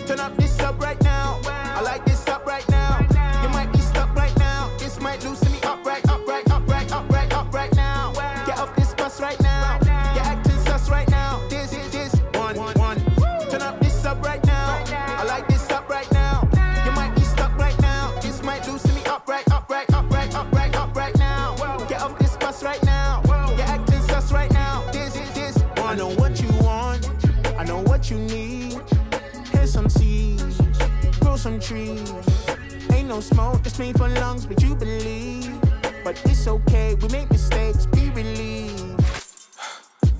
Turn up this up right now. I like this up right now. You might be stuck right now. This might loosen me up right, up right, up right, up right, up right now. Get off this bus right now. You're acting sus right now. This one. Turn up this up right now. I like this up right now. You might be stuck right now. This might loosen me up right, up right, up right, up right, up right now. Get off this bus right now. You're acting sus right now. This one. I know what you want. I know what you need. Here's some seeds. Grow some trees. Ain't no smoke that's made for lungs, but you believe. But it's okay, we make mistakes, be relieved.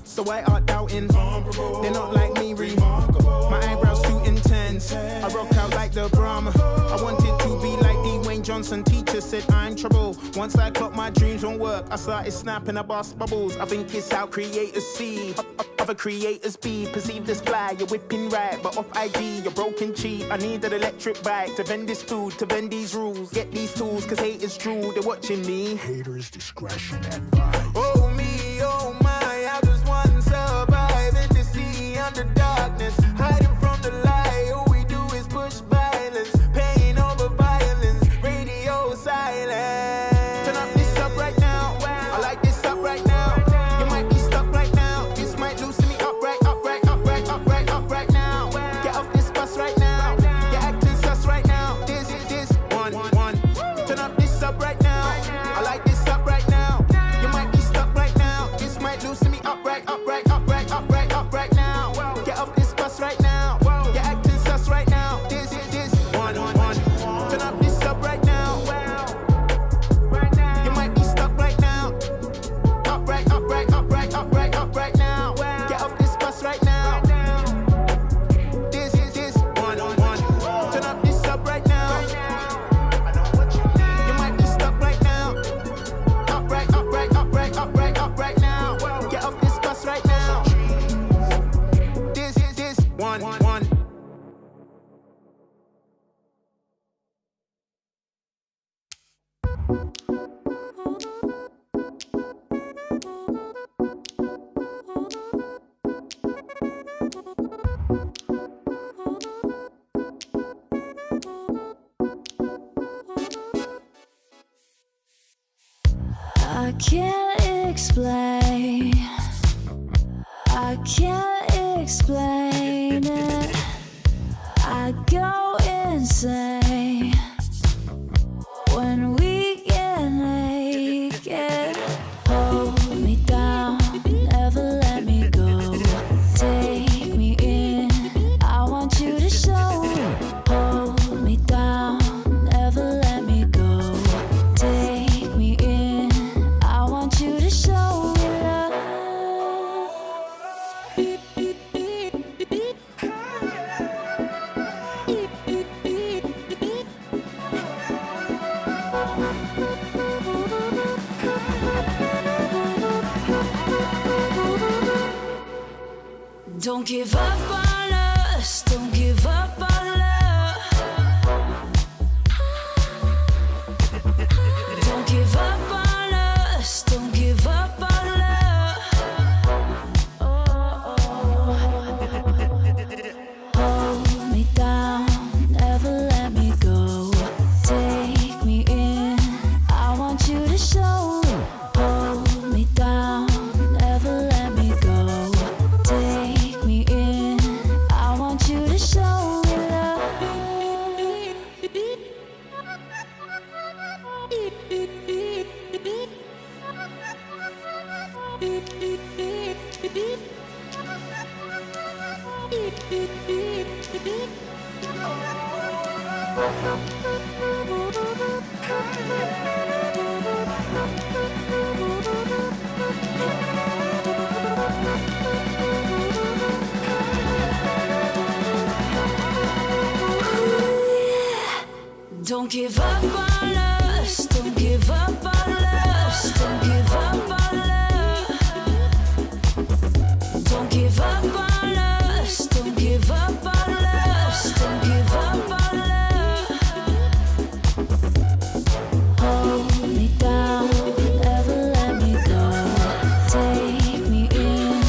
So why art doubting? They're not like me, my eyebrows too intense. I rock out like the Brahma. I wanted to be like Dwayne Johnson. Teacher said I'm trouble. Once I clocked my dreams won't work, I started snapping, I bust bubbles. I think it's how creators see. Other creators be perceived as fly. You're whipping right, but off IG, you're broken cheap. I need an electric bike to vend this food, to vend these rules. Get these tools, cause haters drool, they're watching me. Haters discretion advised. Oh me, oh my, I just want to survive in the sea under darkness, hiding from the light. All we do is push violence, pain over violence, radio silence. Turn up this up right now, I like this up right now. You might be stuck right now, this might loosen me up right, up right, up right, up right, up right now. Get off this bus right now, you're acting sus right now. This one. Turn up this up right now, I like this up right now. You might be stuck right now, this might loosen me up right, up right, up right, up right, up right now. Get off this bus right now, you're acting sus right now. This one. Turn up this up right now. You might be stuck right now. Up right, up right, up right, up right, up right now. Get off this bus right now. This one. Turn up this up right now. You might be stuck right now. Up right, up right, up right, up right, up right now. Get off this bus right now. This one. I can't explain. I can't explain it. I go insane when we get naked. Hold me down, never let me go. Take me in, I want you to show. Hold me down, never let me go. Take me in, I want you to show me love. Don't give up on us, don't give up on love. Don't give up on us, don't give up on love. Hold me down, never let me go. Take me in, I want you to show. Hold me down, never let me go. Take me in, I want you to show me love. Don't give up on us, don't give up on us, don't give up on love. Don't give up on us, don't give up on us, don't give up on love. Hold me down, never let me go. Take me in,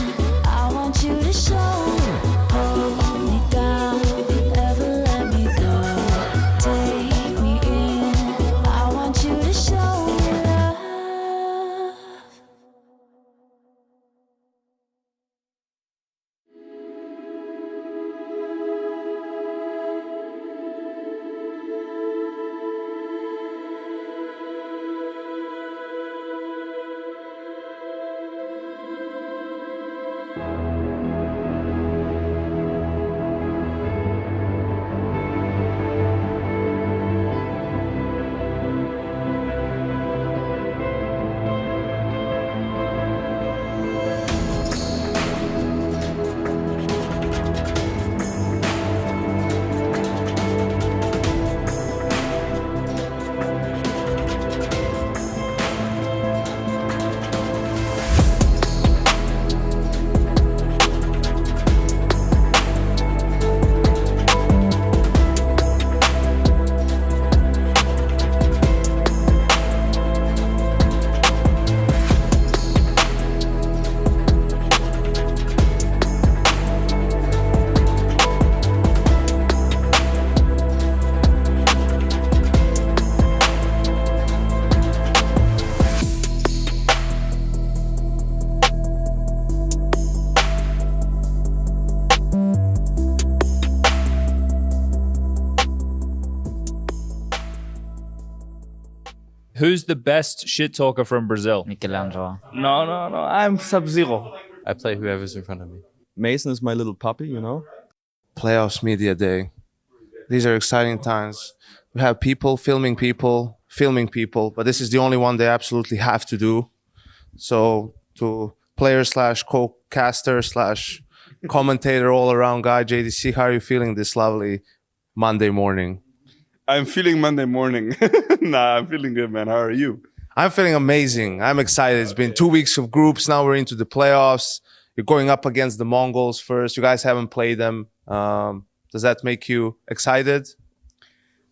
I want you to show. Hold me down, never Who's the best shit talker from Brazil? Michelangelo. No. I'm Sub-Zero. I play whoever's in front of me. Mason is my little puppy, you know. Playoffs media day. These are exciting times. We have people filming people, but this is the only one they absolutely have to do. So to player slash co-caster slash commentator all around guy, JDC, how are you feeling this lovely Monday morning? I'm feeling Monday morning. Nah, I'm feeling good, man. How are you? I'm feeling amazing. I'm excited. It's been 2 weeks of groups. Now we're into the playoffs. You're going up against the Mongols first. You guys haven't played them. Does that make you excited?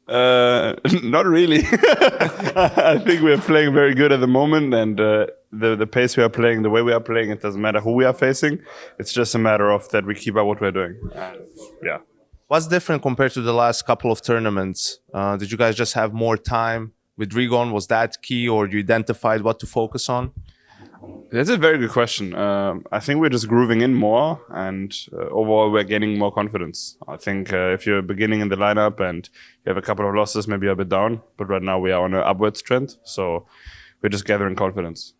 Not really. I think we're playing very good at the moment, and the pace we are playing, the way we are playing, it doesn't matter who we are facing. It's just a matter of that we keep up what we're doing. Yeah. What's different compared to the last couple of tournaments? Did you guys just have more time with Rigon? Was that key, or you identified what to focus on? That's a very good question. I think we're just grooving in more, and overall we're gaining more confidence. I think if you're beginning in the lineup and you have a couple of losses, maybe you're a bit down, but right now we are on an upwards trend, so we're just gathering confidence.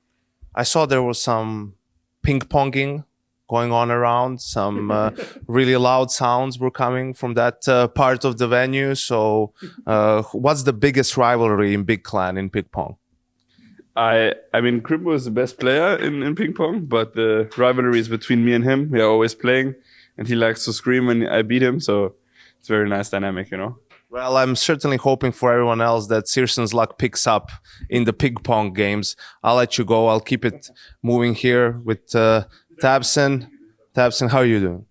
I saw there was some ping-ponging going on around. Some really loud sounds were coming from that part of the venue. So what's the biggest rivalry in Big Clan in ping pong? I mean, Crimbo is the best player in ping pong, but the rivalry is between me and him. We are always playing, and he likes to scream when I beat him. So it's a very nice dynamic, you know. Well, I'm certainly hoping for everyone else that Searson's luck picks up in the ping pong games. I'll let you go. I'll keep it moving here with Tabson. Tabson, how are you doing?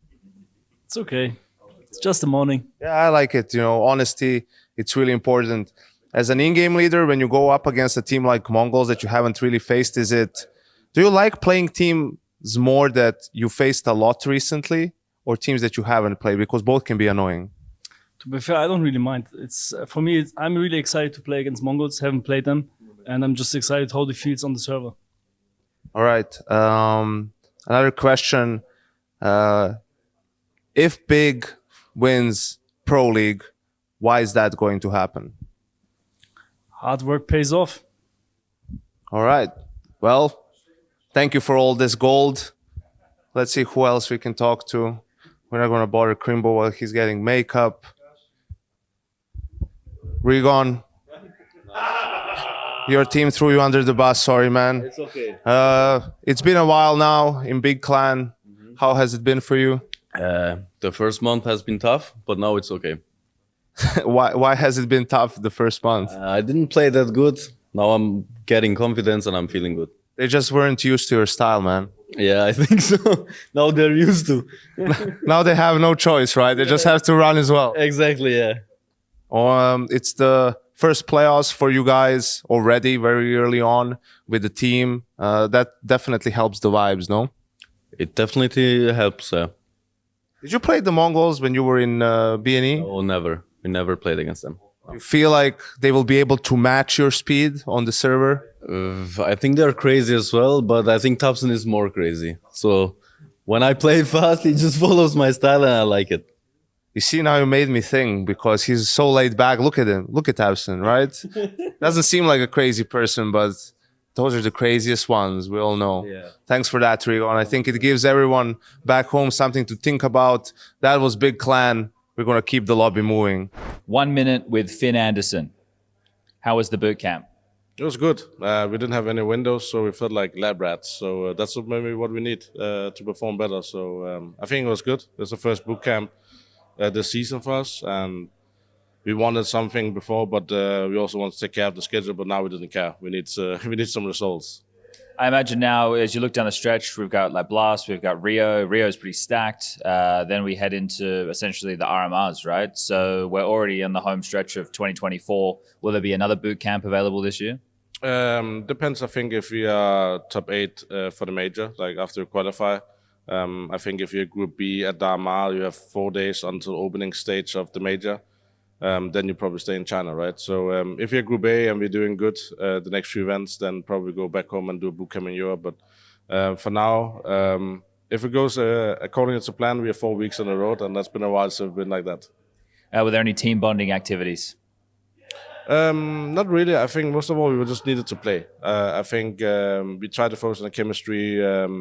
It's okay. It's just the morning. Yeah, I like it. You know, honesty, it's really important. As an in-game leader, when you go up against a team like Mongols that you haven't really faced, do you like playing teams more that you faced a lot recently, or teams that you haven't played? Because both can be annoying. To be fair, I don't really mind. It's for me. I'm really excited to play against Mongols. Haven't played them, and I'm just excited how it feels on the server. All right. Another question. If Big wins Pro League, why is that going to happen? Hard work pays off. All right. Well, thank you for all this gold. Let's see who else we can talk to. We're not going to bother Crimbo while he's getting makeup. Rigon. Your team threw you under the bus. Sorry, man. It's okay. It's been a while now in Big Clan. How has it been for you? The first month has been tough, but now it's okay. Why has it been tough the first month? I didn't play that good. Now I'm getting confidence and I'm feeling good. They just weren't used to your style, man. Yeah, I think so. Now they're used to. Now they have no choice, right? They just have to run as well. Exactly, yeah. It's the first playoffs for you guys already very early on with the team. That definitely helps the vibes, no? It definitely helps. Did you play the Mongols when you were in B&E? Oh, never. We never played against them. You feel like they will be able to match your speed on the server? I think they're crazy as well, but I think Thompson is more crazy. So when I play fast, he just follows my style and I like it. You see, now you made me think because he's so laid back. Look at him. Look at Thompson, right? Doesn't seem like a crazy person, but those are the craziest ones. We all know. Yeah. Thanks for that, Rigo. And I think it gives everyone back home something to think about. That was Big Clan. We're going to keep the lobby moving. 1 minute with Finn Anderson. How was the boot camp? It was good. We didn't have any windows, so we felt like lab rats. So that's maybe what we need to perform better. So I think it was good. It's the first boot camp this season for us. And we wanted something before, but we also wanted to take care of the schedule. But now we didn't care. We need some results. I imagine now, as you look down the stretch, we've got like Blast, we've got Rio. Rio's pretty stacked. Then we head into essentially the RMRs, right? So we're already on the home stretch of 2024. Will there be another boot camp available this year? Depends, I think, if we are top 8 for the major, like after we qualify. I think if you're Group B at the RMR, you have 4 days until opening stage of the major. Then you probably stay in China, right? So if you're Group A and we're doing good the next few events, then probably go back home and do a boot camp in Europe. But for now, if it goes according to plan, we have 4 weeks on the road, and that's been a while since we've been like that. Were there any team bonding activities? Not really. I think most of all we just needed to play. I think we tried to focus on the chemistry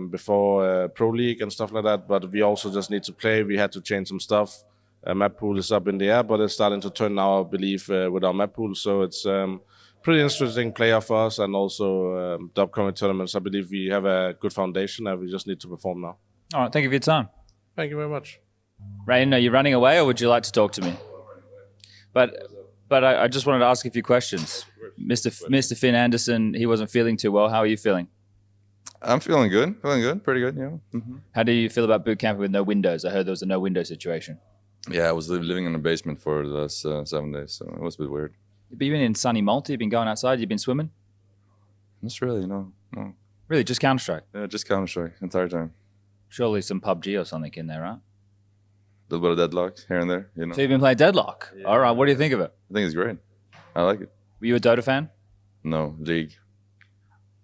before Pro League and stuff like that, but we also just need to play. We had to change some stuff. Map pool is up in the air, but it's starting to turn now, I believe, with our map pool. So it's pretty interesting player for us, and also the upcoming tournaments. I believe we have a good foundation, and we just need to perform now. All right, thank you for your time. Thank you very much. Rain, are you running away, or would you like to talk to me? But I just wanted to ask a few questions. Mr. Finn Anderson, he wasn't feeling too well. How are you feeling? I'm feeling good. Pretty good, yeah. Mm-hmm. How do you feel about boot camping with no windows? I heard there was a no window situation. Yeah, I was living in a basement for the last 7 days, so it was a bit weird. But you've been in sunny Malta, you've been going outside, you've been swimming? Not really, no. Really, just Counter-Strike? Yeah, just Counter-Strike entire time. Surely some PUBG or something in there, right? A little bit of Deadlock here and there, you know. So you've been playing Deadlock? Yeah. All right, what do you think of it? I think it's great. I like it. Were you a Dota fan? No, League.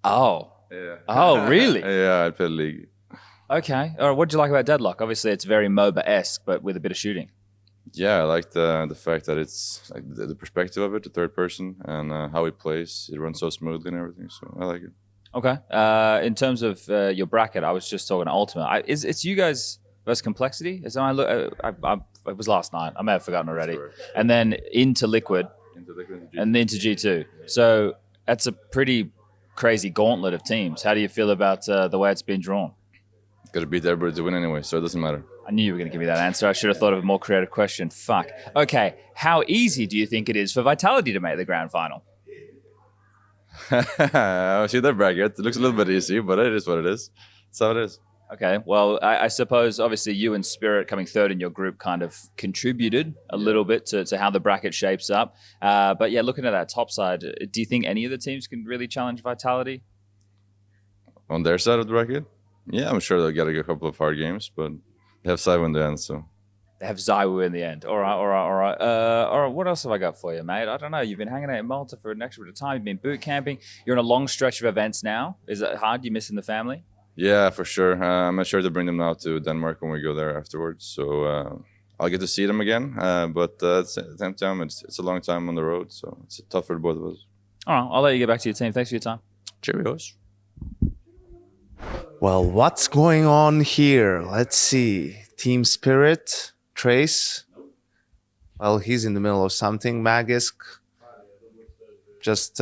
Oh. Yeah. Oh, really? Yeah, I played League. Okay. All right, what do you like about Deadlock? Obviously, it's very MOBA-esque, but with a bit of shooting. Yeah, I like the fact that it's like the perspective of it, the third person, and how it plays. It runs so smoothly and everything, so I like it. Okay. In terms of your bracket, I was just talking Ultimate. It's you guys versus Complexity? Is it was last night. I may have forgotten already. And then into Liquid, and then into G2. So that's a pretty crazy gauntlet of teams. How do you feel about the way it's been drawn? Got to beat everybody to win anyway, so it doesn't matter. I knew you were going to give me that answer. I should have thought of a more creative question. Fuck. Okay. How easy do you think it is for Vitality to make the grand final? I see that bracket. It looks a little bit easy, but it is what it is. That's how it is. Okay. Well, I suppose obviously you and Spirit coming third in your group kind of contributed a little bit to how the bracket shapes up. But yeah, looking at that top side, do you think any of the teams can really challenge Vitality? On their side of the bracket? Yeah, I'm sure they'll get a couple of hard games, but they have Saiwa in the end, so. They have Zaiwu in the end. All right. What else have I got for you, mate? I don't know. You've been hanging out in Malta for an extra bit of time. You've been boot camping. You're on a long stretch of events now. Is it hard? You missing the family? Yeah, for sure. I'm not sure to bring them now to Denmark when we go there afterwards. So I'll get to see them again. But at the same time, it's a long time on the road, so it's tough for both of us. All right. I'll let you get back to your team. Thanks for your time. Cheerios. Well, what's going on here? Let's see. Team Spirit, Trace. Well, he's in the middle of something. Magisk. Just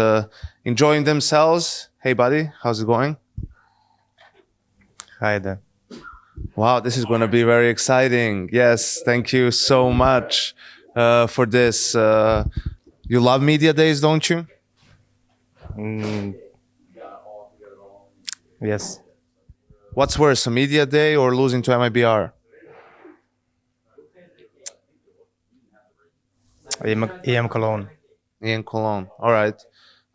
enjoying themselves. Hey, buddy, how's it going? Hi there. Wow, this is going to be very exciting. Yes, thank you so much for this. You love media days, don't you? Yes. What's worse, a media day or losing to MIBR? EM Cologne. In Cologne. All right.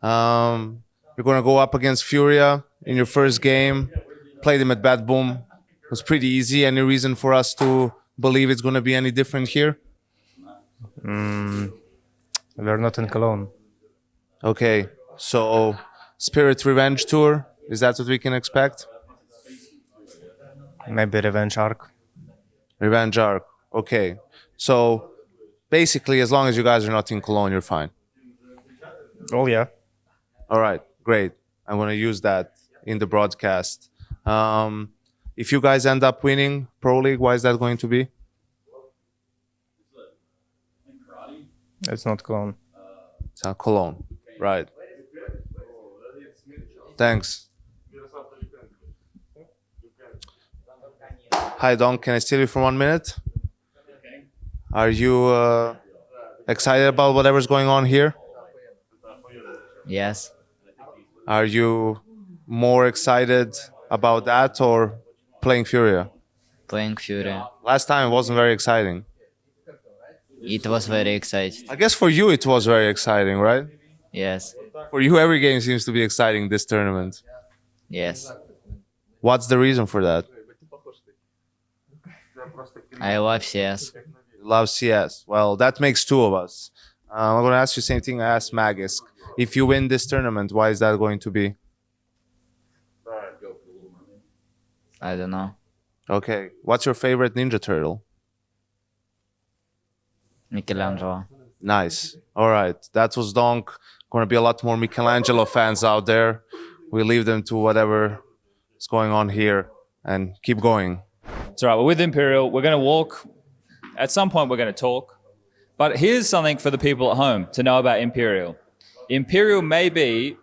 You're going to go up against Furia in your first game. Played him at Bad Boom. It was pretty easy. Any reason for us to believe it's going to be any different here? We're not in Cologne. Okay. So, Spirit Revenge Tour. Is that what we can expect? Maybe Revenge Arc. Revenge Arc. Okay. So, basically, as long as you guys are not in Cologne, you're fine. Oh, yeah. All right. Great. I'm going to use that in the broadcast. If you guys end up winning Pro League, why is that going to be? It's not Cologne. It's not Cologne. Right. Thanks. Hi, Don. Can I steal you for 1 minute? Are you excited about whatever's going on here? Yes. Are you more excited about that or playing Furia? Playing Fury. Last time it wasn't very exciting. It was very exciting. I guess for you it was very exciting, right? Yes. For you, every game seems to be exciting this tournament. Yes. What's the reason for that? I love CS. Love CS. Well, that makes two of us. I'm going to ask you the same thing I asked Magisk. If you win this tournament, why is that going to be? I don't know. Okay. What's your favorite Ninja Turtle? Michelangelo. Nice. All right. That was Donk. Going to be a lot more Michelangelo fans out there. We leave them to whatever is going on here and keep going. It's all right. We're with Imperial. We're going to walk. At some point, we're going to talk. But here's something for the people at home to know about Imperial. Imperial may be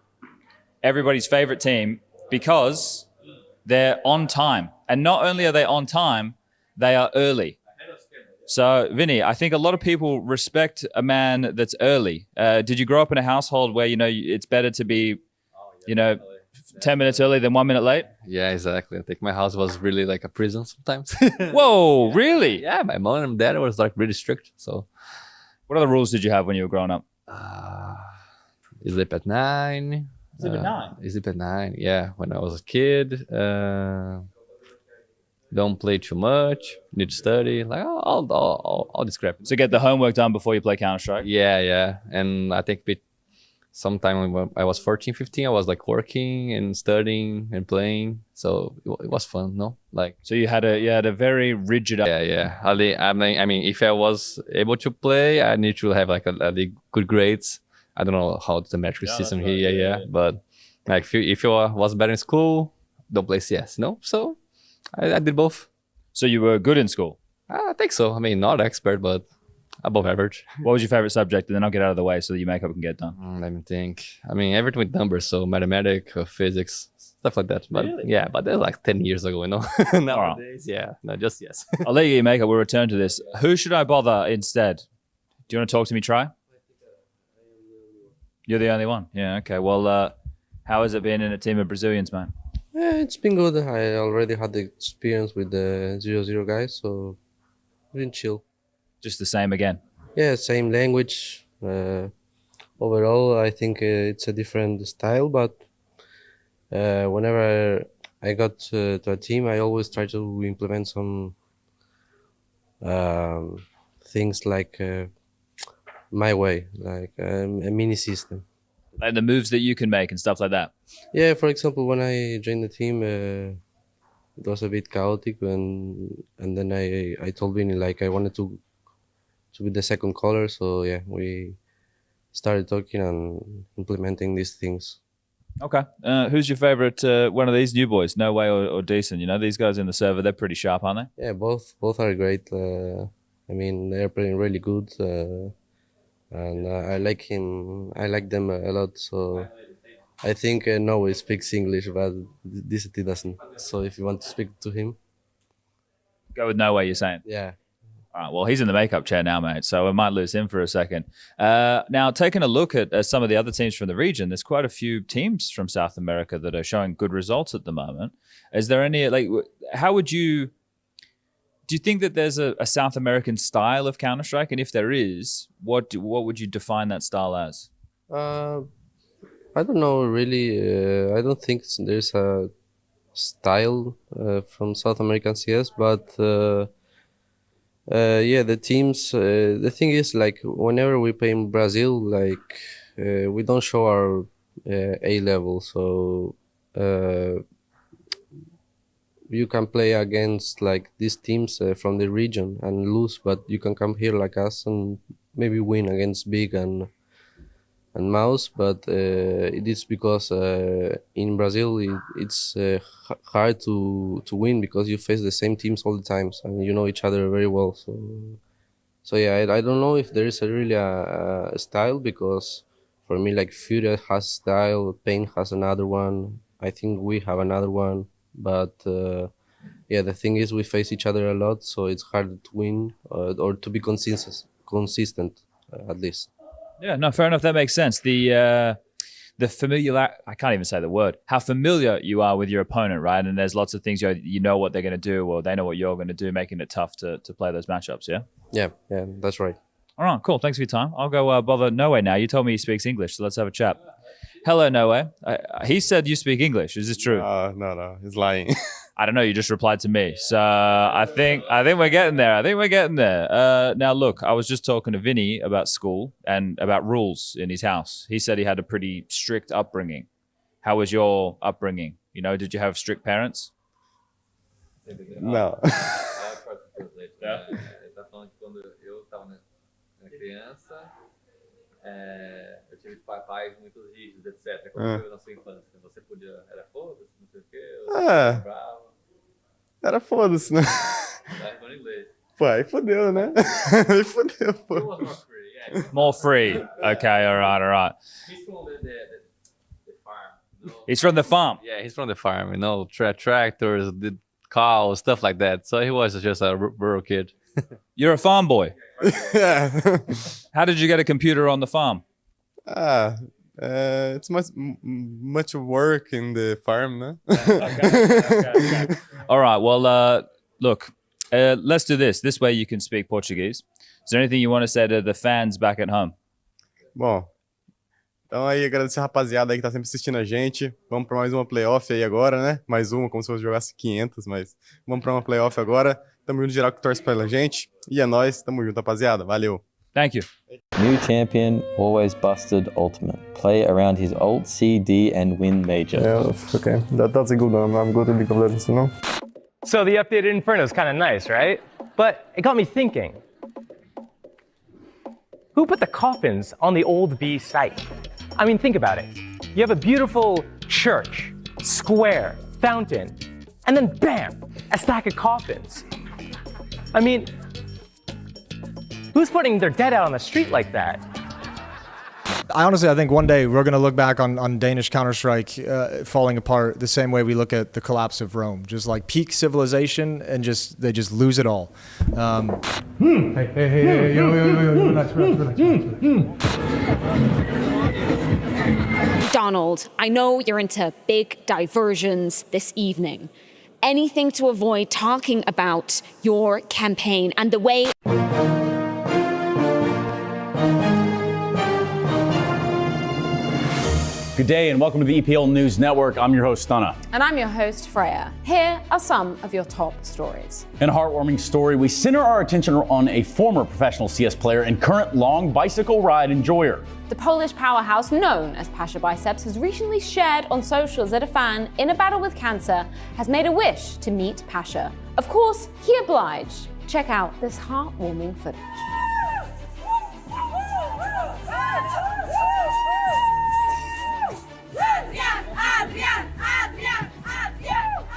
everybody's favorite team because they're on time. And not only are they on time, they are early. So, Vinny, I think a lot of people respect a man that's early. Did you grow up in a household where, it's better to be, 10 minutes early than 1 minute late? Yeah, exactly. I think my house was really like a prison sometimes. Whoa, really? Yeah, my mom and dad was like really strict. So, what other rules did you have when you were growing up? Sleep at 9. Sleep at 9? Sleep at 9, yeah. When I was a kid. Don't play too much. Need to study. Like all this crap. So get the homework done before you play Counter-Strike? Yeah. And I think sometime when I was 14, 15, I was like working and studying and playing. So it was fun, no? Like. So you had a very rigid. Yeah. I mean, if I was able to play, I need to have like a good grades. I don't know how the metric system here. Yeah. But like if you was better in school, don't play CS, no? So I did both. So you were good in school? I think so. I mean, not expert, but above average. What was your favorite subject? And then I'll get out of the way so that your makeup can get done. Let me think. I mean, everything with numbers. So mathematics, physics, stuff like that. But really? Yeah, but that's like 10 years ago, Nowadays, yeah. No, just yes. I'll let you get your makeup. We'll return to this. Who should I bother instead? Do you want to talk to me, Try? You're the only one? Yeah, okay. Well, how has it been in a team of Brazilians, man? Yeah, it's been good. I already had the experience with the 0-0 guys, so been chill. Just the same again? Yeah, same language. Overall, I think it's a different style, but whenever I got to a team, I always try to implement some things like my way, like a mini system. Like the moves that you can make and stuff like that? Yeah, for example, when I joined the team, it was a bit chaotic, and then I told Vinny like I wanted to be the second caller, so yeah, we started talking and implementing these things. Okay. Who's your favorite one of these new boys? No Way or Decent? These guys in the server, they're pretty sharp, aren't they? Yeah, both are great. I mean, they're playing really good, and I like him. I like them a lot. So I think No Way speaks English, but Decent doesn't. So if you want to speak to him, go with No Way. You're saying? Yeah. All right, well, he's in the makeup chair now, mate, so we might lose him for a second. Now, taking a look at some of the other teams from the region, there's quite a few teams from South America that are showing good results at the moment. Is there any, how would you, do you think that there's a South American style of Counter-Strike? And if there is, what would you define that style as? I don't know, really. I don't think there's a style from South American CS, but... yeah, the teams. The thing is, like, whenever we play in Brazil, like, we don't show our A level, so you can play against like these teams from the region and lose, but you can come here like us and maybe win against Big and Mouse. But it is because in Brazil it's hard to win because you face the same teams all the times and you know each other very well. So yeah, I don't know if there is really a style, because for me, like, Fury has style, Pain has another one. I think we have another one, but yeah, the thing is we face each other a lot, so it's hard to win or to be consistent at least. Yeah, no, fair enough. That makes sense. The familiar, I can't even say the word, how familiar you are with your opponent, right? And there's lots of things you know what they're going to do, or they know what you're going to do, making it tough to play those matchups, yeah? Yeah, that's right. All right, cool. Thanks for your time. I'll go bother No Way now. You told me he speaks English, so let's have a chat. Hello, No Way. He said you speak English. Is this true? No, he's lying. I don't know. You just replied to me. So I think we're getting there. Now, look, I was just talking to Vinny about school and about rules in his house. He said he had a pretty strict upbringing. How was your upbringing? Did you have strict parents? No. Tá falando que quando eu estava criança, Eu tive pais muito rígidos, etc. Como foi na sua infância? Você podia... Era foda-se, não sei o quê? Você bravo? Era foda-se, né? Tá em inglês. Pô, aí fodeu, né? Aí fodeu, pô. It was more free, yeah. More free. Okay, all right. He's from the farm. You know? He's from the farm. Yeah, he's from the farm, you know, tractors, the cows, stuff like that. So he was just a rural kid. You're a farm boy. Yeah. How did you get a computer on the farm? It's much work in the farm, né? Okay. All right, well, look, let's do this. This way you can speak Portuguese. Is there anything you want to say to the fans back at home? Bom, então aí agradecer a rapaziada aí que tá sempre assistindo a gente. Vamos pra mais uma playoff aí agora, né? Mais uma, como se fosse jogasse 500, mas vamos pra uma playoff agora. Tamo junto geral que torce pela gente. E é nóis, tamo junto, rapaziada. Valeu. Thank you. New champion, always busted ultimate. Play around his ult, C, D, and win major. Yeah, okay. That's a good one. I'm good in League of Legends, you know? So the updated Inferno is kind of nice, right? But it got me thinking. Who put the coffins on the old B site? I mean, think about it. You have a beautiful church, square, fountain, and then bam, a stack of coffins. I mean, who's putting their dead out on the street like that? I think one day we're going to look back on Danish Counter-Strike falling apart the same way we look at the collapse of Rome. Just like peak civilization and they just lose it all. Hey, yo, relax. Donald, I know you're into big diversions this evening. Anything to avoid talking about your campaign and the way... Good day and welcome to the EPL News Network. I'm your host, Stunna. And I'm your host, Freya. Here are some of your top stories. In a heartwarming story, we center our attention on a former professional CS player and current long bicycle ride enjoyer. The Polish powerhouse known as Pasha Biceps has recently shared on socials that a fan in a battle with cancer has made a wish to meet Pasha. Of course, he obliged. Check out this heartwarming footage.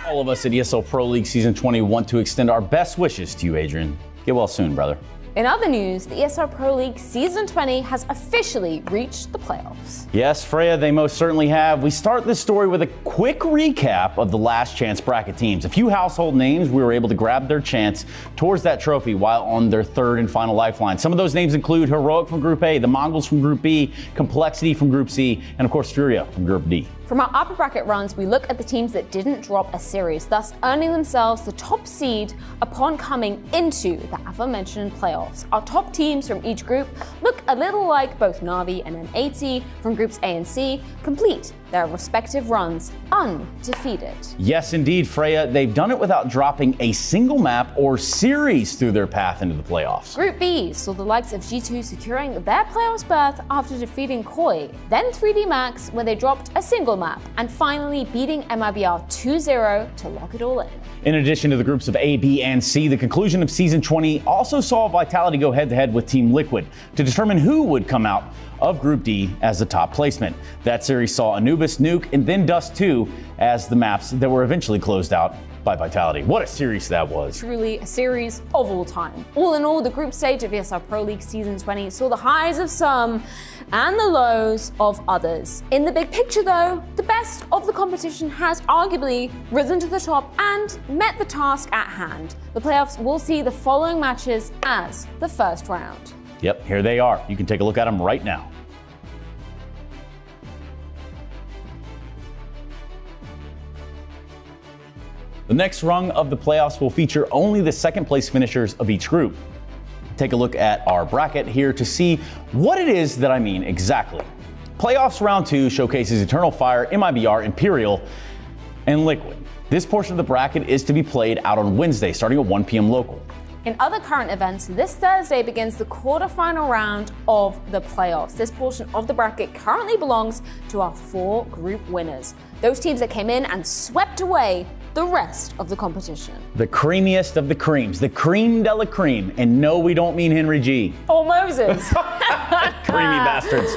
All of us at ESL Pro League Season 20 want to extend our best wishes to you, Adrian. Get well soon, brother. In other news, the ESL Pro League Season 20 has officially reached the playoffs. Yes, Freya, they most certainly have. We start this story with a quick recap of the last chance bracket teams. A few household names we were able to grab their chance towards that trophy while on their third and final lifeline. Some of those names include Heroic from Group A, the Mongols from Group B, Complexity from Group C, and of course Furia from Group D. From our upper bracket runs, we look at the teams that didn't drop a series, thus earning themselves the top seed upon coming into the aforementioned playoffs. Our top teams from each group look a little like both Na'Vi and M80 from groups A and C, complete their respective runs undefeated. Yes, indeed, Freya. They've done it without dropping a single map or series through their path into the playoffs. Group B saw the likes of G2 securing their playoffs berth after defeating Koi, then 3D Max where they dropped a single map, and finally beating MIBR 2-0 to lock it all in. In addition to the groups of A, B, and C, the conclusion of Season 20 also saw Vitality go head-to-head with Team Liquid to determine who would come out of Group D as the top placement. That series saw Anubis, Nuke, and then Dust 2 as the maps that were eventually closed out by Vitality. What a series that was. Truly a series of all time. All in all, the group stage of ESL Pro League Season 20 saw the highs of some and the lows of others. In the big picture though, the best of the competition has arguably risen to the top and met the task at hand. The playoffs will see the following matches as the first round. Yep, here they are. You can take a look at them right now. The next rung of the playoffs will feature only the second place finishers of each group. Take a look at our bracket here to see what it is that I mean exactly. Playoffs round 2 showcases Eternal Fire, MIBR, Imperial, and Liquid. This portion of the bracket is to be played out on Wednesday, starting at 1 p.m. local. In other current events, this Thursday begins the quarterfinal round of the playoffs. This portion of the bracket currently belongs to our 4 group winners. Those teams that came in and swept away the rest of the competition. The creamiest of the creams, the cream de la cream. And no, we don't mean Henry G. Or Moses. Creamy bastards.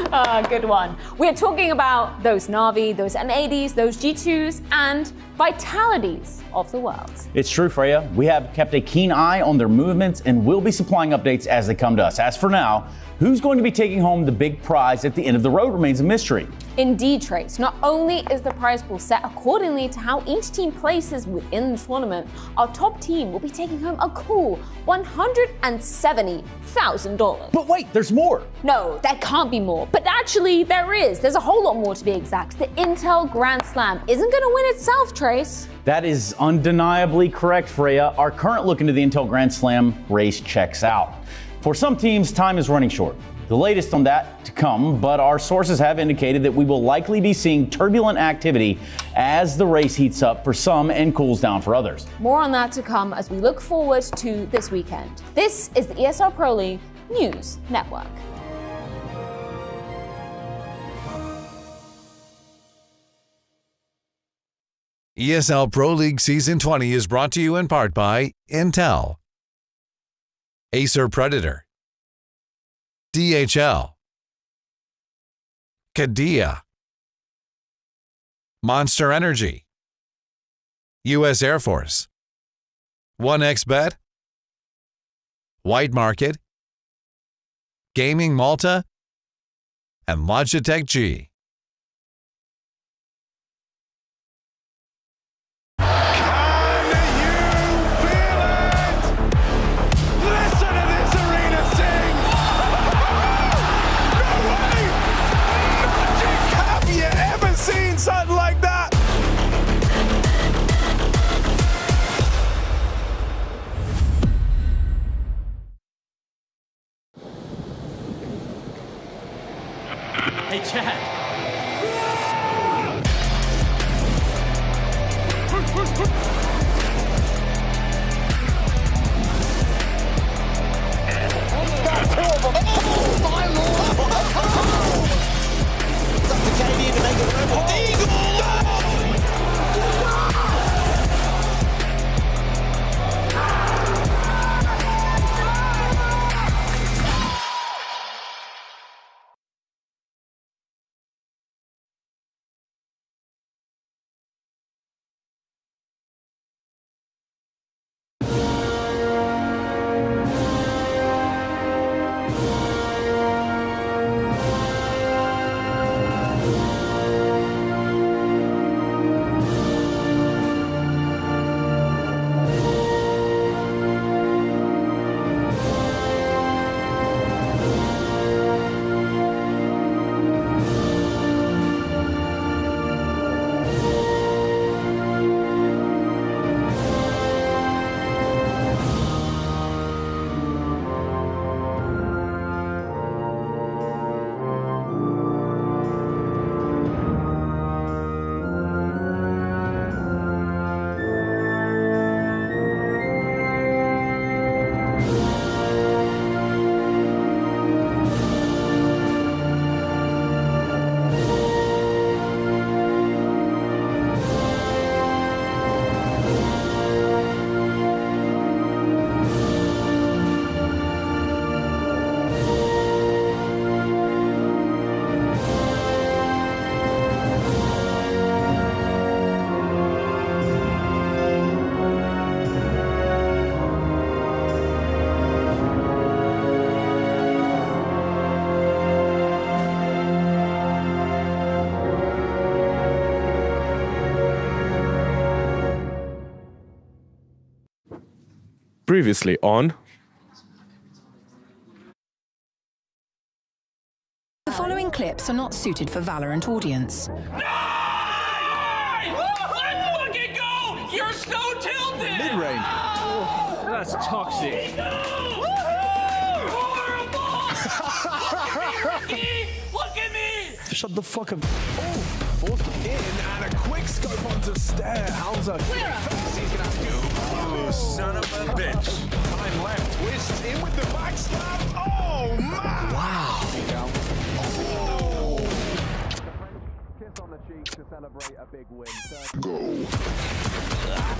Good one. We're talking about those Na'Vi, those M80s, those G2s, and Vitalities of the world. It's true, Freya. We have kept a keen eye on their movements and will be supplying updates as they come to us. As for now, who's going to be taking home the big prize at the end of the road remains a mystery. Indeed, Trace. Not only is the prize pool set accordingly to how each team places within the tournament, our top team will be taking home a cool $170,000. But wait, there's more. No, there can't be more. But actually, there is. There's a whole lot more to be exact. The Intel Grand Slam isn't going to win itself, Trace. That is undeniably correct, Freya. Our current look into the Intel Grand Slam race checks out. For some teams, time is running short. The latest on that to come, but our sources have indicated that we will likely be seeing turbulent activity as the race heats up for some and cools down for others. More on that to come as we look forward to this weekend. This is the ESL Pro League News Network. ESL Pro League Season 20 is brought to you in part by Intel, Acer Predator, DHL, Qiddiya, Monster Energy, U.S. Air Force, 1xBet, White Market, Gaming Malta, and Logitech G. Something like that. Hey, Chad. Previously on... The following clips are not suited for Valorant audience. Let's fucking go! You're so tilted! Mid-range. Oh, that's toxic. Look at me! Shut the fuck up. Oh, forced in and a quick scope onto Stair. Howser. He's gonna have to go. You son of a bitch. Time left. Twist in with the backstab. Oh, man. Wow. Oh.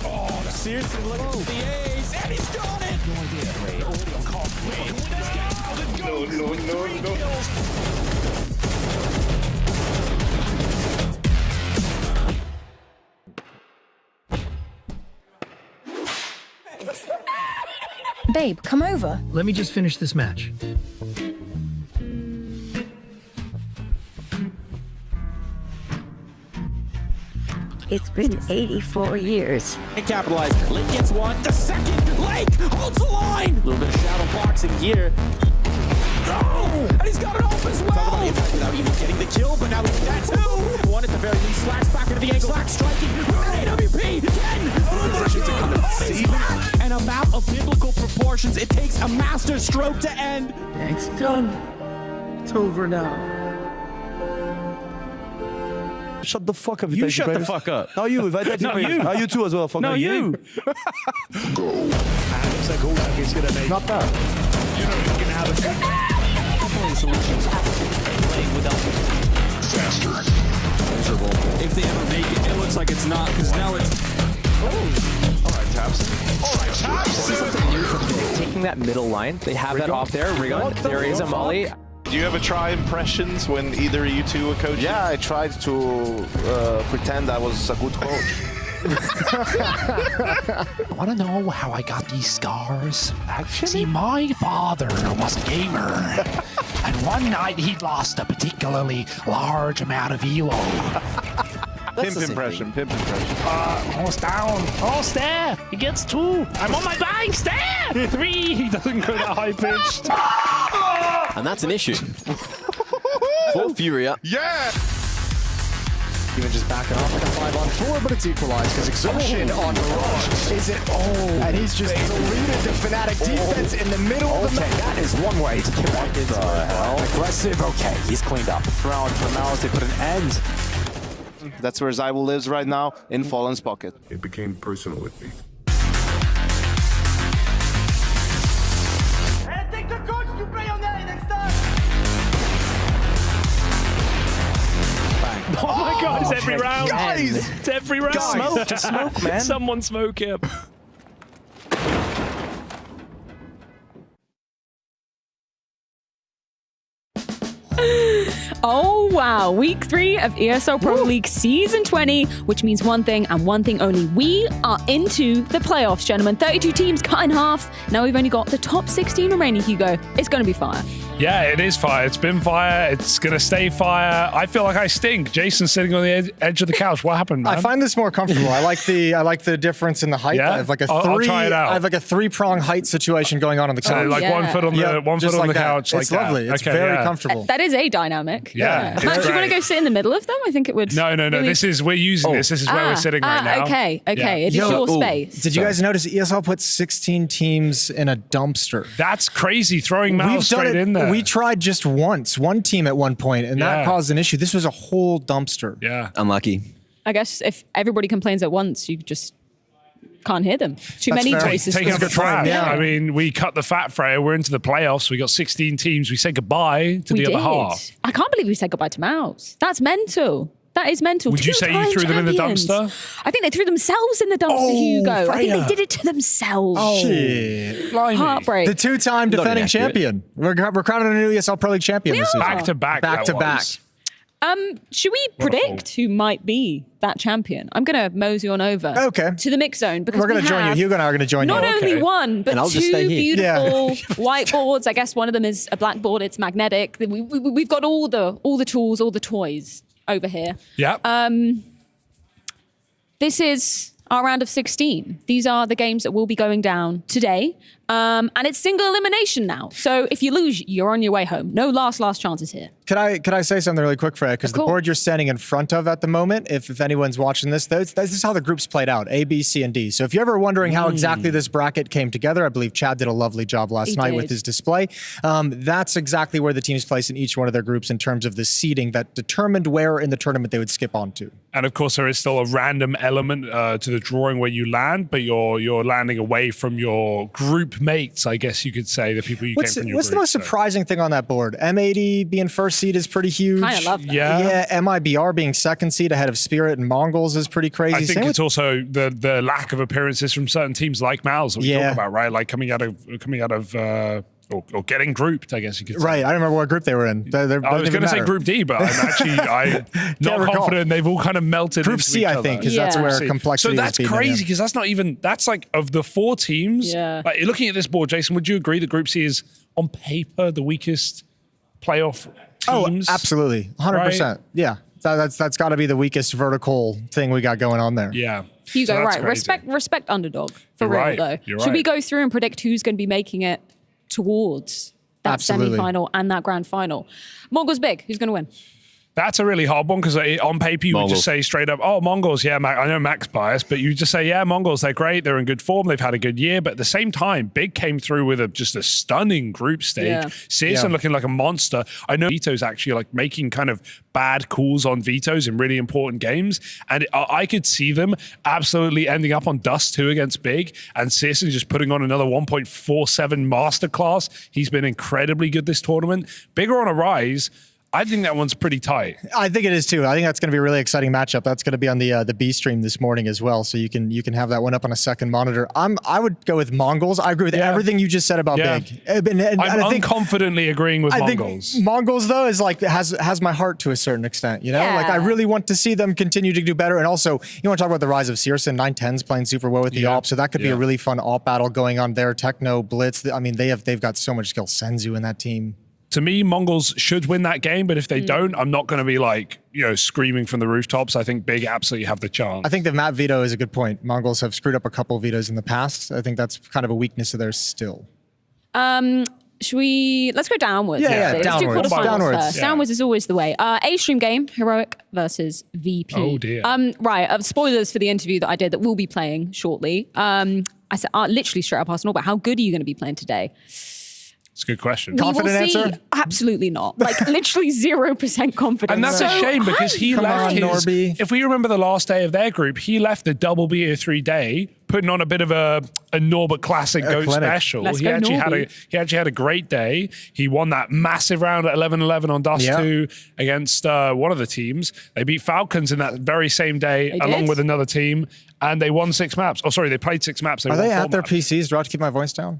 Oh, seriously, look at the ace, and he's got it! No idea. Wait, no. Babe, come over. Let me just finish this match. It's been 84 years. And capitalize. Lake gets one. The second. Lake holds the line. A little bit of shadow boxing here. Oh! And he's got it off as well. Talk about the impact without even getting the kill, but now he's that too. One at the very least. Slacks back into the angle. Slack striking. AWP. 10. An amount of biblical proportions. It takes a master stroke to end. It's done. It's over now. Shut the fuck up. You shut the fuck up. No, you. If I did, No, you. You too as well. Fuck No, you. Go. And looks like Hulk is gonna make. Not bad. You know you can have a good. Solutions. Playing without faster. Miserable. If they ever make it, it looks like it's not, because now it's. Oh. All right, Taps. Something new from taking that middle line. They have that off there. Rigon. There is a molly. Do you ever try impressions when either of you two were coaching? Yeah, I tried to pretend I was a good coach. Want to know how I got these scars? Actually, see, my father was a gamer, and one night he lost a particularly large amount of elo. Pimp impression. Almost down. Almost there. He gets 2. I'm on my base. There. 3. He doesn't go that high pitched. And that's an issue. For Furia. Yeah! Even just backing off like a 5-on-4, but it's equalized because Exhaustion on Mirage is it. And he's just deleted the Fnatic defense in the middle of the map. That is one way to kill it. Aggressive. Okay, he's cleaned up. Round for now, they put an end. That's where Zybul lives right now, in Fallen's pocket. It became personal with me. Oh my God! It's every round. Guys! It's every round. Smoke, man. Someone smoke him. Oh wow, week 3 of ESL Pro League Season 20, which means one thing and one thing only. We are into the playoffs, gentlemen. 32 teams cut in half. Now we've only got the top 16 remaining, Hugo. It's going to be fire. Yeah, it is fire. It's been fire. It's going to stay fire. I feel like I stink. Jason's sitting on the edge of the couch. What happened, man? I find this more comfortable. I like the difference in the height. Yeah? I have like a I'll try it out. I have like a 3-prong height situation going on the couch. So like one foot on the couch. It's like lovely. That. It's Okay, very yeah. comfortable. That is a dynamic. Yeah, it's Matt, do you want great. to go sit in the middle of them? I think it would. No. really- We're using this. This is where we're sitting right now. Okay. Yeah. It is your space. Did you guys notice ESL put 16 teams in a dumpster? That's crazy. Throwing Mouse straight in there. We tried just once, one team at one point, and that caused an issue. This was a whole dumpster. Yeah. Unlucky. I guess if everybody complains at once, you just can't hear them. Too many voices. Taking up the trash. Yeah. I mean, we cut the fat, Freya. We're into the playoffs. We got 16 teams. We say goodbye to We the did. other half. I can't believe we said goodbye to Mouse. That's mental. That is mental. Would you say you threw them in the dumpster? I think they threw themselves in the dumpster, Hugo. I think Freya. they did it to themselves. Oh, shit. Heartbreak. The 2-time defending champion. We're crowning a new ESL Pro League champion this season. Back to back. Back to back. Should we predict who might be that champion? I'm going to mosey on over to the mix zone because We're going to join you. Hugo and I are going to join you. not only one, but And I'll 2 just stay here. beautiful whiteboards. I guess one of them is a blackboard. It's magnetic. We've got all the tools, all the toys over here. Yeah. This is our round of 16. These are the games that will be going down today. And it's single elimination now. So if you lose, you're on your way home. No last chances here. Could I say something really quick, Freya? Because the board you're standing in front of at the moment, if anyone's watching this is how the groups played out, A, B, C, and D. So if you're ever wondering how exactly this bracket came together, I believe Chad did a lovely job last night with his display. That's exactly where the teams placed in each one of their groups in terms of the seeding that determined where in the tournament they would skip on to. And of course, there is still a random element to the drawing where you land, but you're landing away from your group group mates, I guess you could say, the people you came from your What's group, the most surprising thing on that board? M80 being first seed is pretty huge. Kind of love that. Yeah. MIBR being second seed ahead of Spirit and Mongols is pretty crazy. I think it's also the lack of appearances from certain teams like Mal's that we talk about, right? Like coming out of or getting grouped, I guess you could say. Right. I don't remember what group they were in. I was going to say Group D, but I'm not confident. They've all kind of melted Group into C, each I other. think, because that's where complexity So that's is being crazy, because that's like of the 4 teams. Yeah. Like, looking at this board, Jason, would you agree that Group C is on paper the weakest playoff teams? Oh, absolutely. 100%. Right? Yeah. That's got to be the weakest vertical thing we got going on there. Yeah. Hugo, So that's right. crazy. Respect underdog. For You're real, right. though. You're Should we right. go through and predict who's going to be making it towards that Absolutely. semi-final and that grand final? Mongols big. Who's going to win? That's a really hard one, because on paper you would just say straight up, oh, Mongols, yeah, I know Mac's biased, but you just say, yeah, Mongols, they're great, they're in good form, they've had a good year, but at the same time, Big came through with just a stunning group stage. Yeah. Searson looking like a monster. I know Vito's actually like making kind of bad calls on Vito's in really important games, and I could see them absolutely ending up on Dust 2 against Big, and Searson just putting on another 1.47 masterclass. He's been incredibly good this tournament. Big are on a rise. I think that one's pretty tight. I think it is too. I think that's going to be a really exciting matchup. That's going to be on the B stream this morning as well, so you can have that one up on a second monitor. I would go with Mongols. I agree with everything you just said about Big. And I'm I think, unconfidently agreeing with I Mongols. think Mongols though is like has my heart to a certain extent. You know, Yeah. like I really want to see them continue to do better. And also, you want to talk about the rise of Searson. 910's playing super well with the AWP, so that could be a really fun AWP battle going on there. Techno, Blitz. I mean, they've got so much skill. Senzu in that team. To me, Mongols should win that game, but if they don't, I'm not going to be like, screaming from the rooftops. I think Big absolutely have the chance. I think the map veto is a good point. Mongols have screwed up a couple vetoes in the past. I think that's kind of a weakness of theirs still. Let's go downwards. Yeah, actually. Let's do downwards. quarterfinals Downwards. first. Yeah. Downwards is always the way. A-stream game, Heroic versus VP. Oh, dear. Right, spoilers for the interview that I did that we'll be playing shortly. I said, literally straight up Arsenal, but how good are you going to be playing today? It's a good question. Confident we will see. answer? Absolutely not. Like, literally 0% confidence. And that's a shame, because he left if we remember the last day of their group, he left the double BO3 day, putting on a bit of a Norbert Classic GOAT clinic. special. Let's He go actually Norby. had a great day. He won that massive round at 11-11 on Dust 2 against one of the teams. They beat Falcons in that very same day, They along did. with another team, and they won 6 maps. Oh, sorry, they played 6 maps. Are won they 4 at their maps. PCs? Do I have to keep my voice down?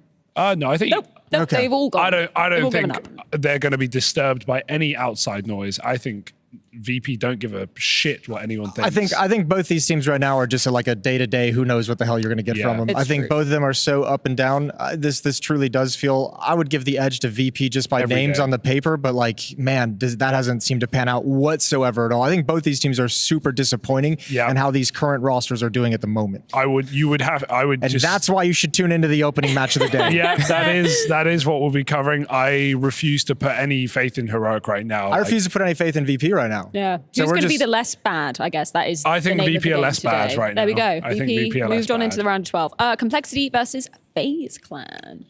No, I think. Nope, Okay. they've all gone. I They've don't all think given up. they're going to be disturbed by any outside noise. I think VP don't give a shit what anyone thinks. I think both these teams right now are just like a day-to-day, who knows what the hell you're going to get Yeah. from them. It's I think true. both of them are so up and down. This truly does feel, I would give the edge to VP just by Every names day. on the paper, but like, man, that hasn't seemed to pan out whatsoever at all. I think both these teams are super disappointing Yeah. in how these current rosters are doing at the moment. And just that's why you should tune into the opening match of the day. Yeah, that is what we'll be covering. I refuse to put any faith in Heroic right now. I refuse to put any faith in VP right now. Yeah. So Who's we're going to be just- the less bad, I guess. That is I think the name of VP the are game less bad today. right There we now. go. I think VP are less moved on into bad. the round of 12. Complexity versus FaZe Clan.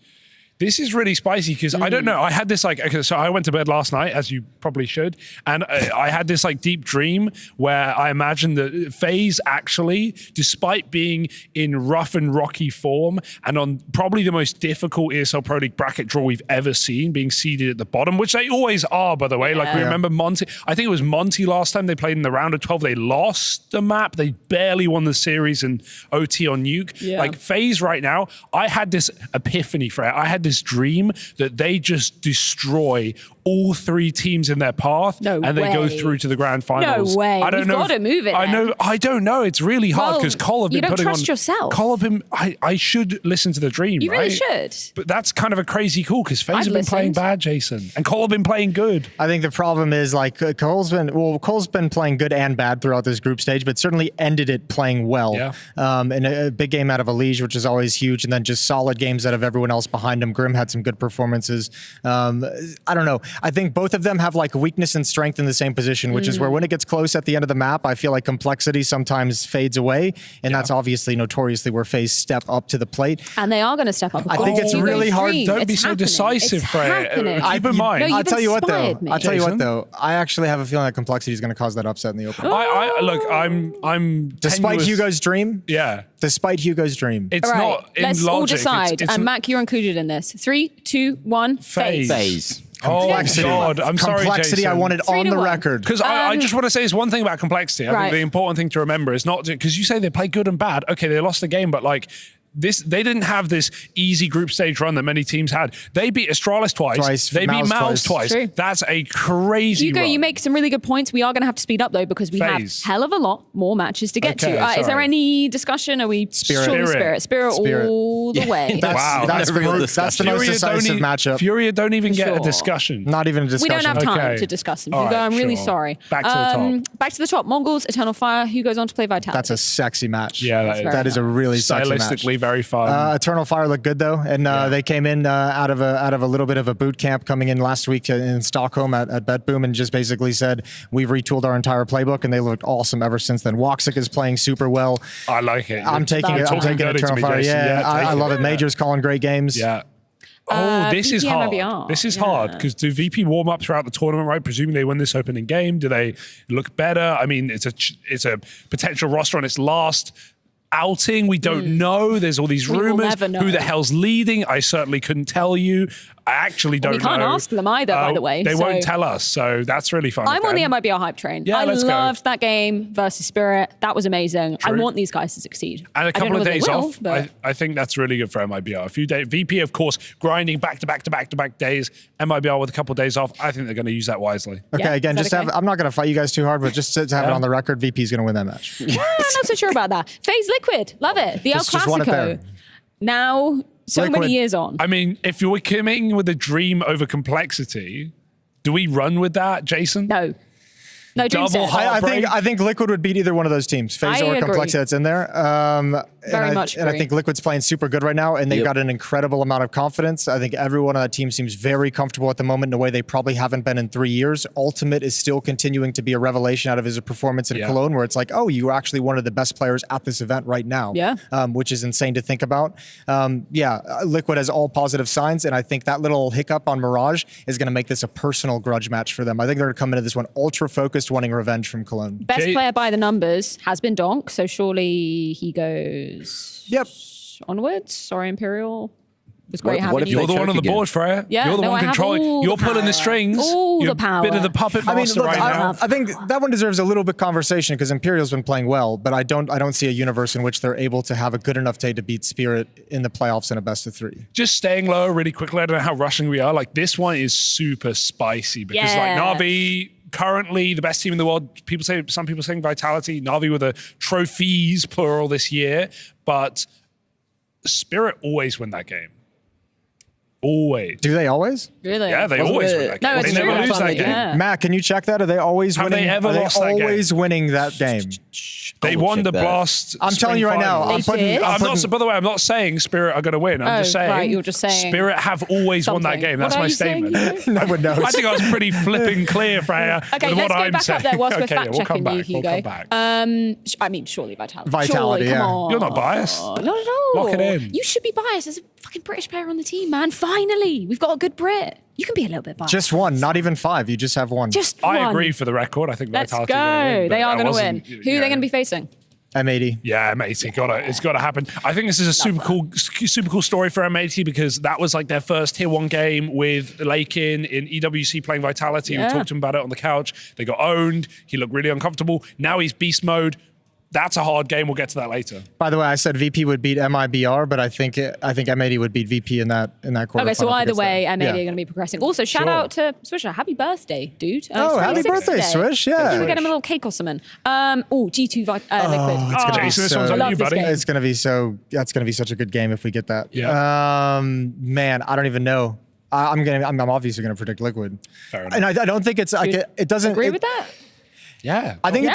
This is really spicy, because I don't know. I had this so I went to bed last night, as you probably should, and I had this deep dream where I imagined that FaZe actually, despite being in rough and rocky form and on probably the most difficult ESL Pro League bracket draw we've ever seen, being seeded at the bottom, which they always are, by the way. Like, we remember Monty. I think it was Monty last time they played in the round of 12. They lost the map. They barely won the series in OT on Nuke. Yeah. Like, FaZe right now, I had this epiphany for it. I had this dream that they just destroy all 3 teams in their path, No and they go way. through to the grand finals. No way. I don't You've know. gotta move it I then. know. I don't know. It's really hard, Well, because Cole have you been don't putting trust on. yourself. Cole have been. I should listen to the dream. You really right? should. But that's kind of a crazy call, because FaZe I've have been playing listened. bad, Jason, and Cole have been playing good. I think the problem is Cole's been playing good and bad throughout this group stage, but certainly ended it playing well. Yeah. And a big game out of Elige, which is always huge, and then just solid games out of everyone else behind him. Grim had some good performances. I don't know. I think both of them have like weakness and strength in the same position, which is where when it gets close at the end of the map, I feel like complexity sometimes fades away. And that's obviously notoriously where FaZe step up to the plate. And they are going to step up. I think it's really hard. Don't be so decisive, Freya. Keep in mind. No, I'll tell you what though. me. I'll tell you what though. I actually have a feeling that complexity is going to cause that upset in the opening. Look, I'm Despite tenuous. Hugo's dream. Yeah. Despite Hugo's dream. It's All right, not in let's logic. all decide. It's And Mac, you're included in this. 3, 2, 1. FaZe. Oh Complexity. God, I'm sorry, Complexity, Jason. I want it on the record. Because I just want to say is one thing about complexity. I think the important thing to remember is not because you say they play good and bad. Okay, they lost the game, but like they didn't have this easy group stage run that many teams had. They beat Astralis twice. They beat Mouse twice. True. That's a crazy Hugo, run. you make some really good points. We are going to have to speed up though because we have hell of a lot more matches to get to. Is there any discussion? Are we Spirit all the way? That's the most decisive matchup. Furia don't even get a discussion. Not even a discussion. We don't have time to discuss them. All Hugo, right, I'm really sure. sorry. Back to the top. Back to the top. Mongols, Eternal Fire. Who goes on to play Vitality? That's a sexy match. Yeah, that is a really sexy match. Stylistically very fun. Eternal Fire looked good though, and they came in out of a little bit of a boot camp coming in last week in Stockholm at BetBoom, and just basically said we've retooled our entire playbook, and they looked awesome ever since then. Woxic is playing super well. I like it. I'm taking Eternal Fire. I love it. Major's calling great games. Yeah. Oh, this is VP hard. MIBR. This is hard because do VP warm up throughout the tournament, right? Presuming they win this opening game, do they look better? I mean, it's a potential roster on its last outing. We don't know. There's all these We will rumors. never know. Who the hell's leading? I certainly couldn't tell you. I actually don't know. We can't ask them either, by the way. They so won't tell us, so that's really fun. I'm on the MIBR hype train. Yeah, I let's go. loved that game versus Spirit. That was amazing. I True. want these guys to succeed. And a I don't couple know of whether they days will, off. but- I think that's really good for MIBR. A few days. VP, of course, grinding back to back days. MIBR with a couple of days off. I think they're going to use that wisely. Okay, again, just okay? I'm not going to fight you guys too hard, but just to have it on the record, VP is going to win that match. I'm not so sure about that. FaZe Liquid, love it. The El Just want it there. Clasico. Now, so Liquid. many years on. I mean, if you're committing with a dream over complexity, do we run with that, Jason? No. No, Dream said. I think Liquid would beat either one of those teams. FaZe I or agree. Complexity that's in there. Very much And I agree. think Liquid's playing super good right now, and they've got an incredible amount of confidence. I think everyone on that team seems very comfortable at the moment in a way they probably haven't been in 3 years. Ultimate is still continuing to be a revelation out of his performance in Cologne, where it's like, oh, you were actually one of the best players at this event right now. Yeah. Which is insane to think about. Liquid has all positive signs, and I think that little hiccup on Mirage is going to make this a personal grudge match for them. I think they're going to come into this one ultra focused, wanting revenge from Cologne. Best player by the numbers has been Donk, so surely he goes onwards. Sorry, Imperial. It was great having you. You're the one on the board, Freya. Yeah, you're the no, one I have controlling. all You're the pulling the power. strings. All You're the power. a bit of the puppet master right now. I think that one deserves a little bit conversation because Imperial's been playing well, but I don't see a universe in which they're able to have a good enough day to beat Spirit in the playoffs in a best of 3. Just staying low really quickly. I don't know how rushing we are. Like this one is super spicy because like Na'Vi currently the best team in the world. Some people saying Vitality. Na'Vi were the trophies plural this year, but Spirit always win that game. Always. Do they always? Really? Yeah, they always win that game. No, They it's never true. lose that actually, game. yeah. Matt, can you check that? Are they always Have winning? they ever Are they lost that game? always winning that game? They won the Blast. I'm telling you right now. They did? By the way, I'm not saying Spirit are going to win. I'm just saying. right, you're just saying Spirit have always won that something. game. What That's are my you saying, statement. Hugo? No one knows. I think I was pretty flipping clear, Freya. Okay, with let's what go I'm back saying. up there whilst we're Okay, fact we'll come checking you, back. We'll Hugo. come back. I mean, surely Vitality. Vitality, surely, yeah. come on. You're not biased. Not at all. Lock it in. You should be biased. There's a fucking British player on the team, man. Finally, we've got a good Brit. You can be a little bit biased. Just one, not even 5. You just have one. Just one. I agree for the record. I think Let's Vitality go. are gonna win, but They are that going to win. wasn't- Who are they going to be facing? M80. Yeah, M80. It's got to happen. I think this is a super cool story for M80 because that was like their first tier 1 game with Lakin in EWC playing Vitality. Yeah. We talked to him about it on the couch. They got owned. He looked really uncomfortable. Now he's beast mode. That's a hard game. We'll get to that later. By the way, I said VP would beat MIBR, but I think M80 would beat VP in that quarter. Okay, so either way, M80 are going to be progressing. Also, shout out to Swisher. Happy birthday, dude. Happy 26th birthday, today. Swish. Yeah. Should we get him a little cake or something? G2 Liquid. It's gonna be Jason, this one's on you, buddy. It's gonna be that's gonna be such a good game if we get that. Yeah. Man, I don't even know. I'm obviously gonna predict Liquid. Fair enough. And I don't think it's like it doesn't Agree with that? Yeah. I think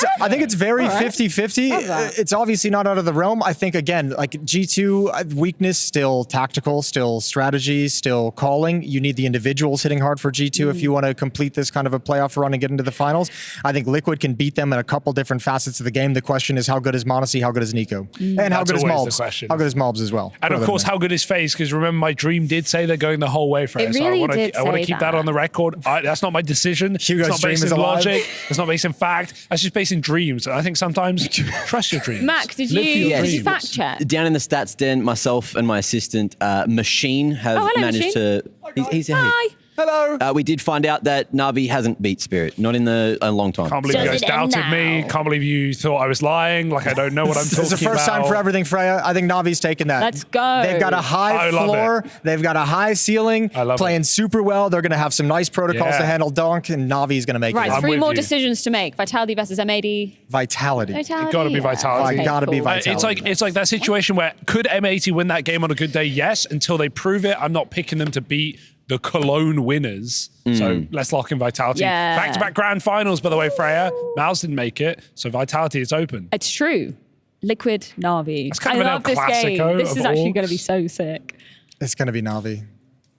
it's very All right. 50-50. Love that. It's obviously not out of the realm. I think again, like G2 weakness, still tactical, still strategy, still calling. You need the individuals hitting hard for G2 if you want to complete this kind of a playoff run and get into the finals. I think Liquid can beat them in a couple different facets of the game. The question is how good is Monacy, how good is Nico? And how That's good is always the Malbs? question. How good is Malbs as well? And of course, how good is FaZe? Because remember, my dream did say they're going the whole way, Freya. It So really I want did to say keep that that. on the record. That's not my decision. Hugo's it's not dream based is in alive. logic. It's not based in fact. That's just based in dreams. And I think sometimes trust your dreams. Mac, did Live for your you dreams. fact check? Down in the stats den, myself and my assistant, Machine, have Oh, hello, managed Machine. to... He's here. Hi. Hello. We did find out that Na'Vi hasn't beat Spirit, not in a long time. Can't believe you Does guys it end doubted me. now? Can't believe you thought I was lying. Like I don't know what I'm talking about. It's the first time for everything, Freya. I think Navi's taken that. Let's go. They've got a I high love floor. it. They've got a high ceiling. I love playing it. super well. They're going to have some nice protocols Yeah. to handle Donk, and Navi's going to make Right, it. I'm 3 with more you. decisions to make. Vitality versus M80. Vitality. It gotta be Vitality. Okay, Gotta be cool. Vitality. It's like that situation where could M80 win that game on a good day? Yes. Until they prove it, I'm not picking them to beat the Cologne winners. So let's lock in Vitality. Yeah. Back-to-back grand finals, by the way, Freya. Mouse didn't make it, so Vitality is open. It's true. Liquid Na'Vi. That's kind of I an love this game. El Clasico This of is actually orgs. going to be so sick. It's going to be Navi.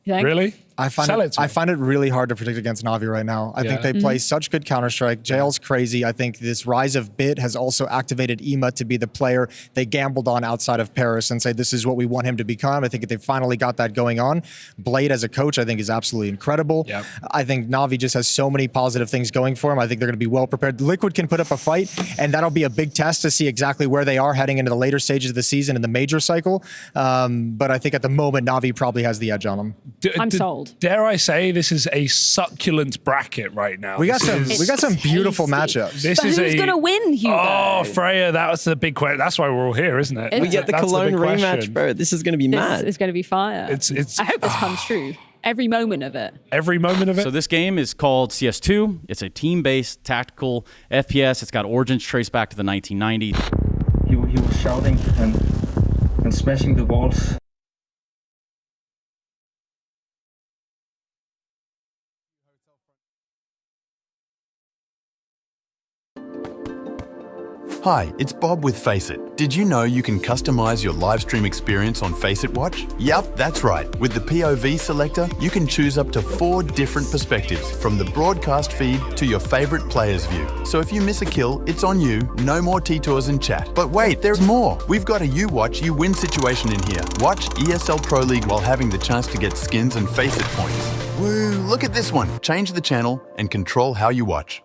You think? Really? I find Sell it, it to I me. find it really hard to predict against Navi right now. I think Yeah. they play such good Counter-Strike. Jail's crazy. I think this rise of Bit has also activated Ema to be the player they gambled on outside of Paris and say this is what we want him to become. I think they finally got that going on. Blade as a coach, I think, is absolutely incredible. Yep. I think Navi just has so many positive things going for him. I think they're going to be well prepared. Liquid can put up a fight, and that'll be a big test to see exactly where they are heading into the later stages of the season in the major cycle. But I think at the moment, Navi probably has the edge on them. I'm sold. Dare I say this is a succulent bracket right now? We got This is- some beautiful tasty. matchups. This But is who's going to win, Hugo? Oh, Freya, that was the big question. That's why we're all here, isn't it? We get the That's Cologne big rematch, question. bro. This is going to be This mad. is going to be fire. It's I hope this comes true. Every moment of it. every moment of it. So this game is called CS2. It's a team-based tactical FPS. It's got origins traced back to the 1990s. He was shouting and smashing the walls. Hi, it's Bob with Faceit. Did you know you can customize your live stream experience on Faceit Watch? Yup, that's right. With the POV selector, you can choose up to 4 different perspectives, from the broadcast feed to your favorite player's view. So if you miss a kill, it's on you, no more T-Tours and chat. But wait, there's more. We've got a You Watch, You Win situation in here. Watch ESL Pro League while having the chance to get skins and Faceit points. Woo, look at this one. Change the channel and control how you watch.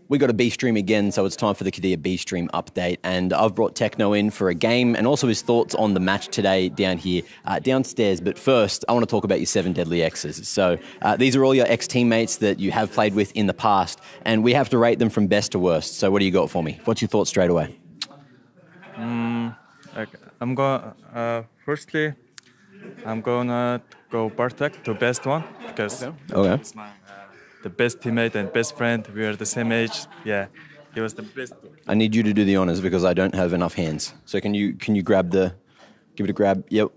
We got a B stream again, so it's time for the Kadir B stream update. And I've brought Techno in for a game and also his thoughts on the match today down here, downstairs. But first, I want to talk about your 7 deadly X's. So these are all your ex-teammates that you have played with in the past, and we have to rate them from best to worst. So what do you got for me? What's your thoughts straight away? I'm going. Firstly, I'm gonna go Bartek to best one because Okay. he's my the best teammate and best friend. We are the same age. Yeah, he was the best. I need you to do the honors because I don't have enough hands. So can you grab give it a grab? Yep.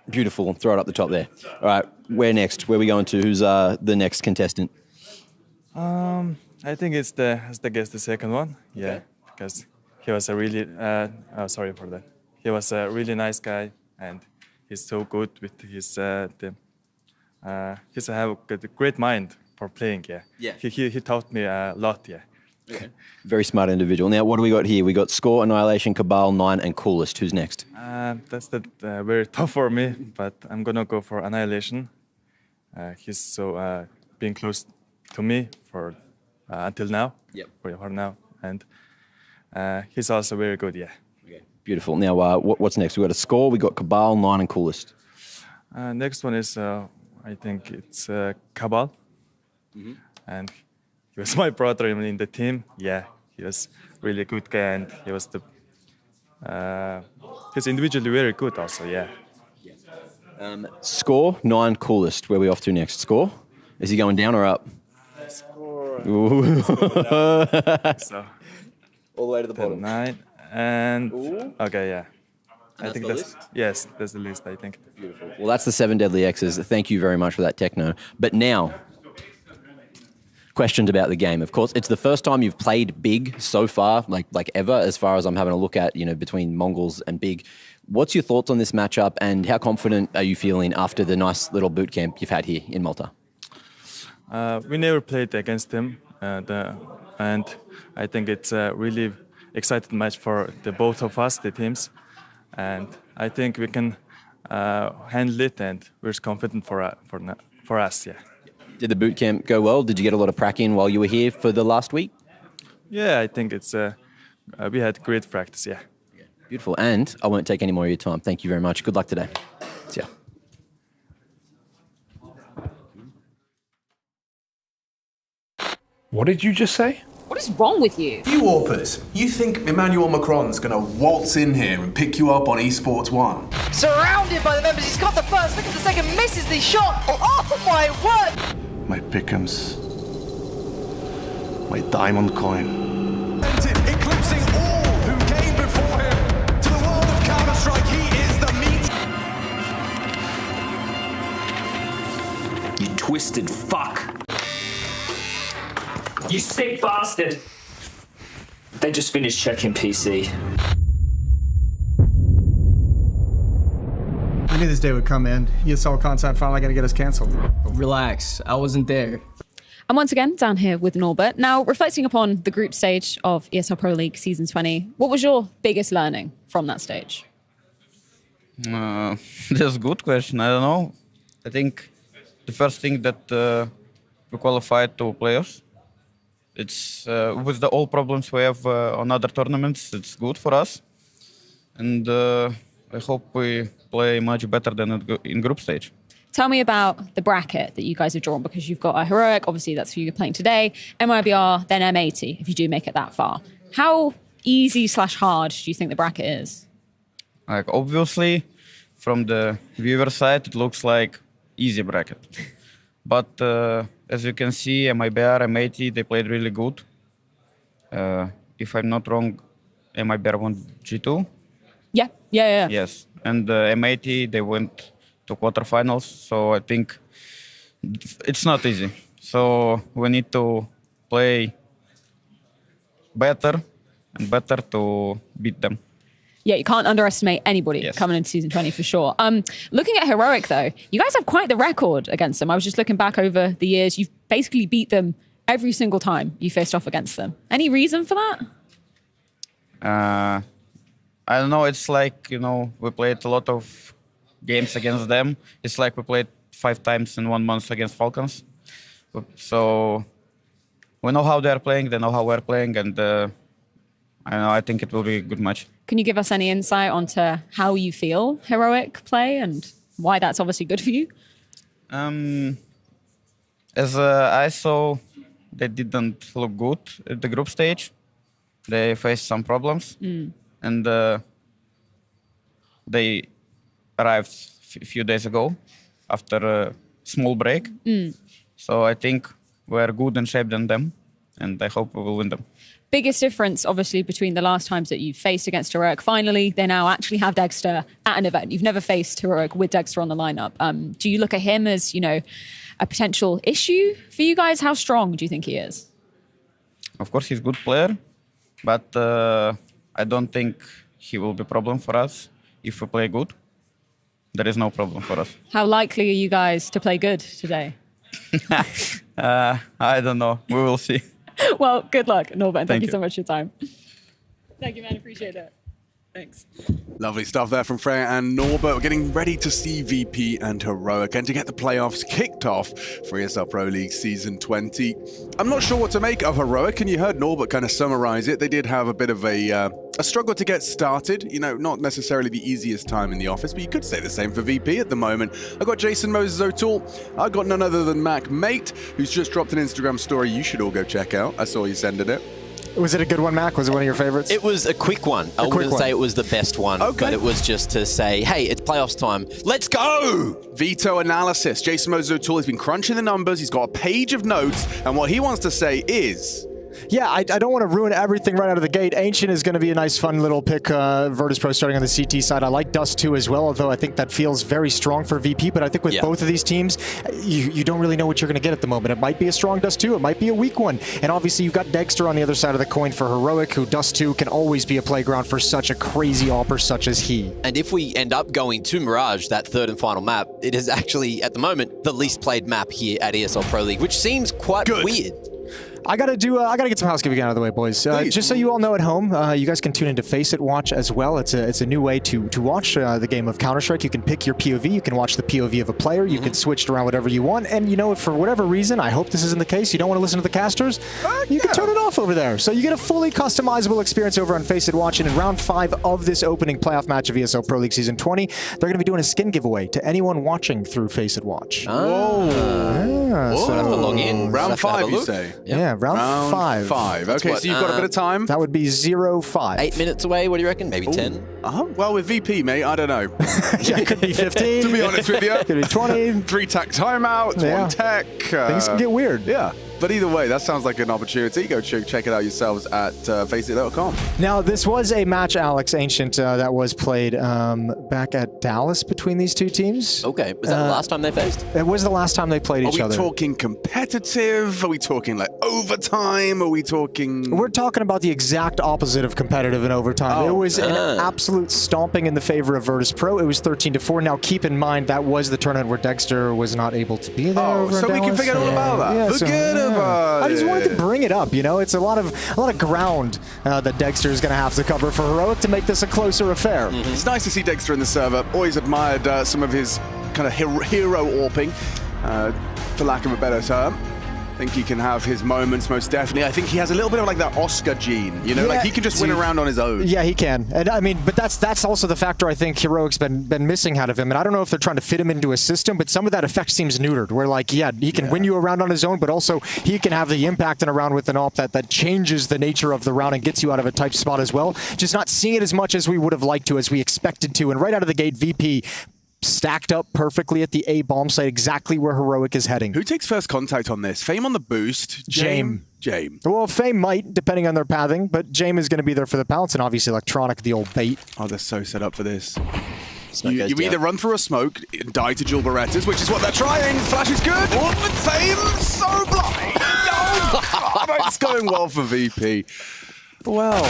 Beautiful. Throw it up the top there. All right. Where next? Where are we going to? Who's the next contestant? I think it's the second one. Yeah, because he was a really. Sorry for that. He was a really nice guy, and he's so good with his he's have a great mind for playing. Yeah. Yeah. He taught me a lot. Yeah. Okay. Very smart individual. Now, what do we got here? We got Score, Annihilation, Cabal, 9, and Coolest. Who's next? That's very tough for me, but I'm gonna go for Annihilation. He's so being close to me for until now. Yep. For now, and he's also very good. Yeah. Okay. Beautiful. Now, what's next? We got a Score, we got Cabal, 9, and Coolest. Next one is, I think it's Cabal. And he was my brother in the team. Yeah, he was really good guy, and he was he's individually very good also, yeah. Score, 9 coolest. Where are we off to next? Score? Is he going down or up? Score. So, all the way to the bottom. 9 and okay, yeah. And I think the that's yes, that's the list. I think. Beautiful. Well, that's the 7 deadly X's. Thank you very much for that, Techno. But now, questions about the game. Of course, it's the first time you've played Big so far, like ever, as far as I'm having a look at, between Mongols and Big. What's your thoughts on this matchup, and how confident are you feeling after the nice little boot camp you've had here in Malta? We never played against them, and I think it's a really exciting match for the both of us, the teams, and I think we can handle it, and we're confident for us. Yeah. Did the boot camp go well? Did you get a lot of prac in while you were here for the last week? Yeah, I think it's we had great practice. Yeah. Beautiful. And I won't take any more of your time. Thank you very much. Good luck today. See ya. What did you just say? What is wrong with you? You Warpers, you think Emmanuel Macron's gonna waltz in here and pick you up on Esports 1? Surrounded by the members, he's got the first, look at the second, misses the shot! Oh my word! My pick'ems. My diamond coin. Eclipsing all who came before him to the world of Counter-Strike, he is the meat. You twisted fuck. You sick bastard. They just finished checking PC. I knew this day would come, man. ESL content finally gonna get us cancelled. Relax, I wasn't there. And once again, down here with Norbert. Now, reflecting upon the group stage of ESL Pro League Season 20, what was your biggest learning from that stage? That's a good question. I don't know. I think the first thing that we qualified to playoffs. It's with the all problems we have on other tournaments. It's good for us, and I hope we play much better than in group stage. Tell me about the bracket that you guys have drawn, because you've got a Heroic, obviously that's who you're playing today, MIBR, then M80, if you do make it that far. How easy/hard do you think the bracket is? Like, obviously, from the viewer side, it looks like easy bracket. But as you can see, MIBR, M80, they played really good. If I'm not wrong, MIBR won G2. Yeah. Yes, and M80, they went to quarterfinals, so I think it's not easy. So we need to play better and better to beat them. Yeah, you can't underestimate anybody coming into Season 20 for sure. Looking at Heroic, though, you guys have quite the record against them. I was just looking back over the years. You've basically beat them every single time you faced off against them. Any reason for that? I don't know. It's like, we played a lot of games against them. It's like we played 5 times in 1 month against Falcons. So we know how they're playing, they know how we're playing, and I think it will be a good match. Can you give us any insight onto how you feel Heroic play and why that's obviously good for you? As I saw, they didn't look good at the group stage. They faced some problems, and they arrived a few days ago after a small break. So I think we're good in shape than them, and I hope we will win them. Biggest difference, obviously, between the last times that you've faced against Heroic. Finally, they now actually have Dexter at an event. You've never faced Heroic with Dexter on the lineup. Do you look at him as, a potential issue for you guys? How strong do you think he is? Of course, he's a good player, but I don't think he will be a problem for us if we play good. There is no problem for us. How likely are you guys to play good today? I don't know. We will see. Well, good luck, Norbert. Thank you you so much for your time. Thank you, man. Appreciate it. Thanks. Lovely stuff there from Freya and Norbert. We're getting ready to see VP and Heroic and to get the playoffs kicked off for ESL Pro League Season 20. I'm not sure what to make of Heroic, and you heard Norbert kind of summarize it. They did have a bit of a struggle to get started. You know, not necessarily the easiest time in the office, but you could say the same for VP at the moment. I got Jason Moses O'Toole. I got none other than Mac Mate, who's just dropped an Instagram story you should all go check out. I saw you sending it. Was it a good one, Mac? Was it one of your favorites? It was a quick one. I wouldn't say it was the best one, but it was just to say, hey, it's playoffs time. Let's go! Veto analysis. Jason Moses O'Toole has been crunching the numbers. He's got a page of notes, and what he wants to say is... Yeah, I don't want to ruin everything right out of the gate. Ancient is going to be a nice, fun little pick. Virtus Pro starting on the CT side. I like Dust 2 as well, although I think that feels very strong for VP. But I think with both of these teams, you don't really know what you're going to get at the moment. It might be a strong Dust 2. It might be a weak one. And obviously, you've got Dexter on the other side of the coin for Heroic, who Dust 2 can always be a playground for such a crazy opper such as he. And if we end up going to Mirage, that third and final map, it is actually, at the moment, the least played map here at ESL Pro League, which seems quite weird. I gotta get some housekeeping out of the way, boys. Just so you all know at home, you guys can tune into Face It Watch as well. It's a new way to watch the game of Counter-Strike. You can pick your POV. You can watch the POV of a player. You can switch it around whatever you want. And you know, if for whatever reason, I hope this isn't the case, you don't want to listen to the casters, you can turn it off over there. So you get a fully customizable experience over on Face It Watch. And in round 5 of this opening playoff match of ESL Pro League Season 20, they're going to be doing a skin giveaway to anyone watching through Face It Watch. Oh. Yeah, so have to log in. Round 5, you say? Yeah, round 5. Okay, so you've got a bit of time. That would be 0-5. 8 minutes away, what do you reckon? Maybe 10? Well, with VP, mate, I don't know. Yeah, it could be 15. To be honest with you. Could be 20. 3 tech timeouts, 1 tech. Things can get weird. Yeah. But either way, that sounds like an opportunity. Go check it out yourselves at faceit.com. Now, this was a match, Alex Ancient, that was played back at Dallas between these two teams. Okay. Was that the last time they faced? It was the last time they played each other. Are we talking competitive? Are we talking like overtime? Are we talking... We're talking about the exact opposite of competitive and overtime. It was an absolute stomping in the favor of Virtus Pro. It was 13-4. Now, keep in mind, that was the tournament where Dexter was not able to be there. Oh, so we can forget all about that. Yeah, Forget about I just wanted to bring it up. You know, it's a lot of ground that Dexter is going to have to cover for Heroic to make this a closer affair. It's nice to see Dexter in the server. Always admired some of his kind of hero orping, for lack of a better term. I think he can have his moments, most definitely. I think he has a little bit of like that Oscar gene, you know, like he can just win around on his own. Yeah, he can. And I mean, but that's also the factor I think Heroic's been missing out of him. And I don't know if they're trying to fit him into a system, but some of that effect seems neutered. Where like, he can win you around on his own, but also he can have the impact in a round with an op that changes the nature of the round and gets you out of a tight spot as well. Just not seeing it as much as we would have liked to, as we expected to. And right out of the gate, VP stacked up perfectly at the A bomb site, exactly where Heroic is heading. Who takes first contact on this? Fame on the boost? Jame. Well, Fame might, depending on their pathing, but Jame is going to be there for the pounce, and obviously Electronic, the old bait. Oh, they're so set up for this. You either run through a smoke and die to dual Berettas, which is what they're trying. Flash is good. Fame so blind. Oh, God, it's going well for VP. Well...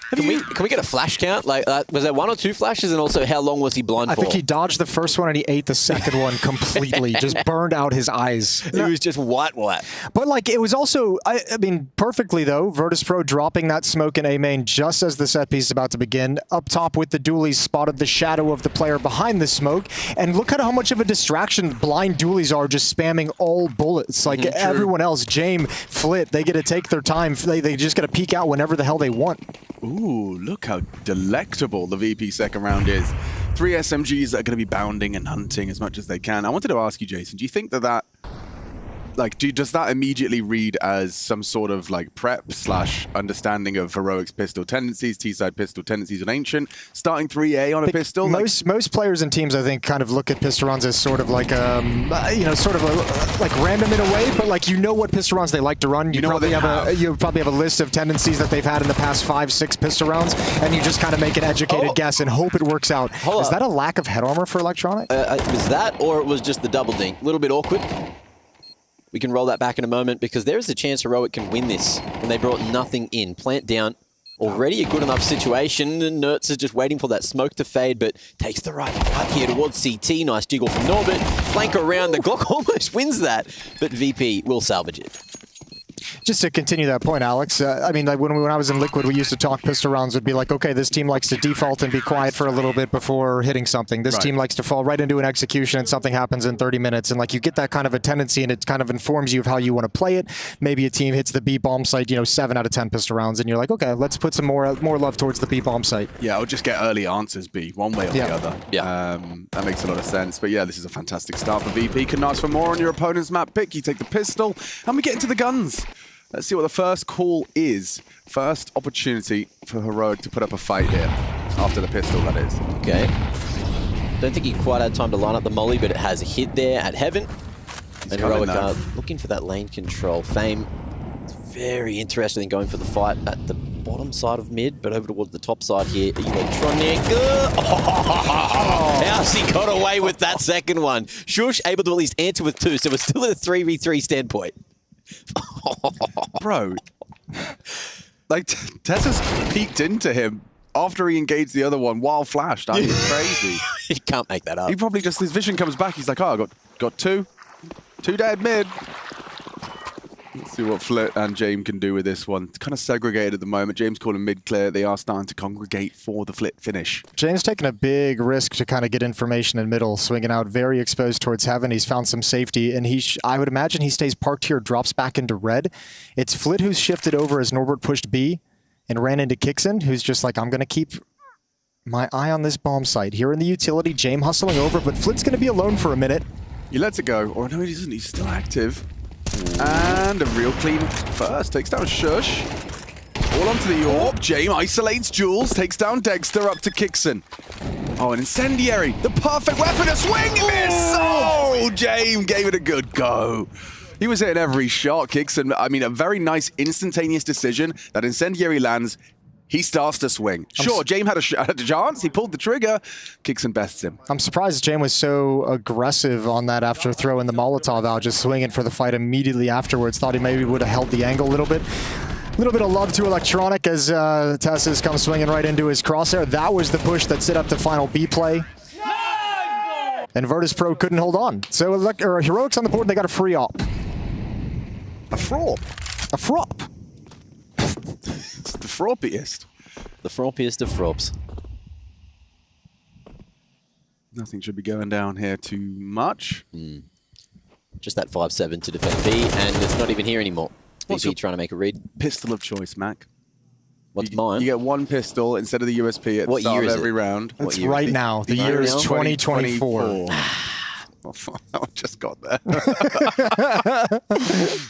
Can we get a flash count? Like, was there 1 or 2 flashes, and also how long was he blind for? I think he dodged the first one and he ate the second one completely. Just burned out his eyes. It was just white. But like, it was also, I mean, perfectly though, Virtus Pro dropping that smoke in A main just as the set piece is about to begin. Up top with the dualies, spotted the shadow of the player behind the smoke. And look at how much of a distraction blind dualies are, just spamming all bullets. Like everyone else, Jame, Flit, they get to take their time. They just got to peek out whenever the hell they want. Ooh, look how delectable the VP second round is. 3 SMGs that are going to be bounding and hunting as much as they can. I wanted to ask you, Jason, do you think that like, does that immediately read as some sort of like prep / understanding of Heroic's pistol tendencies, T-side pistol tendencies on Ancient, starting 3A on a pistol? Most players and teams, I think, kind of look at pistol rounds as sort of like, sort of like random in a way, but like, you know what pistol rounds they like to run. You probably have a list of tendencies that they've had in the past 5-6 pistol rounds, and you just kind of make an educated guess and hope it works out. Is that a lack of head armor for Electronic? Was that, or it was just the double dink? A little bit awkward. We can roll that back in a moment, because there is a chance Heroic can win this when they brought nothing in. Plant down, already a good enough situation. Nertz is just waiting for that smoke to fade, but takes the right up here towards CT. Nice jiggle from Norbert. Flank around. The Glock almost wins that, but VP will salvage it. Just to continue that point, Alex, I mean, like when I was in Liquid, we used to talk pistol rounds would be like, okay, this team likes to default and be quiet for a little bit before hitting something. This team likes to fall right into an execution and something happens in 30 minutes. And like you get that kind of a tendency and it kind of informs you of how you want to play it. Maybe a team hits the B bomb site, 7 out of 10 pistol rounds and you're like, okay, let's put some more love towards the B bomb site. Yeah, I'll just get early answers B, one way or the other. Yeah. That makes a lot of sense. But yeah, this is a fantastic start for VP. Can ask for more on your opponent's map pick. You take the pistol and we get into the guns. Let's see what the first call is. First opportunity for Heroic to put up a fight here. After the pistol, that is. Okay. Don't think he quite had time to line up the molly, but it has a hit there at Heaven. And Heroic are looking for that lane control. Fame is very interested in going for the fight at the bottom side of mid, but over towards the top side here. Electronic. How's he got away with that second one? Shush able to at least answer with 2, so we're still at a 3v3 standpoint. Bro, like Tessa's peeked into him after he engaged the other one while flashed. I mean, crazy. You can't make that up. He probably just, his vision comes back. He's like, oh, I got two dead mid. Let's see what Flit and James can do with this one. It's kind of segregated at the moment. James calling mid clear. They are starting to congregate for the Flit finish. James taking a big risk to kind of get information in middle, swinging out very exposed towards Heaven. He's found some safety, and I would imagine he stays parked here, drops back into red. It's Flit who's shifted over as Norbert pushed B and ran into Kixon, who's just like, I'm going to keep my eye on this bomb site. Here in the utility, James hustling over, but Flit's going to be alone for a minute. He lets it go. Or no, he doesn't. He's still active. And a real clean first. Takes down Shush. All onto the AWP. James isolates Jules. Takes down Dexter up to Kixon. Oh, an incendiary. The perfect weapon. A swing miss. Oh, James gave it a good go. He was hitting every shot. Kixon, I mean, a very nice instantaneous decision. That incendiary lands. He starts to swing. Sure, James had a chance. He pulled the trigger. Kixon bests him. I'm surprised James was so aggressive on that after throwing the Molotov out, just swinging for the fight immediately afterwards. Thought he maybe would have held the angle a little bit. A little bit of love to Electronic as Tessas comes swinging right into his crosshair. That was the push that set up the final B play. And Virtus Pro couldn't hold on. So Heroics on the board, they got a free op. A frop. A frop. It's the froppiest. The froppiest of frops. Nothing should be going down here too much. Just that 5-7 to defend B, and it's not even here anymore. VP trying to make a read. Pistol of choice, Mac. What's mine? You get one pistol instead of the USP at the start of every round. It's right now. The year is 2024. I just got there.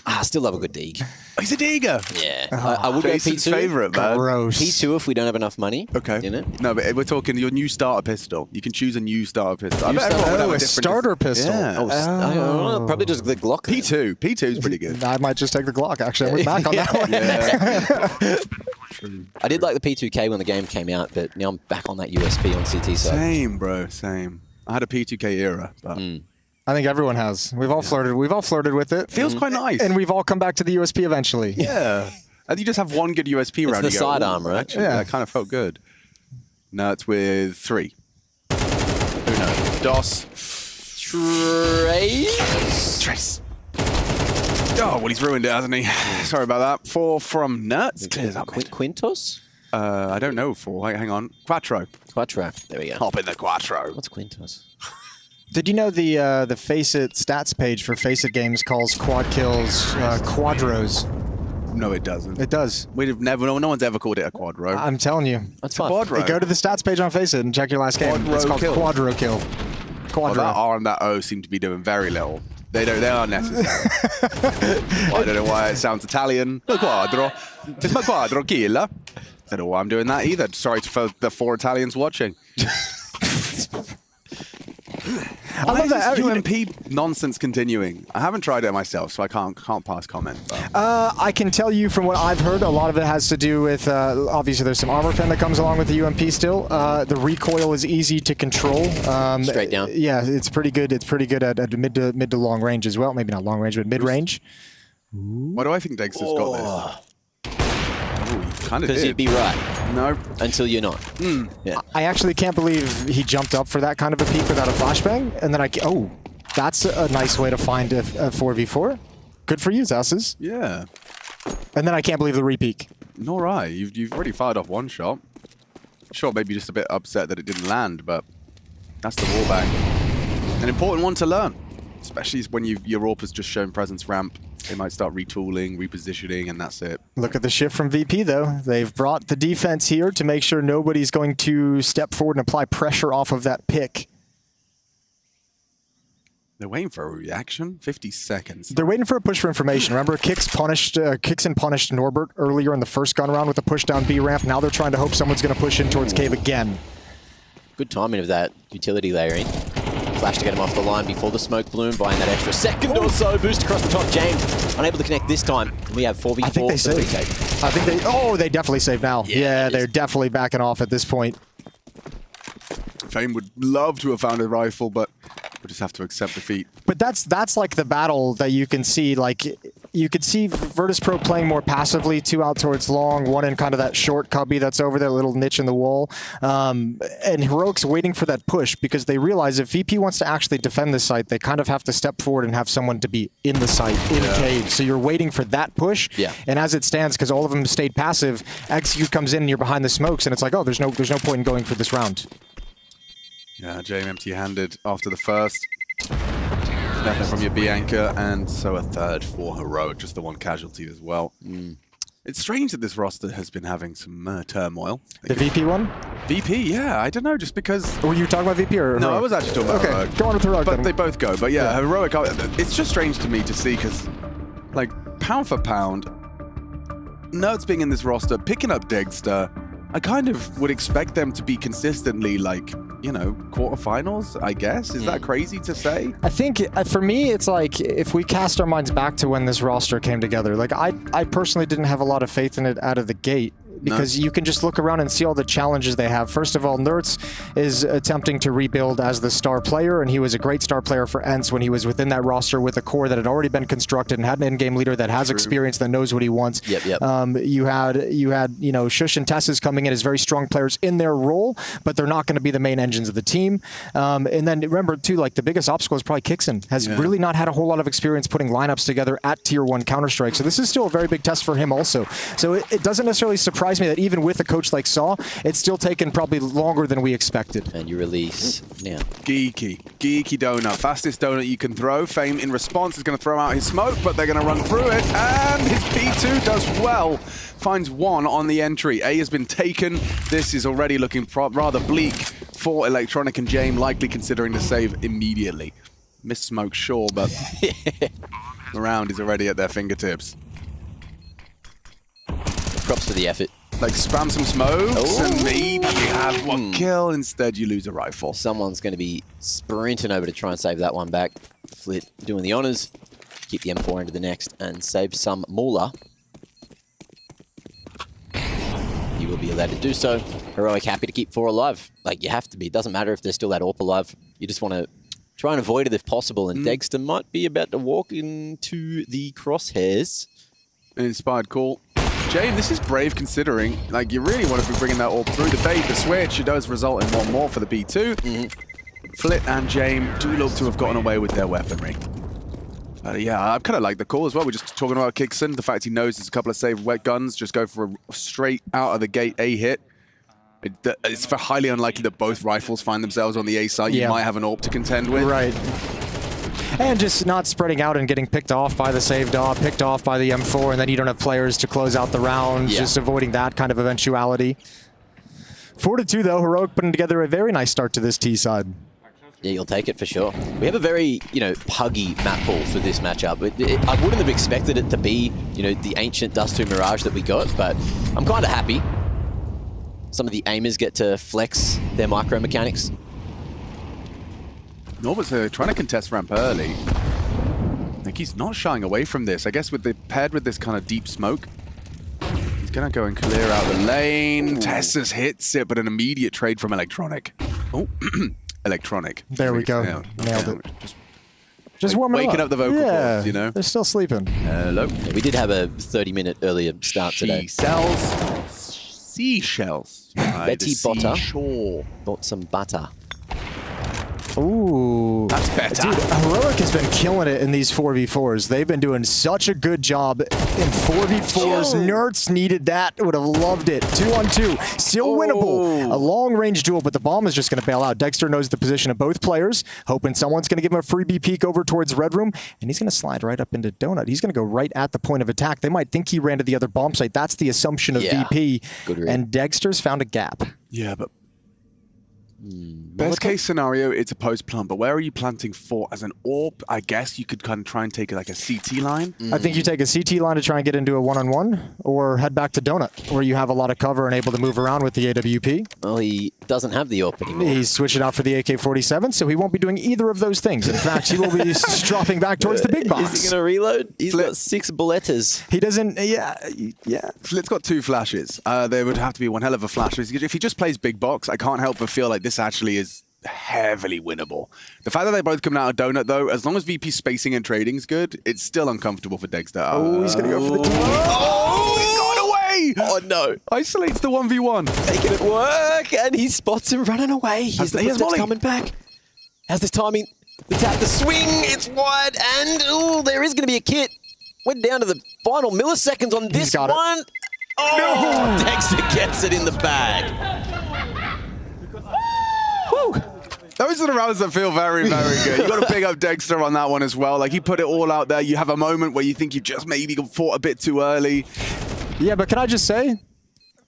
I still love a good Deeg. He's a Deeger. Yeah. I would go P2. Favorite, man. Gross. P2 if we don't have enough money. Okay. In it. No, but we're talking your new starter pistol. You can choose a new starter pistol. A starter pistol. Yeah. Probably just the Glock. P2 is pretty good. I might just take the Glock, actually. I went back on that one. I did like the P2K when the game came out, but now I'm back on that USP on CT side. Same, bro. Same. I had a P2K era, but I think everyone has. We've all flirted. We've all flirted with it. Feels quite nice. And we've all come back to the USP eventually. Yeah. And you just have one good USP round. It's the sidearm, right? Actually, yeah. That kind of felt good. No, it's with 3. Uno. Dos. Trace. Oh, well, he's ruined it, hasn't he? Sorry about that. 4 from Nuts. Clears up. Quintos? I don't know. 4. Hang on. Quattro. There we go. Hop in the Quattro. What's Quintos? Did you know the Faceit stats page for Faceit games calls quad kills quadros? No, it doesn't. It does. No one's ever called it a quadro. I'm telling you. That's fine. Quadro. Go to the stats page on Faceit and check your last game. Quadro It's called kill. quadro kill. Well, Quadro. that R and that O seem to be doing very little. They are necessary. I don't know why it sounds Italian. The quadro. It's my quadro kill. I don't know why I'm doing that either. Sorry for the 4 Italians watching. I love that UMP nonsense continuing. I haven't tried it myself, so I can't pass comment. I can tell you from what I've heard, a lot of it has to do with obviously there's some armor pen that comes along with the UMP still. The recoil is easy to control. Straight down. Yeah, it's pretty good. It's pretty good at mid to long range as well. Maybe not long range, but mid range. Why do I think Dexter's got this? Kind of Because you'd be right. No. Until you're not. Yeah. I actually can't believe he jumped up for that kind of a peak without a flashbang. And then oh, that's a nice way to find a 4v4. Good for you, Zasses. Yeah. And then I can't believe the repeat. Nor I. You've already fired off one shot. Sure, maybe just a bit upset that it didn't land, but that's the wallbang. An important one to learn, especially when your AWP has just shown presence ramp. They might start retooling, repositioning, and that's it. Look at the shift from VP, though. They've brought the defense here to make sure nobody's going to step forward and apply pressure off of that pick. They're waiting for a reaction. 50 seconds. They're waiting for a push for information. Remember, Kixon punished Norbert earlier in the first gun round with a push down B ramp. Now they're trying to hope someone's going to push in towards cave again. Good timing of that utility layering. Flash to get him off the line before the smoke bloom, buying that extra second or so. Boost across the top. James unable to connect this time. We have 4v4. I think they saved. I think they. Oh, they definitely saved now. Yeah, they're definitely backing off at this point. Fame would love to have found a rifle, but we'll just have to accept defeat. But that's like the battle that you can see. Like, you could see Virtus Pro playing more passively, 2 out towards long, 1 in kind of that short cubby that's over there, little niche in the wall. And Heroic's waiting for that push because they realize if VP wants to actually defend the site, they kind of have to step forward and have someone to be in the site, in cave. So you're waiting for that push. Yeah. And as it stands, because all of them stayed passive, Execute comes in and you're behind the smokes, and it's like, oh, there's no point in going for this round. Yeah, James empty-handed after the first. Nothing from your B anchor, and so a third for Heroic, just the one casualty as well. It's strange that this roster has been having some turmoil. The VP one? VP, yeah, I don't know, just because... Were you talking about VP or Heroic? No, I was actually talking about Heroic. Go on with Heroic But then. they both go, but yeah, Heroic, it's just strange to me to see, because, like, pound for pound, Nerds being in this roster, picking up Degster, I kind of would expect them to be consistently, like, you know, quarterfinals, I guess. Is that crazy to say? I think, for me, it's like, if we cast our minds back to when this roster came together, like, I personally didn't have a lot of faith in it out of the gate. Because you can just look around and see all the challenges they have. First of all, Nerds is attempting to rebuild as the star player, and he was a great star player for ENCE when he was within that roster with a core that had already been constructed and had an in-game leader that has experience, that knows what he wants. You had Shush and Tess's coming in as very strong players in their role, but they're not going to be the main engines of the team. And then remember too, like the biggest obstacle is probably Kixon. Has really not had a whole lot of experience putting lineups together at Tier 1 Counter-Strike. So this is still a very big test for him also. So it doesn't necessarily surprise me that even with a coach like Saw, it's still taken probably longer than we expected. And you release now. Geeky donut. Fastest donut you can throw. Fame in response is going to throw out his smoke, but they're going to run through it. And his P2 does well. Finds 1 on the entry. A has been taken. This is already looking rather bleak for Electronic and James, likely considering to save immediately. Missed smoke, sure, but the round is already at their fingertips. Props for the effort. Like, spam some smokes and maybe you have one kill. Instead, you lose a rifle. Someone's going to be sprinting over to try and save that one back. Flit doing the honors. Keep the M4 into the next and save some moolah. You will be allowed to do so. Heroic happy to keep 4 alive. Like, you have to be. It doesn't matter if there's still that AWP alive. You just want to try and avoid it if possible. And Degster might be about to walk into the crosshairs. An inspired call. James, this is brave considering, like, you really want to be bringing that all through. The bait, the switch, it does result in 1 more for the B2. Flit and James do look to have gotten away with their weaponry. Yeah, I kind of like the call as well. We're just talking about Kixon, the fact he knows there's a couple of saved wet guns, just go for a straight out of the gate A hit. It's highly unlikely that both rifles find themselves on the A side. You might have an AWP to contend with. Right. And just not spreading out and getting picked off by the saved AWP, picked off by the M4, and then you don't have players to close out the round, just avoiding that kind of eventuality. 4-2 though, Heroic putting together a very nice start to this T side. Yeah, you'll take it for sure. We have a very, puggy map pool for this matchup. I wouldn't have expected it to be, the ancient Dust 2 Mirage that we got, but I'm kind of happy. Some of the aimers get to flex their micro mechanics. Norbert's trying to contest ramp early. I think he's not shying away from this. I guess paired with this kind of deep smoke, he's going to go and clear out the lane. Tessas hits it, but an immediate trade from Electronic. Oh, Electronic. There we go. Nailed it. Just warming waking up the vocal cords, They're still sleeping. Hello. Yeah, we did have a 30-minute earlier start today. Seashells. Betty Butter. Bought some butter. Ooh. That's better. Dude, Heroic has been killing it in these 4v4s. They've been doing such a good job in 4v4s. Nerds needed that. Would have loved it. 2-on-2. Still winnable. A long-range duel, but the bomb is just going to bail out. Dexter knows the position of both players, hoping someone's going to give him a freebie peek over towards Red Room, and he's going to slide right up into Donut. He's going to go right at the point of attack. They might think he ran to the other bomb site. That's the assumption of VP. And Dexter's found a gap. Yeah, but best case scenario, it's a post plant, but where are you planting for as an AWP? I guess you could kind of try and take like a CT line. I think you take a CT line to try and get into a one-on-one, or head back to Donut, where you have a lot of cover and able to move around with the AWP. Well, he doesn't have the AWP anymore. He's switching out for the AK-47, so he won't be doing either of those things. In fact, he will be dropping back towards the big box. Is he going to reload? He's got 6 bulletas. He doesn't, yeah. Flit's got 2 flashes. There would have to be one hell of a flash. If he just plays big box, I can't help but feel like this actually is heavily winnable. The fact that they're both coming out of Donut, though, as long as VP spacing and trading is good, it's still uncomfortable for Dexter. Oh, he's going to go for the... Oh, he's gone away! Oh, no. Isolates the 1v1. Making it work, and he spots him running away. He's the footsteps coming back. How's this timing? The tap, the swing, it's wide, and oh, there is going to be a kit. We're down to the final milliseconds on this one. Oh, no. Dexter gets it in the bag. Those are the rounds that feel very, very good. You got to big up Dexter on that one as well. Like, he put it all out there. You have a moment where you think you've just maybe fought a bit too early. Yeah, but can I just say,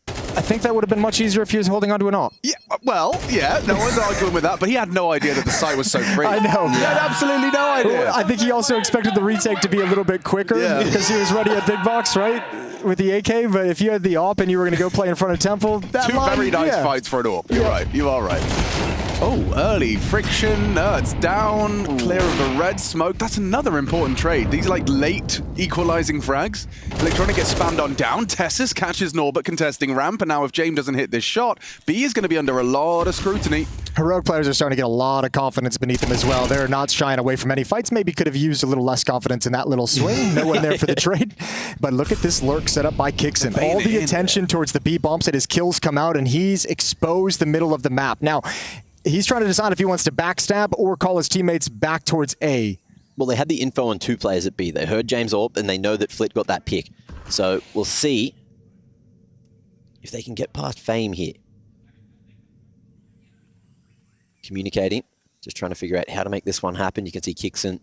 I think that would have been much easier if he was holding onto an AWP. Yeah, well, yeah, no one's arguing with that, but he had no idea that the site was so free. I know. He had absolutely no idea. I think he also expected the retake to be a little bit quicker because he was ready at big box, right? With the AK, but if you had the AWP and you were going to go play in front of Temple, that 2 very nice fights for an AWP. You're right. You are right. Oh, early friction. It's down. Clear of the red smoke. That's another important trade. These like late equalizing frags. Electronic gets spammed on down. Tessus catches Norbert contesting ramp, and now if James doesn't hit this shot, B is going to be under a lot of scrutiny. Heroic players are starting to get a lot of confidence beneath them as well. They're not shying away from any fights. Maybe could have used a little less confidence in that little swing. No one there for the trade. But look at this lurk set up by Kixon. All the attention towards the B bomb site. His kills come out, and he's exposed the middle of the map. Now, he's trying to decide if he wants to backstab or call his teammates back towards A. Well, they had the info on 2 players at B. They heard James AWP, and they know that Flit got that pick. So we'll see if they can get past Fame here. Communicating, just trying to figure out how to make this one happen. You can see Kixon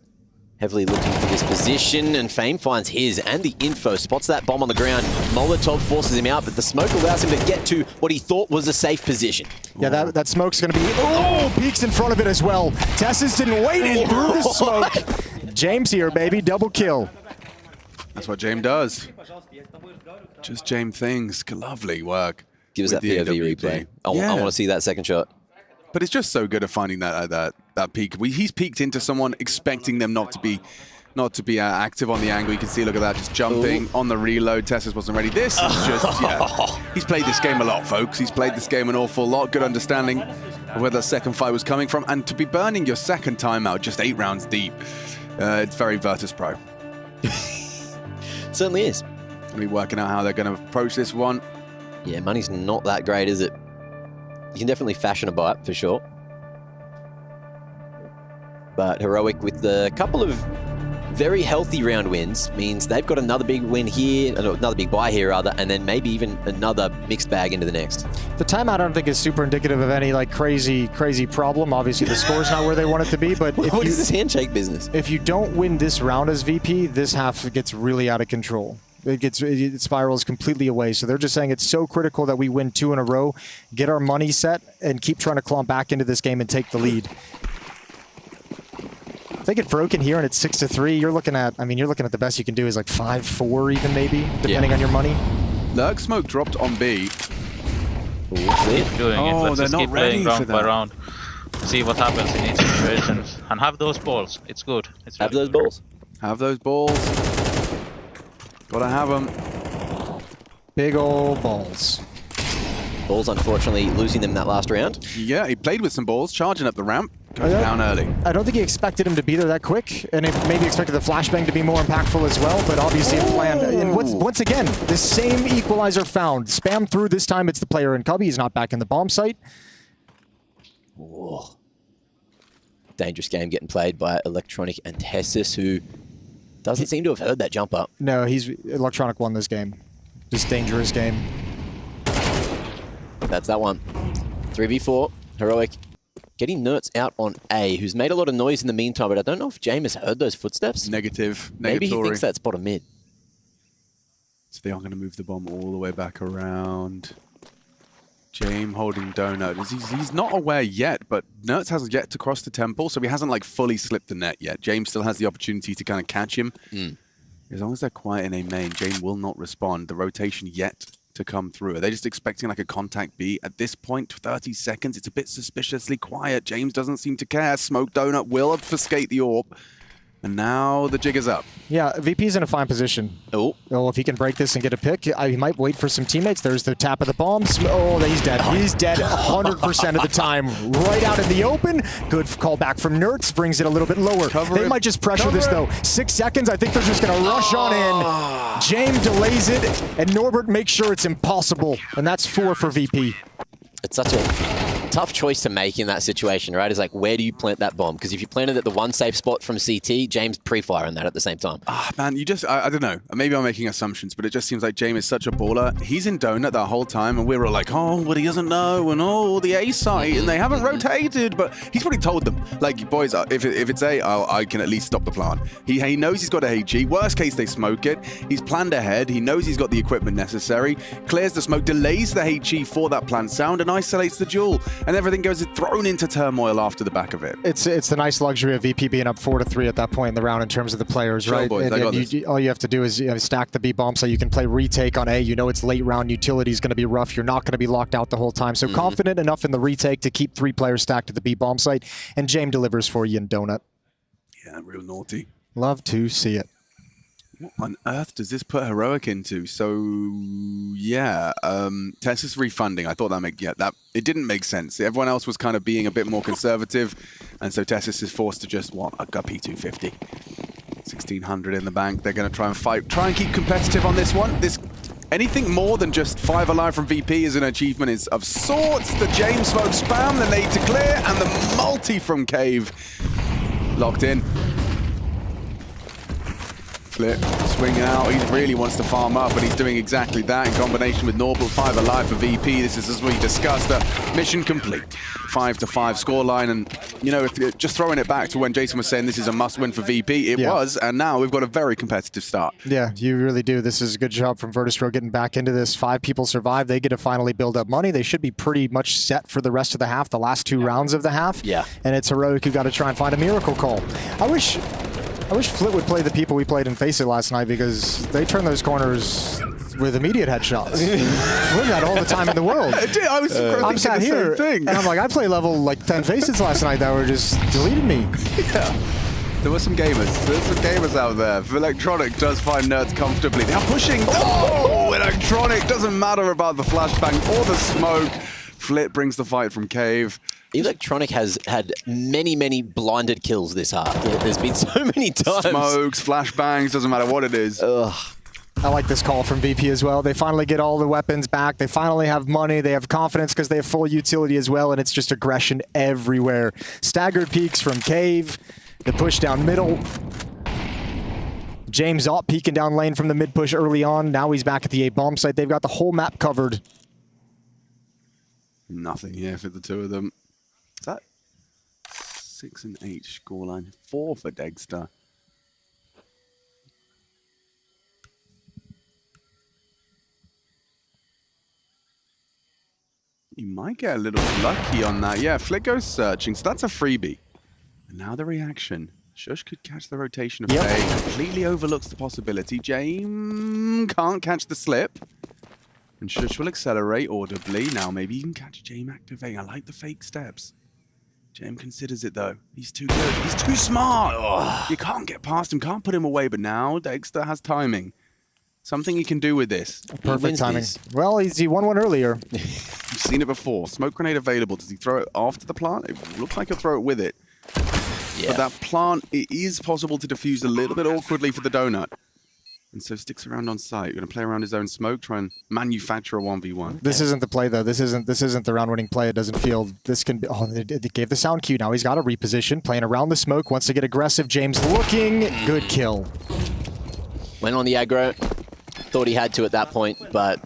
heavily looking for this position, and Fame finds his and the info, spots that bomb on the ground. Molotov forces him out, but the smoke allows him to get to what he thought was a safe position. Yeah, that smoke's going to be... peeks in front of it as well. Tessus didn't wait in through the smoke. James here, baby, double kill. That's what James does. Just James things. Lovely work. Give us that POV replay. I want to see that second shot. But it's just so good at finding that peek. He's peeked into someone, expecting them not to be active on the angle. You can see, look at that, just jumping on the reload. Tessus wasn't ready. This is just, he's played this game a lot, folks. He's played this game an awful lot. Good understanding of where the second fight was coming from. And to be burning your second timeout just 8 rounds deep, it's very Virtus Pro. Certainly is. Gonna be working out how they're going to approach this one. Yeah, money's not that great, is it? You can definitely fashion a bite, for sure. But Heroic, with a couple of very healthy round wins, means they've got another big win here, another big buy here, rather, and then maybe even another mixed bag into the next. The timeout, I don't think, is super indicative of any like crazy problem. Obviously, the score's not where they want it to be, but what is this handshake business? If you don't win this round as VP, this half gets really out of control. It spirals completely away. So they're just saying it's so critical that we win 2 in a row, get our money set, and keep trying to claw back into this game and take the lead. If they get broken here and it's 6-3, you're looking at the best you can do is like 5-4 even maybe, depending on your money. Lurk smoke dropped on B. Doing it. Let's just keep playing round by round. See what happens in each situation. And have those balls. It's good. Have those balls. Have those balls. Gotta have them. Big old balls. Balls, unfortunately, losing them that last round. Yeah, he played with some balls, charging up the ramp, going down early. I don't think he expected him to be there that quick, and it maybe expected the flashbang to be more impactful as well, but obviously it planned. And once again, the same equalizer found. Spam through, this time it's the player in Cubby. He's not back in the bomb site. Whoa. dangerous game getting played by Electronic and Tessus, who doesn't seem to have heard that jump up. No, Electronic won this game. Just dangerous game. That's that one. 3v4, Heroic getting Nerds out on A, who's made a lot of noise in the meantime, but I don't know if James has heard those footsteps. Negative. Maybe he thinks that's bottom mid. So they are going to move the bomb all the way back around. James holding Donut. He's not aware yet, but Nerds hasn't yet to cross the temple, so he hasn't like fully slipped the net yet. James still has the opportunity to kind of catch him. As long as they're quiet in A main, James will not respond. The rotation yet to come through. Are they just expecting like a contact B? At this point, 30 seconds, it's a bit suspiciously quiet. James doesn't seem to care. Smoke Donut will obfuscate the orb. And now the jig is up. Yeah, VP's in a fine position. Oh, if he can break this and get a pick, he might wait for some teammates. There's the tap of the bombs. Oh, he's dead. He's dead 100% of the time. Right out in the open. Good call back from Nerds. Brings it a little bit lower. They might just pressure this, though. 6 seconds. I think they're just going to rush on in. James delays it, and Norbert makes sure it's impossible. And that's 4 for VP. It's such a tough choice to make in that situation, right? It's like, where do you plant that bomb? Because if you planted at the one safe spot from CT, James pre-firing that at the same time. Man, I don't know. Maybe I'm making assumptions, but it just seems like James is such a baller. He's in Donut that whole time, and we were like, oh, but he doesn't know, and oh, the A site, and they haven't rotated, but he's probably told them, like, boys, if it's A, I can at least stop the plant. He knows he's got a HG. Worst case, they smoke it. He's planned ahead. He knows he's got the equipment necessary, clears the smoke, delays the HG for that plant sound, and isolates the duel, and everything goes thrown into turmoil after the back of it. It's the nice luxury of VP being up 4-3 at that point in the round in terms of the players, right? Boys, all you have to do is stack the B bomb so you can play retake on A. You know it's late round, utility is going to be rough. You're not going to be locked out the whole time. So confident enough in the retake to keep 3 players stacked at the B bomb site, and James delivers for you in Donut. Yeah, real naughty. Love to see it. What on earth does this put Heroic into? So, yeah, Tessa's refunding. I thought it didn't make sense. Everyone else was kind of being a bit more conservative, and so Tessus is forced to just, a P250. 1,600 in the bank. They're going to try and keep competitive on this one. Anything more than just 5 alive from VP is an achievement of sorts. The James smoke spam, the nade to clear, and the multi from Cave. Locked in. Flip, swing out. He really wants to farm up, but he's doing exactly that in combination with Norbert. 5 alive for VP. This is, as we discussed, mission complete. 5-5 scoreline, and if you're just throwing it back to when Jason was saying this is a must-win for VP, it was, and now we've got a very competitive start. Yeah, you really do. This is a good job from Virtustro getting back into this. 5 people survive. They get to finally build up money. They should be pretty much set for the rest of the half, the last 2 rounds of the half. Yeah. And it's Heroic who got to try and find a miracle call. I wish Flit would play the people we played in Face It last night, because they turn those corners with immediate headshots. Flit had all the time in the world. I was I'm sat here, and I'm like, I play level like 10 Faces last night that were just deleted me. Yeah. There were some gamers. There's some gamers out there. Electronic does find Nerds comfortably. They're pushing. Oh, Electronic doesn't matter about the flashbang or the smoke. Flit brings the fight from Cave. Electronic has had many blinded kills this half. There's been so many times. Smokes, flashbangs, doesn't matter what it is. Ugh. I like this call from VP as well. They finally get all the weapons back. They finally have money. They have confidence because they have full utility as well, and it's just aggression everywhere. Staggered peaks from Cave. The push down middle. James Ott peeking down lane from the mid push early on. Now he's back at the A bomb site. They've got the whole map covered. Nothing here for the 2 of them. Is that 6 and 8 scoreline? 4 for Dexter. You might get a little lucky on that. Yeah, Flick goes searching, so that's a freebie. And now the reaction. Shush could catch the rotation of A. Completely overlooks the possibility. James can't catch the slip. And Shush will accelerate audibly. Now maybe you can catch James activating. I like the fake steps. James considers it though. He's too good. He's too smart. Ugh. You can't get past him, can't put him away. But now Dexter has timing. Something he can do with this. Perfect timing. Well, he won one earlier. You've seen it before. Smoke grenade available. Does he throw it after the plant? It looks like he'll throw it with it. Yeah. But that plant, it is possible to defuse a little bit awkwardly for the donut. And so sticks around on site. Going to play around his own smoke, try and manufacture a 1v1. This isn't the play, though. This isn't the round-winning play. It doesn't feel this can be. Oh, they gave the sound cue. Now he's got to reposition, playing around the smoke. Wants to get aggressive. James looking. Good kill. Went on the aggro. Thought he had to at that point, but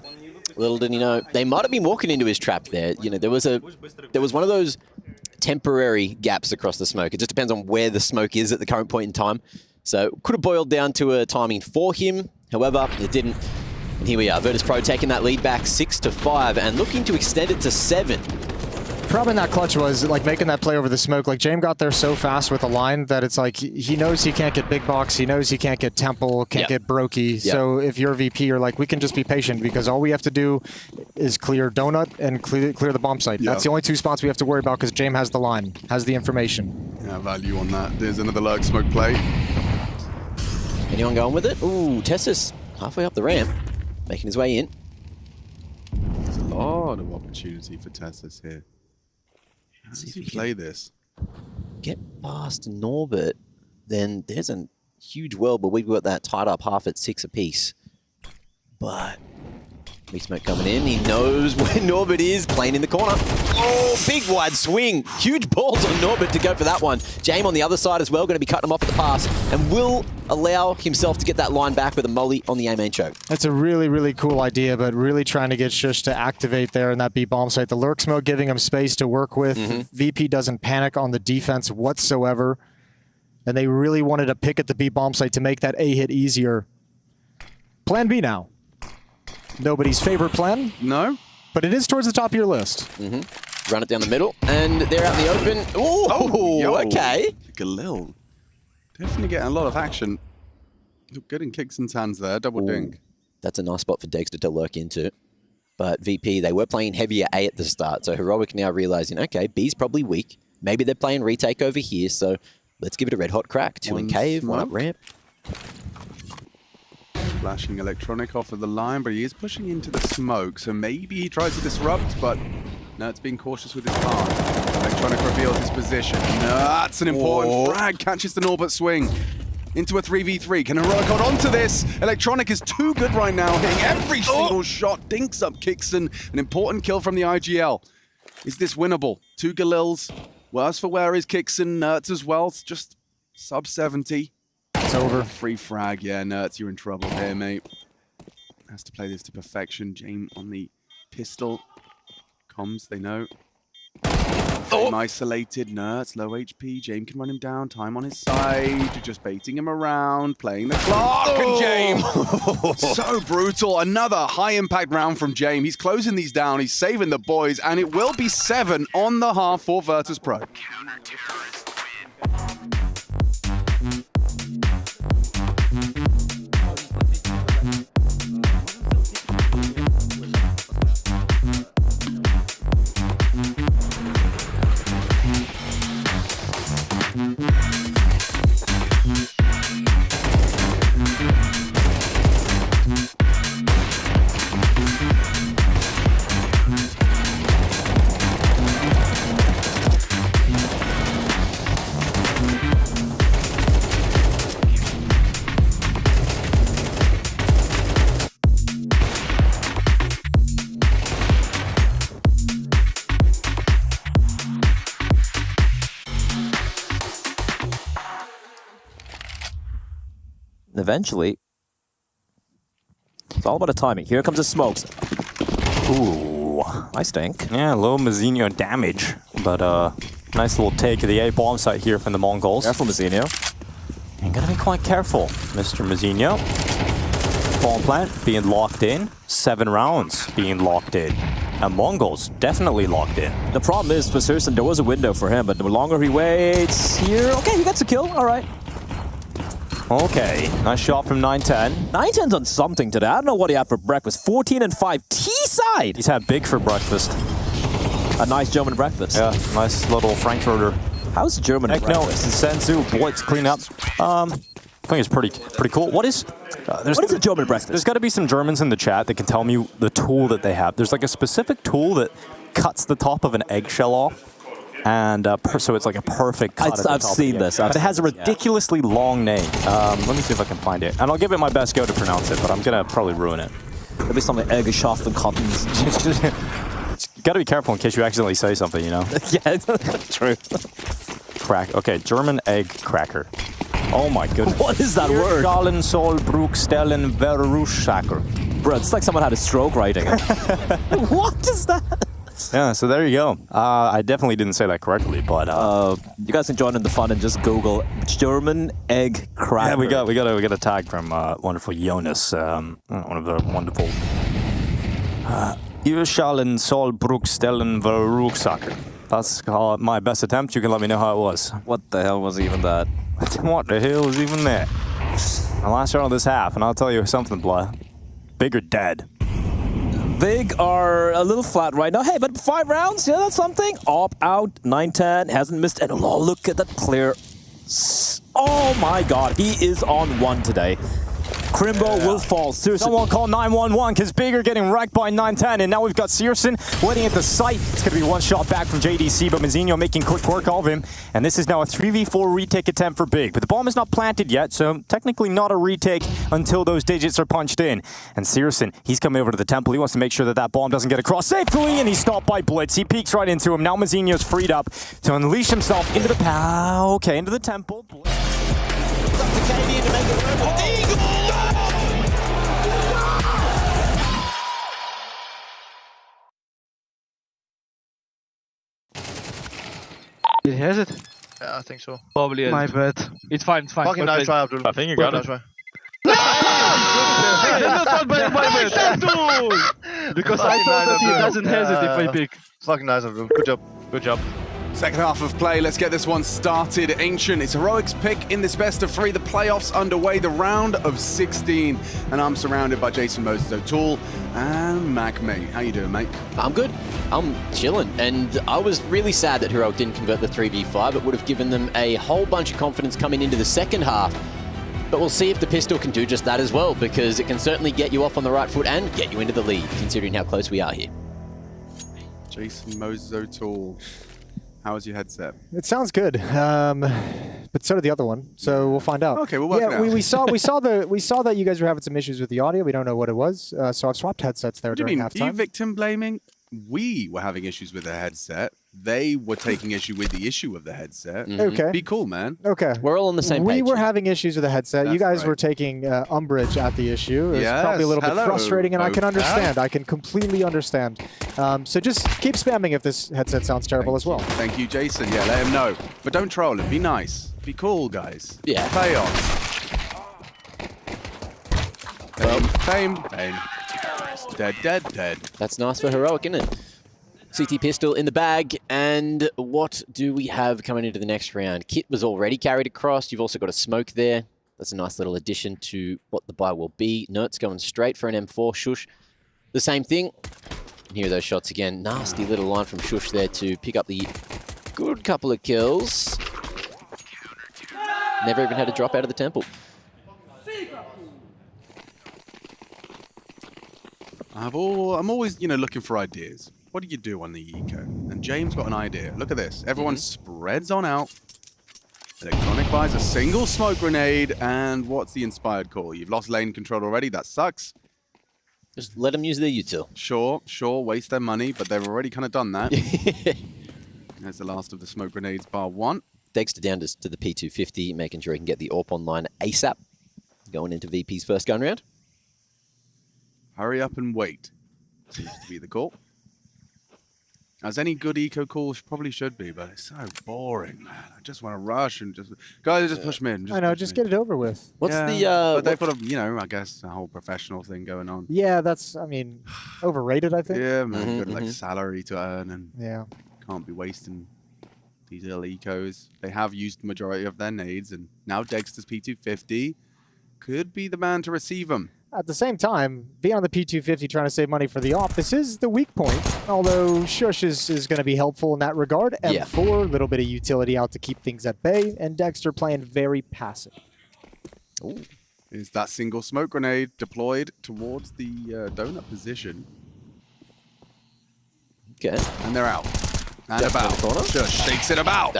little did he know. They might have been walking into his trap there. You know, there was one of those temporary gaps across the smoke. It just depends on where the smoke is at the current point in time. So could have boiled down to a timing for him. However, it didn't. And here we are. Virtus Pro taking that lead back 6-5 and looking to extend it to 7. Problem in that clutch was like making that play over the smoke. Like James got there so fast with a line that it's like he knows he can't get big box. He knows he can't get temple, can't get brokey. So if you're VP, you're like, we can just be patient because all we have to do is clear donut and clear the bomb site. That's the only 2 spots we have to worry about because James has the line, has the information. Yeah, value on that. There's another lurk smoke play. Anyone going with it? Ooh, Tessus halfway up the ramp, making his way in. There's a lot of opportunity for Tessus here. How does he play this? Get past Norbert, then there's a huge world where we've got that tied up half at 6 apiece. But smoke coming in. He knows where Norbert is, playing in the corner. Oh, big wide swing. Huge balls on Norbert to go for that one. James on the other side as well, going to be cutting him off at the pass and will allow himself to get that line back with a molly on the A main choke. That's a really, really cool idea, but really trying to get Shush to activate there in that B bomb site. The lurk smoke giving him space to work with. VP doesn't panic on the defense whatsoever. And they really wanted to pick at the B bomb site to make that A hit easier. Plan B now. Nobody's favorite plan. No. But it is towards the top of your list. Run it down the middle, and they're out in the open. Ooh, okay. Galil. Definitely getting a lot of action. Look good in Kickson's hands there. Double dink. That's a nice spot for Dexter to lurk into. But VP, they were playing heavier A at the start, so Heroic now realizing, okay, B's probably weak. Maybe they're playing retake over here, so let's give it a red hot crack. 2 in cave, 1 up ramp. Flashing Electronic off of the line, but he is pushing into the smoke, so maybe he tries to disrupt, but no, it's being cautious with his path. Electronic reveals his position. That's an important frag. Catches the Norbert swing into a 3v3. Can Heroic hold on to this? Electronic is too good right now, hitting every single shot. Dinks up Kickson. An important kill from the IGL. Is this winnable? 2 Galils. Worse for wear is Kickson. Nerds as well. It's just sub 70. It's over. Free frag. Yeah, Nerds, you're in trouble here, mate. Has to play this to perfection. James on the pistol. Comms, they know. Isolated. Nerds, low HP. James can run him down. Time on his side. Just baiting him around. Playing the clock. And James. So brutal. Another high impact round from James. He's closing these down. He's saving the boys. And it will be 7 on the half for Virtus Pro. Eventually, it's all about the timing. Here comes the smokes. Ooh, nice tank. Yeah, low Mazinho damage, but nice little take of the A bomb site here from the Mongols. Careful, Mazinho. And gotta be quite careful, Mr. Mazinho. Bomb plant being locked in. 7 rounds being locked in. And Mongols definitely locked in. The problem is, for Surson, there was a window for him, but the longer he waits here... Okay, he gets a kill. All right. Okay, nice shot from 910. 910's on something today. I don't know what he had for breakfast. 14 and 5 T-side. He's had big for breakfast. A nice German breakfast. Yeah, nice little Frankfurter. How's German breakfast? No, it's the Sensu. Boy, it's clean up. I think it's pretty cool. What is a German breakfast? There's got to be some Germans in the chat that can tell me the tool that they have. There's like a specific tool that cuts the top of an eggshell off. And so it's like a perfect cut. I've seen this. But it has a ridiculously long name. Let me see if I can find it. And I'll give it my best go to pronounce it, but I'm going to probably ruin it. There'll be something Eggerschaft Cottons. You got to be careful in case you accidentally say something, you know? Yeah, true. Crack. Okay, German egg cracker. Oh my goodness. What is that word? Gallen Sol Bruchstellen Verruschsacker. Bro, it's like someone had a stroke writing it. What is that? Yeah, so there you go. I definitely didn't say that correctly, but you guys can join in the fun and just Google German egg cracker. Yeah, we got a tag from wonderful Jonas, one of the wonderful. Ihr Schallen soll Bruchstellen Verruchsacker. That's my best attempt. You can let me know how it was. What the hell was even that? What the hell was even that? My last round of this half, and I'll tell you something, Blah. Big or dead. Big are a little flat right now. Hey, but 5 rounds, yeah, that's something. Op out, 9-10, hasn't missed any. Oh, look at that clear. Oh my god, he is on 1 today. Crimbo will fall. Seriously. Someone call 911 because Bigger getting wrecked by 910, and now we've got Searson waiting at the site. It's going to be one shot back from JDC, but Mazzinho making quick work of him. And this is now a 3v4 retake attempt for Big. But the bomb is not planted yet, so technically not a retake until those digits are punched in. And Searson, he's coming over to the temple. He wants to make sure that that bomb doesn't get across safely, and he's stopped by Blitz. He peeks right into him. Now Mazzinho's freed up to unleash himself into the into the temple. Blitz. It's up to KD to make it work with Eagle. He has it. Yeah, I think so. Probably is. My bad. It's fine, it's fine. Fucking nice try, Abdul. I think you got it. Try. No! It's not my bad. Because I thought that he doesn't have it if I pick. Fucking nice, Abdul. Good job. Good job. Second half of play, let's get this one started. Ancient, it's Heroic's pick in this best of 3. The playoffs underway, the round of 16. And I'm surrounded by Jason Moses O'Toole and Mac Mate. How you doing, mate? I'm good. I'm chilling. And I was really sad that Heroic didn't convert the 3v5. It would have given them a whole bunch of confidence coming into the second half. But we'll see if the pistol can do just that as well, because it can certainly get you off on the right foot and get you into the lead, considering how close we are here. Jason Moses O'Toole. How was your headset? It sounds good, but so did the other one. So we'll find out. Okay, we'll work it out. we saw that you guys were having some issues with the audio. We don't know what it was, so I've swapped headsets there during halftime. Are you victim blaming? We were having issues with the headset. They were taking issue with the issue of the headset. Okay. Be cool, man. Okay. We're all on the same page. We were having issues with the headset. That's you guys right. were taking umbrage at the issue. It was probably a little bit frustrating, and I can understand. I can completely understand. So just keep spamming if this headset sounds terrible as well. Thank you, Jason. Yeah, let him know. But don't troll him. Be nice. Be cool, guys. Yeah. Playoffs. Fame. Dead. That's nice for Heroic, isn't it? CT pistol in the bag, and what do we have coming into the next round? Kit was already carried across. You've also got a smoke there. That's a nice little addition to what the buy will be. Nert's going straight for an M4. Shush, the same thing. And here are those shots again. Nasty little line from Shush there to pick up the good couple of kills. Never even had to drop out of the temple. I'm always, looking for ideas. What do you do on the eco? And James got an idea. Look at this. Everyone spreads on out. Electronic buys a single smoke grenade, and what's the inspired call? You've lost lane control already. That sucks. Just let them use their util. Sure. Waste their money, but they've already kind of done that. There's the last of the smoke grenades, bar 1. Dexter down to the P250, making sure he can get the AWP online ASAP. Going into VP's first gun round. Hurry up and wait. Seems to be the call. As any good eco call probably should be, but it's so boring, man. I just want to rush and guys, just push me in. I know, just get it over with. What's but they've got I guess a whole professional thing going on. Yeah, that's, overrated, I think. Yeah, man, good salary to earn, and can't be wasting these little ecos. They have used the majority of their nades, and now Dexter's P250 could be the man to receive them. At the same time, being on the P250 trying to save money for the AWP, this is the weak point, although Shush is going to be helpful in that regard. M4, a little bit of utility out to keep things at bay, and Dexter playing very passive. Ooh. Is that single smoke grenade deployed towards the donut position. Okay. And they're out. And about. Just shakes it about.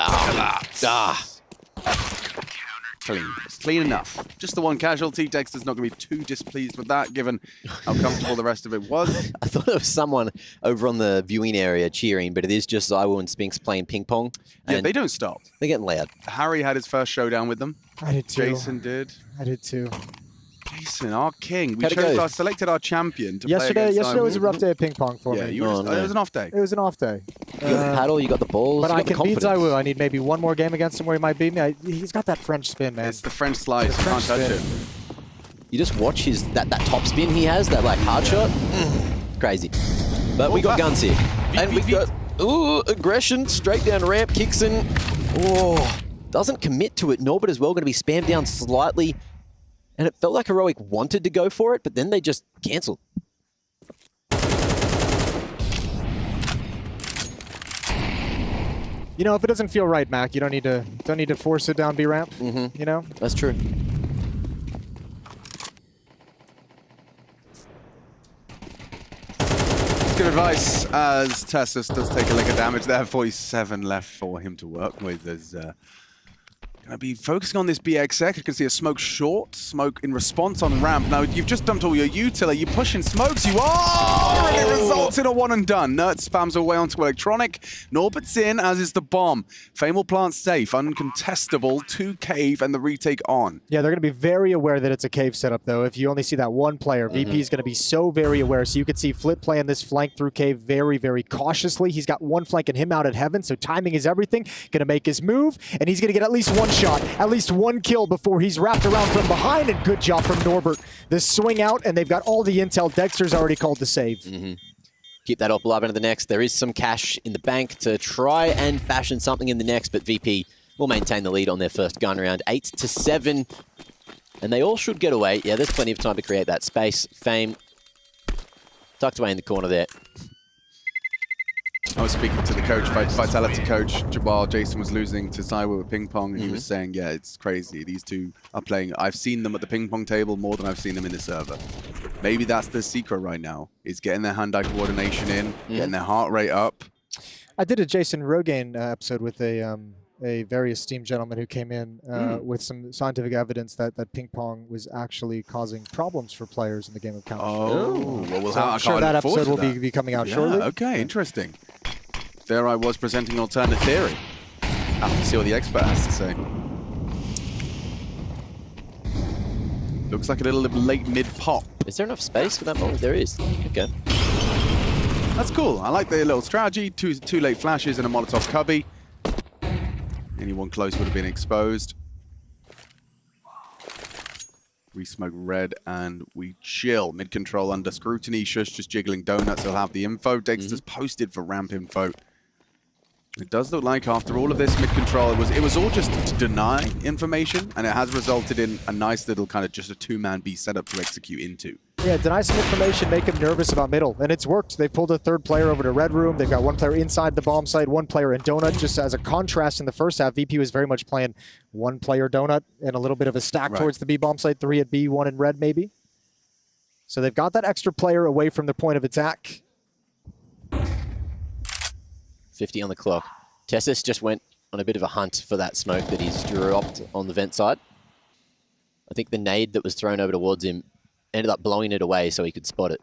Clean enough. Just the one casualty. Dexter's not going to be too displeased with that, given how comfortable the rest of it was. I thought there was someone over on the viewing area cheering, but it is just Zywo and Spinks playing ping pong. Yeah, they don't stop. They're getting loud. Harry had his first showdown with them. I did too. Jason did. I did too. Jason, our king. We selected our champion to yesterday. play Yesterday was a rough day of ping pong for me. It was an off day. It was an off day. You got the paddle, you got the balls, but you I got the can beat confidence. Zywo. I need maybe one more game against him where he might beat me. He's got that French spin, man. It's the French slice. You can't touch it. You just watch that top spin he has, that like hard shot. Crazy. But we got guns here. And we got aggression, straight down ramp, kicks in. Doesn't commit to it. Norbert as well, going to be spammed down slightly. And it felt like Heroic wanted to go for it, but then they just cancelled. You know, if it doesn't feel right, Mac, you don't need to force it down B ramp. You know, that's true. Good advice, as Tessus does take a lick of damage there. 47 left for him to work with. There's going to be focusing on this BXX. You can see a smoke short, smoke in response on ramp. Now, you've just dumped all your util. You're pushing smokes. You are! And it results in a one and done. Nerd spams away onto Electronic. Norbert's in, as is the bomb. Fame will plant safe, uncontestable, to cave, and the retake on. Yeah, they're going to be very aware that it's a cave setup, though. If you only see that one player, VP is going to be so very aware. So you can see Flit playing this flank through cave very, very cautiously. He's got one flank and him out at heaven, so timing is everything. Going to make his move, and he's going to get at least one shot, at least one kill before he's wrapped around from behind, and good job from Norbert. The swing out, and they've got all the intel. Dexter's already called the save. Keep that up alive into the next. There is some cash in the bank to try and fashion something in the next, but VP will maintain the lead on their first gun round, 8-7. And they all should get away. Yeah, there's plenty of time to create that space. Fame tucked away in the corner there. I was speaking to the coach, Vitality coach, while Jason was losing to Zywo with ping pong, and he was saying, yeah, it's crazy. These two are playing. I've seen them at the ping pong table more than I've seen them in the server. Maybe that's the secret right now, is getting their hand-eye coordination in, getting their heart rate up. I did a Jason Rogaine episode with a very esteemed gentleman who came in with some scientific evidence that ping pong was actually causing problems for players in the game of Counter. Well, so I'm sure that episode will be coming out shortly. Okay, interesting. There I was presenting an alternate theory. Have to see what the expert has to say. Looks like a little late mid-pop. Is there enough space for that moment? There is. Okay. That's cool. I like the little strategy. Two late flashes and a Molotov cubby. Anyone close would have been exposed. We smoke red and we chill. Mid-control under scrutiny. Shush just jiggling donuts. He'll have the info. Dexter's posted for ramp info. It does look like after all of this mid-control, it was all just to deny information, and it has resulted in a nice little kind of just a two-man B setup to execute into. Yeah, deny some information, make him nervous about middle, and it's worked. They pulled a third player over to Red Room. They've got one player inside the bomb site, one player in Donut. Just as a contrast in the first half, VP was very much playing one player Donut and a little bit of a stack towards the B bomb site, 3 at B, 1 in Red maybe. So they've got that extra player away from the point of attack. 50 on the clock. Tessus just went on a bit of a hunt for that smoke that he's dropped on the vent side. I think the nade that was thrown over towards him ended up blowing it away so he could spot it.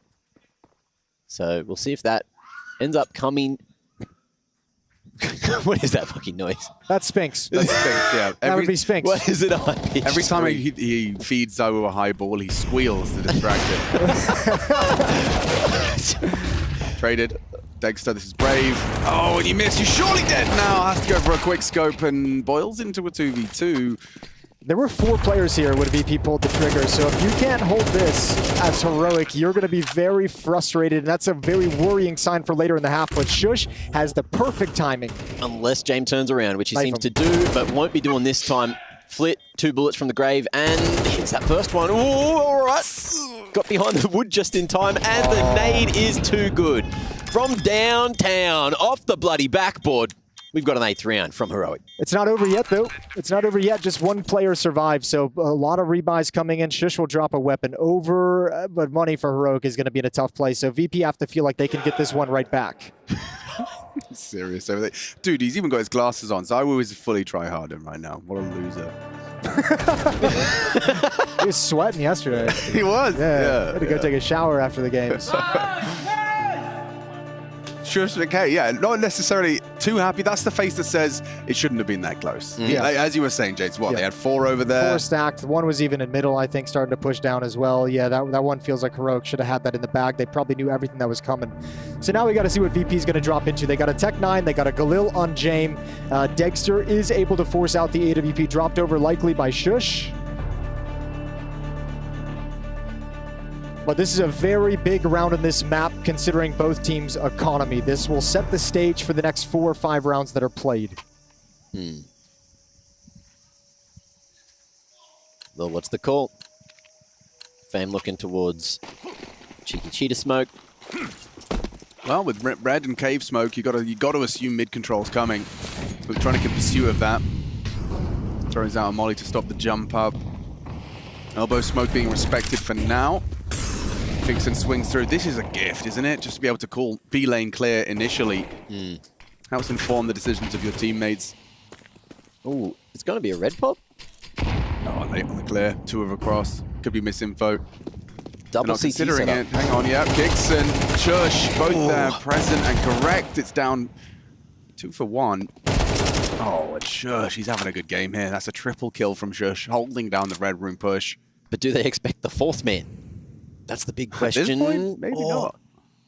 So we'll see if that ends up coming. What is that fucking noise? That's Spinks. That's Spinks, yeah. That would be Spinks. What is it? Every time he feeds Zywo a high ball, he squeals to distract it. Traded. Dexter, this is brave. Oh, and you missed. You're surely dead now. Has to go for a quick scope and boils into a 2v2. There were 4 players here when VP pulled the trigger, so if you can't hold this as Heroic, you're going to be very frustrated, and that's a very worrying sign for later in the half, but Shush has the perfect timing. Unless James turns around, which he seems to do, but won't be doing this time. Flit, 2 bullets from the grave, and hits that first one. Ooh, all right. Got behind the wood just in time, and the nade is too good. From downtown, off the bloody backboard, we've got an 8th round from Heroic. It's not over yet, though. It's not over yet. Just one player survived, so a lot of rebuys coming in. Shush will drop a weapon over, but money for Heroic is going to be in a tough place, so VP have to feel like they can get this one right back. Serious over there. Dude, he's even got his glasses on, so I always fully try hard him right now. What a loser. He was sweating yesterday. He was. Yeah. Had to go take a shower after the games. Shush, okay, yeah, not necessarily too happy. That's the face that says it shouldn't have been that close. Yeah. Like, as you were saying, James, they had 4 over there. 4 stacked. One was even in middle, I think, starting to push down as well. Yeah, that one feels like Heroic should have had that in the bag. They probably knew everything that was coming. So now we got to see what VP is going to drop into. They got a Tech 9. They got a Galil on Jame. Dexter is able to force out the AWP, dropped over likely by Shush. But this is a very big round in this map, considering both teams' economy. This will set the stage for the next 4 or 5 rounds that are played. Well, what's the call? Fame looking towards cheeky cheetah smoke. Well, with red and cave smoke, you got to assume mid control's coming. So we're trying to get pursuit of that. Throws out a molly to stop the jump up. Elbow smoke being respected for now. Vixen swings through. This is a gift, isn't it? Just to be able to call B lane clear initially. Helps inform the decisions of your teammates. Oh, it's going to be a red pop? Oh, late on the clear. 2 of across. Could be misinfo. Double CT considering setup. it. Hang on, yeah. Kicks and Shush, both there, present and correct. It's down 2 for 1. Oh, and Shush, he's having a good game here. That's a triple kill from Shush, holding down the red room push. But do they expect the 4th man? That's the big question. At this point, maybe not.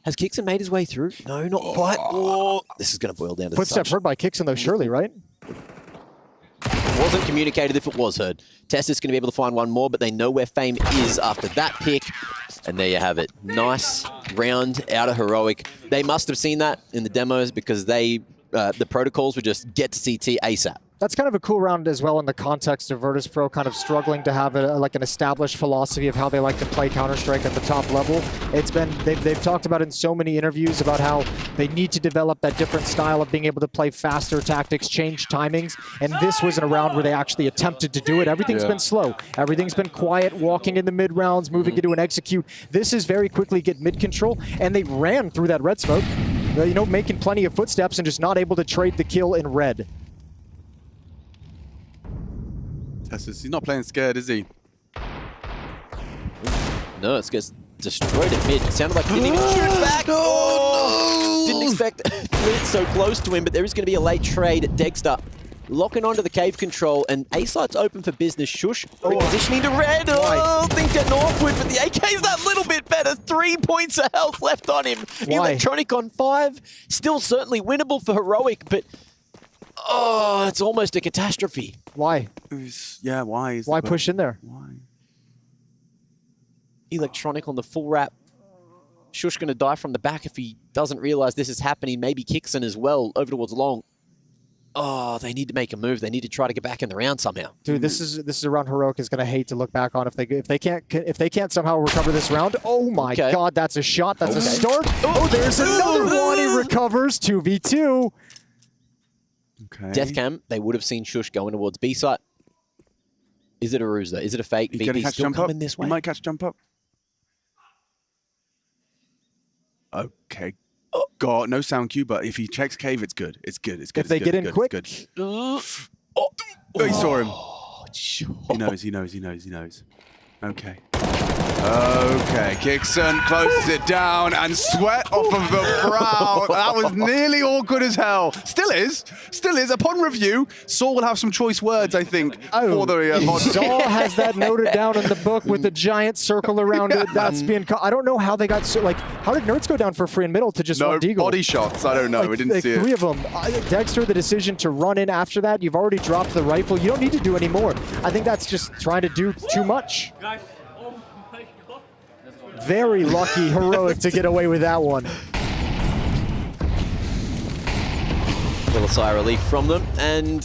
Has Kixon made his way through? No, not quite. Oh, this is going to boil down to Footstep heard by Kixon, though, surely, right? Wasn't communicated if it was heard. Tessa's going to be able to find one more, but they know where Fame is after that pick. And there you have it. Nice round out of Heroic. They must have seen that in the demos because the protocols were just get to CT ASAP. That's kind of a cool round as well in the context of Virtus Pro kind of struggling to have like an established philosophy of how they like to play Counter-Strike at the top level. It's been, they've talked about in so many interviews about how they need to develop that different style of being able to play faster tactics, change timings, and this was in a round where they actually attempted to do it. Everything's been slow. Everything's been quiet, walking in the mid rounds, moving into an execute. This is very quickly get mid control, and they ran through that red smoke, you know, making plenty of footsteps and just not able to trade the kill in red. He's not playing scared, is he? No, it gets destroyed at mid. It sounded like he didn't even shoot back. Oh, no. Didn't expect Flint so close to him, but there is going to be a late trade. Dexter locking onto the cave control, and A-site's open for business. Shush repositioning to red. Oh, things getting awkward, but the AK's that little bit better. 3 points of health left on him. Electronic on 5. Still certainly winnable for Heroic, but oh, it's almost a catastrophe. Why? Yeah, why? Why push in there? Why? Electronic on the full wrap. Shush going to die from the back if he doesn't realize this is happening. Maybe Kixon as well over towards long. Oh, they need to make a move. They need to try to get back in the round somehow. Dude, this is a round Heroic is going to hate to look back on if they can't somehow recover this round. Oh my God, that's a shot. That's a start. Oh, there's another one. He recovers. 2v2. Okay. Deathcam, they would have seen Shush going towards B site. Is it a ruse though? Is it a fake? VP still coming this way. He might catch jump up. Okay. God, no sound cue, but if he checks cave, it's good. It's good. It's good. If they get in quick. He saw him. He knows. Okay. Okay, Kixon closes it down and sweat off of the brow. That was nearly awkward as hell. Still is. Upon review, Saul will have some choice words, I think, for the mod. Saul has that noted down in the book with a giant circle around it. That's being. I don't know how they got so. Like, how did Nerds go down for free and middle to just one deagle? Body shots. I don't know. We didn't see it. 3 of them. Dexter, the decision to run in after that. You've already dropped the rifle. You don't need to do any more. I think that's just trying to do too much. Very lucky Heroic to get away with that one. Little sigh of relief from them, and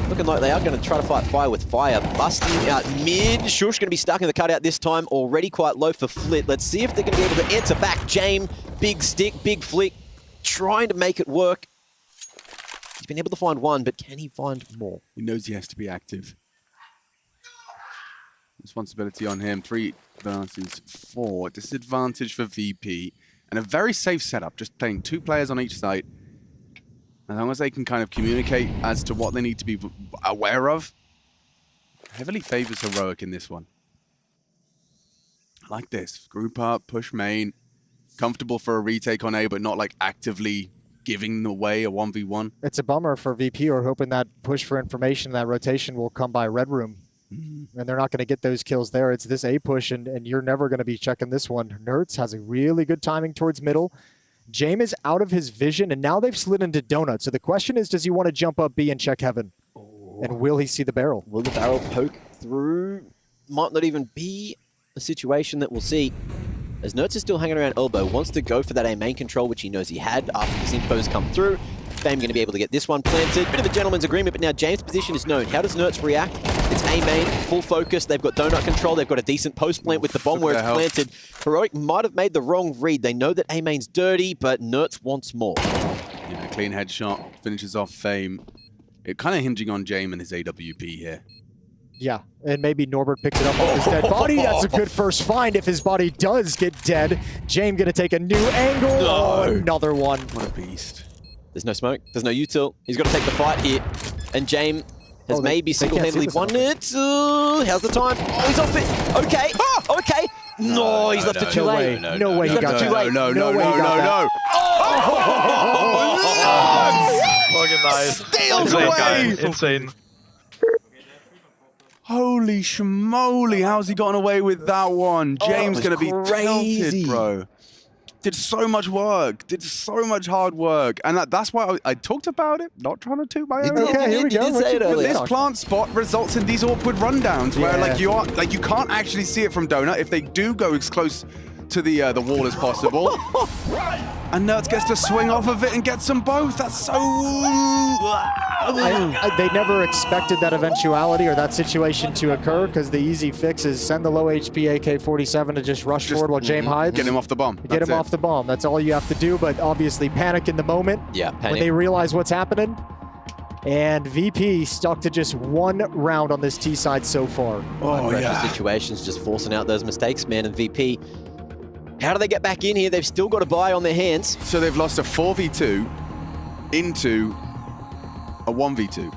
looking like they are going to try to fight fire with fire. Busting out mid. Shush going to be stuck in the cutout this time. Already quite low for Flit. Let's see if they're going to be able to answer back. Jame, big stick, big flick, trying to make it work. He's been able to find one, but can he find more? He knows he has to be active. Responsibility on him. 3 versus 4. Disadvantage for VP. And a very safe setup, just playing 2 players on each site. As long as they can kind of communicate as to what they need to be aware of. Heavily favors Heroic in this one. I like this. Group up, push main. Comfortable for a retake on A, but not like actively giving away a 1v1. It's a bummer for VP. We're hoping that push for information, that rotation will come by Red Room. And they're not going to get those kills there. It's this A push, and you're never going to be checking this one. Nerds has a really good timing towards middle. Jame is out of his vision, and now they've slid into Donut. So the question is, does he want to jump up B and check Heaven? And will he see the barrel? Will the barrel poke through? Might not even be a situation that we'll see. As Nerds is still hanging around elbow, wants to go for that A main control, which he knows he had after his info's come through. Fame going to be able to get this one planted. Bit of a gentleman's agreement, but now James' position is known. How does Nerds react? It's A main, full focus. They've got donut control. They've got a decent post plant with the bomb where it's planted. Heroic might have made the wrong read. They know that A main's dirty, but Nerds wants more. Yeah, clean headshot, finishes off Fame. It kind of hinging on Jame and his AWP here. Yeah, and maybe Norbert picks it up with his dead body. That's a good first find if his body does get dead. Jame going to take a new angle. Oh, another one. What a beast. There's no smoke. There's no util. He's got to take the fight here. And Jame has maybe single-handedly won it. How's the time? Oh, he's off it. Okay. Oh, okay. No, he's left it too late. No way he got that. No. Fucking nice. Steals away. Insane. Holy schmoly, how's he gotten away with that one? James going to be crazy, tilted, bro. Did so much work, did so much hard work. And that's why I talked about it, not trying to toot my own. Okay, here we go. This plant spot results in these awkward rundowns where you can't actually see it from Donut if they do go as close to the wall as possible. And Nerds gets to swing off of it and gets them both. That's so... They never expected that eventuality or that situation to occur because the easy fix is send the low HP AK-47 to just rush forward while Jame hides. Get him off the bomb. Get him off the bomb. That's all you have to do, but obviously panic in the moment. Yeah, panic. When they realize what's happening. And VP stuck to just 1 round on this T side so far. Oh, pressure situations just forcing out those mistakes, man, and VP. How do they get back in here? They've still got a buy on their hands. So they've lost a 4v2 into a 1v2.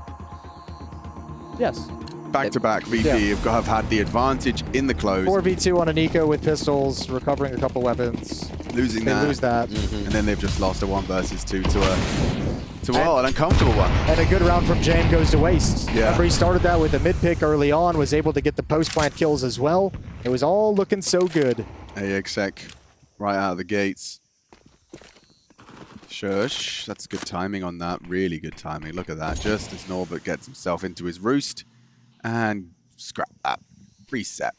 Yes. Back-to-back VP have had the advantage in the close. 4v2 on an eco with pistols, recovering a couple weapons. Losing they that. Lose that. And then they've just lost a 1 versus 2 to an uncomfortable one. And a good round from Jame goes to waste. Yeah. Remember, he started that with a mid pick early on, was able to get the post-plant kills as well. It was all looking so good. AXEC right out of the gates. Shush, that's good timing on that. Really good timing. Look at that. Just as Norbert gets himself into his roost and scrap that. Reset.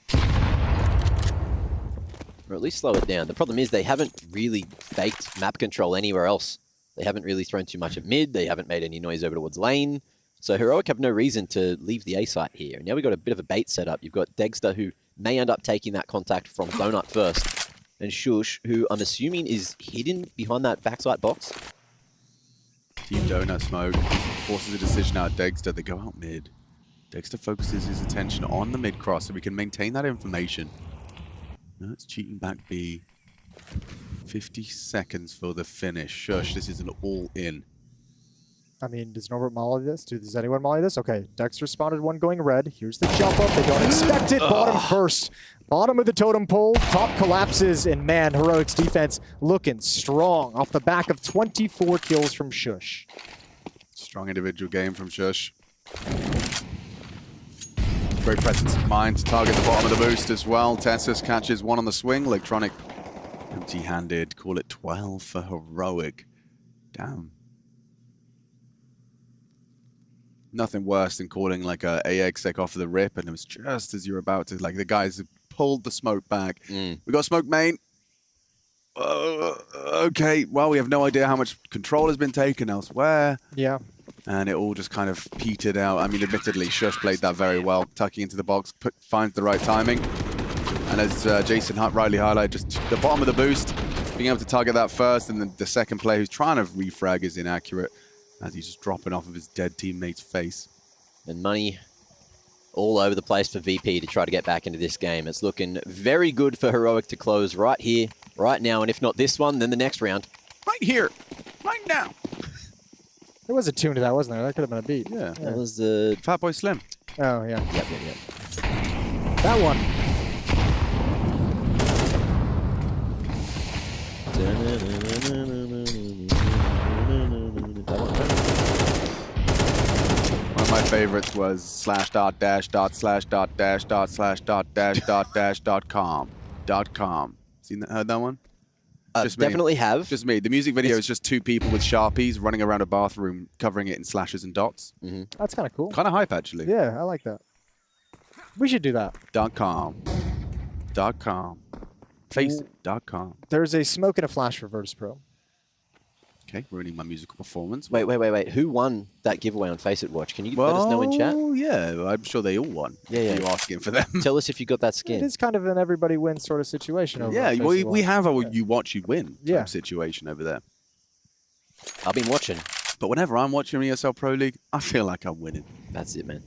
Or at least slow it down. The problem is they haven't really faked map control anywhere else. They haven't really thrown too much at mid. They haven't made any noise over towards lane. So Heroic have no reason to leave the A site here. And now we've got a bit of a bait set up. You've got Degster, who may end up taking that contact from Donut first. And Shush, who I'm assuming is hidden behind that backside box. Team Donut smoke forces a decision out. Degster, they go out mid. Dexter focuses his attention on the mid cross so we can maintain that information. No, it's cheating back B. 50 seconds for the finish. Shush, this is an all-in. I mean, does Norbert molly this? Does anyone molly this? Okay, Dexter spotted one going red. Here's the jump up. They don't expect it. Bottom first. Bottom of the totem pole. Top collapses. And man, Heroic's defense looking strong off the back of 24 kills from Shush. Strong individual game from Shush. Great presence of mind to target the bottom of the boost as well. Tessus catches one on the swing. Electronic empty-handed. Call it 12 for Heroic. Damn. Nothing worse than calling like a AXEC off the rip, and it was just as you're about to, like the guys pulled the smoke back. We got smoke main. Okay, well, we have no idea how much control has been taken elsewhere. Yeah. And it all just kind of petered out. I mean, admittedly, Shush played that very well, tucking into the box, finds the right timing. And as Jason rightly highlighted, just the bottom of the boost, being able to target that first, and then the second player who's trying to refrag is inaccurate, as he's just dropping off of his dead teammate's face. And money all over the place for VP to try to get back into this game. It's looking very good for Heroic to close right here right now, and if not this one, then the next round. Right here, right now. There was a tune to that, wasn't there? That could have been a beat. Yeah. That was the Fatboy Slim. Oh, yeah. Yep. That one. One of my favorites was /////////////com. Seen that? Heard that one? Just me. Definitely have. Just me. The music video is just two people with Sharpies running around a bathroom, covering it in slashes and dots. That's kind of cool. Kind of hype, actually. Yeah, I like that. We should do that. .com. Face.com. There's a smoke and a flash for Virtus Pro. Okay, ruining my musical performance. Wait. Who won that giveaway on Face It Watch? Can you let us know in chat? Oh, yeah. I'm sure they all won. Yeah. You're asking for them. Tell us if you got that It skin. is kind of an everybody wins sort of situation over Yeah, on we Facebook. have a you watch, you win Yeah. type situation over there. I've been watching. But whenever I'm watching ESL Pro League, I feel like I'm winning. That's it, man.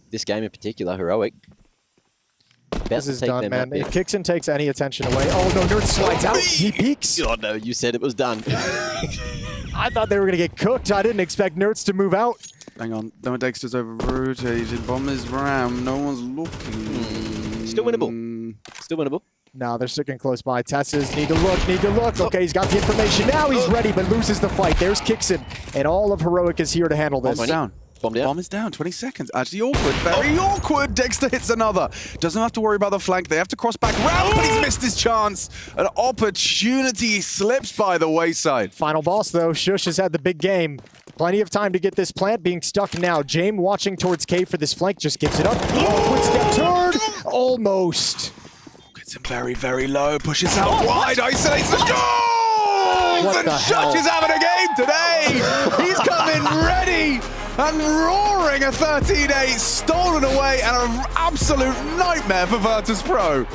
This game in particular, Heroic. This is done, man. If Kixon takes any attention away. Oh, no, Nerd slides out. He peeks. Oh, no, you said it was done. I thought they were going to get cooked. I didn't expect Nerds to move out. Hang on. No, Dexter's over rotated. Bomber's ram. No one's looking. Still winnable. Still winnable. No, they're sticking close by. Tesses need to look. Okay, he's got the information. Now he's ready, but loses the fight. There's Kixon, and all of Heroic is here to handle this. Bomb's down. Bomb down. Bomb is down. 20 seconds. Actually awkward. Very awkward. Dexter hits another. Doesn't have to worry about the flank. They have to cross back round, but he's missed his chance. An opportunity slips by the wayside. Final boss, though. Shush has had the big game. Plenty of time to get this plant being stuck now. James watching towards Cave for this flank. Just gives it up. Quick step turn. Almost. Gets him very, very low. Pushes out wide. Isolates the goal! What And the hell? Shush is having a game today. He's coming ready. And roaring a 13-8, stolen away, and an absolute nightmare for Virtus Pro.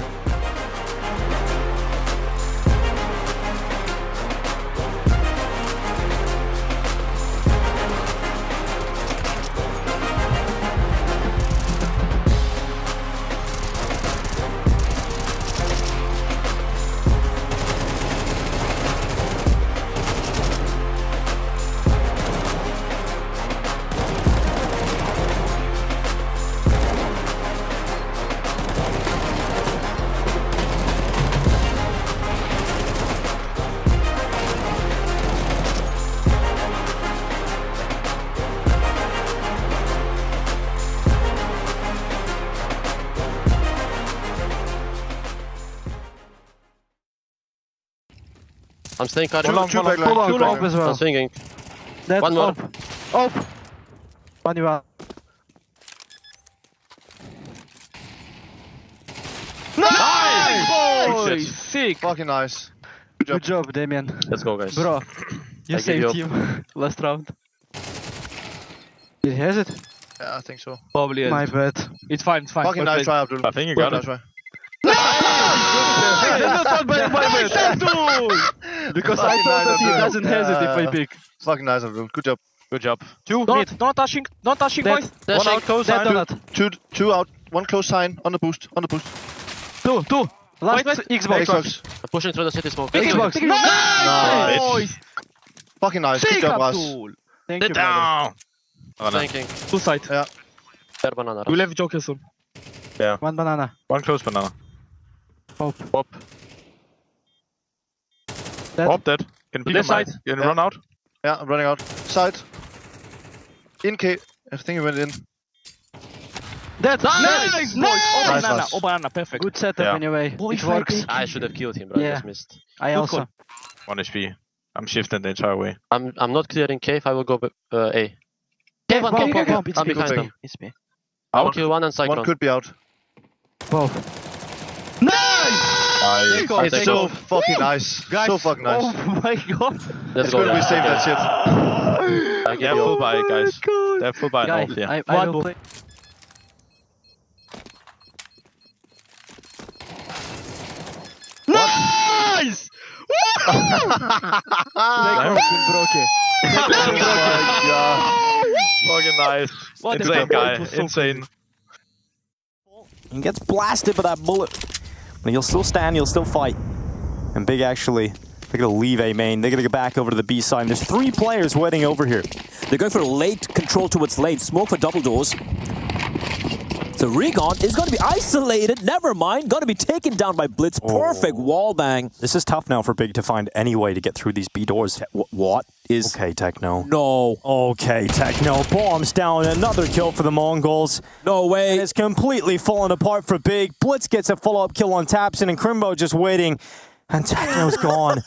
I'm staying cutting. Pull up as well. I'm swinging. Dead. One more. Up. One you out. Nice! Boy, sick. Fucking nice. Good job, Damien. Let's go, guys. Bro, you I give saved you him last round. It has it? Yeah, I think so. Probably. My bad. It's fine. It's fine. Fucking nice try, Abdul. I think you got it. Because I thought that he doesn't have it if I pick. Fucking nice, Abdul. Good job. Good job. Don't touching, boys. One out, close sign. Two. Two out. One close sign on the boost. Two. Last Xbox. I'm pushing through the city smoke. Xbox. Nice. Fucking nice. Good job, Ras. Thank you, brother. down. Thanking. Two side. Yeah. Fair banana. We'll have Joker soon. Yeah. One banana. One close banana. Pop. Pop dead. Can peek Left on mine. side. Can run out? Yeah, I'm running out. Side. In K. I think he went in. That's nice. Nice. Oh, banana. Perfect. Good setup anyway. It works. I should have killed him, but I just missed. I also. 1 HP. I'm shifting the entire way. I'm not clearing cave. I will go A. Cave one. Bomb. I'm behind them. It's me. I will kill one and Cyclone. One could be out. Both. Nice! It's so fucking nice. Guys, so fucking nice. Oh my god. It's good we saved that shit. They're full buy, guys. They're full buy Guy, off here. I will play. Nice! Fucking nice. What Insane guy. Insane. He gets blasted by that bullet. But he'll still stand, he'll still fight. And Big actually, they're going to leave A main. They're going to go back over to the B side. And there's 3 players waiting over here. They're going for a late control towards late. Smoke for double doors. So Regon is going to be isolated. Never mind. Going to be taken down by Blitz. Perfect wall bang. This is tough now for Big to find any way to get through these B doors. What is... Okay, Techno. No. Okay, Techno. Bombs down. Another kill for the Mongols. No way. It's completely fallen apart for Big. Blitz gets a follow-up kill on Tapson, and Crimbo just waiting. And Techno's gone.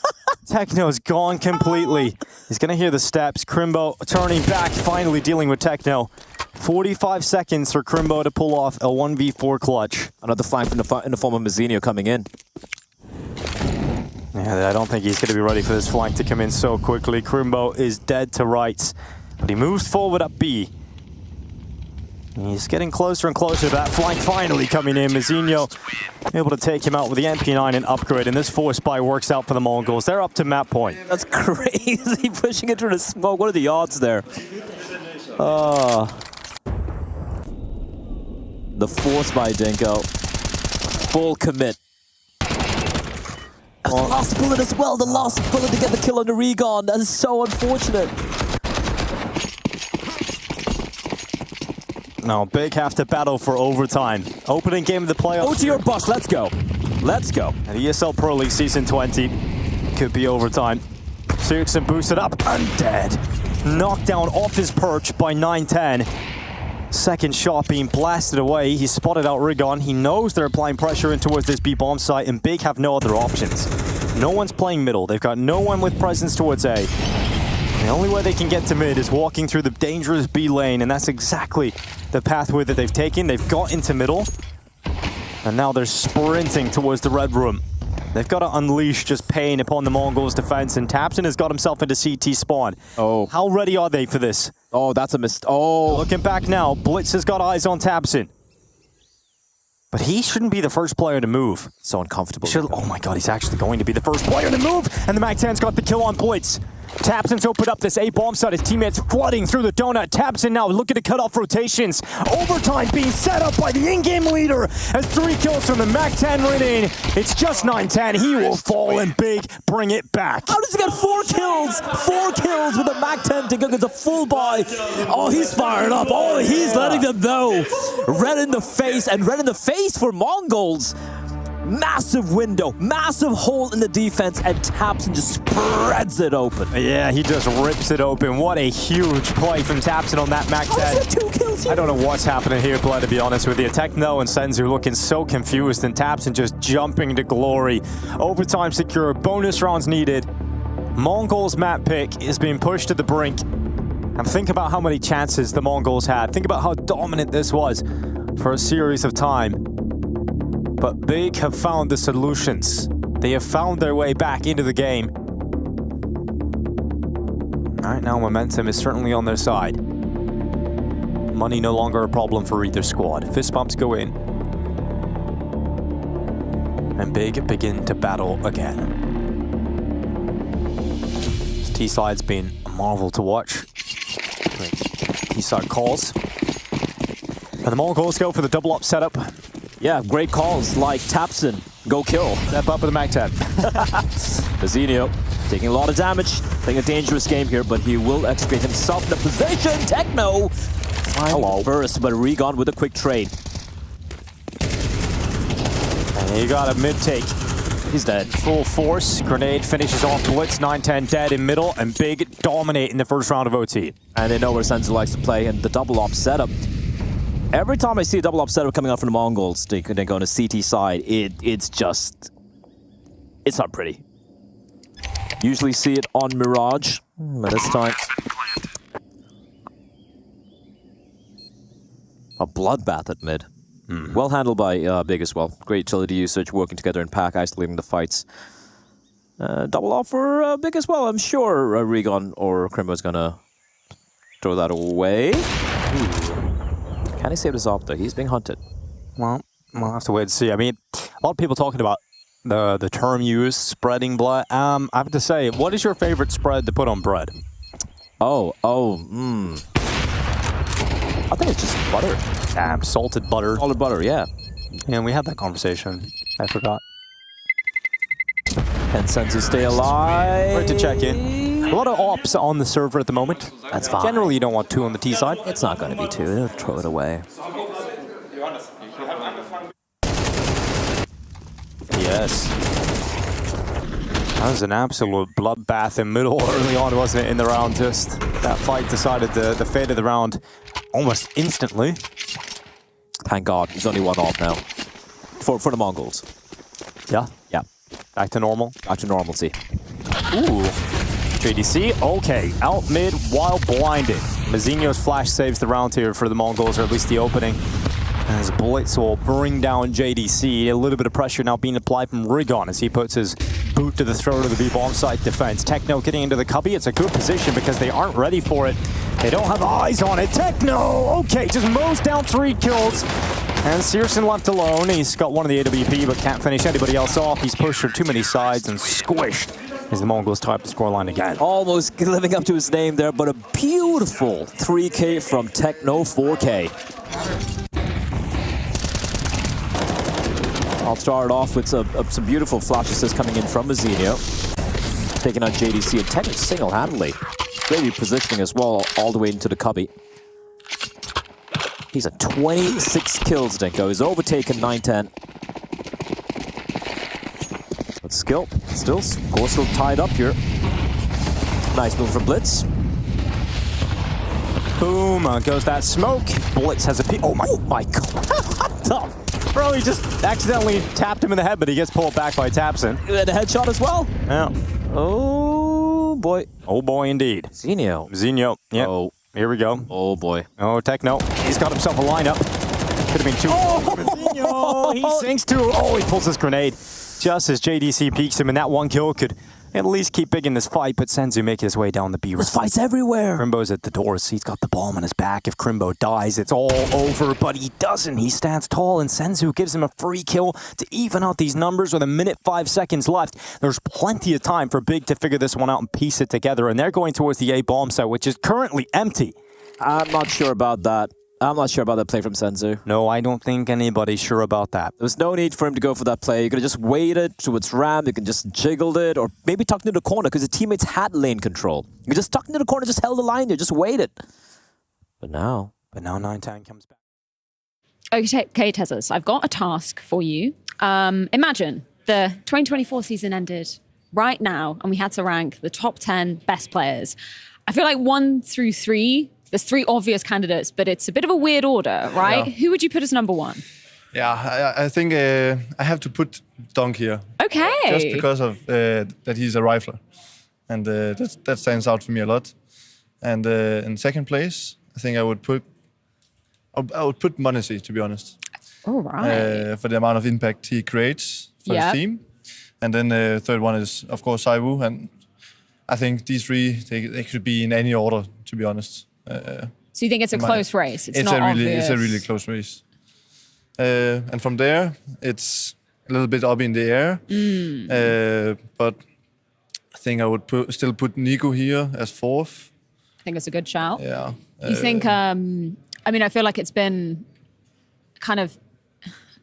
Techno's gone completely. He's going to hear the steps. Crimbo turning back, finally dealing with Techno. 45 seconds for Crimbo to pull off a 1v4 clutch. Another flank in the form of Mazzinho coming in. Yeah, I don't think he's going to be ready for this flank to come in so quickly. Crimbo is dead to rights, but he moves forward up B. He's getting closer and closer to that flank finally coming in. Mazzinho able to take him out with the MP9 and upgrade, and this force buy works out for the Mongols. They're up to map point. That's crazy, pushing it through the smoke. What are the odds there? The force by Dinko. Full commit. The last bullet as well. The last bullet to get the kill on the Regon. That is so unfortunate. Now, Big have to battle for overtime. Opening game of the playoffs. OT or bust. Let's go. Let's go. And ESL Pro League Season 20 could be overtime. Siriksen boosted up and dead. Knocked down off his perch by 910. Second shot being blasted away. He spotted out Rigon. He knows they're applying pressure in towards this B bomb site, and Big have no other options. No one's playing middle. They've got no one with presence towards A. The only way they can get to mid is walking through the dangerous B lane, and that's exactly the pathway that they've taken. They've got into middle, and now they're sprinting towards the red room. They've got to unleash just pain upon the Mongols' defense, and Tapson has got himself into CT spawn. Oh. How ready are they for this? Oh, that's a mistake. Oh. Looking back now, Blitz has got eyes on Tapson. But he shouldn't be the first player to move. So uncomfortable. Oh my god, he's actually going to be the first player to move! And the Mac-10's got the kill on Blitz. Tapson's opened up this A-bomb site. His teammates flooding through the donut. Tapson now looking to cut off rotations. Overtime being set up by the in-game leader as 3 kills from the Mac-10 remain. It's just 910. He will fall and Big bring it back. How does he get 4 kills? 4 kills with the Mac-10 to go get a full buy. Oh, he's fired up. Oh, he's letting them know. Red in the face, and red in the face for Mongols. Massive window, massive hole in the defense, and Tapson just spreads it open. Yeah, he just rips it open. What a huge play from Tapson on that Mac 10. How is it 2 kills here? I don't know what's happening here, Blood, to be honest with you. Techno and Senzu looking so confused, and Tapson just jumping to glory. Overtime secure, bonus rounds needed. Mongols map pick is being pushed to the brink. And think about how many chances the Mongols had. Think about how dominant this was for a series of time. But Big have found the solutions. They have found their way back into the game. Right now, momentum is certainly on their side. Money no longer a problem for either squad. Fist bumps go in. And Big begin to battle again. This T-side's been a marvel to watch. T-side calls. And the Mongols go for the double up setup. Yeah, great calls like Tapson. Go kill. Step up with the Mac-10. Mazzinho taking a lot of damage. Playing a dangerous game here, but he will extricate himself in the position. Techno! Hello. First, but Regon with a quick trade. And he got a mid-take. He's dead. Full force. Grenade finishes off Blitz. 910 dead in middle, and Big dominate in the first round of OT. And they know where Senzu likes to play, and the double op setup. Every time I see a double up setup coming out from the Mongols, they go on the CT side, it's not pretty. Usually see it on Mirage, but this time... A bloodbath at mid. Well handled by Big as well. Great utility usage, working together in pack, isolating the fights. Double off for Big as well. I'm sure Regon or Crimbo is going to throw that away. Can he save this off though? He's being hunted. Well, we'll have to wait and see. I mean, a lot of people talking about the term used, spreading blood. I have to say, what is your favorite spread to put on bread? I think it's just butter. Salted butter. Salted butter, yeah. Yeah, we had that conversation. I forgot. Can Senzu stay alive? Right to check in. A lot of ops on the server at the moment. That's fine. Generally, you don't want 2 on the T side. It's not going to be 2. They'll throw it away. Yes. That was an absolute bloodbath in middle early on, wasn't it, in the round? Just that fight decided the fate of the round almost instantly. Thank God, there's only one off now. For the Mongols. Yeah? Yeah. Back to normal? Back to normalcy. Ooh. JDC, okay. Out mid while blinded. Mazinho's flash saves the round here for the Mongols, or at least the opening. As Blitz will bring down JDC. A little bit of pressure now being applied from Rigon as he puts his boot to the throat of the B-bomb site defense. Techno getting into the cubby. It's a good position because they aren't ready for it. They don't have eyes on it. Techno, okay, just mows down 3 kills. And Searson left alone. He's got one of the AWP, but can't finish anybody else off. He's pushed from too many sides and squished as the Mongols tie up the scoreline again. Almost living up to his name there, but a beautiful 3K from Techno 4K. I'll start off with some beautiful flash assists coming in from Mazinho. Taking out JDC and Techno single-handedly. Great positioning as well, all the way into the cubby. He's at 26 kills, Dinko. He's overtaken 9-10. But still tied up here. Nice move from Blitz. Boom, goes that smoke. Blitz has a peek. Oh my God. Bro, he just accidentally tapped him in the head, but he gets pulled back by Tapson. And a headshot as well. Yeah. Oh, boy. Oh, boy, indeed. Mazinho. Yep. Oh. Here we go. Oh, boy. Oh, Techno. He's got himself a lineup. Could have been 2. Oh, Mazinho. He sinks 2. Oh, he pulls his grenade. Just as JDC peeks him, and that 1 kill could at least keep big in this fight, but Senzu making his way down the B. This fight's everywhere. Crimbo's at the doors. He's got the bomb on his back. If Crimbo dies, it's all over, but he doesn't. He stands tall, and Senzu gives him a free kill to even out these numbers with 1:05 left. There's plenty of time for Big to figure this one out and piece it together, and they're going towards the A bomb site, which is currently empty. I'm not sure about that. I'm not sure about that play from Senzu. No, I don't think anybody's sure about that. There was no need for him to go for that play. You could have just waited to its ramp. You can just jiggled it, or maybe tucked into the corner because his teammates had lane control. You could just tucked into the corner, just held the line there, just waited. But now 9-10 comes back. Okay, Tezos, I've got a task for you. Imagine the 2024 season ended right now, and we had to rank the top 10 best players. I feel like 1 through 3. There's 3 obvious candidates, but it's a bit of a weird order, right? Yeah. Who would you put as number 1? Yeah, I think I have to put Dunk here. Okay. Just because of that he's a rifler. And that stands out for me a lot. And in second place, I think I would put Monacy, to be honest. All right. For the amount of impact he creates for his team. And then the third one is, of course, Saiwu. And I think these 3, they could be in any order, to be honest. So you think it's a close race? It's not obvious. It's a really close race. And from there, it's a little bit up in the air. But I think I would still put Nico here as 4th. I think it's a good shout. Yeah. You think, I mean, I feel like it's been kind of,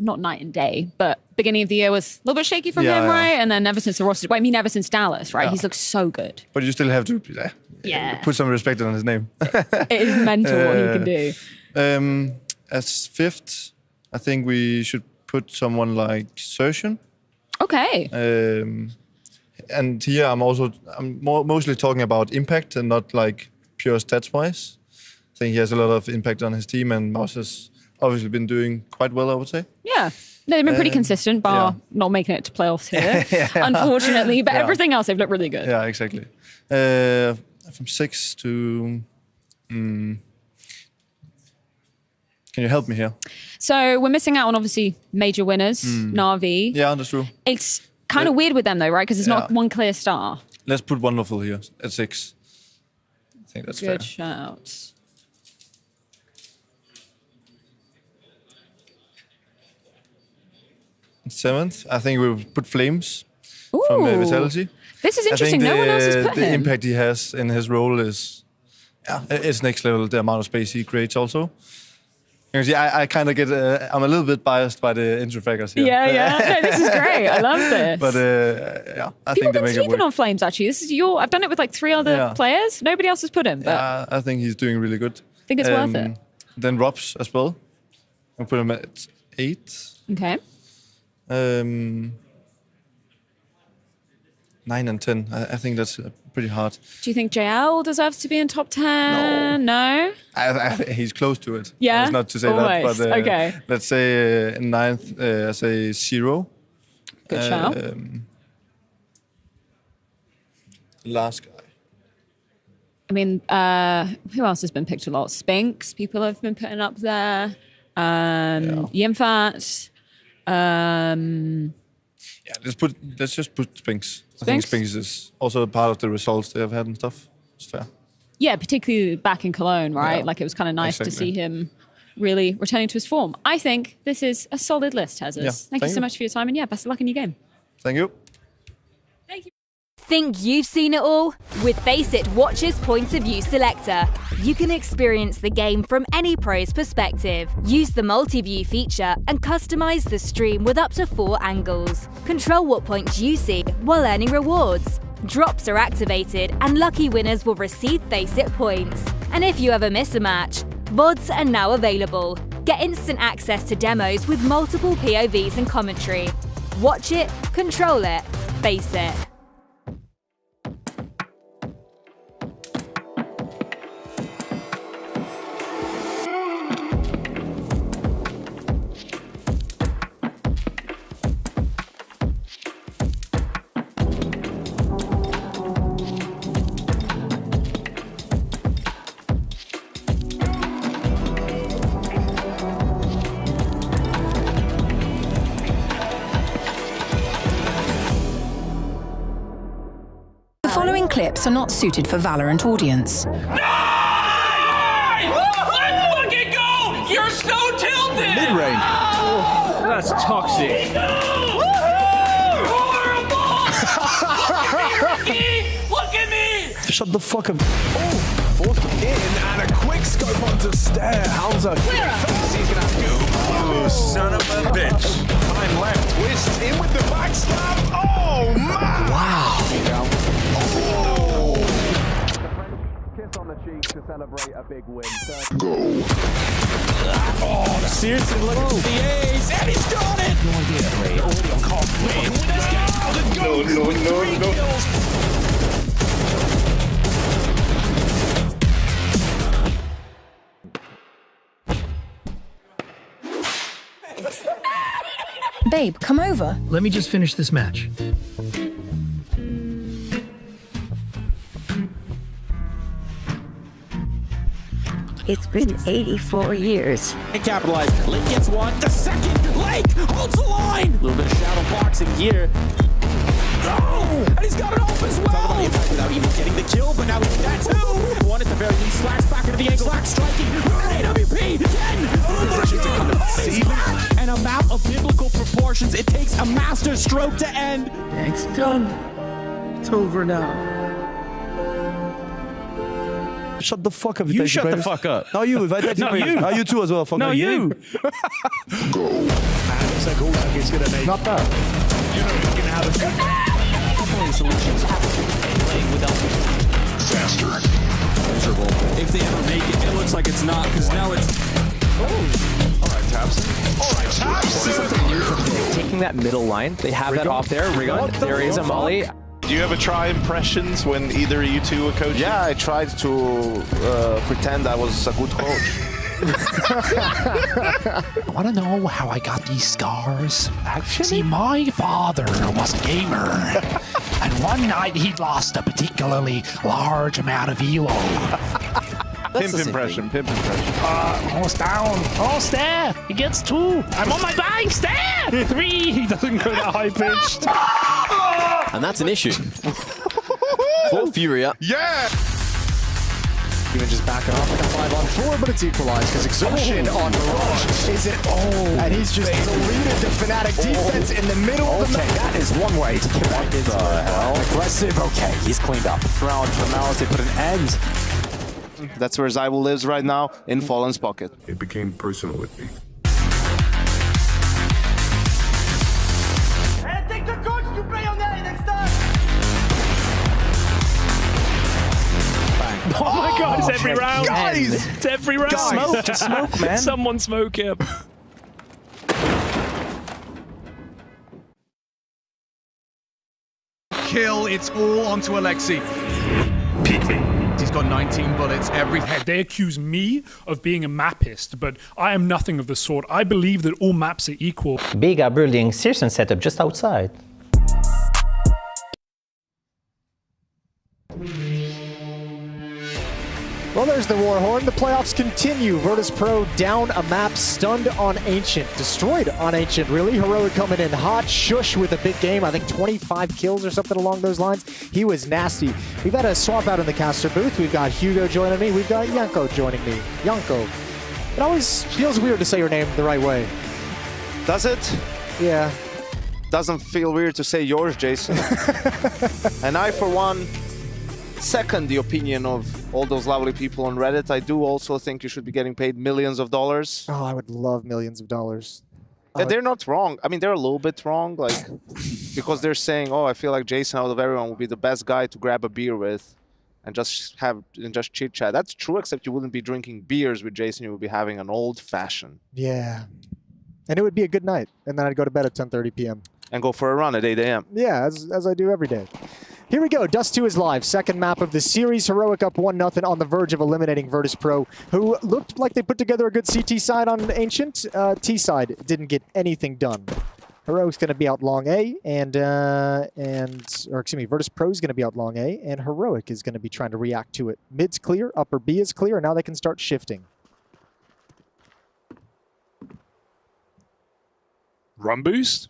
not night and day, but beginning of the year was a little bit shaky from him, right? And then ever since the roster, I mean, ever since Dallas, right? He's looked so good. But you still have to put some respect on his name. It is mental what he can do. As 5th, I think we should put someone like Searson. Okay. And here I'm mostly talking about impact and not like pure stats-wise. I think he has a lot of impact on his team, and Mouse has obviously been doing quite well, I would say. Yeah. No, they've been pretty consistent, bar not making it to playoffs here, unfortunately. But everything else, they've looked really good. Yeah, exactly. From 6 to... can you help me here? So we're missing out on, obviously, major winners, Na'Vi. Yeah, that's true. It's kind of weird with them, though, right? Because there's not one clear star. Let's put Wonderful here at 6. I think that's fair. Good shout. Seventh, I think we'll put Flames from Vitality. This is interesting. No one else has put him. The impact he has in his role is, it's next level. The amount of space he creates also. I kind of get. I'm a little bit biased by the intro fraggers here. Yeah. No, this is great. I love this. But yeah, I People think they been make it sleeping work. on Flames. Actually, this is your. I've done it with like 3 other players. Nobody else has put him. But I think he's doing really good. I think it's worth it. Then Robs as well. I put him at 8. Okay. 9 and 10. I think that's pretty hard. Do you think JL deserves to be in top 10? No. He's close to it. Yeah? That's not to say Almost. that, but Okay. let's say in 9th, I say 0. Good shout. Last guy. I mean, who else has been picked a lot? Spinks, people have been putting up there. Yimfat. Let's just put Spinks. I think Spinks is also part of the results they have had and stuff. It's fair. Yeah, particularly back in Cologne, right? Yeah, like it was kind of nice to exactly. see him really returning to his form. I think this is a solid list, Hazes. Yeah, Thank you thank so you. much for your time, and yeah, best of luck in your game. Thank you. Think you've seen it all? With Faceit Watch's Point of View Selector, you can experience the game from any pro's perspective. Use the multi-view feature and customize the stream with up to 4 angles. Control what points you see while earning rewards. Drops are activated and lucky winners will receive Faceit points. And if you ever miss a match, VODs are now available. Get instant access to demos with multiple POVs and commentary. Watch it, control it, Faceit. The following clips are not suited for Valorant audience. Let's fucking go! You're so tilted! Mid-range. Oh, that's toxic. Look at me! Shut the fuck up. Oh, forced in and a quick scope onto Stair. Hauser. First he's gonna have to go. Oh, son of a bitch. Time left. Twist in with the backstab. Oh, man. Wow. Oh. Kiss on the cheek to celebrate a big win. Go. Oh, seriously, look at the ace, and he's got it! No idea, Ray. Already on call. Win with his guy. No. Babe, come over. Let me just finish this match. It's been 84 years. And capitalize. Lake gets one. The second. Lake holds the line. A little bit of shadow boxing here. Oh! And he's got it off as well. Talk about impact without even getting the kill, but now he's that too. One at the very least. Slacks back into the angle. Slacks striking. AWP again. An amount of biblical proportions. It takes a master stroke to end. It's done. It's over now. Shut the fuck up. You shut the fuck up. No, you. No, you. You too as well. Fuck No, you. Go. And it's like all that it's going to make. Not bad. You know you're going to have a good. Definitely solutions. Playing without faster. Miserable. If they ever make it, it looks like it's not, because now it's. Oh. All right, Taps. All right, Taps. See something new from Big. Taking that middle line. They have that off there. Rigon. There is a molly. Do you ever try impressions when either of you two were coaching? Yeah, I tried to pretend I was a good coach. I want to know how I got these scars. Actually, see, my father was a gamer. And one night he lost a particularly large amount of elo. Pimp impression. Almost down. Oh, Stair. He gets 2. I'm on my back. Stair. 3. He doesn't go that high pitched. And that's an issue. For Furia. Yeah! Even just backing off like a 5-on-4, but it's equalized because exhaustion on Mirage is it. And he's just deleted the Fnatic defense in the middle of the map. That is one way to get back into it. Aggressive. Okay, he's cleaned up. Round for Malice, they put an end That's where Zywell lives right now, in Fallen's pocket. It became personal with me. Oh my god, it's every round! Guys! It's every round! Smoke, just smoke, man. Someone smoke him. Kill, it's all onto Alexi. He's got 19 bullets every head. They accuse me of being a mapist, but I am nothing of the sort. I believe that all maps are equal. Big are building Searson setup just outside. Well, there's the Warhorn. The playoffs continue. Virtus Pro down a map, stunned on Ancient, destroyed on Ancient, really. Heroic coming in hot. Shush with a big game. I think 25 kills or something along those lines. He was nasty. We've had a swap out in the caster booth. We've got Hugo joining me. We've got Yanko joining me. Yanko. It always feels weird to say your name the right way. Does it? Yeah. Doesn't feel weird to say yours, Jason. And I, for one, second the opinion of all those lovely people on Reddit. I do also think you should be getting paid millions of dollars. Oh, I would love millions of dollars. They're not wrong. I mean, they're a little bit wrong, like, because they're saying, oh, I feel like Jason out of everyone would be the best guy to grab a beer with and just chit chat. That's true, except you wouldn't be drinking beers with Jason. You would be having an old fashioned. Yeah. And it would be a good night. And then I'd go to bed at 10:30 p.m. And go for a run at 8 a.m. Yeah, as I do every day. Here we go. Dust 2 is live. Second map of the series. Heroic up 1-0 on the verge of eliminating Virtus Pro, who looked like they put together a good CT side on Ancient. T side didn't get anything done. Heroic's going to be out long A, Virtus Pro is going to be out long A, and Heroic is going to be trying to react to it. Mid's clear, upper B is clear, and now they can start shifting. Run boost?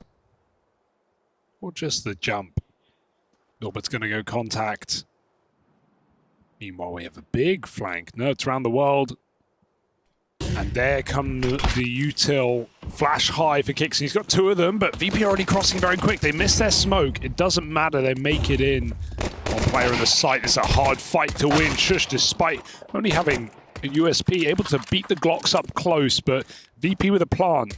Or just the jump? Norbert's going to go contact. Meanwhile, we have a big flank. Nerds around the world. And there come the util. Flash high for kicks. He's got 2 of them, but VP already crossing very quick. They miss their smoke. It doesn't matter. They make it in. One player in the site. It's a hard fight to win. Shush, despite only having a USP, able to beat the Glocks up close, but VP with a plant.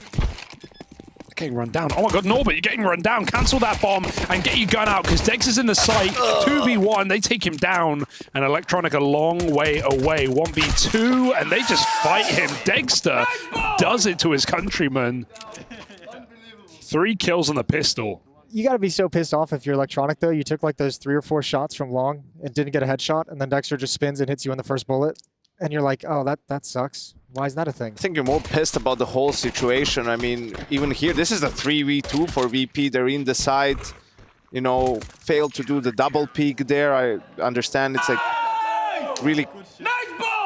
Getting run down. Oh my god, Norbert, you're getting run down. Cancel that bomb and get your gun out because Dex is in the site. 2v1, they take him down. And Electronic a long way away. 1v2, and they just fight him. Dexter does it to his countryman. 3 kills on the pistol. You got to be so pissed off if you're Electronic, though. You took like those 3 or 4 shots from long and didn't get a headshot, and then Dexter just spins and hits you on the first bullet. And you're like, oh, that sucks. Why is that a thing? I think you're more pissed about the whole situation. I mean, even here, this is a 3v2 for VP. They're in the site, you know, failed to do the double peek there. I understand it's like really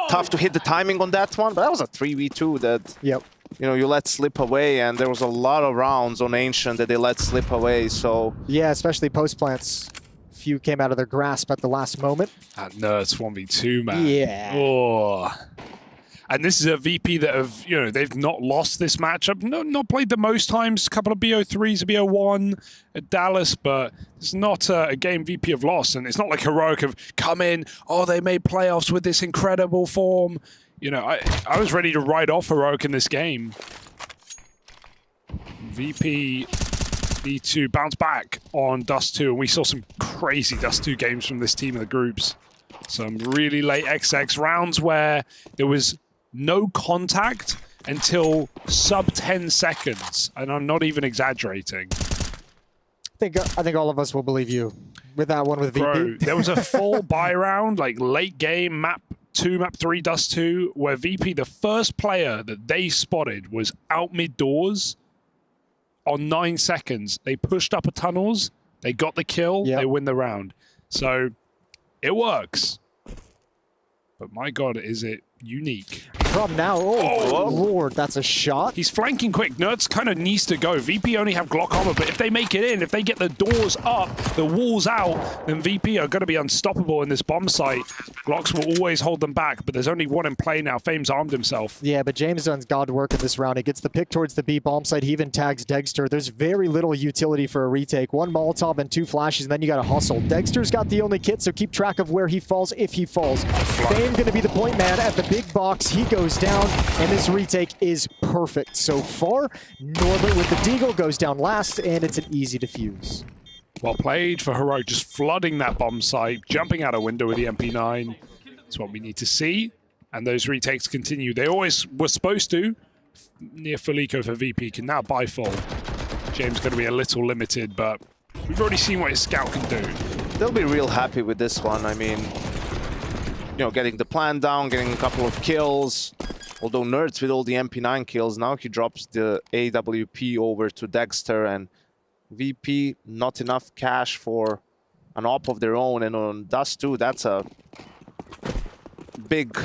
tough to hit the timing on that one, but that was a 3v2 that, you know, you let slip away, and there was a lot of rounds on Ancient that they let slip away, so... Yeah, especially post-plants. Few came out of their grasp at the last moment. No, it's 1v2, man. Yeah. Oh. And this is a VP that have, you know, they've not lost this matchup. Not played the most times. A couple of BO3s, a BO1 at Dallas, but it's not a game VP have lost. And it's not like Heroic have come in, oh, they made playoffs with this incredible form. You know, I was ready to write off Heroic in this game. VP need to bounce back on Dust 2, and we saw some crazy Dust 2 games from this team in the groups. Some really late XX rounds where there was no contact until sub 10 seconds, and I'm not even exaggerating. I think all of us will believe you with that one with VP. Bro, there was a full buy round, like late game, map 2, map 3, Dust 2, where VP, the first player that they spotted was out mid doors on 9 seconds. They pushed upper tunnels, they got the kill, they win the round. So it works. But my god, is it unique. From now, oh Lord, that's a shot. He's flanking quick. Nerds kind of needs to go. VP only have Glock armor, but if they make it in, if they get the doors up, the walls out, then VP are going to be unstoppable in this bomb site. Glocks will always hold them back, but there's only one in play now. Fame's armed himself. Yeah, but James does God work in this round. He gets the pick towards the B bomb site. He even tags Dexter. There's very little utility for a retake. 1 Molotov and 2 flashes, and then you got to hustle. Dexter's got the only kit, so keep track of where he falls if he falls. Fame going to be the point man at the big box. He goes down, and this retake is perfect so far. Norbert with the Deagle goes down last, and it's an easy defuse. Well played for Heroic, just flooding that bomb site, jumping out a window with the MP9. That's what we need to see. And those retakes continue. They always were supposed to. Near Felico for VP can now buy full. James going to be a little limited, but we've already seen what his scout can do. They'll be real happy with this one. I mean, you know, getting the plan down, getting a couple of kills. Although Nerds with all the MP9 kills, now he drops the AWP over to Dexter, and VP not enough cash for an op of their own, and on Dust 2, that's a big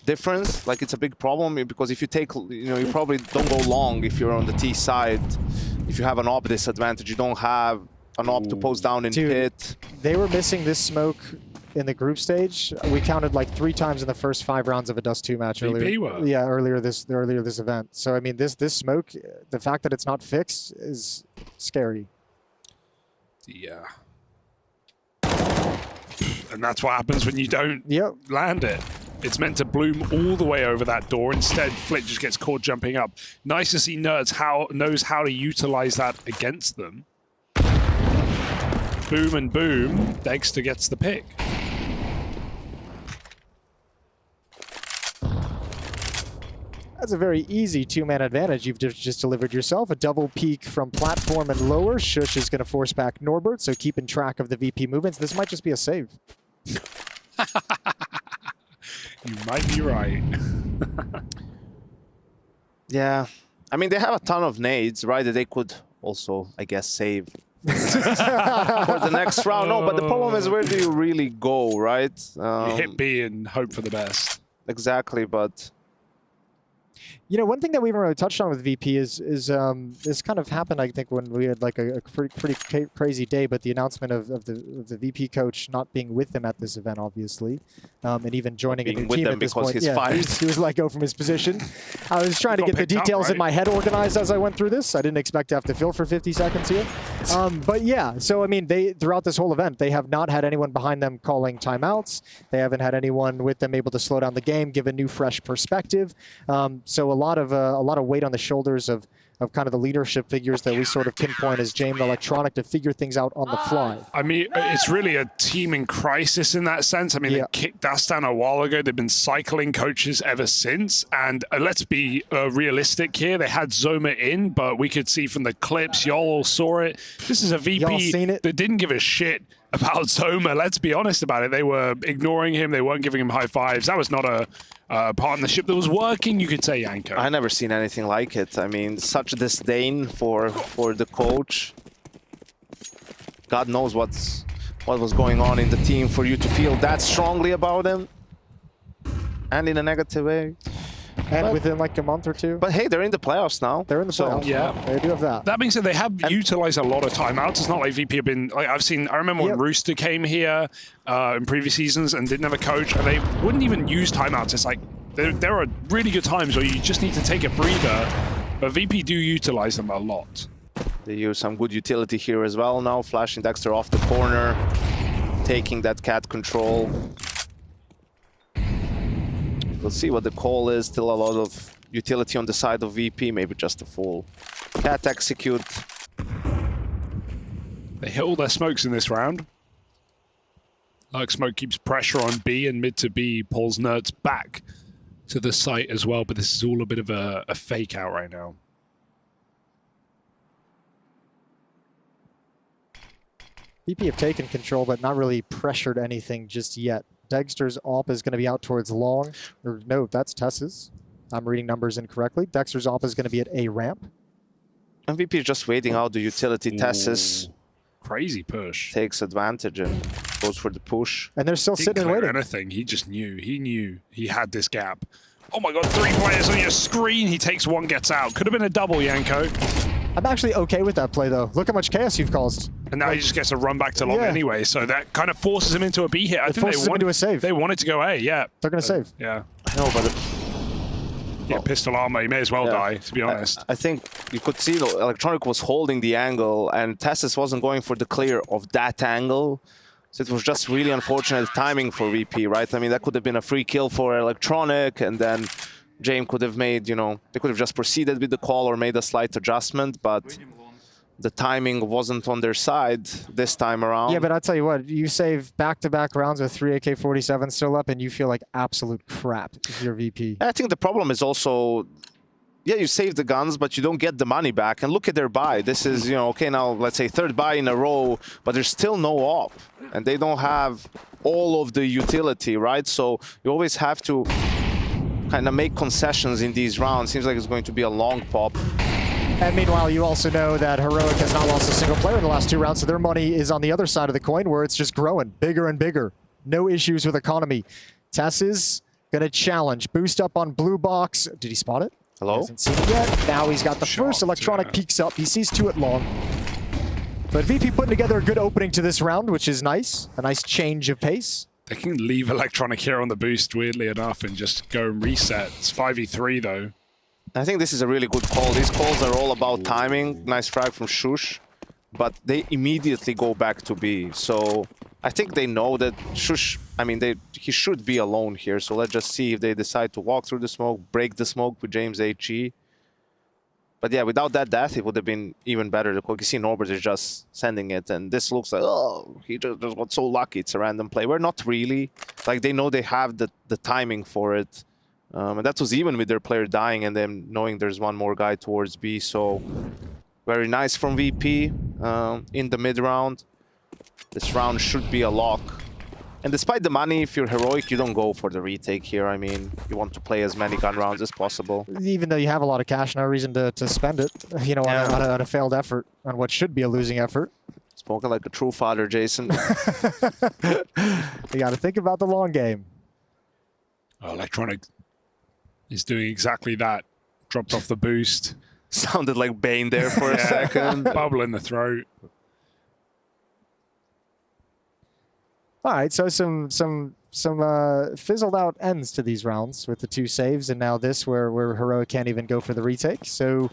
difference. Like, it's a big problem, because if you take, you know, you probably don't go long if you're on the T side. If you have an op disadvantage, you don't have an op to post down in pit. They were missing this smoke in the group stage. We counted like 3 times in the first 5 rounds of a Dust 2 match earlier. Yeah, earlier this event. So I mean, this smoke, the fact that it's not fixed is scary. Yeah. And that's what happens when you don't land it. It's meant to bloom all the way over that door. Instead, Flit just gets caught jumping up. Nice to see Nerds knows how to utilize that against them. Boom and boom, Dexter gets the pick. That's a very easy 2-man advantage you've just delivered yourself. A double peek from platform and lower. Shush is going to force back Norbert, so keeping track of the VP movements. This might just be a save. You might be right. Yeah. I mean, they have a ton of nades, right, that they could also, I guess, save for the next round. No, but the problem is, where do you really go, right? You hit B and hope for the best. Exactly, but... You know, one thing that we haven't really touched on with VP is this kind of happened, I think, when we had like a pretty crazy day, but the announcement of the VP coach not being with them at this event, obviously, and even joining a new team at this point. He's fired. He was let go from his position. I was trying to get the details in my head organized as I went through this. I didn't expect to have to fill for 50 seconds here. But yeah, so I mean, throughout this whole event, they have not had anyone behind them calling timeouts. They haven't had anyone with them able to slow down the game, give a new, fresh perspective. So a lot of weight on the shoulders of kind of the leadership figures that we sort of pinpoint as James Electronic to figure things out on the fly. I mean, it's really a team in crisis in that sense. I mean, they kicked us down a while ago. They've been cycling coaches ever since. And let's be realistic here. They had Zoma in, but we could see from the clips, y'all all saw it. This is a VP that didn't give a shit about Zoma. Let's be honest about it. They were ignoring him. They weren't giving him high fives. That was not a partnership that was working, you could say, Yanko. I never seen anything like it. I mean, such disdain for the coach. God knows what was going on in the team for you to feel that strongly about him, and in a negative way. And within like a month or two. But hey, they're in the playoffs now. They're in the playoffs. Yeah, they do have that. That being said, they have utilized a lot of timeouts. It's not like VP have been like I remember when Rooster came here in previous seasons and didn't have a coach, and they wouldn't even use timeouts. It's like there are really good times where you just need to take a breather, but VP do utilize them a lot. They use some good utility here as well now, flashing Dexter off the corner, taking that cat control. We'll see what the call is. Still a lot of utility on the side of VP, maybe just a full cat execute. They hit all their smokes in this round. Like Smoke keeps pressure on B, and mid to B pulls Nerds back to the site as well, but this is all a bit of a fake out right now. VP have taken control, but not really pressured anything just yet. Dexter's AWP is going to be out towards long. Or no, that's Tess's. I'm reading numbers incorrectly. Dexter's AWP is going to be at A ramp. MVP is just waiting out the utility. Tess's crazy push. Takes advantage and goes for the push. And they're still sitting and waiting. Anything. He just knew. He knew he had this gap. Oh my god, 3 players on your screen. He takes one, gets out. Could have been a double, Yanko. I'm actually okay with that play, though. Look how much chaos you've caused. And now he just gets to run back to long anyway, so that kind of forces him into a B hit. I think forces him into a save. They wanted to go A, yeah. They're going to save. Yeah. No, but... Yeah, pistol armor, he may as well die, to be honest. I think you could see the Electronic was holding the angle, and Tessus wasn't going for the clear of that angle. So it was just really unfortunate timing for VP, right? I mean, that could have been a free kill for Electronic, and then James could have made, you know, they could have just proceeded with the call or made a slight adjustment, but the timing wasn't on their side this time around. Yeah, but I'll tell you what, you save back-to-back rounds with 3 AK-47s still up, and you feel like absolute crap if you're VP. I think the problem is also, yeah, you save the guns, but you don't get the money back. And look at their buy. This is, you know, okay, now let's say 3rd buy in a row, but there's still no op, and they don't have all of the utility, right? So you always have to kind of make concessions in these rounds. Seems like it's going to be a long pop. And meanwhile, you also know that Heroic has not lost a single player in the last 2 rounds, so their money is on the other side of the coin where it's just growing bigger and bigger. No issues with economy. Tess is going to challenge. Boost up on blue box. Did he spot it? Hello? He hasn't seen it yet. Now he's got the first Electronic peeks up. He sees 2 at long. But VP putting together a good opening to this round, which is nice. A nice change of pace. They can leave Electronic here on the boost, weirdly enough, and just go and reset. It's 5v3, though. I think this is a really good call. These calls are all about timing. Nice frag from Shush. But they immediately go back to B. So I think they know that Shush, I mean, he should be alone here. So let's just see if they decide to walk through the smoke, break the smoke with James HE. But yeah, without that death, it would have been even better. You see Norbert is just sending it. And this looks like, oh, he just got so lucky. It's a random play. We're not really. Like, they know they have the timing for it. And that was even with their player dying and then knowing there's one more guy towards B. So very nice from VP in the mid round. This round should be a lock. And despite the money, if you're Heroic, you don't go for the retake here. I mean, you want to play as many gun rounds as possible. Even though you have a lot of cash, no reason to spend it, you know, on a failed effort, on what should be a losing effort. Spoken like a true father, Jason. You got to think about the long game. Electronic is doing exactly that. Dropped off the boost. Sounded like Bane there for a second. Bubble in the throat. All right, so some fizzled out ends to these rounds with the 2 saves, and now this where Heroic can't even go for the retake. So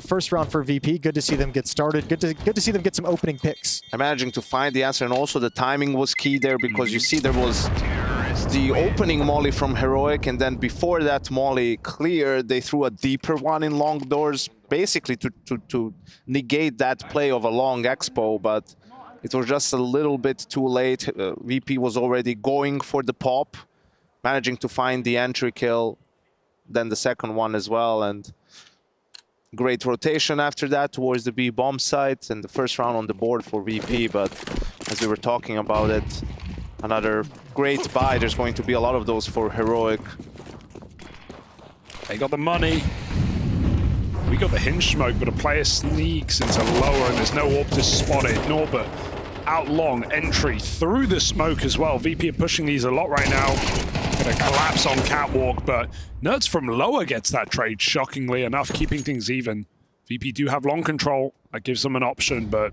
first round for VP, good to see them get started. Good to see them get some opening picks. I'm managing to find the answer, and also the timing was key there because you see there was the opening molly from Heroic, and then before that molly cleared, they threw a deeper one in long doors, basically to negate that play of a long expo, but it was just a little bit too late. VP was already going for the pop, managing to find the entry kill, then the second one as well, and great rotation after that towards the B bomb site, and the first round on the board for VP, but as we were talking about it, another great buy. There's going to be a lot of those for Heroic. They got the money. We got the hinge smoke, but a player sneaks into lower and there's no AWP to spot it. Norbert out long, entry through the smoke as well. VP are pushing these a lot right now. Gonna collapse on catwalk, but Nerds from lower gets that trade, shockingly enough, keeping things even. VP do have long control. That gives them an option, but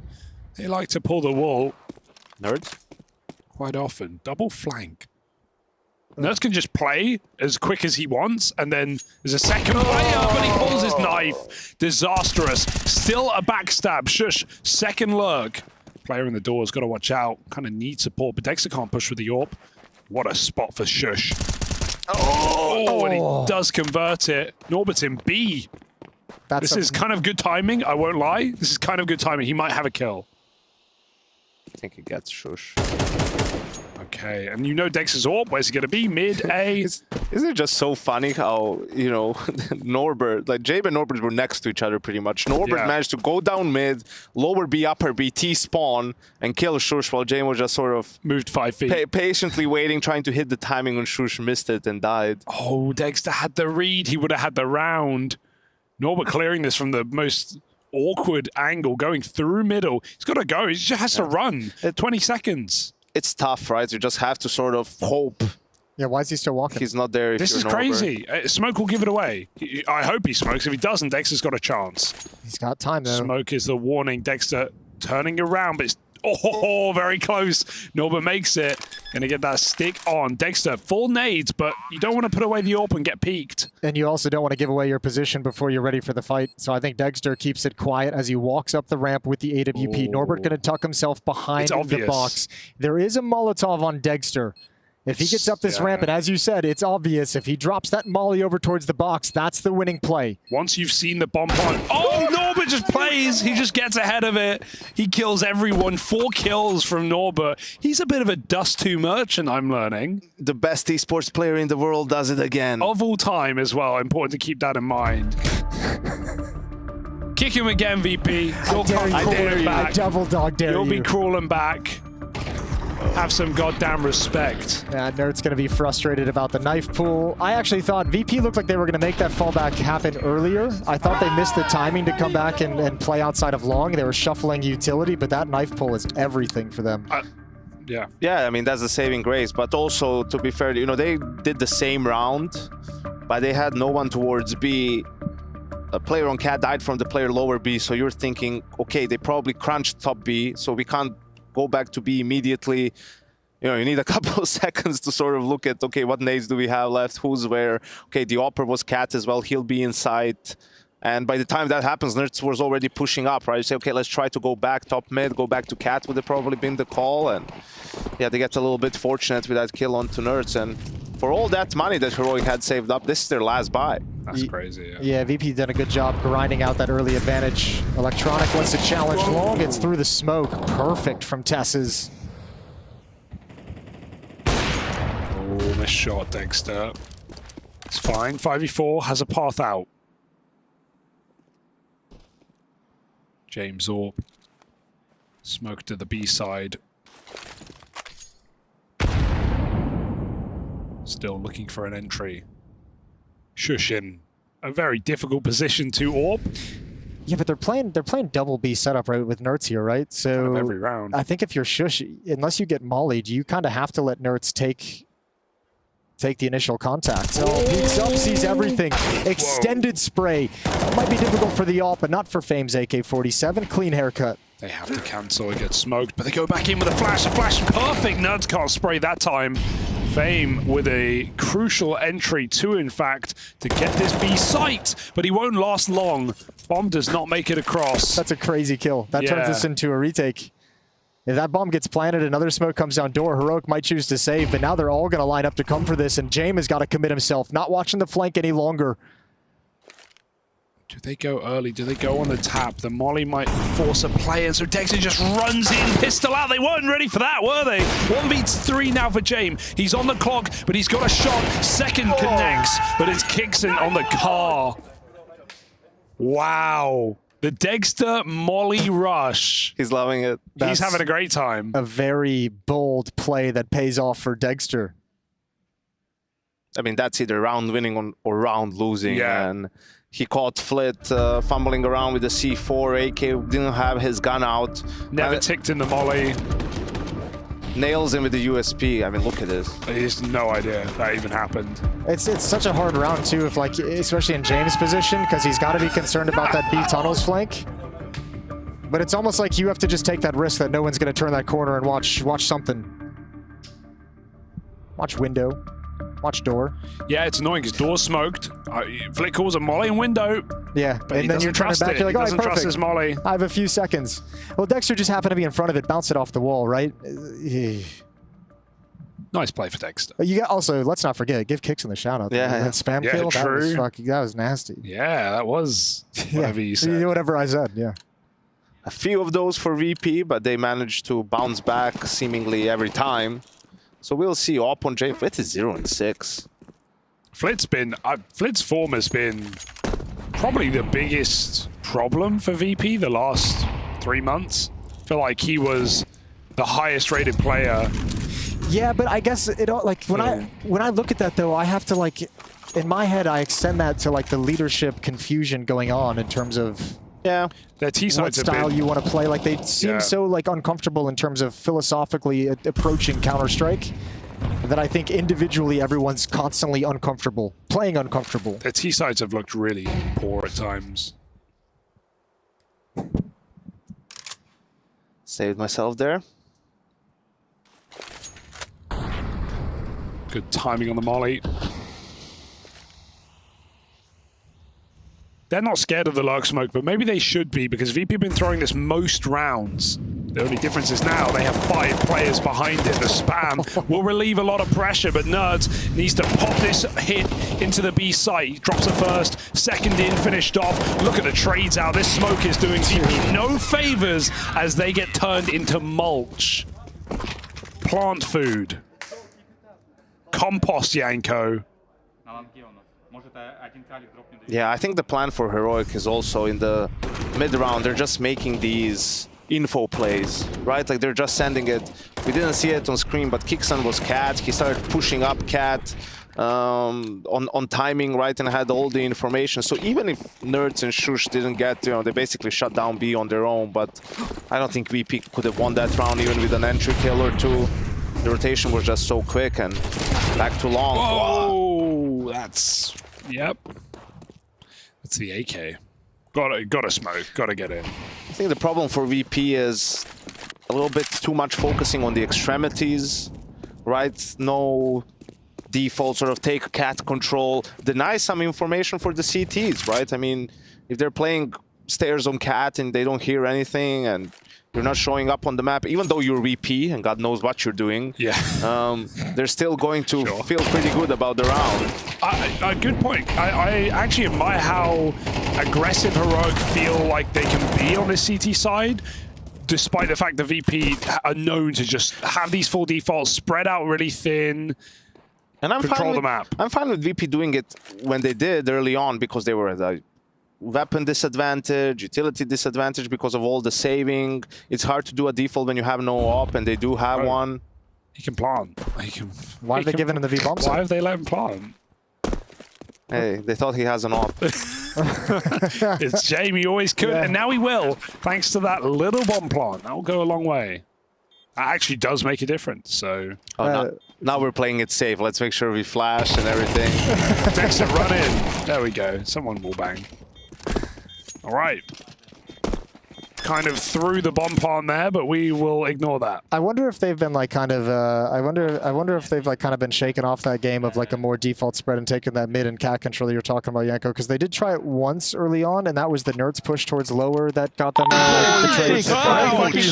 they like to pull the wool. Nerds? Quite often. Double flank. Nerds can just play as quick as he wants, and then there's a second player, but he pulls his knife. Disastrous. Still a backstab. Shush. Second lurk. Player in the door has got to watch out. Kind of need support, but Dexter can't push with the AWP. What a spot for Shush. Oh, and he does convert it. Norbert's in B. This is kind of good timing, I won't lie. This is kind of good timing. He might have a kill. I think he gets Shush. Okay, and you know Dexter's AWP, where's he going to be? Mid, A? Isn't it just so funny how, you know, Norbert, like Jabe and Norbert were next to each other pretty much. Norbert managed to go down mid, lower B, upper B, T spawn, and kill Shush while Jabe was just sort of... moved 5 feet. Patiently waiting, trying to hit the timing when Shush missed it and died. Oh, Dexter had the read. He would have had the round. Norbert clearing this from the most awkward angle, going through middle. He's got to go. He just has to run. 20 seconds. it's tough, right? You just have to sort of hope. Yeah, why is he still walking? He's not there. If This is crazy. Smoke will give it away. I hope he smokes. If he doesn't, Dexter's got a chance. He's got time, though. Smoke is the warning. Dexter turning around, but it's very close. Norbert makes it. Gonna get that stick on. Dexter, full nades, but you don't want to put away the AWP and get peeked. And you also don't want to give away your position before you're ready for the fight. So I think Dexter keeps it quiet as he walks up the ramp with the AWP. Norbert gonna tuck himself behind the box. There is a Molotov on Dexter. If he gets up this ramp, and as you said, it's obvious, if he drops that molly over towards the box, that's the winning play. Once you've seen the bomb point, Norbert just plays. He just gets ahead of it. He kills everyone. 4 kills from Norbert. He's a bit of a Dust 2 merchant, I'm learning. The best esports player in the world does it again. Of all time as well. Important to keep that in mind. Kick him again, VP. You'll come crawling back. I double dog dare you. You'll be crawling back. Have some goddamn respect. Yeah, Nerd's going to be frustrated about the knife pool. I actually thought VP looked like they were going to make that fallback happen earlier. I thought they missed the timing to come back and play outside of long. They were shuffling utility, but that knife pull is everything for them. Yeah, I mean, that's the saving grace. But also, to be fair, they did the same round, but they had no one towards B. A player on cat died from the player lower B, so you're thinking, okay, they probably crunched top B, so we can't go back to B immediately. You need a couple of seconds to sort of look at, okay, what nades do we have left? Who's where? Okay, the Opper was cat as well. He'll be inside. And by the time that happens, Nerds was already pushing up, right? You say, okay, let's try to go back top mid, go back to cat would have probably been the call. And yeah, they get a little bit fortunate with that kill onto Nerds. And for all that money that Heroic had saved up, this is their last buy. That's crazy, yeah. VP done a good job grinding out that early advantage. Electronic wants to challenge long. It's through the smoke. Perfect from Tess's. Oh, missed shot, Dexter. It's fine. 5v4 has a path out. James Orp. Smoke to the B side. Still looking for an entry. Shush in a very difficult position to AWP. Yeah, but they're playing double B setup right with Nerds here, right? So kind of every round. I think if you're Shush, unless you get mollied, you kind of have to let Nerds take the initial contact. So peeks up, sees everything. Extended spray. That might be difficult for the AWP, but not for Fame's AK-47. Clean haircut. They have to cancel and get smoked, but they go back in with a flash. A flash perfect. Nerds can't spray that time. Fame with a crucial entry too, in fact, to get this B site, but he won't last long. Bomb does not make it across. That's a crazy kill. That turns this into a retake. If that bomb gets planted, another smoke comes down door, Heroic might choose to save, but now they're all going to line up to come for this, and James has got to commit himself, not watching the flank any longer. Do they go early? Do they go on the tap? The molly might force a play, and so Dexter just runs in, pistol out. They weren't ready for that, were they? 1v3 now for James. He's on the clock, but he's got a shot. Second connects, but it's kicks in on the car. Wow. The Dexter molly rush. He's loving it. He's having a great time. A very bold play that pays off for Dexter. I mean, that's either round winning or round losing. Yeah. And he caught Flit fumbling around with the C4. AK didn't have his gun out. Never ticked in the molly. Nails him with the USP. I mean, look at this. He has no idea that even happened. It's such a hard round, too, if like especially in James' position, because he's got to be concerned about that B tunnels flank. But it's almost like you have to just take that risk that no one's going to turn that corner and watch something. Watch window. Watch door. Yeah, it's annoying because door's smoked. Flick calls a molly and window. Yeah, but and then you're turning back. You're like, he doesn't trust his molly. I have a few seconds. Well, Dexter just happened to be in front of it, bounced it off the wall, right? Nice play for Dexter. You got also, let's not forget, give Kicks in the shout out. Yeah, that spam kill. True. That was nasty. Yeah, that was whatever you said. Whatever I said. Yeah. A few of those for VP, but they managed to bounce back seemingly every time. So we'll see. Op on J. Flit is 0-6. Flit's form has been probably the biggest problem for VP the last 3 months. I feel like he was the highest rated player. Yeah, but I guess it all like when I look at that though, I have to like in my head I extend that to like the leadership confusion going on in terms of Yeah. Their T sides what style you want to play. Like they seem so like uncomfortable in terms of philosophically approaching Counter-Strike that I think individually everyone's constantly uncomfortable, playing uncomfortable. Their T sides have looked really poor at times. Saved myself there. Good timing on the molly. They're not scared of the lurk smoke, but maybe they should be, because VP have been throwing this most rounds. The only difference is now they have 5 players behind it. The spam will relieve a lot of pressure, but Nerds needs to pop this hit into the B site. He drops the first, second in, finished off. Look at the trades out. This smoke is doing VP no favors as they get turned into mulch. Plant food. Compost, Yanko. Yeah, I think the plan for Heroic is also in the mid-round. They're just making these info plays, right? Like they're just sending it. We didn't see it on screen, but Kixon was Cat. He started pushing up Cat on timing, right, and had all the information. So even if Nerds and Shush didn't get, they basically shut down B on their own. But I don't think VP could have won that round even with an entry kill or two. The rotation was just so quick and back to long. Whoa, that's, yep. That's the AK. Gotta smoke, gotta get in. I think the problem for VP is a little bit too much focusing on the extremities, right? No default sort of take cat control, deny some information for the CTs, right? I mean, if they're playing stairs on cat and they don't hear anything and you're not showing up on the map, even though you're VP and God knows what you're doing, they're still going to feel pretty good about the round. Good point. I actually admire how aggressive Heroic feel like they can be on the CT side, despite the fact that VP are known to just have these full defaults spread out really thin, and control the map. I'm fine with VP doing it when they did early on, because they were at a weapon disadvantage, utility disadvantage because of all the saving. It's hard to do a default when you have no op, and they do have one. He can plant. Why have they given him the V-bomb? Why have they let him plant? Hey, they thought he has an op. It's Jamie, always could, and now he will, thanks to that little bomb plant. That will go a long way. That actually does make a difference, so... Now we're playing it safe. Let's make sure we flash and everything. Dexter, run in. There we go. Someone will bang. All right. Kind of threw the bomb plant there, but we will ignore that. I wonder if they've been like kind of. I wonder if they've like kind of been shaken off that game of like a more default spread and taken that mid and cat control you're talking about, Yanko, because they did try it once early on, and that was the Nerds push towards lower that got them the trades.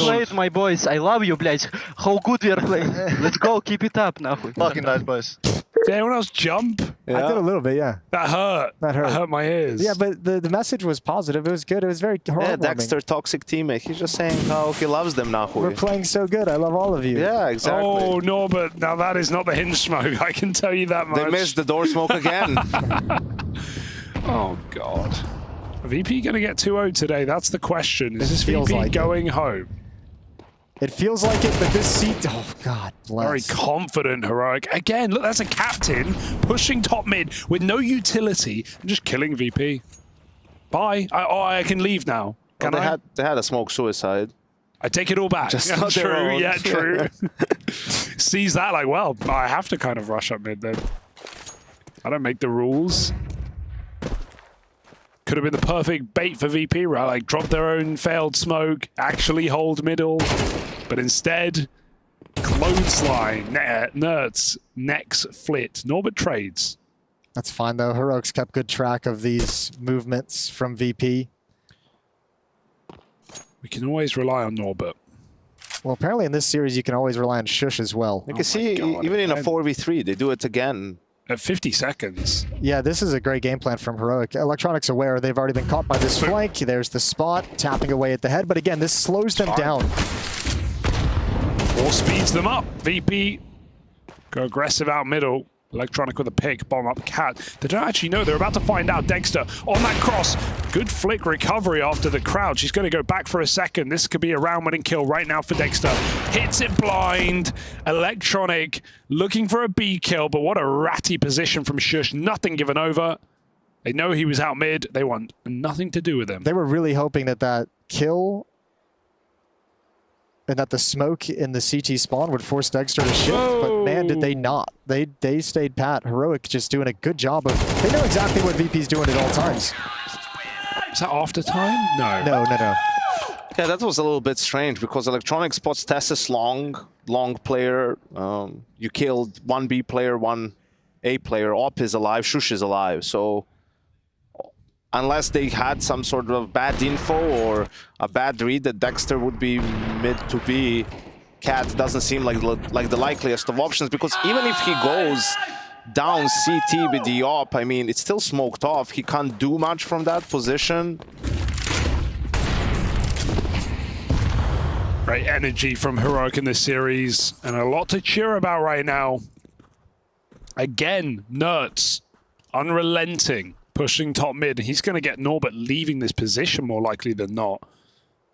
Played, my boys. I love you, блядь. How good we are playing. Let's go, keep it up, nahуй. Fucking nice, boys. Did anyone else jump? I did a little bit, yeah. That hurt. That hurt. That hurt my ears. Yeah, but the message was positive. It was good. It was very heartwarming. Yeah, Dexter, toxic teammate. He's just saying how he loves them now. We're playing so good. I love all of you. Yeah, exactly. Oh, Norbert. Now that is not the hinge smoke. I can tell you that much. They missed the door smoke again. Oh, God. VP going to get 2-0 today? That's the question. Is this VP like going home? It feels like it, but this seat, oh God bless. Very confident, Heroic. Again, look, that's a captain pushing top mid with no utility and just killing VP. Bye. I can leave now. Can well, they had a smoke suicide. I take it all back. Just yeah, true, yeah, true. Sees that like, well, I have to kind of rush up mid then. I don't make the rules. Could have been the perfect bait for VP, right? Like, drop their own failed smoke, actually hold middle, but instead, clothesline, Nerds, necks flit. Norbert trades. That's fine, though. Heroics kept good track of these movements from VP. We can always rely on Norbert. Well, apparently in this series, you can always rely on Shush as well. You can see, even in a 4v3, they do it again. At 50 seconds. Yeah, this is a great game plan from Heroic. Electronics aware, they've already been caught by this flank. There's the spot, tapping away at the head. But again, this slows them down. Or speeds them up. VP go aggressive out middle. Electronic with a pick, bomb up cat. They don't actually know. They're about to find out. Dexter on that cross. Good flick recovery after the crouch. He's going to go back for a second. This could be a round-winning kill right now for Dexter. Hits it blind. Electronic looking for a B kill, but what a ratty position from Shush. Nothing given over. They know he was out mid. They want nothing to do with him. They were really hoping that that kill and that the smoke in the CT spawn would force Dexter to shift, but man, did they not. They stayed pat. Heroic just doing a good job of... They know exactly what VP's doing at all times. Is that after time? No. No. Yeah, that was a little bit strange because Electronic spots Tessus long player. You killed one B player, one A player. Op is alive, Shush is alive. So unless they had some sort of bad info or a bad read that Dexter would be mid to B, Cat doesn't seem like the likeliest of options, because even if he goes down CT with the op, I mean, it's still smoked off. He can't do much from that position. Great energy from Heroic in this series, and a lot to cheer about right now. Again, Nerds, unrelenting, pushing top mid. He's going to get Norbert leaving this position more likely than not.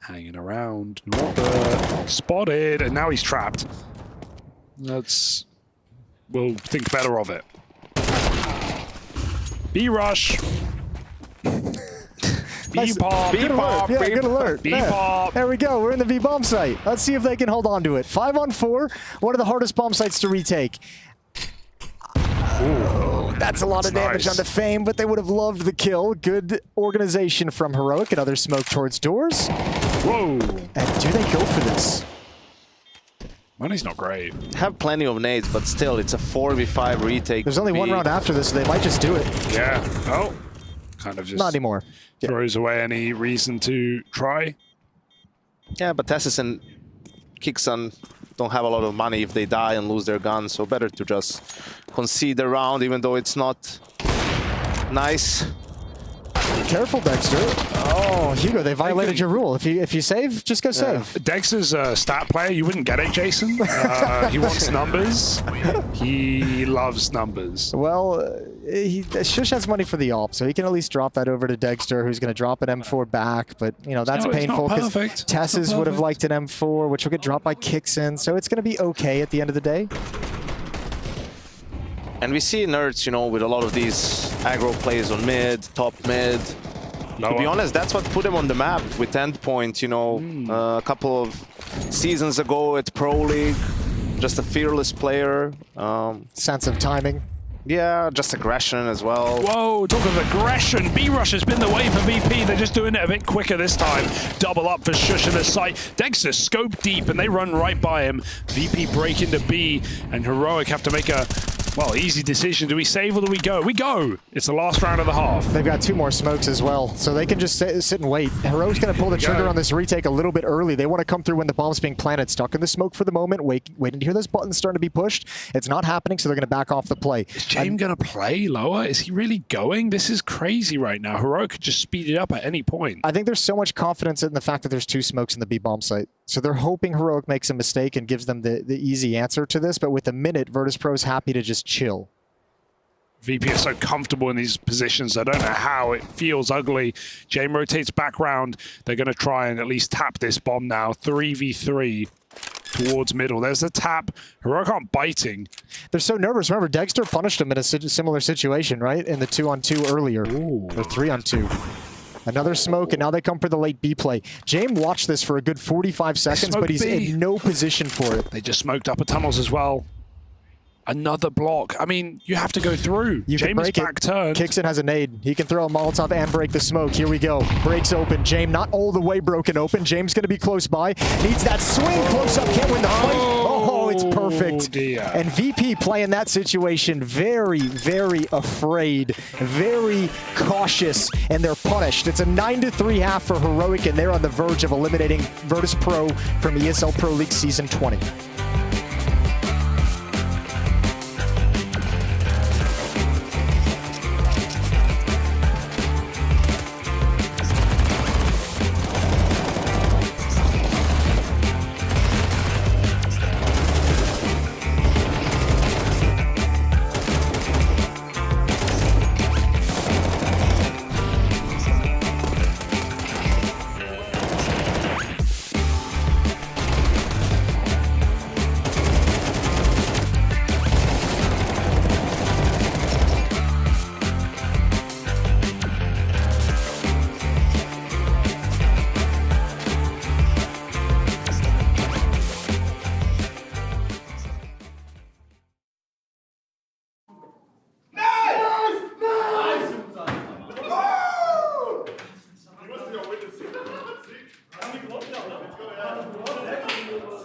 Hanging around. Norbert spotted, and now he's trapped. We'll think better of it. B-rush. B-pop. Good alert. Yeah, good alert. B-pop. There we go. We're in the B-bomb site. Let's see if they can hold on to it. 5-on-4. One of the hardest bomb sites to retake. That's a lot of damage onto Fame, but they would have loved the kill. Good organization from Heroic. Another smoke towards doors. Whoa. And do they go for this? Money's not great. Have plenty of nades, but still, it's a 4v5 retake. There's only one round after this, so they might just do it. Yeah. Oh. Kind of just not anymore. Throws away any reason to try. Yeah, but Tessus and Kixon don't have a lot of money if they die and lose their guns, so better to just concede the round, even though it's not nice. Be careful, Dexter. Oh, Hugo, they violated your rule. If you save, just go save. Dexter's a stat player. You wouldn't get it, Jason. He wants numbers. He loves numbers. Well, Shush has money for the AWP, so he can at least drop that over to Dexter, who's going to drop an M4 back. But, you know, that's painful because Tessus would have liked an M4, which will get dropped by Kixon. So it's going to be okay at the end of the day. And we see Nerds, you know, with a lot of these aggro plays on mid, top mid. To be honest, that's what put him on the map with Endpoint, you know, a couple of seasons ago at Pro League. Just a fearless player. Sense of timing. Yeah, just aggression as well. Whoa, talk of aggression. B-Rush has been the way for VP. They're just doing it a bit quicker this time. Double up for Shush in the site. Dexter scope deep, and they run right by him. VP break into B, and Heroic have to make a, well, easy decision. Do we save or do we go? We go! It's the last round of the half. They've got 2 more smokes as well, so they can just sit and wait. Heroic's going to pull the trigger on this retake a little bit early. They want to come through when the bomb's being planted. Stuck in the smoke for the moment, waiting to hear those buttons starting to be pushed. It's not happening, so they're going to back off the play. Is James going to play lower? Is he really going? This is crazy right now. Heroic could just speed it up at any point. I think there's so much confidence in the fact that there's 2 smokes in the B bomb site. So they're hoping Heroic makes a mistake and gives them the easy answer to this, but with a minute, Virtus Pro's happy to just chill. VP is so comfortable in these positions. I don't know how. It feels ugly. Jame rotates back round. They're going to try and at least tap this bomb now. 3v3 towards middle. There's the tap. Heroic aren't biting. They're so nervous. Remember, Dexter punished them in a similar situation, right? In the 2-on-2 earlier. Ooh. Or 3-on-2. Another smoke, and now they come for the late B play. Jame watched this for a good 45 seconds, but he's in no position for it. They just smoked upper tunnels as well. Another block. I mean, you have to go through. James is back turned. Kixon has a nade. He can throw a Molotov and break the smoke. Here we go. Breaks open. Jame not all the way broken open. James going to be close by. Needs that swing. Close up. Can't win the fight. Oh, it's perfect. Dear. And VP playing that situation very, very afraid. Very cautious. And they're punished. It's a 9-3 half for Heroic, and they're on the verge of eliminating Virtus Pro from ESL Pro League Season 20.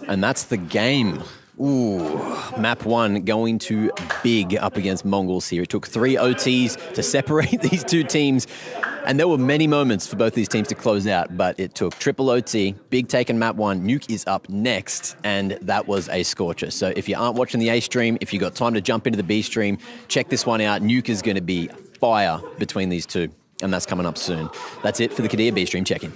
And that's the game. Ooh, map 1 going to Big up against Mongols here. It took 3 OTs to separate these two teams, and there were many moments for both these teams to close out, but it took triple OT, Big taken map 1, Nuke is up next, and that was a scorcher. So if you aren't watching the A stream, if you got time to jump into the B stream, check this one out. Nuke is going to be fire between these two, and that's coming up soon. That's it for the Kadia B stream check-in.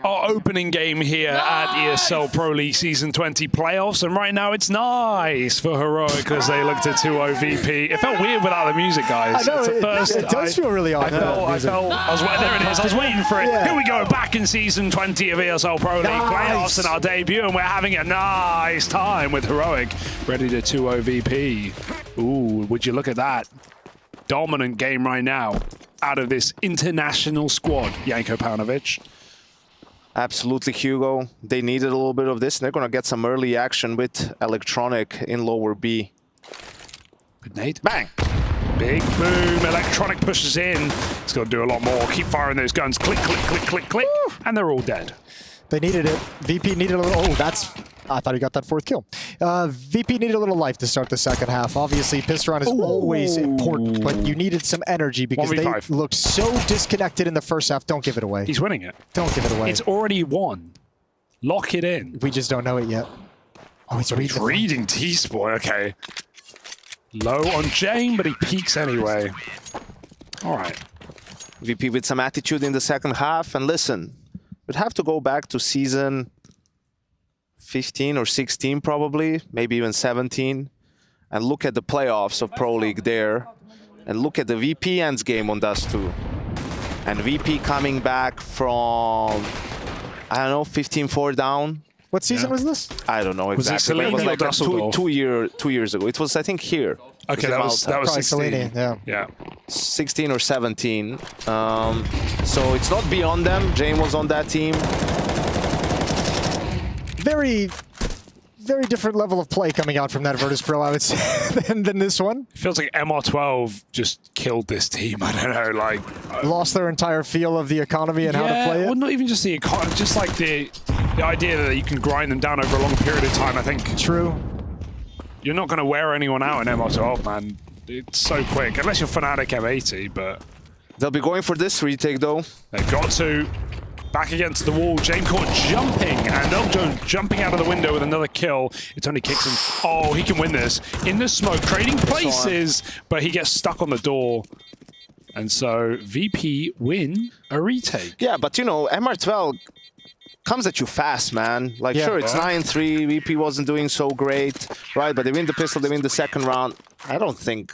Our opening game here at ESL Pro League Season 20 playoffs, and right now it's nice for Heroic as they look to 2-0 VP. It felt weird without the music, guys. I know, it does feel really odd. There it is. I was waiting for it. Yeah. Here we go, back in Season 20 of ESL Pro League playoffs and our debut, and we're having a nice time with Heroic, ready to 2-0 VP. Ooh, would you look at that? Dominant game right now out of this international squad, Janko Paunovic. Absolutely, Hugo. They needed a little bit of this. They're going to get some early action with Electronic in lower B. Good nade. Bang! Big boom. Electronic pushes in. It's going to do a lot more. Keep firing those guns. Click, click, click, click, click. And they're all dead. They needed it. VP needed a little... Oh, that's... I thought he got that 4th kill. VP needed a little life to start the second half. Obviously, Pisteron is always important, but you needed some energy because they looked so disconnected in the first half. Don't give it away. He's winning it. Don't give it away. It's already won. Lock it in. We just don't know it yet. Oh, he's reading T-Sport. Okay. Low on Jane, but he peaks anyway. All right. VP with some attitude in the second half. And listen, we'd have to go back to season 15 or 16 probably, maybe even 17, and look at the playoffs of Pro League there, and look at the VP ends game on Dust 2. And VP coming back from, I don't know, 15-4 down. What season was this? I don't know exactly. It was like two years ago. It was, I think, here. Okay, that was 16. Yeah. 16 or 17. So it's not beyond them. Jane was on that team. Very different level of play coming out from that Virtus Pro, I would say, than this one. It feels like MR12 just killed this team. I don't know, like... Lost their entire feel of the economy and how to play it? Well, not even just the economy, just like the idea that you can grind them down over a long period of time, I think. True. You're not going to wear anyone out in MR12, man. It's so quick, unless you're Fnatic M80, but... They'll be going for this retake, though. They've got to. Back against the wall, Jane caught jumping, and Eljo jumping out of the window with another kill. It only kicks him. Oh, he can win this. In the smoke, trading places, but he gets stuck on the door. And so VP win a retake. Yeah, but you know, MR12 comes at you fast, man. Like, Yeah. sure, it's 9-3. VP wasn't doing so great, right? But they win the pistol, they win the second round. I don't think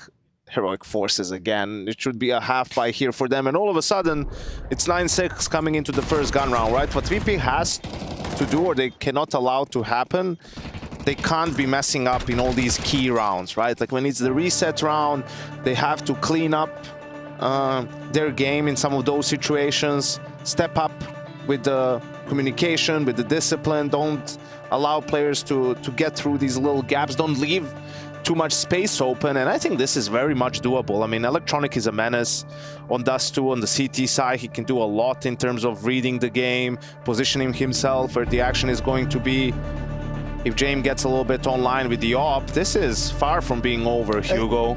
Heroic forces again. It should be a half buy here for them. And all of a sudden, it's 9-6 coming into the first gun round, right? What VP has to do, or they cannot allow to happen, they can't be messing up in all these key rounds, right? Like when it's the reset round, they have to clean up their game in some of those situations, step up with the communication, with the discipline, don't allow players to get through these little gaps, don't leave too much space open, and I think this is very much doable. I mean, Electronic is a menace on Dust 2, on the CT side. He can do a lot in terms of reading the game, positioning himself where the action is going to be. If James gets a little bit online with the op, this is far from being over, Hugo.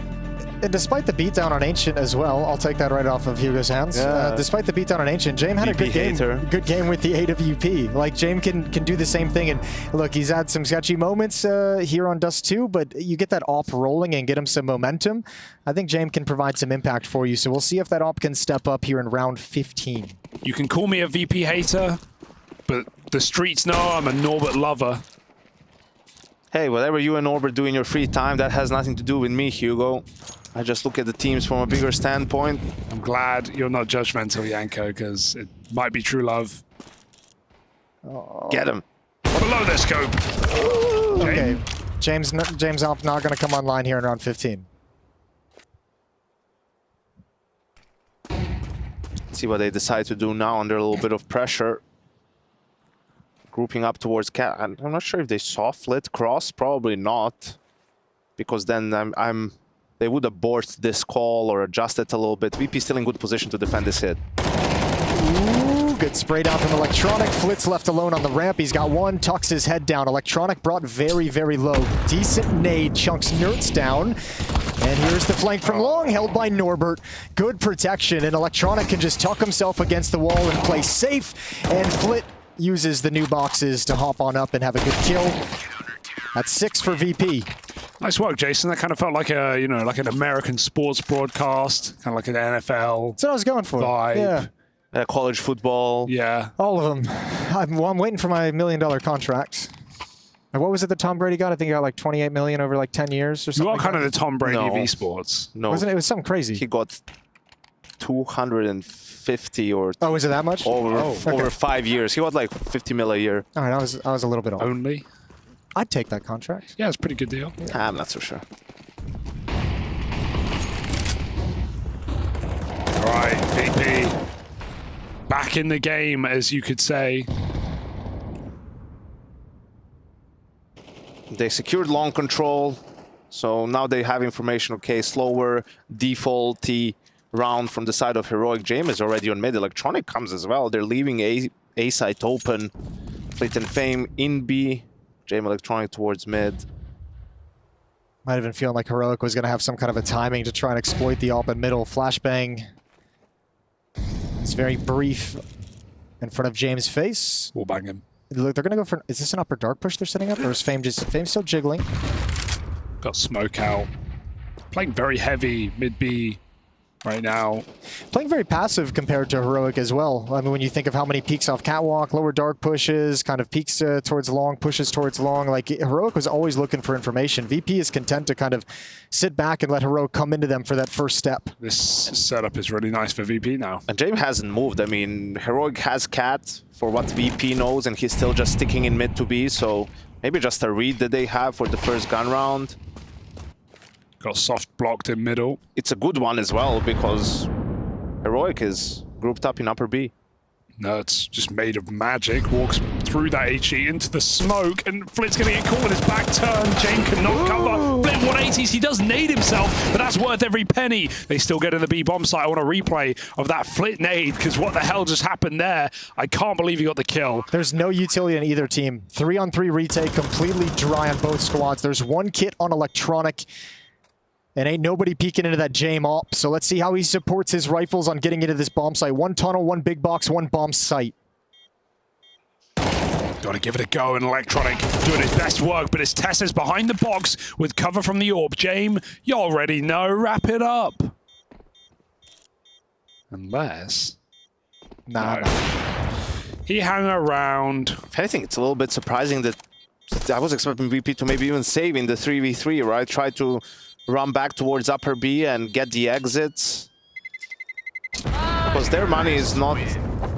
And despite the beatdown on Ancient as well, I'll take that right off of Hugo's hands. Yeah. Despite the beatdown on Ancient, James had a good game with the AWP. Like, James can do the same thing. And look, he's had some sketchy moments here on Dust 2, but you get that op rolling and get him some momentum. I think James can provide some impact for you. So we'll see if that op can step up here in round 15. You can call me a VP hater, but the streets know I'm a Norbert lover. Hey, whatever you and Norbert do in your free time, that has nothing to do with me, Hugo. I just look at the teams from a bigger standpoint. I'm glad you're not judgmental, Yanko, because it might be true love. Get him. Below the scope. Okay, James op not going to come online here in round 15. See what they decide to do now under a little bit of pressure. Grouping up towards Cat. I'm not sure if they saw Flit cross. Probably not, because then they would abort this call or adjust it a little bit. VP still in good position to defend this hit. Ooh, good spray down from Electronic. Flit's left alone on the ramp. He's got one, tucks his head down. Electronic brought very, very low. Decent nade, chunks Nerds down. And here's the flank from long, held by Norbert. Good protection, and Electronic can just tuck himself against the wall and play safe. And Flit uses the new boxes to hop on up and have a good kill. That's 6 for VP. Nice work, Jason. That kind of felt like a, you know, like an American sports broadcast, kind of like an NFL. That's what I was going for. Vibe. Yeah. College football. Yeah. All of them. I'm waiting for my $1 million contract. And what was it that Tom Brady got? I think he got like $28 million over like 10 years or something. You are kind of the Tom Brady of No. esports. No. Wasn't it? It was something crazy. He got 250 or... Oh, was it that much? Over 5 years. He got like 50 mil a year. All right, I was a little bit off. Only? I'd take that contract. Yeah, it's a pretty good deal. I'm not so sure. All right, VP. Back in the game, as you could say. They secured long control, so now they have information. Okay, slower, defaulty round from the side of Heroic. James is already on mid. Electronic comes as well. They're leaving A site open. Fleet and Fame in B. James Electronic towards mid. Might have been feeling like Heroic was going to have some kind of a timing to try and exploit the op in middle. Flashbang. It's very brief in front of James' face. We'll bang him. Look, they're going to go for... Is this an upper dark push they're setting up? Or is Fame still jiggling? Got smoke out. Playing very heavy mid B right now. Playing very passive compared to Heroic as well. I mean, when you think of how many peeks off catwalk, lower dark pushes, kind of peeks towards long, pushes towards long, like Heroic was always looking for information. VP is content to kind of sit back and let Heroic come into them for that first step. This setup is really nice for VP now. And James hasn't moved. I mean, Heroic has Cat for what VP knows, and he's still just sticking in mid to B, so maybe just a read that they have for the first gun round. Got soft blocked in middle. It's a good one as well, because Heroic is grouped up in upper B. No, it's just made of magic. Walks through that HE into the smoke, and Flit's going to get caught with his back turn. James cannot cover. Flit 180s. He does nade himself, but that's worth every penny. They still get in the B bomb site. I want a replay of that Flit nade, because what the hell just happened there? I can't believe he got the kill. There's no utility in either team. 3-on-3 retake, completely dry on both squads. There's one kit on Electronic. And ain't nobody peeking into that James op. So let's see how he supports his rifles on getting into this bomb site. One tunnel, one big box, one bomb site. Gotta give it a go, and Electronic doing his best work, but it's Tessa's behind the box with cover from the AWP. James, you already know, wrap it up. Unless... Nah. He hung around. If anything, it's a little bit surprising that I was expecting VP to maybe even save in the 3v3, right? Try to run back towards upper B and get the exits. Because their money is not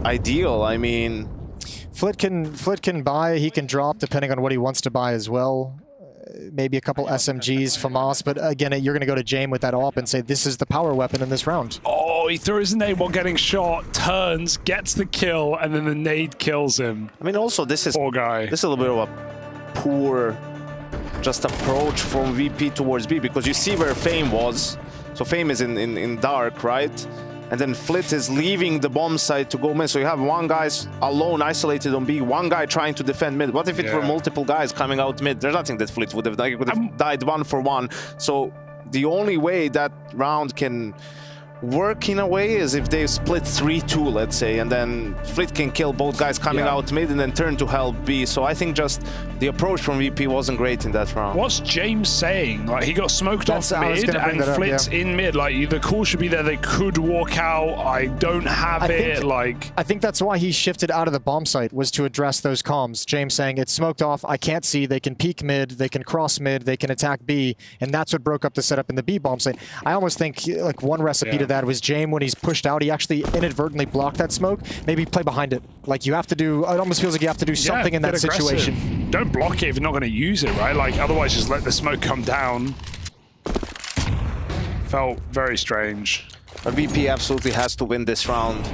ideal. I mean... Flit can buy, he can drop depending on what he wants to buy as well. Maybe a couple SMGs, FAMAS, but again, you're going to go to Jame with that AWP and say, this is the power weapon in this round. Oh, he threw his nade while getting shot, turns, gets the kill, and then the nade kills him. I mean, also, this is... Poor guy. This is a little bit of a poor just approach from VP towards B, because you see where Fame was. So Fame is in dark, right? And then Flit is leaving the bomb site to go mid. So you have one guy alone, isolated on B, one guy trying to defend mid. What if it were multiple guys coming out mid? There's nothing that Flit would have done. He would have died 1-for-1. So the only way that round can work in a way is if they split 3-2, let's say, and then Flit can kill both guys coming out mid and then turn to help B. So I think just the approach from VP wasn't great in that round. What's James saying? Like, he got smoked off mid and Flit's in mid. Like, the call should be there. They could walk out. I don't have it. I think that's why he shifted out of the bomb site, was to address those comms. James saying, it's smoked off. I can't see. They can peek mid. They can cross mid. They can attack B. And that's what broke up the setup in the B bomb site. I almost think like one recipe to that was James, when he's pushed out, he actually inadvertently blocked that smoke. Maybe play behind it. Like, you have to do, it almost feels like you have to do something in that situation. Don't block it if you're not going to use it, right? Like, otherwise just let the smoke come down. Felt very strange. But VP absolutely has to win this round,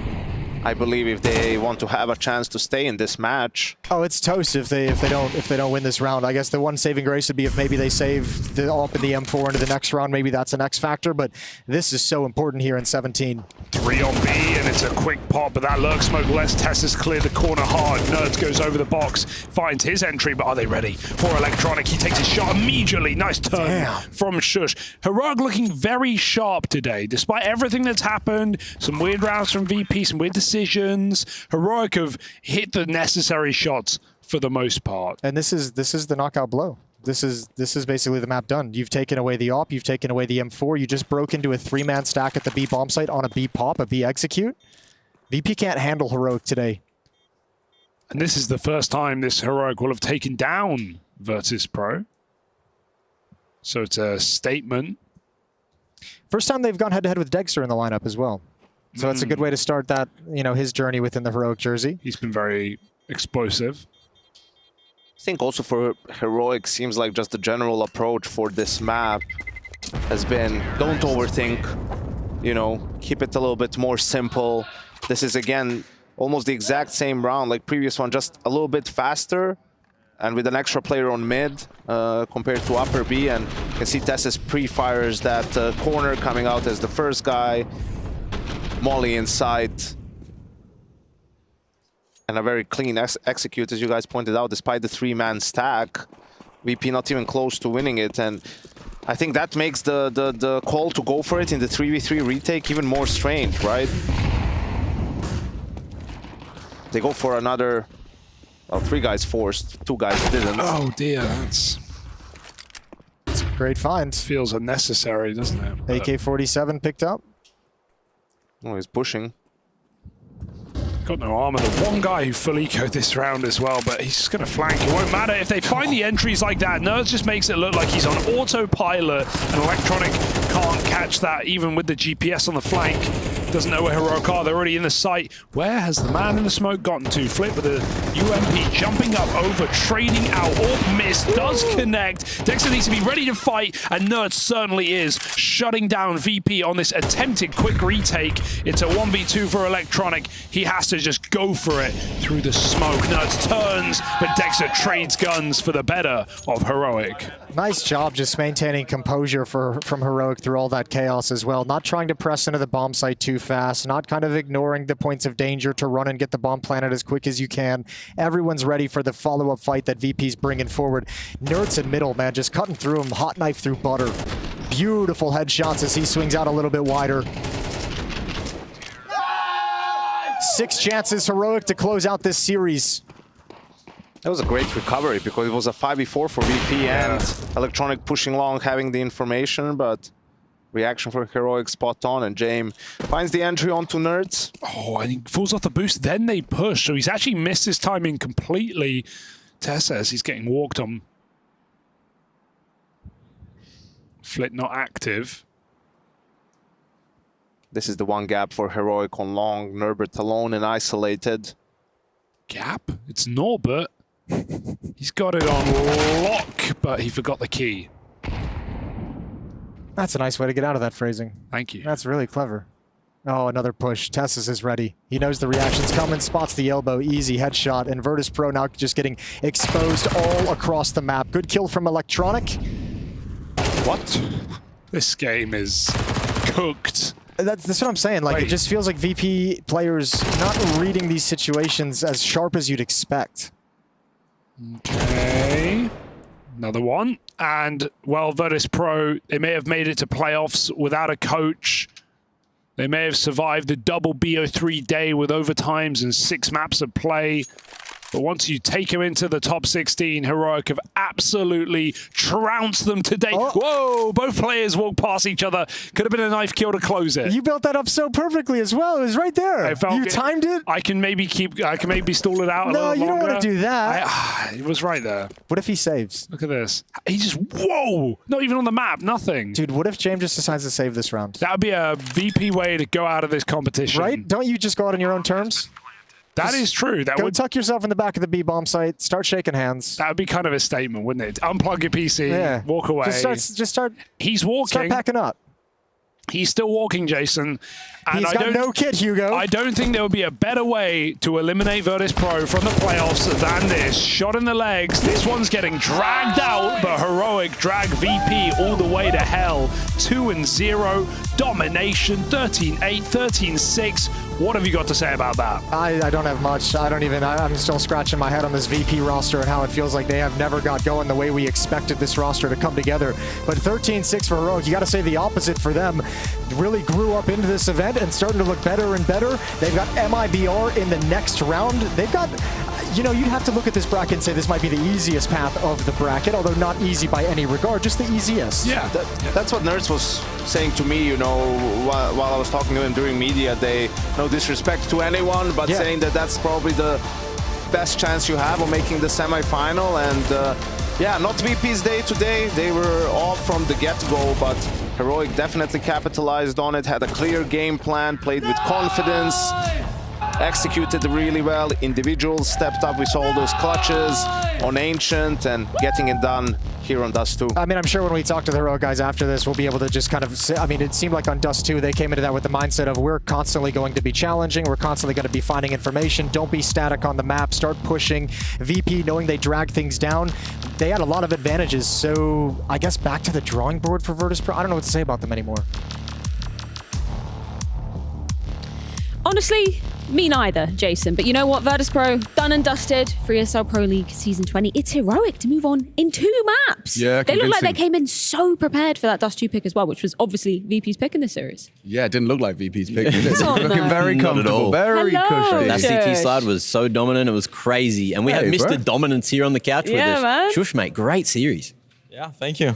I believe, if they want to have a chance to stay in this match. Oh, it's toast if they don't win this round. I guess the one saving grace would be if maybe they save the AWP and the M4 into the next round. Maybe that's an X factor, but this is so important here in 17. 3 on B, and it's a quick pop, but that lurk smoke less. Tessa's cleared the corner hard. Nerds goes over the box, finds his entry, but are they ready for Electronic? He takes his shot immediately. Nice turn from Shush. Heroic looking very sharp today, despite everything that's happened. Some weird rounds from VP, some weird decisions. Heroic have hit the necessary shots for the most part. And this is the knockout blow. This is basically the map done. You've taken away the AWP, you've taken away the M4, you just broke into a 3-man stack at the B bomb site on a B pop, a B execute. VP can't handle Heroic today. And this is the first time this Heroic will have taken down Virtus Pro. So it's a statement. First time they've gone head-to-head with Dexter in the lineup as well. So that's a good way to start that, his journey within the Heroic jersey. He's been very explosive. I think also for Heroic, seems like just the general approach for this map has been, don't overthink, keep it a little bit more simple. This is, again, almost the exact same round like previous one, just a little bit faster and with an extra player on mid compared to upper B. And you can see Tessa's pre-fires that corner coming out as the first guy. Molly inside. And a very clean execute, as you guys pointed out, despite the 3-man stack. VP not even close to winning it, and I think that makes the call to go for it in the 3v3 retake even more strange, right? They go for another... Well, 3 guys forced, 2 guys didn't. Oh dear, that's a great find. Feels unnecessary, doesn't it? AK-47 picked up. Oh, he's pushing. Got no armor. The one guy who full ecoed this round as well, but he's just going to flank. It won't matter if they find the entries like that. Nerds just makes it look like he's on autopilot, and Electronic can't catch that even with the GPS on the flank. Doesn't know where Heroic are. They're already in the site. Where has the man in the smoke gotten to? Flip with the UMP jumping up over, trading out. Orb miss does connect. Dexter needs to be ready to fight, and Nerds certainly is, shutting down VP on this attempted quick retake. It's a 1v2 for Electronic. He has to just go for it through the smoke. Nerds turns, but Dexter trades guns for the better of Heroic. Nice job just maintaining composure from Heroic through all that chaos as well. Not trying to press into the bomb site too fast, not kind of ignoring the points of danger to run and get the bomb planted as quick as you can. Everyone's ready for the follow-up fight that VP's bringing forward. Nerds in middle, man, just cutting through him, hot knife through butter. Beautiful headshots as he swings out a little bit wider. 6 chances Heroic to close out this series. That was a great recovery because it was a 5v4 for VP and Electronic pushing long, having the information, but Reaction for Heroic spot on, and James finds the entry onto Nerds. Oh, and he falls off the boost, then they push. So he's actually missed his timing completely. Tessa, as he's getting walked on. Flit not active. This is the one gap for Heroic on long. Norbert alone and isolated. Gap? It's Norbert. He's got it on lock, but he forgot the key. That's a nice way to get out of that phrasing. Thank you. That's really clever. Oh, another push. Tessus is ready. He knows the reaction's coming, spots the elbow, easy headshot, and Virtus Pro now just getting exposed all across the map. Good kill from Electronic. What? This game is cooked. That's what I'm saying. Like, it just feels like VP players not reading these situations as sharp as you'd expect. Okay. Another one. And, well, Virtus Pro, they may have made it to playoffs without a coach. They may have survived the double BO3 day with overtimes and 6 maps of play. But once you take them into the top 16, Heroic have absolutely trounced them today. Oh. Whoa, both players walked past each other. Could have been a knife kill to close it. You built that up so perfectly as well. It was right there. You timed it. I can maybe stall it out a little longer. No, you don't want to do that. It was right there. What if he saves? Look at this. He just, whoa, not even on the map, nothing. Dude, what if James just decides to save this round? That would be a VP way to go out of this competition. Right? Don't you just go out on your own terms? That is true. That go would tuck yourself in the back of the B-bomb site, start shaking hands. That would be kind of a statement, wouldn't it? Unplug your PC, walk away. Just start. He's walking. Start packing up. He's still walking, Jason. And He's got no kit, Hugo. I don't think there would be a better way to eliminate Virtus Pro from the playoffs than this. Shot in the legs. This one's getting dragged out, but Heroic drag VP all the way to hell. 2-0. Domination. 13-8, 13-6. What have you got to say about that? I don't have much. I'm still scratching my head on this VP roster and how it feels like they have never got going the way we expected this roster to come together. But 13-6 for Heroic, you got to say the opposite for them. Really grew up into this event and starting to look better and better. They've got MIBR in the next round. They've got, you'd have to look at this bracket and say this might be the easiest path of the bracket, although not easy by any regard, just the easiest. Yeah, that's what Nerds was saying to me, while I was talking to him during media day. No disrespect to anyone, but saying that that's probably the best chance you have of making the semi-final. And not VP's day today. They were off from the get-go, but Heroic definitely capitalized on it, had a clear game plan, played with confidence, executed really well. Individuals stepped up. We saw all those clutches on Ancient and getting it done here on Dust 2. I mean, I'm sure when we talk to the Heroic guys after this, we'll be able to just kind of say, I mean, it seemed like on Dust 2, they came into that with the mindset of we're constantly going to be challenging, we're constantly going to be finding information, don't be static on the map, start pushing. VP, knowing they drag things down, they had a lot of advantages, so I guess back to the drawing board for Virtus Pro. I don't know what to say about them anymore. Honestly, me neither, Jason. But you know what, Virtus Pro, done and dusted for ESL Pro League Season 20. It's Heroic to move on in 2 maps. Yeah, they look like they came in so prepared for that Dust 2 pick as well, which was obviously VP's pick in this series. Yeah, it didn't look like VP's pick. Looking very comfortable, very cushy. That CT slide was so dominant, it was crazy. And we have Mr. Dominance here on the couch with us. Man. Shush, mate, great series. Yeah, thank you.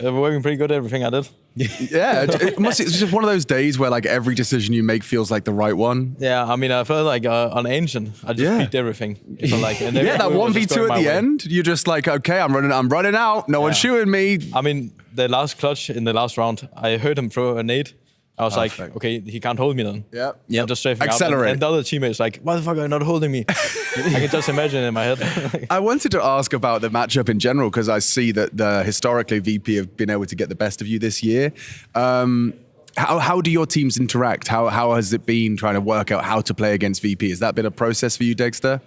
We're working pretty good at everything I did. Yeah, it's just one of those days where like every decision you make feels like the right one. Yeah, I mean, I felt like on Ancient, I just beat everything. And that 1v2 at the end, you're just like, okay, I'm running out. No one's shooting me. I mean, the last clutch in the last round, I heard him throw a nade. I was like, okay, he can't hold me then. Yeah. I'm just strafing Accelerate. out. And the other teammates like, why the fuck are you not holding me? I can just imagine in my head. I wanted to ask about the matchup in general because I see that historically VP have been able to get the best of you this year. How do your teams interact? How has it been trying to work out how to play against VP? Has that been a process for you, Dexter?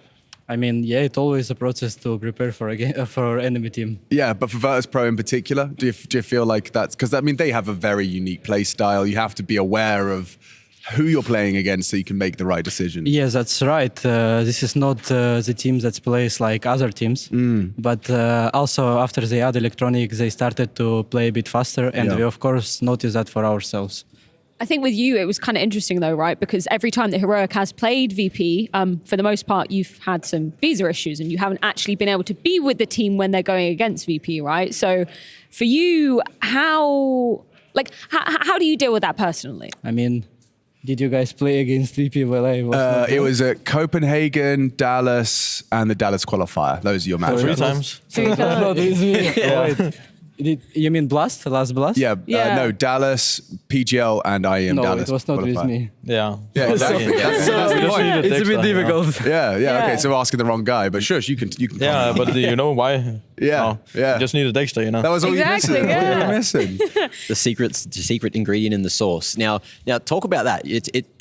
I mean, yeah, it's always a process to prepare for a game, for enemy team. Yeah, but for Virtus Pro in particular, do you feel like that's because I mean they have a very unique play style. You have to be aware of who you're playing against so you can make the right decision. Yes, that's right. This is not the team that plays like other teams, but also after they add Electronic, they started to play a bit faster, and we of course notice that for ourselves. I think with you, it was kind of interesting though, right? Because every time that Heroic has played VP, for the most part, you've had some visa issues and you haven't actually been able to be with the team when they're going against VP, right? So for you, how Like, how do you deal with that personally? I mean, did you guys play against EPL? It was at Copenhagen, Dallas, and the Dallas qualifier. Those are your matches. 3 times. Not with me. Wait. You mean Blast? Last Blast? Yeah, no, Dallas, PGL, and IEM no, Dallas. No, it was not with me. Yeah. Yeah, exactly. That's the point. It's a bit difficult. Yeah, okay, so we're asking the wrong guy, but shush, you can. Yeah, but do you know why? Yeah. You just need a Dexter, you know. That was all Exactly, you're missing. yeah. All you're missing. The secret ingredient in the sauce. Now talk about that.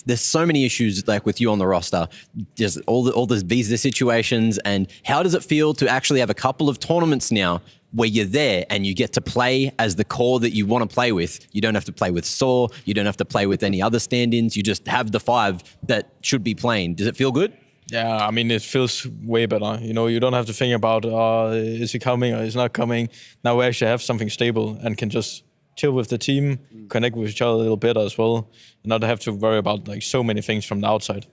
There's so many issues like with you on the roster. Just all the visa situations, and how does it feel to actually have a couple of tournaments now where you're there and you get to play as the core that you want to play with? You don't have to play with Saw. You don't have to play with any other stand-ins. You just have the 5 that should be playing. Does it feel good? Yeah, I mean, it feels way better. You know, you don't have to think about, is he coming or is not coming. Now we actually have something stable and can just chill with the team, connect with each other a little bit as well, and not have to worry about like so many things from the outside.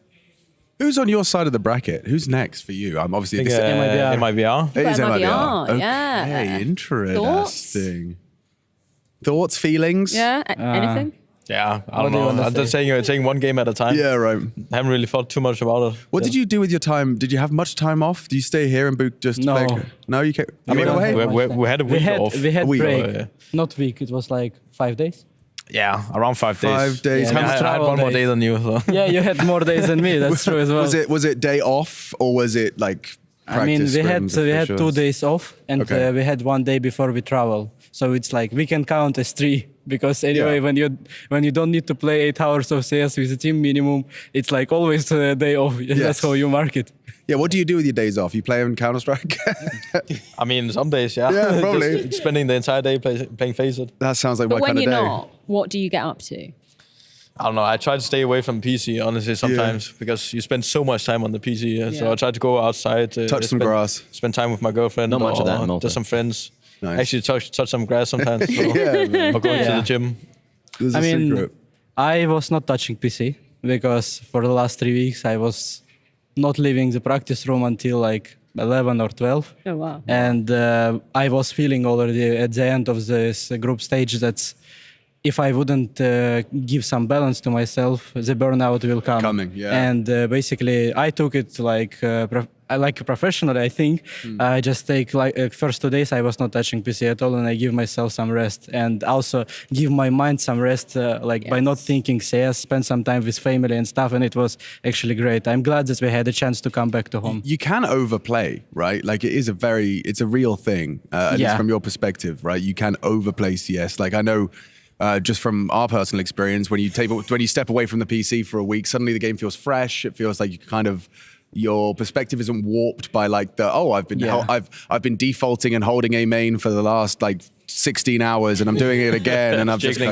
Who's on your side of the bracket? Who's next for you? I'm obviously MIBR. It is MIBR, Okay, yeah. interesting. Thoughts, feelings? Yeah, anything? Yeah, I don't know. I'm just saying one game at a time. Yeah, right. I haven't really thought too much about it. What did you do with your time? Did you have much time off? Do you stay here and book just No. play? No, you can't. I mean, we had a week off. We had Week. break. Not week. It was like 5 days. Yeah, around 5 days. 5 days. Yeah, I had one more day than you. So. Yeah, you had more days than me. That's true as well. Was it day off or was it like I mean, practice we had scrims, 2 officials? days off, and Okay. we had 1 day before we travel. So it's like we can count as 3 because anyway, when you don't need to play 8 hours of CS with the team minimum, it's like always a day off. That's how you mark it. Yeah, what do you do with your days off? You play on Counter-Strike? I mean, some days, yeah. Yeah, probably. Just spending the entire day playing Faceit. That sounds like But my when kind of you're day. not, what do you get up to? I don't know. I try to stay away from PC, honestly, sometimes because you spend so much time on the PC. So I try to go outside, Touch some grass, spend time with my girlfriend. Not much of that, or Malta. just some friends. Nice. Actually, touch some grass sometimes. So. Yeah, or going to the gym. There's a I mean, secret. I was not touching PC because for the last 3 weeks I was not leaving the practice room until like 11 or 12. Oh, wow. And I was feeling already at the end of this group stage that if I wouldn't give some balance to myself, the burnout will come. Coming, yeah. And basically, I took it like professionally. I think I just take like first 2 days I was not touching PC at all, and I give myself some rest, and also give my mind some rest, by not thinking CS, spend some time with family and stuff, and it was actually great. I'm glad that we had a chance to come back to home. You can overplay, right? Like it's a real thing, at least from your perspective, right? You can overplay CS. Like I know. Just from our personal experience, when you step away from the PC for a week, suddenly the game feels fresh. It feels like your perspective isn't warped by like I've been defaulting and holding a main for the last like 16 hours and I'm doing it again and I'm jiggling.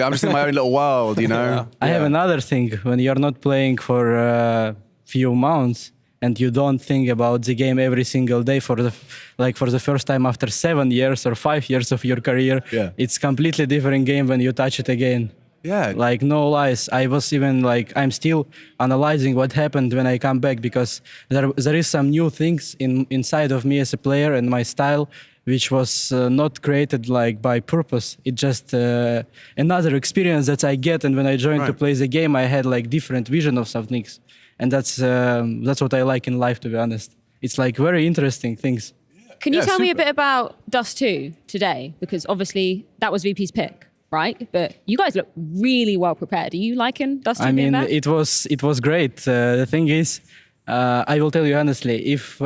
I'm just in my own little world, you know. I have another thing. When you're not playing for a few months and you don't think about the game every single day for the first time after 7 years or 5 years of your career, it's completely different game when you touch it again. Yeah. Like, no lies. I was even like, I'm still analyzing what happened when I come back because there is some new things inside of me as a player and my style, which was not created like by purpose. It's just another experience that I get. And when I joined to play the game, I had like different vision of some things. And that's what I like in life, to be honest. It's like very interesting things. Can you tell me a bit about Dust 2 today? Because obviously that was VP's pick, right? But you guys look really well prepared. Are you liking Dust 2 being back? it was great. The thing is, I will tell you honestly, if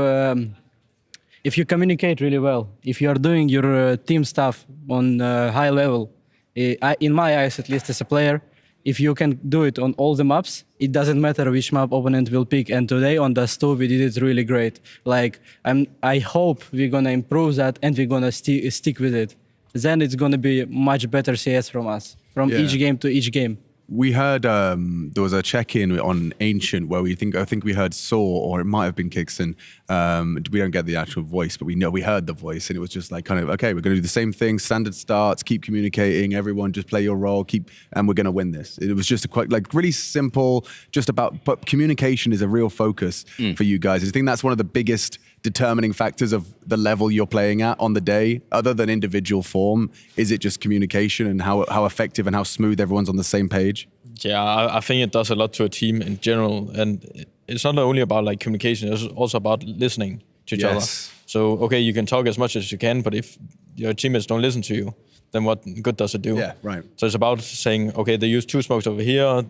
you communicate really well, if you are doing your team stuff on high level, in my eyes, at least as a player, if you can do it on all the maps, it doesn't matter which map opponent will pick. And today on Dust 2, we did it really great. Like, I hope we're gonna improve that and we're gonna stick with it. Then it's gonna be much better CS from us, from each game to each game. We heard there was a check-in on Ancient where I think we heard Saw, or it might have been Kixon. We don't get the actual voice, but we heard the voice, and it was just like kind of, okay, we're going to do the same thing, standard starts, keep communicating, everyone just play your role, and we're going to win this. It was just quite like really simple, but communication is a real focus for you guys. I think that's one of the biggest determining factors of the level you're playing at on the day, other than individual form? Is it just communication and how effective and how smooth everyone's on the same page? Yeah, I think it does a lot to a team in general, and it's not only about like communication; it's also about listening to each other. So, okay, you can talk as much as you can, but if your teammates don't listen to you, then what good does it do? Yeah, right. So it's about saying, okay, they use 2 smokes over here,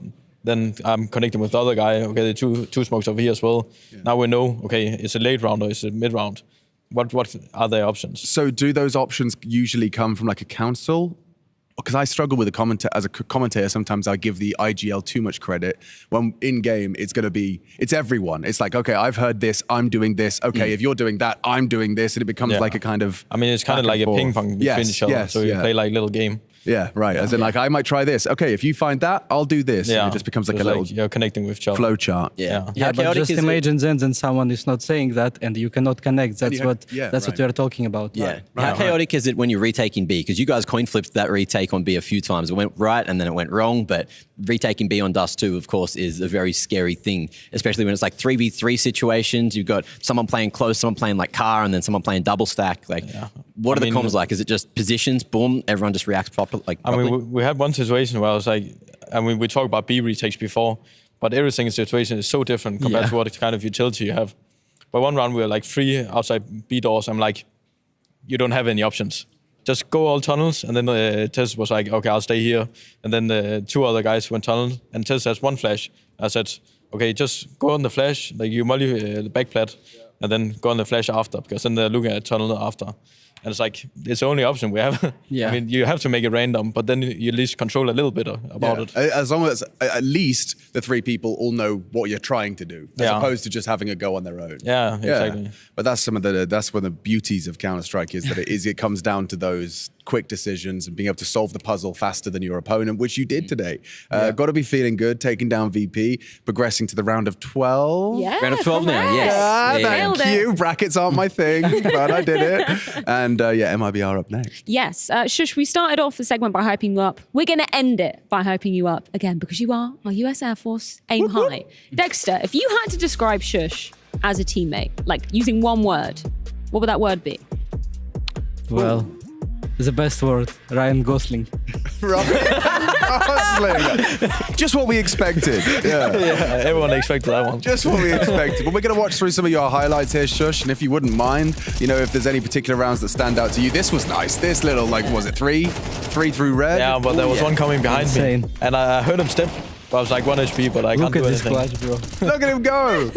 then I'm connecting with the other guy. Okay, the two smokes over here as well. Yeah. Now we know, okay, it's a late round or it's a mid round. What are their options? So do those options usually come from like a council? Because I struggle with as a commentator, sometimes I give the IGL too much credit when in game it's everyone. It's like, okay, I've heard this, I'm doing this. Okay, if you're doing that, I'm doing this, and it becomes like a kind of. I mean, it's kind of like a ping pong between each other. So you play like a little game. Yeah, right. As in, like, I might try this. Okay, if you find that, I'll do this. Yeah, and it just becomes like a little. You're connecting with each other. Flow chart. Yeah, but just imagine then someone is not saying that, and you cannot connect. That's what we are talking about. Yeah. How chaotic is it when you're retaking B? Because you guys coin flipped that retake on B a few times. It went right and then it went wrong. But retaking B on Dust 2, of course, is a very scary thing, especially when it's like 3v3 situations. You've got someone playing close, someone playing like car, and then someone playing double stack. Like, what are the comms like? Is it just positions? Boom, everyone just reacts properly. I mean, we had one situation where I was like, I mean, we talked about B retakes before, but every single situation is so different compared to what kind of utility you have. But one round we were like 3 outside B doors. I'm like, you don't have any options. Just go all tunnels. And then Tess was like, okay, I'll stay here. And then the 2 other guys went tunnel. And Tess has 1 flash. I said, okay, just go on the flash, like you molly the backplat, and then go on the flash after, because then they're looking at tunnel after. And it's like, it's the only option we have. I mean, you have to make it random, but then you at least control a little bit about it. As long as at least the 3 people all know what you're trying to do, as opposed to just having a go on their own. Yeah, exactly. But that's one of the beauties of Counter-Strike is that it comes down to those quick decisions and being able to solve the puzzle faster than your opponent, which you did today. Got to be feeling good, taking down VP, progressing to the round of 12. Yeah, round of 12 now, yes. Thank you. Brackets aren't my thing, but I did it. And MIB are up next. Yes. Shush, we started off the segment by hyping you up. We're going to end it by hyping you up again because you are our US Air Force. Aim high. Dexter, if you had to describe Shush as a teammate, like using one word, what would that word be? Well, the best word, Ryan Gosling. Just what we expected. Yeah, everyone expected that one. Just what we expected. But we're going to watch through some of your highlights here, Shush. And if you wouldn't mind, if there's any particular rounds that stand out to you, this was nice. This little, was it 3? 3 through red? Yeah, but there was one coming behind me. And I heard him step. But I was like 1 HP, but I can't do anything. Look at this clutch, bro. Look at him go.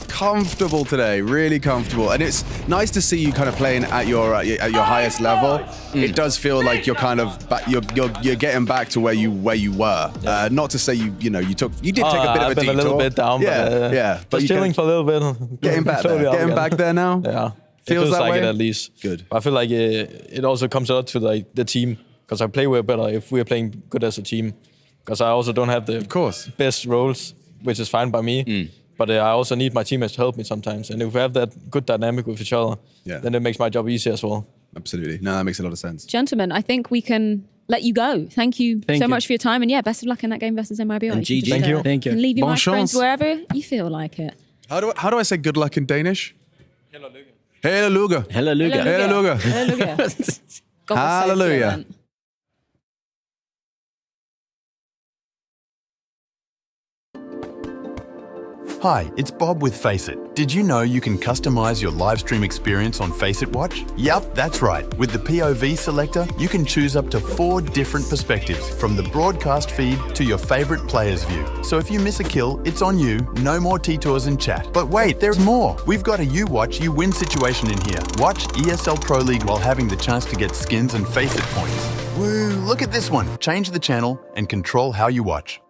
Comfortable today, really comfortable, and it's nice to see you kind of playing at your highest level. It does feel like you're kind of you're getting back to where you were. Not to say you did take a bit of a detour. A little bit down. But just chilling for a little bit. Getting back there. Getting back there now. Yeah, feels that like way? It at least. Good. I feel like it also comes a lot to like the team, because I play way better if we're playing good as a team. Because I also don't have the best roles, which is fine by me. But I also need my teammates to help me sometimes. And if we have that good dynamic with each other, then it makes my job easier as well. Absolutely. No, that makes a lot of sense. Gentlemen, I think we can let you go. Thank you so much for your time. And best of luck in that game versus MIB. And GG. Thank you. Thank you. And leave your Bon microphones chance. wherever you feel like it. How do I say good luck in Danish? Hallelujah. Hallelujah. Hallelujah. Hallelujah. Hallelujah. Hi, it's Bob with Faceit. Did you know you can customize your live stream experience on Faceit Watch? Yep, that's right. With the POV selector, you can choose up to 4 different perspectives, from the broadcast feed to your favorite player's view. So if you miss a kill, it's on you. No more T-Tours and chat. But wait, there's more. We've got a You Watch, You Win situation in here. Watch ESL Pro League while having the chance to get skins and Faceit points. Woo, look at this one. Change the channel and control how you watch.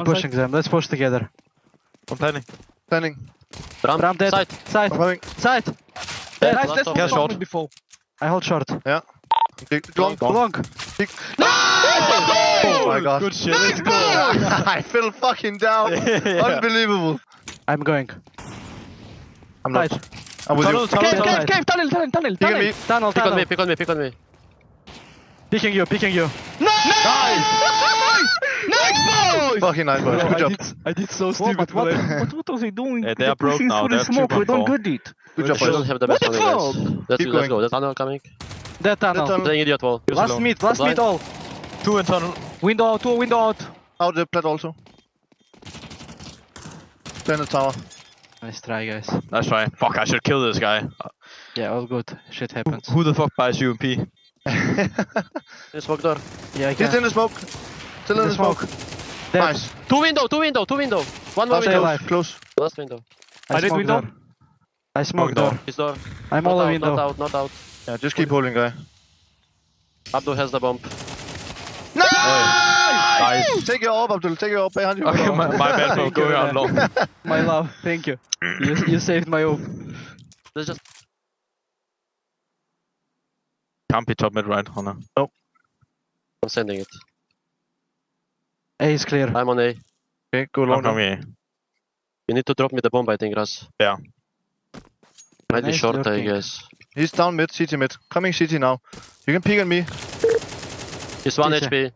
I'm pushing them. Let's push together. I'm planning. Planning. Ram dead. Side. Side. Nice, that's what I short. before. I hold short. Yeah. Long. Long. Oh my god. Good shit. Let's go. I fell fucking down. Unbelievable. I'm going. I'm not. Side. I'm with you. Cave, tunnel. Pick on me. Pick on me. Picking you. Nice, boys! Fucking nice, boys. Good job. I did so stupid. What was he doing? They are broke now. They're smoke. We don't get it. Good job, We don't boys. have the best What the money, guys. fuck? Let's Keep go. going. The tunnel coming. Dead tunnel. Playing idiot wall. Last meet all. 2 in tunnel. Window out. Out the plat also. Play in the tower. Nice try, guys. Nice try. Fuck, I should kill this guy. Yeah, all good. Shit happens. Who the fuck buys UMP? In smoke door. Yeah, I He's can. in the smoke. Still in the smoke. Dead. Nice. Two window. One more Stay window. alive. Close. Last window. I did window. I smoked door. His door. I'm all a Not window. out. Not out. Yeah, just keep holding, guy. Abdul has the bomb. Nice! Take your orb, Abdul. Take your orb behind you. Okay, my bad for going out long. My love, thank you. You saved my hope. Let's just. Can't be top mid right, Honor. Nope. I'm sending it. A is clear. I'm on A. Okay, go long. You need to drop me the bomb, I think, Ras. Yeah. Might be Nice short, I lurking. guess. He's down mid, CT mid. Coming CT now. You can peek at me. He's 1 Nice. HP.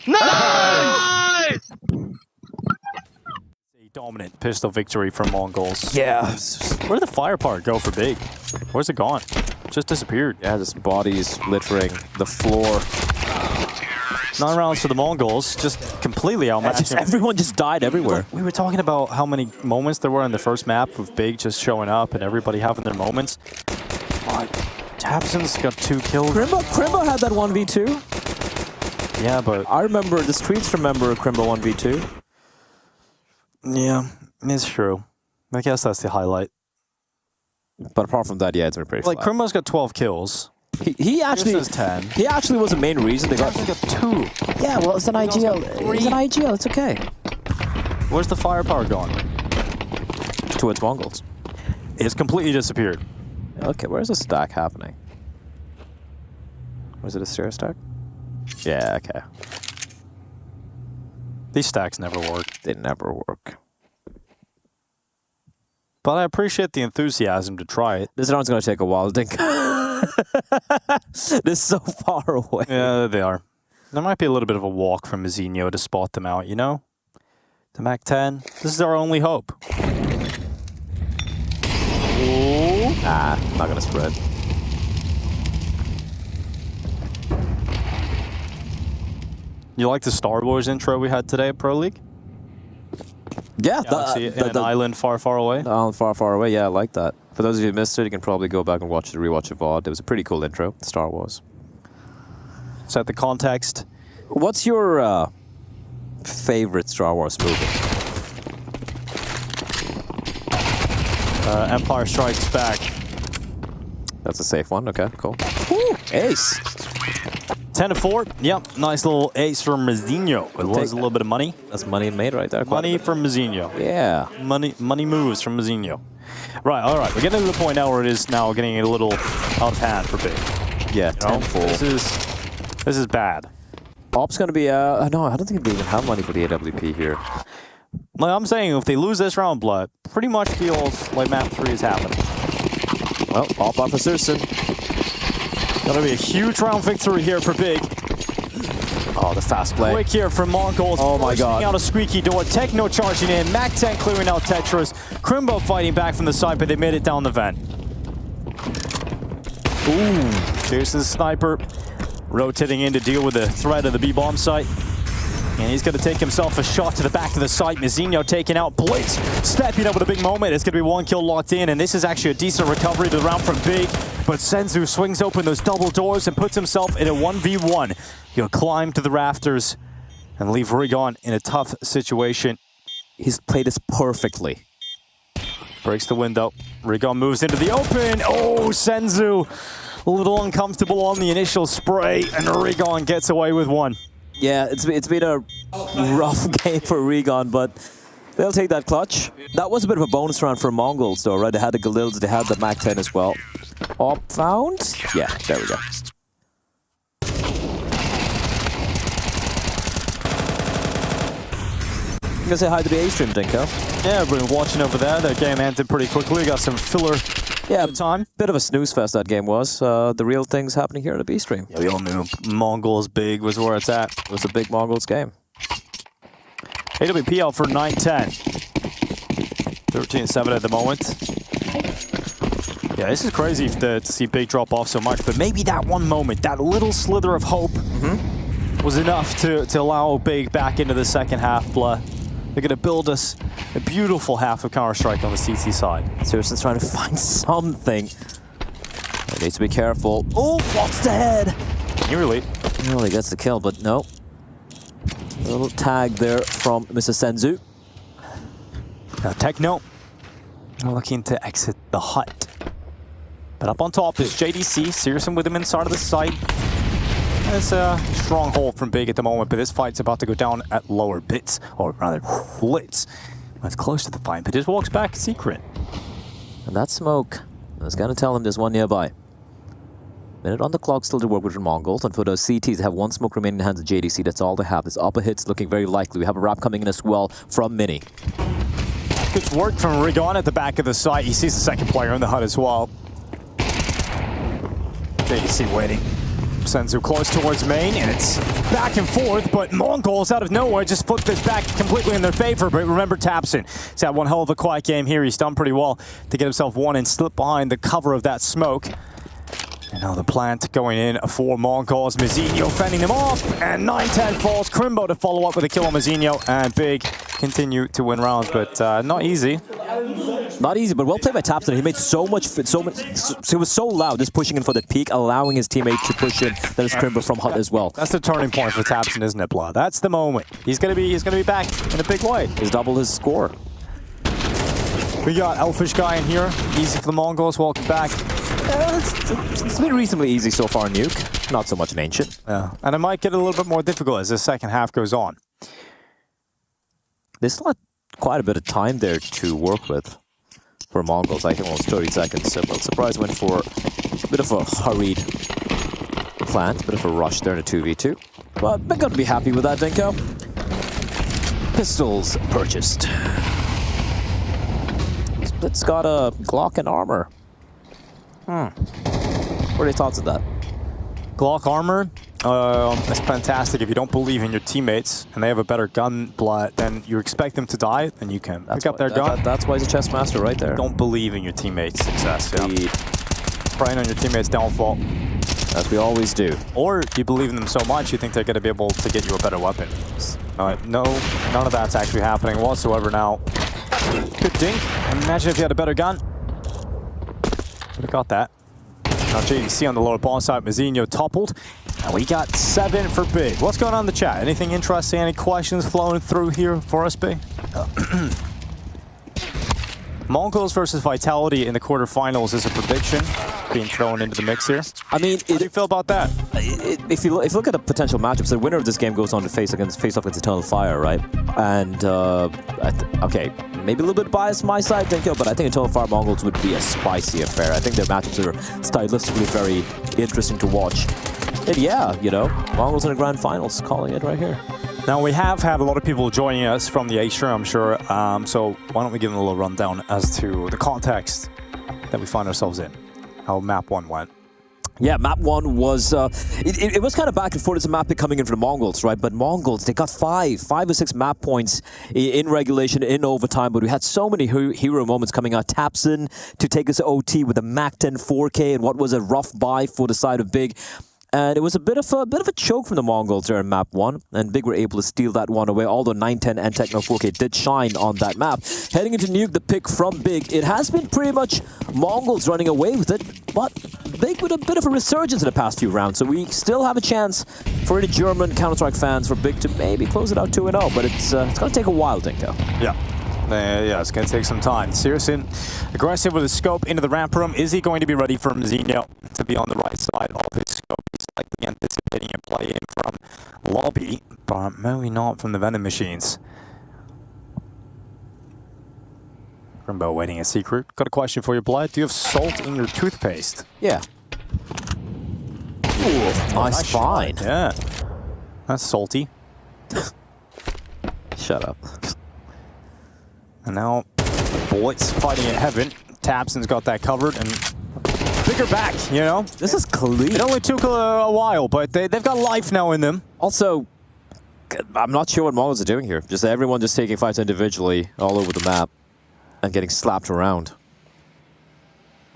Nice! A dominant pistol victory from Mongols. Yeah. Where did the firepower go for Big? Where's it gone? Just disappeared. Yeah, just bodies littering the floor. 9 rounds for the Mongols, just completely outmatched. Everyone just died everywhere. We were talking about how many moments there were in the first map with Big just showing up and everybody having their moments. Tabson's got 2 kills. Crimbo had that 1v2. Yeah, but I remember, the streets remember Crimbo 1v2. yeah, it's true. I guess that's the highlight. But apart from that, yeah, it's been pretty Like, flat. Crimbo's got 12 kills. He actually This is 10. He actually was the main reason they got. Tabson's got 2. Yeah, well, it's an IGL. It's an IGL. It's okay. Where's the firepower gone? Towards Mongols. It's completely disappeared. Okay, where's the stack happening? Was it a stair stack? Yeah, okay. These stacks never work. They never work. But I appreciate the enthusiasm to try it. This round's gonna take a while, I think. They're so far away. Yeah, they are. There might be a little bit of a walk from Mazinho to spot them out, you know? The Mac-10, this is our only hope. Ooh. Ah, not gonna spread. You like the Star Wars intro we had today at Pro League? Yeah, an island far, far away. An island far, far away. Yeah, I like that. For those of you who missed it, you can probably go back and watch the rewatch of VOD. It was a pretty cool intro, Star Wars. Set the context. What's your favorite Star Wars movie? Empire Strikes Back. That's a safe one. Okay, cool. Woo, ace. 10-4. Yep, nice little ace from Mazinho. It was a little bit of money. That's money made right there. Money from Mazinho. Yeah. Money moves from Mazinho. Right, all right. We're getting to the point now where it is now getting a little out of hand for Big. Yeah, 10-4. This is bad. Op's going to be, no, I don't think they even have money for the AWP here. Like I'm saying, if they lose this round, Blood, pretty much feels like map 3 is happening. Well, Op for Sirson. Gonna be a huge round victory here for Big. Oh, the fast play. Quick here from Mongols. Oh my god. Out a squeaky door. Techno charging in. Mac-10 clearing out Tetris. Crimbo fighting back from the side, but they made it down the vent. Ooh. There's the sniper. Rotating in to deal with the threat of the B-bomb site. And he's going to take himself a shot to the back of the site. Mazinho taking out Blitz. Stepping up with a big moment. It's going to be 1 kill locked in. And this is actually a decent recovery to the round from Big. But Senzu swings open those double doors and puts himself in a 1v1. He'll climb to the rafters and leave Rigon in a tough situation. He's played this perfectly. Breaks the window. Rigon moves into the open. Oh, Senzu. A little uncomfortable on the initial spray. And Rigon gets away with one. Yeah, it's been a rough game for Regon, but they'll take that clutch. That was a bit of a bonus round for Mongols, though, right? They had the Galils, they had the Mac-10 as well. Op found? Yeah, there we go. I'm gonna say hi to the A-stream, Dinko. Yeah, everyone watching over there. The game ended pretty quickly. Got some filler time. Bit of a snooze fest that game was. The real things happening here at the B-stream. Yeah, we all knew Mongols big was where it's at. It was a big Mongols game. AWPL for 9-10. 13-7 at the moment. Yeah, this is crazy to see Big drop off so much, but maybe that one moment, that little slither of hope was enough to allow Big back into the second half. They're going to build us a beautiful half of Counter-Strike on the CT side. Seriously trying to find something. They need to be careful. Oh, what's the head? Nearly gets the kill, but no. A little tag there from Mr. Senzu. Now Techno looking to exit the hut. But up on top is JDC. Searson with him inside of the site. It's a strong hold from Big at the moment, but this fight's about to go down at lower bits, or rather blitz. It's close to the fight, but just walks back secret. And that smoke is going to tell him there's one nearby. Minute on the clock still to work with the Mongols, and for those CTs, they have one smoke remaining in the hands of JDC. That's all they have. This upper hit's looking very likely. We have a wrap coming in as well from Mini. Good work from Rigon at the back of the site. He sees the second player in the hut as well. JDC waiting. Senzu close towards main, and it's back and forth, but Mongols out of nowhere just flipped this back completely in their favor. But remember Tapson, he's had one hell of a quiet game here. He's done pretty well to get himself one and slip behind the cover of that smoke. And now the plant going in for Mongols. Mazinho fending them off, and 9-10 falls. Crimbo to follow up with a kill on Mazinho, and Big continue to win rounds, but not easy. Not easy, but well played by Tapson. He made so much, he was so loud just pushing in for the peak, allowing his teammate to push in. There's Crimbo from Hut as well. That's the turning point for Tapson, isn't it, Blood? That's the moment. He's gonna be back in a big way. He's doubled his score. We got Elfish guy in here. Easy for the Mongols. Welcome back. It's been reasonably easy so far, Nuke. Not so much in Ancient. Yeah, and it might get a little bit more difficult as the second half goes on. There's still quite a bit of time there to work with for Mongols. I think almost 30 seconds. So I'm surprised went for a bit of a hurried plant, a bit of a rush there in a 2v2. But we're going to be happy with that, Dinko. Pistols purchased. Split's got a Glock and armor. What are your thoughts of that? Glock armor, that's fantastic. If you don't believe in your teammates and they have a better gun, Blood, then you expect them to die, then you can pick up their gun. That's why he's a chess master right there. Don't believe in your teammates' success. Yeah. Praying on your teammates' downfall. As we always do. Or you believe in them so much you think they're going to be able to get you a better weapon. No, none of that's actually happening whatsoever now. Good dink. Imagine if you had a better gun. Would have got that. Now JDC on the lower ball side, Mazinho toppled. And we got 7 for Big. What's going on in the chat? Anything interesting? Any questions flowing through here for us, Big? Mongols versus Vitality in the quarterfinals is a prediction being thrown into the mix here. I mean, how do you feel about that? If you look at the potential matchups, the winner of this game goes on to face off against Eternal Fire, right? And okay, maybe a little bit biased my side, Dinko, but I think Eternal Fire Mongols would be a spicy affair. I think their matchups are stylistically very interesting to watch. And yeah, you know, Mongols in the grand finals, calling it right here. Now, we have had a lot of people joining us from the A-stream, I'm sure, so why don't we give them a little rundown as to the context that we find ourselves in, how map 1 went. Yeah, map 1 was, it was kind of back and forth as a map pick coming in for the Mongols, right? But Mongols, they got 5 or 6 map points in regulation, in overtime, but we had so many hero moments coming out. Tapson to take us to OT with a Mac-10 4K and what was a rough buy for the side of Big. And it was a bit of a choke from the Mongols there in map 1, and Big were able to steal that one away, although 9-10 and Techno 4K did shine on that map. Heading into Nuke, the pick from Big, it has been pretty much Mongols running away with it, but Big with a bit of a resurgence in the past few rounds, so we still have a chance for any German Counter-Strike fans for Big to maybe close it out 2-0, but it's going to take a while, Dinko. Yeah, it's going to take some time. Searson, aggressive with his scope into the ramp room. Is he going to be ready for Mazinho to be on the right side of his scope? He's likely anticipating a play probably in from lobby, but maybe not from the vending machines. Grimbo waiting a secret. Got a question for you, Blood. Do you have salt in your toothpaste? Yeah. Ooh, nice find. Yeah. That's salty. Shut up. And now, Bullets fighting in heaven. Tabson's got that covered, and bigger back, you know? This is clean. It only took a while, but they've got life now in them. Also, I'm not sure what Mongols are doing here. Just everyone just taking fights individually all over the map and getting slapped around.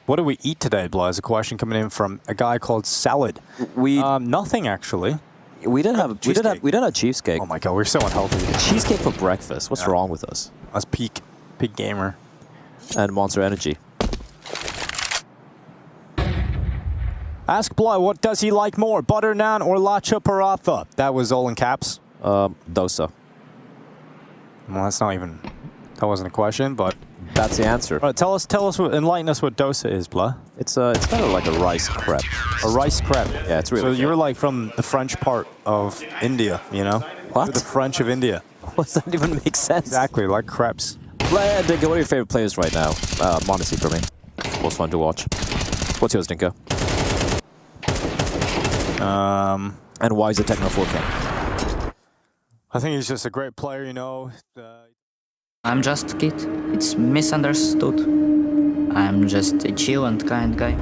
What do we eat today, Blah? Is a question coming in from a guy called Salad. Nothing, actually. We did have cheesecake. Oh my god, we're so unhealthy. Cheesecake for breakfast. What's wrong with us? That's peak gamer. And Monster Energy. Ask Blah, what does he like more, butter naan or lacha paratha? That was all in caps. Dosa. Well, that's not even. That wasn't a question, but that's the answer. All right, tell us, enlighten us what dosa is, Blah. It's kind of like a rice crepe. A rice crepe. Yeah, it's really. So you're like from the French part of India, you know? What? You're the French of India. What does that even make sense? Exactly, like crepes. Dinka, what are your favorite players right now? Modesty for me. Most fun to watch. What's yours, Dinka? And why is it Techno 4K? I think he's just a great player, you know. I'm just a kid. It's misunderstood. I'm just a chill and kind guy.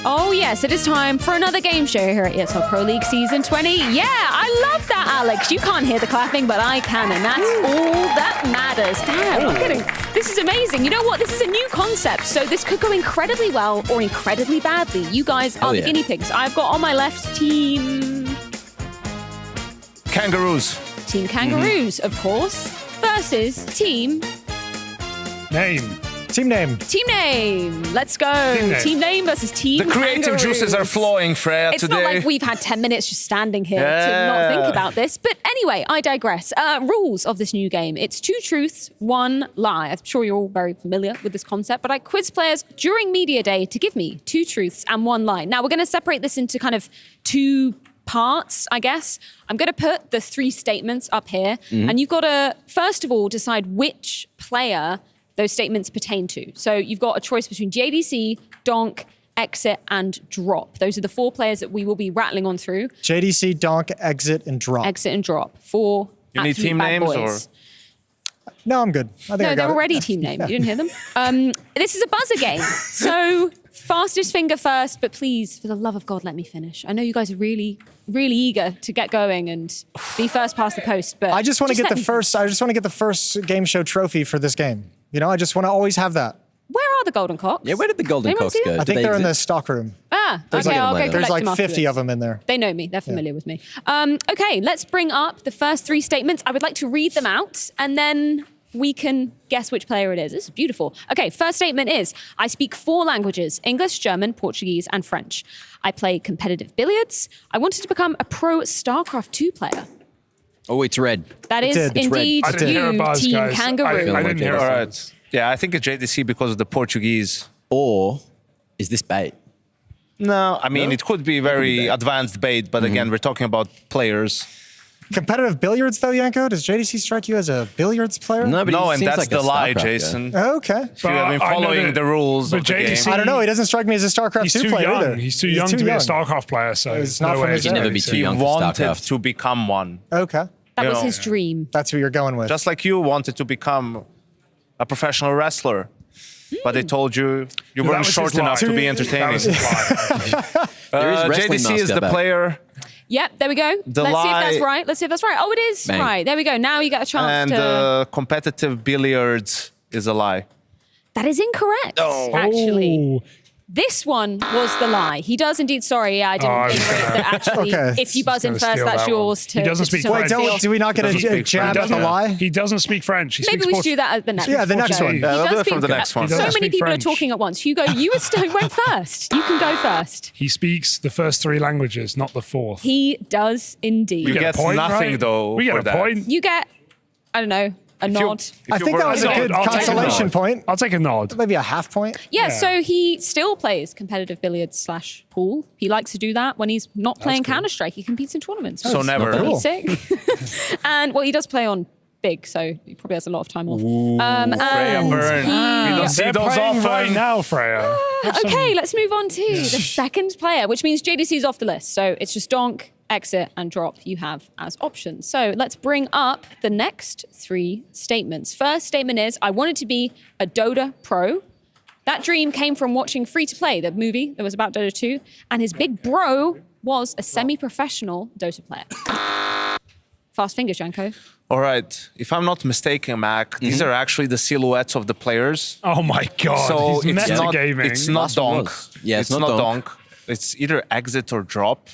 Oh yes, it is time for another game show here at ESL Pro League Season 20. Yeah, I love that, Alex. You can't hear the clapping, but I can, and that's all that matters. Damn, I'm kidding. This is amazing. You know what? This is a new concept, so this could go incredibly well or incredibly badly. You guys are the guinea pigs. I've got on my left Team Kangaroos. Team Kangaroos, of course, versus Team Name. Team name. Team name. Let's go. Team name versus Team The creative Kangaroos. juices are flowing, Freya, it's today. It's not like we've had 10 minutes just standing here to not think about this. But anyway, I digress. Rules of this new game. It's 2 truths, 1 lie. I'm sure you're all very familiar with this concept, but I quiz players during Media Day to give me 2 truths and 1 lie. Now, we're going to separate this into kind of 2 parts, I guess. I'm going to put the 3 statements up here, and you've got to, first of all, decide which player those statements pertain to. So you've got a choice between JDC, Donk, Exit, and Drop. Those are the 4 players that we will be rattling on through. JDC, Donk, Exit, and Drop. Exit and Drop. 4 You need absolute team bad names boys. No, I'm good. I think I got they're it. already team named. You didn't hear them? This is a buzzer game. So fastest finger first, but please, for the love of God, let me finish. I know you guys are really, really eager to get going and be first past the post, but I just want to get let the me first. I just want to get the first game show trophy for this game. You know, I just want to always have that. Where are the Golden Cocks? Yeah, where did the Golden Anyone Cocks see go? them? I think they're in the stock room. Okay, I'll go collect There's like them 50 afterwards. of them in there. They know me. They're familiar with me. Okay, let's bring up the first 3 statements. I would like to read them out, and then we can guess which player it is. This is beautiful. Okay, first statement is, I speak 4 languages, English, German, Portuguese, and French. I play competitive billiards. I wanted to become a pro StarCraft 2 player. Oh, it's red. That is indeed I didn't hear a you, buzz, Team guys. Kangaroo. I didn't hear All a right. Yeah, I think it's JDC because of the Portuguese. Or is this bait? No, I mean, it could be very advanced bait, but again, we're talking about players. Competitive billiards, though, Yanko? Does JDC strike you as a billiards player? No, but No, he and seems that's like the a lie, StarCraft guy. Jason. Okay. If you have been following the rules of the game. I don't know. He doesn't strike me as a StarCraft He's 2 too player young. either. He's too young to be a StarCraft player, so It's no not from way. his He'd never be too He young for wanted StarCraft. to become one. Okay. That You was know. his dream. That's who you're going with. Just like you wanted to become a professional wrestler. But they told you That weren't was short his enough lie. to be That entertaining. was his lie. There is wrestling JDC is the mascot. player. Yep, there we go. The Let's see if that's lie- right. Let's see if that's right. Oh, it is Bang. right. There we go. Now you get a chance And to... competitive billiards is a lie. That is incorrect, actually. Oh. This one was the lie. He does indeed. Sorry, I didn't I was iterate gonna- that actually. Okay. If you buzz in Gonna first, steal that's that one. yours to. He doesn't to speak steal. Wait, do we not get Doesn't a speak jab He at the doesn't- lie? He doesn't speak French. He Maybe speaks we should do that at the next. Yeah, the next one. He Yeah, we'll does do it from speak- the next one. He So doesn't many speak people French. are talking at once. Hugo, you went first. You can go first. He speaks the first 3 languages, not the 4th. He does indeed. You get get a point, nothing right? though. We get for a that. point. You get, I don't know, a nod. I think that was a good consolation point. I'll take a nod. Maybe a half point. Yeah, so he still plays competitive billiards / pool. He likes to do that when he's not playing Counter-Strike. He competes in tournaments. So never. Cool. Sick. And, well, he does play on big, so he probably has a lot of time off. Freya burn. We don't see those often. right now, Freya. Okay, let's move on to the second player, which means JDC's off the list. So it's just donk, exit, and drop you have as options. So let's bring up the next 3 statements. First statement is, I wanted to be a Dota pro. That dream came from watching Free to Play, the movie that was about Dota 2, and his big bro was a semi-professional Dota player. Fast fingers, Janko. All right. If I'm not mistaken, Mac, these are actually the silhouettes of the players. Oh my God. So he's it's not, metagaming. it's not donk. Yeah, it's not donk. It's either exit or drop.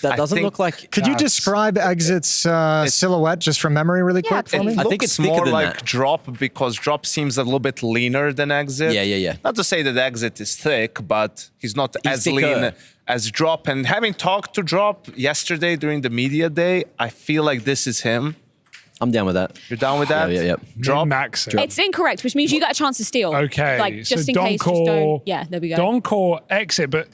That doesn't look like... Could you describe Exit's silhouette just from memory really quick for me? I think it's more like drop because drop seems a little bit leaner than exit. Yeah. Not to say that exit is thick, but he's not as thicker. lean as drop. And having talked to drop yesterday during the media day, I feel like this is him. I'm down with that. You're down with that? Yeah. Drop. Max. It's incorrect, which means you get a chance to steal. Okay. Like, just so in case, just don't. Yeah, there we go. Donk or exit, but...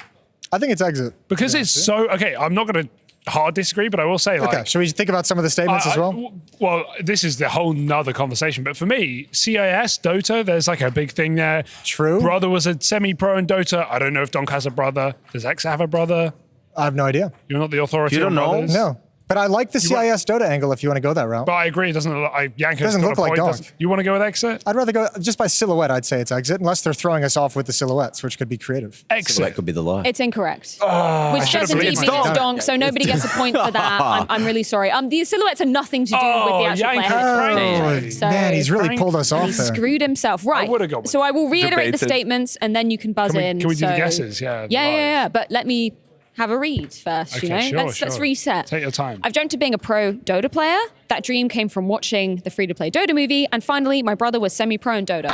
I think it's exit. Because it's so... Okay, I'm not going to hard disagree, but I will say, like... Okay, should we think about some of the statements as well? Well, this is the whole nother conversation, but for me, CIS, Dota, there's like a big thing there. True. Brother was a semi-pro in Dota. I don't know if Donk has a brother. Does X have a brother? I have no idea. You're not the authority You don't on know? brothers? No. But I like the CIS Dota angle if you want to go that route. But I agree, it doesn't look like... Yanko's Doesn't got look a like point. Donk. You want to go with exit? I'd rather go, just by silhouette, I'd say it's exit, unless they're throwing us off with the silhouettes, which could be creative. Exit. So that could be the lie. It's incorrect. Oh, Which does indeed mean it's donk, so nobody gets a point for that. I'm really sorry. These silhouettes are nothing to do with the actual player. Oh, man, he's really pulled us off He there. screwed himself. Right. So I will reiterate the statements, and then you can buzz in. Can we do the So- guesses? Yeah. Yeah. But let me have a read first, you know? Okay, Let's reset. Take your time. I've dreamt of being a pro Dota player. That dream came from watching the free-to-play Dota movie. And finally, my brother was semi-pro in Dota.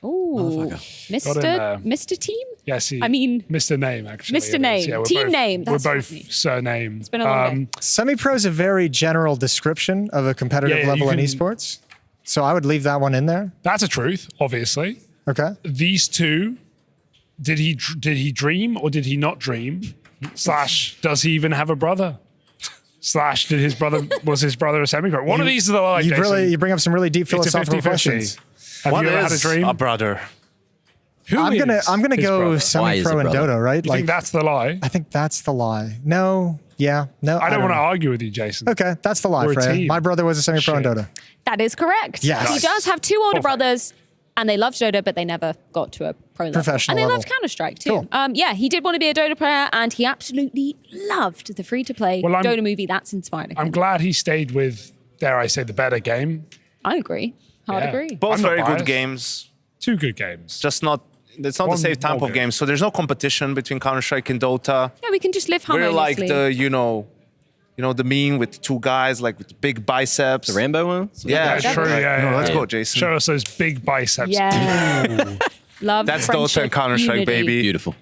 Ooh, Mr. Team? Yes, I mean... Mr. Name, actually. Mr. Name. Yeah, we're Team both, name. We're That's both surname. It's been a long day. Semi-pro is a very general description of a competitive Yeah, level in you can- esports. So I would leave that one in there. That's a truth, obviously. Okay. These two, did he dream or did he not dream? / does he even have a brother? / did his brother was his brother a semi-pro? One of these are the like you bring up some really deep It's a philosophical 50-50. questions. Have What you ever is had a dream? a brother? I'm gonna his go brother? semi-pro in Dota, right? You think that's the lie? I think that's the lie. No, yeah, no. I don't want to know. argue with you, Jason. Okay, that's the lie, We're a Freya. team. My brother was a semi-pro in Dota. That is correct. Yes. He does have 2 older brothers, and they loved Dota, but they never got to a pro level. Professional And they level. loved Counter-Strike, too. Cool. Yeah, he did want to be a Dota player, and he absolutely loved the free-to-play Well, I'm- Dota movie. That's inspiring. I'm glad he stayed with, dare I say, the better game. I agree. Hard Yeah. agree. Both I'm not very good biased. games. 2 good games. Just not... It's not One the same type more of good. game, so there's no competition between Counter-Strike and Dota. Yeah, we can just live We're harmoniously. like the, you know, the meme with 2 guys like with big biceps. The Rambo one? Yeah, That's true. Yeah, No, let's yeah. go, Jason. Show us those big biceps. Yeah. Love, That's Dota friendship, and Counter-Strike, unity. baby. Beautiful.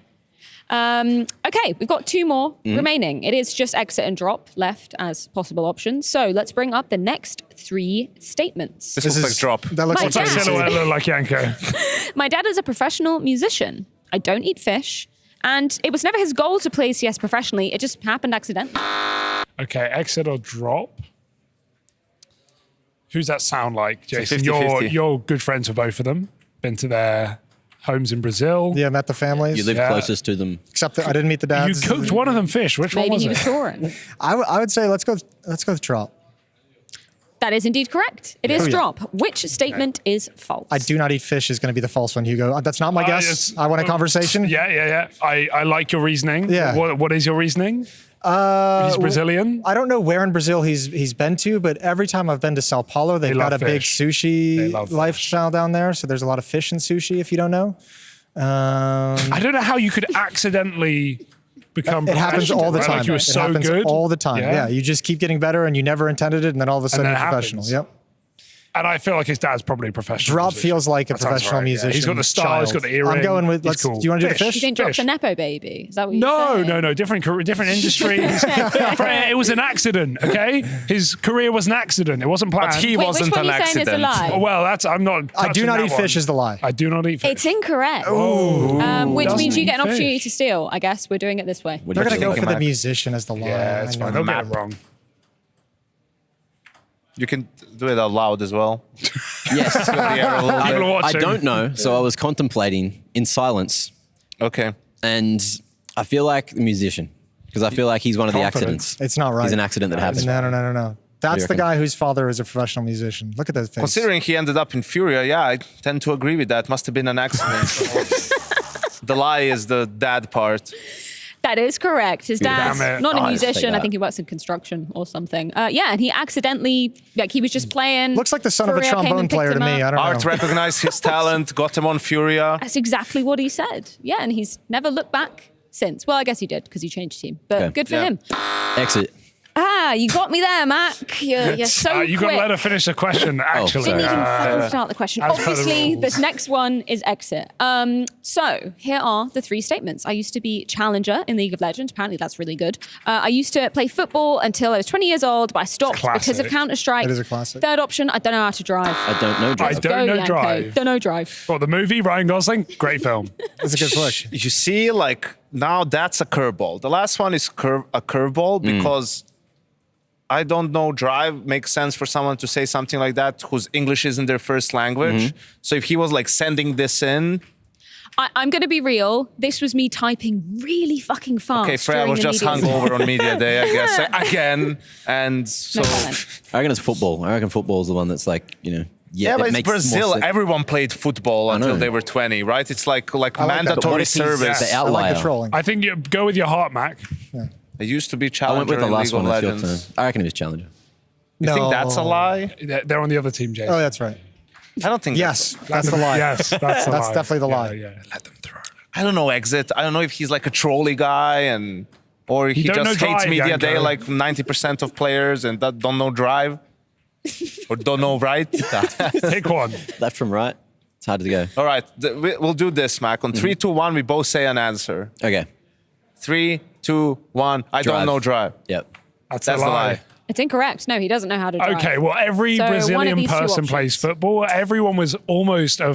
Okay, we've got 2 more remaining. It is just exit and drop left as possible options. So let's bring up the next 3 statements. This looks like drop. That looks My like dad. Silhouette look like Yanko. My dad is a professional musician. I don't eat fish. And it was never his goal to play CS professionally. It just happened accidentally. Okay, exit or drop. Who's that sound like, It's a Jason? 50-50. You're good friends with both of them. Been to their homes in Brazil. Yeah, met the families. You live Yeah. closest to them. Except that I didn't meet the You dads. cooked one of them fish. Which one Maybe was he it? was touring. I would say let's go with drop. That is indeed correct. It is Oh, yeah. drop. Which statement is false? I do not eat fish is going to be the false one, Hugo. That's not my guess. yes. I want a conversation. Yeah. I like your reasoning. Yeah. What is your reasoning? He's Brazilian. I don't know where in Brazil he's been to, but every time I've been to Sao Paulo, they've They got a love big fish. sushi They love fish. lifestyle down there. So there's a lot of fish and sushi, if you don't know. I don't know how you could accidentally become. It happens all the professional, time. right? Like you were It so happens good all the time. Yeah, you just keep getting better, and you never intended it, and then all of a sudden then you're it professional. happens. Yep. And I feel like his dad's probably a professional Drop musician. feels like a That sounds professional right, yeah. musician. He's got the style, he's got the earring. I'm going with, He's cool. do you want to do the You fish? think Drop's a Nepo baby? Is that what you're saying? No. Different industry. It was an accident, okay? His career was an accident. It wasn't planned. But he wasn't which one an are you saying is a accident. lie? Well, I'm not. I do not eat fish is the lie. I do not eat fish. It's incorrect. Which means you get an opportunity to steal. I guess we're doing it this way. They're going to go for the musician as the lie. Yeah, it's fine. They'll get it wrong. You can do it out loud as well. Yes. I don't know, so I was contemplating in silence. Okay. And I feel like the musician, because I feel like he's one of the accidents. It's not right. He's an accident that happens. No. That's the guy whose father is a professional musician. Look at that face. Considering he ended up in Furia, yeah, I tend to agree with that. Must have been an accident. The lie is the dad part. That is correct. His dad's Damn it. not a Oh, musician. I think he works in construction or something. And he accidentally, he was just playing. Looks like the son of a Furia came trombone and picked player to him me. up. I don't know. Art recognized his talent, got him on Furia. That's exactly what he said. Yeah, and he's never looked back since. Well, I guess he did because he changed team. But Okay. good for him. Exit. You got me there, Mac. You're so You got quick. to let her finish the question, actually. Didn't even fucking start the question. as per the Obviously, rules. this next one is exit. So here are the 3 statements. I used to be challenger in League of Legends. Apparently, that's really good. I used to play football until I was 20 years old, but I stopped because of Classic. Counter-Strike. It is a classic. Third option, I don't know how to drive. I don't know. I Drive. don't know Yanko. drive. Don't know drive. Well, the movie, Ryan Gosling, great film. That's a good push. You see, like, now that's a curveball. The last one is a curveball because I don't know drive makes sense for someone to say something like that whose English isn't their first language. So if he was like sending this in. I'm going to be real. This was me typing really fucking fast. Okay, Freya during was the just media hungover on media day, I guess, again. And so. I reckon it's football. I reckon football is the one that's like, Yeah, but it it's makes more Brazil. sense. Everyone played football until they were 20, right? It's like mandatory service. the outlier? I like the trolling. I think you go with your heart, Mac. I used to be I went challenger with the in last League one. of It's your turn. Legends. I reckon it was challenger. You think that's a lie? They're on the other team, Jason. Oh, that's right. I don't think Yes, that's the lie. Yes, that's the That's lie. definitely the lie. Yeah, let them throw. I don't know, Exit. I don't know if he's like a trolley guy or he don't just know hates drive, media Yanko. day like 90% of players and that don't know drive or don't know right. Take one. Left from right. It's hard to go. All right, we'll do this, Mac. On 3, 2, 1, we both say an answer. Okay. 3, 2, 1. I don't Drive. know drive. Yep. That's the lie. It's incorrect. No, he doesn't know how to drive. Okay, well, every So one of Brazilian these two person options. plays football. Everyone was almost a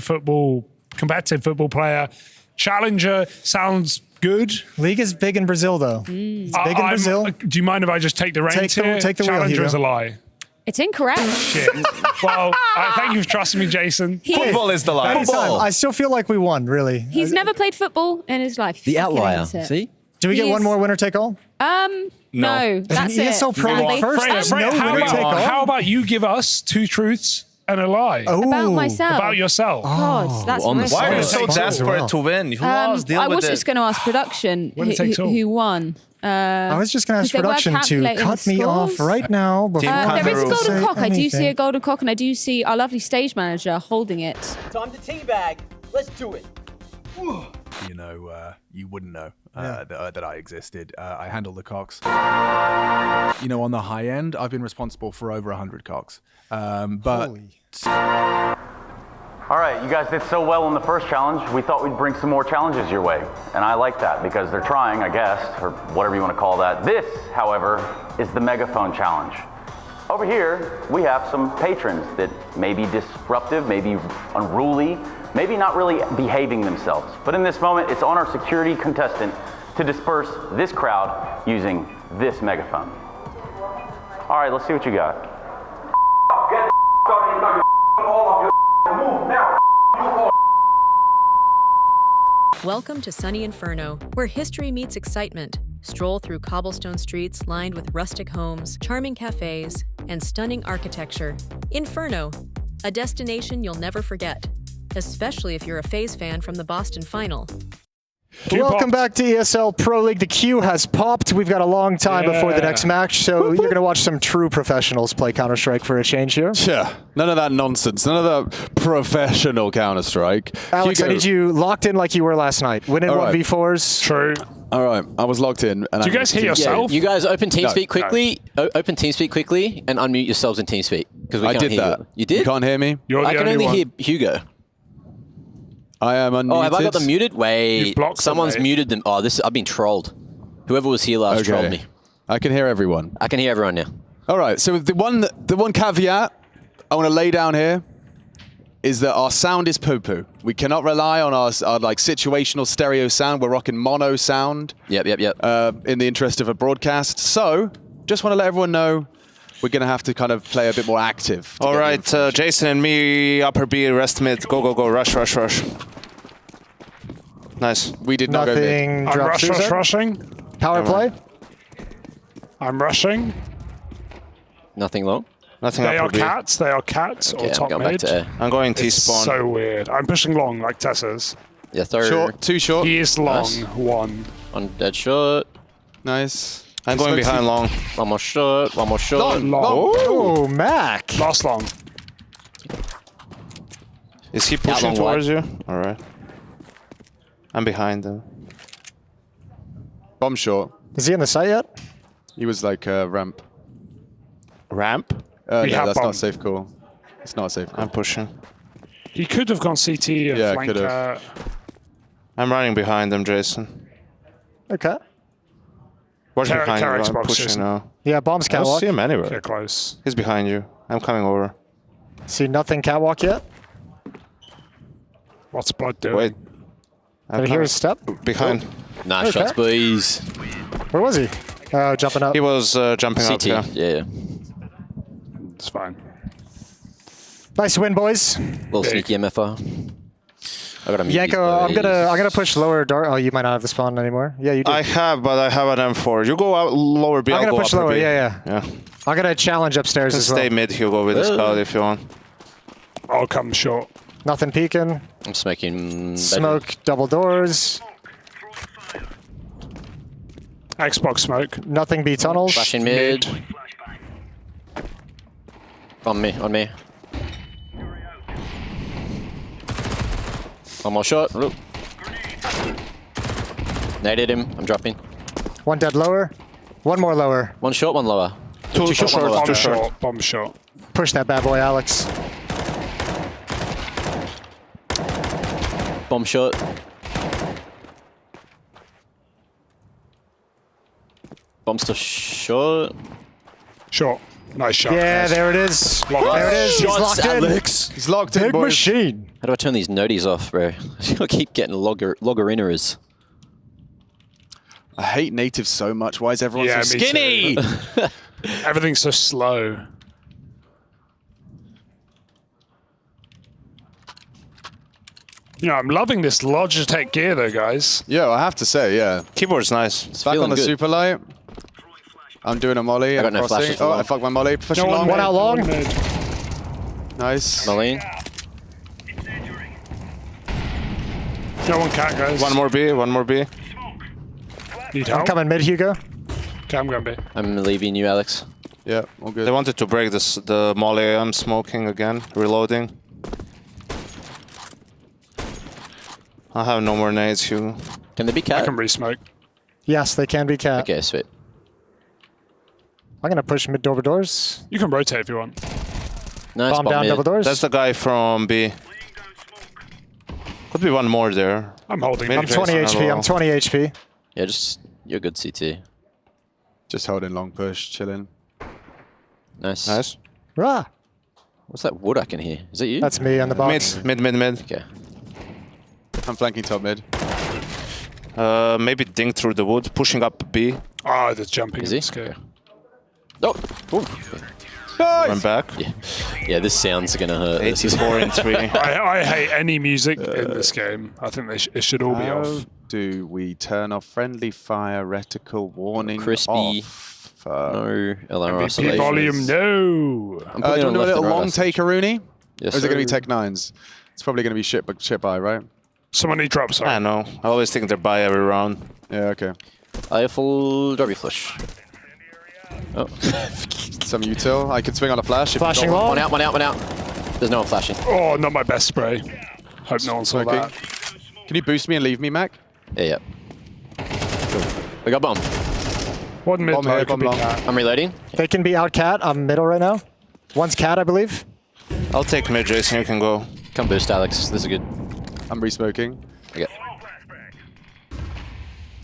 competitive football player. Challenger sounds good. League is big in Brazil, though. It's big in Brazil. Do you mind if I just take the reins here? Take the wheel, Challenger Hugo. is a lie. It's incorrect. Shit. Well, thank you for trusting me, Jason. Football is the lie. Anytime. I still feel like we won, really. He's never played football in his life. The Fucking outlier. hates it. See? Do we get He one is- more winner take all? No, that's it. ESL Pro Sadly. League first. There's no how, winner take all. how about you give us 2 truths and a lie? About myself. About yourself. God, that's on the risky. Why are you Sorry. so desperate to win? Who else? Deal I with was it. just going to ask production Winner takes all. who won. I was just going to ask 'cause they were production to calculating cut the me off scores. right now. Before There is a Kangaroos. golden say cock. I do see a anything. golden cock, and I do see our lovely stage manager holding it. Time to teabag. Let's do it. You wouldn't know Yeah. that I existed. I handle the cocks. On the high end, I've been responsible for over 100 cocks. But Holy. All right, you guys did so well in the first challenge, we thought we'd bring some more challenges your way. And I like that because they're trying, I guess, or whatever you want to call that. This, however, is the megaphone challenge. Over here, we have some patrons that may be disruptive, maybe unruly, maybe not really behaving themselves. But in this moment, it's on our security contestant to disperse this crowd using this megaphone. All right, let's see what you got. Welcome to sunny Inferno, where history meets excitement. Stroll through cobblestone streets lined with rustic homes, charming cafes, and stunning architecture. Inferno, a destination you'll never forget, especially if you're a FaZe fan from the Boston Final. Welcome back to ESL Pro League. The queue has popped. We've got a long time before the next match, so you're going to watch some true professionals play Counter-Strike for a change here. Yeah, none of that nonsense. None of that professional Counter-Strike. Alex, Hugo. I need you locked in like you were last night. Winning All right. 1v4s. True. All right, I was locked in. And Do you guys hear yourself? You guys open TeamSpeak No. quickly. Open TeamSpeak quickly and unmute yourselves in TeamSpeak. Because we I can't did hear that. You did? You can't hear me? I can only hear Hugo. I am unmuted. Oh, have I got them muted? Wait, blocked them, someone's mate. muted them. Oh, I've been trolled. Whoever was here last trolled me. I can hear everyone. I can hear everyone now. All right. So the one caveat I want to lay down here is that our sound is poo-poo. We cannot rely on our like situational stereo sound. We're rocking mono sound. Yep. In the interest of a broadcast. So just want to let everyone know we're going to have to kind of play a bit more active. All right, Jason and me, upper B, rest mid. Go. Rush. Nice. We did not go mid. Nothing I'm dropped through. rushing. Power play. I'm rushing. Nothing long. Nothing They are upper B. cats. They are cats Okay, or I'm top going back mid. to A. I'm going T It's spawn. so weird. I'm pushing long like Tessa's. Yeah, third. Short, too short. He is long. Nice. One. One dead shot. Nice. I'm going behind long. One more shot. One more shot. Long. Oh, Mac. Last long. Is he pushing long towards you? All right. I'm behind them. Bomb short. Is he in the site yet? He was like ramp. Ramp? No, We have that's not bomb. a safe call. It's not a safe call. I'm pushing. He could have gone CT and Yeah, flank. could have. I'm running behind them, Jason. Okay. Where's Carrot- behind you? carrot I'm box, pushing Jason. now. Yeah, bomb's I don't catwalk. see him anywhere. Get close. He's behind you. I'm coming over. See nothing catwalk yet. What's blood doing? Wait. Did I hear his step? Behind. Nice Okay. shots, boys. Where was he? Oh, jumping up. He was jumping up, CT. yeah. Yeah. It's fine. Nice win, boys. Little sneaky MFR. I got a Yanko, I'm gonna push lower door. Oh, you might not have the spawn anymore. Yeah, you do. I have, but I have an M4. You go out lower B, I'm I'll gonna go push upper lower. B. Yeah. I'm gonna challenge upstairs You can as well. stay mid, Hugo, with the scout if you want. I'll come short. Nothing peeking. I'm smoking. Smoke double doors. Xbox smoke. Nothing B tunnels. Flashing mid. On me. One more shot. Look. Naded him. I'm dropping. One dead lower. One more lower. One short, one lower. Two short, one short, lower. two short. Bomb shot. Push that bad boy, Alex. Bomb shot. Bomb still short. Short. Nice shot. Yeah, guys. there it is. Locked There it is. He's Shots, locked in. Alex. He's locked in, Big boys. machine. How do I turn these noties off, bro? I keep getting loggeriners. I hate natives so much. Why is everyone Yeah, so me skinny? too. Everything's so slow. You know, I'm loving this Logitech gear though, guys. Yeah, I have to say, yeah. Keyboard's nice. Back feeling on the good. super light. I'm doing a molly. I got I'm no crossing. flashes for Oh, long. I fucked my molly. Pushing No, long. One out long. mid. Nice. Marlene. No one cat, guys. One more B, one more B. Need I'm help? coming mid, Hugo. Okay, I'm going B. I'm leaving you, Alex. Yeah, all good. They wanted to break this, the molly. I'm smoking again, reloading. I have no more nades, Hugo. Can they be I cat? can re-smoke. Yes, they can be cat. Okay, sweet. I'm gonna push mid double doors. You can rotate if you want. Nice. Bomb down mid. double doors. That's the guy from B. Could be one more there. I'm holding. Mid I'm 20 Jason, HP. hello. I'm 20 HP. Yeah, just you're good, CT. Just holding long push, chilling. Nice. Nice. Rah. What's that wood I can hear? Is it you? That's me on the box. Mid. Okay. I'm flanking top mid. Maybe ding through the wood, pushing up B. Ah, the jumping Is in he? this game. Oh. Ooh. Run back. Yeah, this sound's gonna hurt. This is 84 in 3. I hate any music in this game. I think it should all be How off. do we turn off friendly fire reticle warning Crispy. off? No LR MVP isolation. volume, no. I'm Do putting you on want to do a left little and right long take, Rooney? Yes, Or is it going to be sir. Tech 9s? It's probably going to be ship by, right? Someone need drops. I know. I always think they're by every round. Yeah, okay. I have full derby flush. Oh. Some util. I can swing on a flash. If Flashing you don't- long. One out. There's no one flashing. Oh, not my best spray. Hope no one saw Smoking. that. Can you boost me and leave me, Mac? Yeah. We got bomb. One mid Bomb low here, could bomb be long. cat. I'm reloading. They can be out cat. I'm middle right now. One's cat, I believe. I'll take mid, Jason. You can go. Come boost, Alex. This is good. I'm re-smoking. Okay.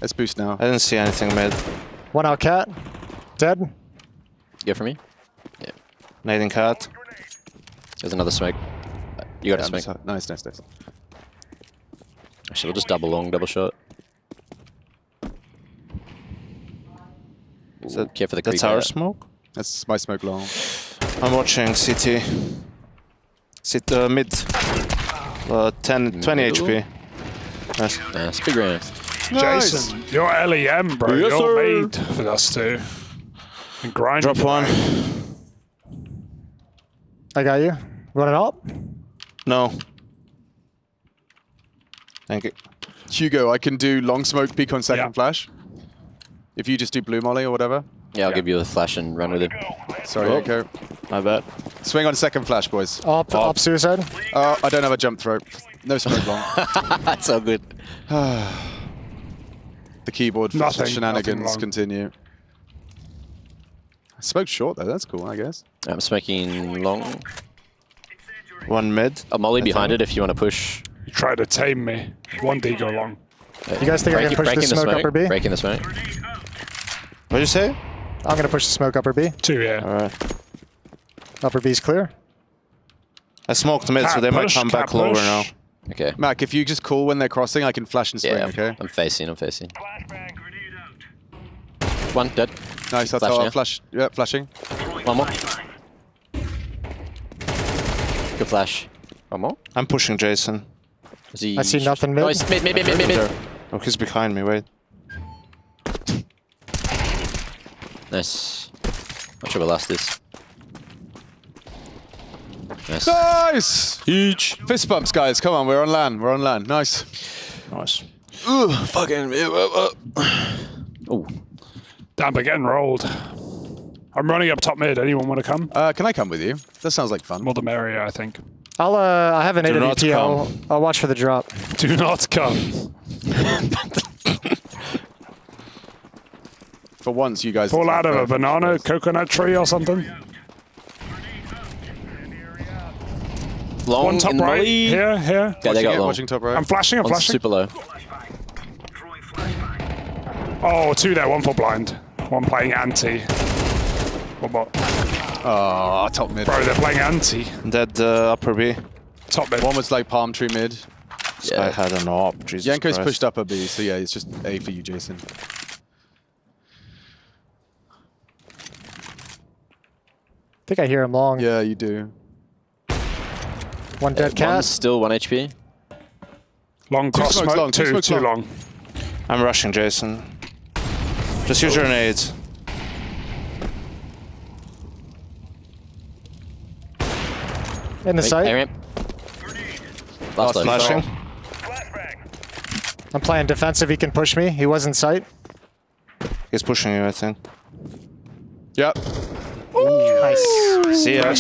Let's boost now. I didn't see anything mid. One out cat. Dead. Go for me. Yeah. Nading cat. There's another smoke. You got a smoke. Nice. Actually, we'll just double long, double short. So care for the that's creep our out. smoke? That's my smoke long. I'm watching CT. Mid. 20 HP. Nice. Nice. Big round. Jason, you're LEM, bro. Yes, you're sir. made for us two. And grind. Drop one. I got you. Running up. No. Thank you. Hugo, I can do long smoke peek on second flash. If you just do blue molly or whatever. Yeah, I'll give you a flash and run with it. Sorry, Hugo. My bad. Swing on second flash, boys. Up suicide. Oh, I don't have a jump throw. No smoke long. That's so good. The keyboard shenanigans continue. I smoked short though, that's cool, I guess. I'm smoking long. One mid. A molly behind it if you want to push. You try to tame me. One D go long. You guys think I can push the smoke upper B? Breaking the smoke. What'd you say? I'm going to push the smoke upper B. 2, yeah. Alright. Upper B's clear. I smoked mid, so they might come back lower now. Okay. Mac, if you just call when they're crossing, I can flash and swing, okay? I'm facing. One dead. Nice, that's how I'll flash. Yeah, flashing. One more. Good flash. One more. I'm pushing Jason. I see nothing mid. Nice. Mid. Oh, he's behind me, wait. Nice. Not sure we'll last this. Nice. Nice! Huge. Fist bumps, guys. Come on, we're on land. Nice. Nice. Ugh, fucking. Oh. Damn, we're getting rolled. I'm running up top mid. Anyone want to come? Can I come with you? That sounds like fun. More the merrier, I think. I have an Do 8 not EPL. I'll watch for the drop. Do not come. For once, you guys. Fall out of a banana coconut tree or something. Long One top in right. molly. Here. Yeah, they got long. Watching top right. I'm flashing. One's super low. Oh, 2 there. One for blind. One playing anti. One bot. Oh, top mid. Bro, they're playing anti. Dead upper B. Top mid. One was like palm tree mid. This guy had an op. Jesus Yanko's Christ. pushed up a B, so yeah, it's just A for you, Jason. I think I hear him long. Yeah, you do. One dead cat. One's still 1 HP. Long cross smokes smoke. long, two Two smokes long. long. I'm rushing Jason. Just use your nades. In the site. A-ramp. Last low. Flashing. I'm playing defensive. He can push me. He was in sight. He's pushing you, I think. Yep. Nice. See ya.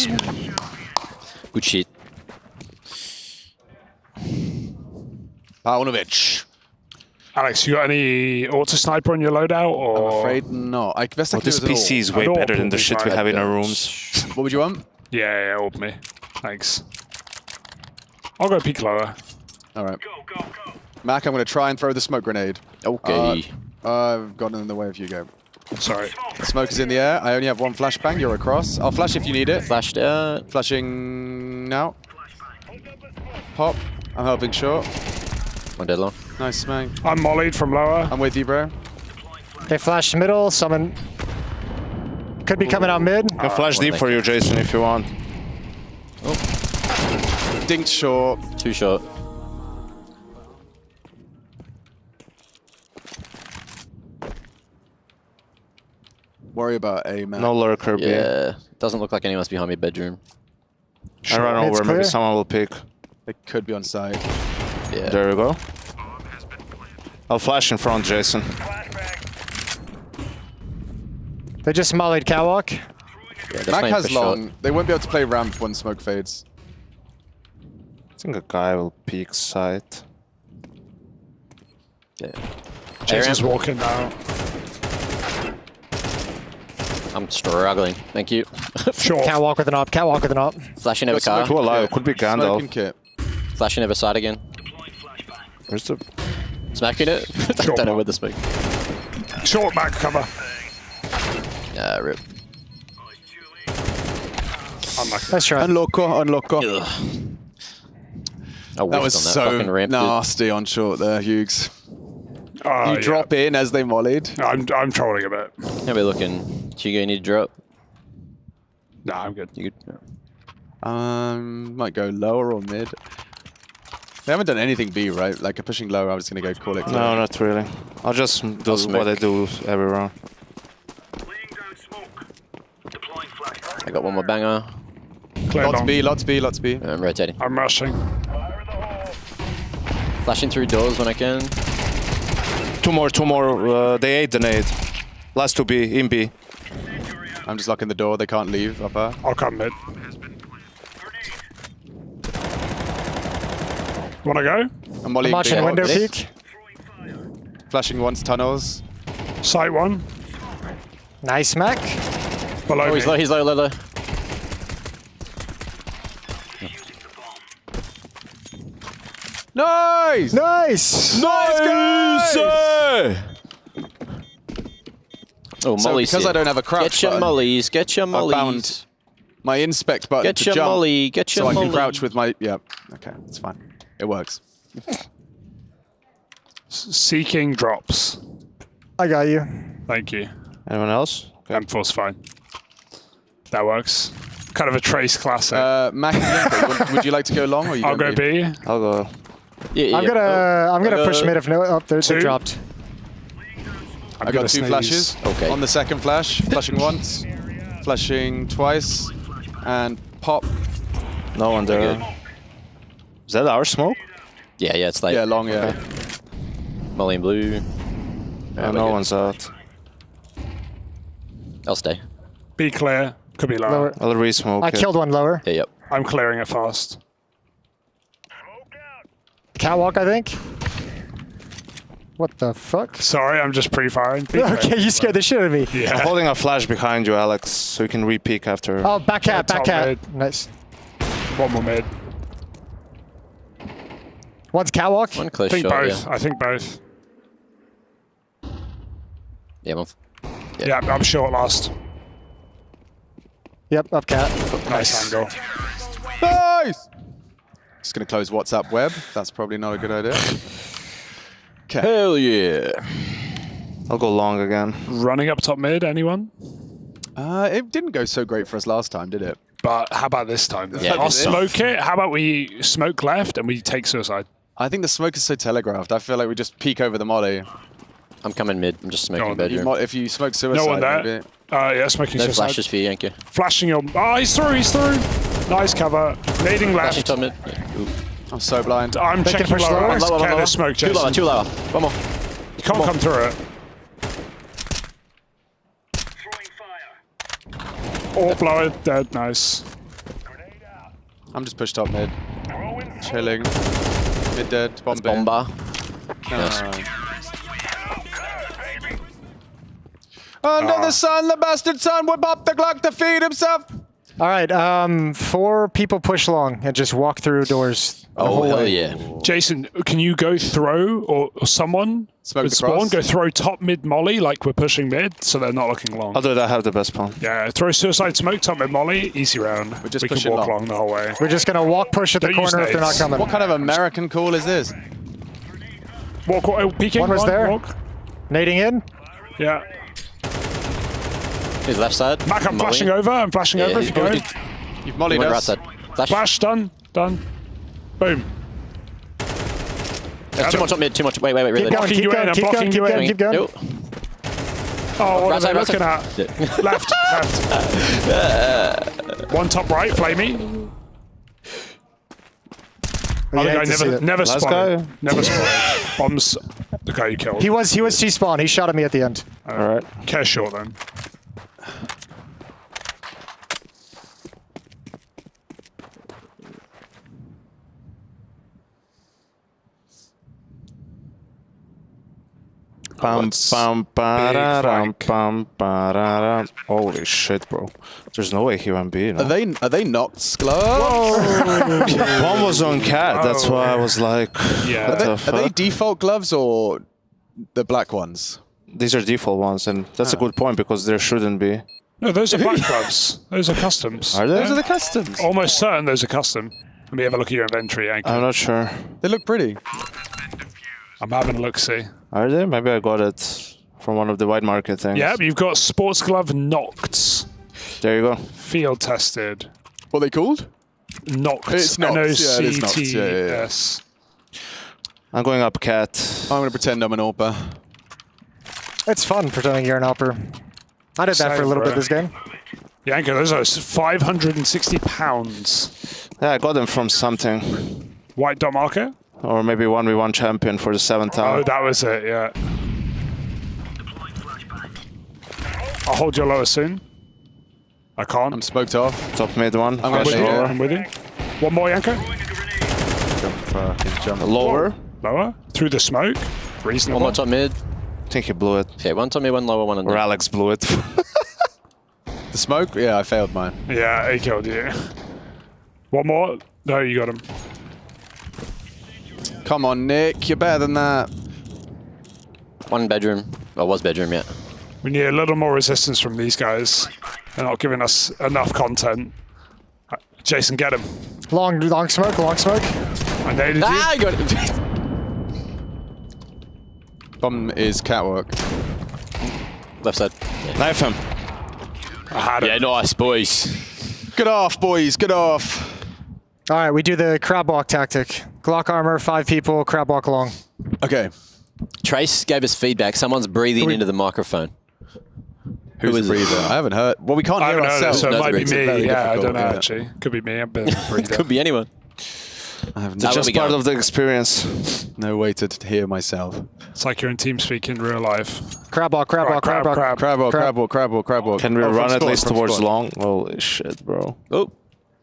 Good shit. Paunovic. Alex, you got any auto sniper on your loadout? Or I'm afraid not. I guess I Oh, can do this it all. PC is way I know better than the what shit we have in our rooms. What would you want? Yeah, orb me. Thanks. I'll go peek lower. All right. Mac, I'm going to try and throw the smoke grenade. Okay. I've gotten in the way of you go. Sorry. Smoke is in the air. I only have one flashbang. You're across. I'll flash if you need it. Flashed out. Flashing now. Pop. I'm helping short. One dead long. Nice, man. I'm mollied from lower. I'm with you, bro. They flash middle. Someone could be coming out mid. I can flash deep for you, Jason, if you want. Dinked short. Too short. Worry about A, man. No lurker B. Yeah. Doesn't look like anyone's behind my bedroom. I run It's over, maybe clear. someone will pick. It could be on side. Yeah. There we go. I'll flash in front, Jason. They just mollied catwalk. Yeah, they're Mac playing has for short. long. They won't be able to play ramp when smoke fades. I think a guy will peek side. Yeah. Jason's A-ramp. walking now. I'm struggling. Thank you. Sure. Catwalk with an op. Catwalk with an op. Flashing over car. Too alive. Could be Gandalf. Kit. Flashing over side again. Where's the... Smacking it? I don't know where the smoke. Short back cover. Yeah, rip. Let's try. Unlocker. I That was so nasty on short there, Hughes. You drop in as they mollied. I'm trolling a bit. How we looking? Hugo, you need to drop? No, I'm good. You good? Might go lower or mid. They haven't done anything B, right? Like, pushing lower, I was going to go call it clear. No, not really. I'll just do what I do every round. I got one more banger. Lots B. I'm rotating. I'm rushing. Flashing through doors when I can. Two more. They ate the nade. Last to B, in B. I'm just locking the door. They can't leave upper. I'll come mid. Wanna go? I'm watching window peek. Flashing once tunnels. Sight one. Nice smack. Below me. He's low. Nice! Nice! Nice, guys! Oh, So Molly's because here. I don't have a crouch Get your button, mollies, get your I mollies. found my inspect button Get to your jump, molly, get your so I molly. can crouch with my... Yeah, okay, it's fine. It works. Seeking drops. I got you. Thank you. Anyone else? M4's fine. That works. Kind of a trace classic. Mac, would you like to go long or you I'll go B. I'll go. Yeah. I'm gonna push mid if no. Oh, they dropped. I got two flashes. Okay. On the second flash, flashing once, flashing twice, and pop. No one there. Is that our smoke? Yeah, it's like... Yeah, long, yeah. Molly and blue. No one's out. I'll stay. Be clear. Could be lower. I'll re-smoke I it. killed one lower. Yeah, yep. I'm clearing it fast. Catwalk, I think. What the fuck? Sorry, I'm just pre-firing. Okay, you scared the shit out of me. Yeah. I'm holding a flash behind you, Alex, so you can re-peek after. Oh, back cat. Top mid. Nice. One more mid. One's catwalk. One close I think shot, both. yeah. I think both. Yeah, Yeah, I'm short last. Yep, up cat. Nice angle. Nice! Just going to close WhatsApp web. That's probably not a good idea. Okay. Hell yeah. I'll go long again. Running up top mid, anyone? It didn't go so great for us last time, did it? But how about this time? Yeah, I'll smoke it. How about we smoke left and we take suicide? I think the smoke is so telegraphed. I feel like we just peek over the molly. I'm coming mid. I'm just smoking on, bedroom. If you smoke suicide, No one there. maybe. Yeah, smoking No suicide. flashes for you, Yankee. Flashing your... Oh, he's through. Nice cover. Nading Flashing left. top mid. Yeah. Ooh. I'm so blind. I'm They can checking push lower. lower. Lower, Lower. smoke, Too Jason. lower, too lower. One more. You can't come through it. All blower, dead, nice. I'm just pushed up mid. Chilling. Mid dead. Bomb That's bomba. Under the sun, the bastard son would pop the Glock to feed himself. All right, 4 people push long and just walk through doors. The Oh, whole hell way. yeah. Jason, can you go throw or someone Smoke with across. spawn, go throw top mid molly like we're pushing mid so they're not looking long. I'll do that, I have the best spawn. Yeah, throw suicide smoke, top mid molly, easy round. We're just we can pushing walk long. along the whole way. We're just gonna walk push at the Don't use corner if they're not nades. coming. What kind of American call is this? Walk, peeking. One was there. Walk. Nading in. Yeah. He's left side. Mac, I'm Molly. flashing over. I'm flashing over if you go. You've He mollied went right us. side. Flash. Flash, done. Boom. There's too much up mid, too much. Wait, Keep really. going, keep going, keep going, keep going, keep going. Nope. Oh, what Right are they side, right looking side. at? left. One top right, flamey. Other hate guy to see that. never Last spotted. guy. Never spotted. Bombs the guy you killed. He was T-spawn. He shot at me at the end. All right. Care short then. Bam, bam, ba-da-dum, bam, ba-da-dum. Holy shit, bro. There's no way he went B. No? Are they Nox gloves? One was on Cat, that's why I was like, Yeah. Are they default gloves or the black ones? These are default ones, and that's a good point because there shouldn't be. No, those are black gloves. Those are customs. Are they? Those are the customs. Almost certain those are custom. Let me have a look at your inventory, Anchor. I'm not sure. They look pretty. I'm having a look-see. Are they? Maybe I got it from one of the white market things. Yeah, you've got sports glove Nox. There you go. Field tested. What are they called? Nox. It's Nox. Yeah, it is Nox. N-O-C-T-S. I'm going up Cat. I'm going to pretend I'm an AWPer. It's fun pretending you're an AWPer. I did that for a little bit this game. Yanko, those are 560 pounds. Yeah, I got them from something. White dot market? Or maybe 1v1 champion for the 7th time. Oh, that was it, yeah. I'll hold your lower soon. I can't. I'm smoked off. Top mid one. I'm with you. I'm with you. One more, Yanko. Jump. Lower. Lower. Through the smoke. Reasonable. One more top mid. I think he blew it. Okay, one top mid, one lower, one under. Or Alex blew it. The smoke? Yeah, I failed mine. Yeah, he killed you. One more. No, you got him. Come on, Nick. You're better than that. One bedroom. Oh, was bedroom, yeah. We need a little more resistance from these guys. They're not giving us enough content. Jason, get him. Long smoke, long smoke. I naded you. I got it. Bomb is catwalk. Left side. Yeah. Knife him. I had it. Yeah, nice, boys. Good off, boys. Good off. All right, we do the crab walk tactic. Glock armor, 5 people, crab walk along. Okay. Trace gave us feedback. Someone's breathing into the microphone. Who is the breather? I haven't heard. Well, we can't I hear haven't heard it, ourselves. so it might be me. Yeah, I don't know, Yeah. actually. Could be me. I'm a bit of a breather. Could be anyone. I have It's just part of the experience. No way to hear myself. It's like you're in TeamSpeak in real life. Crab walk, crab walk, crab walk. Crab walk, crab walk, crab walk, crab walk. Can we Oh, run from at squad, least from towards squad. long? Holy shit, bro. Oh.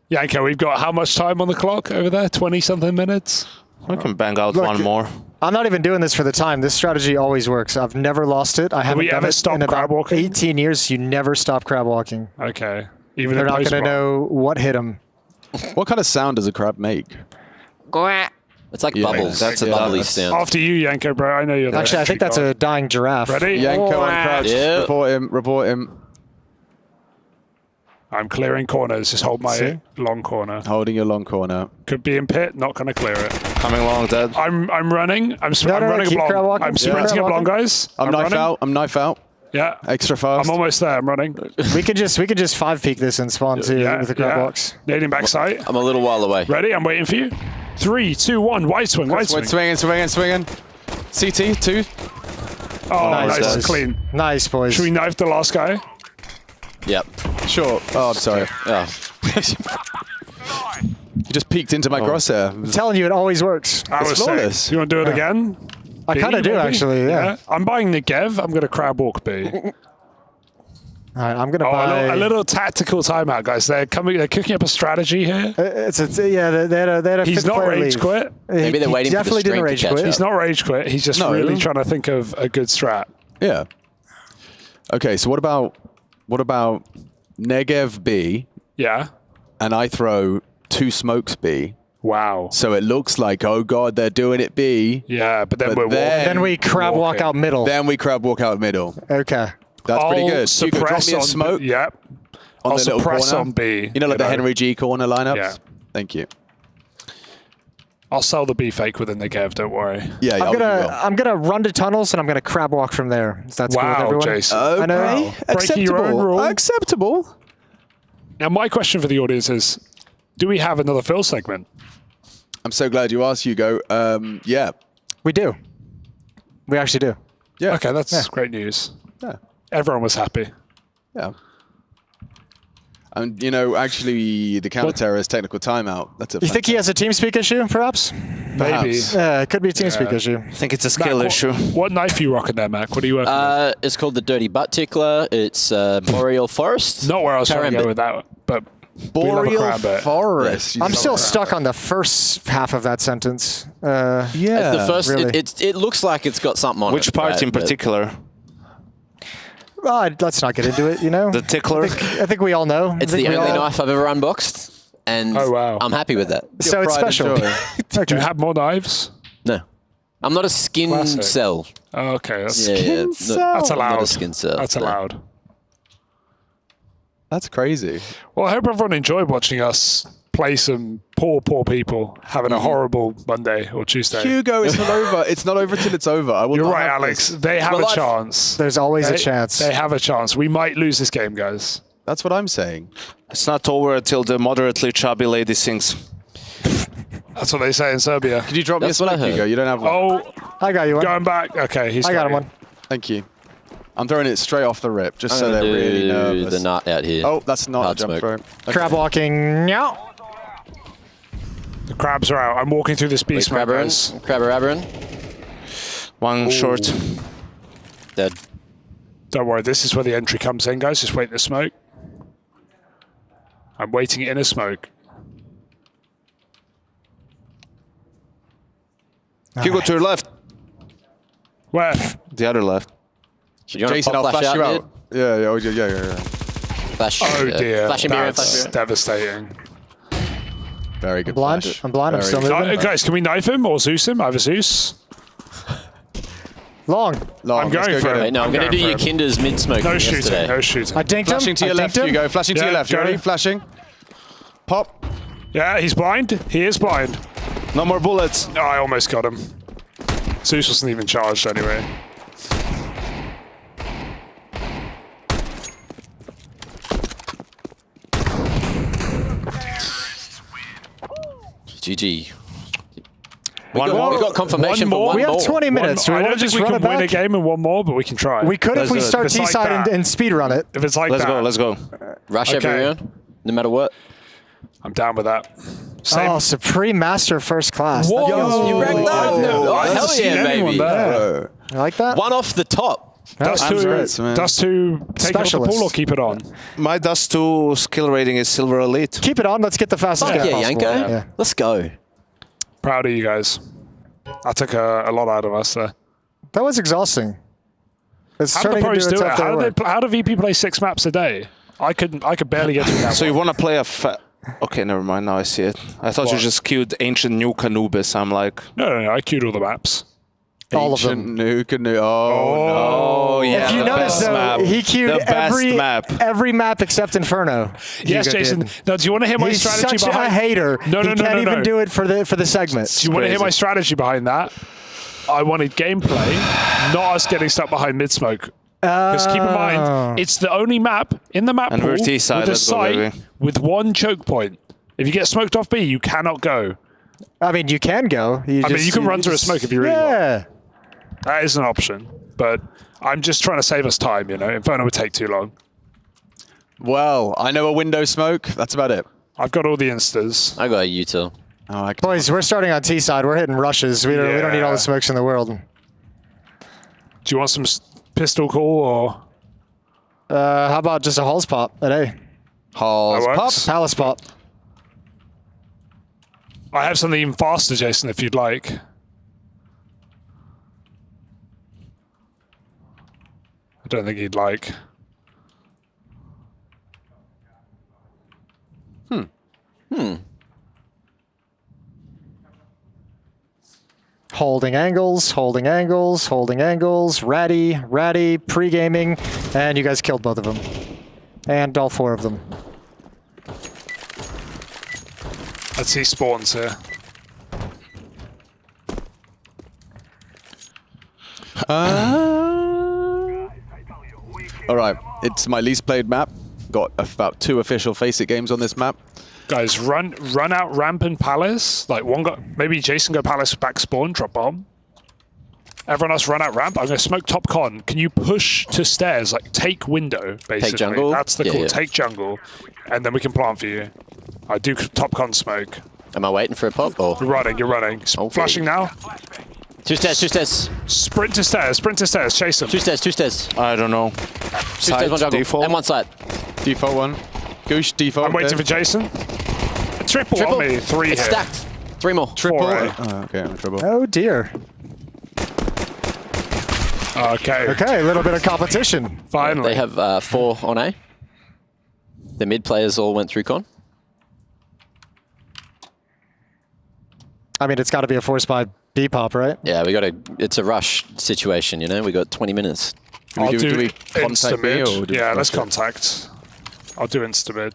Yanko, we've got how much time on the clock over there? 20-something minutes? I can bang out Look, one more. I'm not even doing this for the time. This strategy always works. I've never lost it. I haven't we done ever it stop in about crab walking? 18 years. You never stop crab walking. Okay. Even They're in not going to post-rock. know what hit them. What kind of sound does a crab make? It's like Yeah, bubbles. that's That's a a- bubbly that's- sound. After you, Yanko, bro. I know you're the Actually, I think that's a dying giraffe. Ready? Yanko on crouch. Yeah. Report him. Report him. I'm clearing corners. Just hold my See? long corner. Holding your long corner. Could be in pit. Not going to clear it. Coming long, dead. I'm running. I'm No, running keep a crab blonde. walking. I'm Yeah. sprinting a Crab blonde, walking. guys. I'm knife running. out. I'm knife out. Yeah. Extra fast. I'm almost there. I'm running. We could just 5-peek this and spawn too with the crab walks. Nading back sight. I'm a little while away. Ready? I'm waiting for you. 3, 2, 1. Wide swing. Wide swing. Swinging, swinging, swinging. CT, 2. Oh, Nice, nice. boys. Clean. Nice, boys. Should we knife the last guy? Yep. Sure. Oh, I'm sorry. Oh. You just peeked into my crosshair. I'm telling you, it always works. I was flawless. sick. You want to do it again? I kind of B, do, maybe? actually, yeah. I'm buying the Gev. I'm going to crab walk B. All right, I'm going to Oh, buy... a little tactical timeout, guys. They're cooking up a strategy here. Yeah, they had a He's fifth not player rage leave. quit. Maybe they're He waiting for the definitely didn't string to rage catch quit. up. He's not rage quit. He's just No. really trying to think of a good strat. Yeah. Okay, so what about Negev B Yeah. and I throw 2 smokes B? Wow. So it looks like, oh God, they're doing it B. Yeah, but then we're walking. Then we crab walk walking. out middle. Then we crab walk out middle. Okay. That's pretty good. Hugo, drop Suppress me a on smoke Yep. on I'll the little suppress corner. on B. You know, like the Henry G corner lineups? Yeah. Thank you. I'll sell the B fake within the Gev. Don't worry. Yeah, I'm gonna run to tunnels and I'm gonna crab walk from there. Is that cool with Wow, everyone? Jason. I know. Okay. Breaking your own Acceptable. rule. Acceptable. Now, my question for the audience is, do we have another Phil segment? I'm so glad you asked, Hugo. Yeah. We do. We actually do. Yeah. Okay, that's great news. Yeah. Everyone was happy. Yeah. And, you know, actually, the counter-terrorist technical timeout, that's a... You think he has a TeamSpeak issue, perhaps? Maybe. Yeah, it could be a TeamSpeak Yeah. issue. I think it's a skill Mac, issue. What knife are you rocking there, Mac? What are you working with? It's called the Dirty Butt Tickler. It's Boreal Forest. Not where I was trying to go Karambit. with that, but Boreal forest. I'm still stuck on the first half of that sentence. Yeah. The first, really. it looks like it's got something on it. Which part in particular? Let's not get into it, you know? The tickler? I think we all know. It's the only knife I've ever unboxed, and I'm happy with that. So it's special. Do you have more knives? No. I'm not a skin Classic. cell. Oh, okay, that's, that's allowed. Not a skin cell. That's allowed. That's crazy. Well, I hope everyone enjoyed watching us play some poor people having a horrible Monday or Tuesday. Hugo, it's not over. It's not over till it's over. I will You're not right, have Alex. this. They have a chance. There's always a chance. They have a chance. We might lose this game, guys. That's what I'm saying. It's not over until the moderately chubby lady sings. That's what they say in Serbia. Could you drop me a smoke, Hugo? You don't have one. Oh, I got you one. Going back. Okay, I got him one. Thank you. I'm throwing it straight off the rip, just so they're really nervous. The nut out here. Oh, that's not Hard a jump smoke. throw. Okay. Crab walking. Meow. The crabs are out. I'm walking through this beast map, Crabber guys. in. One short. Dead. Don't worry, this is where the entry comes in, guys. Just wait in the smoke. I'm waiting in a smoke. Hugo, to your left. Where? The other left. Jason, I'll flash you out. Yeah. Flash. Oh dear, Flashing mirror. that's Flashing devastating. Very good. Blind. Flash. I'm blind. I'm still moving. Guys, can we knife him or Zeus him? I have a Zeus. Long. I'm going for it. Wait, no, I'm going to do your Kinder's mid-smoke No yesterday. shooting, no shooting. I dinked him. Flashing to your left, Hugo. Flashing to your left. You ready? Flashing. Pop. Yeah, he's blind. He is blind. No more bullets. Oh, I almost got him. Zeus wasn't even charged anyway. GG. We got confirmation for one We have more. 20 minutes. I don't want to think just we run can it win a back? game in one more, but we can try. We could if we start If it's like T-side that. and speed run it. If it's like Let's that. go, let's go. Rush Okay. everyone, no matter what. I'm down with that. Same. Oh, Supreme Master First Class. Whoa, That feels you really wrecked that? good. No, I haven't hell seen yeah, anyone baby. there. You like that? One off the top. Dust to take it off the Specialist. pool or keep it on? My Dust 2 skill rating is Silver Elite. Keep it on. Let's get the fastest Fuck guy yeah, possible. Yanko. Yeah. Let's go. Proud of you guys. I took a lot out of us there. That was exhausting. It's How do the turning pros into do a it? tough day How of do, work. how do VP play 6 maps a day? I could barely get through that. So you one. want to play a Okay, never mind. Now I see it. I thought you What? just queued Ancient Nuke Anubis. I'm like... No, I queued all the maps. All of them. Oh, yeah. If you the notice, best though, map. he queued the best every map except Inferno. Yes, Hugo Jason. did. Now, do you want to hear my He's strategy such behind? a hater. No, he can't even do it for the segment. Do you want to hear my strategy behind that? I wanted gameplay, not us getting stuck behind mid-smoke. Because keep in mind, it's the only map in the map And pool we're T-side, with a let's go, site baby. with one choke point. If you get smoked off B, you cannot go. I mean, you can go. You can run through a smoke if you really want. That is an option, but I'm just trying to save us time, you know. Inferno would take too long. Well, I know a window smoke. That's about it. I've got all the instas. I got a util. Oh, Boys, we're starting on T-side. We're hitting rushes. We don't need all the smokes in the world. Do you want some pistol call or? How about just a Halls pop at A? Halls pop? Palace pop. I have something even faster, Jason, if you'd like. I don't think he'd like. Holding angles, holding angles, holding angles. Ratty, pre-gaming. And you guys killed both of them. And all 4 of them. Let's see spawns here. All right, it's my least played map. Got about 2 official Face It games on this map. Guys, run out ramp and palace. Like one go, maybe Jason go palace back spawn, drop bomb. Everyone else run out ramp. I'm gonna smoke top con. Can you push to stairs? Like take window, basically. Take jungle? That's the Yeah, call. yeah. Take jungle, and then we can plant for you. I do top con smoke. Am I waiting for a pop or? You're running. Flashing now. 2 stairs. Sprint to stairs, chase them. 2 stairs. I don't know. 2 stairs, 1 jungle. Default? And 1 side. Default 1. Goosh default. I'm waiting for Jason. Triple on me. 3 It's here. stacked. 3 more. Triple. 4, eh? Oh, okay, I'm in trouble. Oh dear. Okay. Okay, a little bit of competition. Finally. They have 4 on A. The mid players all went through con. I mean, it's got to be a force by B-pop, right? Yeah, it's a rush situation, you know? We got 20 minutes. I'll do we contact insta-mid. B or do we Yeah, let's contact? contact. I'll do insta-mid.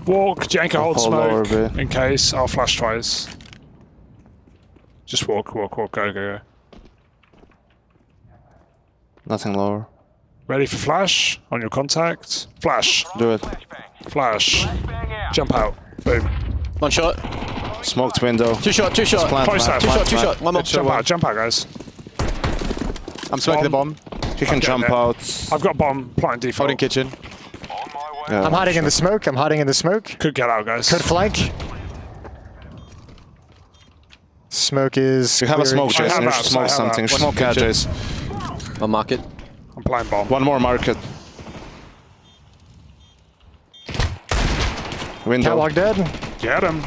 Walk, Janko, hold smoke in case. I'll flash twice. Just walk, walk, walk, go. Nothing lower. Ready for flash on your contact. Flash. Do it. Flash. Jump out. Boom. 1 shot. Smoked window. 2 shot, 2 shot. Close that. 2 shot, 2 shot. 1 more. Jump out, guys. I'm smoking the bomb. He can jump out. I've got bomb. Planting default. Holding kitchen. Yeah, I'm hiding in the smoke. I'm hiding in the smoke. Could get out, guys. Could flank. Smoke is. You have a clearing. smoke, Jason. You should smoke something. Smoke cat, Jason. I'll mark it. I'm playing bomb. One more market. Window. Catalog dead. Get him.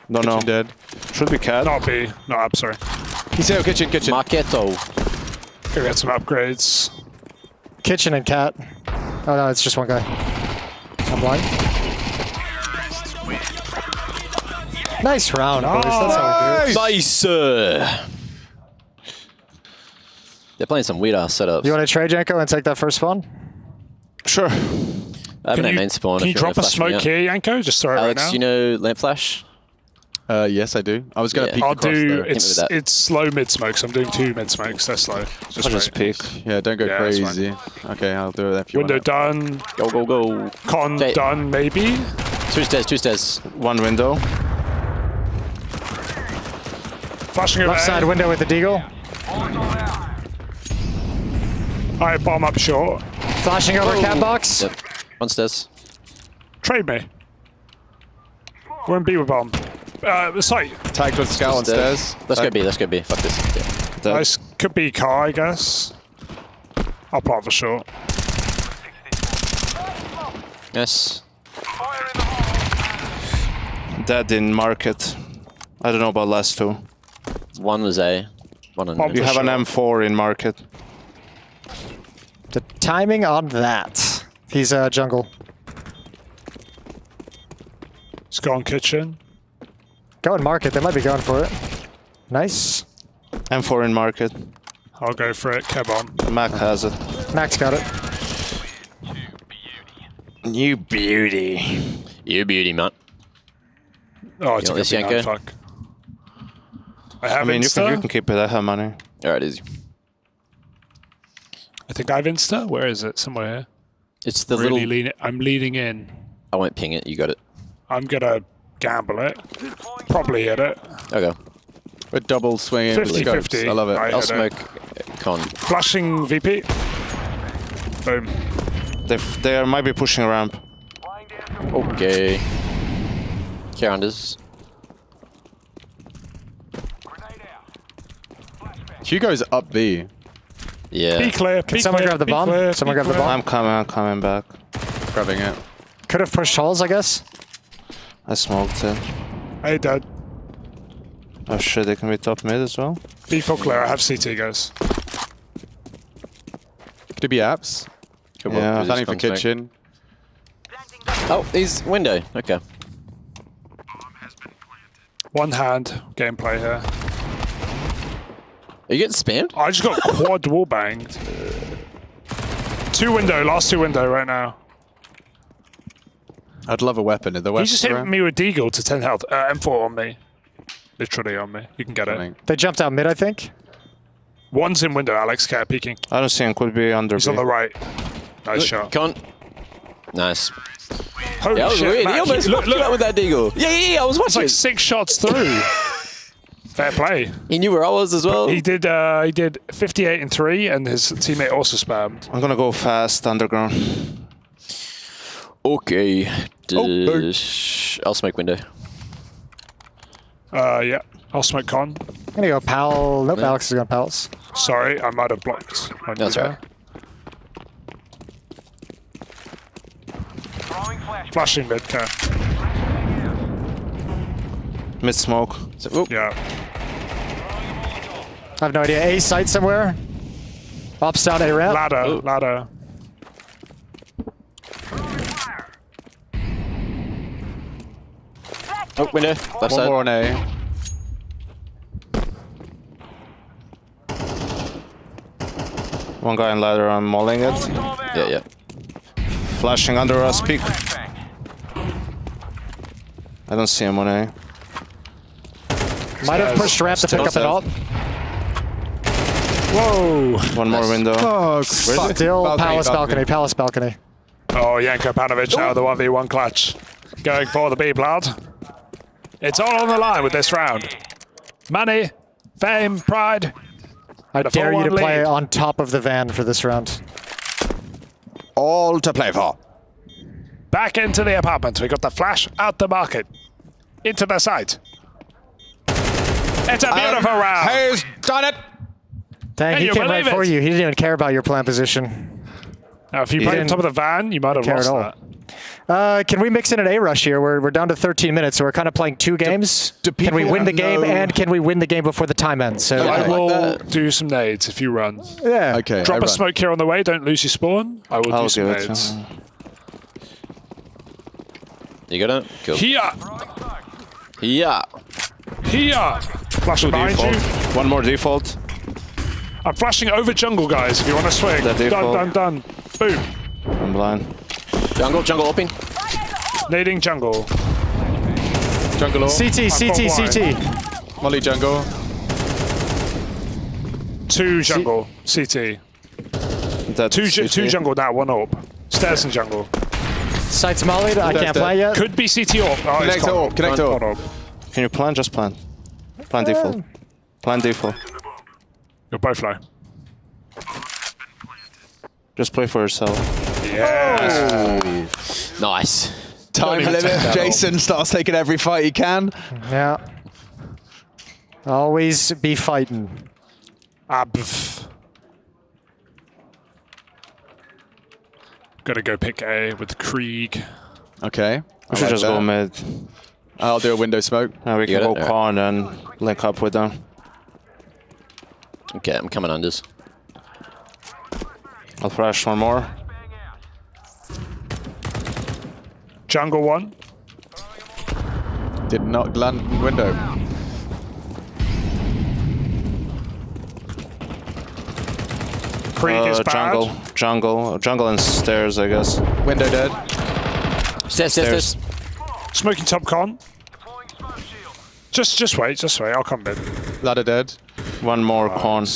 No, no. Dead. Should be cat. Not B. No, I'm sorry. He's here, kitchen. Marketo. Go get some upgrades. Kitchen and cat. Oh no, it's just one guy. I'm blind. Nice round, boys. That's how we do it. Nice. They're playing some weird ass setups. You want to trade Janko and take that first spawn? Sure. I have no main spawn. Can you if drop wanna a flash me smoke out. here, Yanko? Just throw it Alex, right now. you know lamp flash? Yes, I do. I was going to peek I'll across do. there. It's slow mid smokes. I'm doing 2 mid smokes. They're slow. I'll just wait. peek. Yeah, don't go Yeah, that's crazy. Okay, I'll do it if you Window want. done. Go. Con Okay. done. Maybe. 2 stairs, 2 stairs. One window. Flashing over. Left side window with the deagle. Alright, bomb up short. Flashing over cat box. Yep. 1 stairs. Trade me. We're in B with bomb. The site. Tagged with scout on stairs. Let's go B, let's go B. Fuck this. Yeah. Nice. Could be car, I guess. I'll plant for short. Yes. Dead in market. I don't know about last 2. 1 was A. 1 on Bomb You have an sure. M4 in market. The timing on that. He's jungle. Let's go on kitchen. Go and market. They might be going for it. Nice. M4 in market. I'll go for it. Kebon. Mac has it. Max got it. You beauty. You beauty, man. Oh, I You took want this, a B9, Yanko? fuck. I have I mean, you Insta. can keep it. I have money. Alright, easy. I think I have Insta. Where is it? Somewhere here. It's the Really little... lean. I'm leading in. I won't ping it, you got it. I'm gonna gamble it. Probably hit it. Okay. We're double swinging with scopes. 50-50. I love it. I I'll hit it. smoke con. Flashing VP. Boom. They might be pushing ramp. Okay. Care unders. Hugo's up B. Yeah. Be clear. Can someone grab the bomb? Someone grab the bomb? I'm coming back. Grabbing it. Could have pushed halls, I guess. I smoked it. Hey, Dad. Oh shit, they can be top mid as well. Default clear. I have CT, guys. Could it be apps? Come Yeah. on. Planning for Just come kitchen. Oh, he's window. Okay. One hand gameplay here. Are you getting spammed? I just got quad wall banged. 2 window. Last 2 window right now. I'd love a weapon in the He west. just hit me with Deagle to 10 health. M4 on me. Literally on me. You can get it. They jumped out mid, I think. One's in window, Alex. Cat peeking. I don't see him. Could be under. He's B. on the right. Nice shot. Con. Nice. Holy that was shit, weird. Matt. He almost fucked you up with that deagle. Yeah, I was It's watching. like 6 shots through. Fair play. He knew where I was as well. He did 58 and 3, and his teammate also spammed. I'm gonna go fast underground. Okay. I'll smoke window. Yeah. I'll smoke con. I'm gonna go Pal. Nope, Alex is going Pals. Sorry, I might have blocked. That's right. Flashing mid, okay. Mid smoke. Yeah. I have no idea. A site somewhere. Ops down A ramp. Ladder. Oh, window. Left One side. more on A. One guy in ladder, I'm mauling it. Yeah. Flashing under us, peak. I don't see him on A. Might have pushed ramp to pick up an ult. Whoa! One more window. Oh, still Palace balcony. Palace balcony. Oh, Janko Panovic now, the 1v1 clutch. Going for the B plant. It's all on the line with this round. Money, fame, pride. I dare you to play on top of the van for this round. All to play for. Back into the apartment. We got the flash out the market. Into the site. It's a beautiful round. He's done it. Dang, Can he you came right believe for it? you. He didn't even care about your plant position. Now, if you played on top of the van, you might have care lost at all. that. Can we mix in an A rush here? We're down to 13 minutes, so we're kind of playing two games. Can we win the game, and can we win the game before the time ends? So I will do some nades if you run. Yeah. Okay. Drop a smoke here on the way. Don't lose your spawn. I will do some give it nades. You got it? Cool. Here. Flashing behind you. One more default. I'm flashing over jungle, guys, if you want to swing. Done. Boom. I'm blind. Jungle open. Nading jungle. Jungle. CT. Molly jungle. 2 jungle. CT. Two jungle now, 1 orb. Stairs and jungle. Site's mollied. I can't play yet. Could be CT orb. Oh, Connect to orb. Connect to orb. Can you plan? Just plan. Plan default. Plan default. You're both low. Just play for yourself. Yes. Nice. Time limit. Jason starts taking every fight he can. Yeah. Always be fighting. Gotta go pick A with Krieg. Okay. We should just go mid. I'll do a window smoke. We can go con and link up with them. Okay, I'm coming unders. I'll flash one more. Jungle 1. Did not land window. Krieg is bad. Jungle and stairs, I guess. Window dead. Stairs. Smoking top con. Just wait. I'll come in. Ladder dead. One more con.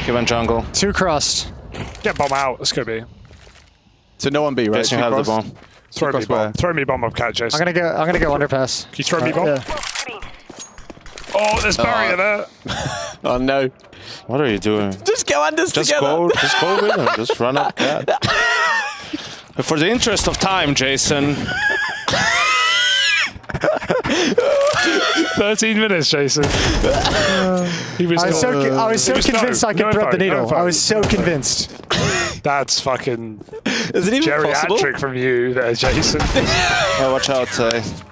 Give him jungle. 2 crossed. Get bomb out. Let's go B. So no one B, right? Jason, you have the bomb. Throw me bomb. Throw me bomb up, cat, Jason. I'm gonna go underpass. Can you throw me bomb? Yeah. Oh, there's barrier there. Oh no. What are you doing? Just go unders together. Just go with him. Just run up cat. For the interest of time, Jason. 13 minutes, Jason. He was I was so convinced I could thread the needle. I was so convinced. That's fucking Is it even possible? geriatric from you there, Jason. Oh, watch out,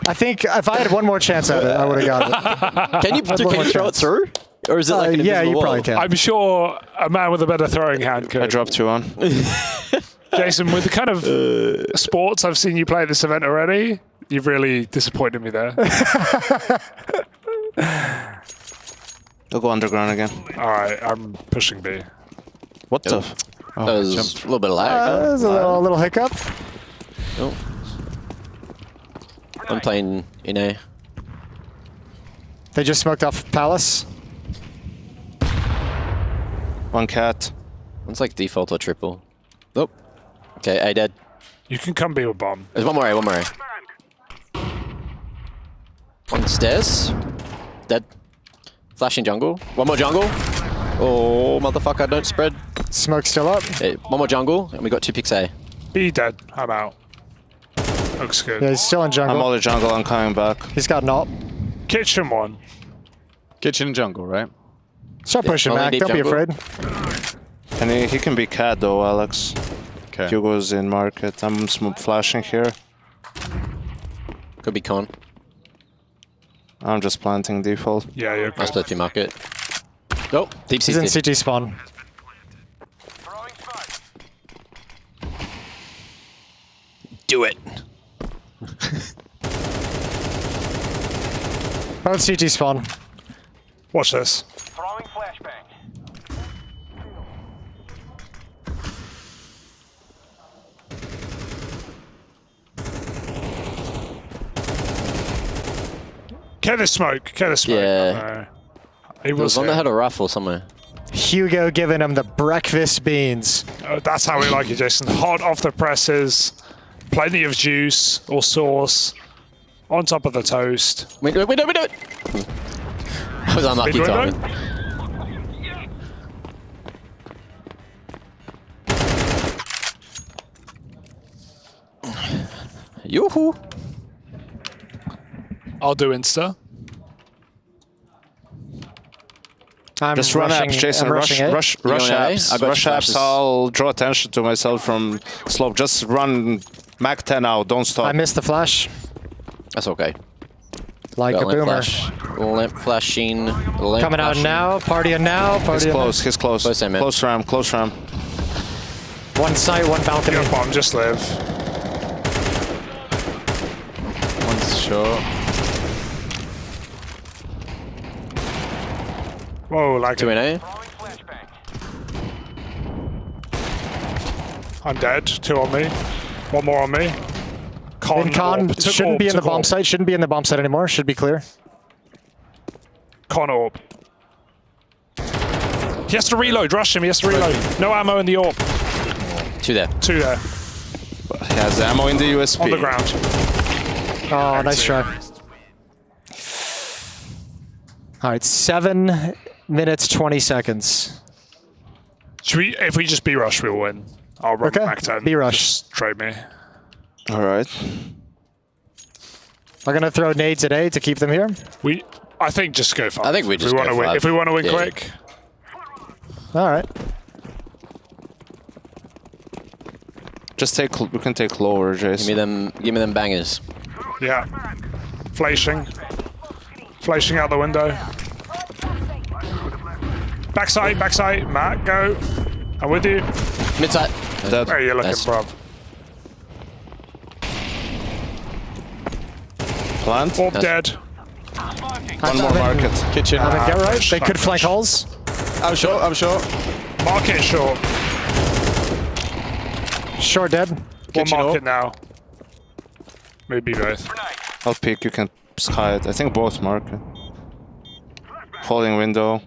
I think if I had one more chance at it, I would have got it. Can you throw it through? Or is it like an yeah, invisible you wall? probably can. I'm sure a man with a better throwing hand could. I dropped you on. Jason, with the kind of sports I've seen you play at this event already, you've really disappointed me there. I'll go underground again. All right, I'm pushing B. What the? That was a little bit of lag. There's a little hiccup. Oh. I'm playing in A. They just smoked off Palace. One cat. One's like default or triple. Oh. Okay, A dead. You can come B with bomb. There's one more A. One stairs. Dead. Flashing jungle. One more jungle. Oh, motherfucker, don't spread. Smoke still up. Okay, one more jungle, and we got 2 picks A. B dead. I'm out. Looks good. Yeah, he's still in jungle. I'm all the jungle. I'm coming back. He's got an ult. Kitchen 1. Kitchen and jungle, right? Start pushing, Mac. Don't be afraid. And he can be CAD though, Alex. Okay. Hugo's in market. I'm flashing here. Could be con. I'm just planting default. Yeah, you're good. I'll split your market. Oh, deep He's in CT spawn. Do it. Both CT spawn. Watch this. Get the smoke. Get the smoke. Yeah. He was one that had a rifle somewhere. Hugo giving him the breakfast beans. That's how we like it, Jason. Hot off the presses. Plenty of juice or sauce. On top of the toast. We do it. I was unlucky timing. Yoo-hoo. I'll do Insta. Just run apps, Jason. Rush apps. Rush apps. I'll draw attention to myself from slope. Just run Mac 10 out. Don't stop. I missed the flash. That's okay. Like a boomer. Lamp flashing. Lamp Coming out now. Partying now. He's close. He's close. Close ram. Close ram. One site, one balcony. Your bomb, just live. One's short. Whoa, like 2 in A. I'm dead. 2 on me. 1 more on me. Con shouldn't be in the bomb site. Shouldn't be in the bomb site anymore. Should be clear. Con orb. He has to reload. Rush him. He has to reload. No ammo in the orb. 2 there. 2 there. He has ammo in the USB. On the ground. Oh, nice try. All right, 7 minutes, 20 seconds. Should we, if we just B-rush, we'll win. I'll run back 10. B-rush. Just trade me. All right. I'm going to throw nades at A to keep them here. I think just go 5. I think we just want to win. If we want to win quick. All right. Just take. We can take lower, Jason. Give me them bangers. Yeah. Flashing. Flashing out the window. Backside, backside. Matt, go. I'm with you. Midside. Where are you looking, bruv? Plant. Orb dead. One more market. Kitchen. Get right. They could flank holes. I'm short. Market short. Short dead. One market now. Maybe both. I'll pick. You can hide. I think both market. Falling window.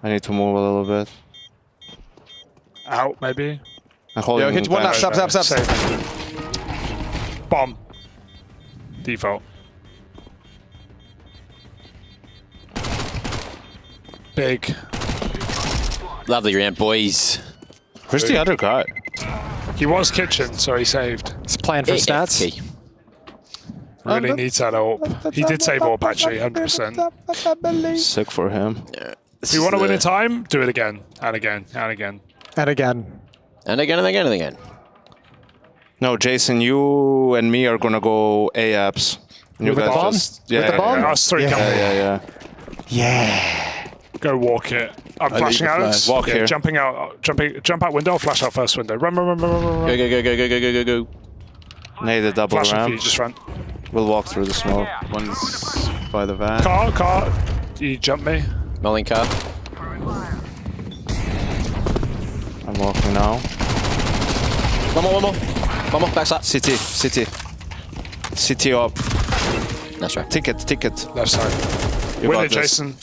I need to move a little bit. Out, maybe. I'm holding. Hit one. Stop. Bomb. Default. Big. Lovely ramp, boys. Where's the other guy? He was kitchen, so he saved. He's playing for stats. Really needs that orb. He did save orb, actually, 100%. Sick for him. If you want to win in time, do it again, and again, and again. And again. And again, and again, and again. No, Jason, you and me are gonna go A apps. You With the guys bomb? just With the bomb? Us 3 come. Yeah. Go walk it. I'm flashing out. Walk here. Jumping out. Jump out window. Flash out first window. Run. Go. Nay, the double Flashing for ramp. you. Just run. We'll walk through the smoke. One's by the van. Car. You jump me. Mulling car. I'm walking now. One more. Backside. City up. That's right. Ticket. Left side. You Win got it, this. Jason.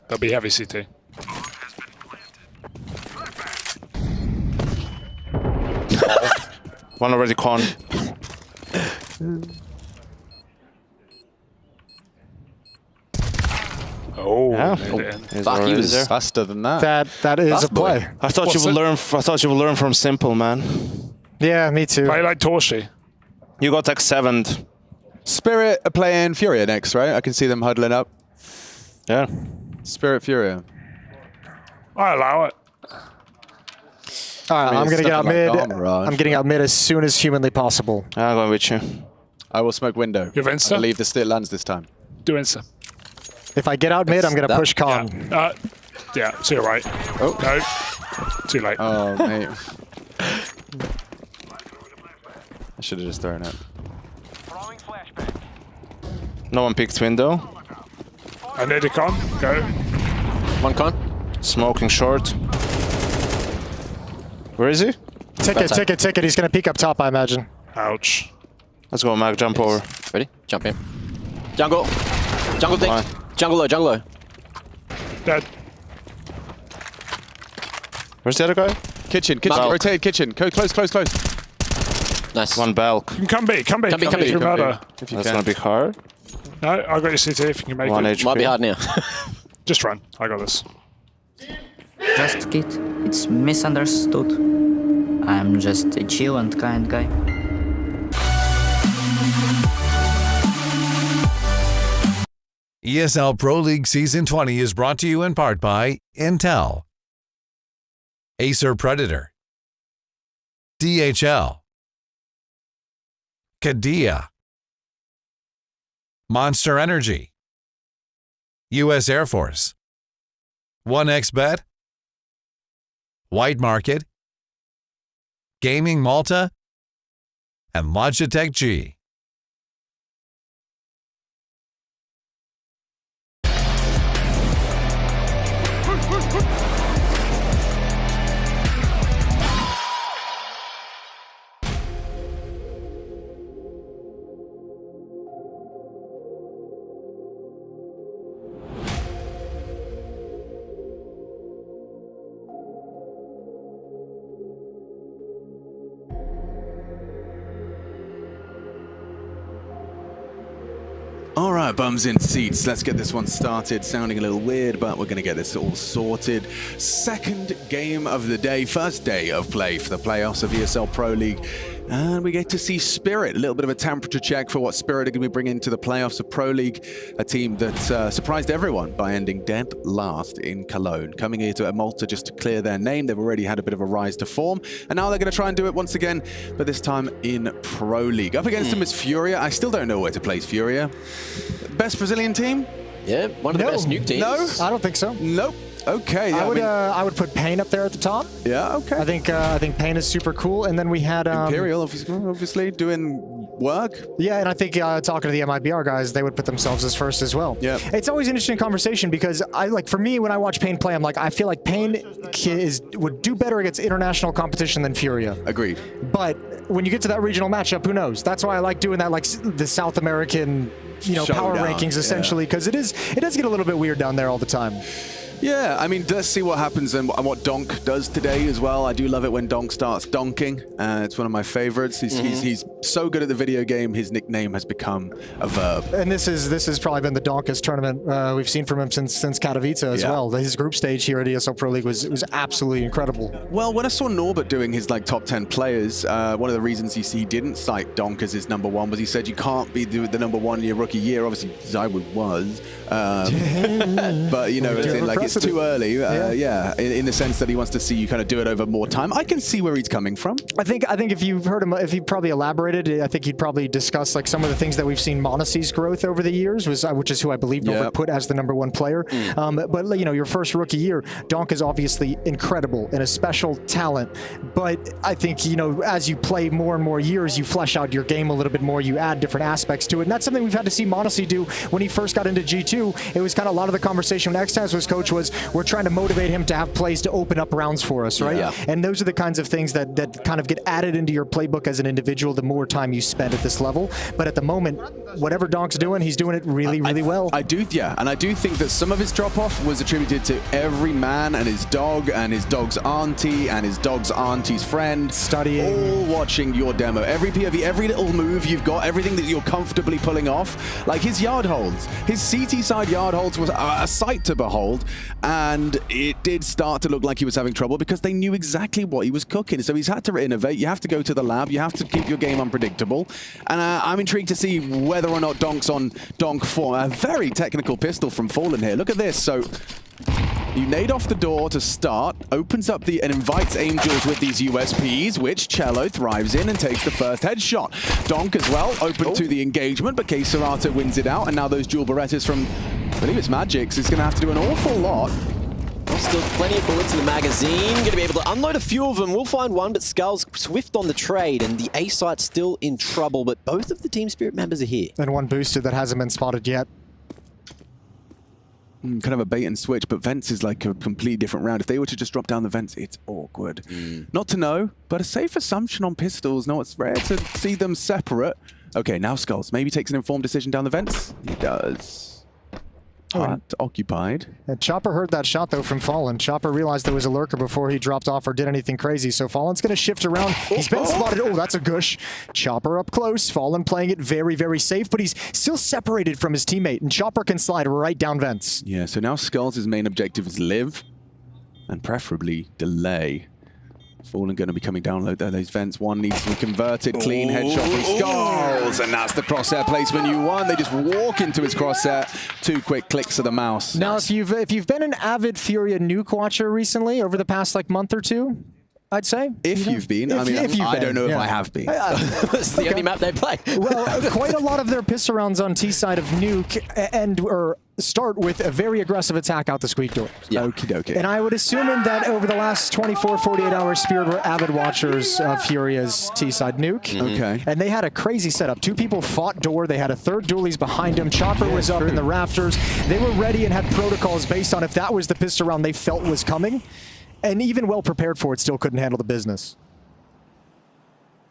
There'll be heavy CT. One already con. Oh, Yeah. yeah. Fuck, he was faster than that. That is a play. I thought you would learn. I thought you would learn from simple, man. Yeah, me too. Play like Torshi. You got X7'd. Spirit are playing Furia next, right? I can see them huddling up. Yeah. Spirit Furia. I allow it. All right, I'm going to get out mid. Mirage. I'm getting out mid as soon as humanly possible. I'm going with you. I will smoke window. You have Insta? I believe the still lands this time. Do Insta. If I get out mid, I'm going to push con. Yeah, to your right. Oh. No. Too late. Oh, mate. I should have just thrown it. No one picked window. I need a con. Go. One con. Smoking short. Where is he? Ticket. He's going to peek up top, I imagine. Ouch. Let's go, Mac. Jump over. Ready? Jump in. Jungle. Jungle thing. Jungle low. Dead. Where's the other guy? Kitchen. Rotate kitchen. Go close. Nice. One Belk. You can come B. Come B. Come B. That's gonna be hard. No, I got your CT if you can make One it. HP. Might be hard now. Just run. I got this. Just kid. It's misunderstood. I'm just a chill and kind guy. ESL Pro League Season 20 is brought to you in part by Intel, Acer Predator, DHL, Kadia, Monster Energy, U.S. Air Force, 1xBet, White Market, Gaming Malta, and Logitech G. All right, bums in seats. Let's get this one started. Sounding a little weird, but we're going to get this all sorted. Second game of the day, first day of play for the playoffs of ESL Pro League. And we get to see Spirit, a little bit of a temperature check for what Spirit are going to be bringing to the playoffs of Pro League, a team that surprised everyone by ending dead last in Cologne. Coming here to Malta just to clear their name. They've already had a bit of a rise to form, and now they're going to try and do it once again, but this time in Pro League. Up against them is Furia. I still don't know where to place Furia. Best Brazilian team? Yeah, one of the best nuke teams. No, I don't think so. Nope. Okay. Yeah, I would put Pain up there at the top. Yeah. Okay. I think Pain is super cool, and then we had Imperial, obviously doing work. Yeah, and I think talking to the MIBR guys, they would put themselves as first as well. Yeah. It's always an interesting conversation because for me, when I watch Pain play, I'm like, I feel like Pain would do better against international competition than Furia. Agreed. But when you get to that regional matchup, who knows? That's why I like doing that, like the South American, power rankings essentially, because it does get a little bit weird down there all the time. Yeah, I mean, let's see what happens and what Donk does today as well. I do love it when Donk starts donking. It's one of my favorites. He's so good at the video game, his nickname has become a verb. And this has probably been the donkest tournament we've seen from him since Katowice as well. His group stage here at ESL Pro League was absolutely incredible. Well, when I saw Norbert doing his top 10 players, one of the reasons he didn't cite Donk as his number one was he said you can't be the number one in your rookie year. Obviously, Zywood was. But, it's too early. In the sense that he wants to see you kind of do it over more time. I can see where he's coming from. I think if you've heard him, if he probably elaborated, I think he'd probably discuss some of the things that we've seen Monacy's growth over the years, which is who I believe Norbert put as the number one player. But your first rookie year, Donk is obviously incredible and a special talent. But I think as you play more and more years, you flesh out your game a little bit more. You add different aspects to it, and that's something we've had to see Monacy do when he first got into G2. It was kind of a lot of the conversation when X-Taz was coach was we're trying to motivate him to have plays to open up rounds for us, right? Yeah. And those are the kinds of things that kind of get added into your playbook as an individual the more time you spend at this level. But at the moment, whatever Donk's doing, he's doing it really well. I do think that some of his drop-off was attributed to every man and his dog's auntie and his dog's auntie's friend. Studying. All watching your demo. Every POV, every little move you've got, everything that you're comfortably pulling off. Like his yard holds. His CT side yard holds was a sight to behold. And it did start to look like he was having trouble because they knew exactly what he was cooking. So he's had to innovate. You have to go to the lab. You have to keep your game unpredictable. And I'm intrigued to see whether or not Donk's on Donk 4. A very technical pistol from Fallen here. Look at this. So you nade off the door to start, opens up and invites Angels with these USPs, which Cello thrives in and takes the first headshot. Donk as well, open to the engagement, but K-Serata wins it out, and now those dual Berettas from, I believe it's Magix, is going to have to do an awful lot. Still plenty of bullets in the magazine. Going to be able to unload a few of them. We'll find one, but Skull's swift on the trade, and the A site's still in trouble, but both of the Team Spirit members are here. And one boosted that hasn't been spotted yet. Kind of a bait and switch, but vents is like a completely different round. If they were to just drop down the vents, it's awkward. Not to know, but a safe assumption on pistols. No, it's rare to see them separate. Okay, now Skulls maybe takes an informed decision down the vents. He does. Heart occupied. And Chopper heard that shot, though, from Fallen. Chopper realized there was a lurker before he dropped off or did anything crazy, so Fallen's going to shift around. He's been spotted. Oh, that's a gush. Chopper up close. Fallen playing it very, very safe, but he's still separated from his teammate, and Chopper can slide right down vents. Yeah, so now Skulls' main objective is live, and preferably delay. Fallen going to be coming down low there. Those vents, one needs to be converted. Clean headshot from Skulls, and that's the crosshair placement you want. They just walk into his crosshair. 2 quick clicks of the mouse. Now, if you've been an avid Furia nuke watcher recently over the past like month or two, I'd say. If you've been. I mean, I don't know if I have been. It's the only map they play. Well, quite a lot of their pistol rounds on T side of nuke or start with a very aggressive attack out the squeak door. Yeah. Okie dokie. And I would assume that over the last 24, 48 hours, Spirit were avid watchers of Furia's T side nuke. Okay. And they had a crazy setup. 2 people fought door. They had a third dualies behind him. Chopper was up in the rafters. They were ready and had protocols based on if that was the pistol round they felt was coming. And even well prepared for it, still couldn't handle the business.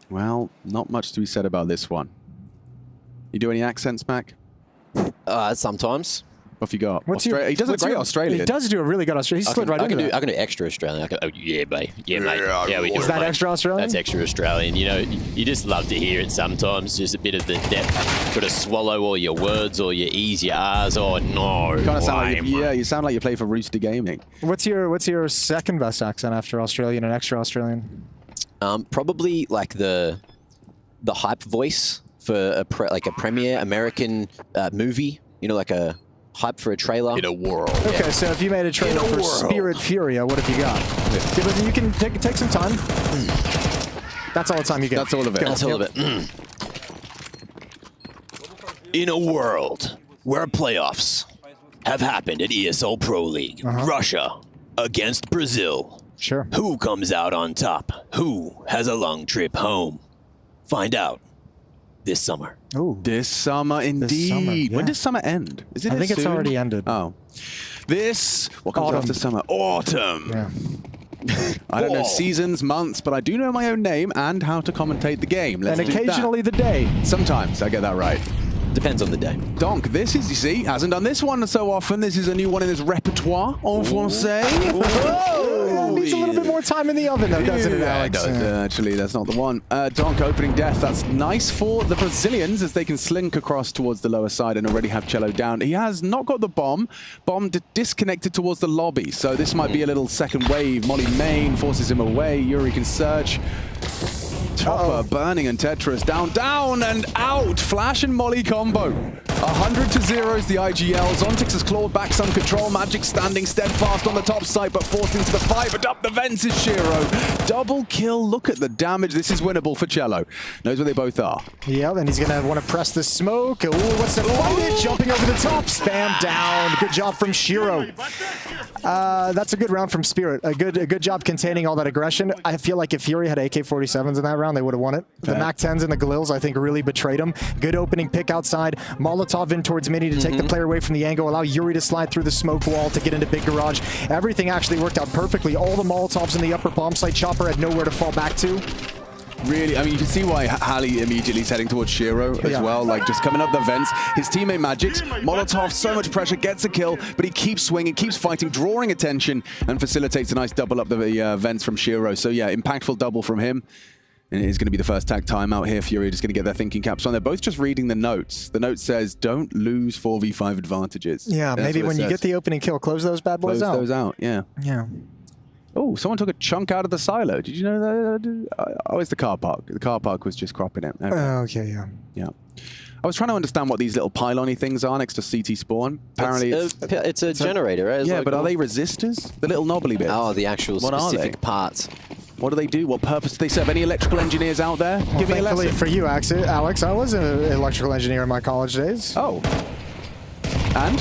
Well, not much to be said about this one. You do any accents, Mac? Sometimes. What have you got? He does a great Australian. He does do a really good Australian. He slid right into that. I can do extra Australian. Yeah, mate. Yeah, mate. Yeah, we do. Is that extra Australian? That's extra Australian. You know, you just love to hear it sometimes. Just a bit of the depth. Got to swallow all your words or your E's, your R's. Oh, no. You kind of sound like you sound like you play for Rooster Gaming. What's your second best accent after Australian and extra Australian? Probably like the hype voice for like a premiere American movie. You know, like a hype for a trailer. In a world. Okay, so if you made a trailer for Spirit Furia, what have you got? Yeah. You can take some time. That's all the time you get. That's all of it. That's all of it. In a world where playoffs have happened at ESL Pro League, Russia against Brazil. Sure. Who comes out on top? Who has a long trip home? Find out this summer. Oh, this summer indeed. This summer, yeah. When does summer end? Is it? I think it's already ended. Oh, what comes after summer? Autumn. Yeah. I don't know seasons, months, but I do know my own name and how to commentate the game. And occasionally the day. Sometimes I get that right. Depends on the day. Donk, this is, you see, hasn't done this one so often. This is a new one in his repertoire, en français. Needs a little bit more time in the oven, though, doesn't it, Alex? It does. Actually, that's not the one. Donk opening death. That's nice for the Brazilians as they can slink across towards the lower side and already have Cello down. He has not got the bomb. Bomb disconnected towards the lobby, so this might be a little second wave. Molly main forces him away. Yuri can search. Chopper burning and Tetris down and out. Flash and Molly combo. 100-0 is the IGL. Zontix has clawed back some control. Magic standing steadfast on the top side, but forced into the fight. But up the vents is Shiro. Double kill. Look at the damage. This is winnable for Cello. Knows where they both are. Yeah, and he's going to want to press the smoke. Ooh, what's the fight it? Jumping over the top. Spam down. Good job from Shiro. That's a good round from Spirit. A good job containing all that aggression. I feel like if Fury had AK-47s in that round, they would have won it. The MAC-10s and the Galils, I think, really betrayed him. Good opening pick outside. Molotov in towards Mini to take the player away from the angle. Allow Yuri to slide through the smoke wall to get into Big Garage. Everything actually worked out perfectly. All the Molotovs in the upper bomb site. Chopper had nowhere to fall back to. Really, I mean, you can see why Halley immediately is heading towards Shiro as well, like just coming up the vents. His teammate Magix, Molotov, so much pressure, gets a kill, but he keeps swinging, keeps fighting, drawing attention, and facilitates a nice double up the vents from Shiro. So yeah, impactful double from him. And it is going to be the first tag timeout here. Fury is going to get their thinking caps on. They're both just reading the notes. The note says, don't lose 4v5 advantages. Yeah, That's maybe what it when you says. get the opening kill, close those bad boys out. Close those out, yeah. Yeah. Oh, someone took a chunk out of the silo. Did you know that? Oh, it's the car park. The car park was just cropping it. Okay, yeah. Yeah. I was trying to understand what these little pylon-y things are next to CT spawn. Apparently it's a generator, right? It's yeah, like but are they resistors? The little knobbly bits? Oh, the actual What specific are they? parts. What do they do? What purpose do they serve? Any electrical engineers out there? Well, Give me a thankfully lesson. for you, Alex, I was an electrical engineer in my college days. Oh. And?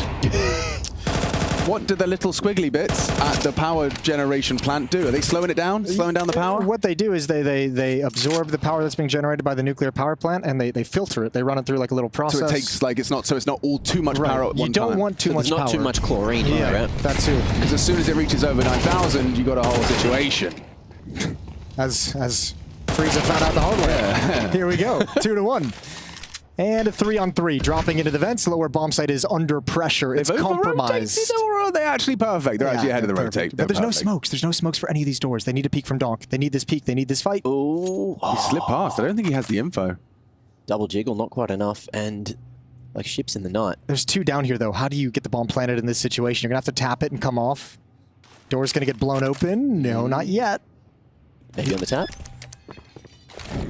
What do the little squiggly bits at the power generation plant do? Are they slowing it down? Slowing down the power? What they do is they absorb the power that's being generated by the nuclear power plant and they filter it. They run it through like a little process. So it takes like it's not all too much power at one time. You don't want too much power. There's not too much chlorine in yeah, there, right? That too. Because as soon as it reaches over 9,000, you got a whole situation. As Frieza found out the hard way. Yeah. Here we go. 2-1. And a 3-on-3, dropping into the vents. Lower bomb site is under pressure. It's compromised. They're actually perfect. They're actually ahead of the rotate. But there's no smokes. There's no smokes for any of these doors. They need a peek from Donk. They need this peek. They need this fight. Oh, he slipped past. I don't think he has the info. Double jiggle, not quite enough, and like ships in the night. There's 2 down here, though. How do you get the bomb planted in this situation? You're going to have to tap it and come off. Door's going to get blown open. No, not yet. Maybe on the tap.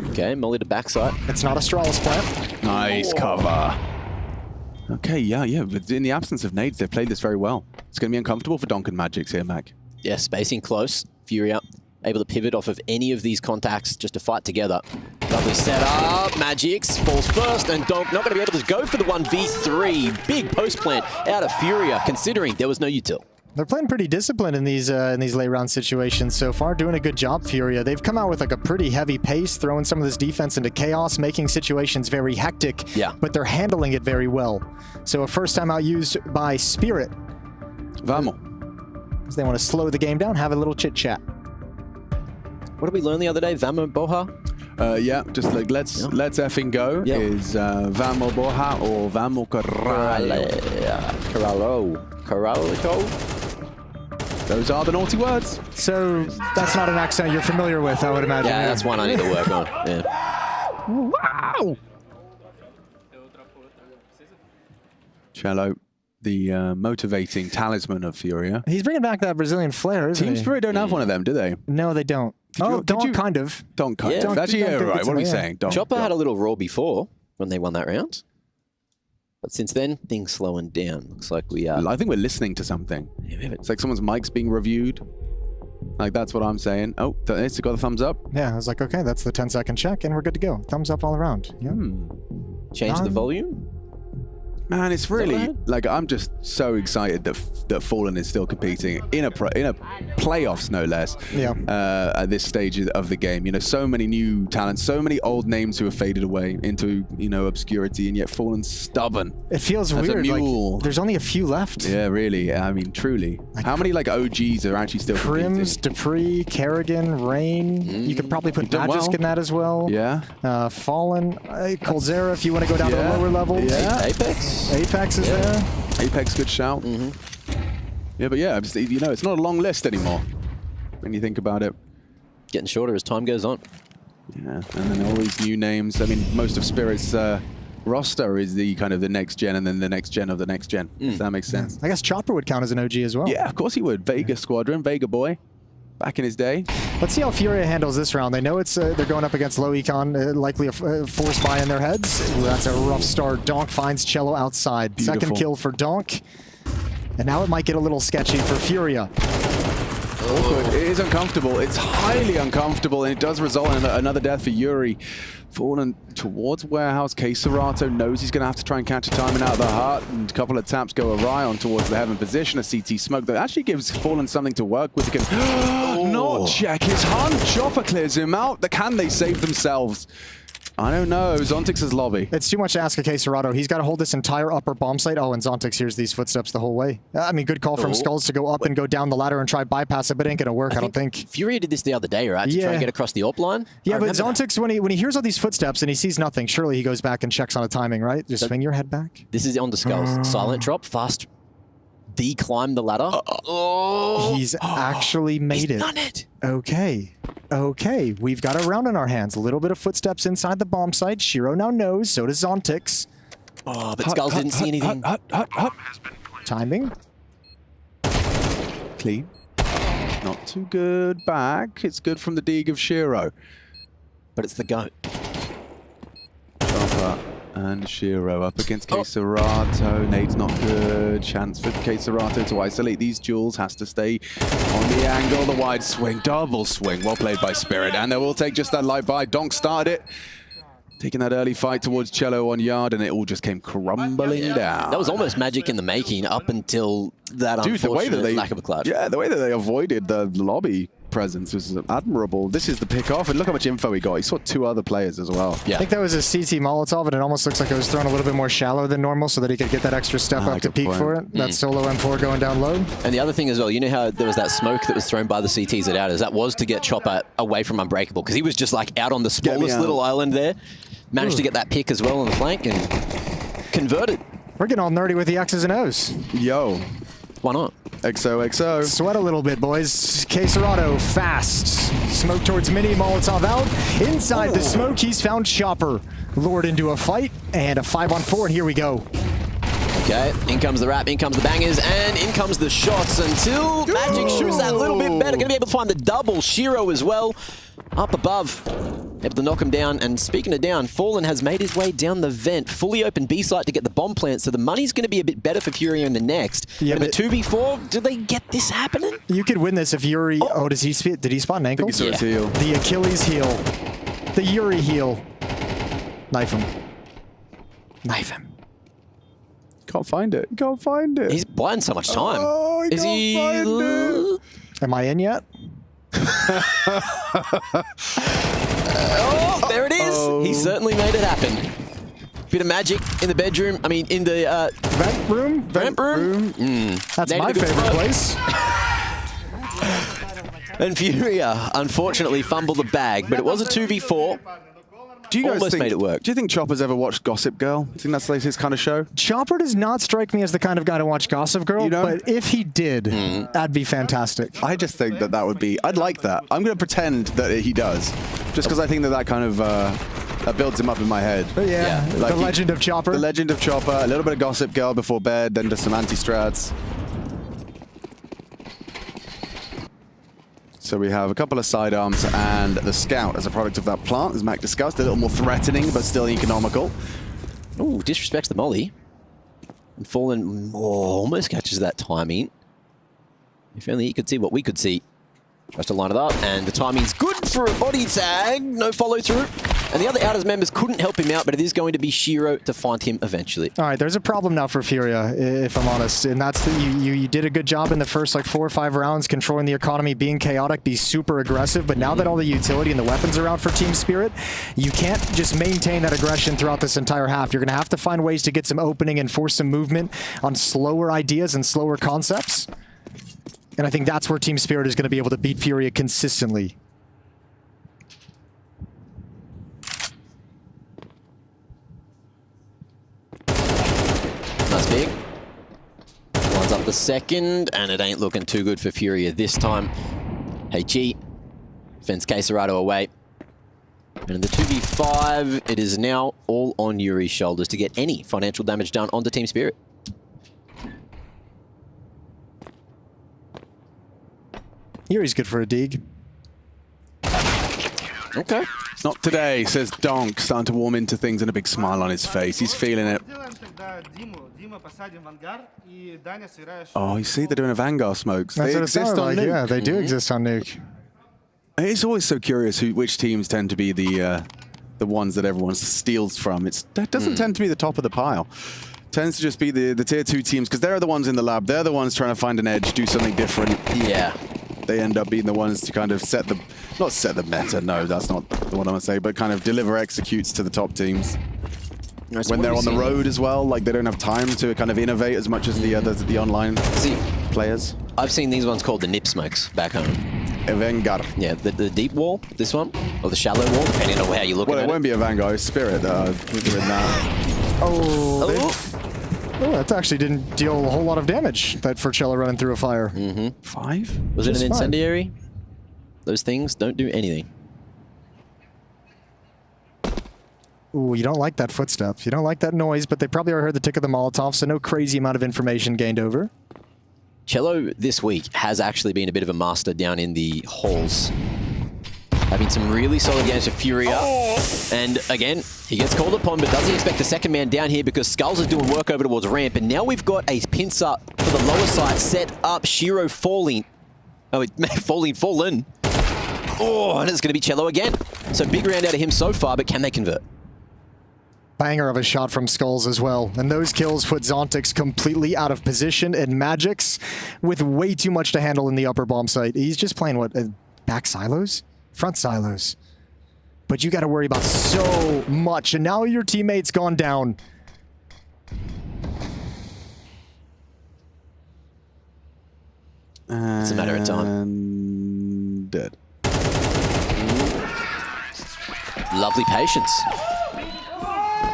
Okay, molly to backside. It's not a Stralis plant. Nice cover. Okay, yeah. But in the absence of nades, they've played this very well. It's going to be uncomfortable for Donk and Magix here, Mac. Yeah, spacing close. Fury up. Able to pivot off of any of these contacts just to fight together. Lovely setup. Magix falls first, and Donk not going to be able to go for the 1v3. Big post plant out of Furia, considering there was no util. They're playing pretty disciplined in these late round situations so far, doing a good job, Furia. They've come out with like a pretty heavy pace, throwing some of this defense into chaos, making situations very hectic, but they're handling it very well. So a first time out used by Spirit. Vamos. Because they want to slow the game down, have a little chit chat. What did we learn the other day? Vamo Boha? Yeah, just like let's effing go is Vamo Boha or Vamo Caralho. Those are the naughty words. So that's not an accent you're familiar with, I would imagine. Yeah, that's one I need to work on. Yeah. Wow! Cello, the motivating talisman of Furia. He's bringing back that Brazilian flair, isn't he? Team Spirit don't have one of them, do they? No, they don't. Donk kind of. Donk kind of. Actually, yeah, right. What are we saying? Donk. Chopper had a little roar before when they won that round. But since then, things slowing down. Looks like we are. I think we're listening to something. It's like someone's mic's being reviewed. Like, that's what I'm saying. Oh, it's got a thumbs up. Yeah, I was like, okay, that's the 10-second check, and we're good to go. Thumbs up all around. Yeah. Change the volume? Man, it's really, like, I'm just so excited that Fallen is still competing in a playoffs, no less, at this stage of the game. You know, so many new talents, so many old names who have faded away into, obscurity, and yet Fallen's stubborn. It feels as weird. a mule. Like, there's only a few left. Yeah, really. I mean, truly. How many, like, OGs are actually still Crims, competing? Dupree, Kerrigan, Rain. You could probably put Magisk in that as well. Yeah. Fallen, Coldzera if you want to go down to the lower levels. Yeah. Apex is there. Apex, good shout. Yeah, but yeah, it's not a long list anymore when you think about it. Getting shorter as time goes on. Yeah, and then all these new names. I mean, most of Spirit's roster is the kind of the next gen and then the next gen of the next gen, if that makes sense. I guess Chopper would count as an OG as well. Yeah, of course he would. Vega Squadron, Vega Boy. Back in his day. Let's see how Furia handles this round. They know it's they're going up against low econ, likely a force buy in their heads. Ooh, that's a rough start. Donk finds Cello outside. Beautiful. Second kill for Donk. And now it might get a little sketchy for Furia. Awkward. It is uncomfortable. It's highly uncomfortable, and it does result in another death for Yuri. Fallen towards Warehouse. K-Serato knows he's going to have to try and catch a timing out of the heart, and a couple of taps go awry on towards the heaven position. A CT smoke that actually gives Fallen something to work with. He can not check his hunt. Chopper clears him out. Can they save themselves? I don't know. Zontix's lobby. It's too much to ask a K-Serato. He's got to hold this entire upper bomb site. Oh, and Zontix hears these footsteps the whole way. I mean, good call from Skulls to go up and go down the ladder and try bypass it, but it ain't going to work, I don't think. Furia did this the other day, right? To try and get across the AWP line? Yeah, but Zontix, when he hears all these footsteps and he sees nothing, surely he goes back and checks on a timing, right? Just swing your head back. This is on the Skulls. Silent drop, fast declimb the ladder. He's actually made it. Done it. Okay. Okay, we've got a round in our hands. A little bit of footsteps inside the bomb site. Shiro now knows, so does Zontix. Oh, but Skulls didn't see anything. Timing. Clean. Not too good back. It's good from the dig of Shiro. But it's the goat. Chopper and Shiro up against Queserato. Nade's not good. Chance for Queserato to isolate these duels. Has to stay on the angle. The wide swing. Double swing. Well played by Spirit. And they will take just that light buy. Donk started it. Taking that early fight towards Cello on yard, and it all just came crumbling down. That was almost magic in the making up until that unfortunate lack of a clutch. Yeah, the way that they avoided the lobby presence was admirable. This is the pick off, and look how much info he got. He saw 2 other players as well. Yeah. I think that was a CT Molotov, and it almost looks like it was thrown a little bit more shallow than normal so that he could get that extra step up to peek for it. That solo M4 going down low. And the other thing as well, you know how there was that smoke that was thrown by the CTs at Outers? That was to get Chopper away from Unbreakable, because he was just like out on the smallest little island there. Managed to get that pick as well on the flank and converted. We're getting all nerdy with the X's and O's. Yo. Why not? XOXO. Sweat a little bit, boys. Queserato fast. Smoke towards Mini, Molotov out. Inside the smoke, he's found Chopper. Lured into a fight, and a 5-on-4, and here we go. Okay, in comes the rap, in comes the bangers, and in comes the shots until Magic shoots that a little bit better. Gonna be able to find the double. Shiro as well, up above. Able to knock him down, and speaking of down, Fallen has made his way down the vent. Fully open B site to get the bomb plant, so the money's going to be a bit better for Furia in the next. Yeah, but in the 2v4, do they get this happening? You could win this if Yuri... Oh, did he spot an ankle? I think he saw his heel. The Achilles heel. The Yuri heel. Knife him. Knife him. Can't find it. Can't find it. He's buying so much time. Oh, Is he... find it. Am I in yet? Oh, there it is. He certainly made it happen. Bit of magic in the bedroom. I mean, in the vent room. Vent room. That's my favorite place. And Furia unfortunately fumbled the bag, but it was a 2v4. Do you guys almost made it work. Do you think Chopper's ever watched Gossip Girl? Do you think that's like his kind of show? Chopper does not strike me as the kind of guy to watch Gossip Girl, but if he did, that'd be fantastic. I just think that would be... I'd like that. I'm going to pretend that he does, just because I think that kind of... that builds him up in my head. Yeah, like the Legend of Chopper. The Legend of Chopper, a little bit of Gossip Girl before bed, then just some anti-strats. So we have a couple of sidearms and the Scout as a product of that plant, as Mac discussed, a little more threatening, but still economical. Ooh, disrespects the molly. And Fallen almost catches that timing. If only he could see what we could see. Tries to line it up, and the timing's good for a body tag. No follow through. And the other Outers members couldn't help him out, but it is going to be Shiro to find him eventually. All right, there's a problem now for Furia, if I'm honest, and that's that you did a good job in the first like 4 or 5 rounds controlling the economy, being chaotic, be super aggressive, but now that all the utility and the weapons are out for Team Spirit, you can't just maintain that aggression throughout this entire half. You're going to have to find ways to get some opening and force some movement on slower ideas and slower concepts. And I think that's where Team Spirit is going to be able to beat Furia consistently. That's big. Lines up the second, and it ain't looking too good for Furia this time. HE fends Queserato away. And in the 2v5, it is now all on Yuri's shoulders to get any financial damage done onto Team Spirit. Yuri's good for a dig. Okay. Not today, says Donk, starting to warm into things and a big smile on his face. He's feeling it. Oh, you see, they're doing a Vanguard smokes. That's They exist on Nuke. Yeah, they do exist on Nuke. It's always so curious which teams tend to be the ones that everyone steals from. That doesn't tend to be the top of the pile. Tends to just be the tier 2 teams, because they're the ones in the lab. They're the ones trying to find an edge, do something different. Yeah. They end up being the ones to kind of not set the meta, no, that's not what I'm going to say, but kind of deliver executes to the top teams. When they're on the road as well, like they don't have time to kind of innovate as much as the others, the online players. I've seen these ones called the nip smokes back home. Vanguard. Yeah, the deep wall, this one, or the shallow wall, depending on how you look at it. Well, it won't be a Vanguard, it's Spirit that are doing that. Oh, that actually didn't deal a whole lot of damage, that Furcello running through a fire. 5? Was it an incendiary? those things don't do anything. Ooh, you don't like that footstep. You don't like that noise, but they probably already heard the tick of the Molotov, so no crazy amount of information gained over. Cello this week has actually been a bit of a master down in the halls. Having some really solid games for Furia. And again, he gets called upon, but doesn't expect a second man down here because Skulls is doing work over towards ramp. And now we've got a pincer for the lower side set up. Shiro falling. Oh, fallen. Oh, and it's going to be Cello again. So big round out of him so far, but can they convert? Banger of a shot from Skulls as well. And those kills put Zontix completely out of position, and Magix with way too much to handle in the upper bomb site. He's just playing what? Back silos? Front silos. But you got to worry about so much, and now your teammate's gone down. It's a matter of time. Dead. Lovely patience.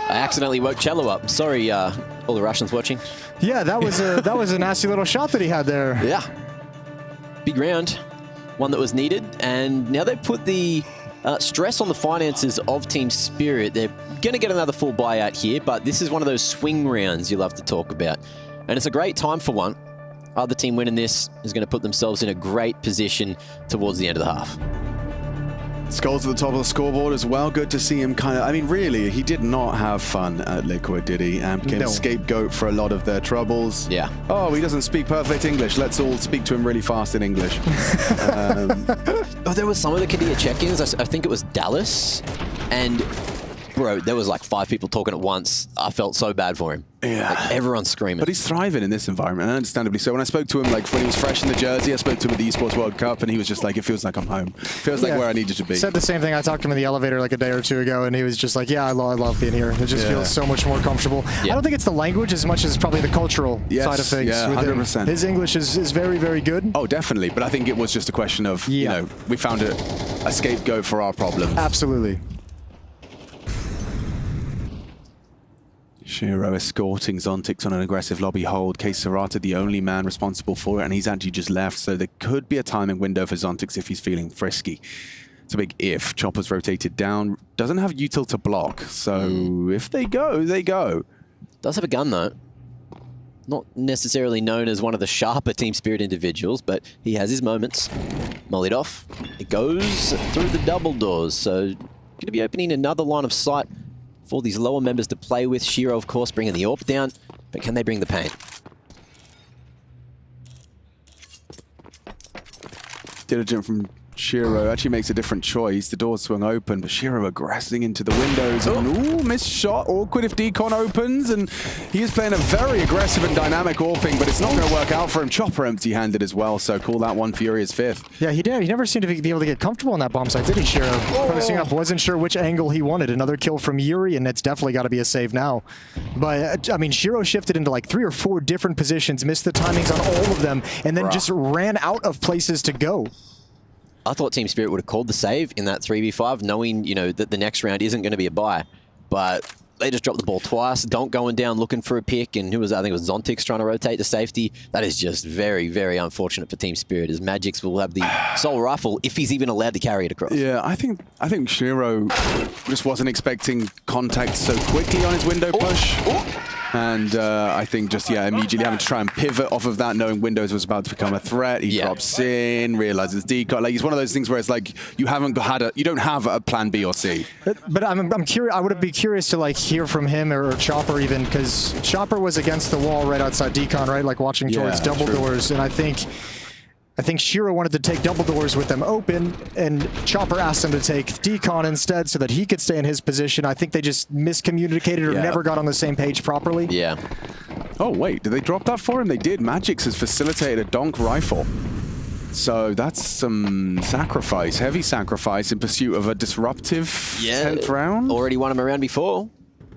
I accidentally woke Cello up. Sorry, all the Russians watching. Yeah, that was a nasty little shot that he had there. Yeah. Big round. One that was needed. And now they've put the stress on the finances of Team Spirit. They're going to get another full buyout here, but this is one of those swing rounds you love to talk about. And it's a great time for one. Other team winning this is going to put themselves in a great position towards the end of the half. Skulls at the top of the scoreboard as well. Good to see him kind of... I mean, really, he did not have fun at Liquid, did he? And became a scapegoat for a lot of their troubles. Yeah. Oh, he doesn't speak perfect English. Let's all speak to him really fast in English. Oh, there was some of the Kadia check-ins. I think it was Dallas. And, bro, there was like 5 people talking at once. I felt so bad for him. Yeah. Like, everyone's screaming. But he's thriving in this environment, and understandably so. When I spoke to him, like, when he was fresh in the jersey, I spoke to him at the Esports World Cup, and he was just like, it feels like I'm home. Feels like where I needed to be. Said the same thing. I talked to him in the elevator like a day or two ago, and he was just like, yeah, I love being here. It just feels so much more comfortable. I don't think it's the language as much as probably the cultural side of things. Yeah, with 100%. Him. His English is very, very good. Oh, definitely. But I think it was just a question of, you know, we found a scapegoat for our problems. Absolutely. Shiro escorting Zontix on an aggressive lobby hold. Case Serrata the only man responsible for it, and he's actually just left, so there could be a timing window for Zontix if he's feeling frisky. It's a big if. Chopper's rotated down. Doesn't have util to block, so if they go, they go. Does have a gun, though. Not necessarily known as one of the sharper Team Spirit individuals, but he has his moments. Mollied off. It goes through the double doors, so going to be opening another line of sight for these lower members to play with. Shiro, of course, bringing the AWP down, but can they bring the pain? Diligent from Shiro actually makes a different choice. The doors swung open, but Shiro aggressing into the windows. And, ooh, missed shot. Awkward if Decon opens, and he is playing a very aggressive and dynamic AWPing, but it's not going to work out for him. Chopper empty-handed as well, so call that one Furious 5th. Yeah, he did. He never seemed to be able to get comfortable on that bomb site, did he, Shiro? Posting up, wasn't sure which angle he wanted. Another kill from Yuri, and it's definitely got to be a save now. But, I mean, Shiro shifted into like 3 or 4 different positions, missed the timings on all of them, and then just ran out of places to go. I thought Team Spirit would have called the save in that 3v5, knowing, you know, that the next round isn't going to be a buy. But they just dropped the ball twice. Donk going down looking for a pick, and who was that? I think it was Zontix trying to rotate to safety. That is just very, very unfortunate for Team Spirit, as Magix will have the sole rifle if he's even allowed to carry it across. Yeah, I think Shiro just wasn't expecting contact so quickly on his window push. And I think just, immediately having to try and pivot off of that, knowing Windows was about to become a threat. He drops in, realizes decon. Like, it's one of those things where it's like, you don't have a plan B or C. But I'm curious, I would be curious to like hear from him or Chopper even, because Chopper was against the wall right outside decon, right? Like watching towards double doors. And I think Shiro wanted to take double doors with them open, and Chopper asked him to take decon instead so that he could stay in his position. I think they just miscommunicated or never got on the same page properly. Yeah. Oh, wait, did they drop that for him? They did. Magix has facilitated a donk rifle. So that's some sacrifice, heavy sacrifice in pursuit of a disruptive 10th round. Already won him around before.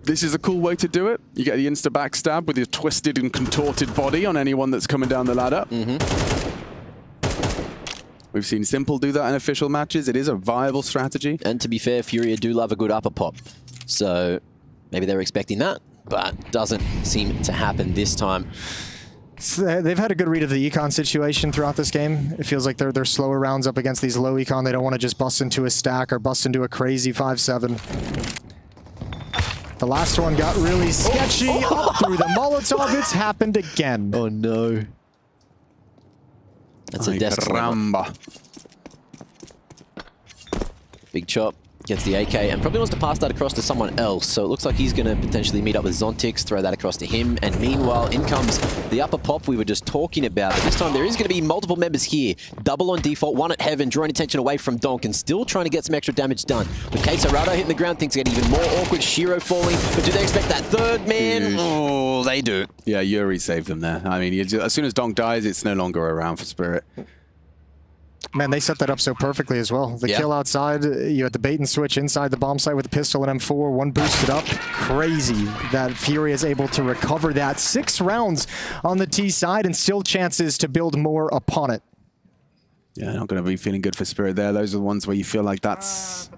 This is a cool way to do it. You get the insta backstab with your twisted and contorted body on anyone that's coming down the ladder. We've seen Simple do that in official matches. It is a viable strategy. And to be fair, Furia do love a good upper pop. So maybe they're expecting that, but doesn't seem to happen this time. So they've had a good read of the econ situation throughout this game. It feels like they're slower rounds up against these low econ. They don't want to just bust into a stack or bust into a crazy 5-7. The last one got really sketchy. Up through the Molotov. It's happened again. Oh no. That's a caramba. Big chop. Gets the AK and probably wants to pass that across to someone else. So it looks like he's going to potentially meet up with Zontix, throw that across to him. And meanwhile, in comes the upper pop we were just talking about. But this time there is going to be multiple members here. Double on default, one at Heaven, drawing attention away from Donk and still trying to get some extra damage done. With Kesarado hitting the ground, things get even more awkward. Shiro falling. But do they expect that third man? Oh, they do. Yeah, Yuri saved them there. I mean, as soon as Donk dies, it's no longer around for Spirit. Man, they set that up so perfectly as well. The kill outside, you had the bait and switch inside the bomb site with a pistol and M4, one boosted up. Crazy that Fury is able to recover that. 6 rounds on the T side and still chances to build more upon it. Yeah, not going to be feeling good for Spirit there. Those are the ones where you feel like that's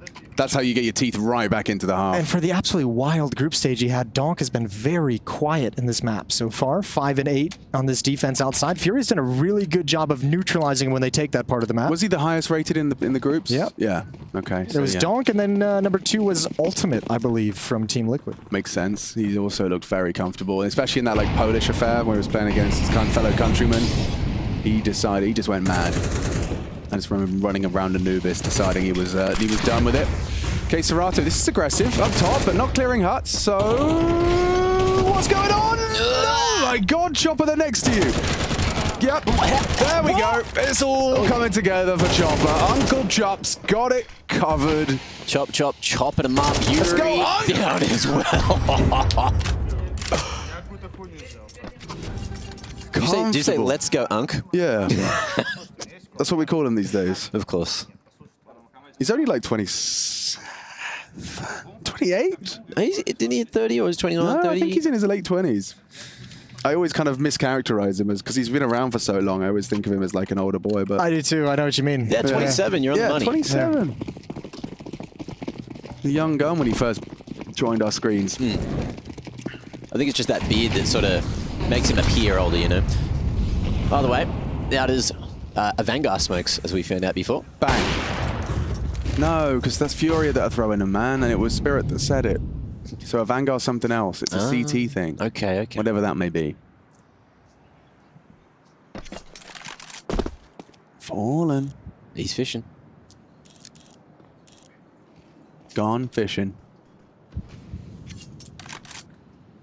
how you get your teeth right back into the half. And for the absolutely wild group stage he had, Donk has been very quiet in this map so far. 5 and 8 on this defense outside. Fury's done a really good job of neutralizing when they take that part of the map. Was he the highest rated in the groups? Yep. Yeah. Okay. There was Donk, and then number 2 was Ultimate, I believe, from Team Liquid. Makes sense. He also looked very comfortable, especially in that like Polish affair where he was playing against his fellow countrymen. He just went mad. I just remember running around Anubis, deciding he was done with it. Kesarado, this is aggressive, up top, but not clearing huts, so... What's going on? Oh my god, Chopper, they're next to you. Yep, there we go. It's all coming together for Chopper. Uncle Chop's got it covered. Chop, chop, chopping him up. Yuri Let's go, Uncle! down as well. Did you say let's go, Unk? Yeah. That's what we call him these days. Of course. He's only like 28? Didn't he hit 30 or was 29, No, 30? I think he's in his late 20s. I always kind of mischaracterize him as because he's been around for so long. I always think of him as like an older boy, but I do too. I know what you mean. Yeah, 27. You're on the money. 27. The young gun when he first joined our screens. I think it's just that beard that sort of makes him appear older, you know. By the way, that is a Vanguard smokes, as we found out before. Bang. No, because that's Furia that are throwing him, man, and it was Spirit that said it. So a Vanguard's something else. It's a CT thing. Okay. Whatever that may be. Fallen. He's fishing. Gone fishing.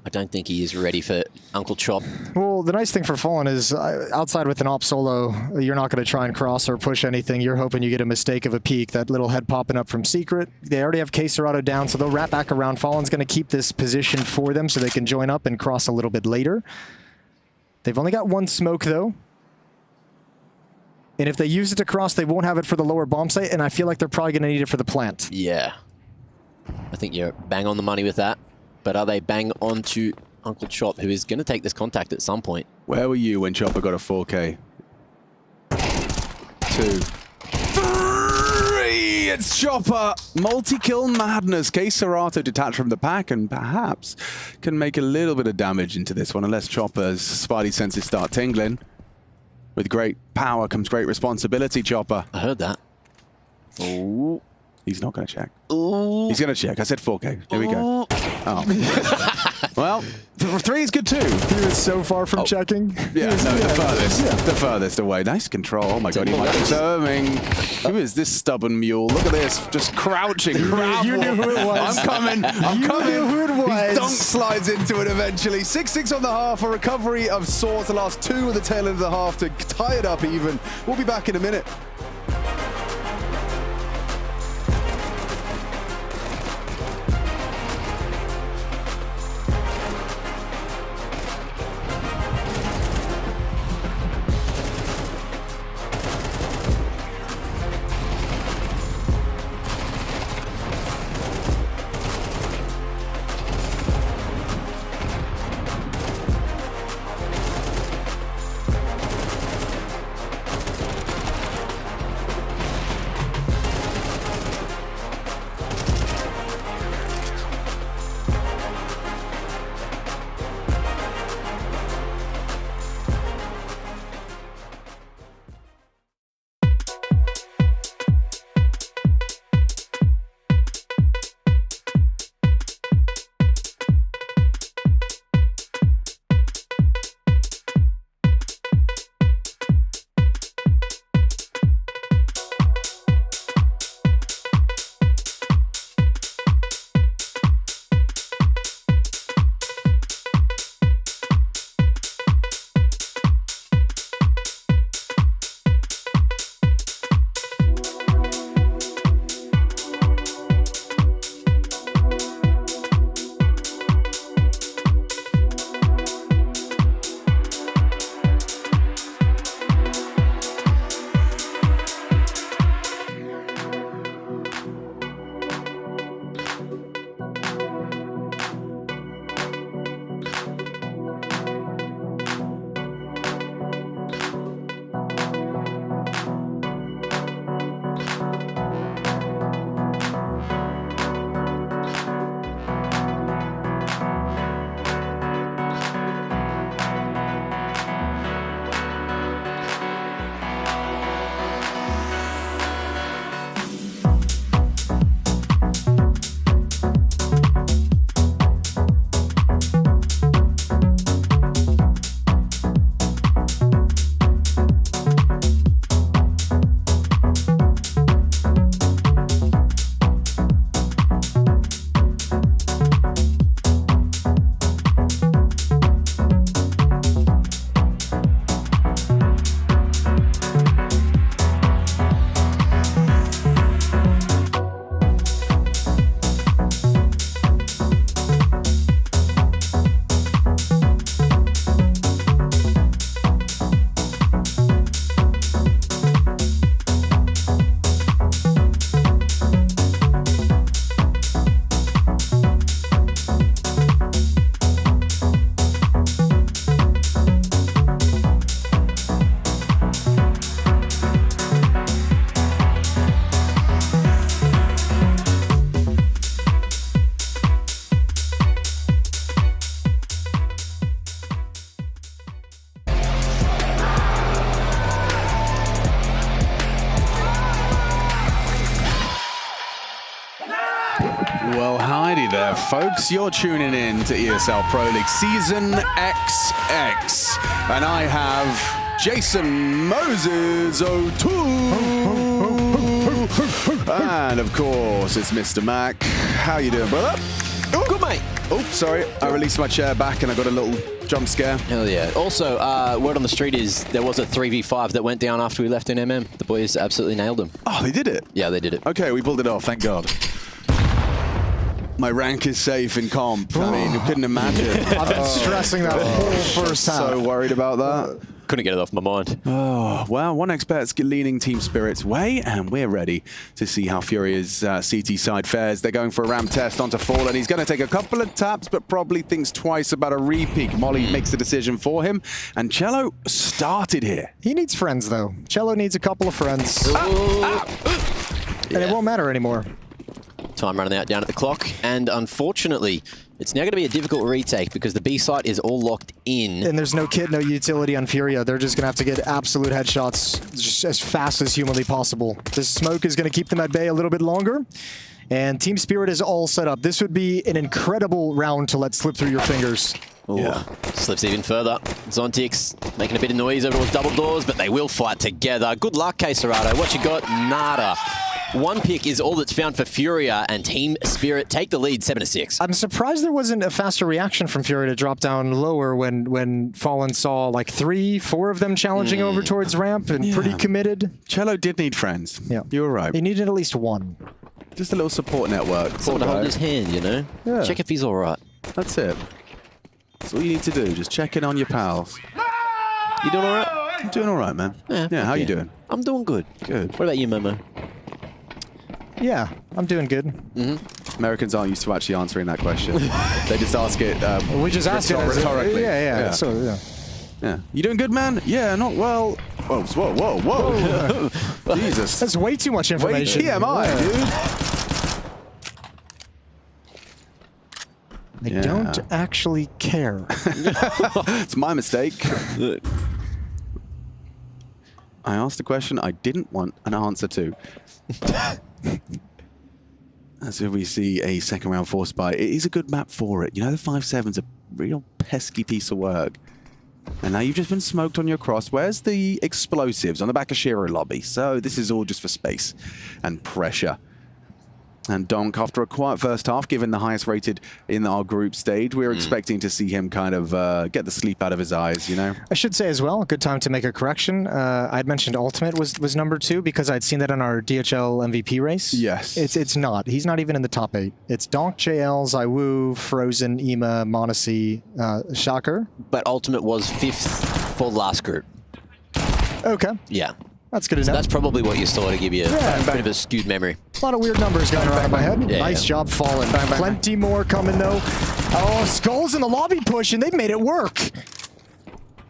I don't think he is ready for Uncle Chop. Well, the nice thing for Fallen is outside with an op solo, you're not going to try and cross or push anything. You're hoping you get a mistake of a peek, that little head popping up from Secret. They already have Kesarado down, so they'll wrap back around. Fallen's going to keep this position for them so they can join up and cross a little bit later. They've only got one smoke, though. And if they use it to cross, they won't have it for the lower bomb site, and I feel like they're probably going to need it for the plant. Yeah. I think you're bang on the money with that. But are they bang on to Uncle Chop, who is going to take this contact at some point? Where were you when Chopper got a 4K? 2. 3! It's Chopper! Multi-kill madness. Kesarado detached from the pack and perhaps can make a little bit of damage into this one, unless Chopper's spidey senses start tingling. With great power comes great responsibility, Chopper. I heard that. Oh. He's not going to check. Ooh. He's going to check. I said 4K. Here we go. Oh. Well, 3 is good too. He was so far from checking. Yeah, the furthest away. Nice control. Oh my god, he might be serving. Who is this stubborn mule? Look at this, just crouching. You knew who it was. I'm coming. You knew who it was. He dunk slides into it eventually. 6-6 on the half. A recovery of sorts. The last 2 of the tail end of the half to tie it up even. We'll be back in a minute. Well, Heidi there, folks. You're tuning in to ESL Pro League Season XX. And I have Jason Moses O'Toole. And, of course, it's Mr. Mac. How you doing, brother? Good, mate. Oh, sorry. I released my chair back and I got a little jump scare. Hell yeah. Also, word on the street is there was a 3v5 that went down after we left in MM. The boys absolutely nailed them. Oh, they did it? Yeah, they did it. Okay, we pulled it off, thank God. My rank is safe in comp. I mean, you couldn't imagine. I've been stressing that whole first half. So worried about that. Couldn't get it off my mind. Oh, well, one expert's leaning Team Spirit's way, and we're ready to see how Furia's CT side fares. They're going for a ramp test onto Fall, and he's going to take a couple of taps, but probably thinks twice about a repeat. Molly makes the decision for him, and Cello started here. He needs friends, though. Cello needs a couple of friends. And it won't matter anymore. Time running out down at the clock, and unfortunately, it's now going to be a difficult retake because the B site is all locked in. And there's no kit, no utility on Furia. They're just going to have to get absolute headshots just as fast as humanly possible. The smoke is going to keep them at bay a little bit longer. And Team Spirit is all set up. This would be an incredible round to let slip through your fingers. Ooh, yeah. Slips even further. Zontix making a bit of noise over those double doors, but they will fight together. Good luck, Quesarado. What you got? Nada. One pick is all that's found for Furia, and Team Spirit take the lead 7-6. I'm surprised there wasn't a faster reaction from Furia to drop down lower when Fallen saw like 3-4 of them challenging over towards ramp and pretty committed. Cello did need friends. Yeah, you were right. He needed at least one. Just a little support network. Someone to hold his hand, you know? Yeah. Check if he's all right. That's it. That's all you need to do. Just check in on your pals. You doing all right? I'm doing all right, man. Yeah, how you doing? I'm doing good. Good. What about you, Momo? Yeah, I'm doing good. Americans aren't used to actually answering that question. They just ask it. We just ask it rhetorically. Yeah. So, yeah. You doing good, man? Yeah, not well. Whoa. Jesus. That's way too much information. TMI, dude. I don't actually care. It's my mistake. I asked a question I didn't want an answer to. As we see a second round force buy. It is a good map for it. You know, the 5-7's a real pesky piece of work. And now you've just been smoked on your cross. Where's the explosives? On the back of Shiro lobby. So this is all just for space and pressure. And Donk, after a quiet first half, given the highest rated in our group stage, we were expecting to see him kind of get the sleep out of his eyes, you know? I should say as well, a good time to make a correction. I'd mentioned Ultimate was number 2 because I'd seen that in our DHL MVP race. Yes. It's not. He's not even in the top 8. It's Donk, JL, Zaiwu, Frozen, Ema, Monacy, Shocker. But Ultimate was 5th for the last group. Okay. Yeah. That's good enough. That's probably what you saw to give you a bit of a skewed memory. A lot of weird numbers going around in my head. Yeah, nice job, Fallen. Plenty more coming, though. Oh, Skulls in the lobby push, and they've made it work.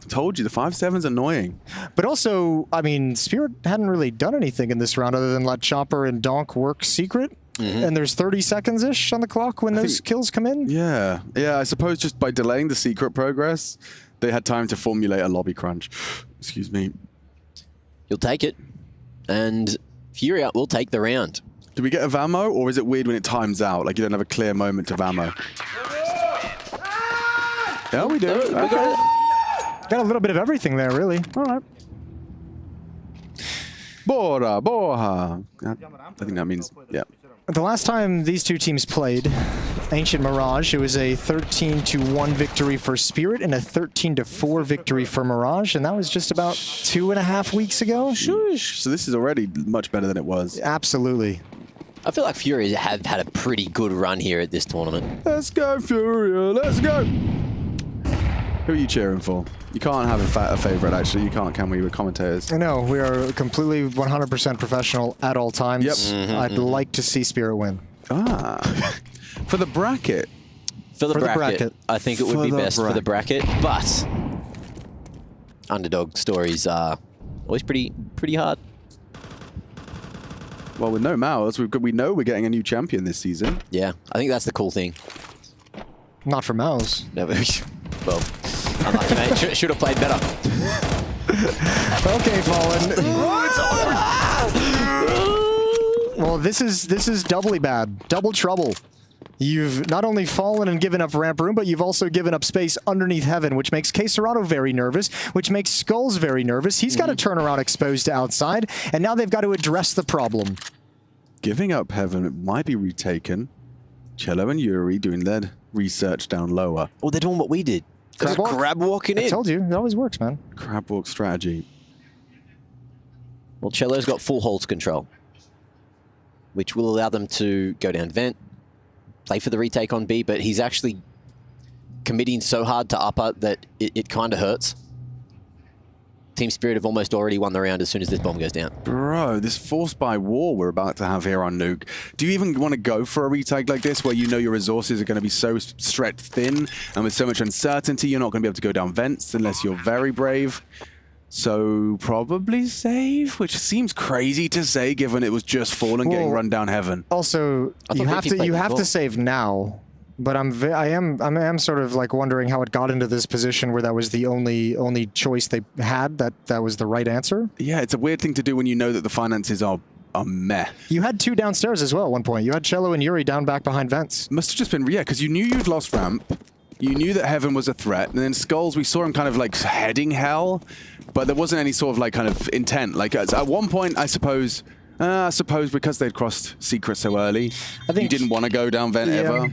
Told you, the 5-7's annoying. But also, I mean, Spirit hadn't really done anything in this round other than let Chopper and Donk work secret. And there's 30 seconds-ish on the clock when those kills come in. Yeah, I suppose just by delaying the secret progress, they had time to formulate a lobby crunch. Excuse me. You'll take it, and Furia will take the round. Do we get a Vamo, or is it weird when it times out? Like you don't have a clear moment to Vamo? Yeah, we do. Okay. Got a little bit of everything there, really. All right. Boha. I think that means, yeah. The last time these two teams played, Ancient Mirage, it was a 13-1 victory for Spirit and a 13-4 victory for Mirage, and that was just about 2.5 weeks ago. Shush. So this is already much better than it was. Absolutely. I feel like Furia have had a pretty good run here at this tournament. Let's go, Furia. Let's go. Who are you cheering for? You can't have a favorite, actually. You can't, can we, with commentators? No, we are completely 100% professional at all times. Yep. I'd like to see Spirit win. For the bracket. For the bracket, I think it would be best for the bracket, but underdog stories are always pretty hard. Well, with no Maos, we know we're getting a new champion this season. Yeah, I think that's the cool thing. Not for Maos. Never. Well, unlucky, mate. Should have played better. Okay, Fallen. Well, this is doubly bad. Double trouble. You've not only fallen and given up ramp room, but you've also given up space underneath Heaven, which makes Queserado very nervous, which makes Skulls very nervous. He's got to turn around exposed to outside, and now they've got to address the problem. Giving up Heaven might be retaken. Cello and Yuri doing their research down lower. Oh, they're doing what we did. There's a crab walking in. I told you, it always works, man. Crab walk strategy. Well, Cello's got full holds control, which will allow them to go down vent, play for the retake on B, but he's actually committing so hard to upper that it kind of hurts. Team Spirit have almost already won the round as soon as this bomb goes down. Bro, this forced by war we're about to have here on Nuke. Do you even want to go for a retake like this where you know your resources are going to be so stretched thin and with so much uncertainty you're not going to be able to go down vents unless you're very brave? So probably save, which seems crazy to say given it was just Fallen getting run down Heaven. Also, you have to save now. But I am sort of like wondering how it got into this position where that was the only choice they had, that was the right answer. Yeah, it's a weird thing to do when you know that the finances are meh. You had 2 downstairs as well at one point. You had Cello and Yuri down back behind vents. Must have just been, yeah, because you knew you'd lost ramp. You knew that Heaven was a threat, and then Skulls, we saw him kind of like heading hell, but there wasn't any sort of like kind of intent. Like at one point, I suppose because they'd crossed secret so early, you didn't want to go down vent ever.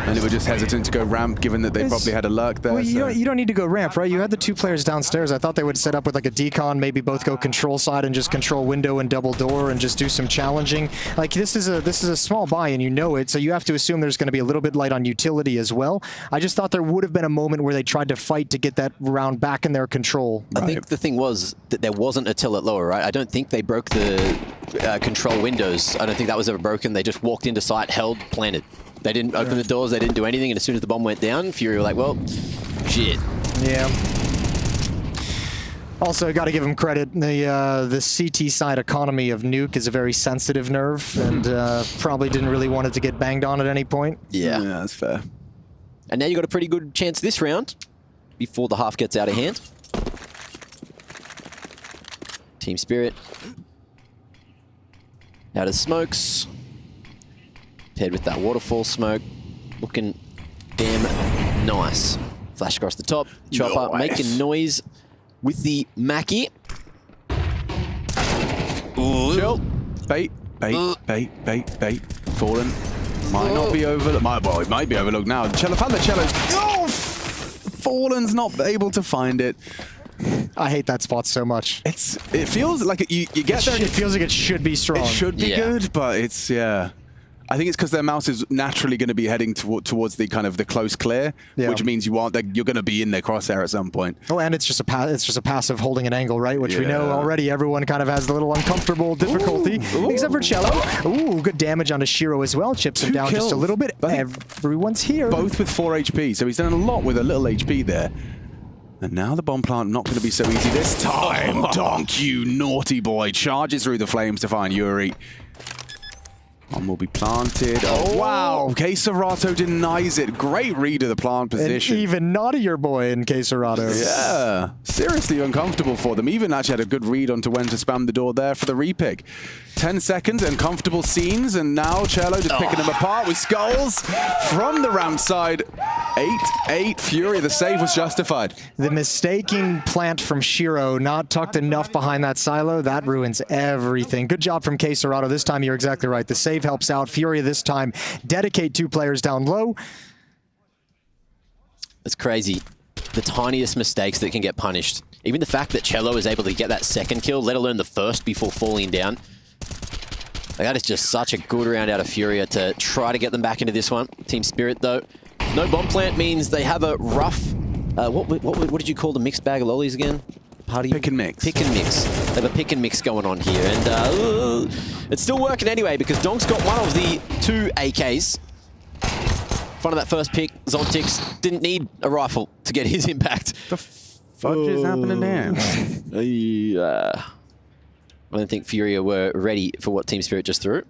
And they were just hesitant to go ramp, given that they probably had a lurk there. Well, you don't need to go ramp, right? You had the 2 players downstairs. I thought they would set up with like a decon, maybe both go control side and just control window and double door and just do some challenging. Like this is a small buy and you know it, so you have to assume there's going to be a little bit light on utility as well. I just thought there would have been a moment where they tried to fight to get that round back in their control. I think the thing was that there wasn't a till at lower, right? I don't think they broke the control windows. I don't think that was ever broken. They just walked into site, held, planted. They didn't open the doors, they didn't do anything, and as soon as the bomb went down, Fury were like, well, shit. Yeah. Also, got to give him credit. The CT side economy of Nuke is a very sensitive nerve, and probably didn't really want it to get banged on at any point. Yeah. Yeah, that's fair. And now you got a pretty good chance this round, before the half gets out of hand. Team Spirit. Out of smokes. Paired with that waterfall smoke, looking damn nice. Flash across the top, Chopper making noise with the Mackie. Chill. Bait. Fallen. Might not be overlooked. Well, it might be overlooked now. Cello found the Cellos. Oh! Fallen's not able to find it. I hate that spot so much. It feels like you get there. It feels like it should be strong. It should be good, but it's, yeah. I think it's because their mouse is naturally going to be heading towards the kind of the close clear, which means you're going to be in their crosshair at some point. Oh, and it's just a passive holding an angle, right? Which we know already. Everyone kind of has a little uncomfortable difficulty, except for Cello. Ooh, good damage onto Shiro as well. Chips him down just a little bit. Everyone's here. Both with 4 HP, so he's done a lot with a little HP there. And now the bomb plant not going to be so easy this time. Donk, you naughty boy. Charges through the flames to find Yuri. One will be planted. Oh, wow. Queserato denies it. Great read of the plant position. And even naughtier boy in Queserato. Yeah. Seriously uncomfortable for them. Even actually had a good read onto when to spam the door there for the repick. 10 seconds and comfortable scenes. And now Cello just picking them apart with Skulls from the ramp side. 8-8. Fury, the save was justified. The mistaking plant from Shiro, not tucked enough behind that silo, that ruins everything. Good job from Queserato. This time you're exactly right. The save helps out. Fury this time dedicate 2 players down low. It's crazy. The tiniest mistakes that can get punished. Even the fact that Cello is able to get that second kill, let alone the first before falling down. Like, that is just such a good round out of Furia to try to get them back into this one. Team Spirit, though. No bomb plant means they have a rough... what did you call the mixed bag of lollies again? Pick and mix. Pick and mix. They have a pick and mix going on here. And it's still working anyway because Donk's got one of the 2 AKs. Front of that first pick, Zontix didn't need a rifle to get his impact. The fudge is happening there? I don't think Furia were ready for what Team Spirit just threw.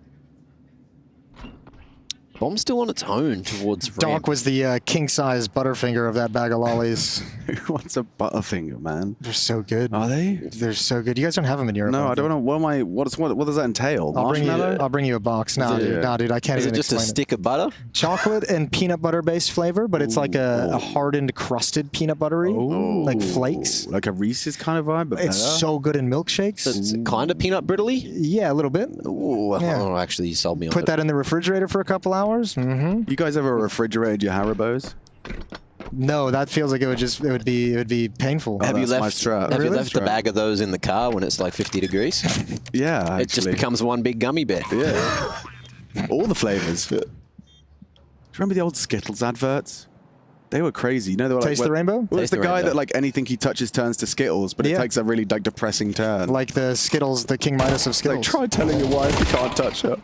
Bomb's still on its own towards ramp. Donk was the king-size Butterfinger of that bag of lollies. Who wants a Butterfinger, man? They're so good. Are they? They're so good. You guys don't have them in Europe. No, I don't know. What does that entail? Marshmallow? I'll bring you a box. Nah, dude, I can't Is even it just a explain stick of butter? Chocolate and peanut butter based flavor, but it's like a hardened, crusted peanut buttery, like flakes. Like a Reese's kind of vibe, but It's better. so good in milkshakes. It's kind of peanut brittly? Yeah, a little bit. Ooh, Yeah. oh, actually, you sold me on Put it. that in the refrigerator for a couple hours. Mm-hmm. You guys ever refrigerated your Haribos? No, that feels like it would be painful. Have you that's my left? strat. Have you Really? left the bag of those in the car when it's like 50 degrees? Yeah, actually. It just becomes one big gummy bear. Yeah. All the flavors. Do you remember the old Skittles adverts? They were crazy. You know, they were Taste the rainbow? Well, it's Taste the the guy rainbow. that like anything he touches turns to Skittles, but it Yeah. takes a really like depressing turn. Like the Skittles, the King Midas of Skittles. Like, try telling your wife you can't touch her.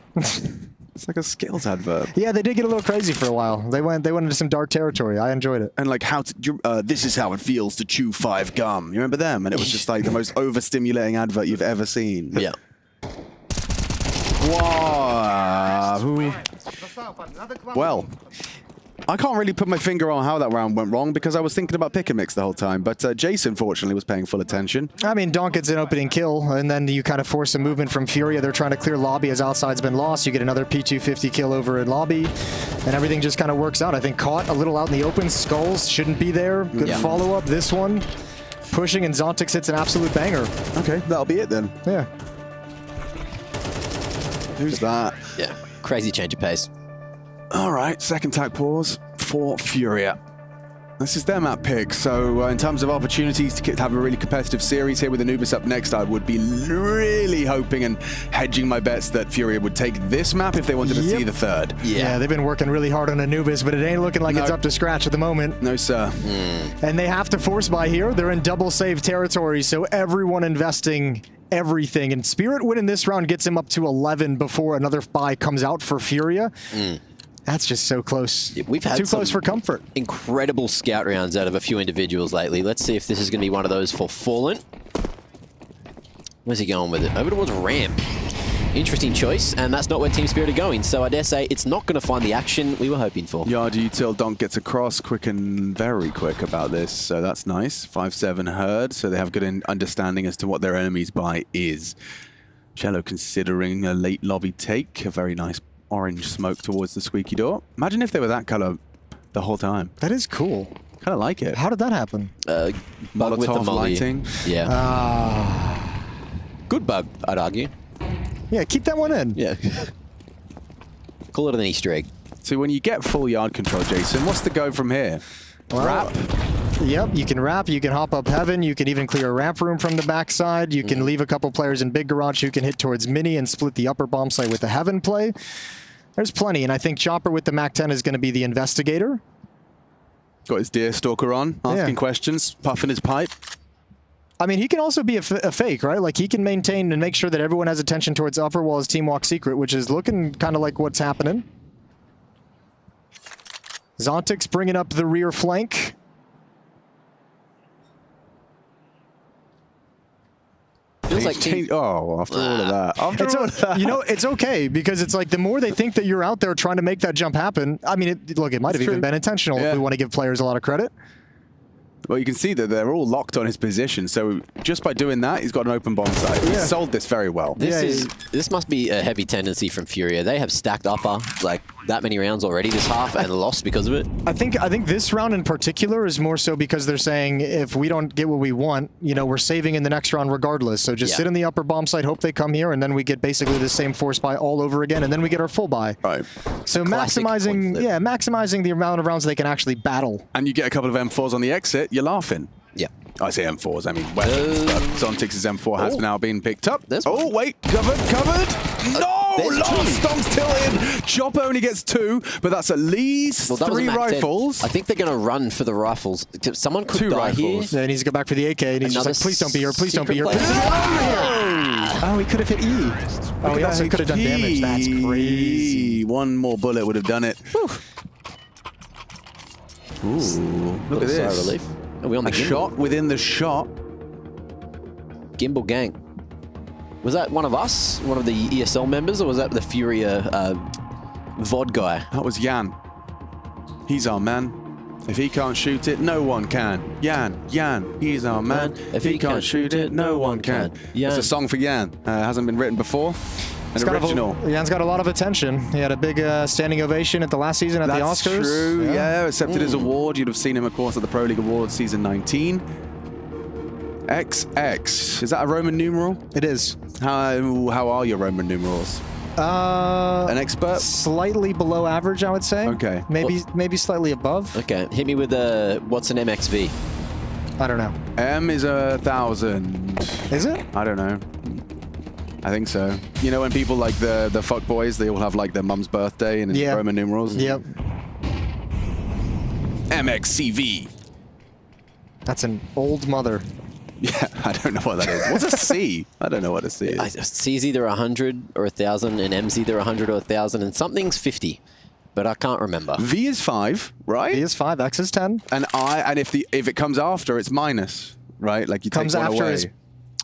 It's like a Skittles advert. Yeah, they did get a little crazy for a while. They went into some dark territory. I enjoyed it. And like this is how it feels to chew 5 gum. You remember them? And it was just like the most overstimulating advert you've ever seen. Yeah. Wow. Well, I can't really put my finger on how that round went wrong because I was thinking about pick and mix the whole time. But Jason, fortunately, was paying full attention. I mean, Donk gets an opening kill, and then you kind of force a movement from Furia. They're trying to clear lobby as outside's been lost. You get another P250 kill over in lobby, and everything just kind of works out. I think caught a little out in the open. Skulls shouldn't be there. Good follow-up. This one, pushing, and Zontix hits an absolute banger. Okay, that'll be it then. Yeah. Who's that? Yeah. Crazy change of pace. All right, second tag pause for Furia. This is their map pick, so in terms of opportunities to have a really competitive series here with Anubis up next, I would be really hoping and hedging my bets that Furia would take this map if they wanted to see the third. Yeah, they've been working really hard on Anubis, but it ain't looking like it's up to scratch at the moment. No, sir. And they have to force buy here. They're in double save territory, so everyone investing everything. And Spirit winning this round gets him up to 11 before another buy comes out for Furia. That's just so close. We've had too close for comfort. Incredible scout rounds out of a few individuals lately. Let's see if this is going to be one of those for Fallen. Where's he going with it? Over towards ramp. Interesting choice, and that's not where Team Spirit are going. So I dare say it's not going to find the action we were hoping for. Yardy till Donk gets across quick and very quick about this, so that's nice. 5-7 herd, so they have good understanding as to what their enemy's buy is. Cello considering a late lobby take, a very nice orange smoke towards the squeaky door. Imagine if they were that color the whole time. That is cool. Kind of like it. How did that happen? Bug with the Molotov molly. lighting. Yeah. Good bug, I'd argue. Yeah, keep that one in. Yeah. Call it an Easter egg. So when you get full yard control, Jason, what's the go from here? Well, Wrap? Yep, you can wrap, you can hop up heaven, you can even clear a ramp room from the backside, you can leave a couple players in big garage who can hit towards mini and split the upper bomb site with the heaven play. There's plenty, and I think Chopper with the Mac 10 is going to be the investigator. Got his deer stalker on, asking questions, puffing his pipe. I mean, he can also be a fake, right? Like, he can maintain and make sure that everyone has attention towards upper wall as Team Walk Secret, which is looking kind of like what's happening. Zontix bringing up the rear flank. Feels like after all of that. After all of that. You know, it's okay, because it's like the more they think that you're out there trying to make that jump happen, I mean, look, it might have even been intentional if we want to give players a lot of credit. Well, you can see that they're all locked on his position, so just by doing that, he's got an open bomb site. He's sold this very well. This must be a heavy tendency from Furia. They have stacked upper like that many rounds already this half and lost because of it. I think this round in particular is more so because they're saying if we don't get what we want, you know, we're saving in the next round regardless. So just sit in the upper bomb site, hope they come here, and then we get basically the same force buy all over again, and then we get our full buy. Right. So maximizing the amount of rounds they can actually battle. And you get a couple of M4s on the exit, you're laughing. Yeah. I say M4s, I mean weapons, but Zontix's M4 has now been picked up. Wait, covered! No! Lost! Donk's tilted! Chopper only gets 2, but that's at least 3 rifles. I think they're going to run for the rifles. Someone could 2 die rifles. here. Then he needs to go back for the AK, and he's just like, please don't be here, please don't be here. Secret Oh, he could have hit E. Oh, he also could have done damage. That's crazy. One more bullet would have done it. Ooh, look at Sigh of this. relief. Are we on the A gimbal? shot within the shot. Gimbal gang. Was that one of us? One of the ESL members? Or was that the Furia VOD guy. That was Jan. He's our man. If he can't shoot it, no one can. Jan, he's our man. If he can't shoot it, no one can. It's a song for Jan. Hasn't been written before. An original. Jan's got a lot of attention. He had a big standing ovation at the last season at the Oscars. That's true, yeah. Accepted his award. You'd have seen him, of course, at the Pro League Awards season 19. XX. Is that a Roman numeral? It is. How are your Roman numerals? An expert? Slightly below average, I would say. Okay. Maybe slightly above. Okay. Hit me with what's an MXV? I don't know. M is 1,000. Is it? I don't know. I think so. You know when people like the fuck boys, they all have like their mum's birthday and Roman numerals? Yep. MXCV. That's an old mother. Yeah, I don't know what that is. What's a C? I don't know what a C is. C's either 100 or 1,000, and M's either 100 or 1,000, and something's 50, but I can't remember. V is 5, right? V is 5, X is 10. And if it comes after, it's minus, right? Like you comes take one after away. Is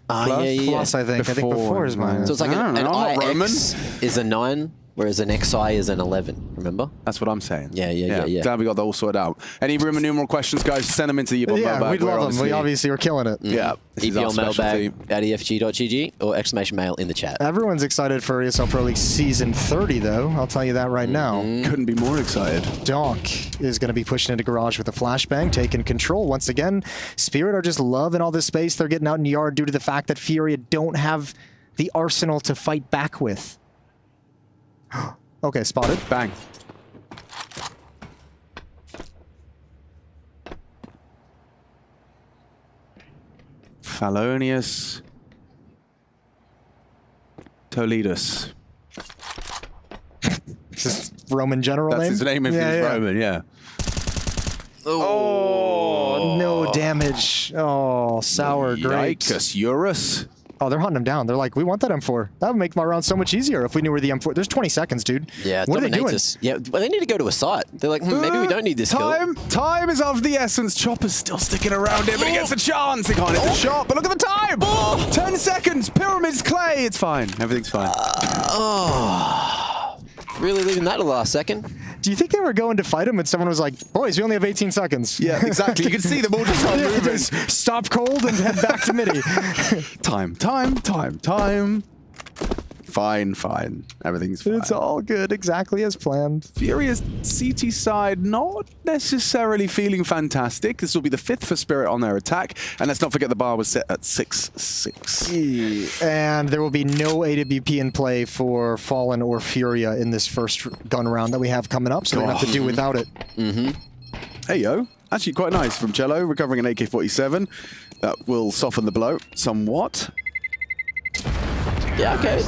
plus, I think. I think before is minus. So it's like an Roman IX is a 9, whereas an XI is an 11, remember? That's what I'm saying. Yeah. Glad we got that all sorted out. Any Roman numeral questions, guys, send them into the EPL mailbag. We'd love them. We obviously were killing it. Yeah. EPL mailbag at efg.gg or exclamation mail in the chat. Everyone's excited for ESL Pro League Season 30, though. I'll tell you that right now. Couldn't be more excited. Donk is going to be pushing into Garage with a flashbang, taking control. Once again, Spirit are just loving all this space they're getting out in the yard due to the fact that Furia don't have the arsenal to fight back with. Okay, spotted. Bang. Falonius Toledus. Just Roman general That's name? his name if he's Roman, yeah. Oh, no damage. Oh, sour grapes. Yikes, Eurus. Oh, they're hunting him down. They're like, we want that M4. That would make my round so much easier if we knew where the M4... There's 20 seconds, dude. Yeah, what are they doing? Yeah, well, they need to go to a site. They're like, maybe we don't need this kill. Time is of the essence. Chopper's still sticking around him, but he gets a chance. He can't hit the shot, but look at the time. 10 seconds. Pyramids, clay. It's fine. Everything's fine. Really leaving that to the last second? Do you think they were going to fight him and someone was like, boys, we only have 18 seconds? Yeah, exactly. You can see them all just start moving. Just stop cold and head back to midi. Time. Fine. Everything's fine. It's all good, exactly as planned. Furious CT side not necessarily feeling fantastic. This will be the 5th for Spirit on their attack. And let's not forget the bar was set at 6-6. And there will be no AWP in play for Fallen or Furia in this first gun round that we have coming up, so they have to do without it. Hey, yo. Actually quite nice from Cello, recovering an AK-47. That will soften the blow somewhat. Yeah, okay.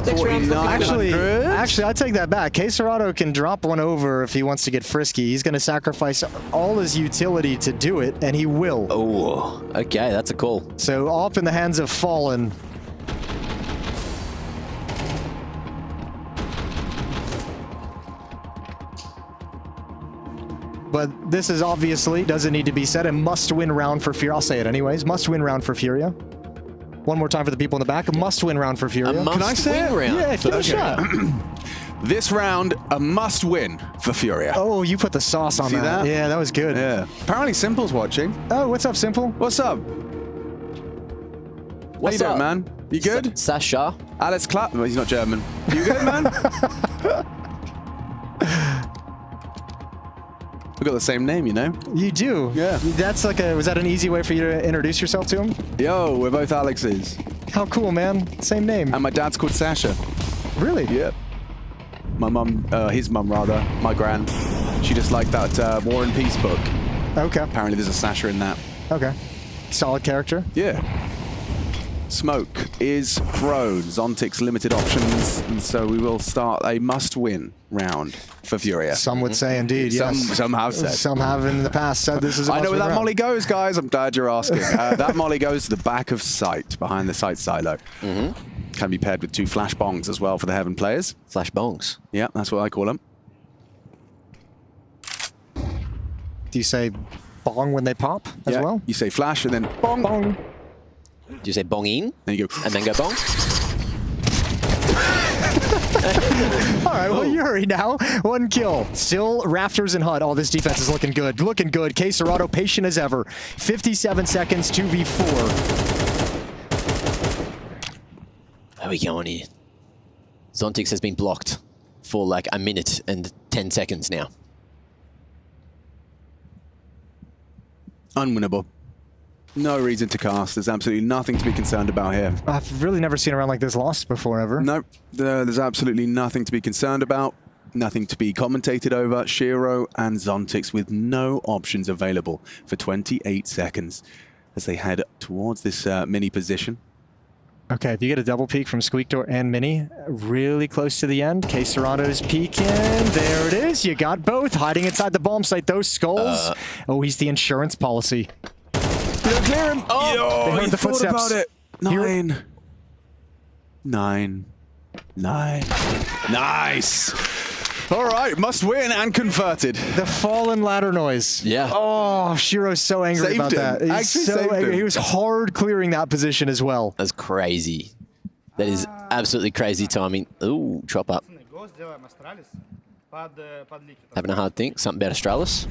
Actually, I take that back. K-Serrato can drop one over if he wants to get frisky. He's going to sacrifice all his utility to do it, and he will. Oh, okay. That's a call. So off in the hands of Fallen. But this is obviously, doesn't need to be said, a must-win round for Furia. I'll say it anyways. Must-win round for Furia. One more time for the people in the back. A must-win round for Furia. Can I say it? Round. Yeah, give it a shot. This round, a must-win for Furia. Oh, you put the sauce on that. Yeah, that was good. Yeah. Apparently Simple's watching. Oh, what's up, Simple? What's up? What's How you up, doing, man? You good? Sasha. Alex Clapp. Well, he's not German. You good, man? We've got the same name, you know? You do? Yeah. That's like was that an easy way for you to introduce yourself to him? Yo, we're both Alexes. How cool, man. Same name. And my dad's called Sasha. Really? Yeah. My mum, his mum rather, my gran, she just liked that War and Peace book. Okay. Apparently there's a Sasha in that. Okay. Solid character? Yeah. Smoke is thrown. Zontic's limited options, and so we will start a must-win round for Furia. Some would say indeed, yes. Some have said. Some have in the past said this is a I know where that round. molly goes, guys. I'm glad you're asking. That molly goes to the back of sight, behind the sight silo. Can be paired with 2 flash bongs as well for the Heaven players. Flash bongs? Yeah, that's what I call them. Do you say bong when they pop as well? You say flash and then bong. Bong. Do you say bong in? Then you go. And then go bong? All right, well, Yuri now. 1 kill. Still Raptors and HUD. Oh, this defense is looking good. Looking good. K Serato patient as ever. 57 seconds, 2v4. Where are we going here? Zontix has been blocked for like a minute and 10 seconds now. Unwinnable. No reason to cast. There's absolutely nothing to be concerned about here. I've really never seen a round like this lost before, ever. Nope. There's absolutely nothing to be concerned about. Nothing to be commentated over. Shiro and Zontix with no options available for 28 seconds as they head towards this mini position. Okay, if you get a double peek from Squeakdoor and Mini, really close to the end. K Serato's peeking. There it is. You got both. Hiding inside the bomb site. Those skulls. Oh, he's the insurance policy. You don't clear him. Oh, they heard he the thought footsteps. about it. 9. Nice. All right, must win and converted. The fallen ladder noise. Yeah. Oh, Shiro's so angry about that. He's Actually so saved angry. him. He was hard clearing that position as well. That's crazy. That is absolutely crazy timing. Ooh, chop up. Having a hard think. Something about Astralis.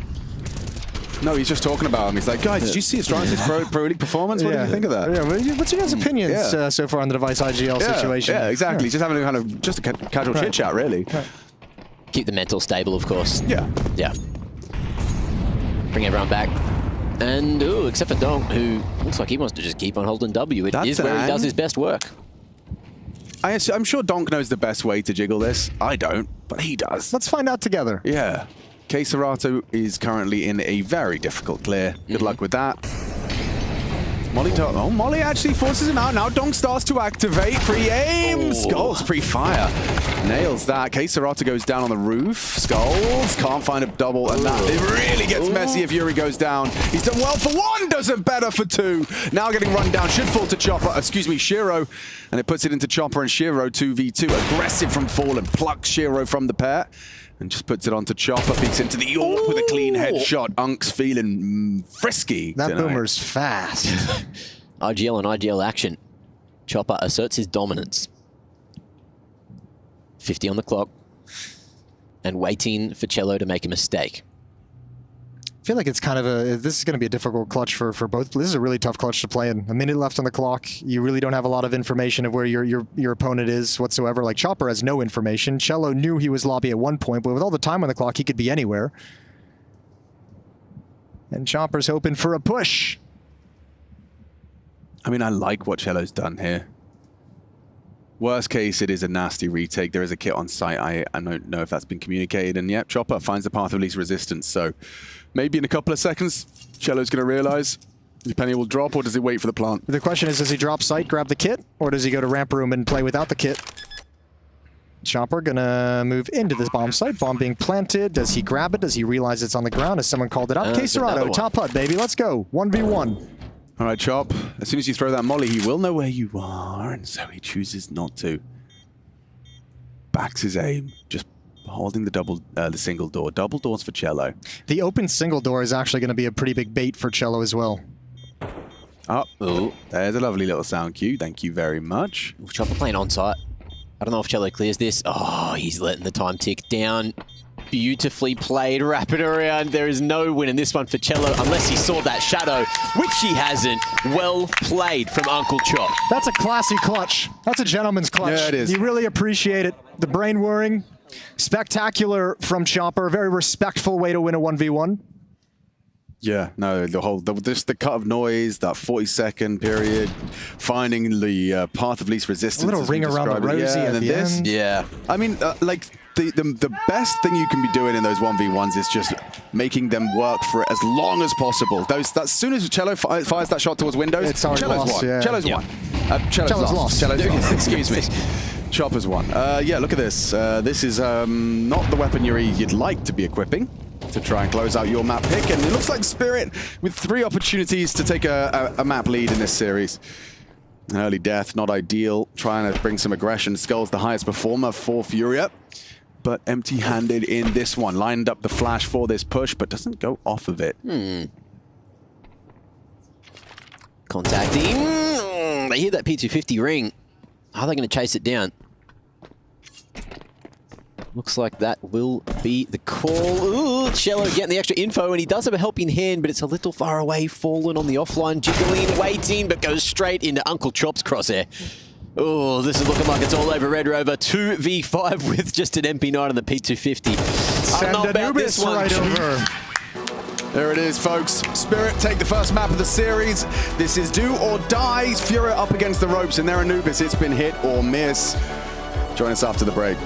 No, he's just talking about him. He's like, guys, did you see Astralis' pro league performance? What do you think of that? Yeah, what's your guys' opinions so far on the device IGL situation? Yeah, exactly. Just having a kind of just a casual chit chat, really. Keep the mental stable, of course. Yeah. Yeah. Bring everyone back. And, ooh, except for Donk, who looks like he wants to just keep on holding W. It is where he does his best work. I'm sure Donk knows the best way to jiggle this. I don't, but he does. Let's find out together. Yeah. K Serato is currently in a very difficult clear. Good luck with that. Molly actually forces him out. Now Donk starts to activate. Pre-aim. Skulls pre-fire. Nails that. K Serato goes down on the roof. Skulls can't find a double, and that it really gets messy if Yuri goes down. He's done well for 1, does it better for 2. Now getting run down. Should fall to Chopper. Excuse me, Shiro. And it puts it into Chopper and Shiro 2v2. Aggressive from Fallen. Plucks Shiro from the pair. And just puts it onto Chopper, peeks into the York with a clean headshot. Unk's feeling frisky That tonight. boomer's fast. IGL and IGL action. Chopper asserts his dominance. 50 on the clock. And waiting for Cello to make a mistake. I feel like it's kind of this is going to be a difficult clutch for both. This is a really tough clutch to play in. A minute left on the clock. You really don't have a lot of information of where your opponent is whatsoever. Like Chopper has no information. Cello knew he was lobby at one point, but with all the time on the clock, he could be anywhere. And Chopper's hoping for a push. I mean, I like what Cello's done here. Worst case, it is a nasty retake. There is a kit on site. I don't know if that's been communicated. And yep, Chopper finds the path of least resistance. So maybe in a couple of seconds, Cello's going to realize the penny will drop, or does he wait for the plant? The question is, does he drop site, grab the kit, or does he go to ramp room and play without the kit? Chopper gonna move into this bomb site. Bomb being planted. Does he grab it? Does he realize it's on the ground? Has someone called it out? K Serato, top HUD, baby. Let's go. 1v1. All right, Chop. As soon as you throw that molly, he will know where you are, and so he chooses not to. Backs his aim, just holding the single door. Double doors for Cello. The open single door is actually going to be a pretty big bait for Cello as well. Oh, there's a lovely little sound cue. Thank you very much. Chopper playing on site. I don't know if Cello clears this. Oh, he's letting the time tick down. Beautifully played, wrap it around. There is no win in this one for Cello unless he saw that shadow, which he hasn't. Well played from Uncle Chop. That's a classy clutch. That's a gentleman's clutch. Yeah, it is. You really appreciate it. The brain whirring, spectacular from Chopper. Very respectful way to win a 1v1. Yeah, no, the cut of noise, that 40-second period, finding the path of least resistance. A little ring around the rosy at the end. Yeah, I mean, like the best thing you can be doing in those 1v1s is just making them work for as long as possible. As soon as Cello fires that shot towards windows, Cello's won. Yeah. Cello's won. Cello's lost. Cello's lost. Excuse me. Chopper's won. Yeah, look at this. This is not the weapon you'd like to be equipping to try and close out your map pick, and it looks like Spirit with 3 opportunities to take a map lead in this series. An early death, not ideal. Trying to bring some aggression. Skull's the highest performer for Furia, but empty-handed in this one. Lined up the flash for this push, but doesn't go off of it. Contacting. They hear that P250 ring. How are they going to chase it down? Looks like that will be the call. Ooh, Cello getting the extra info, and he does have a helping hand, but it's a little far away. Fallen on the offline, jiggling, waiting, but goes straight into Uncle Chop's crosshair. Oh, this is looking like it's all over Red Rover. 2v5 with just an MP9 on the P250. I don't know about this one. Right over. There it is, folks. Spirit take the first map of the series. This is do or die. Furia up against the ropes, and there Anubis. It's been hit or miss. Join us after the break.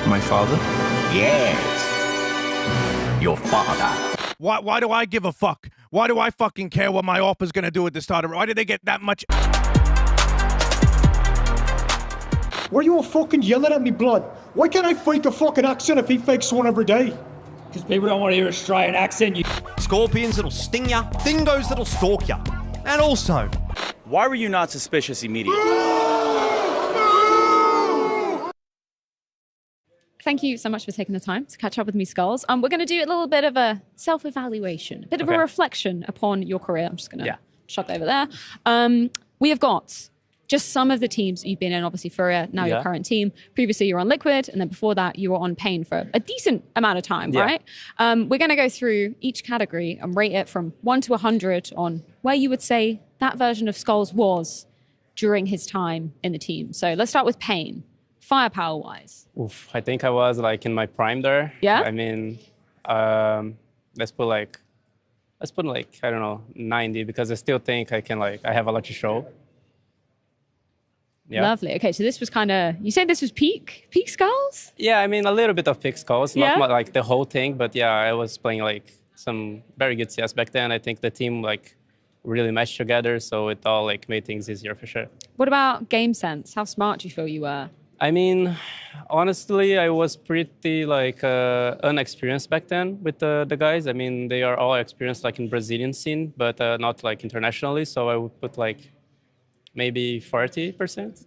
My father? Yes. Your father. Why do I give a fuck? Why do I fucking care what my offer's gonna do at the start of it? Why did they get that much? Why are you all fucking yelling at me, blood? Why can't I fake a fucking accent if he fakes one every day? Because people don't want to hear Australian accent, you Scorpions that'll sting ya, dingoes that'll stalk ya. And also, why were you not suspicious immediately? Thank you so much for taking the time to catch up with me, Skulls. We're going to do a little bit of a self-evaluation, a bit of a reflection upon your career. I'm just going to shut over there. We have got just some of the teams you've been in, obviously Furia, now your current team. Previously you were on Liquid, and then before that you were on Pain for a decent amount of time, right? We're going to go through each category and rate it from 1 to 100 on where you would say that version of Skulls was during his time in the team. So let's start with Pain. Firepower-wise. Oof, I think I was like in my prime there. Yeah? I mean, let's put like, I don't know, 90, because I still think I can I have a lot to show. Yeah. Lovely. Okay, so this was kind of, you said this was peak Skulls? Yeah, I mean, a little bit of peak Skulls, not like the whole thing, but yeah, I was playing like some very good CS back then. I think the team really meshed together, so it all made things easier for sure. What about game sense? How smart do you feel you were? I mean, honestly, I was pretty unexperienced back then with the guys. I mean, they are all experienced in Brazilian scene, but not internationally. So I would put maybe 40%.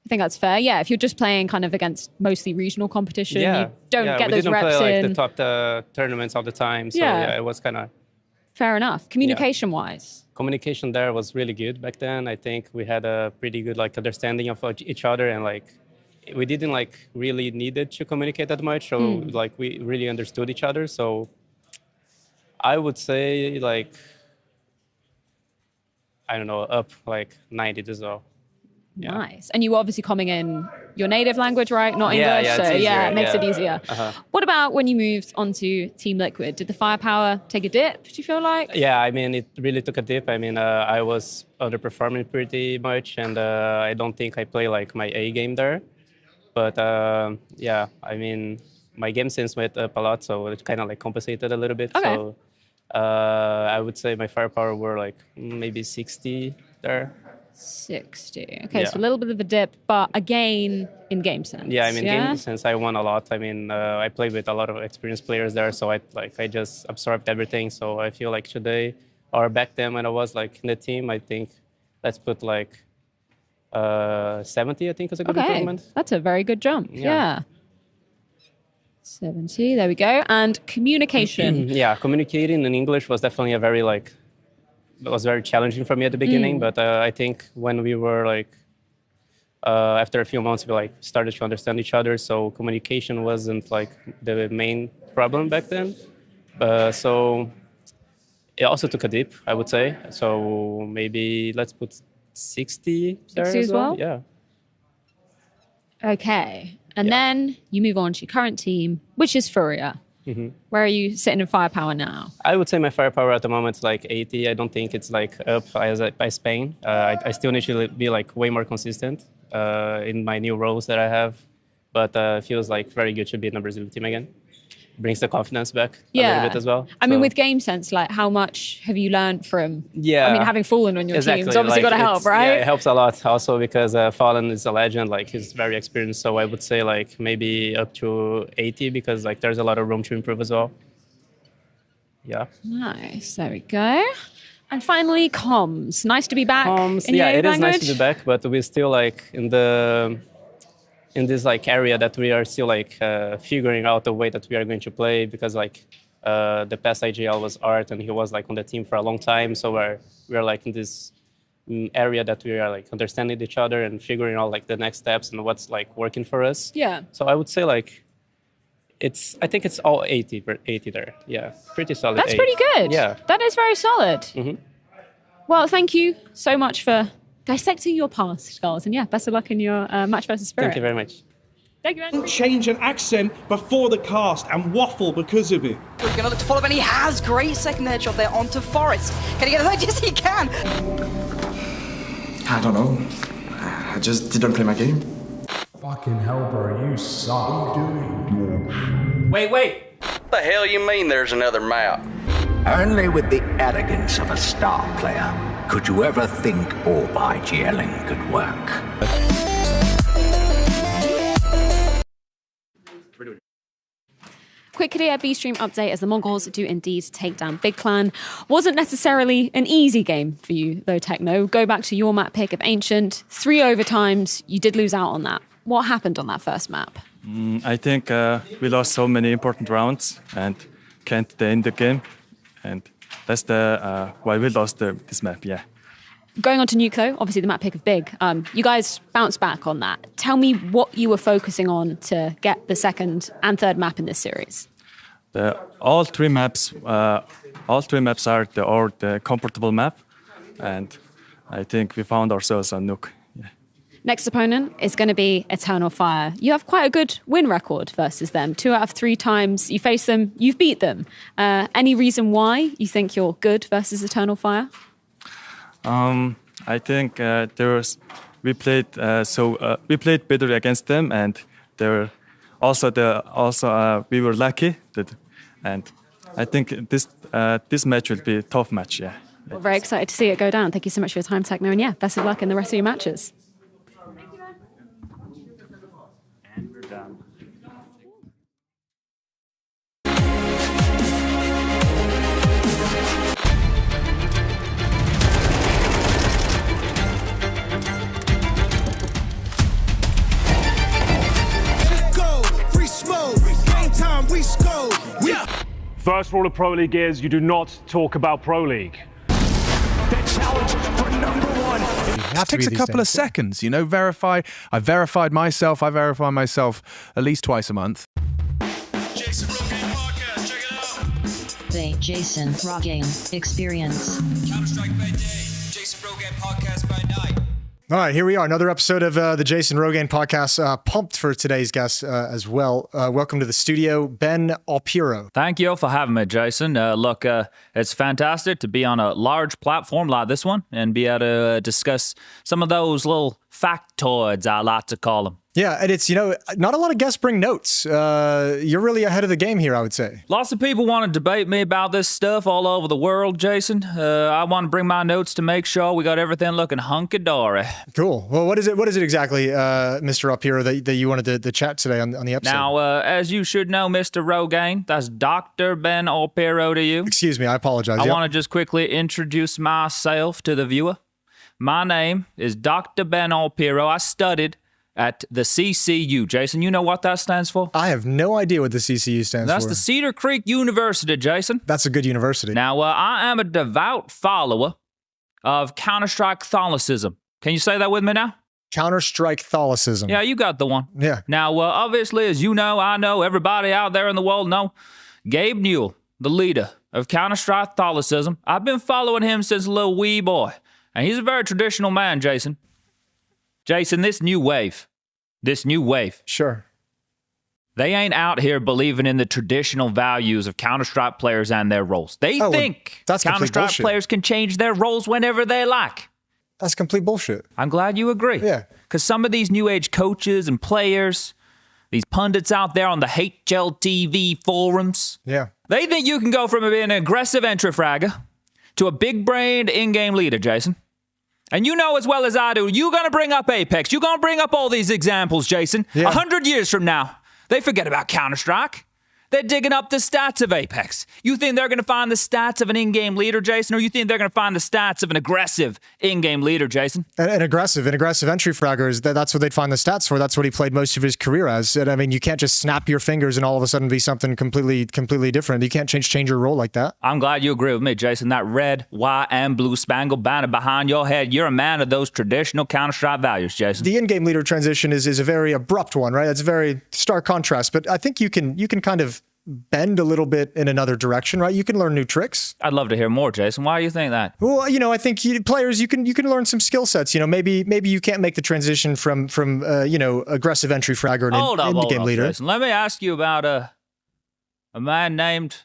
I think that's fair. Yeah, if you're just playing kind of against mostly regional competition, you don't get those reps in. We didn't play the top tournaments all the time. So yeah it was kind of... Fair enough. Communication-wise? Communication there was really good back then. I think we had a pretty good understanding of each other, and we didn't really needed to communicate that much. So we really understood each other. So I would say I don't know, up 90 as well. Yeah. Nice. And you were obviously coming in your native language, right? Not English. Yeah, so easier, it makes it easier. What about when you moved onto Team Liquid? Did the firepower take a dip, do you feel like? Yeah, I mean, it really took a dip. I mean, I was underperforming pretty much, and I don't think I play my A game there. But yeah, I mean, my game sense went up a lot, so it kind of compensated a little bit. Okay. So I would say my firepower were maybe 60 there. 60. Okay, so a little bit of a dip, but again, in game sense. Yeah, I mean, game sense, I won a lot. I mean, I played with a lot of experienced players there, so I just absorbed everything. So I feel today, or back then when I was in the team, I think let's put 70, I think is a good improvement. That's a very good jump. Yeah. 70, there we go. And communication. Yeah, communicating in English was definitely a very it was very challenging for me at the beginning, but I think when we were after a few months, we started to understand each other. So communication wasn't the main problem back then. So it also took a dip, I would say. So maybe let's put 60 there 60 as well? Yeah. Okay. And then you move on to your current team, which is Furia. Where are you sitting in firepower now? I would say my firepower at the moment is 80. I don't think it's up by Spain. I still need to be way more consistent in my new roles that I have. But it feels very good to be in the Brazil team again. brings the confidence back a Yeah. little bit as well. I mean, So- with game sense, like how much have you learned from? Yeah. I mean, having Fallen on your team, it's obviously got to help, right? Yeah, it helps a lot also because Fallen is a legend. Like he's very experienced. So I would say like maybe up to 80 because like there's a lot of room to improve as well. Yeah. Nice. There we go. And finally, comms. Nice to be back. In Yeah, your it is language. nice to be back, but we're still like in this like area that we are still like figuring out the way that we are going to play because like the past IGL was Art and he was like on the team for a long time, so we're like in this area that we are like understanding each other and figuring out like the next steps and what's like working for us. Yeah. So I would say like I think it's all 80 there. Yeah, pretty solid. That's 8. pretty good. Yeah. That is very solid. Mhm. Well, thank you so much for dissecting your past, girls. And yeah, best of luck in your match versus Spirit. Thank you very much. Thank you, Andrew. Change an accent before the cast and waffle because of it. We're going to look to follow, and he has great second headshot there onto Forest. Can he get it? Yes, he can. I don't know. I just didn't play my game. Fucking hell, bro, you suck. What are you doing? Wait. What the hell you mean there's another map? Only with the arrogance of a star player could you ever think all by GLing could work. Quick Kadir B stream update as the Mongols do indeed take down Big Clan. Wasn't necessarily an easy game for you though, Techno. Go back to your map pick of Ancient. 3 overtimes, you did lose out on that. What happened on that first map? I think we lost so many important rounds and can't end the game. And that's the why we lost this map, yeah. Going on to Nuke though, obviously the map pick of Big. You guys bounced back on that. Tell me what you were focusing on to get the second and third map in this series. All three maps are the comfortable map, and I think we found ourselves on Nuke. Yeah. Next opponent is going to be Eternal Fire. You have quite a good win record versus them. 2 out of 3 times you face them, you've beat them. Any reason why you think you're good versus Eternal Fire? I think we played better against them, and we were lucky and I think this match will be a tough match. Yeah. We're very excited to see it go down. Thank you so much for your time, Techno, and yeah, best of luck in the rest of your matches. And we're done. First rule of Pro League is you do not talk about Pro League. It takes a couple of seconds, you know, I verify myself at least twice a month. The Jason Rogaine Experience. Counter-Strike by day, Jason Rogaine Podcast by night. All right, here we are. Another episode of the Jason Rogaine podcast. Pumped for today's guest as well. Welcome to the studio, Ben Alpiro. Thank you for having me, Jason. Look, it's fantastic to be on a large platform like this one and be able to discuss some of those little factoids, I like to call them. Yeah, and it's, not a lot of guests bring notes. You're really ahead of the game here, I would say. Lots of people want to debate me about this stuff all over the world, Jason. I want to bring my notes to make sure we got everything looking hunky-dory. Cool. Well, what is it exactly, Mr. Alpiro, that you wanted to chat today on the episode? Now, as you should know, Mr. Rogaine, that's Dr. Ben Alpiro to you. Excuse me, I apologize. I want to just quickly introduce myself to the viewer. My name is Dr. Ben Alpiro. I studied at the CCU. Jason, you know what that stands for? I have no idea what the CCU stands That's for. the Cedar Creek University, Jason. That's a good university. Now, I am a devout follower of Counter-Strike Catholicism. Can you say that with me now? Counter-Strike Catholicism. Yeah, you got the one. Yeah. Now, obviously, as you know, I know, everybody out there in the world know, Gabe Newell, the leader of Counter-Strike Catholicism. I've been following him since a little wee boy. And he's a very traditional man, Jason. Jason, this new wave. Sure. They ain't out here believing in the traditional values of Counter-Strike players and their roles. They think Counter-Strike players can change their roles whenever they like. That's complete bullshit. I'm glad you agree. Yeah. Because some of these new age coaches and players, these pundits out there on the HLTV forums. Yeah. They think you can go from being an aggressive entry fragger to a big-brained in-game leader, Jason. And you know as well as I do, you're going to bring up Apex. You're going to bring up all these examples, Jason. 100 years from now, they forget about Counter-Strike. They're digging up the stats of Apex. You think they're going to find the stats of an in-game leader, Jason, or you think they're going to find the stats of an aggressive in-game leader, Jason? An aggressive entry fragger, that's what they'd find the stats for. That's what he played most of his career as. And I mean, you can't just snap your fingers and all of a sudden be something completely different. You can't change your role like that. I'm glad you agree with me, Jason. That red, white, and blue spangled banner behind your head, you're a man of those traditional Counter-Strike values, Jason. The in-game leader transition is a very abrupt one, right? It's a very stark contrast, but I think you can kind of bend a little bit in another direction, right? You can learn new tricks. I'd love to hear more, Jason. Why do you think that? Well, I think players, you can learn some skill sets. Maybe you can't make the transition from aggressive entry fragger and in-game leader. Jason. Let me ask you about a man named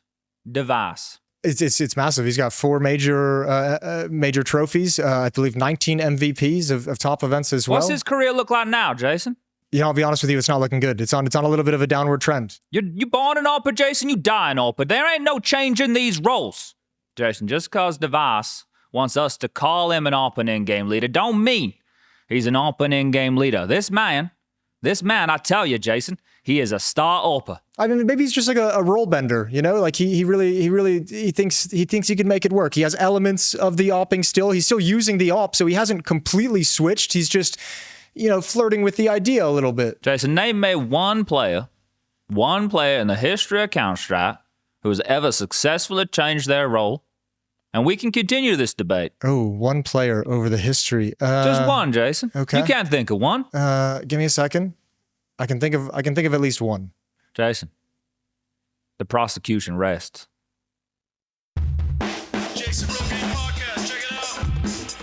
Device. It's massive. He's got 4 major trophies. I believe 19 MVPs of top events as well. What's his career look like now, Jason? I'll be honest with you, it's not looking good. It's on a little bit of a downward trend. You born an AWPer, Jason, you die an AWPer. There ain't no change in these roles. Jason, just cause Device wants us to call him an AWPer in-game leader don't mean he's an AWPer in-game leader. This man, I tell you, Jason, he is a star AWPer. I mean, maybe he's just like a role bender, Like he really thinks he can make it work. He has elements of the AWPing still. He's still using the AWP, so he hasn't completely switched. He's just flirting with the idea a little bit. Jason, name me one player in the history of Counter-Strike who has ever successfully changed their role, and we can continue this debate. Oh, one player over the history. Just one, Jason. Okay. You can't think of one. Give me a second. I can think of at least one. Jason, the prosecution rests.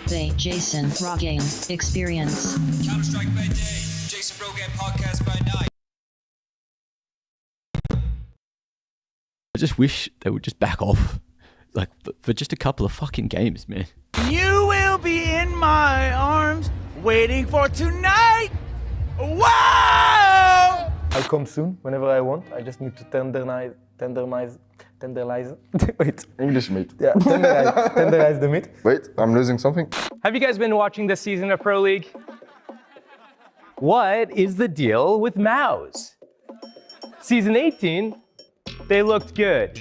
The Jason Rogaine Experience. Counter-Strike by day, Jason Rogaine podcast by night. I just wish they would just back off, for just a couple of fucking games, man. You will be in my arms, waiting for tonight. Wow! I'll come soon, whenever I want. I just need to tenderize. Wait. English meat. Yeah, tenderize the meat. Wait, I'm losing something. Have you guys been watching this season of Pro League? What is the deal with Mouse? Season 18, they looked good.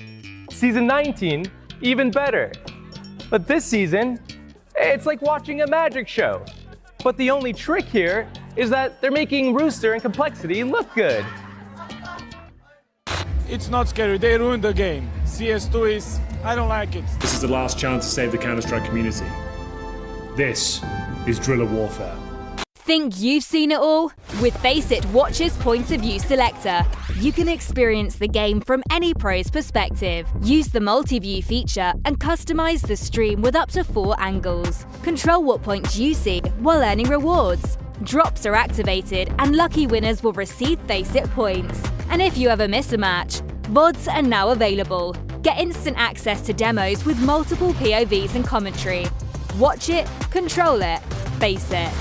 Season 19, even better. But this season, it's like watching a magic show. But the only trick here is that they're making Rooster and Complexity look good. It's not scary, they ruined the game. CS2 is, I don't like it. This is the last chance to save the Counter-Strike community. This is Driller Warfare. Think you've seen it all? With FACEIT Watch's Point of View Selector, you can experience the game from any pro's perspective. Use the multi-view feature and customize the stream with up to 4 angles. Control what points you see while earning rewards. Drops are activated and lucky winners will receive FACEIT points. And if you ever miss a match, VODs are now available. Get instant access to demos with multiple POVs and commentary. Watch it, control it, FACEIT.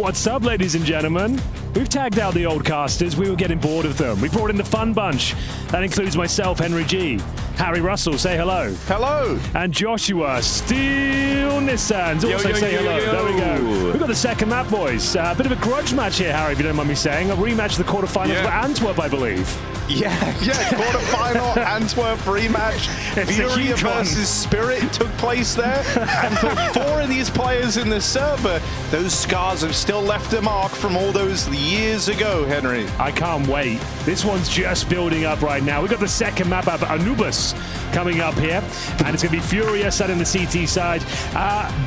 What's up, ladies and gentlemen? We've tagged out the old casters. We were getting bored of them. We brought in the fun bunch. That includes myself, Henry G. Harry Russell, say hello. Hello. And Joshua Steel Nissans also say hello. There we go. We've got the second map, boys. A bit of a grudge match here, Harry, if you don't mind me saying. A rematch of the quarterfinals for Antwerp, I believe. Yeah, quarterfinal Antwerp rematch. Furia versus Spirit took place there. And for 4 of these players in the server, those scars have still left a mark from all those years ago, Henry. I can't wait. This one's just building up right now. We've got the second map of Anubis coming up here. And it's going to be Furia sat in the CT side,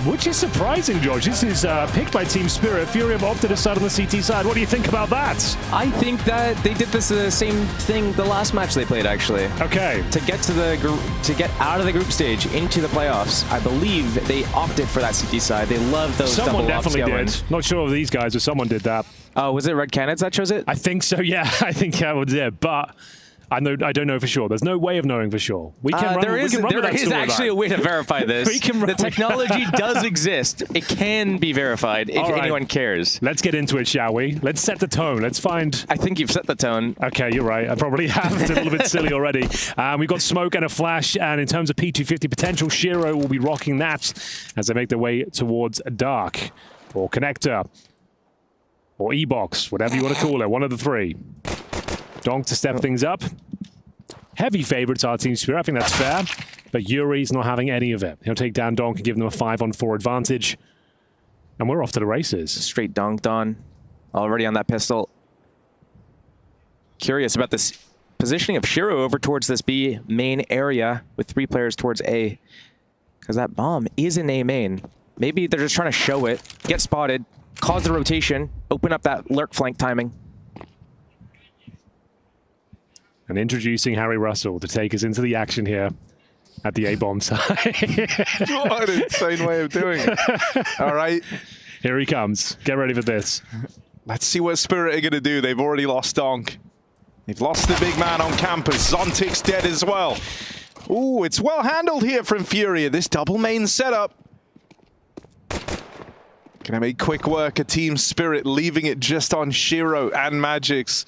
which is surprising, George. This is picked by Team Spirit. Furia have opted to start on the CT side. What do you think about that? I think that they did this the same thing the last match they played, actually. Okay. To get to to get out of the group stage into the playoffs, I believe they opted for that CT side. They love those Someone double definitely going. did. Not sure of these guys, but someone did that. Oh, was it Red Canids that chose it? I think so, yeah. I think that was it, but I don't know for sure. There's no way of knowing for sure. We can run, there is actually a way to verify this. The technology does exist. It can be verified if anyone cares. Let's get into it, shall we? Let's set the tone. Let's find... I think you've set the tone. Okay, you're right. I probably have. It's a little bit silly already. We've got Smoke and a Flash, and in terms of P250 potential, Shiro will be rocking that as they make their way towards Dark, or Connector, or E-Box, whatever you want to call it. One of the three. Donk to step things up. Heavy favorites are Team Spirit. I think that's fair. But Yuri's not having any of it. He'll take down Donk and give them a 5-on-4 advantage. And we're off to the races. Straight donked on. Already on that pistol. Curious about this positioning of Shiro over towards this B main area with 3 players towards A. Because that bomb is in A main. Maybe they're just trying to show it, get spotted, cause the rotation, open up that lurk flank timing. And introducing Harry Russell to take us into the action here at the A-bomb side. What an insane way of doing it. All right. Here he comes. Get ready for this. Let's see what Spirit are going to do. They've already lost Donk. They've lost the big man on campus. Zontic's dead as well. Ooh, it's well handled here from Furia. This double main setup. Gonna make quick work of Team Spirit, leaving it just on Shiro and Magix.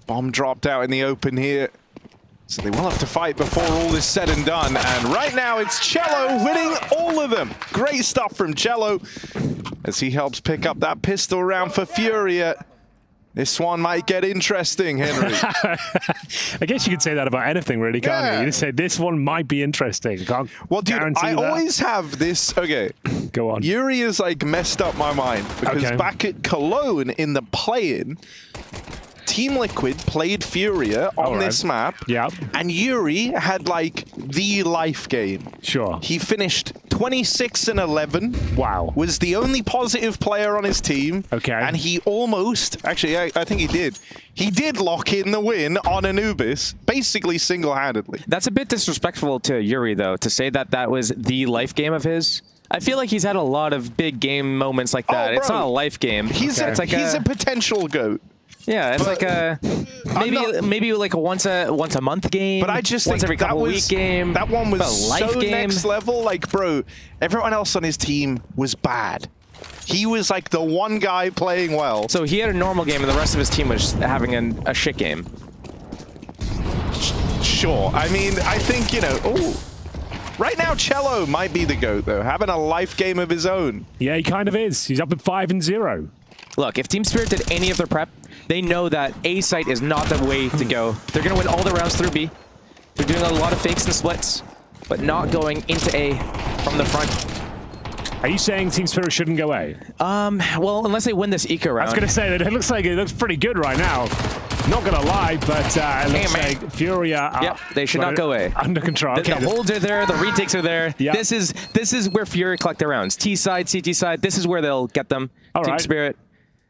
Bomb dropped out in the open here. So they will have to fight before all is said and done. And right now it's Cello winning all of them. Great stuff from Cello as he helps pick up that pistol round for Furia. This one might get interesting, Henry. I guess you could say that about anything, really, can't you? You just say this one might be interesting. Can't well, dude, I that. always have this. Okay, go on. Yuri has like messed up my mind because back at Cologne in the play-in, Team Liquid played Furia on this map, and Yuri had like the life game. Sure. He finished 26-11. Wow. Was the only positive player on his team. Okay. And he almost, actually, I think he did. He did lock in the win on Anubis, basically single-handedly. That's a bit disrespectful to Yuri, though, to say that that was the life game of his. I feel like he's had a lot of big game moments like that. It's not a life game. He's a potential GOAT. Yeah, it's like a maybe like a once a month game. But I just once think every couple week game. That one was life so game. Next level. Like, bro, everyone else on his team was bad. He was like the one guy playing well. So he had a normal game, and the rest of his team was having a shit game. Sure. I mean, I think, you know. Oh, Right now, Cello might be the GOAT, though, having a life game of his own. Yeah, he kind of is. He's up at 5-0. Look, if Team Spirit did any of their prep, they know that A site is not the way to go. They're going to win all the rounds through B. They're doing a lot of fakes and splits, but not going into A from the front. Are you saying Team Spirit shouldn't go A? Well, unless they win this eco round. I was going to say that it looks pretty good right now. Not going to lie, but it looks like Furia are Yep, they should not go A. Under control. The holds are there, the retakes are there. Yep. This is where Furia collect their rounds. T side, CT side, this is where they'll get them. All Team right. Spirit.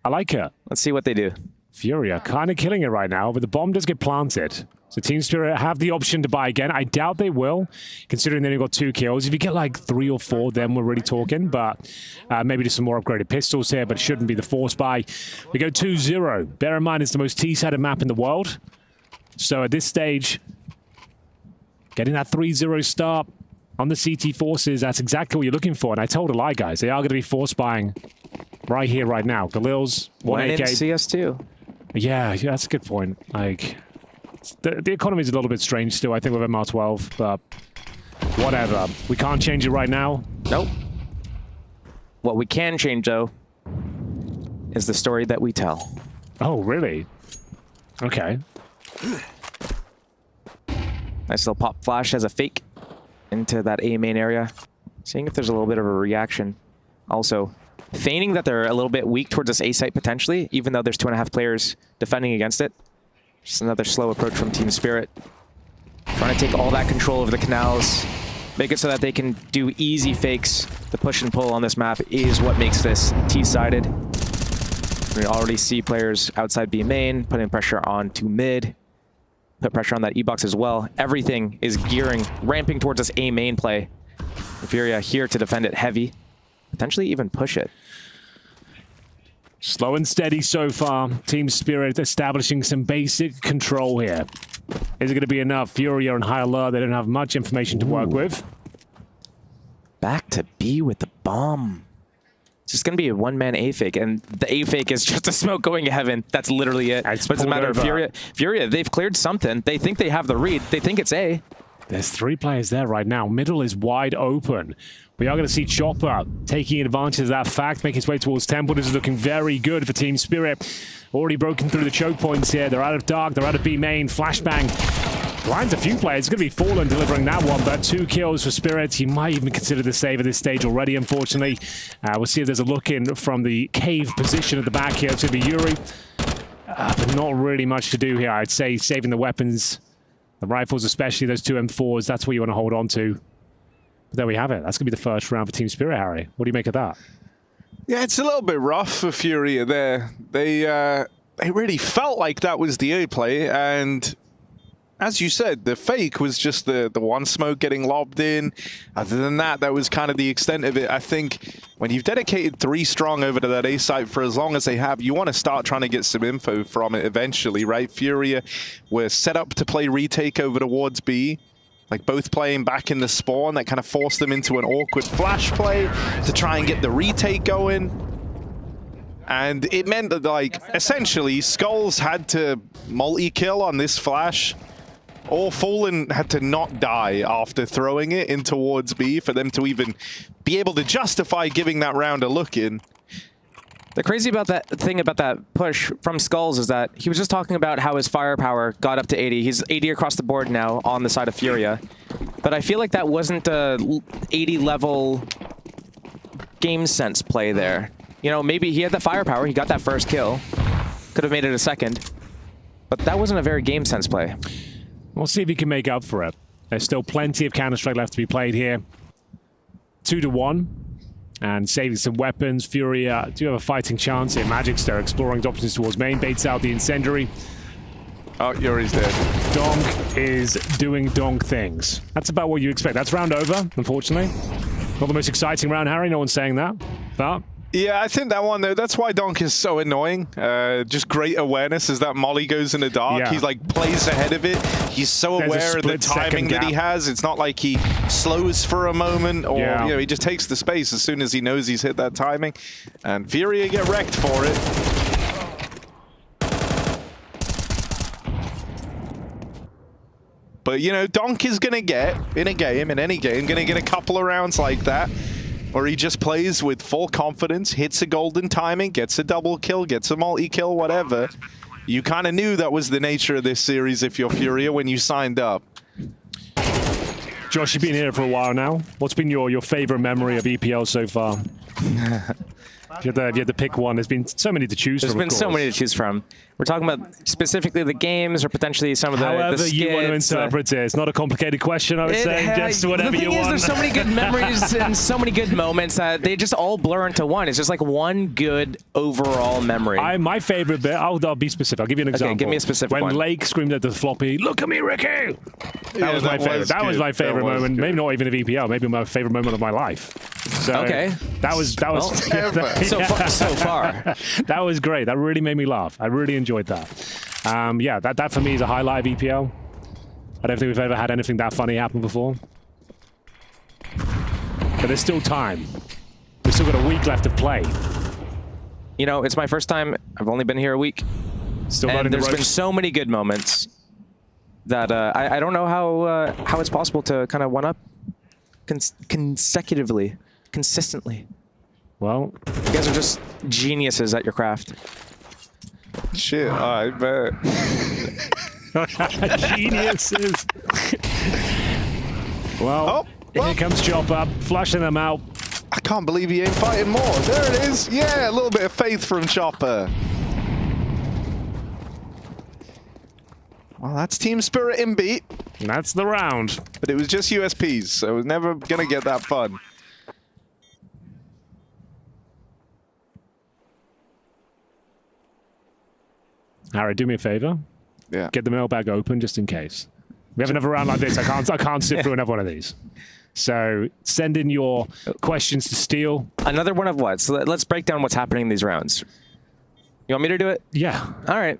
I like it. Let's see what they do. Furia kind of killing it right now, but the bomb does get planted. So Team Spirit have the option to buy again. I doubt they will, considering they only got 2 kills. If you get like 3 or 4, then we're really talking. But maybe just some more upgraded pistols here, but it shouldn't be the force buy. We go 2-0. Bear in mind, it's the most T-sided map in the world. So at this stage, getting that 3-0 start on the CT forces, that's exactly what you're looking for. And I told a lie, guys. They are going to be force buying right here, right now. Galil's 1 AK. in CS2. Yeah, that's a good point. Like, the economy is a little bit strange still, I think, with MR12, but whatever. We can't change it right now. Nope. What we can change, though, is the story that we tell. Oh, really? Okay. Nice little pop flash as a fake into that A main area. Seeing if there's a little bit of a reaction. Also, feigning that they're a little bit weak towards this A site potentially, even though there's 2.5 players defending against it. Just another slow approach from Team Spirit. Trying to take all that control over the canals. Make it so that they can do easy fakes. The push and pull on this map is what makes this T-sided. We already see players outside B main, putting pressure on to mid. Put pressure on that E-box as well. Everything is gearing, ramping towards this A main play. Furia here to defend it heavy. Potentially even push it. Slow and steady so far. Team Spirit establishing some basic control here. Is it going to be enough? Furia on high alert. They don't have much information to work with. Back to B with the bomb. It's just going to be a one-man A fake, and the A fake is just a smoke going to heaven. That's literally it. But it's a matter of Furia, they've cleared something. They think they have the read. They think it's A. There's 3 players there right now. Middle is wide open. We are going to see Chopper taking advantage of that fact, making his way towards Temple. This is looking very good for Team Spirit. Already broken through the choke points here. They're out of Dark. They're out of B main. Flashbang blinds a few players. It's going to be Fallen delivering that one, but 2 kills for Spirit. He might even consider the save at this stage already, unfortunately. We'll see if there's a look in from the cave position at the back here. It's going to be Yuri. But not really much to do here. I'd say saving the weapons. The rifles, especially those 2 M4s, that's what you want to hold on to. But there we have it. That's going to be the first round for Team Spirit, Harry. What do you make of that? Yeah, it's a little bit rough for Furia there. They really felt like that was the A play, and as you said, the fake was just the one smoke getting lobbed in. Other than that, that was kind of the extent of it. I think when you've dedicated 3 strong over to that A site for as long as they have, you want to start trying to get some info from it eventually, right? Furia were set up to play retake over towards B. Like both playing back in the spawn, that kind of forced them into an awkward flash play to try and get the retake going. And it meant that, like, essentially, Skulls had to multi-kill on this flash, or Fallen had to not die after throwing it in towards B for them to even be able to justify giving that round a look in. The crazy about that thing about that push from Skulls is that he was just talking about how his firepower got up to 80. He's 80 across the board now on the side of Furia. But I feel like that wasn't a 80 level game sense play there. You know, maybe he had that firepower. He got that first kill. Could have made it a second. But that wasn't a very game sense play. We'll see if he can make up for it. There's still plenty of Counter-Strike left to be played here. 2-1. And saving some weapons. Furia do have a fighting chance here. Magicster exploring options towards main. Baits out the incendiary. Oh, Yuri's dead. Donk is doing donk things. That's about what you expect. That's round over, unfortunately. Not the most exciting round, Harry. No one's saying that. But yeah, I think that one, though, that's why Donk is so annoying. Just great awareness as that molly goes in the dark. Yeah. He's like plays ahead of it. He's so aware of the timing that he has. It's not like he slows for a moment or, you know, he just takes the space as soon as he knows he's hit that timing. And Furia get wrecked for it. But, you know, Donk is going to get, in any game, going to get a couple of rounds like that, where he just plays with full confidence, hits a golden timing, gets a double kill, gets a multi-kill, whatever. You kind of knew that was the nature of this series if you're Furia when you signed up. Josh, you've been here for a while now. What's been your favorite memory of EPL so far? If you had to pick one, there's been so many to choose from. There's been so many to choose from. We're talking about specifically the games or potentially some of the However skits. you want to interpret it. It's not a complicated question, I would say. Just whatever you want. The thing is, there's so many good memories and so many good moments that they just all blur into one. It's just like one good overall memory. My favorite bit, I'll be specific. I'll give you an example. Okay, give me a specific one. When Lake screamed at the floppy, "Look at me, Ricky!" That was my favorite. That was my favorite moment. Maybe not even of EPL. Maybe my favorite moment of my life. So okay. That was so far. That was great. That really made me laugh. I really enjoyed that. Yeah, that for me is a highlight of EPL. I don't think we've ever had anything that funny happen before. But there's still time. We've still got a week left to play. You know, it's my first time. I've only been here a week. Still and there's been so many good moments that I don't know how it's possible to kind of one up consistently. Well, you guys are just geniuses at your craft. Shit, I bet. Geniuses. Well, here comes Chopper, flushing them out. I can't believe he ain't fighting more. There it is. Yeah, a little bit of faith from Chopper. Well, that's Team Spirit in beat. That's the round. But it was just USPs, so it was never going to get that fun. Harry, do me a favor. Yeah. Get the mailbag open just in case. We have another round like this. I can't sit through another one of these. So send in your questions to Steel. Another one of what? So let's break down what's happening in these rounds. You want me to do it? Yeah. All right.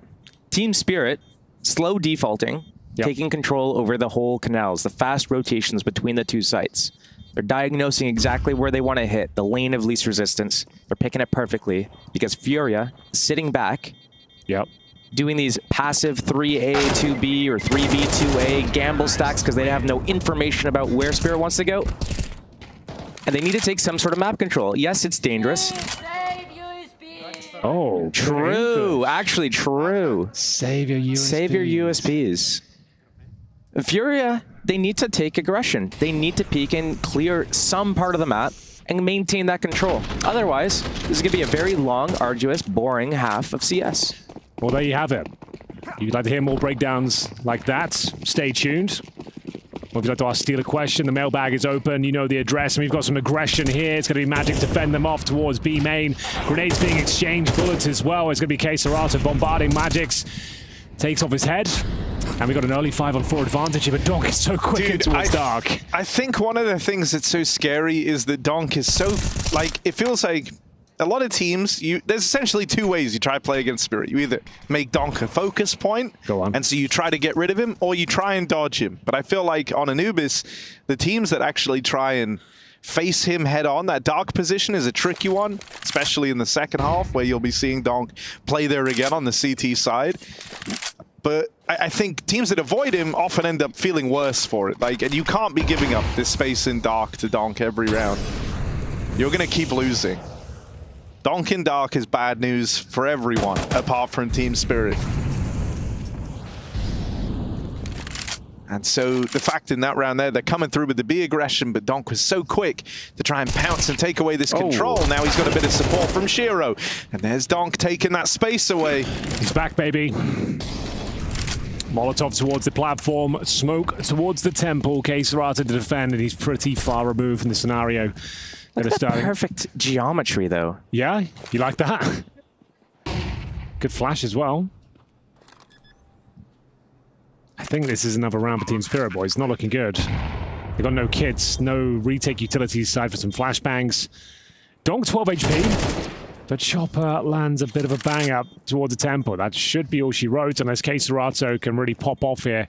Team Spirit, slow defaulting, taking control over the whole canals, the fast rotations between the two sites. They're diagnosing exactly where they want to hit, the lane of least resistance. They're picking it perfectly because Furia is sitting back. Yep. Doing these passive 3A, 2B, or 3B, 2A gamble stacks because they have no information about where Spirit wants to go. And they need to take some sort of map control. Yes, it's dangerous. Oh, true. Actually, true. Save your USPs. Save your USPs. Furia, they need to take aggression. They need to peek and clear some part of the map and maintain that control. Otherwise, this is going to be a very long, arduous, boring half of CS. Well, there you have it. If you'd like to hear more breakdowns like that, stay tuned. Or if you'd like to ask Steel a question, the mailbag is open. You know the address, and we've got some aggression here. It's going to be Magic to fend them off towards B main. Grenades being exchanged, bullets as well. It's going to be K-Serata bombarding Magic's. Takes off his head. And we got an early 5-on-4 advantage here, but Donk is so quick towards Dark. I think one of the things that's so scary is that Donk is so, like, it feels like a lot of teams, there's essentially two ways you try to play against Spirit. You either make Donk a focus point, and so you try to get rid of him, or you try and dodge him. But I feel like on Anubis, the teams that actually try and face him head on, that Dark position is a tricky one, especially in the second half, where you'll be seeing Donk play there again on the CT side. But I think teams that avoid him often end up feeling worse for it. Like, and you can't be giving up this space in Dark to Donk every round. You're going to keep losing. Donk in Dark is bad news for everyone, apart from Team Spirit. And so the fact in that round there, they're coming through with the B aggression, but Donk was so quick to try and pounce and take away this control. Now he's got a bit of support from Shiro. And there's Donk taking that space away. He's back, baby. Molotov towards the platform, smoke towards the temple. K-Serata to defend, and he's pretty far removed from the scenario. Look at that perfect geometry, though. Yeah? You like that? Good flash as well. I think this is another round for Team Spirit, boys. Not looking good. They've got no kits, no retake utilities aside for some flashbangs. Donk 12 HP, but Chopper lands a bit of a bang up towards the temple. That should be all she wrote, unless K-Serata can really pop off here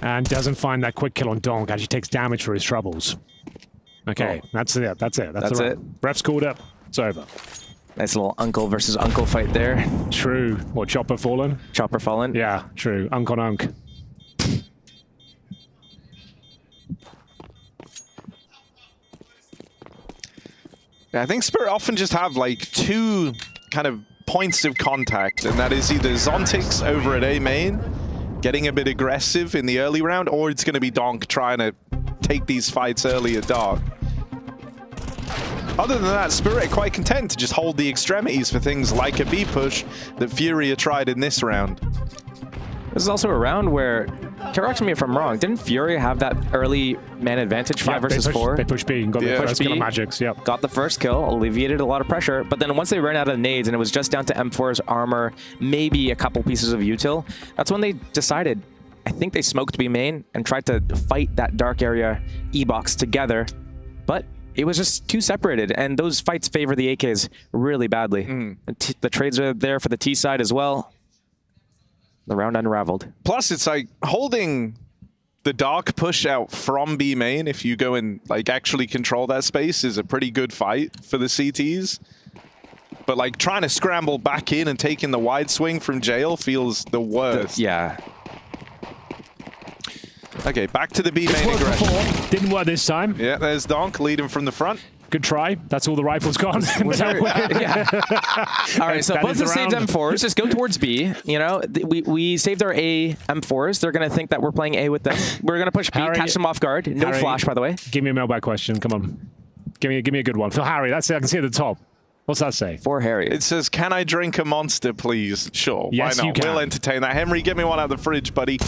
and doesn't find that quick kill on Donk. Actually takes damage for his troubles. Okay, that's it. That's it. Ref's called up. It's over. Nice little uncle versus uncle fight there. True. What, Chopper fallen? Chopper fallen? Yeah, true. Unk on unk. I think Spirit often just have like two kind of points of contact, and that is either Zontix over at A main, getting a bit aggressive in the early round, or it's going to be Donk trying to take these fights early at dark. Other than that, Spirit are quite content to just hold the extremities for things like a B push that Furia tried in this round. This is also a round where, correct me if I'm wrong, didn't Furia have that early man advantage, 5 versus 4? They pushed B and got the first kill of Magic's, yep. Got the first kill, alleviated a lot of pressure, but then once they ran out of nades and it was just down to M4's armor, maybe a couple pieces of util, that's when they decided, I think they smoked B main and tried to fight that dark area E-box together, but it was just too separated, and those fights favor the AKs really badly. The trades are there for the T side as well. The round unraveled. Plus, it's like holding the dark push out from B main, if you go and like actually control that space, is a pretty good fight for the CTs. But like trying to scramble back in and taking the wide swing from jail feels the worst. Yeah. Okay, back to the B main aggression. Didn't work this time. Yeah, there's Donk leading from the front. Good try. That's all the rifles gone. Yeah. All right, so both the saved M4s just go towards B. You know, we saved our A M4s. They're going to think that we're playing A with them. We're going to push B, catch them off guard. No flash, by the way. Give me a mailbag question. Come on. Give me a good one. For Harry, that's it. I can see at the top. What's that say? For Harry. It says, can I drink a monster, please? Sure, yes, why not? You can. We'll entertain that. Henry, get me one out of the fridge, buddy.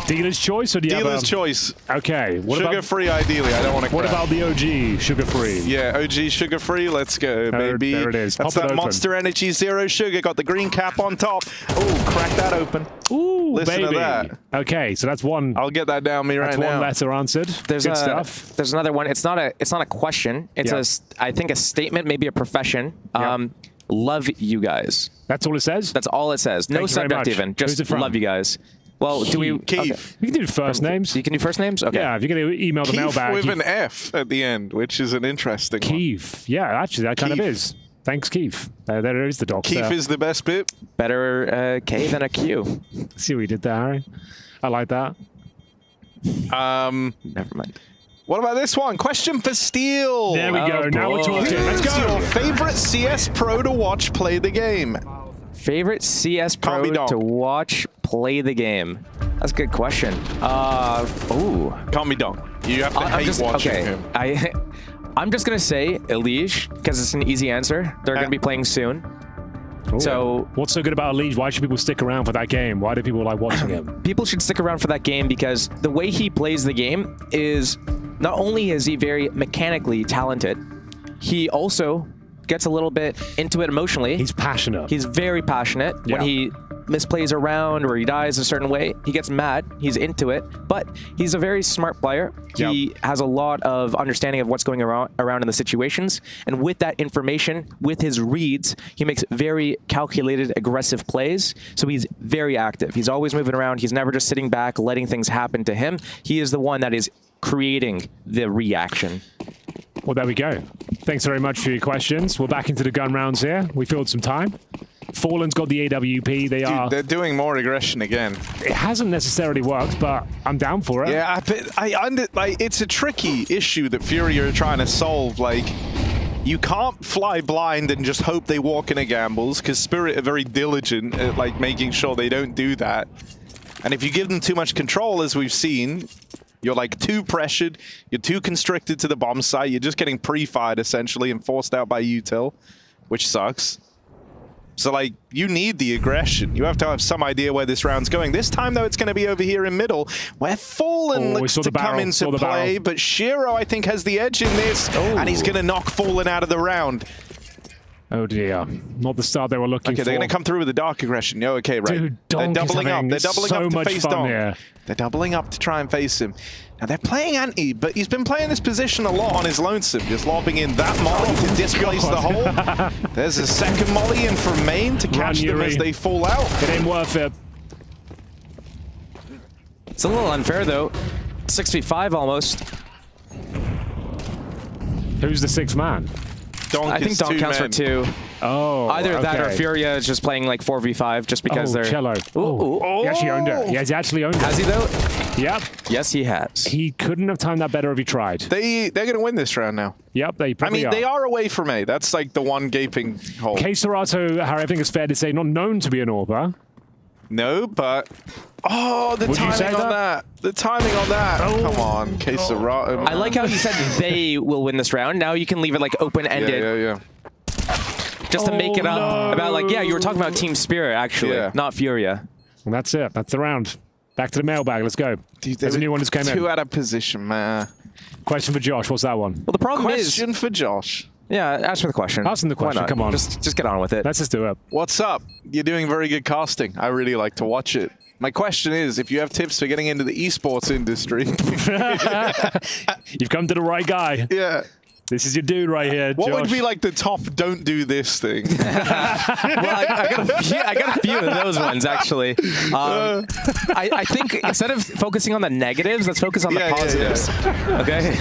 Dealer's choice, or do you Dealer's have choice. Okay. Sugar-free, ideally. I don't want to What about the OG sugar-free? Yeah, OG sugar-free. Let's go, baby. There it is. That's Pop it that open. Monster Energy Zero Sugar. Got the green cap on top. Oh, crack that open. Ooh, Listen baby. to that. Okay, so that's one. I'll get that down me right that's now. one letter answered. There's Good stuff. There's another one. It's not a question. It's I think a statement, maybe a profession. Love you guys. That's all it says? That's all it says. No subject even. Just love you guys. Well, do we... Keith. Okay. You can do first names. You can do first names? Okay. Yeah, if you're going to email the Keith mailbag. with an F at the end, which is an interesting one. Keith. Yeah, actually, that kind of is. Thanks, Keith. There is the doc. Keith is the best bit. Better K than a Q. See what you did there, Harry? I like that. Never mind. What about this one? Question for Steel. There we go. Now we're talking. Let's Who's go. your favorite CS pro to watch play the game? Favorite CS pro to watch play the game? That's a good question. Ooh. Can't be Donk. You have to hate watching him. I'm just going to say Elige, because it's an easy answer. They're going to be playing soon. Ooh. So what's so good about Elige? Why should people stick around for that game? Why do people like watching him? People should stick around for that game because the way he plays the game is not only is he very mechanically talented, he also gets a little bit into it emotionally. He's passionate. He's very passionate. Yeah. When he misplays a round or he dies a certain way, he gets mad. He's into it. But he's a very smart player. He has a lot of understanding of what's going around in the situations. And with that information, with his reads, he makes very calculated, aggressive plays. So he's very active. He's always moving around. He's never just sitting back, letting things happen to him. He is the one that is creating the reaction. Well, there we go. Thanks very much for your questions. We're back into the gun rounds here. We filled some time. Fallen's got the AWP. They're doing more aggression again. It hasn't necessarily worked, but I'm down for it. Yeah, it's a tricky issue that Furia are trying to solve. Like, you can't fly blind and just hope they walk into gambles, because Spirit are very diligent at like making sure they don't do that. And if you give them too much control, as we've seen, you're like too pressured, you're too constricted to the bomb site, you're just getting pre-fired essentially and forced out by util, which sucks. So like, you need the aggression. You have to have some idea where this round's going. This time though, it's going to be over here in middle, where Fallen looks to come into play, but Shiro I think has the edge in this, and he's going to knock Fallen out of the round. Oh dear, not the start they were looking for. Okay, they're going to come through with the dark aggression. Yeah, okay, right. Dude, they're Donk doubling up. They're doubling so up to much face fun Donk. here. They're doubling up to try and face him. Now they're playing anti, but he's been playing this position a lot on his lonesome, just lobbing in that molly to displace the hole. There's a second molly in from main to catch them as they fall out. It ain't worth it. It's a little unfair though. 6v5 almost. Who's the sixth man? Donk I think Donk counts for 2. Oh, either that or Furia is just playing like 4v5 just because they're... Cello. Ooh. He actually owned it. He has actually owned it. Has he though? Yep. Yes, he has. He couldn't have timed that better if he tried. They're going to win this round now. Yep, they probably they are away from A. That's like the one gaping hole. K Serato, I think it's fair to say, not known to be an AWPer. No, but... Oh, the timing on that. The timing on that. Oh. Come on, K Serato. I like how you said they will win this round. Now you can leave it like open-ended. Yeah. Just to make it up about like, yeah, you were talking about team spirit, actually, not Furia. And that's it. That's the round. Back to the mailbag. Let's go. Dude, there's a new one just came in. 2 out of position, man. Question for Josh. What's that one? Well, the problem Question for Josh. Yeah, ask me the question. Ask him the question. Come on. Just get on with it. Let's just do it. What's up? You're doing very good casting. I really like to watch it. My question is, if you have tips for getting into the esports industry... You've come to the right guy. Yeah. This is your dude right here, What Josh. would be like the top don't do this thing? Well, I got a few of those ones, actually. I think instead of focusing on the negatives, let's focus on the positives. Okay?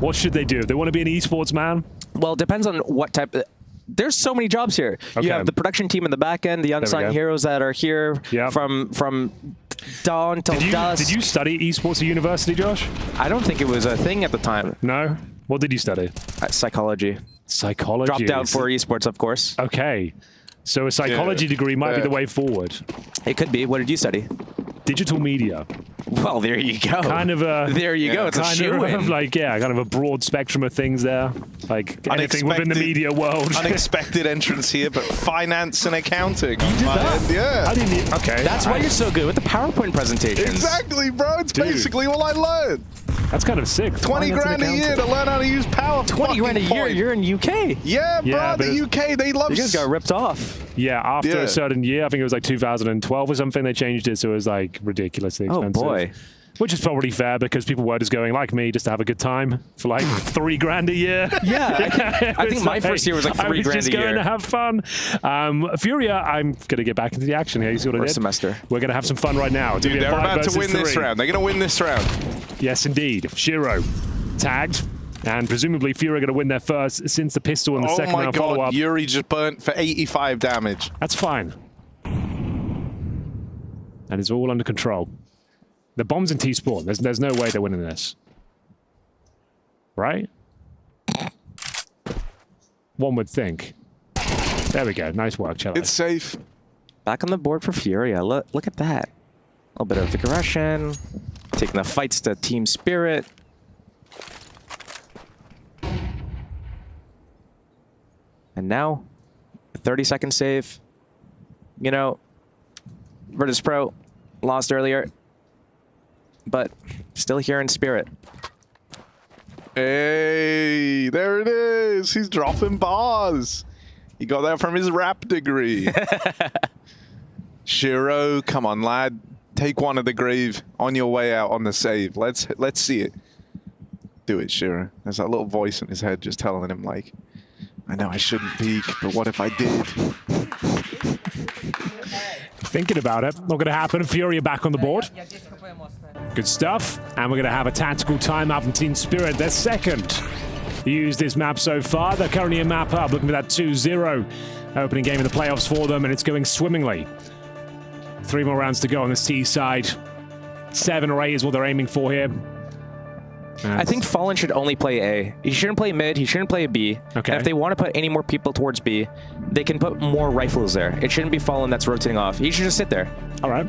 What should they do? If they want to be an esports man? Well, it depends on what type of... There's so many jobs here. Okay. You have the production team in the back end, the unsung heroes that are here from dawn till dusk. Did you study esports at university, Josh? I don't think it was a thing at the time. No? What did you study? Psychology. Psychology. Dropped out for esports, of course. Okay. So a psychology degree might be the way forward. It could be. What did you study? Digital media. Well, there you go. Kind of a... There you go. It's a shoe-in. Kind of a broad spectrum of things there. Like anything within the media world. Unexpected entrance here, but finance and accounting. You did that? Yeah. I didn't... Okay. That's why you're so good with the PowerPoint presentations. Exactly, bro. It's basically all I learned. That's kind of sick. 20 grand a year to learn how to use PowerPoint. 20 grand a year? You're in UK. Yeah, bro. The UK, they love... You guys got ripped off. Yeah, after a certain year, I think it was like 2012 or something, they changed it, so it was like ridiculously expensive. Oh, boy. Which is probably fair because people were just going, like me, just to have a good time for like 3 grand a year. Yeah, I think my first year was like 3 grand a year. I was just going to have fun. Furia, I'm going to get back into the action here. You see what I did? Semester. We're going to have some fun right now. Dude, they're about to win this round. They're going to win this round. Yes, indeed. Shiro tagged. And presumably Fury are going to win their first since the pistol in the second round follow-up. Oh my god, Yuri just burnt for 85 damage. That's fine. That is all under control. The bomb's in T-spawn. There's no way they're winning this. Right? One would think. There we go. Nice work, Cello. It's safe. Back on the board for Furia. Look at that. A little bit of aggression. Taking the fights to team spirit. And now, a 30-second save. You know, Virtus Pro lost earlier, but still here in spirit. Hey, there it is. He's dropping bars. He got that from his rap degree. Shiro, come on, lad. Take one of the grave on your way out on the save. Let's see it. Do it, Shiro. There's that little voice in his head just telling him, like, I know I shouldn't peek, but what if I did? Thinking about it. Not going to happen. Furia back on the board. Good stuff. And we're going to have a tactical timeout from Team Spirit. They're second to use this map so far. They're currently a map up, looking for that 2-0 opening game of the playoffs for them, and it's going swimmingly. 3 more rounds to go on this T side. 7 or 8 is what they're aiming for here. I think Fallen should only play A. He shouldn't play mid. He shouldn't play B. Okay. And if they want to put any more people towards B, they can put more rifles there. It shouldn't be Fallen that's rotating off. He should just sit there. All right.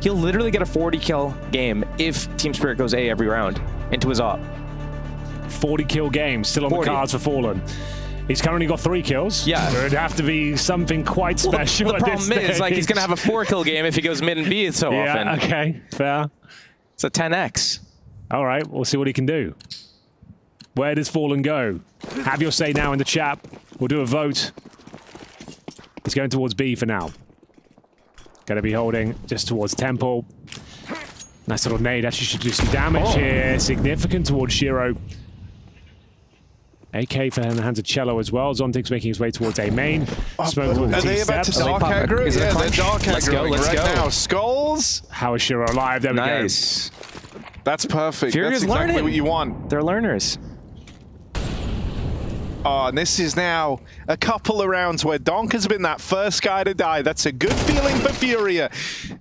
He'll literally get a 40-kill game if Team Spirit goes A every round into his op. 40-kill game still on the cards for Fallen. He's currently got 3 kills. Yeah. So it'd have to be something quite special the problem is, like, he's going to have a 4-kill game if he goes mid and B so often. Yeah, okay. Fair. It's a 10x. All right, we'll see what he can do. Where does Fallen go? Have your say now in the chat. We'll do a vote. He's going towards B for now. Going to be holding just towards Temple. Nice little nade. Actually should do some damage here. Significant towards Shiro. AK for in the hands of Cello as well. Zontig's making his way towards A main. Smoke will Are they about to dark aggro? Yeah, they're dark aggroing right now. Skulls. How is Shiro alive? There we go. Nice. That's perfect. Furia's That's exactly learning. what you want. They're learners. Oh, and this is now a couple of rounds where Donk has been that first guy to die. That's a good feeling for Furia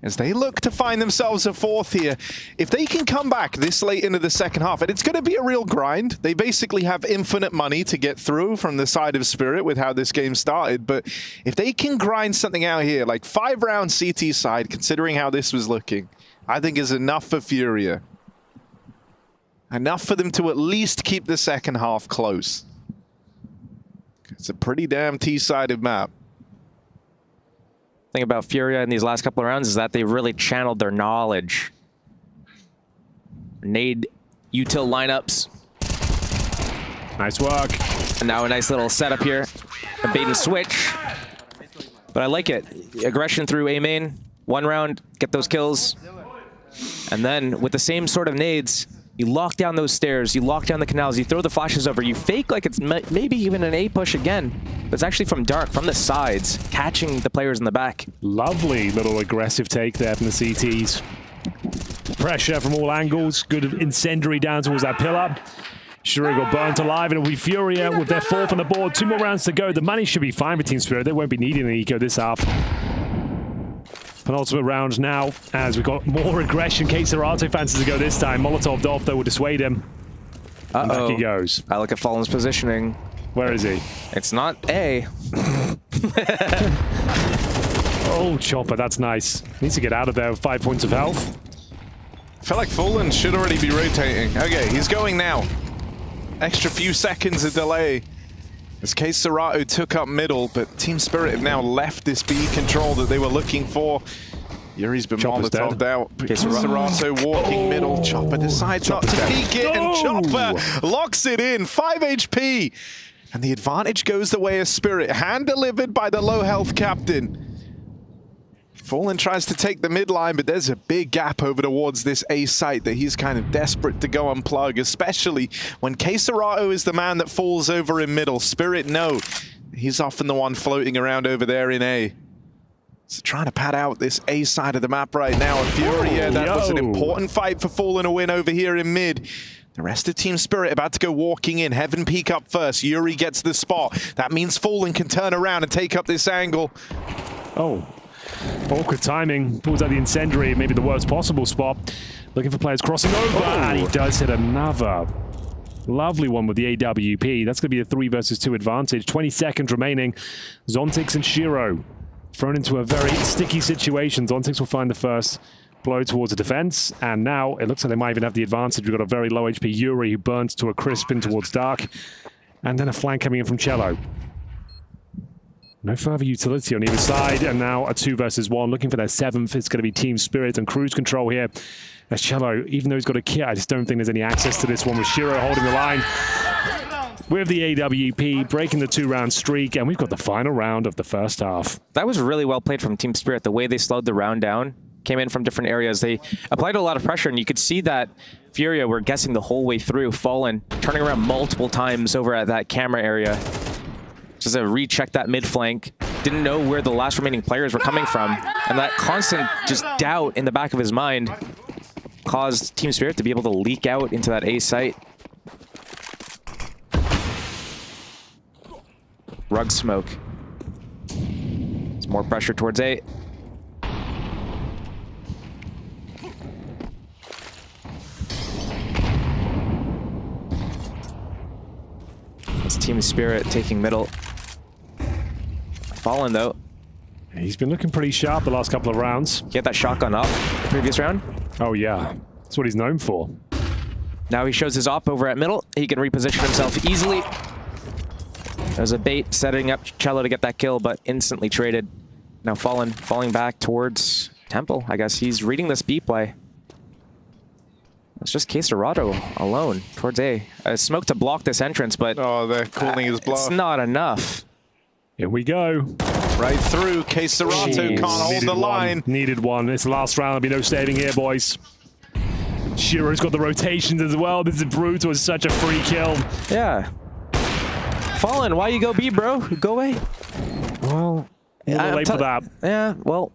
as they look to find themselves a fourth here. If they can come back this late into the second half, and it's going to be a real grind. They basically have infinite money to get through from the side of Spirit with how this game started. But if they can grind something out here, like 5-round CT side, considering how this was looking, I think is enough for Furia. Enough for them to at least keep the second half close. It's a pretty damn T-sided map. Thing about Furia in these last couple of rounds is that they really channeled their knowledge. Nade util lineups. Nice work. And now a nice little setup here. A bait and switch. But I like it. Aggression through A main. 1 round, get those kills. And then with the same sort of nades, you lock down those stairs, you lock down the canals, you throw the flashes over, you fake like it's maybe even an A push again. But it's actually from dark, from the sides, catching the players in the back. Lovely little aggressive take there from the CTs. Pressure from all angles, good incendiary down towards that pillar. Shiro got burnt alive, and it'll be Furia with their 4th on the board. 2 more rounds to go. The money should be fine for Team Spirit. They won't be needing an eco this half. Penultimate round now, as we've got more aggression. K-Serato fancies to go this time. Molotov Dolph, though, will dissuade him. And back he goes. I like a Fallen's positioning. Where is he? It's not A. Oh, Chopper, that's nice. Needs to get out of there with 5 points of health. I feel like Fallen should already be rotating. Okay, he's going now. Extra few seconds of delay. As K-Serato took up middle, but Team Spirit have now left this B control that they were looking for. Yuri's been Molotov'd out. K-Serato walking middle. Chopper decides not to peek it, and Chopper locks it in. 5 HP. And the advantage goes the way of Spirit. Hand-delivered by the low-health captain. Fallen tries to take the midline, but there's a big gap over towards this A site that he's kind of desperate to go unplug, especially when K-Serato is the man that falls over in middle. Spirit, no. He's often the one floating around over there in A. So trying to pad out this A side of the map right now. And Furia, that was an important fight for Fallen to win over here in mid. The rest of Team Spirit about to go walking in. Heaven peek up first. Yuri gets the spot. That means Fallen can turn around and take up this angle. Oh. Awkward timing. Pulls out the incendiary, maybe the worst possible spot. Looking for players crossing over, and he does hit another lovely one with the AWP. That's going to be a 3 versus 2 advantage. 20 seconds remaining. Zontix and Shiro thrown into a very sticky situation. Zontix will find the first blow towards the defense, and now it looks like they might even have the advantage. We've got a very low HP Yuri who burns to a crisp in towards Dark, and then a flank coming in from Cello. No further utility on either side, and now a 2 versus 1. Looking for their 7th. It's going to be Team Spirit and cruise control here. As Cello, even though he's got a kit, I just don't think there's any access to this one with Shiro holding the line. With the AWP, breaking the 2-round streak, and we've got the final round of the first half. That was really well played from Team Spirit. The way they slowed the round down, came in from different areas. They applied a lot of pressure, and you could see that Furia were guessing the whole way through. Fallen, turning around multiple times over at that camera area. Just to recheck that mid flank. Didn't know where the last remaining players were coming from. And that constant just doubt in the back of his mind caused Team Spirit to be able to leak out into that A site. Rug smoke. It's more pressure towards A. It's Team Spirit taking middle. Fallen, though. He's been looking pretty sharp the last couple of rounds. Get that shotgun up the previous round. Oh, yeah. That's what he's known for. Now he shows his op over at middle. He can reposition himself easily. There's a bait setting up Cello to get that kill, but instantly traded. Now falling back towards Temple. I guess he's reading this B play. It's just K-Serato alone towards A. Smoke to block this entrance, but oh, they're calling his bluff. It's not enough. Here we go. Right through. K-Serato can't hold the line. Needed one. It's the last round. There'll be no saving here, boys. Shiro's got the rotations as well. This is brutal. It's such a free kill. Yeah. Fallen, why you go B, bro? Go away. Well, a little late for that. Yeah, well.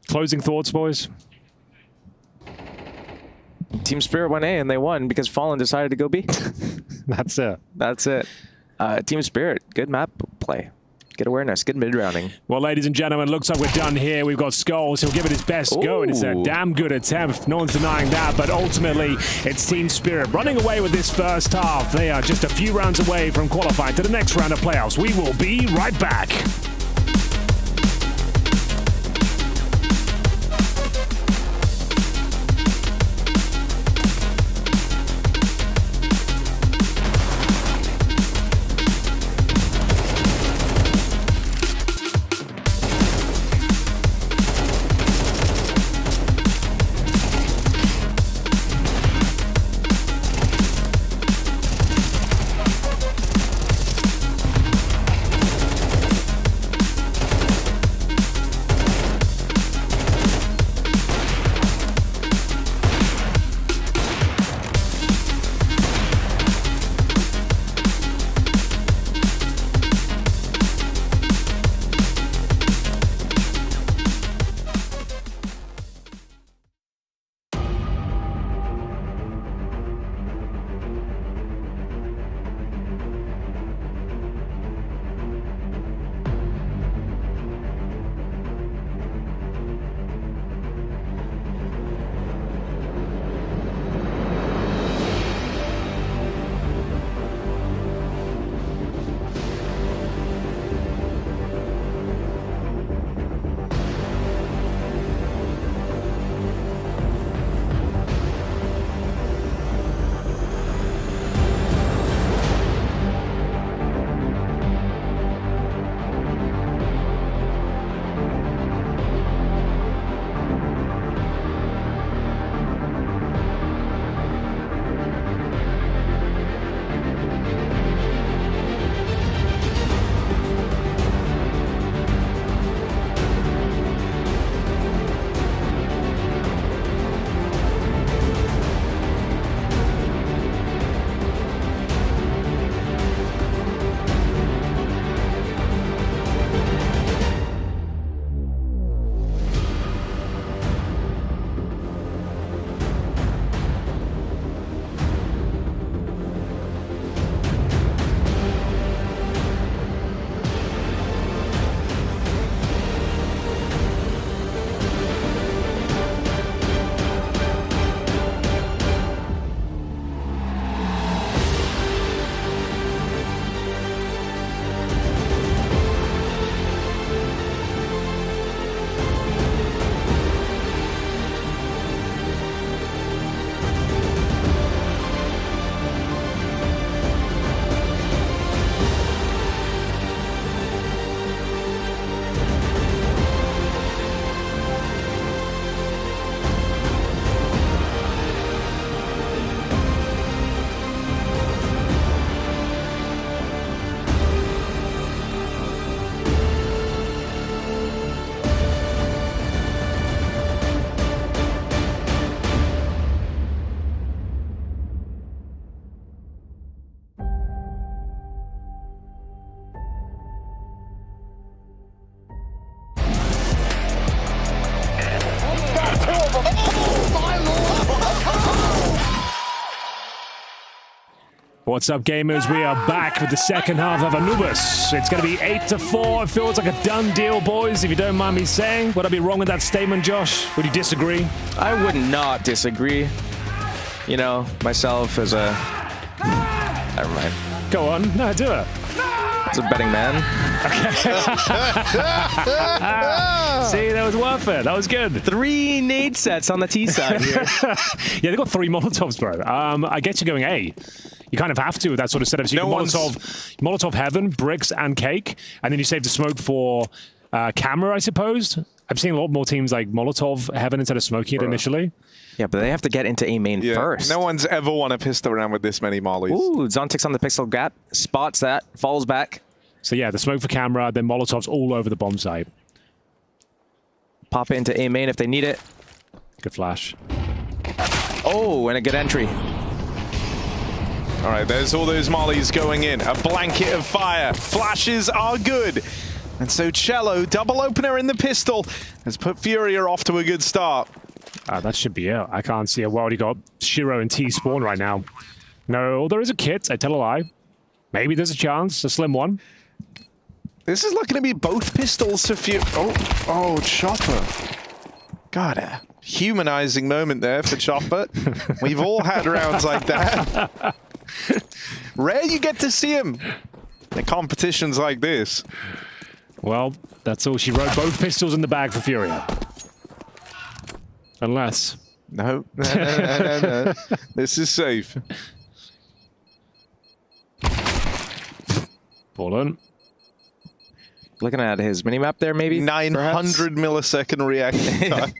Closing thoughts, boys? Team Spirit went A and they won because Fallen decided to go B. That's it. That's it. Team Spirit, good map play. Good awareness, good mid-rounding. Well, ladies and gentlemen, looks like we're done here. We've got Skulls. He'll give it his best go, and it's a damn good attempt. No one's denying that, but ultimately, it's Team Spirit running away with this first half. They are just a few rounds away from qualifying to the next round of playoffs. We will be right back. What's up, gamers? We are back with the second half of Anubis. It's going to be 8-4. It feels like a done deal, boys, if you don't mind me saying. Would I be wrong with that statement, Josh? Would you disagree? I would not disagree. You know, myself as a... Never mind. Go on. No, do it. As a betting man. See, that was worth it. That was good. 3 nade sets on the T side here. Yeah, they got 3 Molotovs, bro. I guess you're going A. You kind of have to with that sort of setup. So you can Molotov Heaven, Bricks, and Cake, and then you save the smoke for camera, I suppose. I've seen a lot more teams like Molotov Heaven instead of smoking it initially. Yeah, but they have to get into A main first. No one's ever won a pistol round with this many mollies. Ooh, Zontic's on the pixel gap, spots that, falls back. So yeah, the smoke for camera, then Molotovs all over the bomb site. Pop it into A main if they need it. Good flash. Oh, and a good entry. All right, there's all those mollies going in. A blanket of fire. Flashes are good. And so Cello, double opener in the pistol, has put Furia off to a good start. That should be it. I can't see a world. You got Shiro and T spawn right now. No, there is a kit. I tell a lie. Maybe there's a chance. A slim one. This is looking to be both pistols for few. Oh, Chopper. God, a humanizing moment there for Chopper. We've all had rounds like that. Rare you get to see him in competitions like this. Well, that's all she wrote. Both pistols in the bag for Furia. Unless. No. No. This is safe. Fallen. Looking at his minimap there, maybe? 900 millisecond reaction time.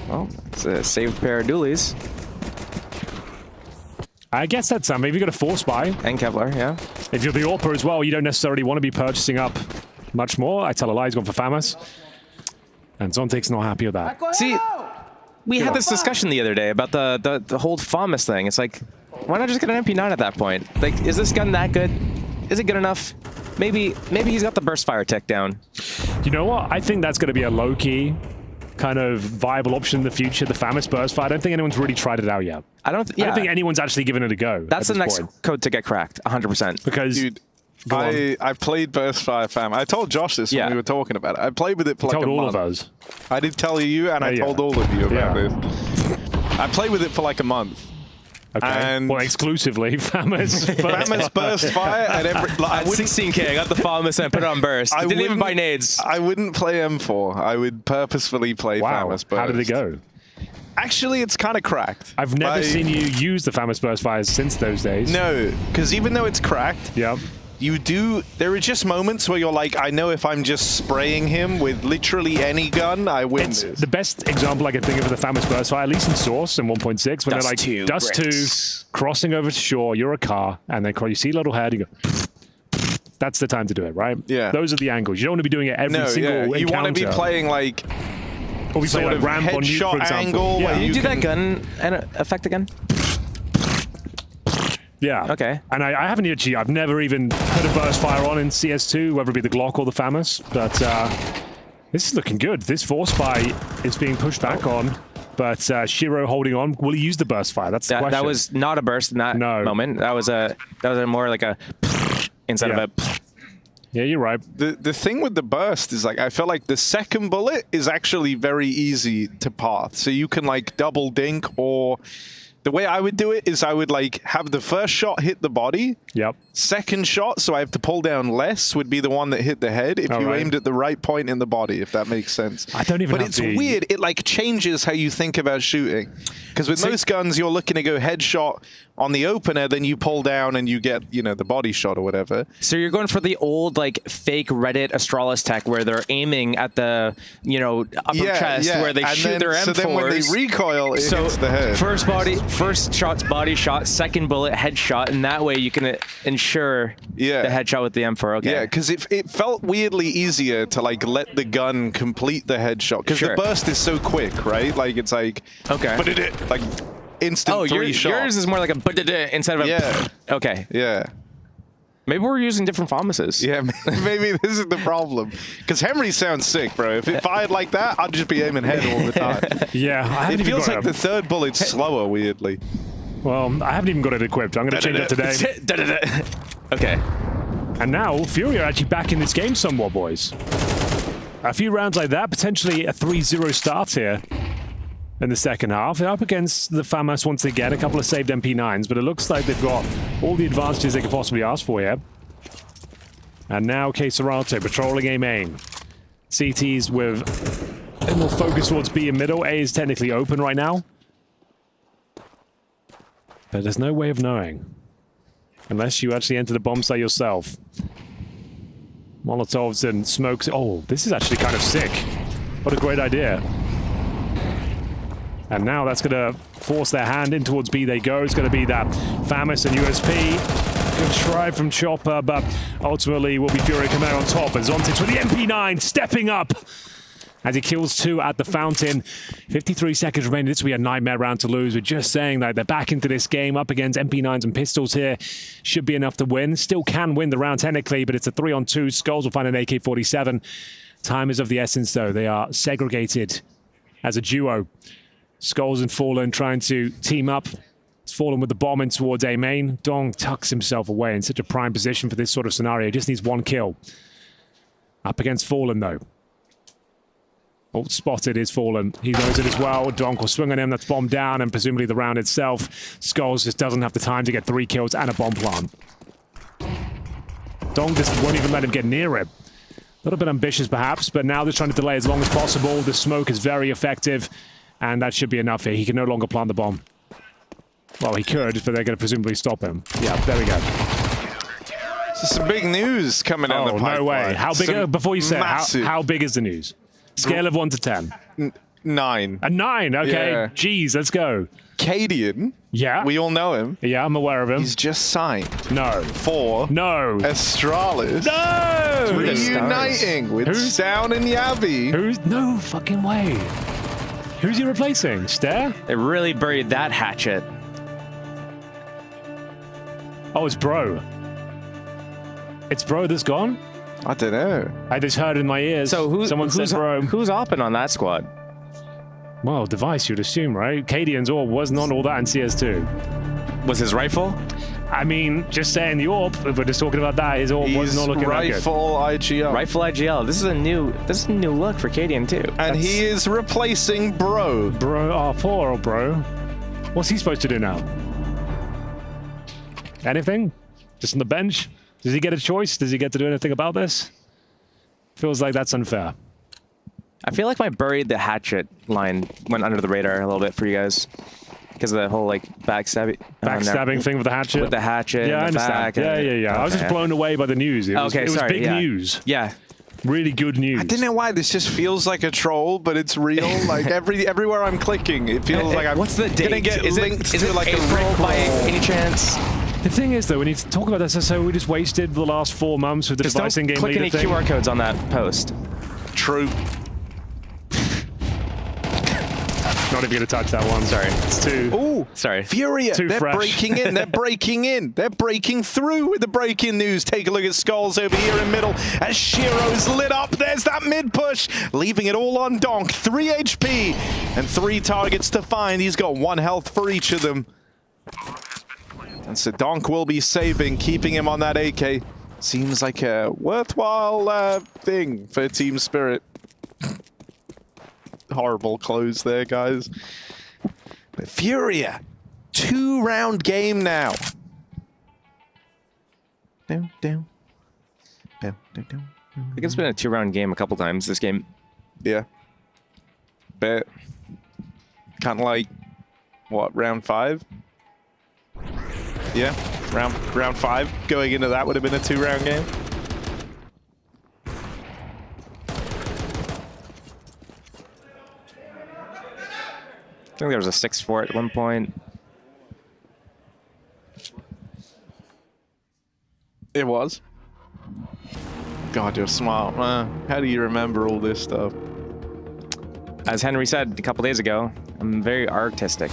Well, it's a saved pair of dualies. I guess that's something. If you've got a Force Buy. And Kevlar, yeah. If you're the AWPer as well, you don't necessarily want to be purchasing up much more. I tell a lie, he's gone for Famous. And Zontic's not happy with that. See, we had this discussion the other day about the whole FAMAS thing. It's like, why not just get an MP9 at that point? Like, is this gun that good? Is it good enough? Maybe he's got the burst fire tech down. You know what? I think that's going to be a low-key kind of viable option in the future, the FAMAS burst fire. I don't think anyone's really tried it out yet. I don't think anyone's actually given it a go. That's the next code to get cracked, 100%. Because... Dude, I played Burst Fire Fam. I told Josh this when we were talking about it. I played with it for like a month. Told all of us. I did tell you, and I told all of you about this. I played with it for like a month. Okay. And well, exclusively FAMAS Burst Fire at every. At 16k, I got the FAMAS and put it on burst. I didn't even buy nades. I wouldn't play M4. I would purposefully play FAMAS Burst. How did it go? Actually, it's kind of cracked. I've never seen you use the FAMAS Burst Fires since those days. No, because even though it's cracked, there are just moments where you're like, I know if I'm just spraying him with literally any gun, I win this. The best example I can think of the FAMAS Burst Fire, at least in Source in 1.6, when they're like, Dust 2, crossing over to shore, you're a car, and then you see a little head, you go, that's the time to do it, right? Yeah. Those are the angles. You don't want to be doing it every single encounter. You want to be playing like... Or we play like ramp on you, for example. Angle Can you do that gun effect again? Yeah. Okay. And I haven't actually, I've never even put a burst fire on in CS2, whether it be the Glock or the FAMAS, but this is looking good. This Force Buy is being pushed back on, but Shiro holding on. Will he use the burst fire? That's the question. That was not a burst in that moment. That was a more like a instead of a... Yeah, you're right. The thing with the burst is like, I feel like the second bullet is actually very easy to path. So you can like double dink, or the way I would do it is I would like have the first shot hit the body. Yep. Second shot, so I have to pull down less, would be the one that hit the head if you aimed at the right point in the body, if that makes sense. I don't even But it's weird. It like changes how you think about shooting. Because with most guns, you're looking to go headshot on the opener, then you pull down and you get, you know, the body shot or whatever. So you're going for the old like fake Reddit Astralis tech where they're aiming at the, you know, upper chest where they shoot their M4s. So then when they recoil, it hits the head. First shot's body shot, second bullet headshot, and that way you can ensure the headshot with the M4. Okay. Yeah, because it felt weirdly easier to like let the gun complete the headshot because the burst is so quick, right? Like it's like like instant 3 shot. Yours is more like a instead of a okay. Yeah. Maybe we're using different FAMASes. Yeah, maybe this is the problem. Because Henry sounds sick, bro. If it fired like that, I'd just be aiming head all the time. Yeah, it feels like the third bullet's slower, weirdly. Well, I haven't even got it equipped. I'm going to change that today. Okay. And now, Fury are actually back in this game somewhat, boys. A few rounds like that, potentially a 3-0 start here in the second half. They're up against the FAMAS once they get a couple of saved MP9s, but it looks like they've got all the advantages they could possibly ask for here. And now Serato patrolling A main. CT's with a more focus towards B in middle. A is technically open right now. But there's no way of knowing. Unless you actually enter the bomb site yourself. Molotovs and smokes. Oh, this is actually kind of sick. What a great idea. And now that's going to force their hand in towards B they go. It's going to be that FAMAS and USP. Good try from Chopper, but ultimately will be Fury coming out on top. And Zontic with the MP9 stepping up as he kills 2 at the fountain. 53 seconds remaining. This will be a nightmare round to lose. We're just saying that they're back into this game up against MP9s and pistols here. Should be enough to win. Still can win the round technically, but it's a 3-on-2. Skulls will find an AK-47. Time is of the essence, though. They are segregated as a duo. Skulls and Fallen trying to team up. It's Fallen with the bomb in towards A main. Dong tucks himself away in such a prime position for this sort of scenario. He just needs 1 kill. Up against Fallen, though. Oh, spotted is Fallen. He knows it as well. Donk will swing on him. That's bomb down, and presumably the round itself. Skulls just doesn't have the time to get 3 kills and a bomb plant. Donk just won't even let him get near him. A little bit ambitious, perhaps, but now they're trying to delay as long as possible. The smoke is very effective, and that should be enough here. He can no longer plant the bomb. Well, he could, but they're going to presumably stop him. Yeah, there we go. So some big news coming out of the pipeline. No way. How big? Before you say it, how big is the news? Scale of 1 to 10. 9. A 9. Okay. Yeah. Jeez, let's go. Cadian. Yeah. We all know him. Yeah, I'm aware of him. He's just signed. No. For Astralis. No. Reuniting with Sound and Yavi. Who's no fucking way? Who's he replacing? Stare? They really buried that hatchet. Oh, it's Bro. It's Bro that's gone? I don't know. I just heard in my ears. So who's Bro. Who's opping on that squad? Well, Device, you'd assume, right? Cadian's AWP was not all that in CS2. Was his rifle? I mean, just saying the AWP, if we're just talking about that, his AWP was not looking that good. Rifle IGL. Rifle IGL. This is a new look for Cadian too. And he is replacing Bro. Bro, oh, poor old Bro. What's he supposed to do now? Anything? Just on the bench? Does he get a choice? Does he get to do anything about this? Feels like that's unfair. I feel like my buried the hatchet line went under the radar a little bit for you guys. Because of the whole like backstabbing thing with the hatchet? With the hatchet. Yeah, I understand. Yeah. Okay. I was just blown away by the news. It was big news. Yeah. Really good news. I don't know why this just feels like a troll, but it's real. Like everywhere I'm clicking, it feels like I'm gonna get linked to like April a Rick by roll. any chance? The thing is, though, we need to talk about this. So we just wasted the last 4 months with the Just device don't in-game click leader any thing. QR codes on that post. True. Not even going to touch that one. Sorry. It's too... Ooh, sorry. Furia, Too they're fresh. breaking in. They're breaking in. They're breaking through with the breaking news. Take a look at Skulls over here in middle as Shiro's lit up. There's that mid push, leaving it all on Donk. 3 HP and 3 targets to find. He's got 1 health for each of them. And so Donk will be saving, keeping him on that AK. Seems like a worthwhile thing for Team Spirit. Horrible close there, guys. But Furia, 2-round game now. Down. I think it's been a 2-round game a couple times this game. Yeah. Bet. Kind of like, what, round 5? Yeah, round 5. Going into that would have been a 2-round game. I think there was a 6-4 at one point. It was. God, you're smart, man. How do you remember all this stuff? As Henry said a couple days ago, I'm very artistic.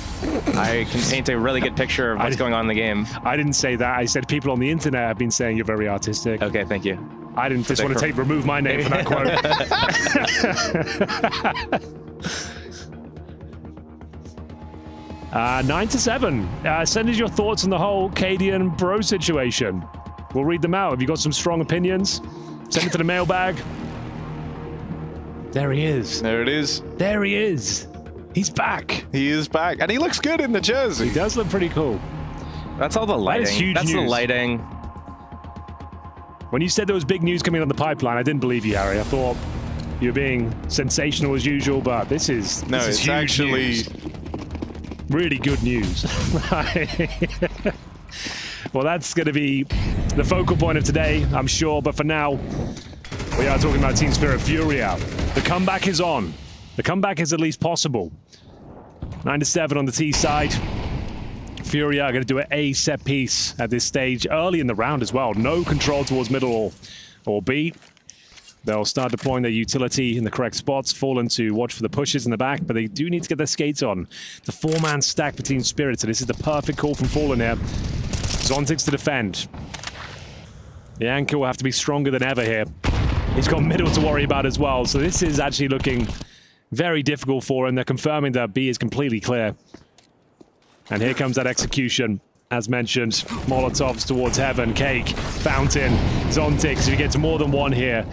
I can paint a really good picture of what's going on in the game. I didn't say that. I said people on the internet have been saying you're very artistic. Okay, thank you. I didn't just want to remove my name from that quote. 9-7. Send us your thoughts on the whole Cadian Bro situation. We'll read them out. Have you got some strong opinions? Send it to the mailbag. There he is. There it is. There he is. He's back. He is back. And he looks good in the jersey. He does look pretty cool. That's all the lighting. That is huge That's news. the lighting. When you said there was big news coming on the pipeline, I didn't believe you, Harry. I thought you were being sensational as usual, but this is It's actually news. Really good news. Well, that's going to be the focal point of today, I'm sure. But for now, we are talking about Team Spirit Furia. The comeback is on. The comeback is at least possible. 9-7 on the T side. Furia are going to do an A set piece at this stage, early in the round as well. No control towards middle or B. They'll start deploying their utility in the correct spots. Fallen to watch for the pushes in the back, but they do need to get their skates on. The 4-man stack for Team Spirit, so this is the perfect call from Fallen here. Zontix to defend. The anchor will have to be stronger than ever here. He's got middle to worry about as well, so this is actually looking very difficult for him. They're confirming that B is completely clear. And here comes that execution. As mentioned, Molotovs towards Heaven, Cake, Fountain, Zontix. If he gets more than one here,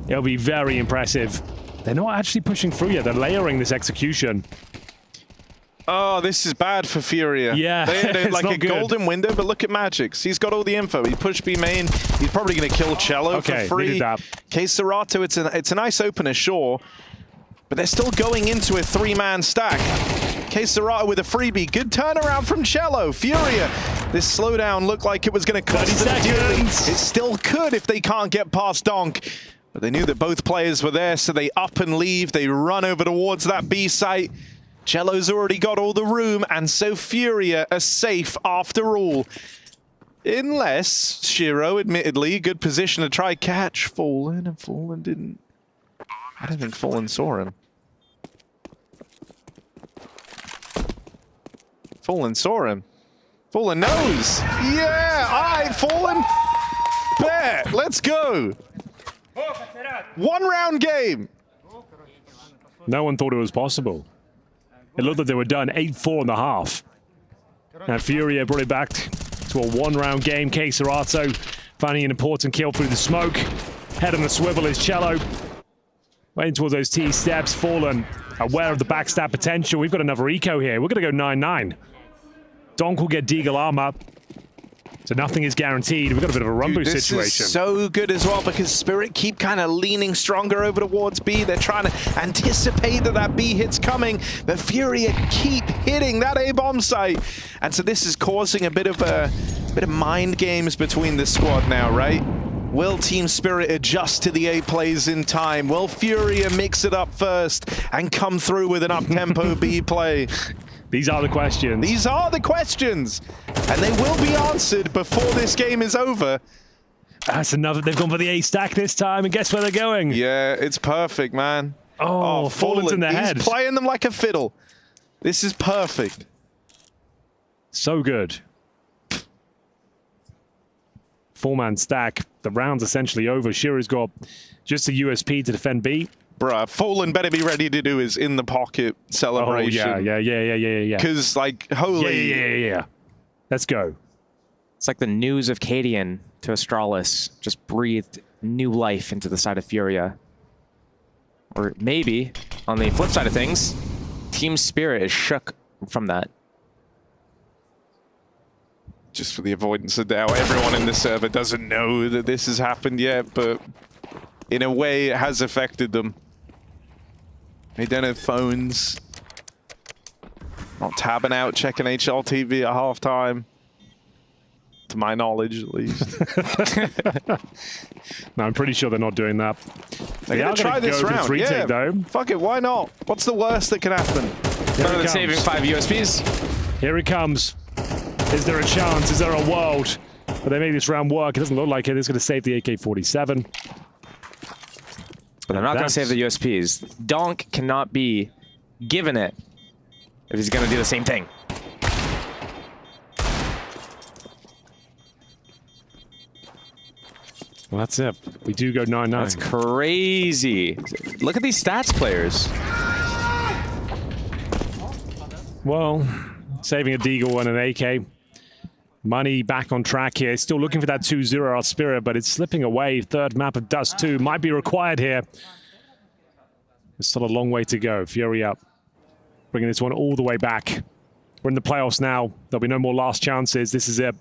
it'll be very impressive. They're not actually pushing through yet. They're layering this execution. Oh, this is bad for Furia. Yeah, they had like a good. golden window, but look at Magix. He's got all the info. He pushed B main. He's probably going to kill Cello for free. Needed that. Serato, it's a nice opener, sure, but they're still going into a 3-man stack. Serato with a freebie. Good turnaround from Cello. Furia. This slowdown looked like it was going to cost them dearly. It still could if they can't get past Donk. But they knew that both players were there, so they up and leave. They run over towards that B site. Cello's already got all the room, and so Furia are safe after all. Unless Shiro, admittedly, good position to try catch Fallen, and Fallen didn't. I don't think Fallen saw him. Fallen saw him. Fallen knows. Yeah, all right, Fallen. Bet. Let's go. 1-round game. No one thought it was possible. It looked like they were done 8-4 in the half. And Furia brought it back to a 1-round game. Serato finding an important kill through the smoke. Head on the swivel is Cello. Waiting towards those T steps. Fallen aware of the backstab potential. We've got another eco here. We're going to go 9-9. Donk will get Deagle armor. So nothing is guaranteed. We've got a bit of a run boost situation. This is so good as well because Spirit keep kind of leaning stronger over towards B. They're trying to anticipate that B hit's coming, but Furia keep hitting that A-bomb site. And so this is causing a bit of mind games between the squad now, right? Will Team Spirit adjust to the A plays in time? Will Furia mix it up first and come through with an up-tempo B play? These are the questions. These are the questions. And they will be answered before this game is over. That's another. They've gone for the A stack this time, and guess where they're going? Yeah, it's perfect, man. Oh, Fallen's in the head. He's playing them like a fiddle. This is perfect. So good. 4-man stack. The round's essentially over. Shiro's got just a USP to defend B. Bruh, Fallen better be ready to do his in the pocket celebration. Oh, yeah. Because, like, holy. Yeah. Let's go. It's like the news of Cadian to Astralis just breathed new life into the side of Furia. Or maybe, on the flip side of things, Team Spirit is shook from that. Just for the avoidance of doubt, everyone in the server doesn't know that this has happened yet, but in a way it has affected them. They don't have phones. Not tabbing out, checking HLTV at halftime. To my knowledge, at least. No, I'm pretty sure they're not doing that. They're going to try this round. Retake, though. Fuck it, why not? What's the worst that can happen? Better than saving 5 USPs. Here it comes. Is there a chance? Is there a world? But they made this round work. It doesn't look like it. It's going to save the AK-47. But they're not going to save the USPs. Donk cannot be given it if he's going to do the same thing. Well, that's it. We do go 9-9. That's crazy. Look at these stats, players. Well, saving a Deagle and an AK. Money back on track here. Still looking for that 2-0 out Spirit, but it's slipping away. Third map of Dust 2 might be required here. There's still a long way to go. Fury up. Bringing this one all the way back. We're in the playoffs now. There'll be no more last chances. This is it.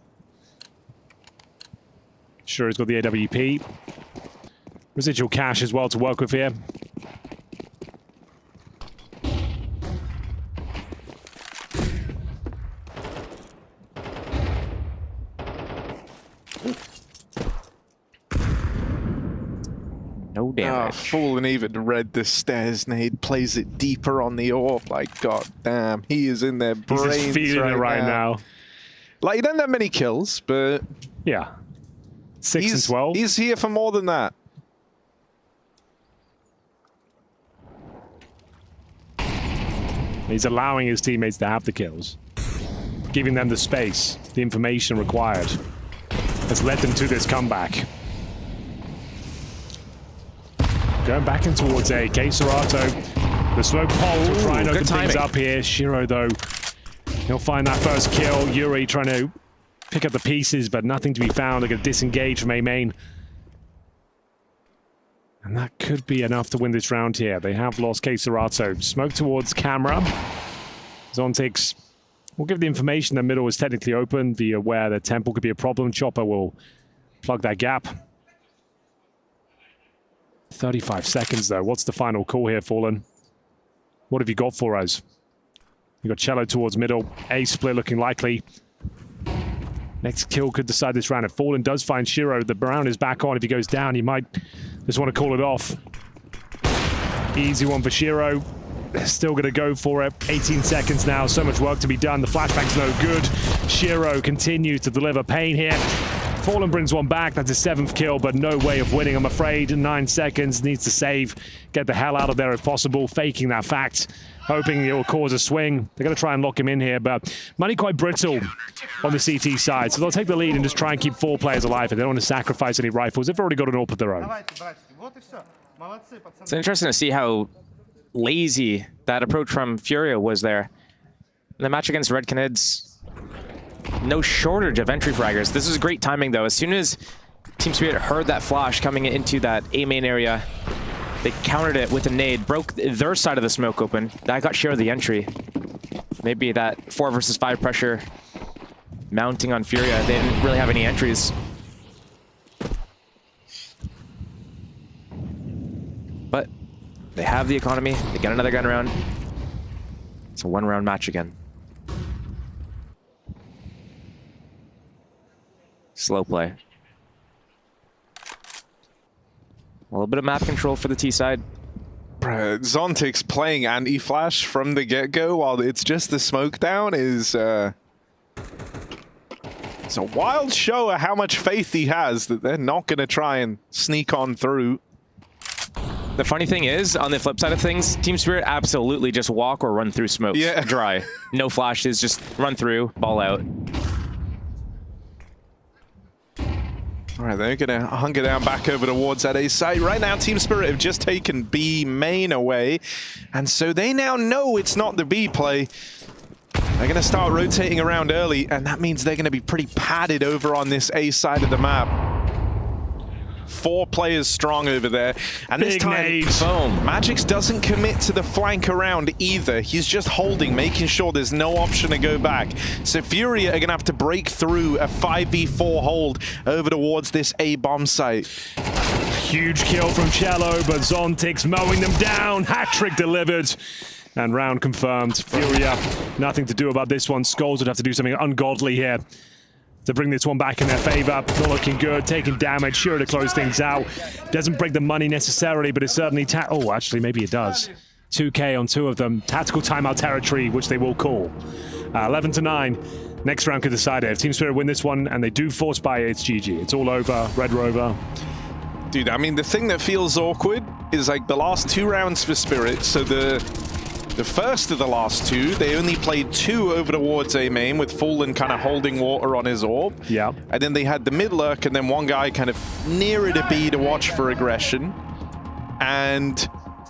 Sure, he's got the AWP. Residual cash as well to work with here. No damage. Fallen even read the stairs nade, plays it deeper on the AWP. Like, god damn, he is in their brains. He's just feeling it right now. Like, he doesn't have many kills, but yeah, 6 and 12. He's here for more than that. He's allowing his teammates to have the kills, giving them the space, the information required. Has led them to this comeback. Going back in towards A. Serato. The smoke pole to try and open things up here. Shiro, though, he'll find that first kill. Yuri trying to pick up the pieces, but nothing to be found. They're going to disengage from A main. And that could be enough to win this round here. They have lost Serato. Smoke towards camera. Zontix will give the information the middle is technically open. Be aware that temple could be a problem. Chopper will plug that gap. 35 seconds, though. What's the final call here, Fallen? What have you got for us? You got Cello towards middle. A split looking likely. Next kill could decide this round. If Fallen does find Shiro, the Brown is back on. If he goes down, he might just want to call it off. Easy one for Shiro. They're still going to go for it. 18 seconds now. So much work to be done. The flashback's no good. Shiro continues to deliver pain here. Fallen brings one back. That's his 7th kill, but no way of winning, I'm afraid. 9 seconds. Needs to save. Get the hell out of there if possible. Faking that fact. Hoping it will cause a swing. They're going to try and lock him in here, but money quite brittle on the CT side. So they'll take the lead and just try and keep 4 players alive. And they don't want to sacrifice any rifles. They've already got an AWP of their own. It's interesting to see how lazy that approach from Furia was there. In the match against Red Canids, no shortage of entry fraggers. This is great timing, though. As soon as Team Spirit heard that flash coming into that A main area, they countered it with a nade, broke their side of the smoke open. That got Shiro the entry. Maybe that 4 versus 5 pressure mounting on Furia. They didn't really have any entries. But they have the economy. They get another gun round. It's a 1-round match again. Slow play. A little bit of map control for the T side. Zontix playing anti-flash from the get-go while it's just the smoke down is... it's a wild show of how much faith he has that they're not going to try and sneak on through. The funny thing is, on the flip side of things, Team Spirit absolutely just walk or run through smoke. Yeah. Dry. No flashes, just run through, ball out. All right, they're going to hunker down back over towards that A site. Right now, Team Spirit have just taken B main away, and so they now know it's not the B play. They're going to start rotating around early, and that means they're going to be pretty padded over on this A side of the map. 4 players strong over there, and this time Magix doesn't commit to the flank around either. He's just holding, making sure there's no option to go back. So Furia are gonna have to break through a 5v4 hold over towards this A bomb site. Huge kill from Cello, but Zontix mowing them down. Hat-trick delivered. And round confirmed. Furia, nothing to do about this one. Skulls would have to do something ungodly here to bring this one back in their favor. Not looking good, taking damage, sure to close things out. Doesn't break the money necessarily, but it certainly... oh, actually, maybe it does. 2K on 2 of them. Tactical timeout territory, which they will call. 11-9. Next round could decide it. If Team Spirit win this one and they do force buy it, it's GG. It's all over. Red Rover. Dude, I mean, the thing that feels awkward is like the last 2 rounds for Spirit. So the first of the last 2, they only played 2 over towards A main with Fallen kind of holding water on his AWP. Yeah. And then they had the mid lurk and then one guy kind of nearer to B to watch for aggression. And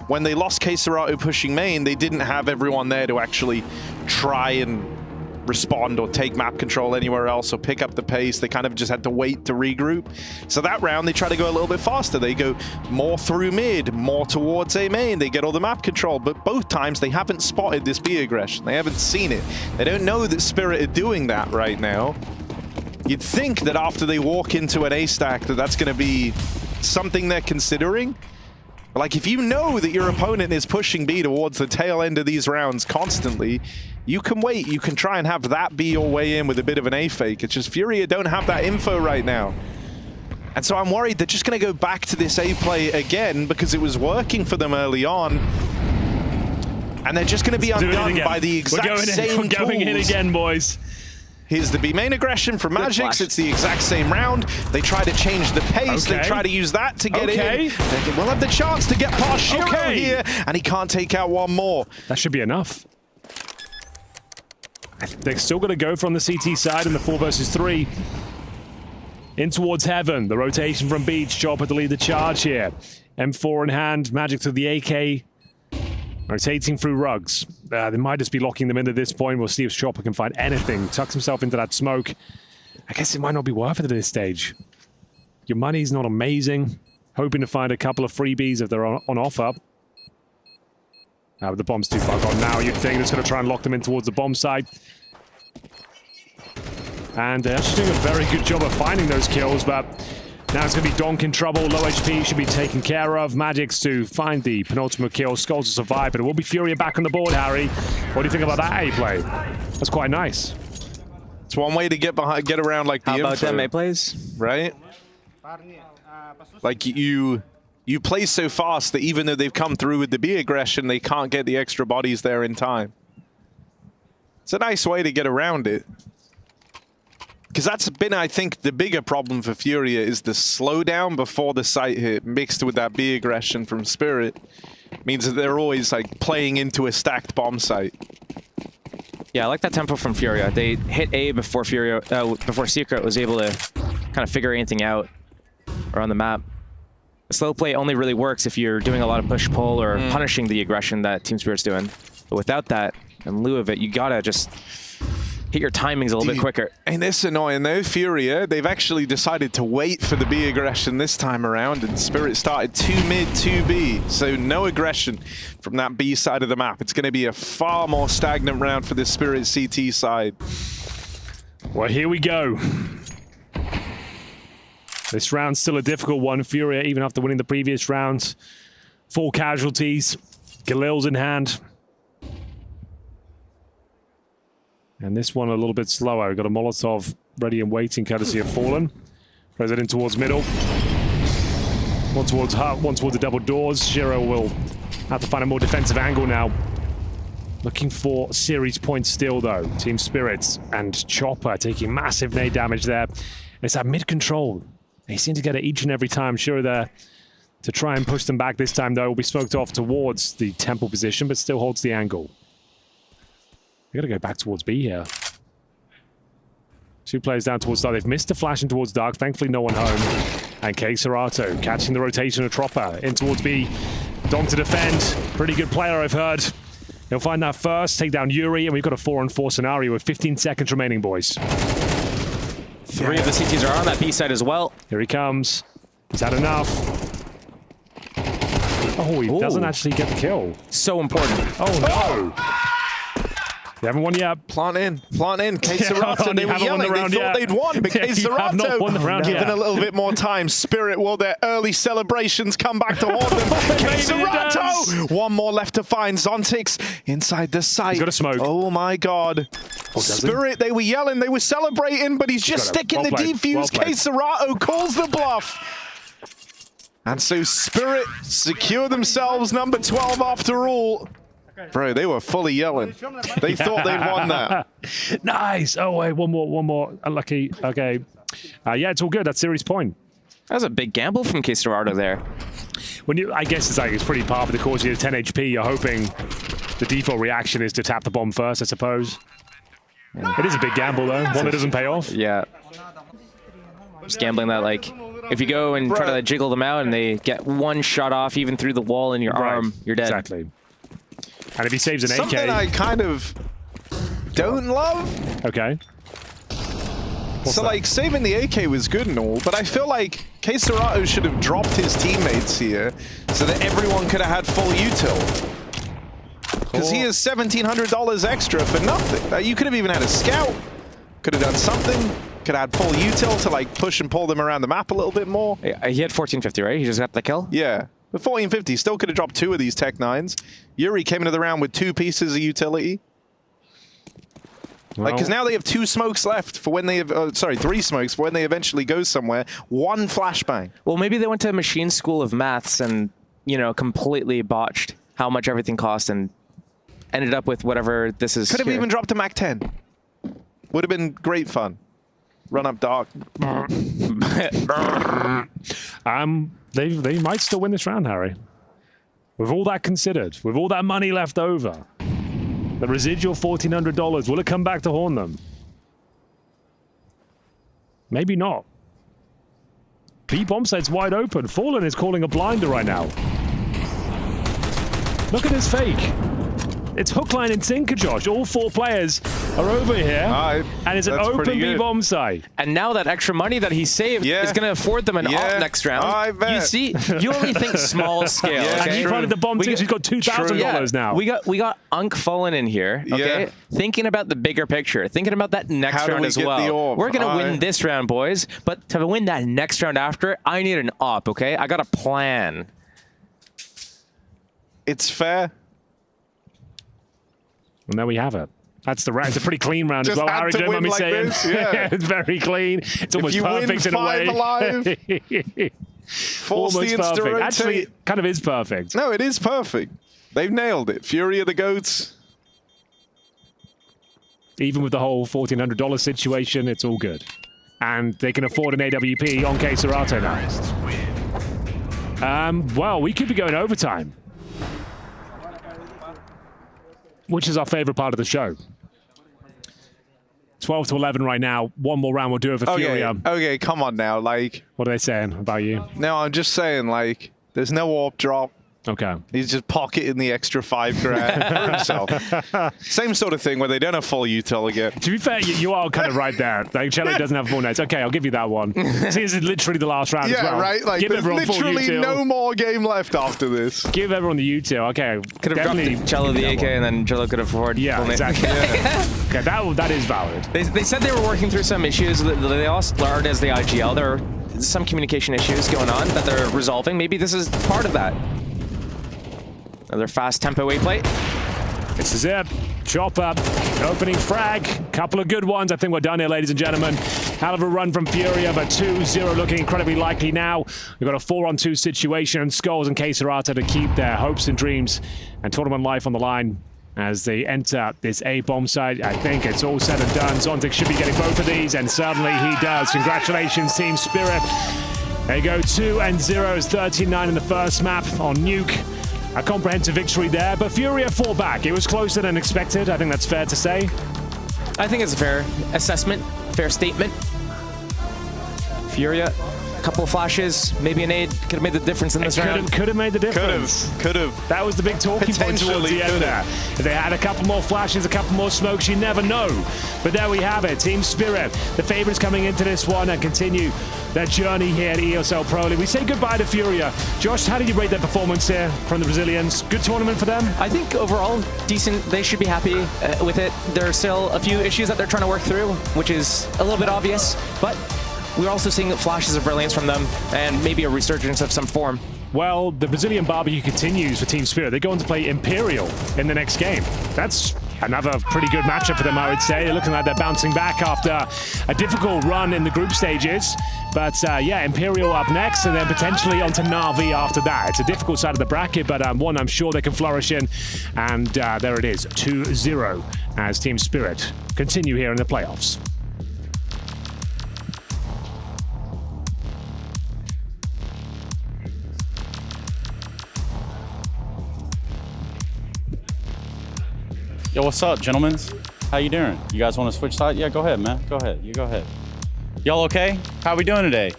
when they lost Serato pushing main, they didn't have everyone there to actually try and respond or take map control anywhere else or pick up the pace. They kind of just had to wait to regroup. So that round, they try to go a little bit faster. They go more through mid, more towards A main. They get all the map control, but both times they haven't spotted this B aggression. They haven't seen it. They don't know that Spirit are doing that right now. You'd think that after they walk into an A stack that that's going to be something they're considering. But like, if you know that your opponent is pushing B towards the tail end of these rounds constantly, you can wait. You can try and have that be your way in with a bit of an A fake. It's just Furia don't have that info right now. And so I'm worried they're just going to go back to this A play again because it was working for them early on. And they're just going to be undone by the exact same tools. We're going in again, boys. Here's the B main aggression from Magix. It's the exact same round. They try to change the pace. Okay. They try to use that to get in. We'll have the chance to get past Shiro here, and he can't take out one more. That should be enough. They're still going to go from the CT side in the 4 versus 3. In towards Heaven. The rotation from Beach. Chopper to lead the charge here. M4 in hand. Magic to the AK. Rotating through rugs. They might just be locking them in at this point. We'll see if Chopper can find anything. Tucks himself into that smoke. I guess it might not be worth it at this stage. Your money's not amazing. Hoping to find a couple of freebies if they're on offer. But the bomb's too far gone now. You'd think it's going to try and lock them in towards the bomb site. And they're actually doing a very good job of finding those kills, but now it's going to be Donk in trouble. Low HP should be taken care of. Magic's to find the penultimate kill. Skulls to survive, but it will be Furia back on the board, Harry. What do you think about that A play? That's quite nice. It's one way to get around like the How about info, them A plays? right? Like you play so fast that even though they've come through with the B aggression, they can't get the extra bodies there in time. It's a nice way to get around it. Because that's been, I think, the bigger problem for Furia is the slowdown before the site hit mixed with that B aggression from Spirit. Means that they're always like playing into a stacked bomb site. Yeah, I like that tempo from Furia. They hit A before before Secret was able to kind of figure anything out around the map. A slow play only really works if you're doing a lot of push-pull or punishing the aggression that Team Spirit's doing. But without that, in lieu of it, you gotta just hit your timings a little bit quicker. And this annoying though, Furia, they've actually decided to wait for the B aggression this time around, and Spirit started 2 mid, 2 B, so no aggression from that B side of the map. It's going to be a far more stagnant round for this Spirit CT side. Well, here we go. This round's still a difficult one. Furia, even after winning the previous round, 4 casualties. Galil's in hand. And this one a little bit slower. We've got a Molotov ready and waiting, courtesy of Fallen. Throws it in towards middle. One towards Hut, one towards the double doors. Shiro will have to find a more defensive angle now. Looking for series points still, though. Team Spirits and Chopper taking massive nade damage there. And it's that mid-control. They seem to get it each and every time. Shiro there to try and push them back this time, though. Will be smoked off towards the temple position, but still holds the angle. We gotta go back towards B here. 2 players down towards Dark. They've missed a flash in towards Dark. Thankfully, no one home. And K Serato catching the rotation of Tropper in towards B. Donk to defend. Pretty good player, I've heard. He'll find that first, take down Yuri, and we've got a 4-on-4 scenario with 15 seconds remaining, boys. 3 of the CTs are on that B side as well. Here he comes. He's had enough. Oh, he doesn't actually get the kill. So important. Oh, no. They haven't won yet. Plant in. K Serato, they were yelling. They thought they'd won, but K Serato given a little bit more time. Spirit, will their early celebrations come back to haunt them? K Serato! 1 more left to find. Zontix inside the site. He's got a smoke. Oh my god. Spirit, they were yelling, they were celebrating, but he's just sticking the defuse. K Serato calls the bluff. And so Spirit secure themselves number 12 after all. Bro, they were fully yelling. They thought they'd won that. Nice. Oh, wait, one more. Unlucky. Okay. Yeah, it's all good. That's series point. That was a big gamble from K Serato there. I guess it's pretty par for the course. You have 10 HP. You're hoping the default reaction is to tap the bomb first, I suppose. It is a big gamble, though. One that doesn't pay off. Yeah. Just gambling that, like, if you go and try to jiggle them out and they get 1 shot off even through the wall in your arm, you're dead. Exactly. And if he saves an AK... Something I kind of don't love. Okay. So, like, saving the AK was good and all, but I feel like K Serato should have dropped his teammates here so that everyone could have had full util. Because he has $1,700 extra for nothing. You could have even had a scout. Could have done something. Could have had full util to, like, push and pull them around the map a little bit more. He had 1450, right? He just got the kill? Yeah. But 1450 still could have dropped 2 of these Tech 9s. Yuri came into the round with 2 pieces of utility. Well, because now they have 2 smokes left for when they have, 3 smokes for when they eventually go somewhere. 1 flashbang. Well, maybe they went to a machine school of maths and, you know, completely botched how much everything cost and ended up with whatever this is. Could have even dropped a Mac 10. Would have been great fun. Run up Dark. They might still win this round, Harry. With all that considered, with all that money left over. The residual $1,400. Will it come back to haunt them? Maybe not. B bombside's wide open. Fallen is calling a blinder right now. Look at his fake. It's hook, line, and sinker, Josh. All 4 players are over here. And it's an open B bomb side. And now that extra money that he saved is going to afford them an op next round. I bet. You see, you only think small scale. And he planted the bomb too. He's got $2,000 now. We got Unk Fallen in here. Okay, thinking about the bigger picture, thinking about that next round as well. We're gonna win this round, boys. But to win that next round after, I need an op. Okay, I got a plan. It's fair. And there we have it. That's the round. It's a pretty clean round as well. Had Harry, to don't mind win me like saying. this, yeah. It's very clean. It's almost perfect in a way. Force the Almost perfect. insta-rotate. Actually, it kind of is perfect. No, it is perfect. They've nailed it. Fury of the Goats. Even with the whole $1,400 situation, it's all good. And they can afford an AWP on K Serato now. Well, we could be going overtime, which is our favorite part of the show. 12 to 11 right now. One more round, we'll do it for Furia. Okay, come on now. Like, what are they saying about you? No, I'm just saying, like, there's no AWP drop. Okay. He's just pocketing the extra $5 grand for himself. Same sort of thing where they don't have full util again. To be fair, you are kind of right there. Like, Cello doesn't have full nets. Okay, I'll give you that one. See, this is literally the last round as well. Yeah, right? Like, give there's literally no more game left after this. Give everyone the util. Okay, could have dropped Cello the AK and then Cello could have afforded. Yeah, exactly. Okay, that is valid. They said they were working through some issues. They also learned as the IGL. There are some communication issues going on that they're resolving. Maybe this is part of that. Another fast tempo A plate. This is it. Chop up. Opening frag. Couple of good ones. I think we're done here, ladies and gentlemen. Hell of a run from Furia, but 2-0 looking incredibly likely now. We've got a 4-on-2 situation. Skulls and K Serato to keep their hopes and dreams and tournament life on the line as they enter this A bomb side. I think it's all said and done. Zontic should be getting both of these, and certainly he does. Congratulations, Team Spirit. There you go, 2-0. It's 39 in the first map on Nuke. A comprehensive victory there, but Furia fought back. It was closer than expected. I think that's fair to say. I think it's a fair assessment, fair statement. Furia, a couple of flashes, maybe an aid could have made the difference in this round. Could have made the difference. Could have. That was the big talking point towards the end there. If they had a couple more flashes, a couple more smokes, you never know. But there we have it. Team Spirit, the favorites coming into this one and continue their journey here at ESL Pro League. We say goodbye to Furia. Josh, how did you rate their performance here from the Brazilians? Good tournament for them? I think overall, decent. They should be happy with it. There are still a few issues that they're trying to work through, which is a little bit obvious, but we're also seeing flashes of brilliance from them and maybe a resurgence of some form. Well, the Brazilian barbecue continues for Team Spirit. They go on to play Imperial in the next game. That's another pretty good matchup for them, I would say. They're looking like they're bouncing back after a difficult run in the group stages. But yeah, Imperial up next, and then potentially onto Na'Vi after that. It's a difficult side of the bracket, but one I'm sure they can flourish in. And there it is, 2-0 as Team Spirit continue here in the playoffs. Yo, what's up, gentlemen? How you doing? You guys want to switch sides? Yeah, go ahead, man. Go ahead. You go ahead. Y'all okay? How we doing today?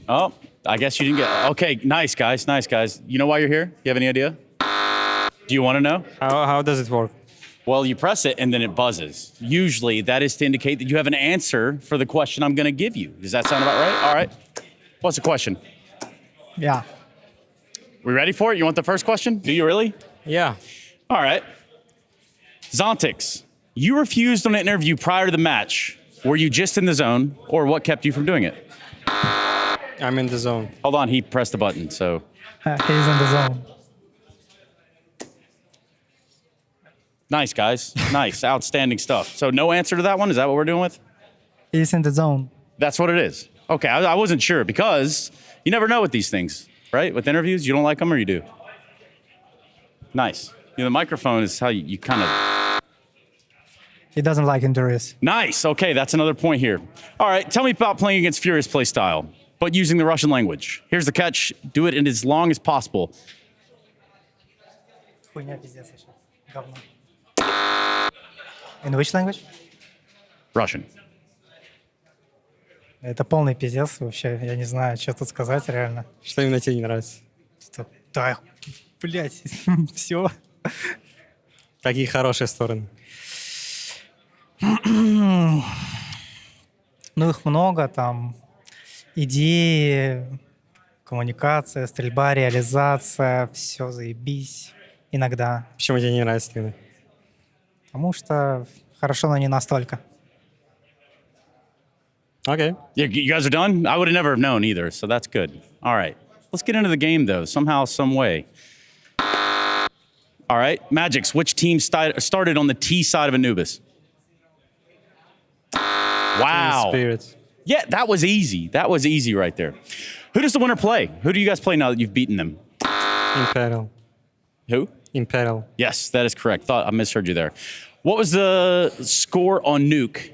Oh, I guess you didn't get... Okay, nice, guys. Nice, guys. You know why you're here? You have any idea? Do you want to know? How does it work? Well, you press it and then it buzzes. Usually, that is to indicate that you have an answer for the question I'm going to give you. Does that sound about right? All right. What's the question? Yeah. We ready for it? You want the first question? Do you really? Yeah. All right. Zontix, you refused on an interview prior to the match. Were you just in the zone, or what kept you from doing it? I'm in the zone. Hold on, he pressed the button, so. He's in the zone. Nice, guys. Nice. Outstanding stuff. So no answer to that one? Is that what we're doing with? He's in the zone. That's what it is. Okay, I wasn't sure, because you never know with these things, right? With interviews, you don't like them or you do? Nice. You know, the microphone is how you kind of... He doesn't like injuries. Nice. Okay, that's another point here. All right, tell me about playing against Furious play style, but using the Russian language. Here's the catch. Do it in as long as possible. Говно. In which language? Russian. Это полный пиздец вообще. Я не знаю, что тут сказать реально. Что именно тебе не нравится? Да, блядь, все. Какие хорошие стороны? Ну, их много, там идеи, коммуникация, стрельба, реализация, все заебись. Иногда. Почему тебе не нравится тогда? Потому что хорошо, но не настолько. Okay. Yeah, you guys are done? I would have never have known either, so that's good. All right. Let's get into the game, though, somehow, some way. All right. Magix, which team started on the T side of Anubis? Wow. Spirits. Yeah, that was easy. That was easy right there. Who does the winner play? Who do you guys play now that you've beaten them? Imperial. Who? Imperial. Yes, that is correct. Thought I misheard you there. What was the score on Nuke?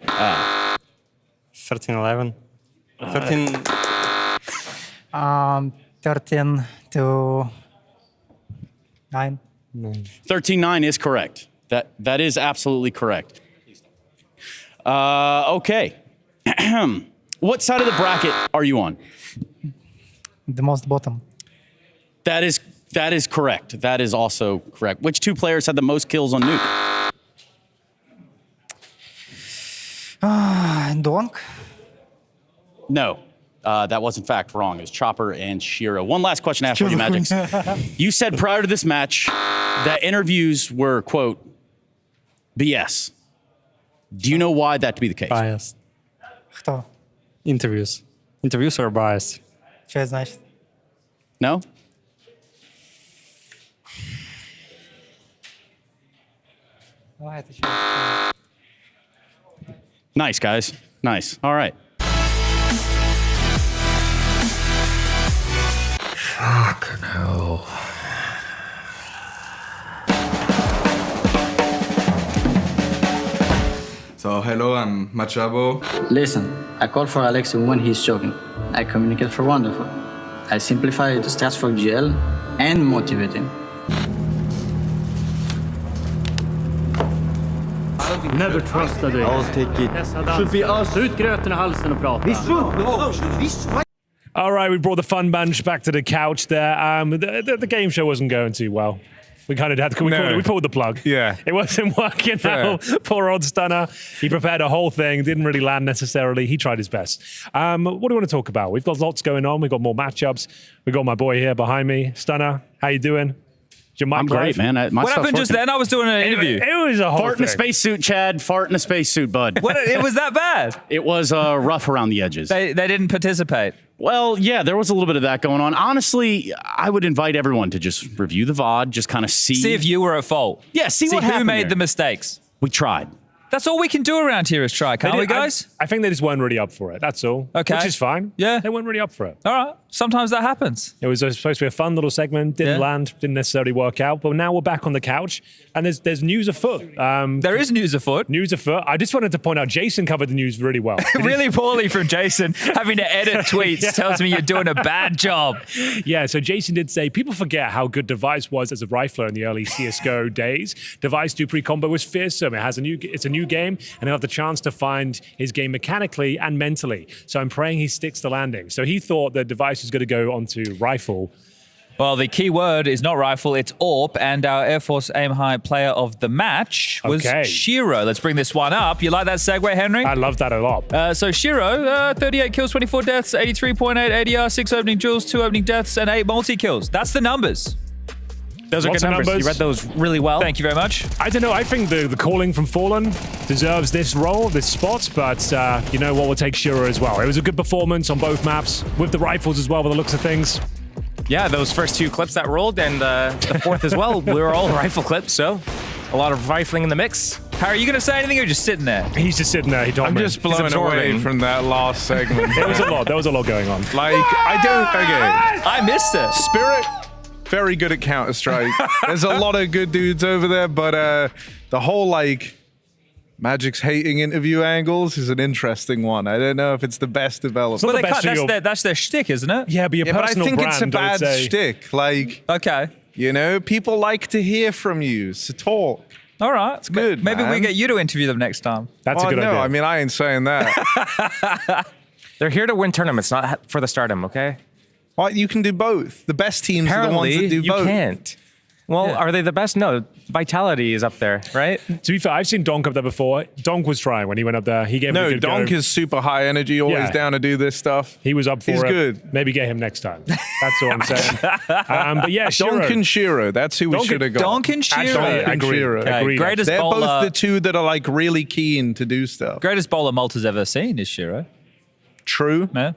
13-11. 13. 13 to 9. 13-9 is correct. That is absolutely correct. Okay. What side of the bracket are you on? The most bottom. That is correct. That is also correct. Which two players had the most kills on Nuke? Donk. No. That was in fact wrong. It was Chopper and Shiro. One last question I have for you, Magix. You said prior to this match that interviews were, quote, BS. Do you know why that to be the case? Biased. Кто? Interviews. Interviews are biased. Что это значит? No? Давай, это что? Nice, guys. Nice. All right. Fucking hell. So, hello, I'm Machabo. Listen, I call for Alexi when he's joking. I communicate for wonderful. I simplify the stats for GL and motivate him. Never trusted it. I'll take it. Should be us. Ut gröten i halsen och prata. All right, we brought the fun bunch back to the couch there. The game show wasn't going too well. We kind of had to, we pulled the plug. Yeah. It wasn't working out. Poor old Stunner. He prepared a whole thing, didn't really land necessarily. He tried his best. What do you want to talk about? We've got lots going on. We've got more matchups. We've got my boy here behind me. Stunner, how you doing? I'm great, man. What happened just then? I was doing an interview. It was a whole Fart in a spacesuit, Chad. Fart in a spacesuit, bud. It was that bad? It was rough around the edges. They didn't participate. Well, yeah, there was a little bit of that going on. Honestly, I would invite everyone to just review the VOD, just kind of see if you were at fault. Yeah, see what happened who made there. the mistakes. We tried. That's all we can do around here is try, can't we, guys? I think they just weren't really up for it. That's all. Okay. Which is fine. Yeah. They weren't really up for it. All right. Sometimes that happens. It was supposed to be a fun little segment. Didn't land. Didn't necessarily work out. But now we're back on the couch, and there's news afoot. There is news afoot. News afoot. I just wanted to point out Jason covered the news really well. Really poorly from Jason. Having to edit tweets tells me you're doing a bad job. Yeah, so Jason did say, people forget how good Device was as a rifler in the early CSGO days. Device 2 pre-combo was fearsome. It's a new game, and he'll have the chance to find his game mechanically and mentally. So I'm praying he sticks the landing. So he thought that Device was going to go onto rifle. Well, the key word is not rifle, it's AWP, and our Air Force Aim High player of the match was Shiro. Let's bring this one up. You like that segue, Henry? I love that a lot. So Shiro, 38 kills, 24 deaths, 83.8 ADR, 6 opening duels, 2 opening deaths, and 8 multi-kills. That's the numbers. Those are good numbers. You read those really well. Thank you very much. I don't know. I think the calling from Fallen deserves this role, this spot, but you know what? We'll take Shiro as well. It was a good performance on both maps, with the rifles as well, by the looks of things. Yeah, those first 2 clips that rolled, and the fourth as well. We were all rifle clips, so a lot of rifling in the mix. Harry, are you going to say anything or just sitting there? He's just sitting there. He told me. I'm just blown away from that last segment. There was a lot. There was a lot going on. Like, I missed it. Spirit, very good at Counter-Strike. There's a lot of good dudes over there, but the whole, Magic's hating interview angles is an interesting one. I don't know if it's the best development. Well, that's their shtick, isn't it? Yeah, but your personal but I think brand, it's a bad shtick. Okay. You know, people like to hear from you, so talk. All right. It's good, Maybe man. we get you to interview them next time. That's a good idea. I mean, I ain't saying that. They're here to win tournaments, not for the stardom, okay? Well, you can do both. The best teams are the ones Apparently, that do you both. can't. Well, are they the best? No. Vitality is up there, right? To be fair, I've seen Donk up there before. Donk was trying when he went up there. He gave it a No, good Donk go. is super high energy, always down to do this stuff. He was up for He's it. good. Maybe get him next time. That's all I'm saying. But yeah, Shiro. Donk and Shiro, that's who we should have got. Donk and Shiro. Donk and Shiro. Okay, greatest They're bowler. both the two that are like really keen to do stuff. Greatest bowler Malta's ever seen is Shiro. True. Man.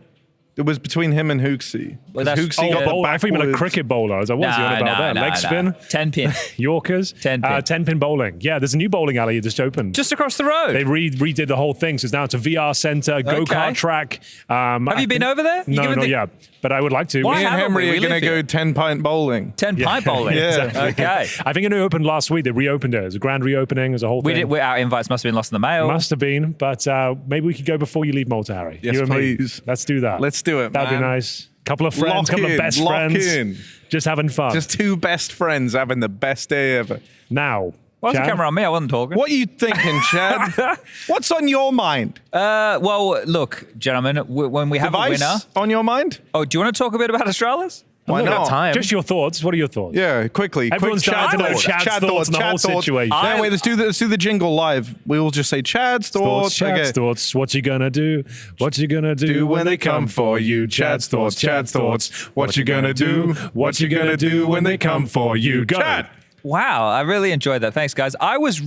It was between him and Hooksy. Well, that's- Hooksy got the I thought you meant a backwards- cricket bowler. I was like, what's he on about there? Leg spin? 10 pin. Yorkers? 10 pin. 10 pin bowling. Yeah, there's a new bowling alley just opened. Just across the road. They redid the whole thing, so now it's a VR center, go-kart track. Have you been over there? You No, given not the- yet. But I would like to. Why Me and haven't Henry we? are We going to live go here. 10-pint bowling. 10 pint bowling. Yeah. Okay. I think it opened last week. They reopened it. It was a grand reopening. It was a whole thing. Our invites must have been lost in the mail. Must have been, but maybe we could go before you leave Malta, Harry. Yes, You and me. please. Let's do that. Let's do it, That'd man. be nice. Couple of friends, Lock couple in, of best lock friends. in. Just having fun. Just two best friends having the best day ever. Now. Why was the Chad? camera on me? I wasn't talking. What are you thinking, Chad? What's on your mind? Well, look, gentlemen, when we have Device a winner. on your mind? Oh, do you want to talk a bit about Australis? Why Look, not? time. Just your thoughts. What are your thoughts? Yeah, quickly. Everyone's quick dying to know thoughts. Chad's thoughts on the whole situation. No, wait, let's do the jingle live. We will just say Chad's thoughts. Chad's Okay. thoughts. What you gonna do? What you gonna do when they come for you? Chad's thoughts. Chad's thoughts. What you gonna do? What you gonna do when they come for you? Go. Chad. Wow, I really enjoyed that. Thanks, guys. I was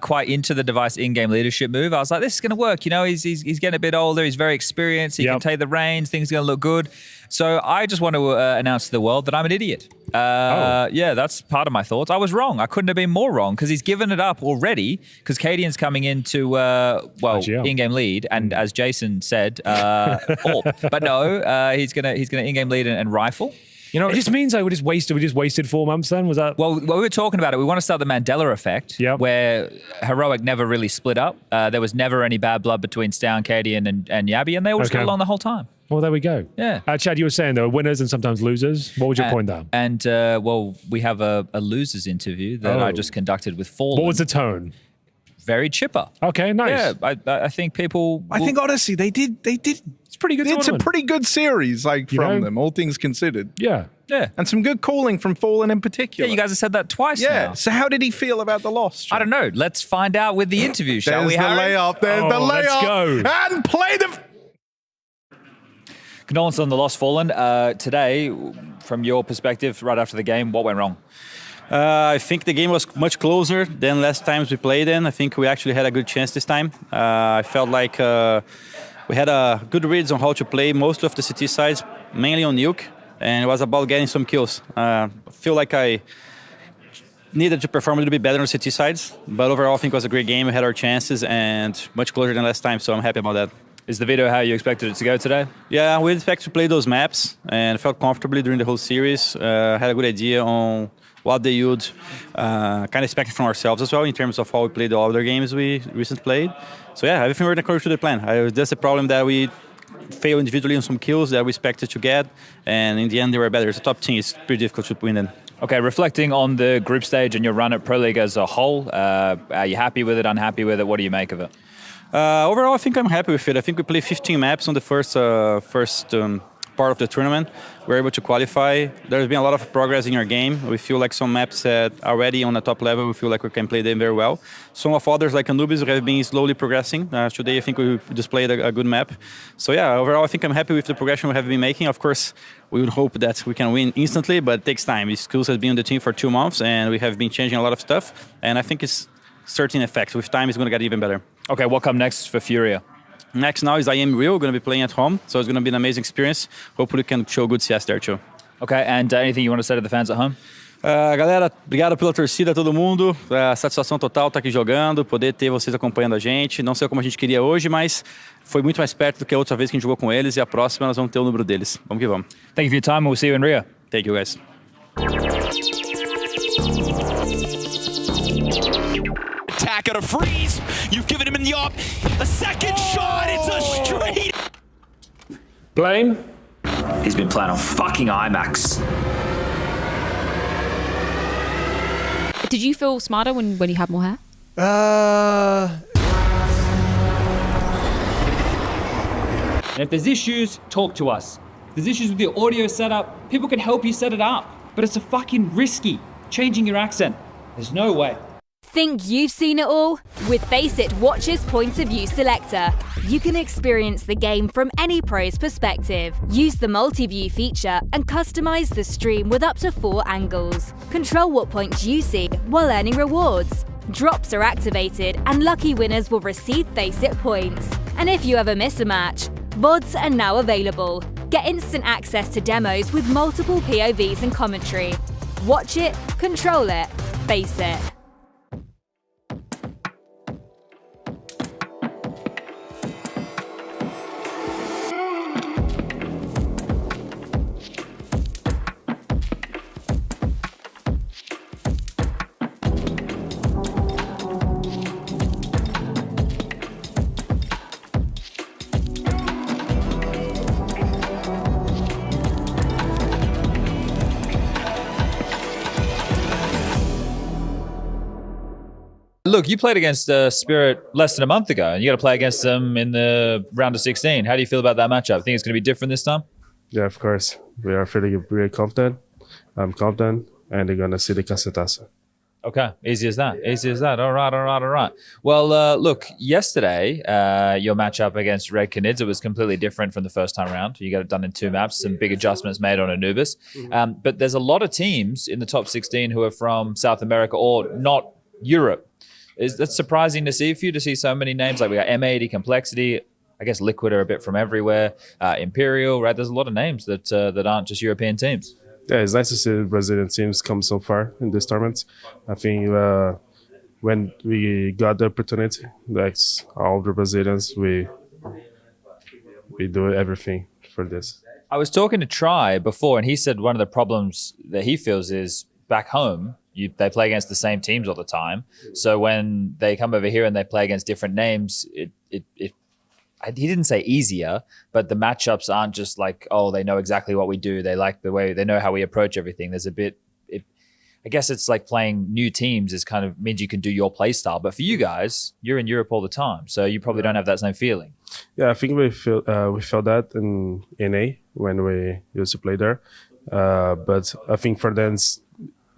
quite into the Device in-game leadership move. I was like, this is going to work. You know, he's getting a bit older. He's very experienced. He can take the reins. Things are going to look good. So I just want to announce to the world that I'm an idiot. Yeah, that's part of my thoughts. I was wrong. I couldn't have been more wrong because he's given it up already because Cadian's coming into, in-game lead. And as Jason said, but no, he's gonna in-game lead and rifle. You know, it just means we just wasted 4 months then? Was that? Well, we were talking about it. We want to start the Mandela effect, where Heroic never really split up. There was never any bad blood between Stow, Cadian, and Yabby, and they all just got along the whole time. Well, there we go. Yeah. Chad, you were saying there were winners and sometimes losers. What was your point there? And, well, we have a losers interview that I just conducted with Fallen. What was the tone? Very chipper. Okay, nice. Yeah, I think people... I think, honestly, they did... It's pretty good It's tournament. a pretty good series, like, from them, all things considered. Yeah. Yeah. And some good calling from Fallen in particular. Yeah, you guys have said that twice now. So how did he feel about the loss? I don't know. Let's find out with the interview, shall we, There's the Harry? layup. There's the layup. Let's go. And play the... Condolences on the loss, Fallen. Today, from your perspective, right after the game, what went wrong? I think the game was much closer than last times we played in. I think we actually had a good chance this time. I felt like we had a good reads on how to play most of the CT sides, mainly on Nuke, and it was about getting some kills. I feel like I needed to perform a little bit better on CT sides, but overall I think it was a great game. We had our chances and much closer than last time, so I'm happy about that. Is the video how you expected it to go today? Yeah, we expect to play those maps and felt comfortably during the whole series. Had a good idea on what they would kind of expect from ourselves as well in terms of how we played the other games we recently played. So yeah, everything went according to the plan. That's the problem that we failed individually on some kills that we expected to get, and in the end they were better. It's a top team. It's pretty difficult to win them. Okay, reflecting on the group stage and your run at Pro League as a whole, are you happy with it, unhappy with it? What do you make of it? Overall, I think I'm happy with it. I think we played 15 maps on the first part of the tournament. We were able to qualify. There's been a lot of progress in our game. We feel like some maps that are already on the top level, we feel like we can play them very well. Some of others, like Anubis, have been slowly progressing. Today, I think we displayed a good map. So yeah, overall, I think I'm happy with the progression we have been making. Of course, we would hope that we can win instantly, but it takes time. Skills has been on the team for 2 months, and we have been changing a lot of stuff. And I think it's certain effects. With time, it's going to get even better. Okay, what comes next for Furia? Next now is I Am Real, going to be playing at home, so it's going to be an amazing experience. Hopefully we can show good CS there too. Okay, and anything you want to say to the fans at home? Galera, obrigado pela torcida, todo mundo. Satisfação total estar aqui jogando, poder ter vocês acompanhando a gente. Não sei como a gente queria hoje, mas foi muito mais perto do que a outra vez que a gente jogou com eles, e a próxima nós vamos ter o número deles. Vamos que vamos. Thank you for your time. We'll see you in Rio. Thank you, guys. Attack at a freeze. You've given him in the up. A second shot. It's a straight. Blame? He's been playing on fucking IMAX. Did you feel smarter when you had more hair? And if there's issues, talk to us. If there's issues with your audio setup, people can help you set it up. But it's a fucking risky, changing your accent. There's no way. Think you've seen it all? With Faceit Watch's Point of View Selector, you can experience the game from any pro's perspective. Use the multi-view feature and customize the stream with up to 4 angles. Control what points you see while earning rewards. Drops are activated and lucky winners will receive Faceit points. And if you ever miss a match, VODs are now available. Get instant access to demos with multiple POVs and commentary. Watch it, control it, Faceit. Look, you played against Spirit less than a month ago, and you got to play against them in the round of 16. How do you feel about that matchup? Think it's going to be different this time? Yeah, of course. We are feeling really confident. I'm confident, and they're going to see the Casetazo. Okay, easy as that. Easy as that. All right. Well, look, yesterday, your matchup against Red Canids, it was completely different from the first time around. You got it done in 2 maps, some big adjustments made on Anubis. But there's a lot of teams in the top 16 who are from South America or not Europe. Is that surprising to see for you, to see so many names? Like we got M80, Complexity, I guess Liquid are a bit from everywhere, Imperial, right? There's a lot of names that aren't just European teams. Yeah, it's nice to see the Brazilian teams come so far in this tournament. I think when we got the opportunity, like all the Brazilians, we do everything for this. I was talking to Try before, and he said one of the problems that he feels is back home, they play against the same teams all the time. So when they come over here and they play against different names, he didn't say easier, but the matchups aren't just like, oh, they know exactly what we do. They like the way, they know how we approach everything. There's a bit, I guess it's like playing new teams is kind of means you can do your play style. But for you guys, you're in Europe all the time, so you probably don't have that same feeling. Yeah, I think we felt that in NA when we used to play there. But I think for them,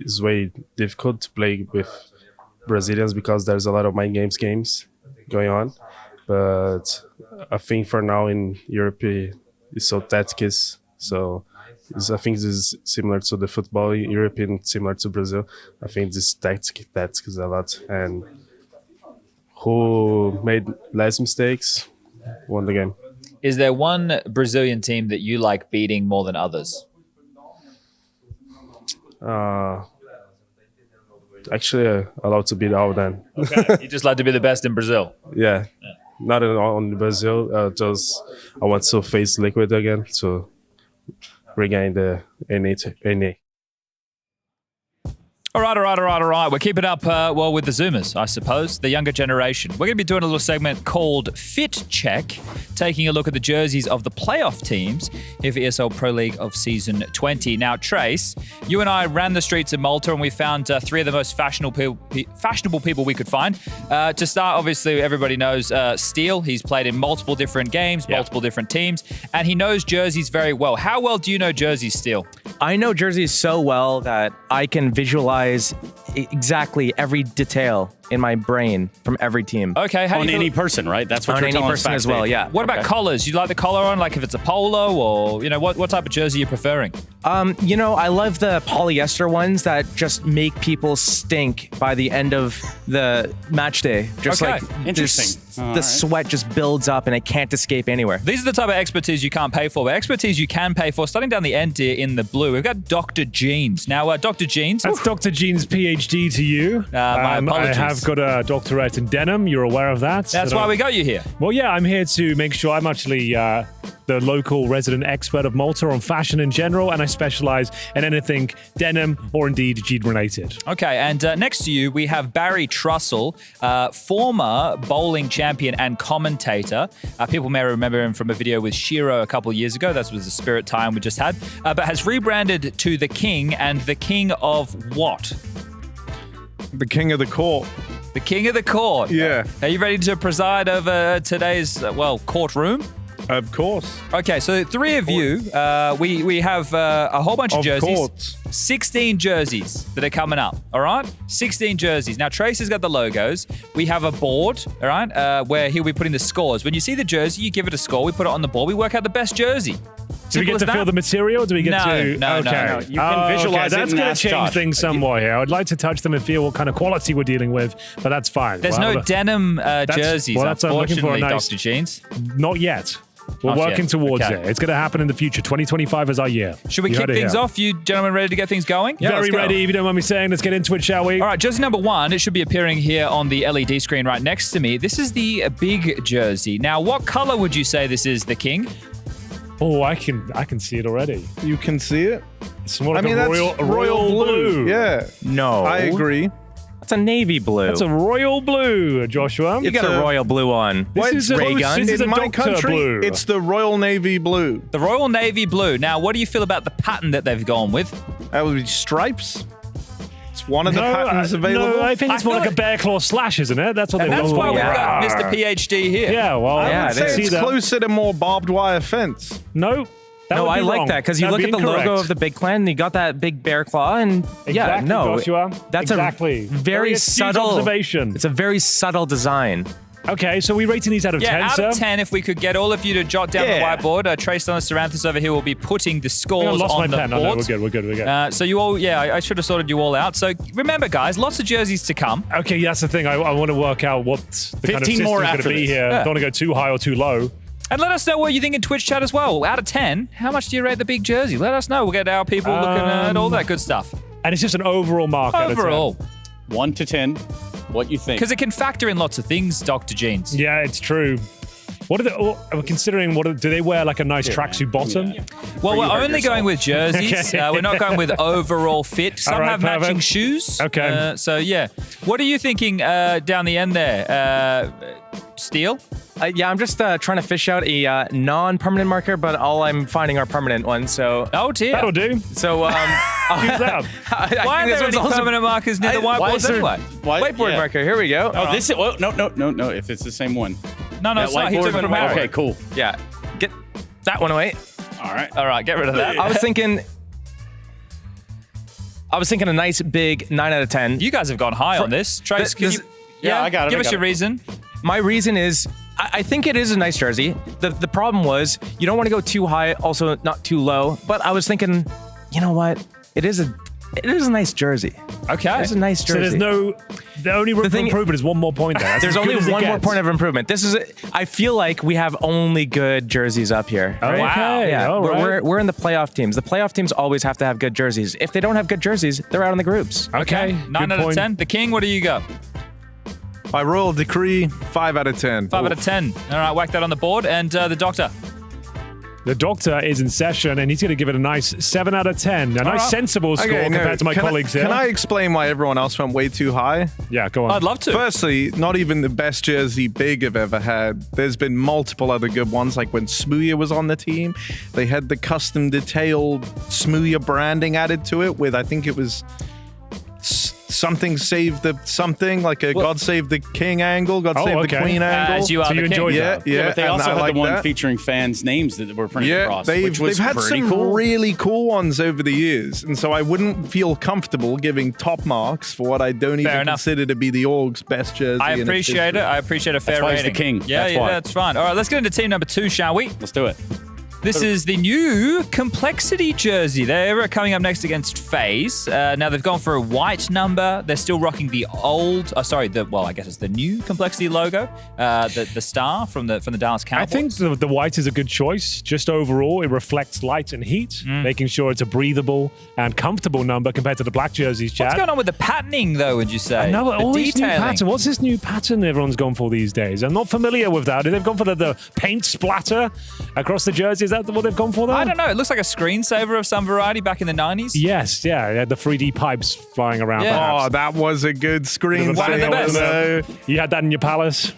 it's way difficult to play with Brazilians because there's a lot of mind games going on. But I think for now in Europe, it's so tactical. So I think this is similar to the football in Europe and similar to Brazil. I think this tactics a lot. And who made less mistakes won the game. Is there one Brazilian team that you like beating more than others? Actually, allowed to beat all of them. Okay. You just like to be the best in Brazil. Yeah. Not only Brazil. Just I want to face Liquid again to regain the NA. All right. We're keeping up, with the Zoomers, I suppose, the younger generation. We're going to be doing a little segment called Fit Check, taking a look at the jerseys of the playoff teams here for ESL Pro League of Season 20. Now, Trace, you and I ran the streets of Malta and we found 3 of the most fashionable people we could find. To start, obviously, everybody knows Steele. He's played in multiple different games, multiple different teams, and he knows jerseys very well. How well do you know jerseys, Steele? I know jerseys so well that I can visualize exactly every detail in my brain from every team. Okay, on any person, right? That's what on you're any telling us person as well. Yeah. What about collars? You like the collar on, like if it's a polo, or what type of jersey you're preferring? I love the polyester ones that just make people stink by the end of the match day. Just Okay. like Interesting. the sweat just builds up and it can't escape anywhere. These are the type of expertise you can't pay for, but expertise you can pay for. Starting down the end here in the blue, we've got Dr. Jeans. Now, Dr. Jeans. That's Dr. Jeans' PhD to you. My apologies. I have got a doctorate in denim. You're aware of that. That's why we got you here. Well, yeah, I'm here to make sure I'm actually the local resident expert of Malta on fashion in general, and I specialize in anything denim or indeed jean related. Okay, and next to you, we have Barry Trussell, former bowling champion and commentator. People may remember him from a video with Shiro a couple of years ago. That was the Spirit time we just had, but has rebranded to The King, and The King of what? The king of the court. The king of the court. Yeah. Are you ready to preside over today's, courtroom? Of course. Okay, so three of you, we have a whole bunch of jerseys. Courts. 16 jerseys that are coming up, all right? 16 jerseys. Now, Trace has got the logos. We have a board, all right, where he'll be putting the scores. When you see the jersey, you give it a score. We put it on the board. We work out the best jersey. Do we get to feel the material? Or do we get to? No. Okay. You can visualize it That's and going to ask change Josh. things somewhat here. I'd like to touch them and feel what kind of quality we're dealing with, but that's fine. There's no denim jerseys, that's what I'm looking for. unfortunately, Nice. Dr. Jeans. Not yet. We're Not yet. working towards Okay. it. It's going to happen in the future. 2025 is our year. Should we You kick heard it things here. off? You gentlemen ready to get things going? Very ready, if you don't mind me saying. Let's get into it, shall we? All right, jersey number 1, it should be appearing here on the LED screen right next to me. This is the big jersey. Now, what color would you say this is, the king? Oh, I can see it already. You can see it? It's more like that's royal blue. Yeah. No. I agree. It's a navy blue. That's a royal blue, Joshua. You got a royal blue on. This is a ray gun. This is In a my doctor country, blue. it's the Royal Navy blue. The Royal Navy blue. Now, what do you feel about the pattern that they've gone with? That would be stripes. It's one of the patterns available. No, I think it's more like a bear claw slash, isn't it? That's what And they've that's gone why for. we've got Mr. PhD here. Yeah, well, I would say see it's that. closer to more barbed wire fence. No. No, I like that because you look at the logo incorrect. of the big clan and you got that big bear claw and yeah, Exactly, no, Joshua. that's Exactly. a Very very astute subtle observation. It's a very subtle design. Okay, so we're rating these out of 10, out sir? of 10, if we could get all of you to jot down the whiteboard. Trace on the Ceranthus over here will be putting the I scores lost on my the pen. board. Oh, no, we're good. So you all, I should have sorted you all out. So remember, guys, lots of jerseys to come. Okay, that's the thing. I want to work out what the kind of 15 system's more going to after be this. here. Yeah. Don't want to go too high or too low. And let us know what you think in Twitch chat as well. Out of 10, how much do you rate the big jersey? Let us know. We'll get our people looking at all that good stuff. And it's just an overall mark out of 10. Overall. 1 to 10. What you think? Because it can factor in lots of things, Dr. Jeans. Yeah, it's true. What are they? Are we considering? Do they wear like a nice tracksuit bottom? Well, we're only going with jerseys. Okay. We're not going with overall fit. Some All right, have matching perfect. shoes. Okay. So yeah, what are you thinking down the end there, Steel? Yeah, I'm just trying to fish out a non-permanent marker, but all I'm finding are permanent ones. So oh dear, that'll do. So use that. Why are there any permanent markers near the whiteboards anyway? Whiteboard marker. Here we go. Oh, this is no. If it's the same one. No, That it's not. He took it whiteboard- from Harry. Okay, cool. Yeah, get that one away. All right, get rid of that. I was thinking a nice big 9 out of 10. You guys have gone high on this. Trace, can you? Yeah, I got it. Give I us got your it. reason. My reason is I think it is a nice jersey. The problem was you don't want to go too high, also not too low. But I was thinking, you know what? It is a nice jersey. Okay, it's a nice jersey. So there's no. The only room for improvement is one more point there. That's There's as good only as it one more gets. point of improvement. This is. I feel like we have only good jerseys up here. Right? Okay, Yeah. all right. We're in the playoff teams. The playoff teams always have to have good jerseys. If they don't have good jerseys, they're out in the groups. Okay. 9 out of 10. The King, what do you got? By royal decree, 5 out of 10. 5 out of 10. All right, whack that on the board. And the Doctor. The Doctor is in session, and he's going to give it a nice 7 out of 10. A nice, sensible score compared to my colleagues here. Can I explain why everyone else went way too high? Yeah, go on. I'd love to. Firstly, not even the best jersey big I've ever had. There's been multiple other good ones, like when Smooya was on the team. They had the custom detailed Smooya branding added to it with, I think it was something save the something, like a God Save the King angle, God Save the Queen angle. As you are So you the king. enjoyed Yeah, that? yeah. but they and also I had like the one that. featuring fans' names that were printed Yeah, across, they've which was had pretty some cool. really cool ones over the years, and so I wouldn't feel comfortable giving top marks for what I don't even enough. consider to be the Org's best jersey. I in its appreciate it. history. I appreciate a fair That's why he's rating. the king. Yeah, That's yeah, why. that's fine. All right, let's get into team number 2, shall we? Let's do it. This is the new Complexity jersey. They're coming up next against FaZe. Now they've gone for a white number. They're still rocking the old, I guess it's the new Complexity logo, the star from the Dallas Cowboys. I think the white is a good choice. Just overall, it reflects light and heat, making sure it's a breathable and comfortable number compared to the black jerseys, Chad. What's going on with the patterning, though, would you say? No, the all this new detailing. pattern. What's this new pattern everyone's gone for these days? I'm not familiar with that. They've gone for the paint splatter across the jersey. Is that what they've gone for, though? I don't know. It looks like a screensaver of some variety back in the 90s. Yes, yeah. They had the 3D pipes flying around. Yeah. perhaps. Oh, that was a good screen. One of the best. You had that in your palace?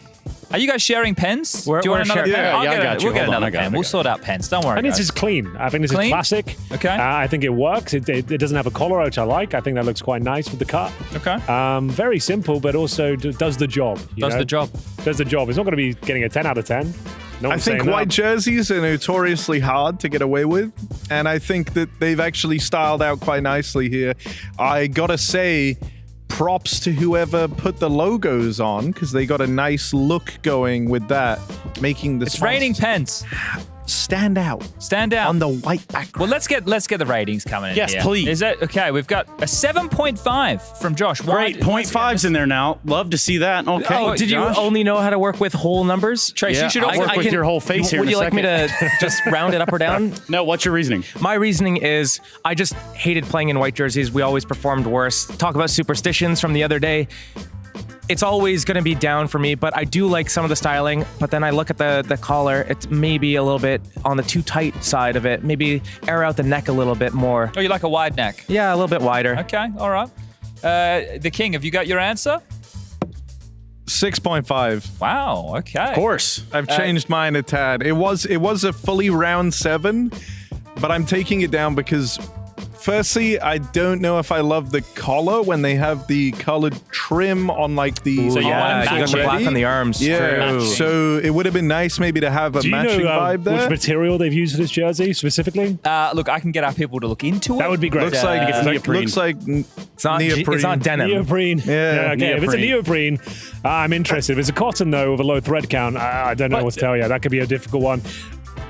Are you guys sharing pens? We're Do you want another sharing- pen? Yeah, I'll yeah, get I it. got you. We'll get Hold on, another I got pen. it. We'll sort out pens. Don't worry. And this guys. is clean. I think this is Clean? classic. Okay. I think it works. It doesn't have a collar, which I like. I think that looks quite nice with the cut. Okay. Very simple, but also does the job. Does the job. Does the job. It's not going to be getting a 10 out of 10. No I one's think saying white that. jerseys are notoriously hard to get away with, and I think that they've actually styled out quite nicely here. I gotta say, props to whoever put the logos on, because they got a nice look going with that, making the It's raining pens. stand out. Stand out on the white background. Well, let's get the ratings coming in. Yes, here. please. Is that okay? We've got a 7.5 from Josh. Great. 0.5's in there now. Love to see that. Okay. Oh, did Josh? you only know how to work with whole numbers? Trace, Yeah, you should I'll work with your whole face here Would in you a like me to second. just round it up or down? No, what's your reasoning? My reasoning is I just hated playing in white jerseys. We always performed worse. Talk about superstitions from the other day. It's always going to be down for me, but I do like some of the styling. But then I look at the collar. It's maybe a little bit on the too tight side of it. Maybe air out the neck a little bit more. Oh, you like a wide neck? Yeah, a little bit wider. Okay, all right. The King, have you got your answer? 6.5. Wow. Okay. Of course. I've changed mine a tad. It was a fully round 7, but I'm taking it down because firstly, I don't know if I love the collar when they have the colored trim on like the So yeah, arms you got the already. black on the arms. Yeah, True. so it would have been nice maybe to have a Do you matching know vibe there. which material they've used for this jersey specifically? Look, I can get our people to look into it. That would be great. Looks like it's neoprene. looks like It's not neoprene. It's not denim. Neoprene. Yeah, okay. If it's a neoprene, I'm interested. If it's a cotton, though, with a low thread count, I don't know what to tell you. That could be a difficult one.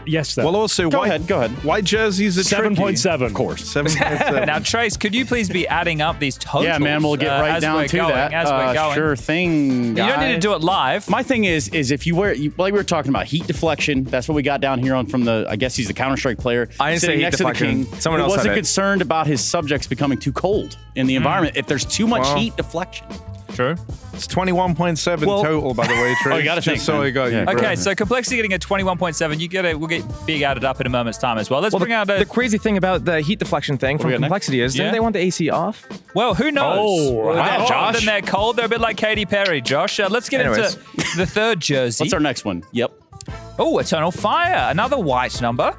Yes, though. Well, also, Go ahead. white jerseys are 7.7. Of course. 7.7. Now, Trace, could you please be adding up these totals? Yeah, man, we'll get right as down we're to going, that. As we're going. Sure thing. You don't need to do it live. My thing is if you wear, like we were talking about, heat deflection. That's what we got down here on from the. I guess he's the Counter-Strike player. I didn't say sitting heat next deflection. to the King. Someone who else said wasn't it. concerned about his subjects becoming too cold in the environment. If there's too much Wow. heat deflection. True. It's 21.7 Well- total, by the way, Trace. Oh, you gotta Just think, so man. I got you. Yeah. bro. Okay, so complexity getting a 21.7. We'll get big added up in a moment's time as well. Let's bring out the crazy thing about the heat deflection thing from we got next? complexity is, Yeah. didn't they want the AC off? Well, who knows? Oh, Well, wow, they're hot Josh. and they're cold. They're a bit like Katy Perry, Josh. Let's get Anyways. into the third jersey. What's our next one? Yep. Oh, Eternal Fire. Another white number.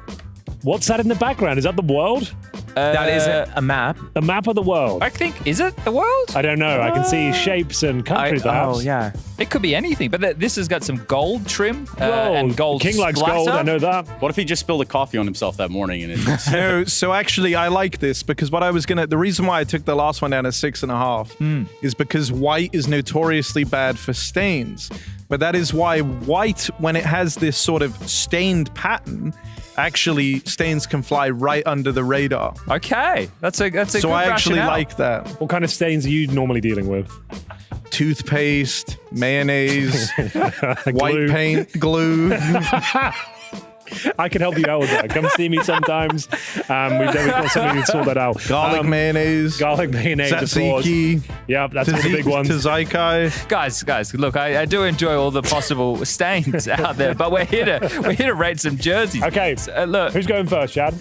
What's that in the background? Is that the world? That is a map. A map of the world? I think, is it the world? I don't know. I can see shapes and countries, perhaps. Oh, yeah. It could be anything, but this has got some gold trim Whoa, and gold King likes splatter. gold. I know that. What if he just spilled a coffee on himself that morning and it's No, so actually, I like this because the reason why I took the last one down at 6.5 is because white is notoriously bad for stains. But that is why white, when it has this sort of stained pattern, actually stains can fly right under the radar. Okay, that's a good So I actually rationale. like that. What kind of stains are you normally dealing with? Toothpaste, mayonnaise, white Glue. paint, glue. I can help you out with that. Come see me sometimes. We've got something to sort that out. Garlic mayonnaise. Garlic mayonnaise, of course. Tzatziki. Yep, that's one of the big ones. Tzatziki. Guys, look, I do enjoy all the possible stains out there, but we're here to rate some jerseys. Okay, So, look, who's going first, Chad?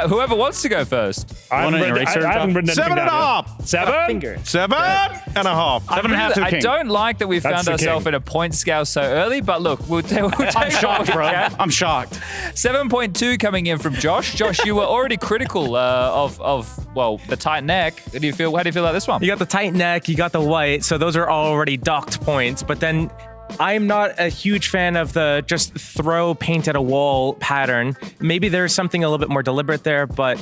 whoever wants to go first. I haven't an eraser, written anything down 7.5. yet. 7? 7.5. 7.5 I King. don't like that we That's found the ourselves king. in a point scale so early, but look, we'll take I'm what shocked, we bro. can. I'm shocked. 7.2 coming in from Josh. Josh, you were already critical of the tight neck. How do you feel about this one? You got the tight neck, you got the white, so those are already docked points. But then I'm not a huge fan of the just throw paint at a wall pattern. Maybe there's something a little bit more deliberate there, but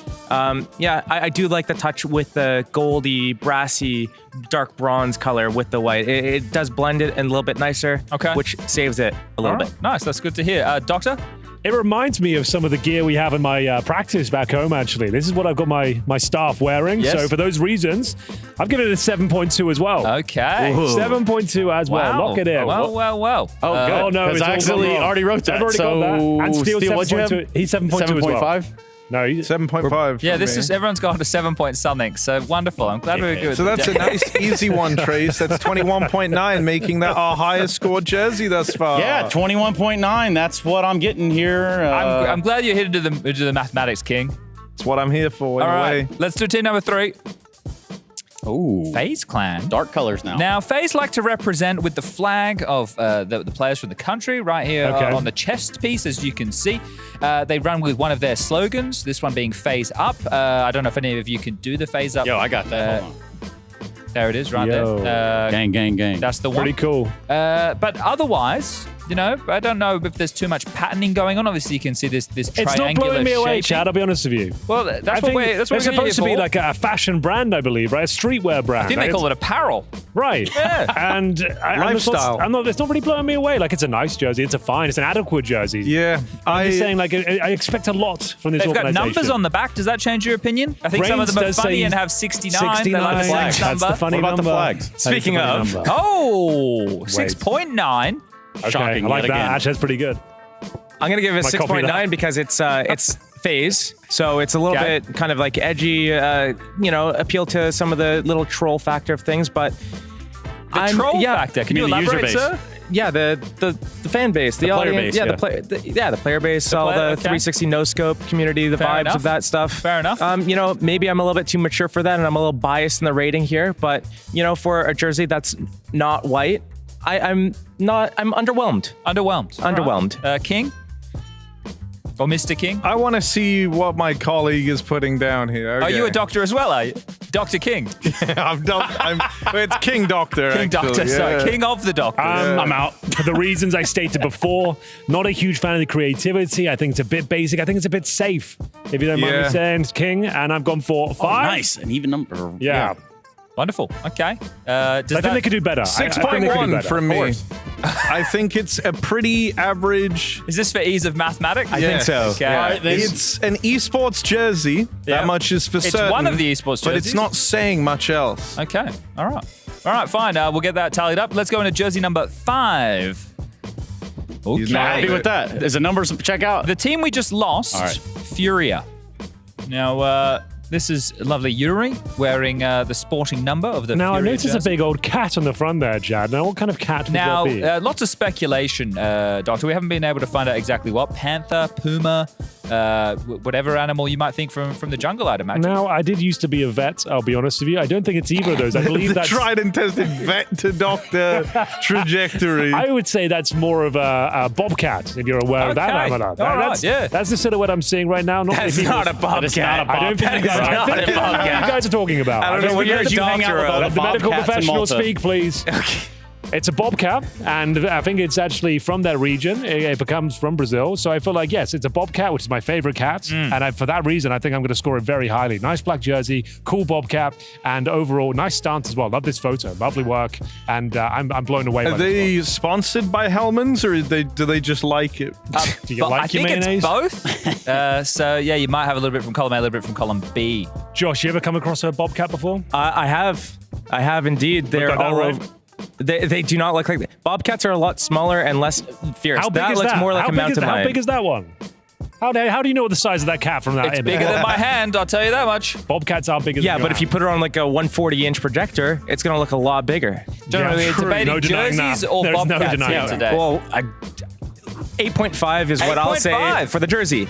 yeah, I do like the touch with the goldy, brassy, dark bronze color with the white. It does blend it a little bit nicer, Okay. which saves it a little bit. Nice, that's good to hear. Doctor? It reminds me of some of the gear we have in my practice back home, actually. This is what I've got my staff wearing. Yes. So for those reasons, I've given it a 7.2 as well. Okay. 7.2 as well. Wow. Lock it in. Well. Oh, good. Oh, no, Because it's I all accidentally wrong. already wrote that. I've already so, got that. And Steele, what'd you have? 7.2. He's 7.2 as well. 7.5? No, 7.5. Yeah, for this me. is everyone's gone to 7 point something. So wonderful. I'm glad we're good. So that's a nice, easy one, Trace. That's 21.9, making that our highest scored jersey thus far. Yeah, 21.9. That's what I'm getting here. I'm glad you hit into the mathematics, King. That's what I'm here for, in All a right, way. let's do team number 3. Ooh. FaZe Clan. Dark colors now. Now, FaZe like to represent with the flag of the players from the country right here on the chest piece, as you can see. They run with one of their slogans, this one being FaZe Up. I don't know if any of you can do the FaZe Up. Yo, I got that. Hold on. There it is, right there. Gang, gang, gang. That's the one. Pretty cool. But otherwise, you know, I don't know if there's too much patterning going on. Obviously, you can see this triangular It's not blowing me away, shaping. Chad. I'll be honest with you. Well, that's what we're supposed to be like a fashion brand, I believe, right? A streetwear brand. I think they call it apparel. Right. Yeah. And Lifestyle. It's not really blowing me away. Like, it's a nice jersey. It's an adequate jersey. Yeah. I'm just saying, like, I expect a lot from this They've got organization. numbers on the back. Does that change your opinion? I think some of them are funny and have 69. They like the flags That's number. the funny What about number. the flags? Speaking of, 6.9. Okay, Shocking. I like yet that. again. Actually, that's pretty good. I'm gonna give it Might copy 6.9 because it's FaZe, so it's a little bit kind of like edgy, appeal to some of the little troll factor of things, but The troll factor. Can you mean the user elaborate, base? sir? Yeah, the fan base, the player audience, base, yeah, yeah. the player base, all player- the okay. 360 no scope community, the Fair vibes enough. of that stuff. Fair enough. Maybe I'm a little bit too mature for that, and I'm a little biased in the rating here, but for a jersey that's not white, I'm underwhelmed. Underwhelmed. King? Or Mr. King? I want to see what my colleague is putting down here. Are you a doctor as well, are you? Dr. King? It's King Doctor. King Doctor, actually, sorry. yeah. King of the Doctor. I'm out. For the reasons I stated before, not a huge fan of the creativity. I think it's a bit basic. I think it's a bit safe, if you don't mind me saying, King. And I've gone for 5. Oh, nice. An even number. Yeah. Wonderful. Okay. I think they could do better. 6.1 from me. I think it's a pretty average. Is this for ease of mathematics? I think so. Okay. It's an esports jersey. Yeah. That much is for It's certain. one of the esports but jerseys. it's not saying much else. Okay. All right, fine. We'll get that tallied up. Let's go into jersey number 5. Okay. Not happy with that. Is the numbers check out? The team we just lost, All right. Furia. Now, this is lovely Yuri wearing the sporting number of the Now, I Furia noticed jersey. a big old cat on the front there, Jad. Now, what kind of cat would Now, that be? lots of speculation, Doctor. We haven't been able to find out exactly what. Panther, puma, whatever animal you might think from the jungle, I'd imagine. Now, I did used to be a vet, I'll be honest with you. I don't think it's either of those. I believe the that's... tried and tested vet to doctor trajectory. I would say that's more of a bobcat, if you're aware of that Okay. animal. All right, yeah. That's the silhouette I'm seeing right now. That's not a bobcat. I don't think That is not a you bobcat. guys are talking about. I don't know what think you're that's a doctor of. Let the medical Bobcats in professional Malta. speak, please. It's a bobcat, and I think it's actually from that region. It becomes from Brazil, so I feel like, yes, it's a bobcat, which is my favorite cat, and for that reason, I think I'm going to score it very highly. Nice black jersey, cool bobcat, and overall, nice stance as well. Love this photo, lovely work, and I'm blown away by Are this they sponsored by Hellmann's, or do they just like it? Do you like I your think mayonnaise? it's both. So, yeah, you might have a little bit from column A, a little bit from column B. Josh, you ever come across a bobcat before? I have indeed. They're like that, all right? over. They do not look like that. Bobcats are a lot smaller and less fierce. How big that is looks that? more like how a big mountain is, lion. How big is that one? How do you know the size of that cat from that It's image? bigger than my hand, I'll tell you that much. Bobcats are bigger Yeah, than but if you put it on like a 140-inch projector, it's going to look a lot bigger. Generally, Yeah, we're true. debating No denying jerseys that. or There's no bobcats denying here that. today. Well, 8.5 is what I'll say 8.5. for the jersey.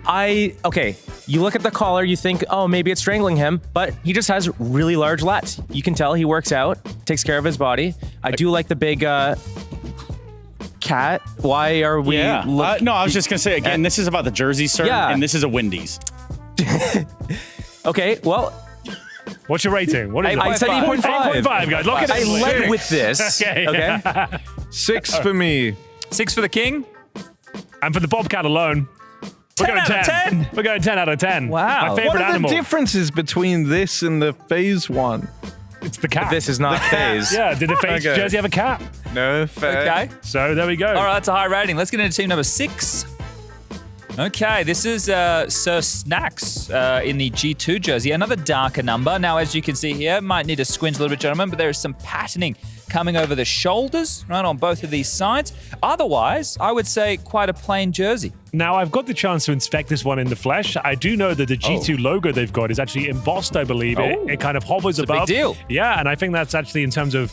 Okay, you look at the collar, you think, oh, maybe it's strangling him, but he just has really large lats. You can tell he works out, takes care of his body. I do like the big cat. Why are we... Yeah. No, I was just going to say, again, this is about the jersey, sir, Yeah. and this is a Wendy's. Okay, well... What's your rating? What is it? I said 8.5. 8.5, guys. Look at I it. led with this. Okay. 6 for me. 6 for the king? And for the bobcat alone, 10 out of 10. We're going 10 out of 10. Wow. My favorite What are animal. the differences between this and the FaZe one? It's the cat. This is not FaZe. Yeah, did the FaZe Okay. jersey have a cat? No, fair. Okay. So there we go. All right, that's a high rating. Let's get into team number 6. Okay, this is Sir Snacks in the G2 jersey. Another darker number. Now, as you can see here, might need to squint a little bit, gentlemen, but there is some patterning coming over the shoulders, right, on both of these sides. Otherwise, I would say quite a plain jersey. Now, I've got the chance to inspect this one in the flesh. I do know that the G2 logo they've got is actually embossed, I believe. It kind of hovers It's a above. big deal. Yeah, and I think that's actually in terms of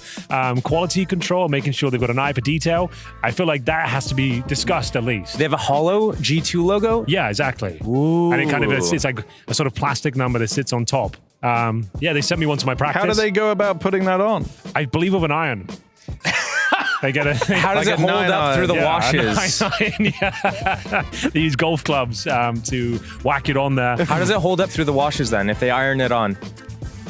quality control, making sure they've got an eye for detail. I feel like that has to be discussed at least. They have a hollow G2 logo? Yeah, exactly. Ooh. And it kind of it's like a sort of plastic number that sits on top. Yeah, they sent me one to my practice. How do they go about putting that on? I believe with an iron. They get a. How does it hold up through the washes? They use golf clubs to whack it on there. How does it hold up through the washes then if they iron it on?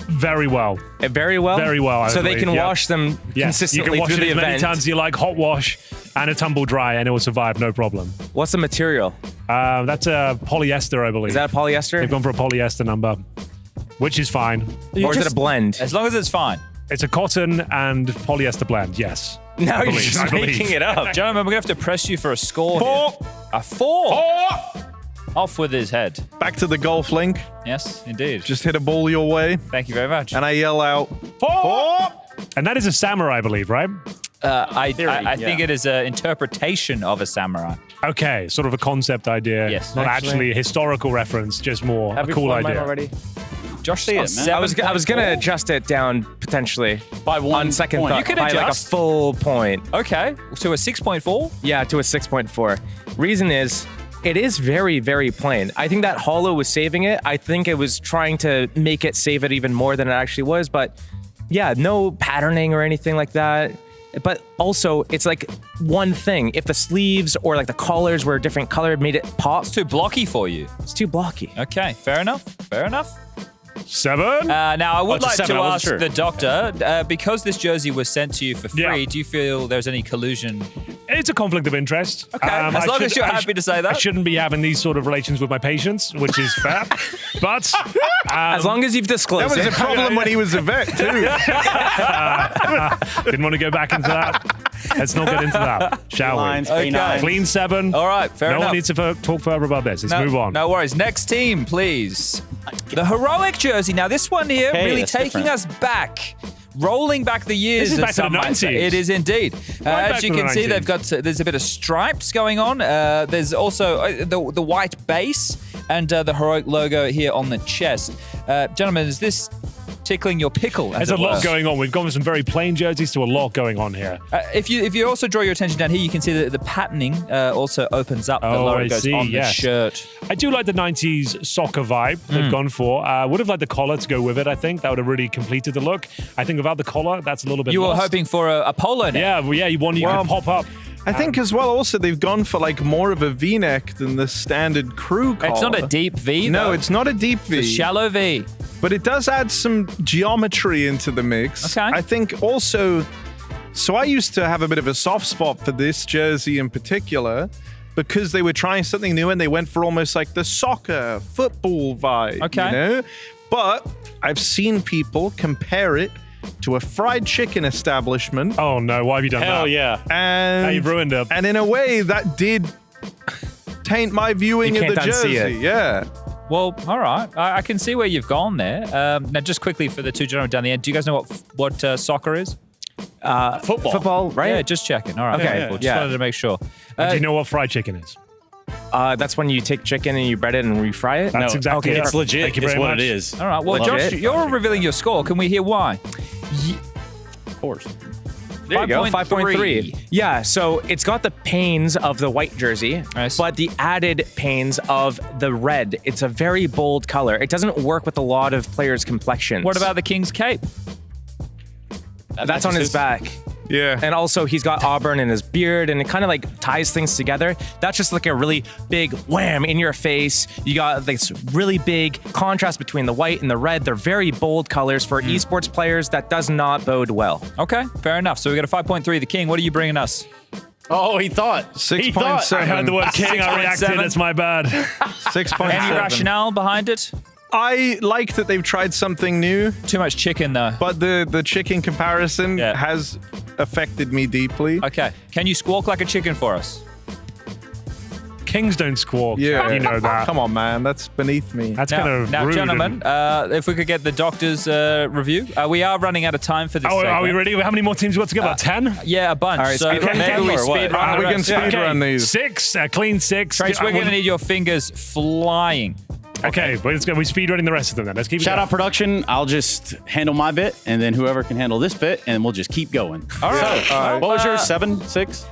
Very well. Very well? Very well. So they can wash them consistently you can wash through it the as many event. times as you like, hot wash and a tumble dry, and it will survive, no problem. What's the material? That's a polyester, I believe. Is that a polyester? They've gone for a polyester number, which is fine. Or is it a blend? As long as it's fine. It's a cotton and polyester blend, yes. Now you're I just believe. making it up. Gentlemen, we're going to have to press you for a score. 4. Here. A 4? Off with his head. Back to the golf link. Yes, indeed. Just hit a ball your way. Thank you very much. And I yell out, 4! And that is a samurai, I believe, right? I think it is an interpretation of a samurai. Okay, sort of a concept idea. Yes. Not actually a historical reference, just more a cool idea. Already? Josh, See it, man. I was going to adjust it down potentially By 1 on second point. thought. You could by like a adjust. full point. Okay, so a 6.4? Yeah, to a 6.4. Reason is, it is very, very plain. I think that Hollow was saving it. I think it was trying to make it save it even more than it actually was. But yeah, no patterning or anything like that. But also, it's like one thing. If the sleeves or like the collars were a different color, it made it pop. It's too blocky for you. It's too blocky. Okay, fair enough. Fair enough. 7? Now, I would it's a like 7, to I wasn't ask sure. the doctor, because this jersey was sent to you for free, Yeah. do you feel there's any collusion? It's a conflict of interest. Okay, as long as you're happy to say that. I shouldn't be having these sort of relations with my patients, which is fair. But As long as you've that disclosed was it. a problem when he was a vet, too. didn't want to go back into that. Let's not get into that, shall Lines, we? A9. Clean 7. All right, fair no enough. one needs to talk further about this. Let's move on. No worries. Next team, please. The heroic jersey. Now, this one here Okay, really that's taking different. us back. Rolling back the years. This is as back to the some might say. 90s. It is indeed. back As to you the can see, 90s. they've got there's a bit of stripes going on. There's also the white base and the heroic logo here on the chest. Gentlemen, is this tickling your pickle? There's a lot going on. We've gone from some very plain jerseys to a lot going on here. If you also draw your attention down here, you can see that the patterning also opens up. The Oh, logo I goes see, on yes. the shirt. I do like the 90s soccer vibe they've gone for. Would have liked the collar to go with it, I think. That would have really completed the look. I think without the collar, that's a little bit You were lost. hoping for a polo neck. Yeah, you could pop up. I think as well also they've gone for like more of a V-neck than the standard crew collar. It's not a deep V, No, though. it's not a deep V. It's a shallow V. But it does add some geometry into the mix. Okay. I think also, so I used to have a bit of a soft spot for this jersey in particular because they were trying something new and they went for almost like the soccer, football vibe, Okay. you know? But I've seen people compare it to a fried chicken establishment. Oh no, why have you done that? Hell yeah. And Now you've ruined it. And in a way that did taint my viewing You of the can't unsee jersey. it. Yeah. Well, all right. I can see where you've gone there. Now, just quickly for the two gentlemen down the end, do you guys know what soccer is? Football. Football, right? Yeah, just checking. All right. Okay, Cool. Just yeah. wanted to make sure. Do you know what fried chicken is? That's when you take chicken and you bread it and refry it? That's exactly it. It's legit. Thank you It's very what much. it is. All right. Well, Legit. Josh, you're revealing your score. Can we hear why? Of course. There you go, 5.3. 5.3. Yeah, so it's got the panes of the white jersey, Nice. but the added panes of the red. It's a very bold color. It doesn't work with a lot of players' complexions. What about the King's Cape? That's on his back. Yeah. And also he's got auburn in his beard and it kind of like ties things together. That's just like a really big wham in your face. You got this really big contrast between the white and the red. They're very bold colors for esports players. That does not bode well. Okay, fair enough. So we got a 5.3. The King, what are you bringing us? Oh, he thought. 6.7. I heard the word king, I reacted. 6.7. That's my bad. 6.7. Any rationale behind it? I like that they've tried something new, Too much chicken, though. but the chicken comparison Yeah. has affected me deeply. Okay. Can you squawk like a chicken for us? Kings don't squawk. Yeah. You know that. Come on, man. That's beneath me. That's kind of now rude. gentlemen, if we could get the doctor's review. We are running out of time for this Oh, are segment. we ready? How many more teams we got to get? About 10? Yeah, a bunch. All right, so speed run maybe them we or what? speed run We the can rest. speed run these. 6, clean 6. Trace, we're going to need your fingers flying. Okay, but we speed running the rest of them then. Let's keep it Shout going. out production. I'll just handle my bit, and then whoever can handle this bit, and we'll just keep going. All right. So, what was yours? 7, 6?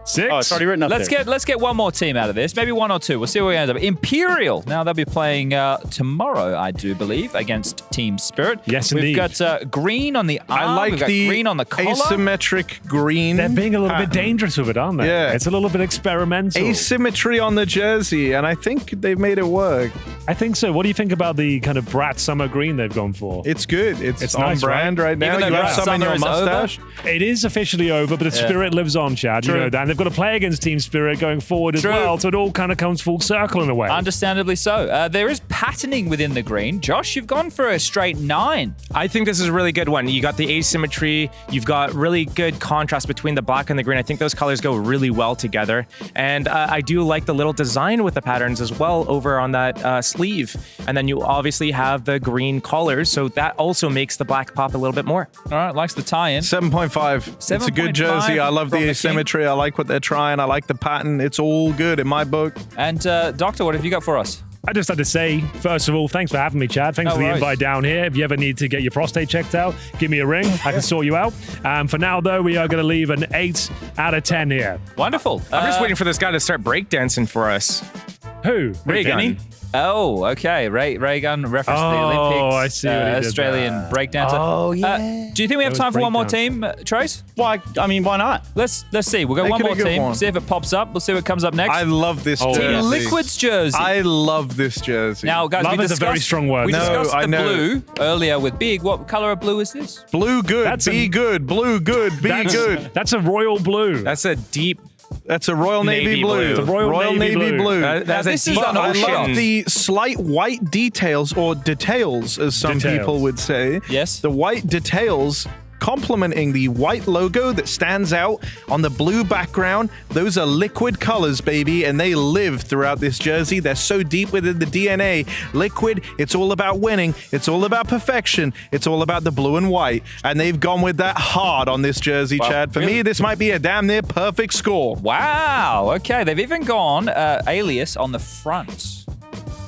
6. Oh, it's already written up there. Let's get one more team out of this. Maybe 1 or 2. We'll see where we end up. Imperial. Now they'll be playing tomorrow, I do believe, against Team Spirit. Yes, We've indeed. got green on the arm. I like We've got the green on the collar. asymmetric green. They're being a little bit dangerous with it, aren't they? Yeah. It's a little bit experimental. Asymmetry on the jersey, and I think they've made it work. I think so. What do you think about the kind of brat summer green they've gone for? It's good. It's on nice, brand right now. Even You though have some in your summer is over? mustache. It is officially over, but the spirit lives on, Chad. You True. know that. And they've got to play against Team Spirit going forward as True. well, so it all kind of comes full circle in a way. Understandably so. There is patterning within the green. Josh, you've gone for a straight 9. I think this is a really good one. You got the asymmetry. You've got really good contrast between the black and the green. I think those colors go really well together. And I do like the little design with the patterns as well over on that sleeve. And then you obviously have the green collars, so that also makes the black pop a little bit more. All right, likes the tie-in. 7.5. It's a good 7.5 jersey. I love from the the asymmetry. I like what they're trying. I like the pattern. It's all good in my book. And Doctor, what have you got for us? I just had to say, first of all, thanks for having me, Chad. Thanks for the invite down here. If you ever need to get your prostate checked out, give me a ring. I can sort you out. For now, though, we are going to leave an 8 out of 10 here. Wonderful. I'm just waiting for this guy to start breakdancing for us. Who? Reagan. Oh, okay. Ray-gun reference to the Olympics. I see what he did Australian there. breakdancer. Oh, yeah. Do you think we have That was time for one more breakdance. team, Trace? Why? I mean, why not? Let's see. We'll go Make one it a more good team. one. See if it pops up. We'll see what comes up next. I love this jersey. Team Liquid's jersey. I love this jersey. Now, guys, Love we is a discussed, very strong word. We No, discussed I the know. blue earlier with Big. What color of blue is this? Blue good, That's be a- good. Blue good, be good. That's a royal blue. That's a deep That's a Royal Navy, Navy blue. blue. The Royal Navy blue. That's this a is deep an I ocean. love the slight white details, or details, as some Details. people would say. Yes. The white details complementing the white logo that stands out on the blue background. Those are Liquid colors, baby, and they live throughout this jersey. They're so deep within the DNA. Liquid, it's all about winning. It's all about perfection. It's all about the blue and white. And they've gone with that hard on this jersey, Wow. Chad. For Really? me, this might be a damn near perfect score. Wow. Okay. They've even gone alias on the front.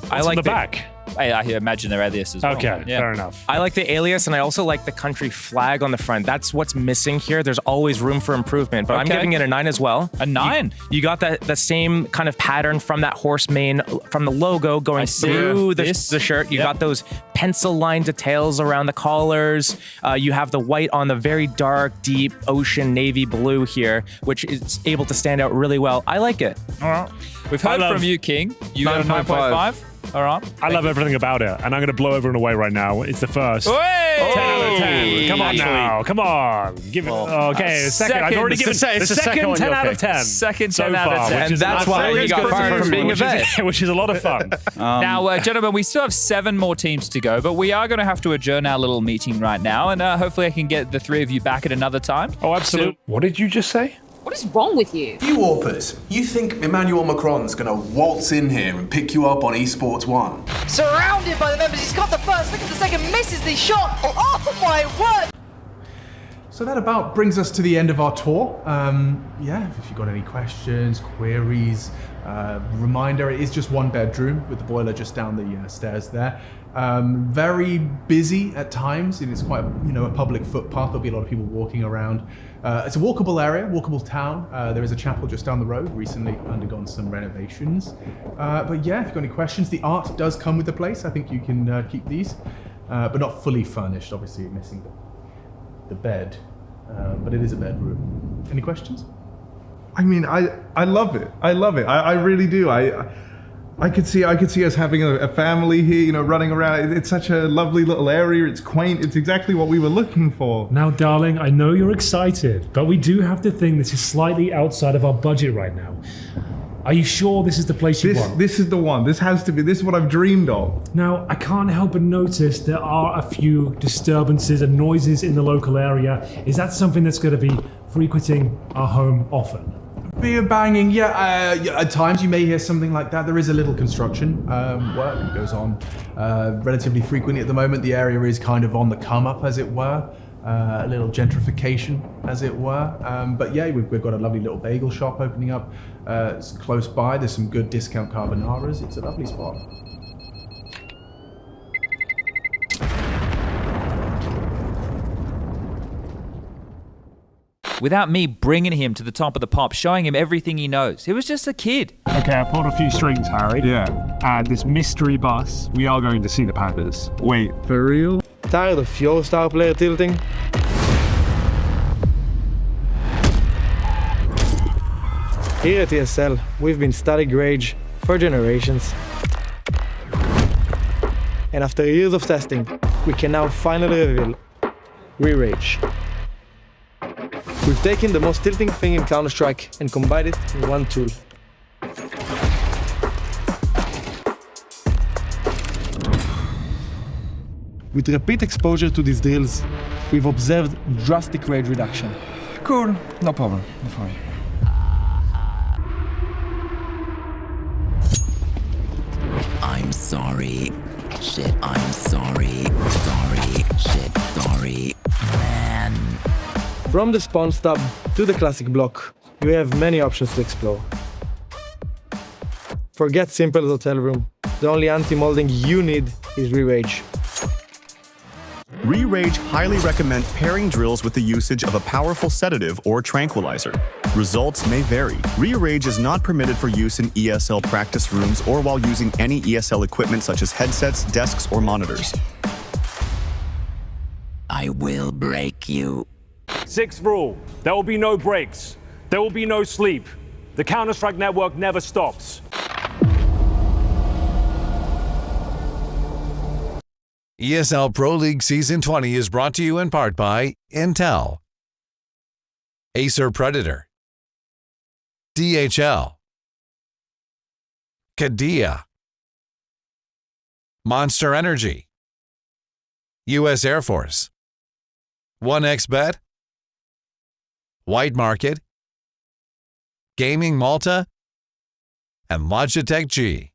I like the back. I imagine they're alias as well. Okay, Yeah. fair enough. I like the alias, and I also like the country flag on the front. That's what's missing here. There's always room for improvement, but I'm Okay. giving it a 9 as well. A 9? You got the same kind of pattern from that horse mane, from the logo going through the shirt. You got those pencil line details around the collars. You have the white on the very dark, deep ocean navy blue here, which is able to stand out really well. I like it. All right. We've heard from you, King. You got a 9.5. All right. I love everything about it, and I'm going to blow over and away right now. It's the first. Hey! 10 out of 10. Come on Actually. now. Come on. Give it. Okay, second. I've already given it's the the second second one 10 you'll out of pick. 10. Second so 10 out of far, 10. which And is that's why really you got good fired for from being a which is- vet. Which is a lot of fun. Now, gentlemen, we still have 7 more teams to go, but we are going to have to adjourn our little meeting right now, and hopefully I can get the 3 of you back at another time. Oh, absolutely. What did you just say? What is wrong with you? You Warpers, you think Emmanuel Macron's gonna waltz in here and pick you up on Esports 1? Surrounded by the members, he's got the first, look at the second, misses the shot. Oh my word! So that about brings us to the end of our tour. Yeah, if you've got any questions, queries, reminder, it is just 1 bedroom with the boiler just down the stairs there. Very busy at times, and it's quite a public footpath. There'll be a lot of people walking around. It's a walkable area, walkable town. There is a chapel just down the road, recently undergone some renovations. But yeah, if you've got any questions, the art does come with the place. I think you can keep these, but not fully furnished, obviously missing the bed. But it is a bedroom. Any questions? I mean, I love it. I love it. I really do. I could see us having a family here, running around. It's such a lovely little area. It's quaint. It's exactly what we were looking for. Now, darling, I know you're excited, but we do have to think this is slightly outside of our budget right now. Are you sure this is the place you want? This is the one. This has to be. This is what I've dreamed of. Now, I can't help but notice there are a few disturbances and noises in the local area. Is that something that's going to be frequenting our home often? Beer banging, yeah. At times you may hear something like that. There is a little construction work that goes on relatively frequently at the moment. The area is kind of on the come up, as it were. A little gentrification, as it were. But yeah, we've got a lovely little bagel shop opening up. It's close by. There's some good discount carbonaras. It's a lovely spot. without me bringing him to the top of the pop, showing him everything he knows. He was just a kid. Okay, I pulled a few strings, Harry. Yeah. And this mystery bus, we are going to see the Panthers. Wait, for real? Tired of your star player tilting? Here at ESL, we've been studying Rage for generations. And after years of testing, we can now finally reveal Re-Rage. We've taken the most tilting thing in Counter-Strike and combined it in one tool. With repeat exposure to these drills, we've observed drastic rage reduction. Cool, no problem, no problem. I'm sorry. Shit, I'm sorry. Sorry. Shit, sorry. Man. From the spawn stub to the classic block, you have many options to explore. Forget simple hotel room. The only anti-molding you need is Re-Rage. Re-Rage highly recommends pairing drills with the usage of a powerful sedative or tranquilizer. Results may vary. Re-Rage is not permitted for use in ESL practice rooms or while using any ESL equipment such as headsets, desks, or monitors. I will break you. Sixth rule, there will be no breaks. There will be no sleep. The Counter-Strike network never stops. ESL Pro League Season 20 is brought to you in part by Intel, Acer Predator, DHL, Qiddiya, Monster Energy, U.S. Air Force, 1xBet, White Market, Gaming Malta, and Logitech G.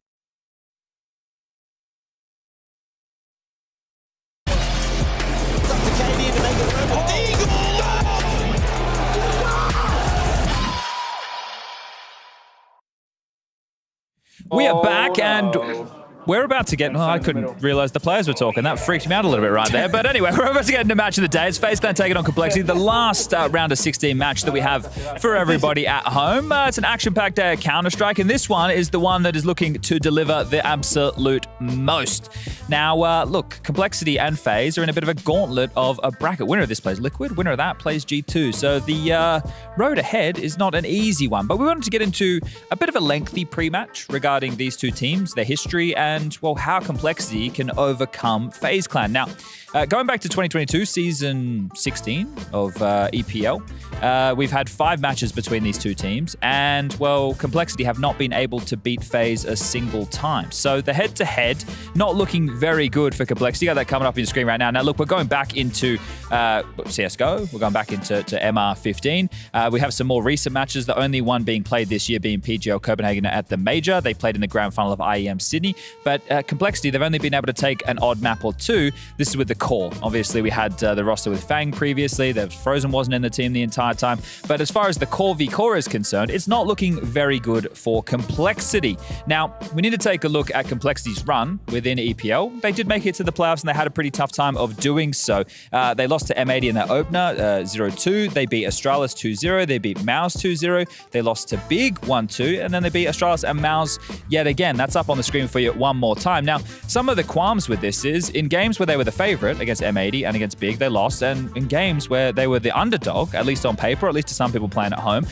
We are back and we're about to get... Well, I couldn't realize the players were talking. That freaked me out a little bit right there. But anyway, we're about to get into match of the day. It's FaZe Clan taking on Complexity, the last round of 16 match that we have for everybody at home. It's an action-packed day at Counter-Strike, and this one is the one that is looking to deliver the absolute most. Now, look, Complexity and FaZe are in a bit of a gauntlet of a bracket. Winner of this plays Liquid, winner of that plays G2. So the road ahead is not an easy one, but we wanted to get into a bit of a lengthy pre-match regarding these two teams, their history, and, well, how Complexity can overcome FaZe Clan. Now, going back to 2022, Season 16 of EPL, we've had 5 matches between these two teams, and, well, Complexity have not been able to beat FaZe a single time. So the head-to-head, not looking very good for Complexity. You got that coming up on your screen right now. Now, look, we're going back into CSGO. We're going back into MR15. We have some more recent matches, the only one being played this year being PGL Copenhagen at the Major. They played in the grand final of IEM Sydney. But Complexity, they've only been able to take an odd map or two. This is with the core. Obviously, we had the roster with Fang previously. Frozen wasn't in the team the entire time. But as far as the core v core is concerned, it's not looking very good for Complexity. Now, we need to take a look at Complexity's run within EPL. They did make it to the playoffs, and they had a pretty tough time of doing so. They lost to M80 in their opener, 0-2. They beat Astralis 2-0. They beat Mouse 2-0. They lost to Big 1-2, and then they beat Astralis and Mouse yet again. That's up on the screen for you one more time. Now, some of the qualms with this is in games where they were the favorite against M80 and against Big, they lost, and in games where they were the underdog, at least on paper, at least to some people playing at home,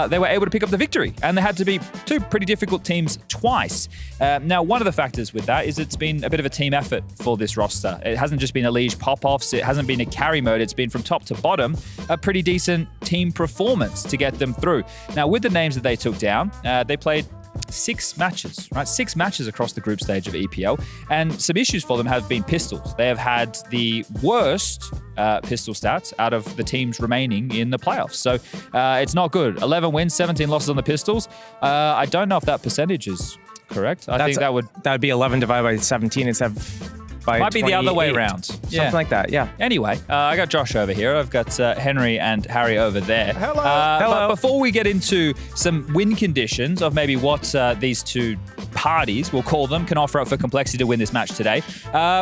they were able to pick up the victory, and they had to beat two pretty difficult teams twice. Now, one of the factors with that is it's been a bit of a team effort for this roster. It hasn't just been a Liege pop-offs, it hasn't been a carry mode, it's been from top to bottom a pretty decent team performance to get them through. Now, with the names that they took down, they played 6 matches, right? 6 matches across the group stage of EPL, and some issues for them have been pistols. They have had the worst pistol stats out of the teams remaining in the playoffs. So it's not good. 11 wins, 17 losses on the pistols. I don't know if that percentage is correct. I think that would be 11 divided by 17 instead of by might be the other way around. Something like that, yeah. Anyway, I got Josh over here. I've got Henry and Harry over there. Hello. But before we get into some win conditions of maybe what these two parties, we'll call them, can offer up for Complexity to win this match today.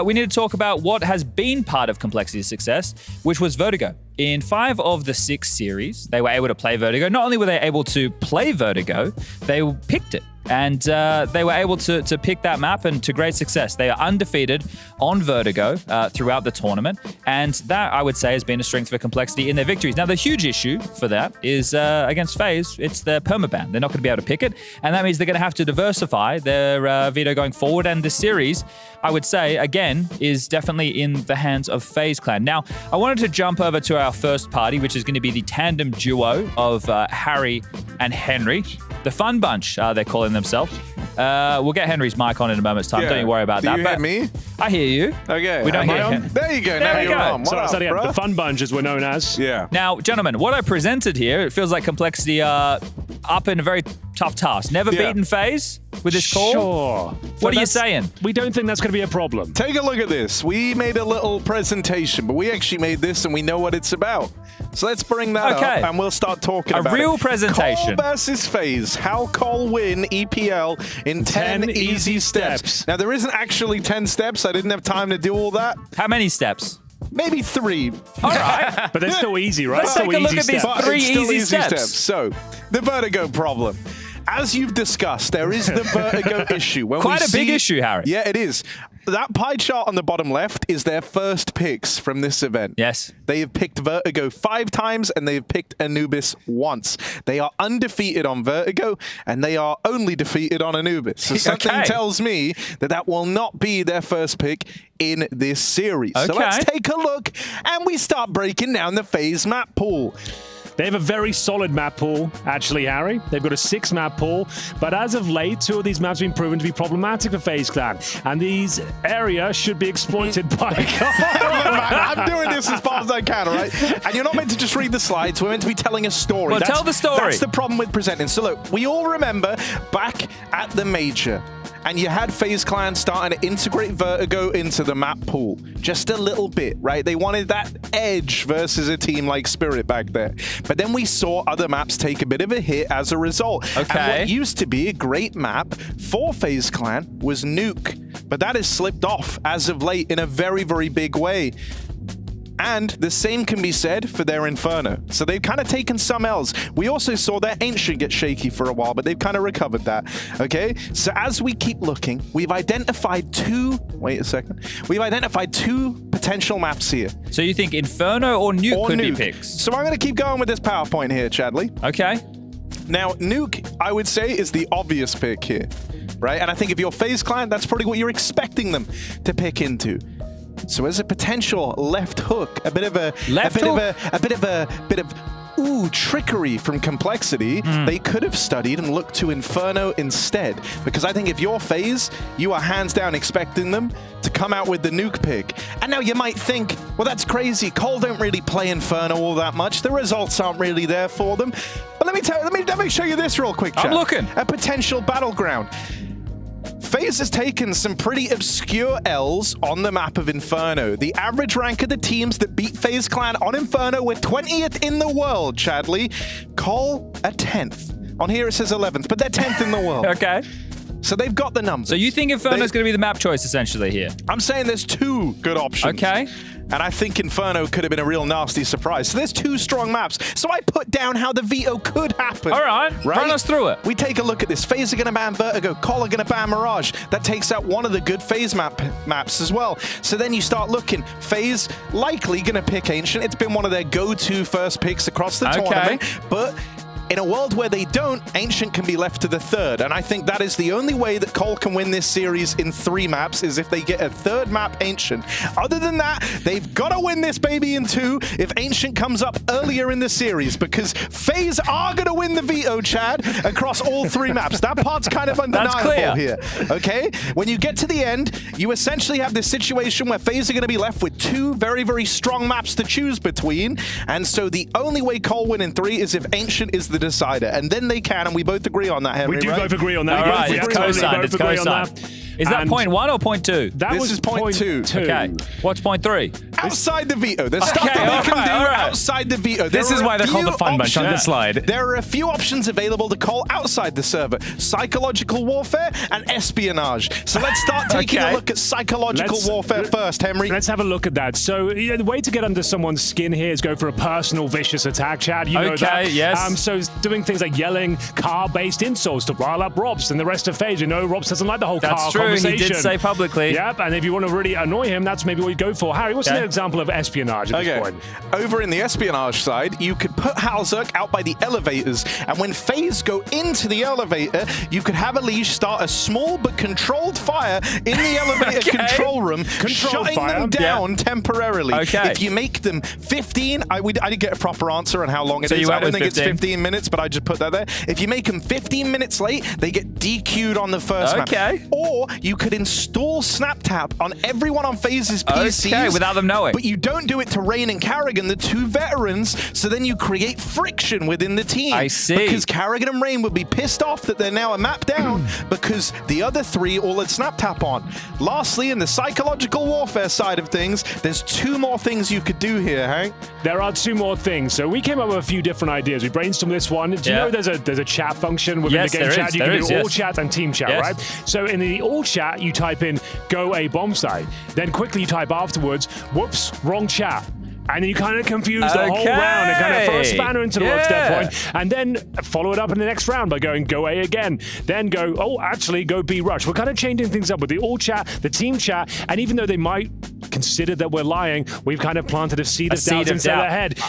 We need to talk about what has been part of Complexity's success, which was Vertigo. In 5 of the 6 series, they were able to play Vertigo. Not only were they able to play Vertigo, they picked it. And they were able to pick that map and to great success. They are undefeated on Vertigo throughout the tournament. And that, I would say, has been a strength for Complexity in their victories. Now, the huge issue for that is against FaZe, it's their permaban. They're not going to be able to pick it. And that means they're going to have to diversify their veto going forward. And this series, I would say, again, is definitely in the hands of FaZe Clan. Now, I wanted to jump over to our first party, which is going to be the tandem duo of Harry and Henry. The Fun Bunch, they're calling themselves. We'll get Henry's mic on in a moment's time. Don't you worry about that. Do you hear me? I hear you. Okay. We don't hear on? There you go. Now you're on. So the Fun Bunch, as we're known as. Yeah. Now, gentlemen, what I presented here, it feels like Complexity are up in a very tough task. Never beaten FaZe with this call. Sure. What are you saying? We don't think that's going to be a problem. Take a look at this. We made a little presentation, but we actually made this and we know what it's about. So let's bring that up and we'll start talking about it. A real presentation. Cole versus FaZe. How Cole win EPL in 10 easy steps. Now, there isn't actually 10 steps. I didn't have time to do all that. How many steps? Maybe 3. All right. But they're still easy, right? Let's take a look at these 3 easy steps. So, the Vertigo problem. As you've discussed, there is the Vertigo issue. When Quite a big issue, Harry. Yeah, it is. That pie chart on the bottom left is their first picks from this event. Yes. They have picked Vertigo 5 times and they have picked Anubis once. They are undefeated on Vertigo and they are only defeated on Anubis. So something tells me that that will not be their first pick in this series. So let's take a look and we start breaking down the FaZe map pool. They have a very solid map pool, actually, Harry. They've got a 6 map pool, but as of late, 2 of these maps have been proven to be problematic for FaZe Clan, and these areas should be exploited by... I'm doing this as fast as I can, all right? And you're not meant to just read the slides. We're meant to be telling a story. Well, tell the story. That's the problem with presenting. So look, we all remember back at the Major, and you had FaZe Clan starting to integrate Vertigo into the map pool. Just a little bit, right? They wanted that edge versus a team like Spirit back there. But then we saw other maps take a bit of a hit as a result. And what used to be a great map for FaZe Clan was Nuke. But that has slipped off as of late in a very, very big way. And the same can be said for their Inferno. So they've kind of taken some L's. We also saw their Ancient get shaky for a while, but they've kind of recovered that. Okay? So as we keep looking, we've identified 2... Wait a second. We've identified 2 potential maps here. So you think Inferno or Nuke could be picks? So I'm going to keep going with this PowerPoint here, Chadley. Okay. Now, Nuke, I would say, is the obvious pick here. Right? And I think if you're FaZe Clan, that's probably what you're expecting them to pick into. So as a potential left hook, a bit of trickery from Complexity, they could have studied and looked to Inferno instead. Because I think if you're FaZe, you are hands down expecting them to come out with the Nuke pick. And now you might think, well, that's crazy. Cole don't really play Inferno all that much. The results aren't really there for them. But let me show you this real quick, Chad. I'm looking. A potential battleground. FaZe has taken some pretty obscure L's on the map of Inferno. The average rank of the teams that beat FaZe Clan on Inferno were 20th in the world, Chadley. Cole, a 10th. On here it says 11th, but they're 10th in the world. Okay. So they've got the numbers. So you think Inferno's going to be the map choice, essentially, here? I'm saying there's 2 good options. Okay. And I think Inferno could have been a real nasty surprise. So there's 2 strong maps. So I put down how the veto could happen. All right. Run us through it. We take a look at this. FaZe are going to ban Vertigo. Cole are going to ban Mirage. That takes out one of the good FaZe maps as well. So then you start looking. FaZe likely going to pick Ancient. It's been one of their go-to first picks across the tournament. But in a world where they don't, Ancient can be left to the 3rd. And I think that is the only way that Cole can win this series in 3 maps is if they get a 3rd map Ancient. Other than that, they've got to win this baby in 2 if Ancient comes up earlier in the series, because FaZe are going to win the veto, Chad, across all 3 maps. That part's kind of undeniable here. Okay? When you get to the end, you essentially have this situation where FaZe are going to be left with 2 very, very strong maps to choose between. And so the only way Cole win in 3 is if Ancient is the decider, and then they can, and we both agree on that, Henry. We do both agree on that. All right, it's co-signed. It's co-signed. Is that point 1 or point 2? This is point 2. Okay. What's point 3? outside the veto. There's stuff that they can do outside the veto. This is why they're called the fun bunch on this slide. There are a few options available to call outside the server. Psychological warfare and espionage. So let's start taking a look at psychological warfare first, Henry. Let's have a look at that. So the way to get under someone's skin here is go for a personal vicious attack, Chad. You know that. Yes. So doing things like yelling car-based insults to rile up Robs and the rest of FaZe. You know, Robs doesn't like the whole car conversation. He did say publicly. Yep, and if you want to really annoy him, that's maybe what you go for. Harry, what's an example of espionage at this point? Over in the espionage side, you could put Halzerk out by the elevators, and when FaZe go into the elevator, you could have Elige start a small but controlled fire in the elevator control room, shutting them down temporarily. If you make them 15, I didn't get a proper answer on how long it is. I don't think it's 15 minutes, but I just put that there. If you make them 15 minutes late, they get DQ'd on the first map. Or you could install SnapTap on everyone on FaZe's PCs without them knowing. But you don't do it to Rain and Carrigan, the two veterans, so then you create friction within the team. I see. Because Carrigan and Rain would be pissed off that they're now a map down because the other three all had SnapTap on. Lastly, in the psychological warfare side of things, there's two more things you could do here, Hank. There are two more things. So we came up with a few different ideas. We brainstormed this one. Do you know there's a chat function within the game chat? You can do all chat and team chat, right? So in the all chat, you type in go A bomb site. Then quickly you type afterwards, whoops, wrong chat. And then you kind of confuse the whole round and kind of throw a spanner into the works at that point. And then follow it up in the next round by going go A again. Then go, go B rush. We're kind of changing things up with the all chat, the team chat. And even though they might consider that we're lying, we've kind of planted a seed of doubt inside their head.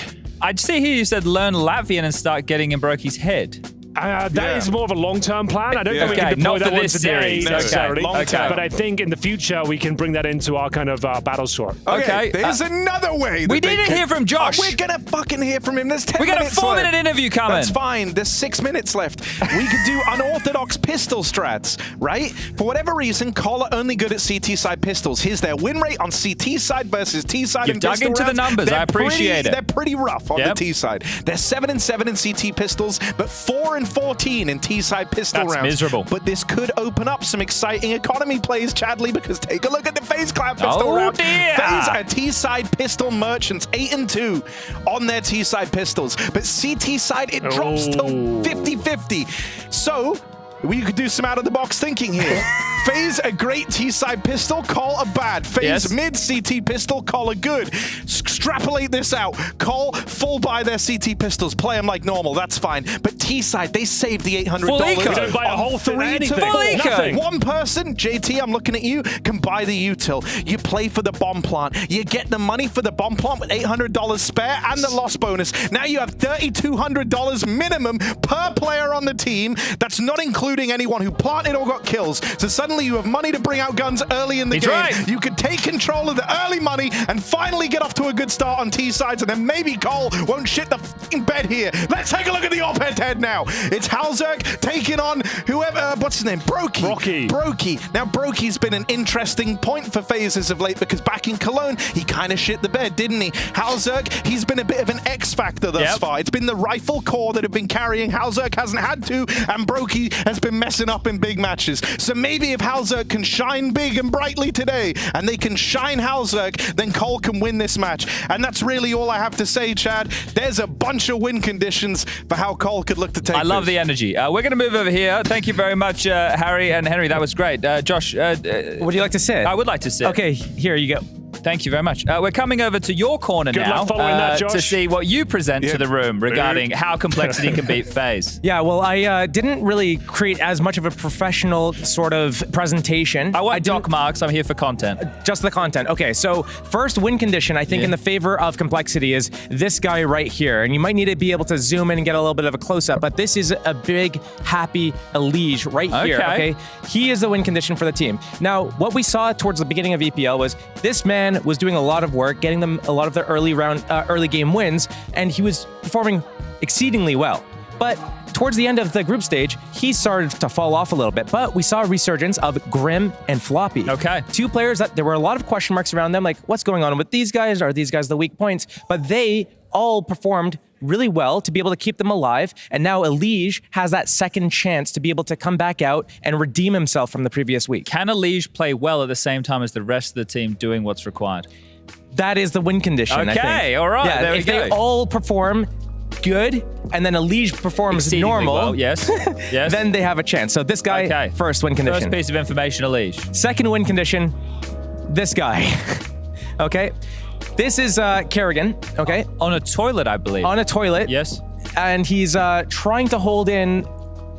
I'd see here you said learn Latvian and start getting in Broki's head. That is more of a long-term plan. I don't think we can deploy that one today necessarily. But I think in the future we can bring that into our kind of battle sword. Okay, there's another way. We didn't hear from Josh. We're gonna fucking hear from him. There's 10 we got minutes a 4-minute interview coming. That's fine. There's 6 minutes left. We could do unorthodox pistol strats, right? For whatever reason, Call are only good at CT side pistols. Here's their win rate on CT side versus T side. You've dug into the numbers. I appreciate it. They're pretty rough on the T side. They're 7-7 in CT pistols, but 4-14 in T-side pistol rounds. That's miserable. But this could open up some exciting economy plays, Chadley, because take a look at the FaZe Clan pistol round. FaZe are T-side pistol merchants, 8-2 on their T-side pistols. But CT side, it drops to 50-50. So we could do some out-of-the-box thinking here. FaZe a great T-side pistol, Call a bad. FaZe mid CT pistol, Call a good. Extrapolate this out. Call full buy their CT pistols, play them like normal, that's fine. But T-side, they saved the $800. We don't buy a whole 3 to 4. One person, JT, I'm looking at you, can buy the util. You play for the bomb plant. You get the money for the bomb plant with $800 spare and the loss bonus. Now you have $3,200 minimum per player on the team. That's not including anyone who planted or got kills. So suddenly you have money to bring out guns early in the game. Right. You can take control of the early money and finally get off to a good start on T-sides, and then maybe Cole won't shit the f***ing bed here. Let's take a look at the op-ed head now. It's Halzerk taking on whoever, what's his name? Broky. Now, Broky's been an interesting point for FaZe as of late because back in Cologne, he kind of shit the bed, didn't he? Halzerk, he's been a bit of an X-factor thus far. It's been the rifle core that have been carrying. Halzerk hasn't had to, and Broky has been messing up in big matches. So maybe if Halzerk can shine big and brightly today, and they can shine Halzerk, then Cole can win this match. And that's really all I have to say, Chad. There's a bunch of win conditions for how Cole could look to take I love the energy. We're going to move over here. Thank you very much, Harry and Henry. That was great. Josh, would you like to sit? I would like to sit. Okay, here you go. Thank you very much. We're coming over to your corner now to see what you present to the room regarding how complexity can beat FaZe. Yeah, well, I didn't really create as much of a professional sort of presentation. I want doc marks. I'm here for content. Just the content. Okay, so first win condition, I think in the favor of complexity is this guy right here. And you might need to be able to zoom in and get a little bit of a close-up, but this is a big, happy Elige right here, okay? He is the win condition for the team. Now, what we saw towards the beginning of EPL was this man was doing a lot of work, getting them a lot of their early game wins, and he was performing exceedingly well. But towards the end of the group stage, he started to fall off a little bit. But we saw a resurgence of Grim and Floppy. Okay. Two players that there were a lot of question marks around them, like what's going on with these guys? Are these guys the weak points? But they all performed really well to be able to keep them alive. And now Elige has that second chance to be able to come back out and redeem himself from the previous week. Can Elige play well at the same time as the rest of the team doing what's required? That is the win condition, I think. Okay, all right, Yeah, there we if they go. all perform good, and then Elige performs Exceedingly normal, well, yes. Yes. then they have a chance. So this guy, first win condition. First piece of information, Elige. Second win condition, this guy. Okay? This is Kerrigan, okay? On a toilet, I believe. On a toilet. Yes. And he's trying to hold in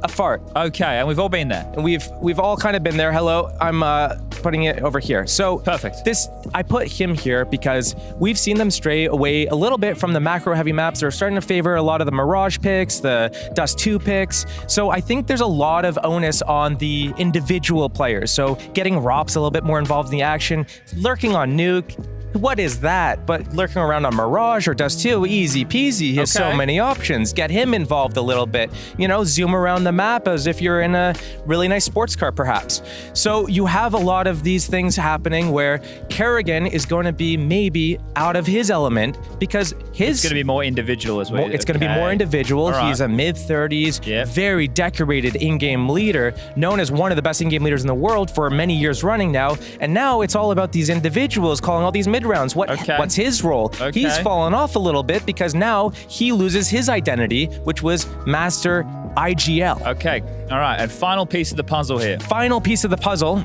a fart. Okay, and we've all been there. We've all kind of been there. Hello, I'm putting it over here. So perfect. I put him here because we've seen them stray away a little bit from the macro heavy maps. They're starting to favor a lot of the Mirage picks, the Dust 2 picks. So I think there's a lot of onus on the individual players. So getting Rops a little bit more involved in the action, lurking on Nuke. What is that? But lurking around on Mirage or Dust 2, easy peasy. He has so many options. Get him involved a little bit. You know, zoom around the map as if you're in a really nice sports car, perhaps. So you have a lot of these things happening where Kerrigan is going to be maybe out of his element because It's going to be more individual as well. It's going to be more individual. Right. He's a mid-30s, very decorated in-game leader, known as one of the best in-game leaders in the world for many years running now. And now it's all about these individuals calling all these mid-rounds. What's his role? He's fallen off a little bit because now he loses his identity, which was Master IGL. Okay, all right. And final piece of the puzzle here. Final piece of the puzzle.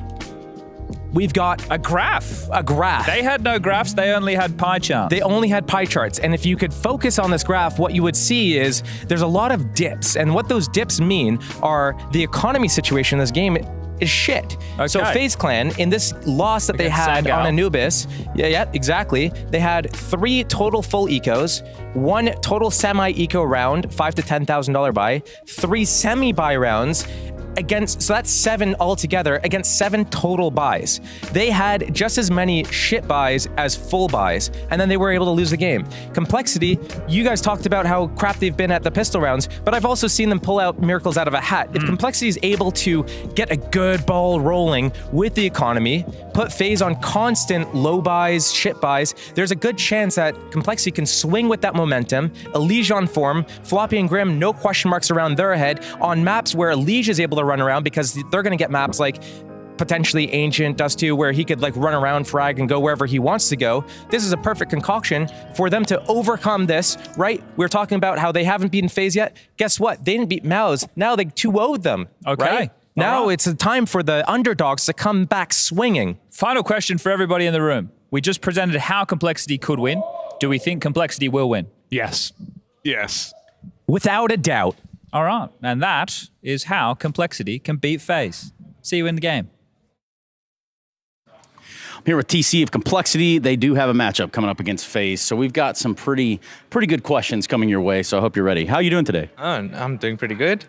We've got a graph. A graph. They had no graphs. They only had pie charts. They only had pie charts. And if you could focus on this graph, what you would see is there's a lot of dips. And what those dips mean are the economy situation in this game is shit. Okay. So FaZe Clan, in this loss that they had on Anubis, exactly. They had 3 total full ecos, 1 total semi-eco round, $5,000 to $10,000 buy, 3 semi-buy rounds, so that's 7 altogether against 7 total buys. They had just as many shit buys as full buys, and then they were able to lose the game. Complexity, you guys talked about how crap they've been at the pistol rounds, but I've also seen them pull out miracles out of a hat. If Complexity is able to get a good ball rolling with the economy, put FaZe on constant low buys, shit buys, there's a good chance that Complexity can swing with that momentum. Elige on form, Floppy and Grim, no question marks around their head, on maps where Elige is able to run around because they're going to get maps like potentially Ancient, Dust 2, where he could like run around, frag, and go wherever he wants to go. This is a perfect concoction for them to overcome this, right? We're talking about how they haven't beaten FaZe yet. Guess what? They didn't beat Mouse. Now they 2-0'd them. Okay. Right? Now it's a time for the underdogs to come back swinging. Final question for everybody in the room. We just presented how Complexity could win. Do we think Complexity will win? Yes. Yes. Without a doubt. All right. And that is how Complexity can beat FaZe. See you in the game. I'm here with TC of Complexity. They do have a matchup coming up against FaZe, so we've got some pretty good questions coming your way, so I hope you're ready. How are you doing today? Oh, I'm doing pretty good.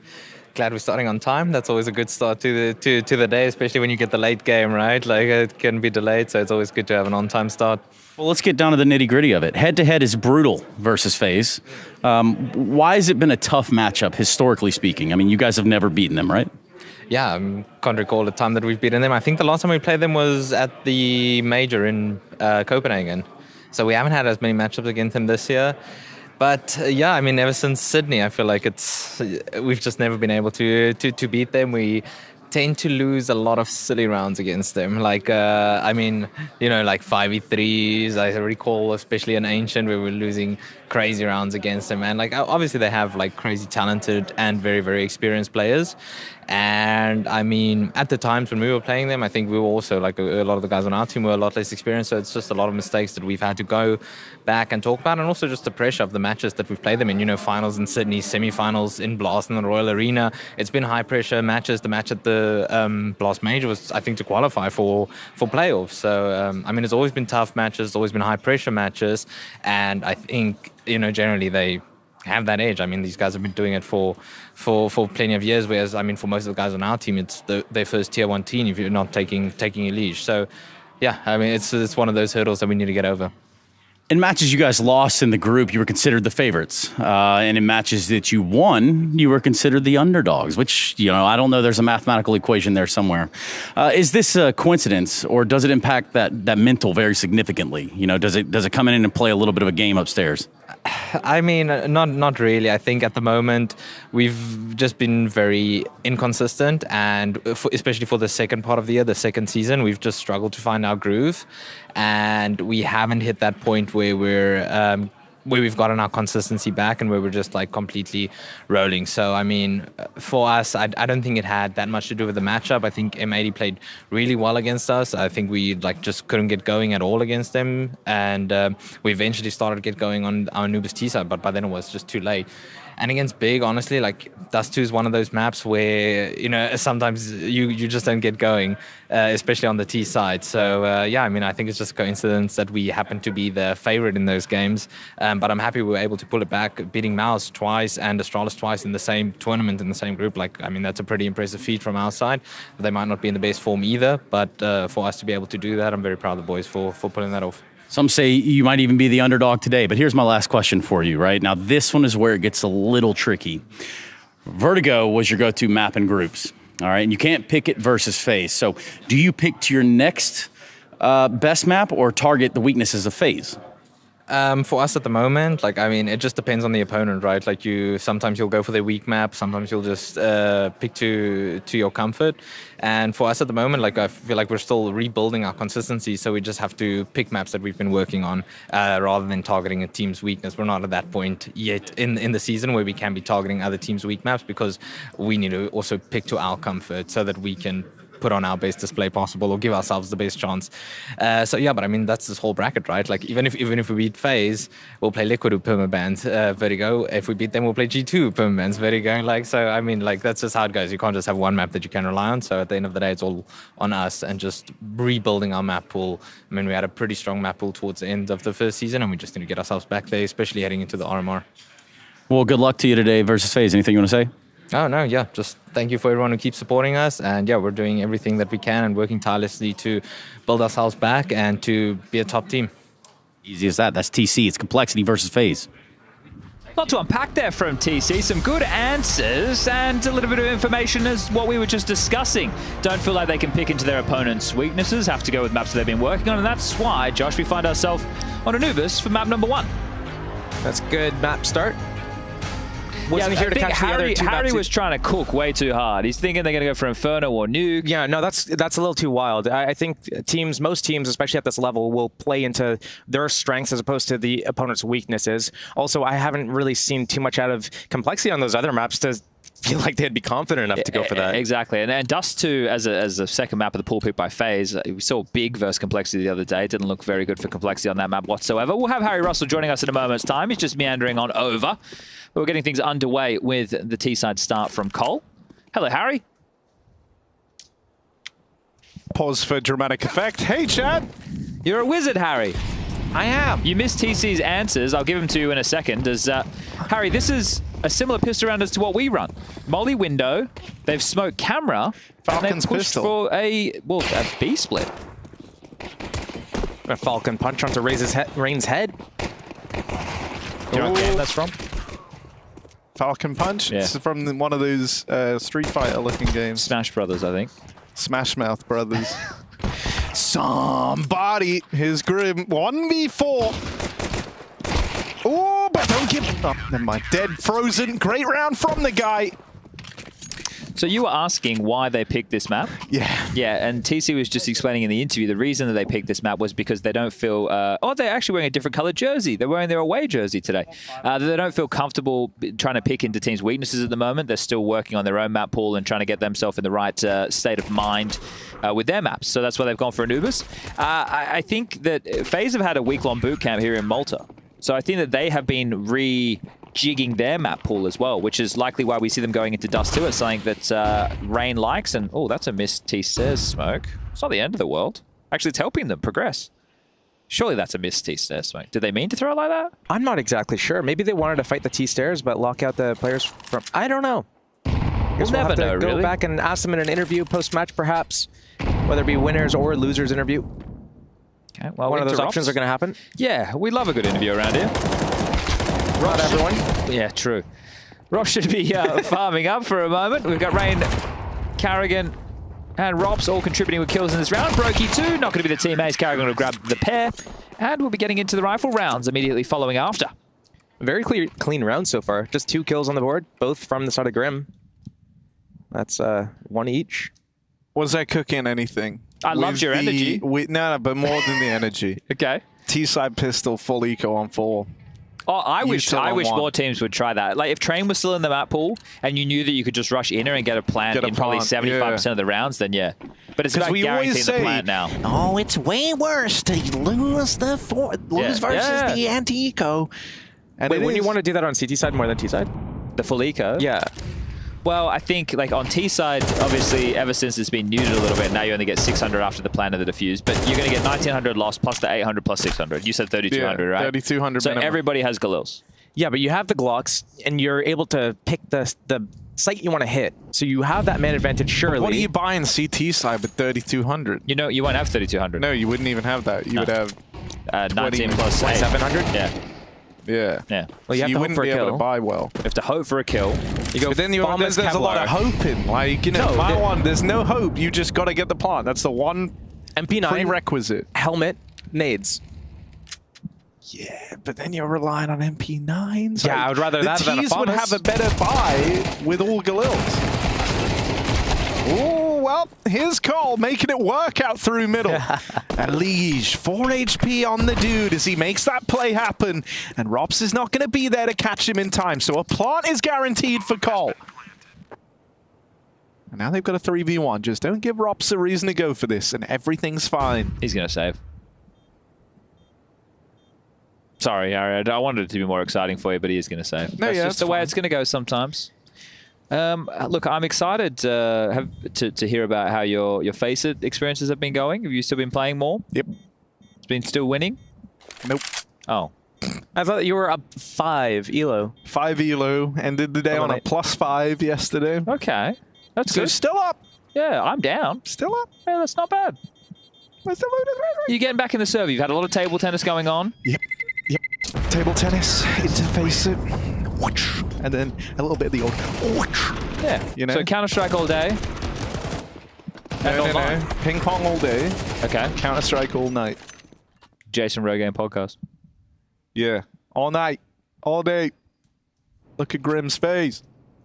Glad we're starting on time. That's always a good start to the day, especially when you get the late game, right? Like it can be delayed, so it's always good to have an on-time start. Well, let's get down to the nitty-gritty of it. Head-to-head is brutal versus FaZe. Why has it been a tough matchup, historically speaking? I mean, you guys have never beaten them, right? Yeah, I can't recall the time that we've beaten them. I think the last time we played them was at the Major in Copenhagen. So we haven't had as many matchups against them this year. But yeah, I mean, ever since Sydney, I feel like we've just never been able to beat them. We tend to lose a lot of silly rounds against them. Like, I mean, you know, like 5v3s. I recall, especially in Ancient, where we're losing crazy rounds against them. And like, obviously they have like crazy talented and very, very experienced players. And I mean, at the times when we were playing them, I think we were also like a lot of the guys on our team were a lot less experienced. So it's just a lot of mistakes that we've had to go back and talk about. And also just the pressure of the matches that we've played them in, you know, finals in Sydney, semi-finals in Blast in the Royal Arena. It's been high pressure matches. The match at the Blast Major was, I think, to qualify for playoffs. So, I mean, it's always been tough matches. It's always been high pressure matches. And I think, you know, generally they have that edge. I mean, these guys have been doing it for plenty of years, whereas, I mean, for most of the guys on our team, it's their first tier 1 team if you're not taking Elige. So, yeah, I mean, it's one of those hurdles that we need to get over. In matches you guys lost in the group, you were considered the favorites. And in matches that you won, you were considered the underdogs, which, you know, I don't know, there's a mathematical equation there somewhere. Is this a coincidence, or does it impact that mental very significantly? You know, does it come in and play a little bit of a game upstairs? I mean, not really. I think at the moment we've just been very inconsistent, and especially for the second part of the year, the second season, we've just struggled to find our groove, and we haven't hit that point where we've gotten our consistency back and where we're just like completely rolling. So I mean, for us, I don't think it had that much to do with the matchup. I think M80 played really well against us. I think we like just couldn't get going at all against them, and we eventually started to get going on our Anubis T side, but by then it was just too late. And against Big, honestly, like Dust 2 is one of those maps where, you know, sometimes you just don't get going, especially on the T side. So, yeah, I mean, I think it's just a coincidence that we happen to be the favorite in those games. But I'm happy we were able to pull it back, beating Mouse twice and Astralis twice in the same tournament, in the same group. Like, I mean, that's a pretty impressive feat from our side. They might not be in the best form either, but for us to be able to do that, I'm very proud of the boys for pulling that off. Some say you might even be the underdog today, but here's my last question for you, right? Now, this one is where it gets a little tricky. Vertigo was your go-to map in groups, all right? And you can't pick it versus FaZe. So do you pick to your next best map or target the weaknesses of FaZe? For us at the moment, like, I mean, it just depends on the opponent, right? Like, sometimes you'll go for their weak map, sometimes you'll just pick to your comfort. And for us at the moment, like, I feel like we're still rebuilding our consistency, so we just have to pick maps that we've been working on rather than targeting a team's weakness. We're not at that point yet in the season where we can be targeting other teams' weak maps, because we need to also pick to our comfort so that we can put on our best display possible or give ourselves the best chance. So yeah, but I mean, that's this whole bracket, right? Like, even if we beat FaZe, we'll play Liquid who permabans Vertigo. If we beat them, we'll play G2 permabans Vertigo. Like, so I mean, like, that's just how it goes. You can't just have one map that you can rely on. So at the end of the day, it's all on us and just rebuilding our map pool. I mean, we had a pretty strong map pool towards the end of the first season, and we just need to get ourselves back there, especially heading into the RMR. Well, good luck to you today versus FaZe. Anything you want to say? Oh, no, yeah. Just thank you for everyone who keeps supporting us. And yeah, we're doing everything that we can and working tirelessly to build ourselves back and to be a top team. Easy as that. That's TC. It's Complexity versus FaZe. Lot to unpack there from TC. Some good answers and a little bit of information as what we were just discussing. Don't feel like they can pick into their opponent's weaknesses, have to go with maps that they've been working on. And that's why, Josh, we find ourselves on Anubis for map number 1. That's a good map start. Yeah, I think Harry was trying to cook way too hard. He's thinking they're going to go for Inferno or Nuke. Yeah, no, that's a little too wild. I think most teams, especially at this level, will play into their strengths as opposed to the opponent's weaknesses. Also, I haven't really seen too much out of Complexity on those other maps to feel like they'd be confident enough to go for that. Exactly. And Dust 2 as a second map of the pool pick by FaZe. We saw Big versus Complexity the other day. It didn't look very good for Complexity on that map whatsoever. We'll have Harry Russell joining us in a moment's time. He's just meandering on over. But we're getting things underway with the T-side start from Cole. Hello, Harry. Pause for dramatic effect. Hey, chat. You're a wizard, Harry. I am. You missed TC's answers. I'll give them to you in a second. Harry, this is a similar pistol round as to what we run. Molly window, they've smoked camera, Falcon's and they've pushed pistol. for a B split. A Falcon punch onto Rain's head. Do you know what game that's from? Falcon Punch? Yeah. It's from one of those Street Fighter looking games. Smash Brothers, I think. Smash Mouth Brothers. Somebody, his grim 1v4. Oh, but don't give up. Never mind. Dead, frozen. Great round from the guy. So you were asking why they picked this map? Yeah. Yeah, and TC was just explaining in the interview the reason that they picked this map was because they don't feel... they're actually wearing a different colored jersey. They're wearing their away jersey today. They don't feel comfortable trying to pick into teams' weaknesses at the moment. They're still working on their own map pool and trying to get themselves in the right state of mind with their maps. So that's why they've gone for Anubis. I think that FaZe have had a week-long boot camp here in Malta. So I think that they have been jigging their map pool as well, which is likely why we see them going into Dust 2. It's something that Rain likes, and oh, that's a missed T-Stairs smoke. It's not the end of the world. Actually, it's helping them progress. Surely that's a missed T-Stairs smoke. Did they mean to throw it like that? I'm not exactly sure. Maybe they wanted to fight the T-Stairs, but lock out the players from... I don't know. We'll never know, go really. back and ask them in an interview, post-match perhaps, whether it be winners or losers interview. Okay, well, one of those options are going to happen. Yeah, we love a good interview around here. Not everyone. Yeah, true. Ross should be farming up for a moment. We've got Rain, Carrigan, and Rops all contributing with kills in this round. Brokey too, not going to be the team ace. Carrigan will grab the pair. And we'll be getting into the rifle rounds immediately following after. Very clean round so far. Just 2 kills on the board, both from the side of Grim. That's 1 each. Was that cooking anything? I loved your energy. No, but more than the energy. Okay. T-side pistol, full eco on 4. Oh, I wish on one. more teams would try that. Like if Train was still in the map pool and you knew that you could just rush inner and get a plant in probably 75% of the rounds, then yeah. But it's about guaranteeing the plant now. Oh, it's way worse to lose versus the anti-eco. And wait, wouldn't you want to do that on CT side more than T side? The full eco? Yeah. Well, I think like on T side, obviously, ever since it's been neutered a little bit, now you only get 600 after the plan of the diffuse, but you're going to get 1900 lost plus the 800 plus 600. You said 3200, right? 3200 So minimum. everybody has Galils. Yeah, but you have the Glocks, and you're able to pick the site you want to hit. So you have that man advantage, surely. What are you buying CT side with 3200? You know, you won't have 3200. No, you wouldn't even have that. You would have 19 plus 700? Yeah. Yeah. Yeah. Well, you have to hope wouldn't for a be able kill. to buy well. You have to hope for a kill. You go But then there's a lot of Kevlar. hoping. Like, you know, No, my one, there's no hope. You just got to get the plant. That's the one MP9 prerequisite. helmet, nades. Yeah, but then you're relying on MP9s. Yeah, I would rather that than a The T's would Famas. have a better buy with all Galils. Oh, well, here's Cole making it work out through middle. Lige, 4 HP on the dude as he makes that play happen. And Rops is not going to be there to catch him in time. So a plant is guaranteed for Cole. And now they've got a 3v1. Just don't give Rops a reason to go for this, and everything's fine. He's going to save. Sorry, Ari, I wanted it to be more exciting for you, but he is going to save. No, That's yeah, just the way it's going to go sometimes. Look, I'm excited to hear about how your Face-It experiences have been going. Have you still been playing more? Yep. It's been still winning? Nope. Oh. I thought you were up 5 elo. 5 elo. Ended the day on a +5 yesterday. Okay. That's So good. still up. Yeah, I'm down. Still up. Yeah, that's not bad. You're getting back in the server. You've had a lot of table tennis going on. Yep. Yep. Table tennis, interface it. And then a little bit of the old. Yeah. You know? So Counter-Strike all day. And online. No. Ping pong all day. Okay. Counter-Strike all night. Jason Rogan podcast. Yeah. All night. All day. Look at Grim's face.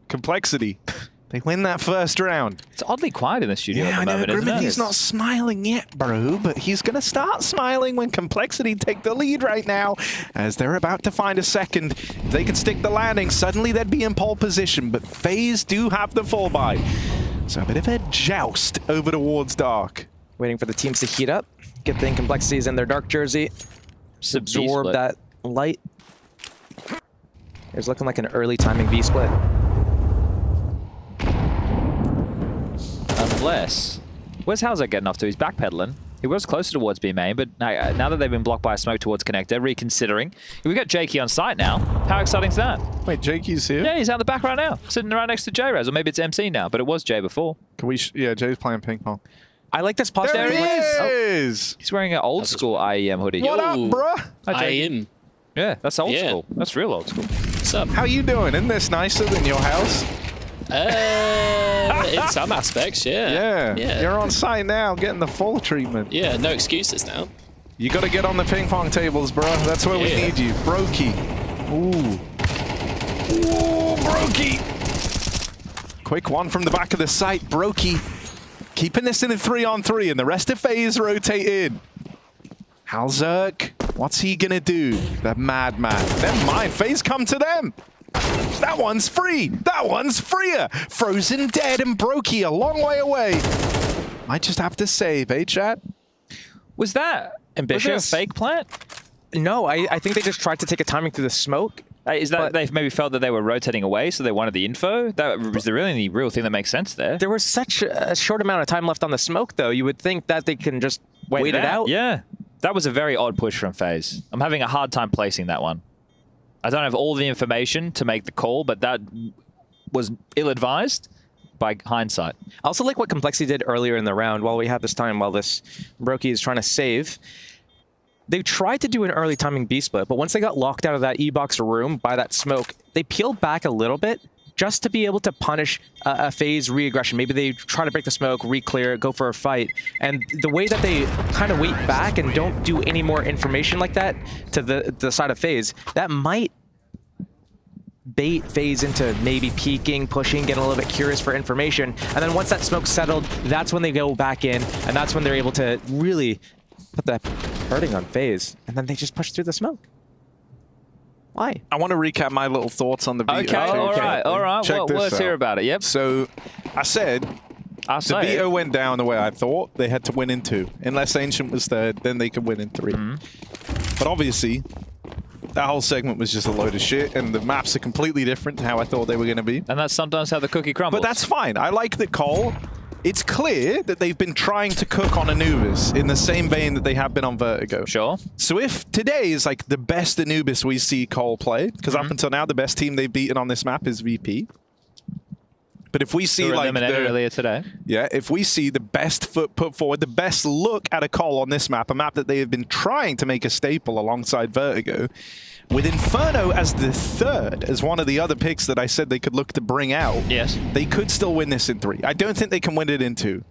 Complexity. They win that first round. It's oddly quiet in the studio at the moment, isn't it? He's not smiling yet, bro, but he's going to start smiling when Complexity take the lead right now, as they're about to find a second. If they can stick the landing, suddenly they'd be in pole position, but FaZe do have the full buy. So a bit of a joust over towards Dark. Waiting for the teams to heat up. Good thing Complexity's in their Dark jersey. Absorb B-split. that light. It's looking like an early timing B-split. Unless... Where's Hauser getting off to? He's backpedaling. He was closer towards B main, but now that they've been blocked by a smoke towards connector, reconsidering. We've got Jakey on site now. How exciting is that? Wait, Jakey's here? Yeah, he's out the back right now, sitting right next to J-Raz, or maybe it's MC now, but it was Jay before. Can we? Yeah, Jay's playing ping pong. I like this posture. There he is! He's wearing an old school IEM hoodie. What up, bruh? Hi, Jay. IEM. Yeah, that's old school. That's real old school. What's up? How you doing? Isn't this nicer than your house? In some aspects, yeah. Yeah. You're on site now, getting the full treatment. Yeah, no excuses now. You got to get on the ping pong tables, bro. That's where we need you. Brokey. Ooh. Ooh, Brokey. Quick one from the back of the site. Brokey keeping this in a 3-on-3, and the rest of FaZe rotate in. Halzerk, what's he going to do? The madman. Never mind. FaZe come to them. That one's free. That one's freer. Frozen dead and Brokey a long way away. Might just have to save, eh, chat? Was that ambitious? Was it a fake plant? No, I think they just tried to take a timing through the smoke. Is that they maybe felt that they were rotating away, so they wanted the info? Was there really any real thing that makes sense there? There was such a short amount of time left on the smoke, though. You would think that they can just wait it out. Yeah. That was a very odd push from FaZe. I'm having a hard time placing that one. I don't have all the information to make the call, but that was ill-advised by hindsight. I also like what Complexity did earlier in the round while we have this time, while this Brokey is trying to save. They tried to do an early timing B-split, but once they got locked out of that E-box room by that smoke, they peeled back a little bit just to be able to punish a FaZe re-aggression. Maybe they try to break the smoke, re-clear it, go for a fight. And the way that they kind of wait back and don't do any more information like that to the side of FaZe, that might bait FaZe into maybe peeking, pushing, getting a little bit curious for information. And then once that smoke's settled, that's when they go back in, and that's when they're able to really put the hurting on FaZe. And then they just push through the smoke. Why? I want to recap my little thoughts on the veto. Okay, all right. Check this Let's out. hear about it. Yep. So I said the veto went down the way I thought. They had to win in 2. Unless Ancient was third, then they could win in 3. But obviously, that whole segment was just a load of shit, and the maps are completely different to how I thought they were going to be. And that's sometimes how the cookie crumbles. But that's fine. I like that Cole. It's clear that they've been trying to cook on Anubis in the same vein that they have been on Vertigo. Sure. So if today is like the best Anubis we see Cole play, because up until now the best team they've beaten on this map is VP. But if we see like earlier today. Yeah, if we see the best foot put forward, the best look at a Cole on this map, a map that they have been trying to make a staple alongside Vertigo, with Inferno as the third, as one of the other picks that I said they could look to bring out, yes, they could still win this in 3. I don't think they can win it in 2.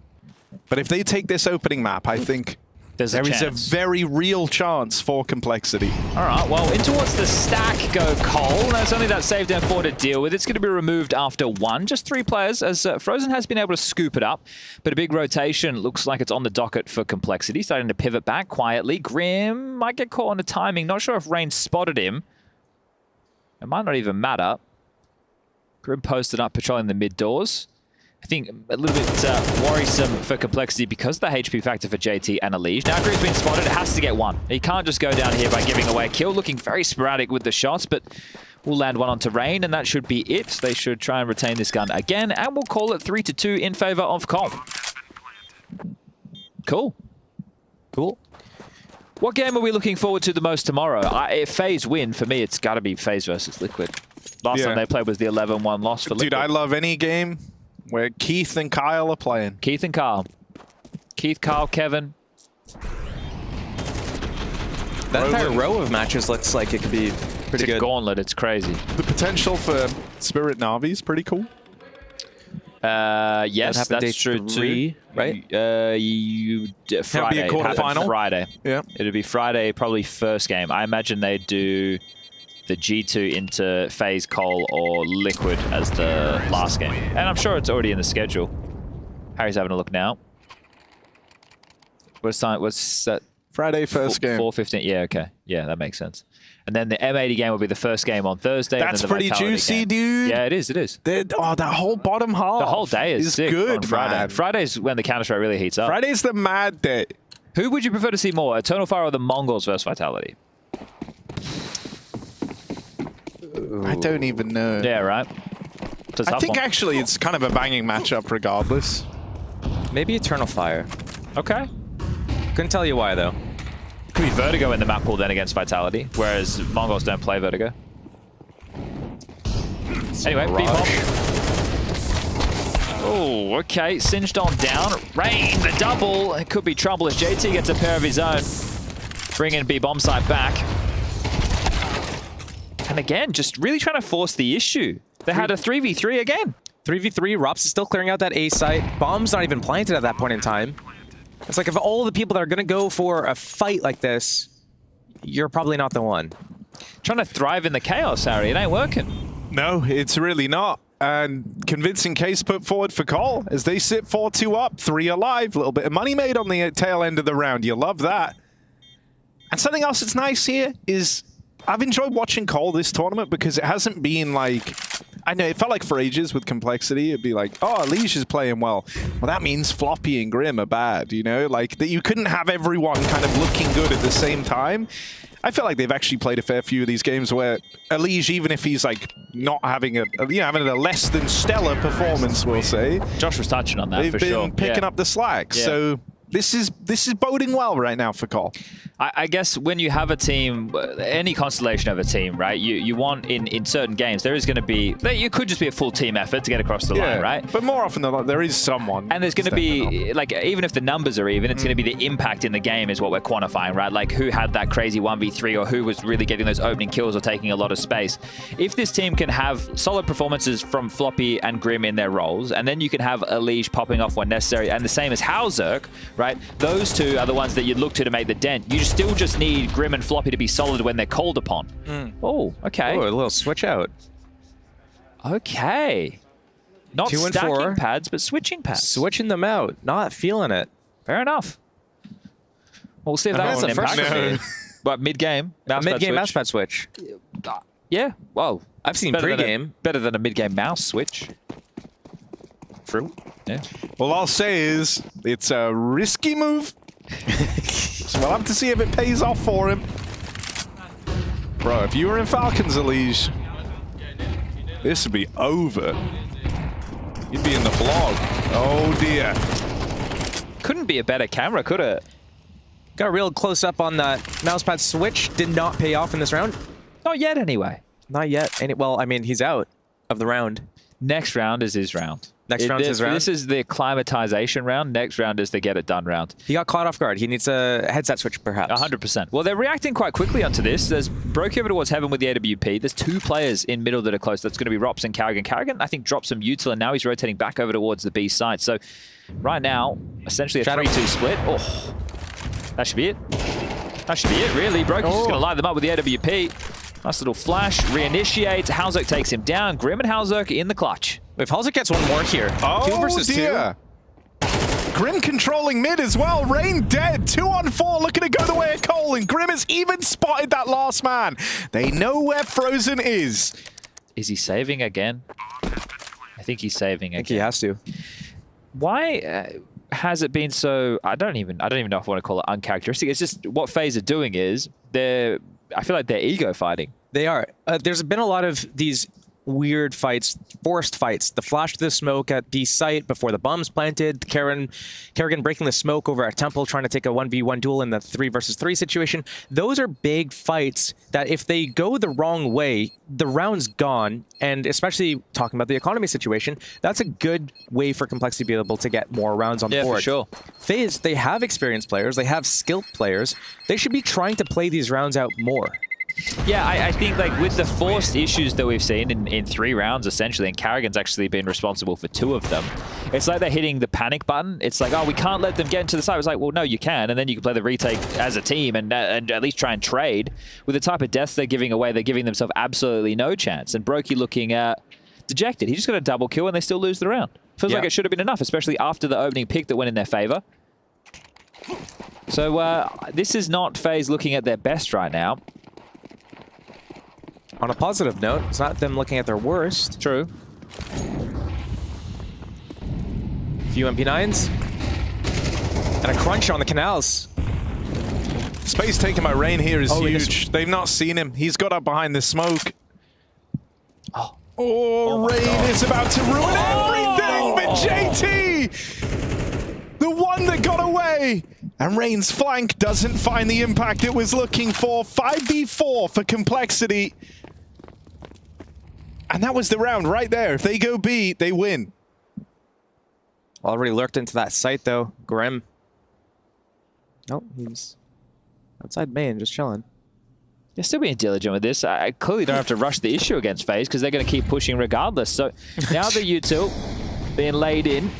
But if they take this opening map, I think there is a very real chance for Complexity. All right, well, in towards the stack go Cole. That's only that save down 4 to deal with. It's going to be removed after 1. Just 3 players, as Frozen has been able to scoop it up. But a big rotation looks like it's on the docket for Complexity, starting to pivot back quietly. Grim might get caught on the timing. Not sure if Rain spotted him. It might not even matter. Grim posted up, patrolling the mid doors. I think a little bit worrisome for Complexity because of the HP factor for JT and Elige. Now Grim's been spotted, it has to get 1. He can't just go down here by giving away a kill. Looking very sporadic with the shots, but we'll land 1 onto Rain, and that should be it. They should try and retain this gun again, and we'll call it 3-2 in favor of Cole. Cool. Cool. What game are we looking forward to the most tomorrow? If FaZe win, for me, it's got to be FaZe versus Liquid. Last time they played was the 11-1 loss for Liquid. Dude, I love any game where Keith and Kyle are playing. Keith and Kyle. Keith, Kyle, Kevin. That entire row of matches looks like it could be pretty good. It's a gauntlet. It's crazy. The potential for Spirit Na'Vi is pretty cool. Yes, that's true too. Right? Friday. It'll be a quarterfinal. Friday. Yeah. It'll be Friday, probably first game. I imagine they do the G2 into FaZe, Cole, or Liquid as the last game. And I'm sure it's already in the schedule. Harry's having a look now. What's that? Friday, first game. 4:15. Yeah, okay. Yeah, that makes sense. And then the M80 game will be the first game on Thursday. That's and then the pretty Vitality juicy, game. dude. Yeah, it is. It is. That whole bottom half. The whole day is sick good, on Friday. man. Friday's when the Counter-Strike really heats up. Friday's the mad day. Who would you prefer to see more, Eternal Fire or the Mongols versus Vitality? I don't even know. Yeah, right. I think actually it's kind of a banging matchup regardless. Maybe Eternal Fire. Okay. Couldn't tell you why, though. Could be Vertigo in the map pool then against Vitality, whereas Mongols don't play Vertigo. Anyway, B-bomb. Oh, okay. Singed on down. Rain, the double. It could be trouble as JT gets a pair of his own. Bringing B-bomb site back. And again, just really trying to force the issue. They had a 3v3 again. 3v3, Rops is still clearing out that A site. Bomb's not even planted at that point in time. It's like, of all the people that are going to go for a fight like this, you're probably not the one. Trying to thrive in the chaos, Harry. It ain't working. No, it's really not. And convincing case put forward for Cole as they sit 4-2 up, 3 alive. A little bit of money made on the tail end of the round. You love that. And something else that's nice here is I've enjoyed watching Cole this tournament because it hasn't been like... I know, it felt like for ages with Complexity, it'd be like, oh, Elige is playing well. Well, that means Floppy and Grim are bad, you know? Like, that you couldn't have everyone kind of looking good at the same time. I feel like they've actually played a fair few of these games where Elige, even if he's like not having having a less than stellar performance, we'll say. Josh was touching on that for sure. They've been picking up the slack. Yeah. So this is boding well right now for Cole. I guess when you have a team, any constellation of a team, right? You want in certain games there is going to be you could just be a full team effort to get across the line, right? But more often than not, there is someone. And there's going to be like even if the numbers are even, it's going to be the impact in the game is what we're quantifying, right? Like who had that crazy 1v3 or who was really getting those opening kills or taking a lot of space. If this team can have solid performances from Floppy and Grim in their roles, and then you can have Elige popping off when necessary, and the same as Halzerk, right? Those two are the ones that you'd look to make the dent. You still just need Grim and Floppy to be solid when they're called upon. Oh, okay. Oh, a little switch out. Okay. Not 2 and stacking 4. pads, but switching pads. Switching them out. Not feeling it. Fair enough. We'll see if that has an impact. But mid-game, mid-game mouse pad switch. Yeah. Whoa. I've seen pre-game. Better than a mid-game mouse switch. True. Yeah. All I'll say is it's a risky move. So we'll have to see if it pays off for him. Bro, if you were in Falcons, Elige, this would be over. You'd be in the blog. Oh, dear. Couldn't be a better camera, could it? Got a real close-up on that mousepad switch. Did not pay off in this round. Not yet, anyway. Not yet. Well, I mean, he's out of the round. Next round is his round. Next round is his round? This is the acclimatization round. Next round is the get-it-done round. He got caught off guard. He needs a headset switch, perhaps. 100%. Well, they're reacting quite quickly onto this. There's broke over towards heaven with the AWP. There's 2 players in middle that are close. That's going to be Rops and Carrigan. Carrigan, I think, dropped some util, and now he's rotating back over towards the B side. So right now, essentially a 3-2 split. Oh, that should be it. That should be it, really. Broky's just going to light them up with the AWP. Nice little flash. Reinitiates. Halzerk takes him down. Grim and Halzerk in the clutch. If Halzerk gets one more here. 2 versus 2. Grim controlling mid as well. Rain dead. 2 on 4. Looking to go the way of Cole. And Grim has even spotted that last man. They know where Frozen is. Is he saving again? I think he's saving again. I think he has to. Why has it been so? I don't even know if I want to call it uncharacteristic. It's just what FaZe are doing is I feel like they're ego fighting. They are. There's been a lot of these weird fights, forced fights. The flash to the smoke at B site before the bomb's planted. Kerrigan breaking the smoke over at Temple, trying to take a 1v1 duel in the 3 versus 3 situation. Those are big fights that if they go the wrong way, the round's gone. And especially talking about the economy situation, that's a good way for Complexity to be able to get more rounds on the board. For sure. FaZe, they have experienced players, they have skilled players. They should be trying to play these rounds out more. Yeah, I think like with the forced issues that we've seen in 3 rounds, essentially, and Carrigan's actually been responsible for 2 of them, it's like they're hitting the panic button. It's like, oh, we can't let them get into the side. It's like, well, no, you can, and then you can play the retake as a team and at least try and trade. With the type of deaths they're giving away, they're giving themselves absolutely no chance. And Brokey looking dejected. He just got a double kill and they still lose the round. Feels like it should have been enough, especially after the opening pick that went in their favor. So this is not FaZe looking at their best right now. On a positive note, it's not them looking at their worst. True. Few MP9s. And a crunch on the canals. Space taken by Rain here is huge. They've not seen him. He's got up behind the smoke. Oh, Rain is about to ruin everything, but JT! The one that got away! And Rain's flank doesn't find the impact it was looking for. 5v4 for Complexity. And that was the round right there. If they go B, they win. Already lurked into that site, though. Grim. Nope, he's outside main, just chilling. They're still being diligent with this. I clearly don't have to rush the issue against FaZe because they're going to keep pushing regardless. So now the util being laid in.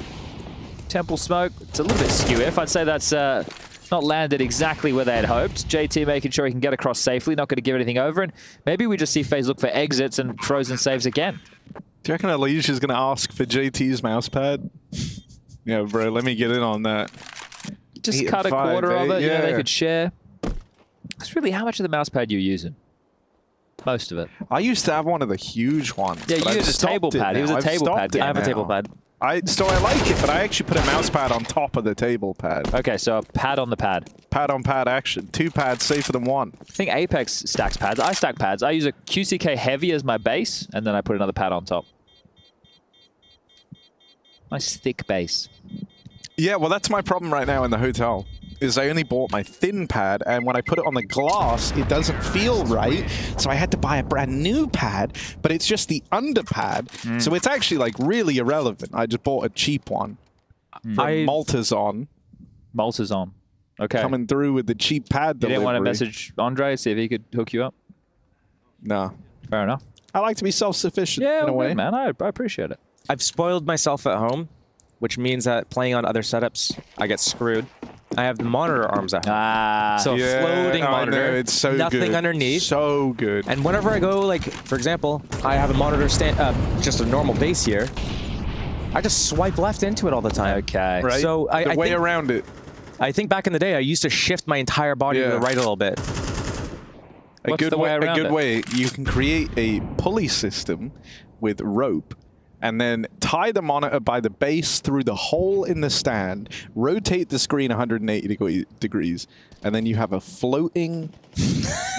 Temple smoke. It's a little bit skew if. I'd say that's not landed exactly where they had hoped. JT making sure he can get across safely, not going to give anything over. And maybe we just see FaZe look for exits and Frozen saves again. Do you reckon Elige is going to ask for JT's mousepad? Yeah, bro, let me get in on that. Just cut a quarter of it. Yeah, they could share. That's really how much of the mousepad you're using. Most of it. I used to have one of the huge ones. Yeah, you used a table pad. He was a table pad guy. I have a table pad. So I like it, but I actually put a mouse pad on top of the table pad. Okay, so a pad on the pad. Pad on pad action. 2 pads safer than 1. I think Apex stacks pads. I stack pads. I use a QCK heavy as my base, and then I put another pad on top. Nice thick base. Yeah, well, that's my problem right now in the hotel. Is I only bought my thin pad, and when I put it on the glass, it doesn't feel right. So I had to buy a brand new pad, but it's just the under pad. So it's actually like really irrelevant. I just bought a cheap one. From Maltazon. Maltazon. Okay. Coming through with the cheap pad delivery. You didn't want to message Andre, see if he could hook you up? No. Fair enough. I like to be self-sufficient in a way. Man, I appreciate it. I've spoiled myself at home, which means that playing on other setups, I get screwed. I have the monitor arms out. So Yeah, a floating I monitor. know, it's so nothing good. underneath. So good. And whenever I go, like, for example, I have a monitor just a normal base here. I just swipe left into it all the time. Okay. Right? So The I way think, around it. I think back in the day, I used to shift my entire body to the right a little bit. A good way. You can create a pulley system with rope and then tie the monitor by the base through the hole in the stand, rotate the screen 180 degrees, and then you have a floating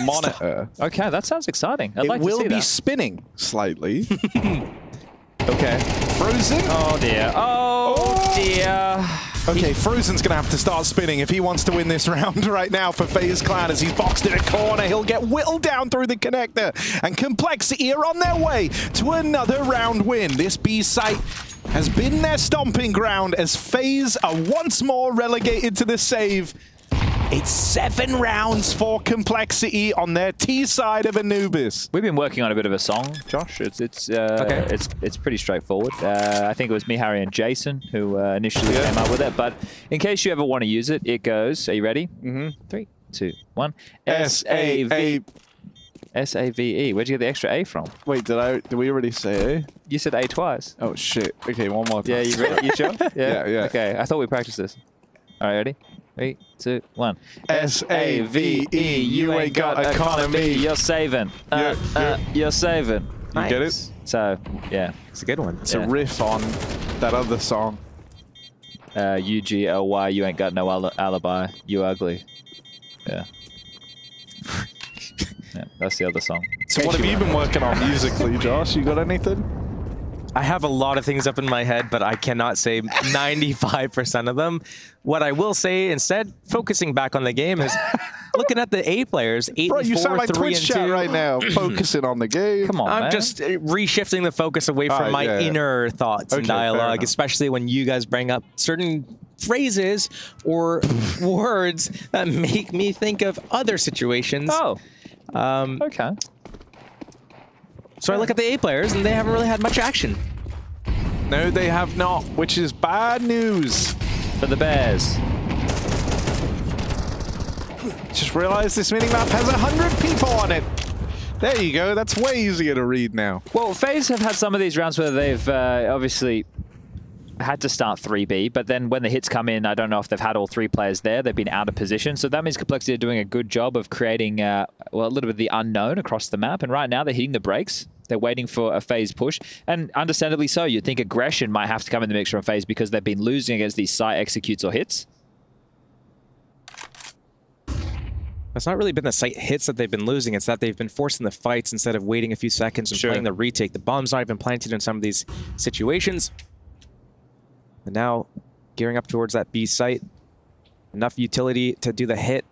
monitor. Okay, that sounds exciting. I'd It like to will see be that. spinning slightly. Okay. Frozen? Oh dear. Oh dear. Okay, Frozen's going to have to start spinning if he wants to win this round right now for FaZe Clan. As he's boxed in a corner, he'll get whittled down through the connector. And Complexity are on their way to another round win. This B site has been their stomping ground as FaZe are once more relegated to the save. It's 7 rounds for Complexity on their T side of Anubis. We've been working on a bit of a song, Josh. It's pretty straightforward. I think it was me, Harry, and Jason who initially came up with it. But in case you ever want to use it, it goes. Are you ready? 3, 2, 1. S-A-V. S-A-V-E. Where'd you get the extra A from? Wait, did we already say A? You said A twice. Oh shit. Okay, one more time. Yeah, you ready? You sure? Yeah. Okay, I thought we practiced this. All right, ready? 3, 2, 1. S-A-V-E. You ain't got economy. You're saving. You're saving. You get it? So, yeah. It's a good one. It's a riff on that other song. U-G-L-Y, you ain't got no alibi. You ugly. Yeah. Yeah, that's the other song. So what have you been working on musically, Josh? You got anything? I have a lot of things up in my head, but I cannot say 95% of them. What I will say instead, focusing back on the game, is looking at the A players, 8 Bro, and 4, you sound like 3 Twitch and chat 2. right now, focusing on the game. Come on, I'm man. just reshifting the focus away from my inner thoughts and Okay, fair dialogue, enough. especially when you guys bring up certain phrases or words that make me think of other situations. Oh. Okay. So I look at the A players, and they haven't really had much action. No, they have not, which is bad news. For the Bears. Just realized this minimap has 100 people on it. There you go. That's way easier to read now. Well, FaZe have had some of these rounds where they've obviously had to start 3B, but then when the hits come in, I don't know if they've had all 3 players there. They've been out of position. So that means Complexity are doing a good job of creating, well, a little bit of the unknown across the map. And right now they're hitting the brakes. They're waiting for a FaZe push. And understandably so. You'd think aggression might have to come in the mix from FaZe because they've been losing against these site executes or hits. It's not really been the site hits that they've been losing. It's that they've been forcing the fights instead of waiting a few seconds and playing the retake. The bomb's not even planted in some of these situations. And now gearing up towards that B site. Enough utility to do the hit.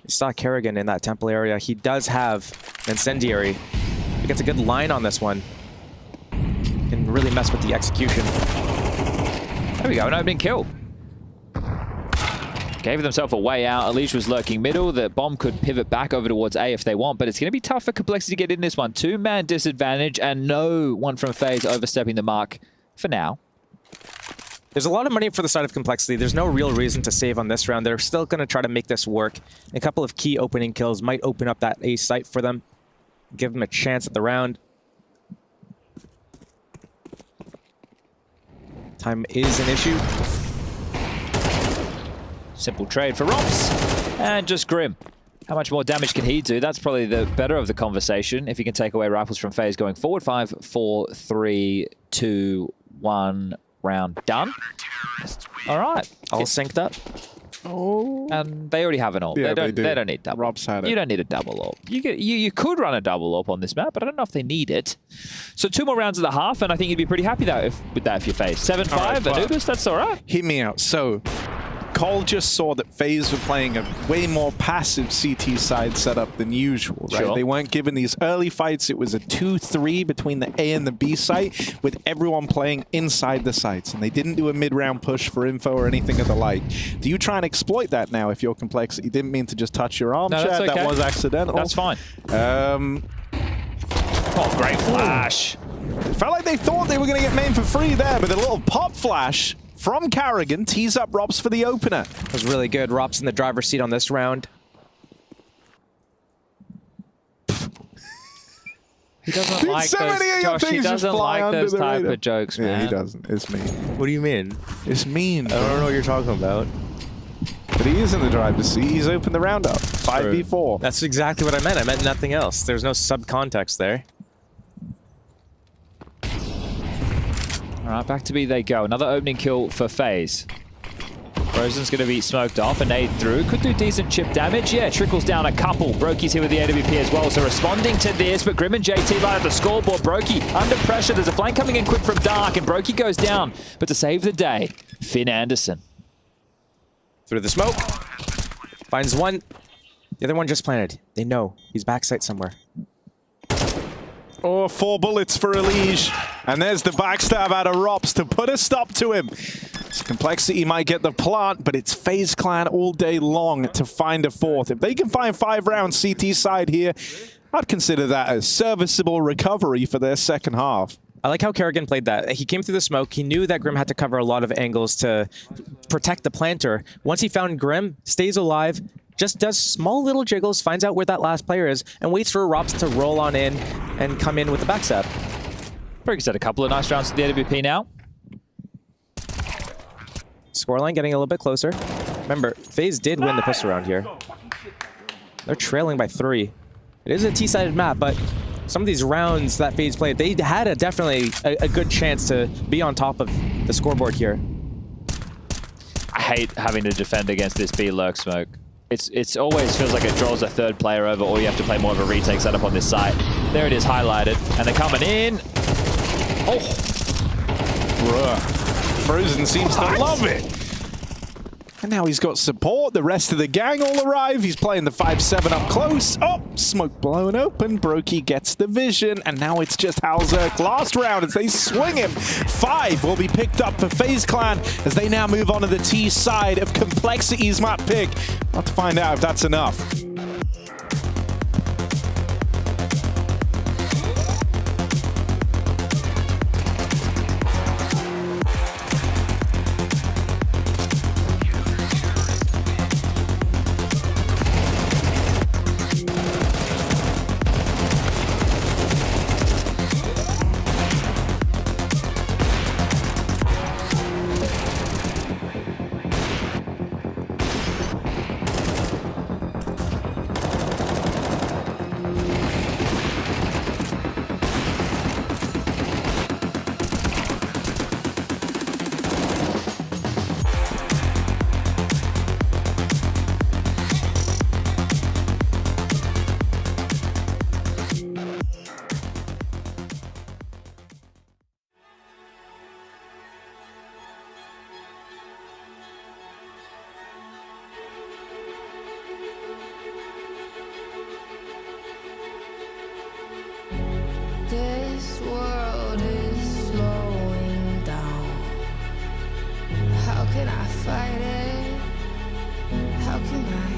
You saw Kerrigan in that temple area. He does have an incendiary. He gets a good line on this one. Can really mess with the execution. There we go, an opening kill. Gave themselves a way out. Alicia was lurking middle. The bomb could pivot back over towards A if they want, but it's going to be tough for Complexity to get in this one. 2-man disadvantage and no one from FaZe overstepping the mark for now. There's a lot of money for the side of Complexity. There's no real reason to save on this round. They're still going to try to make this work. A couple of key opening kills might open up that A site for them. Give them a chance at the round. Time is an issue. Simple trade for Romps. And just Grim. How much more damage can he do? That's probably the better of the conversation. If he can take away rifles from FaZe going forward. 5, 4, 3, 2, 1. Round done. All right. All synced up. Oh. And they already have an ult. Yeah, they don't need double. Rob's had it. You don't need a double ult. You could run a double ult on this map, but I don't know if they need it. So 2 more rounds of the half, and I think you'd be pretty happy with that if you FaZe. 7-5 Anubis, that's all right. Hear me out. So Cole just saw that FaZe were playing a way more passive CT side setup than usual, right? Sure. They weren't given these early fights. It was a 2-3 between the A and the B site, with everyone playing inside the sites, and they didn't do a mid-round push for info or anything of the like. Do you try and exploit that now if you're Complexity? You didn't mean to just touch your arm, No, chat. that's okay. That was accidental. That's fine. Oh, great flash. Felt like they thought they were going to get main for free there, but a little pop flash from Carrigan. Tees up Rops for the opener. That was really good. Rops in the driver's seat on this round. He doesn't like so those, many of your Josh, he things just doesn't fly like under those the type radar. of jokes, man. Yeah, he doesn't. It's mean. What do you mean? It's mean. I don't know what you're talking about. But he is in the driver's seat. He's opened the round up. 5v4. That's exactly what I meant. I meant nothing else. There's no subcontext there. All right, back to B they go. Another opening kill for FaZe. Frozen's going to be smoked off, a nade through. Could do decent chip damage. Yeah, trickles down a couple. Brokey's here with the AWP as well, so responding to this, but Grim and JT light at the scoreboard. Brokey under pressure. There's a flank coming in quick from Dark, and Brokey goes down. But to save the day, Finn Anderson. Through the smoke. Finds one. The other one just planted. They know. He's backside somewhere. Oh, 4 bullets for Elige. And there's the backstab out of Rops to put a stop to him. So Complexity might get the plant, but it's FaZe Clan all day long to find a 4th. If they can find 5 rounds CT side here, I'd consider that a serviceable recovery for their second half. I like how Kerrigan played that. He came through the smoke. He knew that Grim had to cover a lot of angles to protect the planter. Once he found Grim, stays alive, just does small little jiggles, finds out where that last player is, and waits for Rops to roll on in and come in with the backstab. Brokey's had a couple of nice rounds to the AWP now. Scoreline getting a little bit closer. Remember, FaZe did win the pistol round here. They're trailing by 3. It is a T-sided map, but some of these rounds that FaZe played, they had definitely a good chance to be on top of the scoreboard here. I hate having to defend against this B lurk smoke. It's always feels like it draws a third player over, or you have to play more of a retake setup on this site. There it is, highlighted, and they're coming in. Oh, Bruh. Frozen seems to love it. And now he's got support. The rest of the gang all arrive. He's playing the 5-7 up close. Oh, smoke blown open. Brokey gets the vision. And now it's just Halzerk last round as they swing him. 5 will be picked up for FaZe Clan as they now move on to the T side of Complexity's map pick. We'll have to find out if that's enough. This world is slowing down. How can I fight it? How can I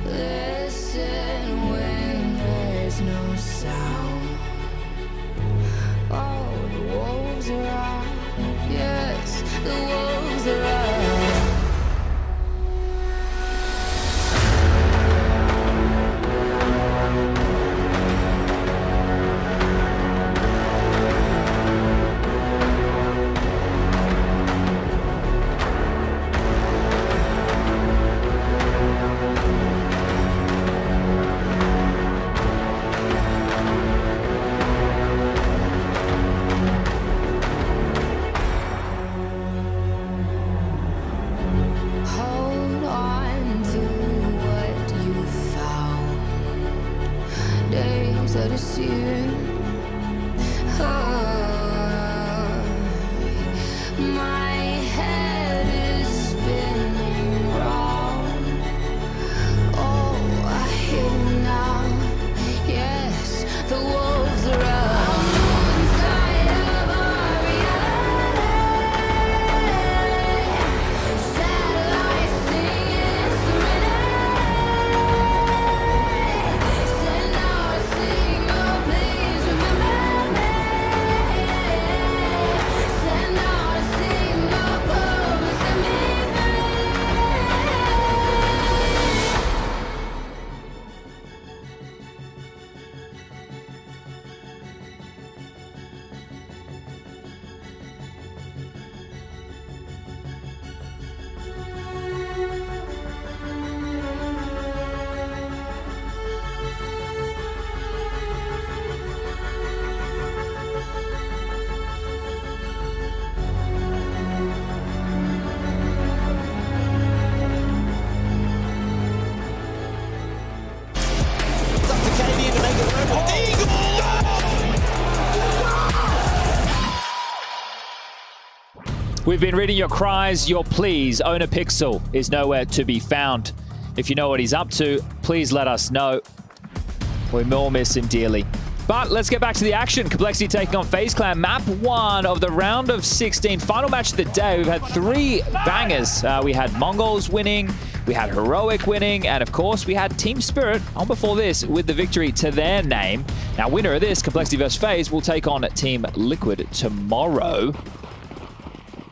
listen when there's no sound? Oh, the wolves are out. Yes, the wolves are out. Hold on to what you found. Days are deceiving. My head is spinning round. Oh, I hear you now. Yes, the wolves are out. Inside of our reality. Satellites singing serenade. Send out a signal, please. We've been reading your cries, your pleas. Owner Pixel is nowhere to be found. If you know what he's up to, please let us know. We all miss him dearly. But let's get back to the action. Complexity taking on FaZe Clan. Map 1 of the round of 16. Final match of the day. We've had 3 bangers. We had Mongols winning, we had Heroic winning, and of course we had Team Spirit on before this with the victory to their name. Now winner of this, Complexity vs FaZe, will take on Team Liquid tomorrow.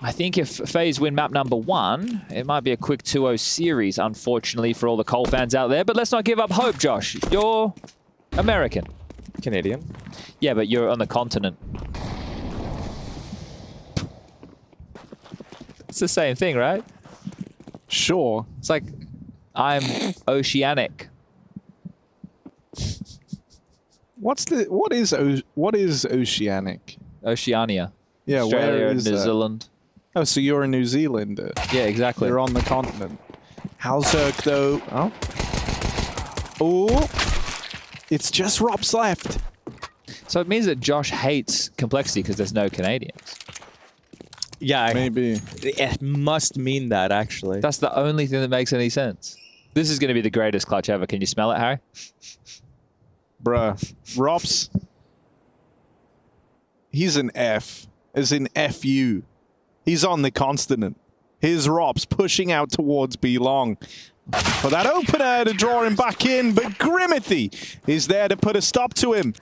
I think if FaZe win map number 1, it might be a quick 2-0 series, unfortunately, for all the Cole fans out there. But let's not give up hope, Josh. You're American. Canadian. Yeah, but you're on the continent. It's the same thing, right? Sure. It's like, I'm oceanic. What is oceanic? Oceania. Yeah, Australia, where is New that? Zealand. Oh, so you're a New Zealander. Yeah, exactly. You're on the continent. How's Zerk though? Oh. Oh. It's just Rob's left. So it means that Josh hates Complexity because there's no Canadians. Yeah, maybe. It must mean that, actually. That's the only thing that makes any sense. This is going to be the greatest clutch ever. Can you smell it, Harry? Bruh. Rob's... He's an F. As in F-U. He's on the continent. Here's Rob's pushing out towards B-Long. For that opener to draw him back in, but Grimithy is there to put a stop to him.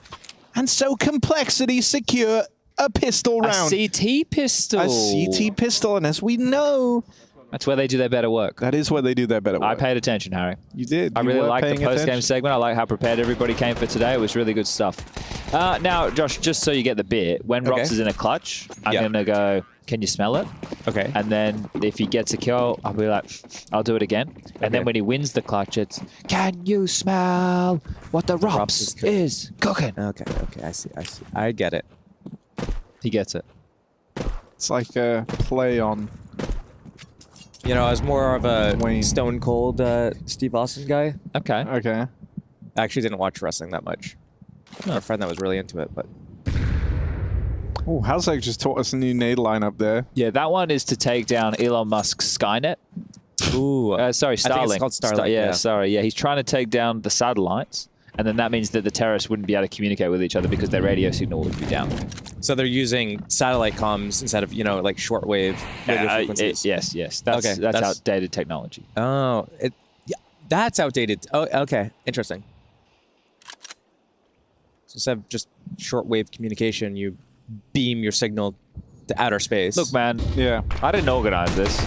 And so Complexity secure a pistol round. A CT pistol. A CT pistol, and as we know... That's where they do their better work. That is where they do their better work. I paid attention, Harry. You did. I You really were liked the paying post-game attention. segment. I like how prepared everybody came for today. It was really good stuff. Now, Josh, just so you get the bit, when Rops is in a clutch, I'm going to go, can you smell it? Okay. And then if he gets a kill, I'll be like, I'll do it again. And then when he wins the clutch, it's, can you smell what the Rops is cooking? Okay, I see. I get it. He gets it. It's like a play on... You know, I was more of a Stone Cold Steve Austin guy. Okay. Okay. I actually didn't watch wrestling that much. I have a friend that was really into it, but... Oh, Halzak just taught us a new nade line up there. Yeah, that one is to take down Elon Musk's Skynet. Ooh. Sorry, Starlink. I think it's called Starlink, yeah, sorry. Yeah, he's trying to take down the satellites. And then that means that the terrorists wouldn't be able to communicate with each other because their radio signal would be down. So they're using satellite comms instead of, you know, like shortwave radio frequencies. Yes. That's outdated technology. Oh, that's outdated. Oh, okay. Interesting. So instead of just shortwave communication, you beam your signal to outer space. Look, man. Yeah. I didn't organize this.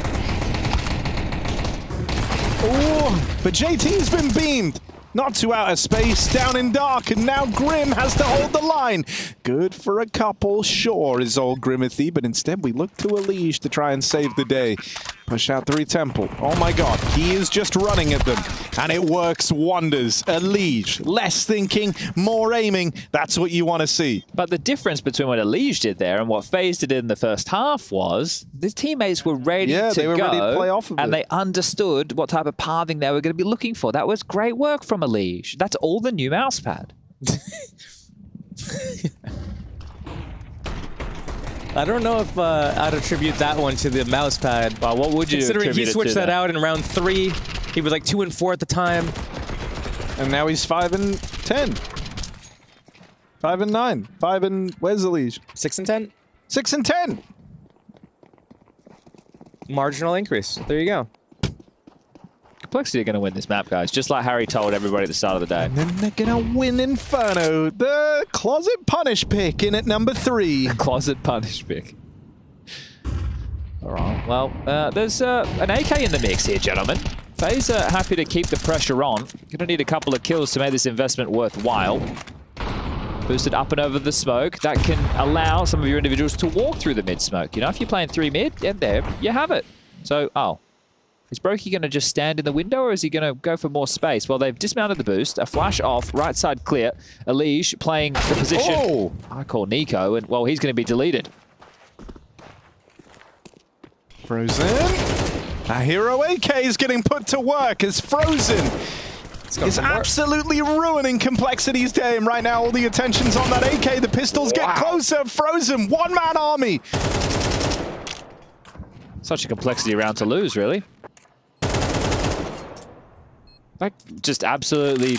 Oh, but JT's been beamed. Not to outer space, down in dark, and now Grim has to hold the line. Good for a couple, sure, is old Grimithy, but instead we look to Elige to try and save the day. Push out 3 Temple. Oh my god, he is just running at them, and it works wonders. Elige, less thinking, more aiming, that's what you want to see. But the difference between what Elige did there and what FaZe did in the first half was the teammates were ready to they were go, ready to play off of and it. they understood what type of pathing they were going to be looking for. That was great work from Elige. That's all the new mouse pad. I don't know if I'd attribute that one to the mouse pad. Well, what would you Considering attribute he it switched to that then? out in round 3. He was like 2 and 4 at the time. And now he's 5 and 10. 5 and 9. 5 and... Where's Elige? 6 and 10? 6 and 10! Marginal increase. There you go. Complexity are going to win this map, guys, just like Harry told everybody at the start of the day. And then they're going to win Inferno. The closet punish pick in at number 3. Closet punish pick. All right. Well, there's an AK in the mix here, gentlemen. FaZe are happy to keep the pressure on. Going to need a couple of kills to make this investment worthwhile. Boosted up and over the smoke. That can allow some of your individuals to walk through the mid-smoke. You know, if you're playing 3 mid, and there you have it. So, is Brokey going to just stand in the window, or is he going to go for more space? Well, they've dismounted the boost. A flash off, right side clear. Elige playing the position. Oh! I call Nico, and, well, he's going to be deleted. Frozen. A hero AK is getting put to work as Frozen is absolutely ruining Complexity's game right now. All the attention's on that AK. The pistols get closer. Frozen, one-man army. Such a complexity round to lose, really. Like, just absolutely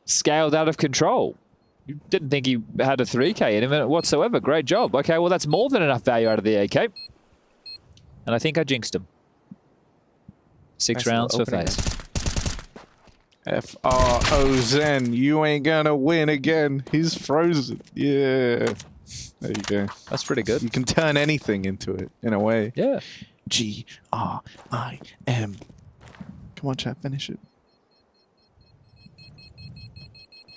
scaled out of control. You didn't think he had a 3K in him whatsoever. Great job. Okay, well, that's more than enough value out of the AK. And I think I jinxed him. 6 rounds for FaZe. FRO Zen, you ain't gonna win again. He's frozen. Yeah. There you go. That's pretty good. You can turn anything into it, in a way. Yeah. GRIM. Come on, chat, finish it.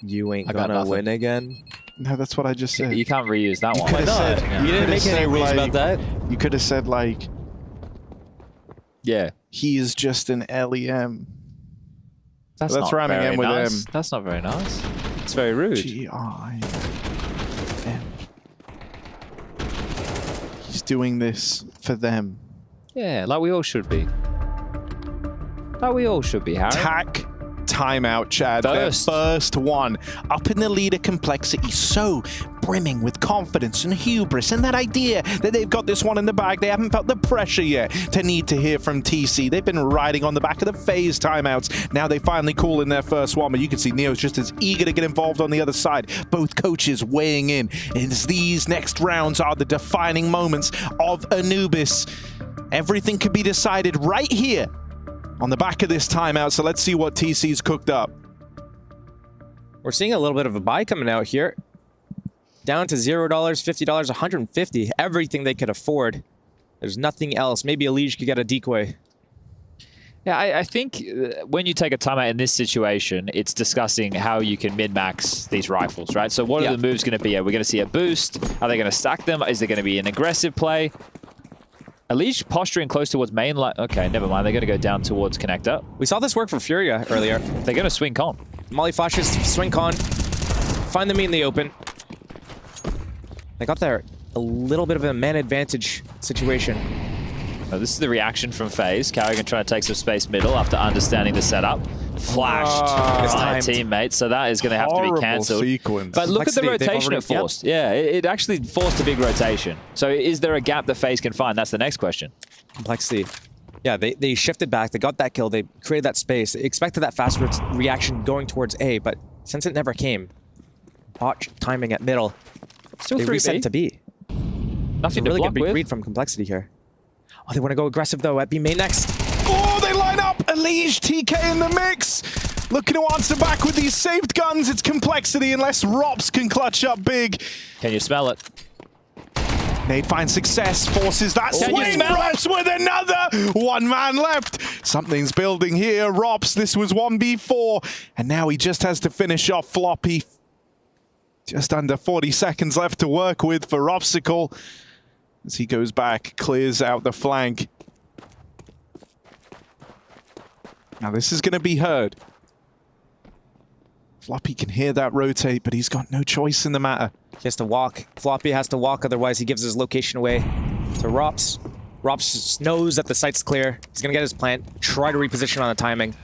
You ain't gonna win again? No, that's what I just said. You can't reuse that one. Why not? You didn't make any rules about that. You could have said, like... Yeah. He is just an LEM. That's not rhyming very in with nice. M. That's not very nice. It's very rude. GRIM. He's doing this for them. Yeah, like we all should be. Like we all should be, Harry. Tack timeout, Chad. Their first one. Up in the leader complexity, so brimming with confidence and hubris and that idea that they've got this one in the bag. They haven't felt the pressure yet to need to hear from TC. They've been riding on the back of the FaZe timeouts. Now they finally call in their first one, but you can see Neo's just as eager to get involved on the other side. Both coaches weighing in as these next rounds are the defining moments of Anubis. Everything could be decided right here on the back of this timeout, so let's see what TC's cooked up. We're seeing a little bit of a buy coming out here. Down to $0, $50, $150. Everything they could afford. There's nothing else. Maybe Elige could get a decoy. Yeah, I think when you take a timeout in this situation, it's discussing how you can min-max these rifles, right? So what are the moves going to be? Are we going to see a boost? Are they going to stack them? Is there going to be an aggressive play? Elige posturing close towards main line. Okay, never mind. They're going to go down towards connector. We saw this work for Furia earlier. They're going to swing con. Molly flashes, swing con. Find the meat in the open. They got there a little bit of a man advantage situation. Oh, this is the reaction from FaZe. Carrigan trying to take some space middle after understanding the setup. Flashed by a teammate, so that is going to have to be cancelled. But look at the rotation it forced. Yeah, it actually forced a big rotation. So is there a gap that FaZe can find? That's the next question. Complexity. Yeah, they shifted back. They got that kill. They created that space. They expected that fast reaction going towards A, but since it never came, botch timing at middle. Still they reset to B. Nothing to really block good with. read from Complexity here. Oh, they want to go aggressive though at B main next. Oh, they line up! Elige, TK in the mix! Looking to answer back with these saved guns. It's Complexity unless Rops can clutch up big. Can you smell it? Nade finds success, forces that swing. Rops with another! One man left. Something's building here. Rops, this was 1v4. And now he just has to finish off Floppy. Just under 40 seconds left to work with for Obstacle. As he goes back, clears out the flank. Now this is going to be heard. Floppy can hear that rotate, but he's got no choice in the matter. He has to walk. Floppy has to walk, otherwise he gives his location away to Rops. Rops knows that the site's clear. He's going to get his plant, try to reposition on the timing.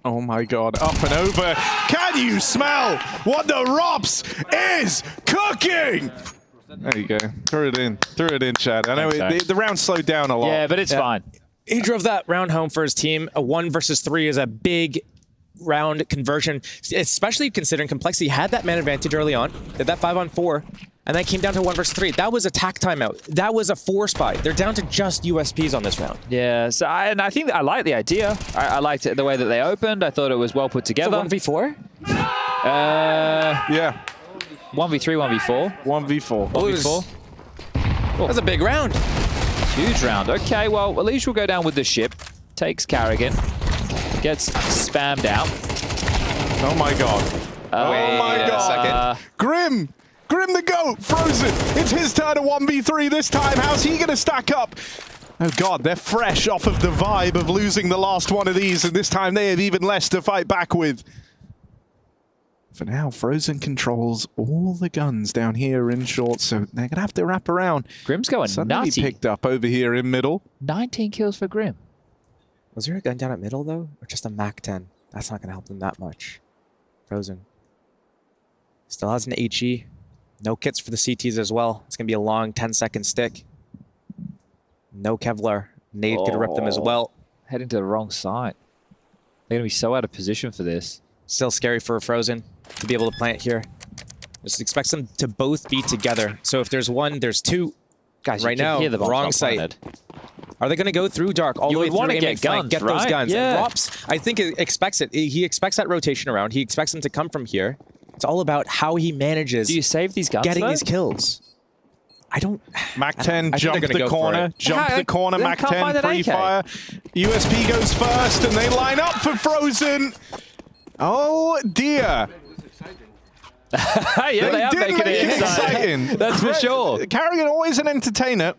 Oh my god, up and over. Can you smell what the Rops is cooking? There you go. Throw it in, Chad. I know the round slowed down a lot. Yeah, but it's fine. He drove that round home for his team. A 1 versus 3 is a big round conversion, especially considering Complexity had that man advantage early on, did that 5-on-4, and then came down to 1 versus 3. That was a tack timeout. That was a force buy. They're down to just USPs on this round. Yeah, so I think I like the idea. I liked it, the way that they opened. I thought it was well put together. 1v4? Yeah. 1v3, 1v4. 1v4. 1v4. That's a big round. Huge round. Okay, well, Elige will go down with the ship. Takes Carrigan. Gets spammed out. Oh my god. Oh my god. Grim the GOAT, frozen. It's his turn to 1v3 this time. How's he going to stack up? Oh god, they're fresh off of the vibe of losing the last one of these, and this time they have even less to fight back with. For now, Frozen controls all the guns down here in short, so they're going to have to wrap around. Grim's going Suddenly nutty. Picked up over here in middle. 19 kills for Grim. Was there a gun down at middle, though? Or just a MAC-10? That's not going to help them that much. Frozen. Still has an HE. No kits for the CTs as well. It's going to be a long 10-second stick. No Kevlar. Nade could rip them as well. Heading to the wrong side. They're going to be so out of position for this. Still scary for Frozen to be able to plant here. Just expects them to both be together. So if there's one, there's two. Guys, right now, hear the wrong site. Are they going to go through Dark all the way through? Want to get guns, get right? those guns. Yeah. And Rops, I think, expects it. He expects that rotation around. He expects them to come from here. It's all about how he manages. Do you save these guns, getting though? these kills. I don't. Mac 10 I jump the corner, Mac 10 pre-fire. USP goes first, and they line up for Frozen. Oh dear. Yeah, they are making it exciting. That's for sure. Carrigan always an entertainer.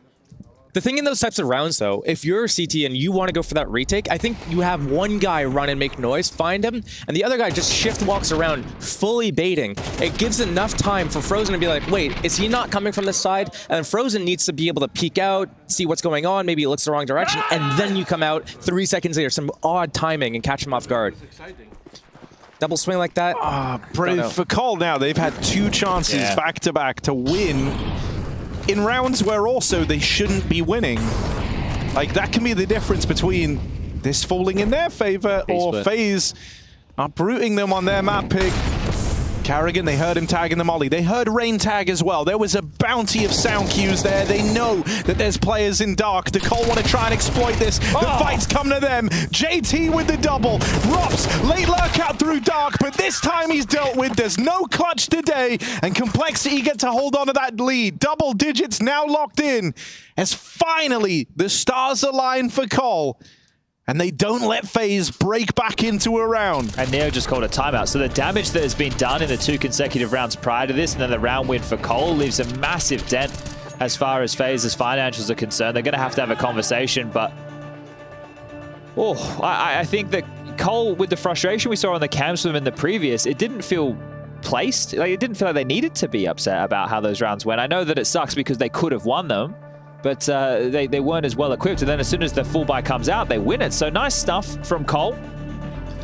The thing in those types of rounds, though, if you're CT and you want to go for that retake, I think you have one guy run and make noise, find him, and the other guy just shift walks around, fully baiting. It gives enough time for Frozen to be like, wait, is he not coming from this side? And then Frozen needs to be able to peek out, see what's going on, maybe he looks the wrong direction, and then you come out 3 seconds later, some odd timing, and catch him off guard. Double swing like that. For Cole now, they've had 2 chances back-to-back to win in rounds where also they shouldn't be winning. Like, that can be the difference between this falling in their favor or FaZe uprooting them on their map pick. Carrigan, they heard him tagging the molly. They heard Rain tag as well. There was a bounty of sound cues there. They know that there's players in Dark. Decole want to try and exploit this. The fights come to them. JT with the double. Rops, late lurk out through Dark, but this time he's dealt with. There's no clutch today, and Complexity get to hold on to that lead. Double digits now locked in, as finally the stars align for Cole. And they don't let FaZe break back into a round. And Neo just called a timeout. So the damage that has been done in the 2 consecutive rounds prior to this, and then the round win for Cole, leaves a massive dent as far as FaZe's financials are concerned. They're going to have a conversation, but I think that Cole, with the frustration we saw on the cams from him in the previous, it didn't feel placed. Like, it didn't feel like they needed to be upset about how those rounds went. I know that it sucks because they could have won them, but they weren't as well equipped. And then as soon as the full buy comes out, they win it. So nice stuff from Cole.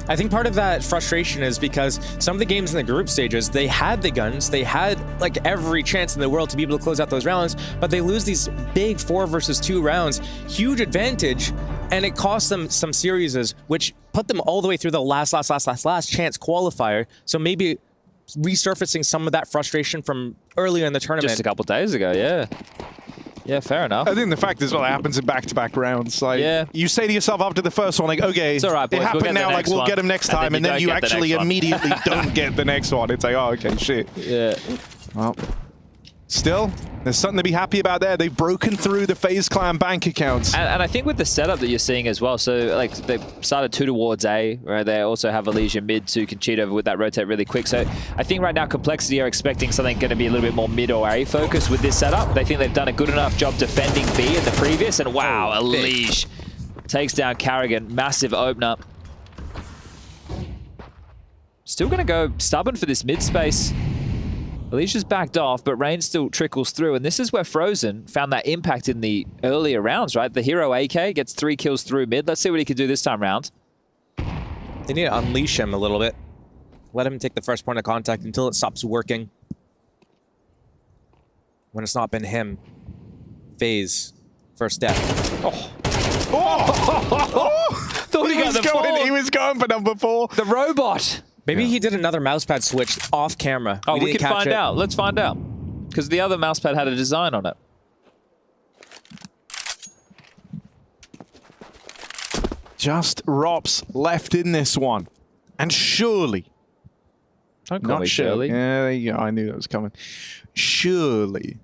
I think part of that frustration is because some of the games in the group stages, they had the guns, they had like every chance in the world to be able to close out those rounds, but they lose these big 4 versus 2 rounds, huge advantage, and it cost them some series, which put them all the way through the last chance qualifier. So maybe resurfacing some of that frustration from earlier in the tournament. Just a couple days ago, yeah. Yeah, fair enough. I think the fact is what happens in back-to-back rounds. Like, you say to yourself after the first one, like, okay, it's all right, boys. it happened now, like, we'll get him next time, and then you actually immediately don't get the next one. It's like, oh, okay, shit. Yeah. Well, still, there's something to be happy about there. They've broken through the FaZe Clan bank accounts. And I think with the setup that you're seeing as well, so like they started 2 towards A, right? They also have Elysia mid to can cheat over with that rotate really quick. So I think right now Complexity are expecting something going to be a little bit more mid or A focused with this setup. They think they've done a good enough job defending B in the previous, and wow, Elysia takes down Carrigan. Massive opener. Still going to go stubborn for this mid space. Alicia's backed off, but Rain still trickles through. And this is where Frozen found that impact in the earlier rounds, right? The hero AK gets 3 kills through mid. Let's see what he can do this time round. They need to unleash him a little bit. Let him take the first point of contact until it stops working. When it's not been him. FaZe. First step. Thought he got the ball. He was going for number 4. The robot. Maybe he did another mousepad switch off camera. Oh, we can find out. Let's find out. Because the other mousepad had a design on it. Just Rops left in this one. And surely. Don't call me Shirley. Yeah, there you go. I knew that was coming. Surely.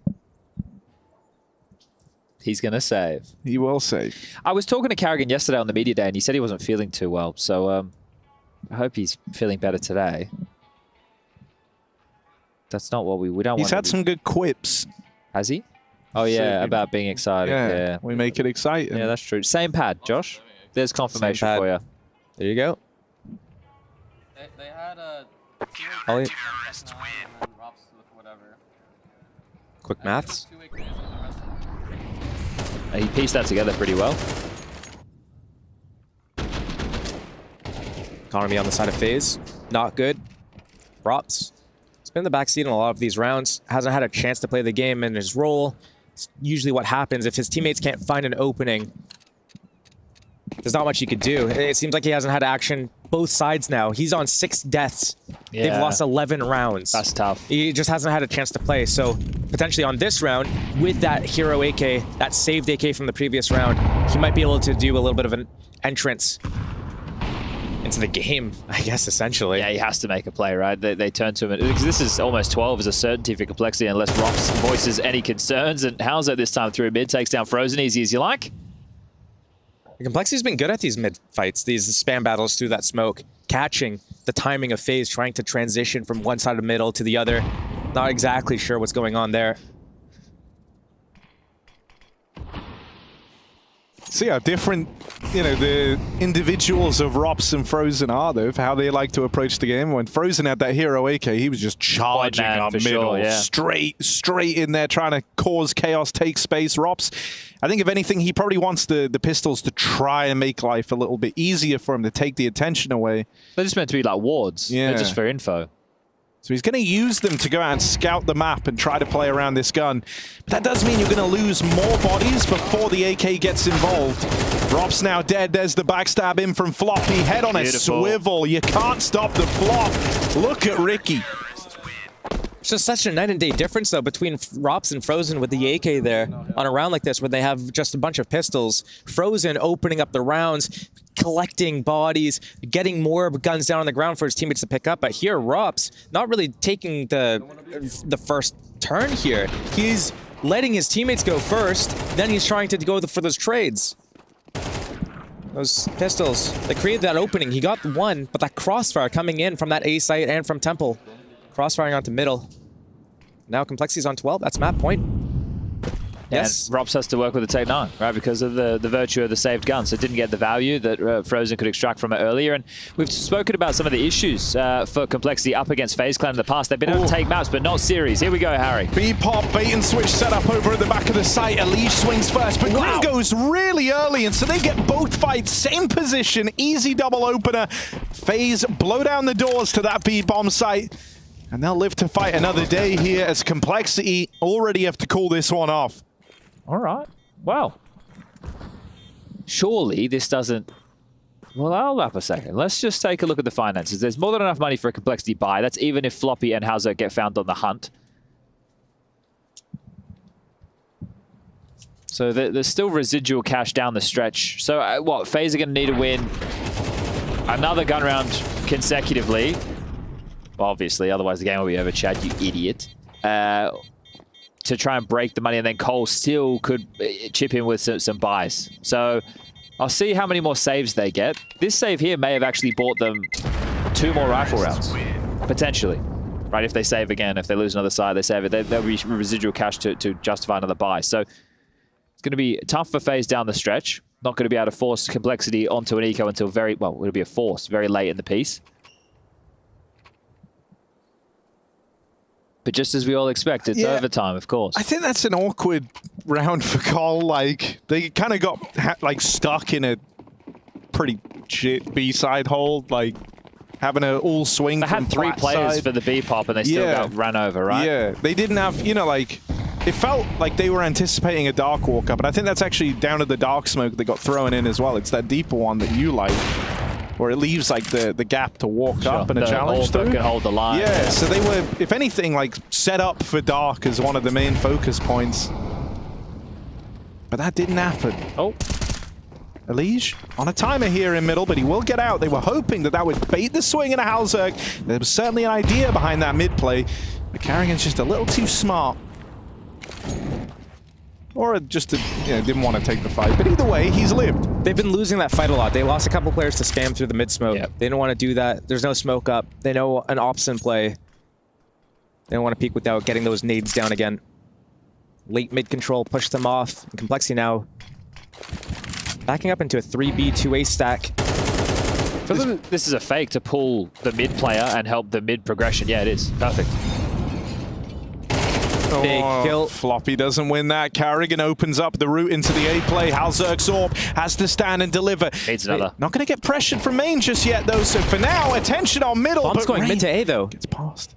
He's going to save. He will save. I was talking to Carrigan yesterday on the media day, and he said he wasn't feeling too well. So, I hope he's feeling better today. That's not what we don't want. He's had some good quips. Has he? Oh, yeah, about being excited. Yeah, we make it exciting. Yeah, that's true. Same pad, Josh. There's confirmation for you. There you go. They had a... Quick maths. He pieced that together pretty well. Economy on the side of FaZe. Not good. Props. He's been in the backseat in a lot of these rounds. Hasn't had a chance to play the game in his role. It's usually what happens if his teammates can't find an opening. There's not much he could do. It seems like he hasn't had action both sides now. He's on 6 deaths. Yeah. They've lost 11 rounds. That's tough. He just hasn't had a chance to play. So potentially on this round, with that hero AK, that saved AK from the previous round, he might be able to do a little bit of an entrance into the game, I guess, essentially. Yeah, he has to make a play, right? They turn to him. Because this is almost 12 as a certainty for Complexity unless Rops voices any concerns. And Hauser this time through mid takes down Frozen easy as you like. Complexity's been good at these mid fights, these spam battles through that smoke, catching the timing of FaZe, trying to transition from one side of the middle to the other. Not exactly sure what's going on there. See how different, you know, the individuals of Rops and Frozen are, though, of how they like to approach the game. When Frozen had that hero AK, he was just charging up middle, sure, yeah. straight in there, trying to cause chaos, take space. Rops, I think if anything, he probably wants the pistols to try and make life a little bit easier for him, to take the attention away. They're just meant to be like wards. Yeah. They're just for info. So he's going to use them to go out and scout the map and try to play around this gun. But that does mean you're going to lose more bodies before the AK gets involved. Rob's now dead. There's the backstab in from Floppy. Head on Beautiful. a swivel. You can't stop the flop. Look at Ricky. It's just such a night and day difference, though, between Rops and Frozen with the AK there on a round like this where they have just a bunch of pistols. Frozen opening up the rounds, collecting bodies, getting more guns down on the ground for his teammates to pick up. But here, Rops not really taking the first turn here. He's letting his teammates go first, then he's trying to go for those trades. Those pistols, they created that opening. He got one, but that crossfire coming in from that A site and from Temple. Crossfiring onto middle. Now Complexity's on 12. That's map point. Yes. And Rops has to work with the Take 9, right? Because of the virtue of the saved gun. So it didn't get the value that Frozen could extract from it earlier. And we've spoken about some of the issues for Complexity up against FaZe Clan in the past. They've been able to take maps, but not series. Here we go, Harry. B-pop, bait and switch setup over at the back of the site. Elige swings first, but Green goes really early, and so they get both fights. Same position, easy double opener. FaZe blow down the doors to that B-bomb site. And they'll live to fight another day here as Complexity already have to call this one off. All right. Well, surely this doesn't... Well, hold up a second. Let's just take a look at the finances. There's more than enough money for a Complexity buy. That's even if Floppy and Hauser get found on the hunt. So there's still residual cash down the stretch. So what? FaZe are going to need to win another gun round consecutively. Well, obviously, otherwise the game will be over, Chad, you idiot. To try and break the money, and then Cole still could chip in with some buys. So I'll see how many more saves they get. This save here may have actually bought them 2 more rifle rounds, potentially. Right, if they save again, if they lose another side, they save it. There'll be residual cash to justify another buy. So it's going to be tough for FaZe down the stretch. Not going to be able to force Complexity onto an eco until it'll be a force very late in the piece. But just as we all expect, it's overtime, of course. I think that's an awkward round for Cole. Like, they kind of got stuck in a pretty shit B-side hold, like having an all swing. They had 3 players side. for the B-pop, and they still got ran over, right? Yeah, they didn't have, like, it felt like they were anticipating a dark walk up, and I think that's actually down to the dark smoke that got thrown in as well. It's that deeper one that you like, where it leaves like the gap to walk up and a challenge through. Can hold the line. Yeah, so they were, if anything, like set up for dark as one of the main focus points. But that didn't happen. Oh. Elige on a timer here in middle, but he will get out. They were hoping that would bait the swing in a Halzerg. There was certainly an idea behind that mid play, but Carrigan's just a little too smart. Or just didn't want to take the fight. But either way, he's lived. They've been losing that fight a lot. They lost a couple players to spam through the mid smoke. Yep. They didn't want to do that. There's no smoke up. They know an ops in play. They don't want to peek without getting those nades down again. Late mid control, push them off. And Complexity now backing up into a 3B, 2A stack. This is a fake to pull the mid player and help the mid progression. Yeah, it is. Perfect. Big kill. Floppy doesn't win that. Carrigan opens up the route into the A play. Halzerg's Orb has to stand and deliver. Needs another. Not going to get pressured from main just yet, though. So for now, attention on middle. Bomb's going mid to A, though. Gets past.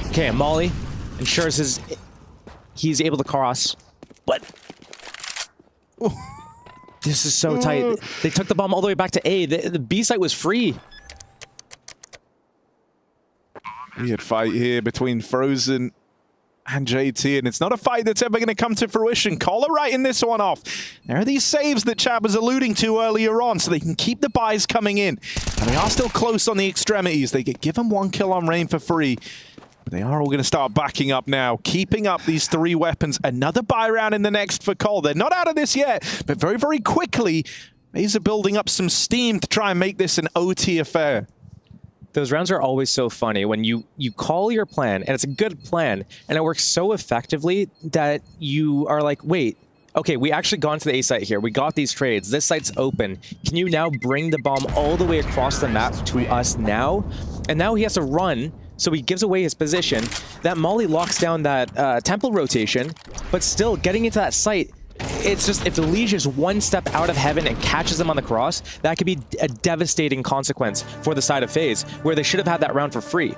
Okay, Molly ensures he's able to cross. But this is so tight. They took the bomb all the way back to A. The B site was free. Weird fight here between Frozen and JT, and it's not a fight that's ever going to come to fruition. Collar writing this one off. There are these saves that Chab was alluding to earlier on, so they can keep the buys coming in. And they are still close on the extremities. They get given 1 kill on Rain for free. But they are all going to start backing up now, keeping up these 3 weapons. Another buy round in the next for Cole. They're not out of this yet, but very, very quickly, FaZe are building up some steam to try and make this an OT affair. Those rounds are always so funny when you call your plan, and it's a good plan, and it works so effectively that you are like, wait, okay, we actually gone to the A site here. We got these trades. This site's open. Can you now bring the bomb all the way across the map to us now? And now he has to run, so he gives away his position. That Molly locks down that temple rotation, but still getting into that site, it's just, if the Liege is one step out of heaven and catches them on the cross, that could be a devastating consequence for the side of FaZe, where they should have had that round for free.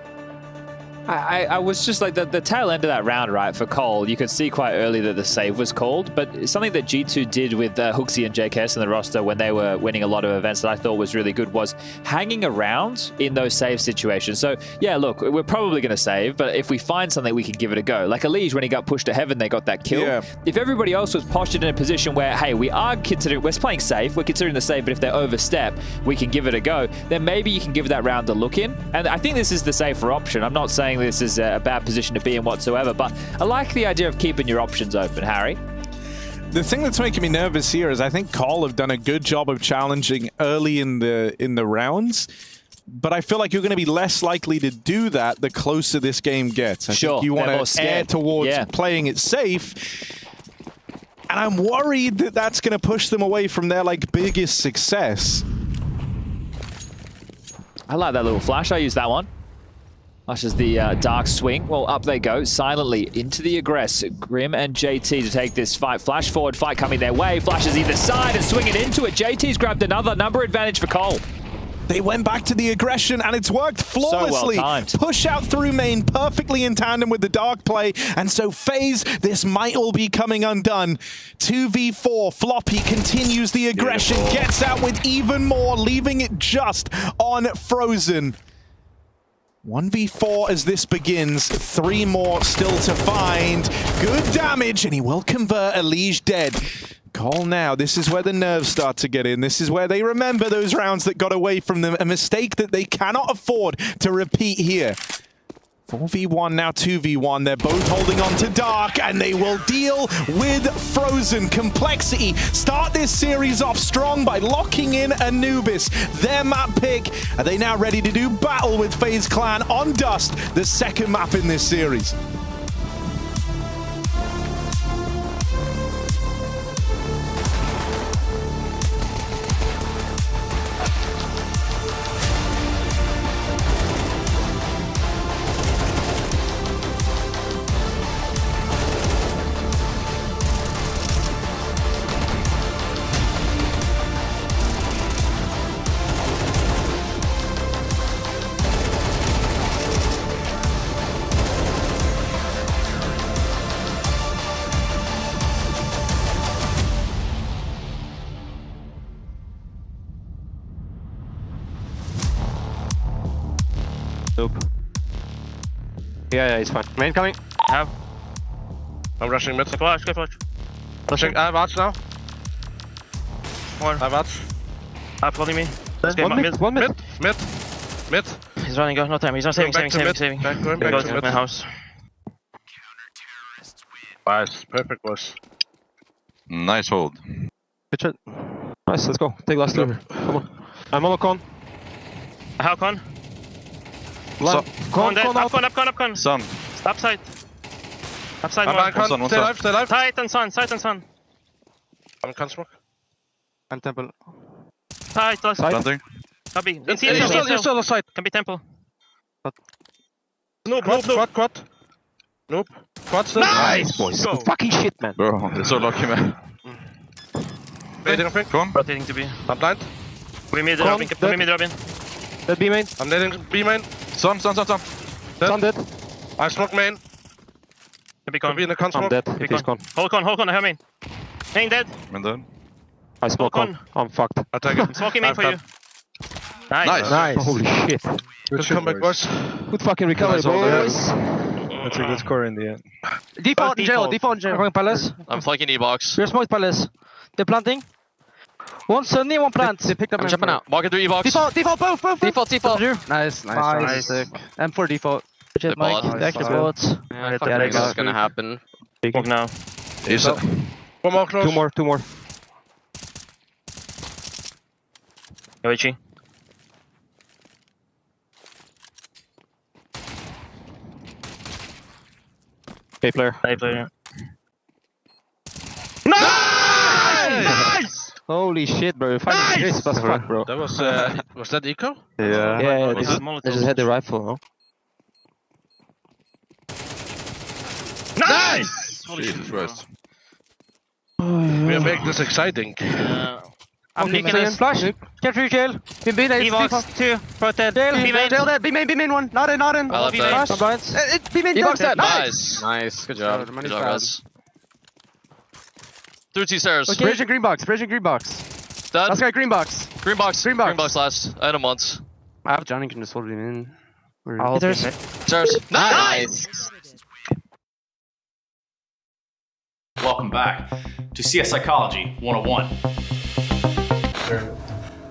I was just like, the tail end of that round, right, for Cole, you could see quite early that the save was called, but something that G2 did with Hooksy and JKS in the roster when they were winning a lot of events that I thought was really good was hanging around in those save situations. So, yeah, look, we're probably going to save, but if we find something, we can give it a go. Like Elige, when he got pushed to heaven, they got that kill. Yeah. If everybody else was postured in a position where, hey, we're playing safe, we're considering the save, but if they overstep, we can give it a go, then maybe you can give that round a look in. And I think this is the safer option. I'm not saying this is a bad position to be in whatsoever, but I like the idea of keeping your options open, Harry. The thing that's making me nervous here is I think Cole have done a good job of challenging early in the rounds, but I feel like you're going to be less likely to do that the closer this game gets. I think you want to err towards playing it safe, and I'm worried that that's going to push them away from their biggest success. I like that little flash. I use that one. Flashes the dark swing. Well, up they go, silently into the aggress. Grim and JT to take this fight. Flash forward fight coming their way. Flashes either side and swinging into it. JT's grabbed another number advantage for Cole. They went back to the aggression, and it's worked flawlessly. So well timed. Push out through main, perfectly in tandem with the dark play, and so FaZe, this might all be coming undone. 2v4, Floppy continues the aggression, gets out with even more, leaving it just on Frozen. 1v4 as this begins, 3 more still to find. Good damage, and he will convert Elige dead. Cole now, this is where the nerves start to get in. This is where they remember those rounds that got away from them. A mistake that they cannot afford to repeat here. 4v1, now 2v1. They're both holding on to Dark, and they will deal with Frozen. Complexity start this series off strong by locking in Anubis. Their map pick. Are they now ready to do battle with FaZe Clan on Dust, the second map in this series? Nope. Yeah, it's fine. Main coming. Have. I'm rushing mid. Flash, get flash. Rushing. I have arts now. One. I have arts. Up, holding me. One mid. One mid. Mid. He's running, go. No time. He's not saving. Going back to mid. My house. Nice. Perfect, boys. Nice hold. Good shit. Nice, let's go. Take last two. Come on. I'm on a con. How con? Con up con. Sun. Upside. Upside I'm more. con. Stay alive. Sight and sun. I'm con smoke. I'm temple. Sight. Planting. Copy. You're still on side. Can be temple. Nope. Nope. Quad still. Nice! Boys. Go. Fucking shit, man. Bro, they're so lucky, man. Waiting on pink. Come on. Rotating to B. I'm blind. We mid Robin. Dead B main. I'm netting B main. Sun. Dead. I smoke main. Be gone. Be in the con I'm dead. Be gone. Hold on, I have main. Main dead. I'm done. I smoke on. I'm fucked. I take it. I'm smoking main for you. Nice. Holy shit. Good comeback, boys. Good fucking recovery, boys. That's a good score in the end. Default in jail. Default in jail. I'm going palace. I'm flanking E-box. We're smoked palace. They're planting. One sunny, one plant. They picked up. I'm jumping out. Walking through E-box. Default, both. Default. Nice. M4 default. Shit, Mike. Extra bullets. Yeah, I think this is gonna happen. Walk now. One more close. Two more. Yoichi. A player. Nice! Holy shit, bro. Fighting crisp as fuck, bro. That was that eco? Yeah, they just had the rifle, no? Nice! Jesus Christ. We are making this exciting. I'm leaking this. Flash. Get through jail. Be B, E-box 2. Protect. Jail dead. Be main one. Not in. I love that. Flash. Blinds. Be main dead. Nice. Good job. Good job, guys. Through T stairs. Okay. Bridge and green box. Dead. Let's go green box. Green box last. I had him once. I have Johnny can just hold him in. Stairs. Nice. Welcome back to CS Psychology 101.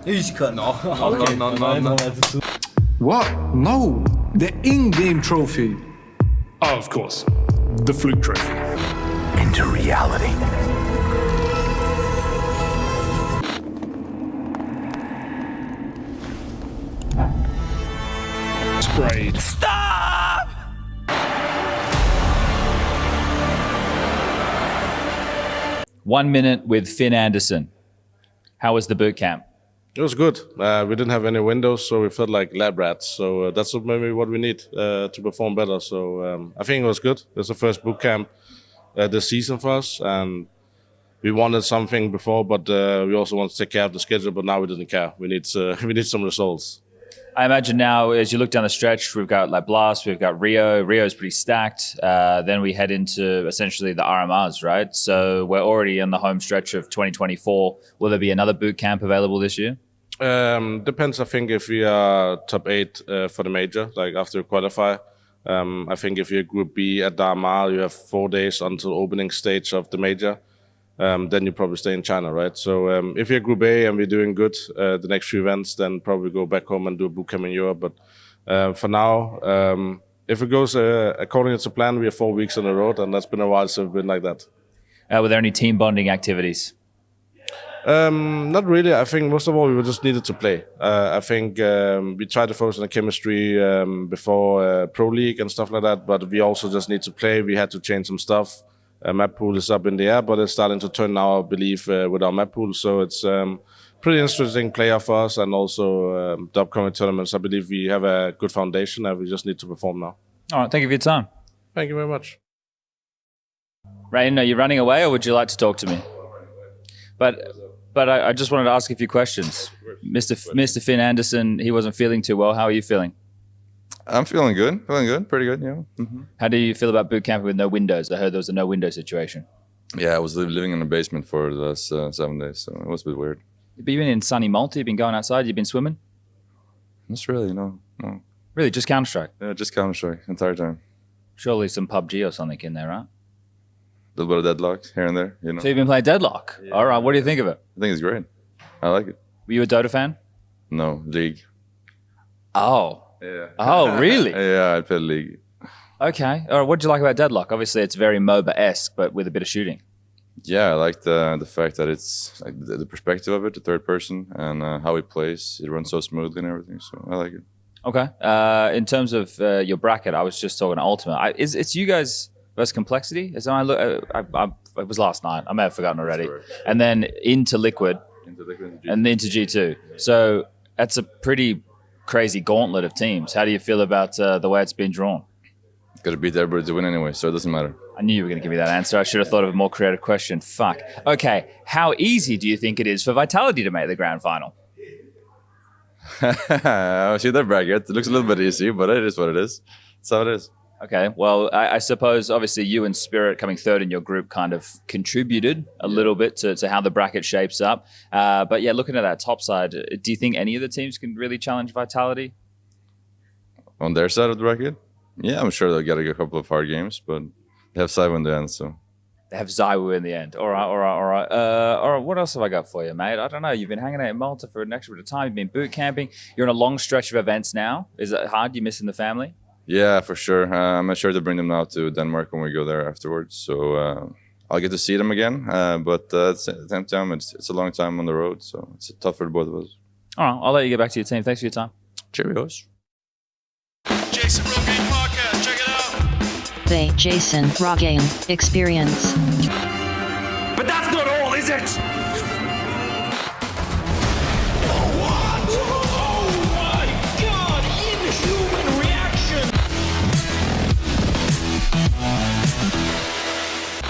He's cutting off. No. What? No. The in-game trophy. Oh, of course. The Fluke Trophy. Into reality. Sprayed. Stop! 1 minute with Finn Anderson. How was the boot camp? It was good. We didn't have any windows, so we felt like lab rats. So that's maybe what we need to perform better. So I think it was good. It's the first boot camp this season for us, and we wanted something before, but we also wanted to take care of the schedule. But now we didn't care. We need some results. I imagine now, as you look down the stretch, we've got like Blast, we've got Rio. Rio's pretty stacked. Then we head into essentially the RMRs, right? So we're already in the home stretch of 2024. Will there be another boot camp available this year? Depends, I think, if we are top 8 for the major, like after we qualify. I think if you're Group B at Dharma, you have 4 days until opening stage of the major. Then you probably stay in China, right? So if you're Group A and we're doing good the next few events, then probably go back home and do a boot camp in Europe. But for now, if it goes according to plan, we have 4 weeks on the road, and that's been a while since we've been like that. Were there any team bonding activities? Not really. I think most of all, we just needed to play. I think we tried to focus on the chemistry before Pro League and stuff like that, but we also just need to play. We had to change some stuff. Map pool is up in the air, but it's starting to turn now, I believe, with our map pool. So it's pretty interesting player for us, and also the upcoming tournaments. I believe we have a good foundation, and we just need to perform now. All right, thank you for your time. Thank you very much. Rain, are you running away, or would you like to talk to me? But I just wanted to ask a few questions. Mr. Finn Anderson, he wasn't feeling too well. How are you feeling? I'm feeling good. Pretty good, yeah. Mm-hmm. How do you feel about boot camp with no windows? I heard there was a no window situation. Yeah, I was living in the basement for the last 7 days, so it was a bit weird. But you've been in sunny Malta, you've been going outside, you've been swimming? Not really, no. Really, just Counter-Strike? Yeah, just Counter-Strike, entire time. Surely some PUBG or something in there, right? A little bit of Deadlock here and there, you know. So you've been playing Deadlock? Yeah. All right, what do you think of it? I think it's great. I like it. Were you a Dota fan? No, League. Oh. Yeah. Oh, really? Yeah, I played League. Okay. All right, what do you like about Deadlock? Obviously, it's very MOBA-esque, but with a bit of shooting. Yeah, I like the fact that it's like the perspective of it, the third person, and how it plays. It runs so smoothly and everything, so I like it. Okay. In terms of your bracket, I was just talking Ultimate. It's you guys versus Complexity? It was last night. I may have forgotten already. And then into Liquid. And into G2. So that's a pretty crazy gauntlet of teams. How do you feel about the way it's been drawn? Got to beat everybody to win anyway, so it doesn't matter. I knew you were going to give me that answer. I should have thought of a more creative question. Fuck. Okay. How easy do you think it is for Vitality to make the grand final? I see that bracket. It looks a little bit easy, but it is what it is. That's how it is. Okay, well, I suppose obviously you and Spirit coming third in your group kind of contributed a little bit to how the bracket shapes up. But yeah, looking at that top side, do you think any of the teams can really challenge Vitality? On their side of the bracket? Yeah, I'm sure they'll get a couple of hard games, but they have Saivo in the end, so. They have Zaiwu in the end. All right. What else have I got for you, mate? I don't know. You've been hanging out in Malta for an extra bit of time. You've been boot camping. You're on a long stretch of events now. Is it hard? You missing the family? Yeah, for sure. I'm not sure to bring them now to Denmark when we go there afterwards. So I'll get to see them again. But at the same time, it's a long time on the road, so it's tough for both of us. All right, I'll let you get back to your team. Thanks for your time. Cheerios. Jason Rogaine podcast, check it out. The Jason Rogaine Experience. But that's not all, is it?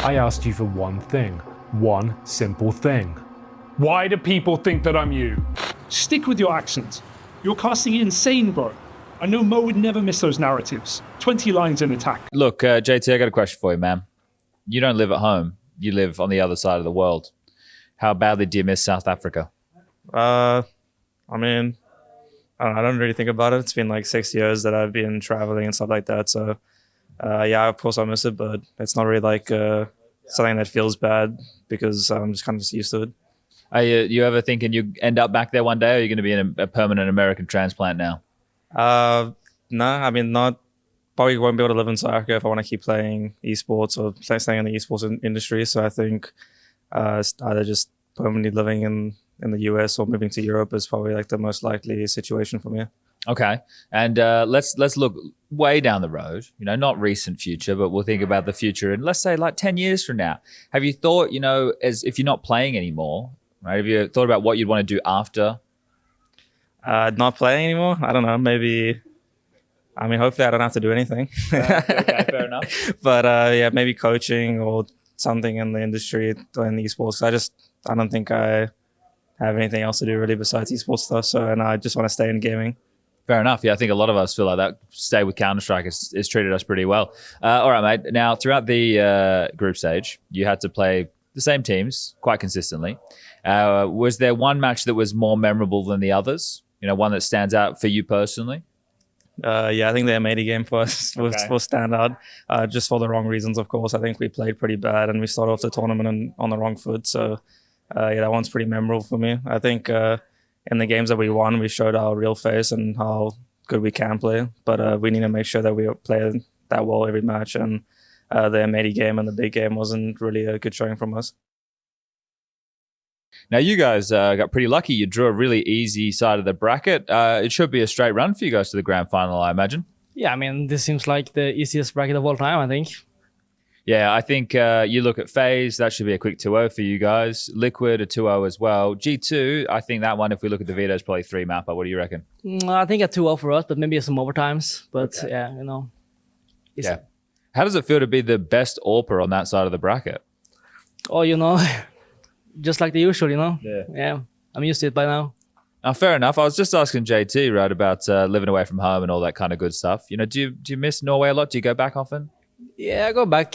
I asked you for one thing. One simple thing. Why do people think that I'm you? Stick with your accent. You're casting insane, bro. I know Mo would never miss those narratives. 20 lines in attack. Look, JT, I got a question for you, man. You don't live at home. You live on the other side of the world. How badly do you miss South Africa? I mean, I don't really think about it. It's been like 6 years that I've been traveling and stuff like that. So, yeah, of course I miss it, but it's not really like something that feels bad because I'm just kind of used to it. Are you ever thinking you end up back there one day, or are you going to be in a permanent American transplant now? No, I mean, probably won't be able to live in South Africa if I want to keep playing esports or staying in the esports industry. So I think either just permanently living in the US or moving to Europe is probably like the most likely situation for me. Okay, and let's look way down the road. Not recent future, but we'll think about the future. And let's say like 10 years from now, have you thought, as if you're not playing anymore, right? Have you thought about what you'd want to do after? Not playing anymore? I don't know. Maybe. I mean, hopefully I don't have to do anything. Okay, fair enough. But yeah, maybe coaching or something in the industry or in esports. I don't think I have anything else to do really besides esports stuff. So, and I just want to stay in gaming. Fair enough. Yeah, I think a lot of us feel like that. Stay with Counter-Strike has treated us pretty well. All right, mate. Now, throughout the group stage, you had to play the same teams quite consistently. Was there one match that was more memorable than the others? One that stands out for you personally? Yeah, I think the M80 game for us will stand out, just for the wrong reasons, of course. I think we played pretty bad and we started off the tournament on the wrong foot. So, yeah, that one's pretty memorable for me. I think in the games that we won, we showed our real face and how good we can play. But we need to make sure that we play that well every match. And the M80 game and the big game wasn't really a good showing from us. Now, you guys got pretty lucky. You drew a really easy side of the bracket. It should be a straight run for you guys to the grand final, I imagine. Yeah, I mean, this seems like the easiest bracket of all time, I think. Yeah, I think you look at FaZe, that should be a quick 2-0 for you guys. Liquid, a 2-0 as well. G2, I think that one, if we look at the Vita, is probably 3 mapper. What do you reckon? I think a 2-0 for us, but maybe some overtimes. But okay. Yeah, Yeah. How does it feel to be the best AWPer on that side of the bracket? Oh, just like the usual, Yeah. Yeah, I'm used to it by now. Fair enough. I was just asking JT, right, about living away from home and all that kind of good stuff. Do you miss Norway a lot? Do you go back often? Yeah, I go back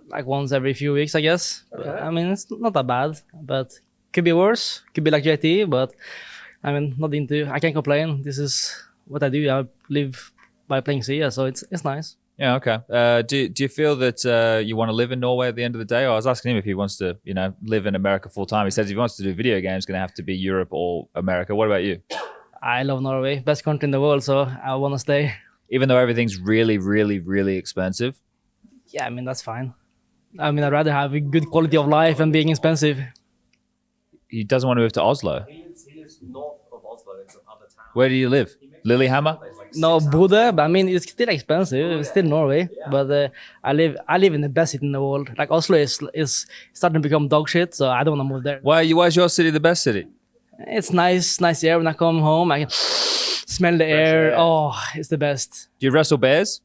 like once every few weeks, I guess. Okay. I mean, it's not that bad, but could be worse. Could be like JT, but I mean, I can't complain. This is what I do. I live by playing CS, so it's nice. Yeah, okay. Do you feel that you want to live in Norway at the end of the day? I was asking him if he wants to, live in America full time. He says if he wants to do video games, it's going to have to be Europe or America. What about you? I love Norway, best country in the world, so I want to stay. Even though everything's really, really, really expensive? Yeah, I mean, that's fine. I mean, I'd rather have a good quality of life than being expensive. He doesn't want to move to Oslo. He lives north of Oslo. It's another town. Where do you live? Lillehammer? No, Bodø, but I mean, it's still expensive. It's still Norway. Yeah. But I live in the best city in the world. Like Oslo is starting to become dog shit, so I don't want to move there. Why is your city the best city? It's nice air. When I come home, I can smell the air. Oh, it's the best. Do you wrestle bears?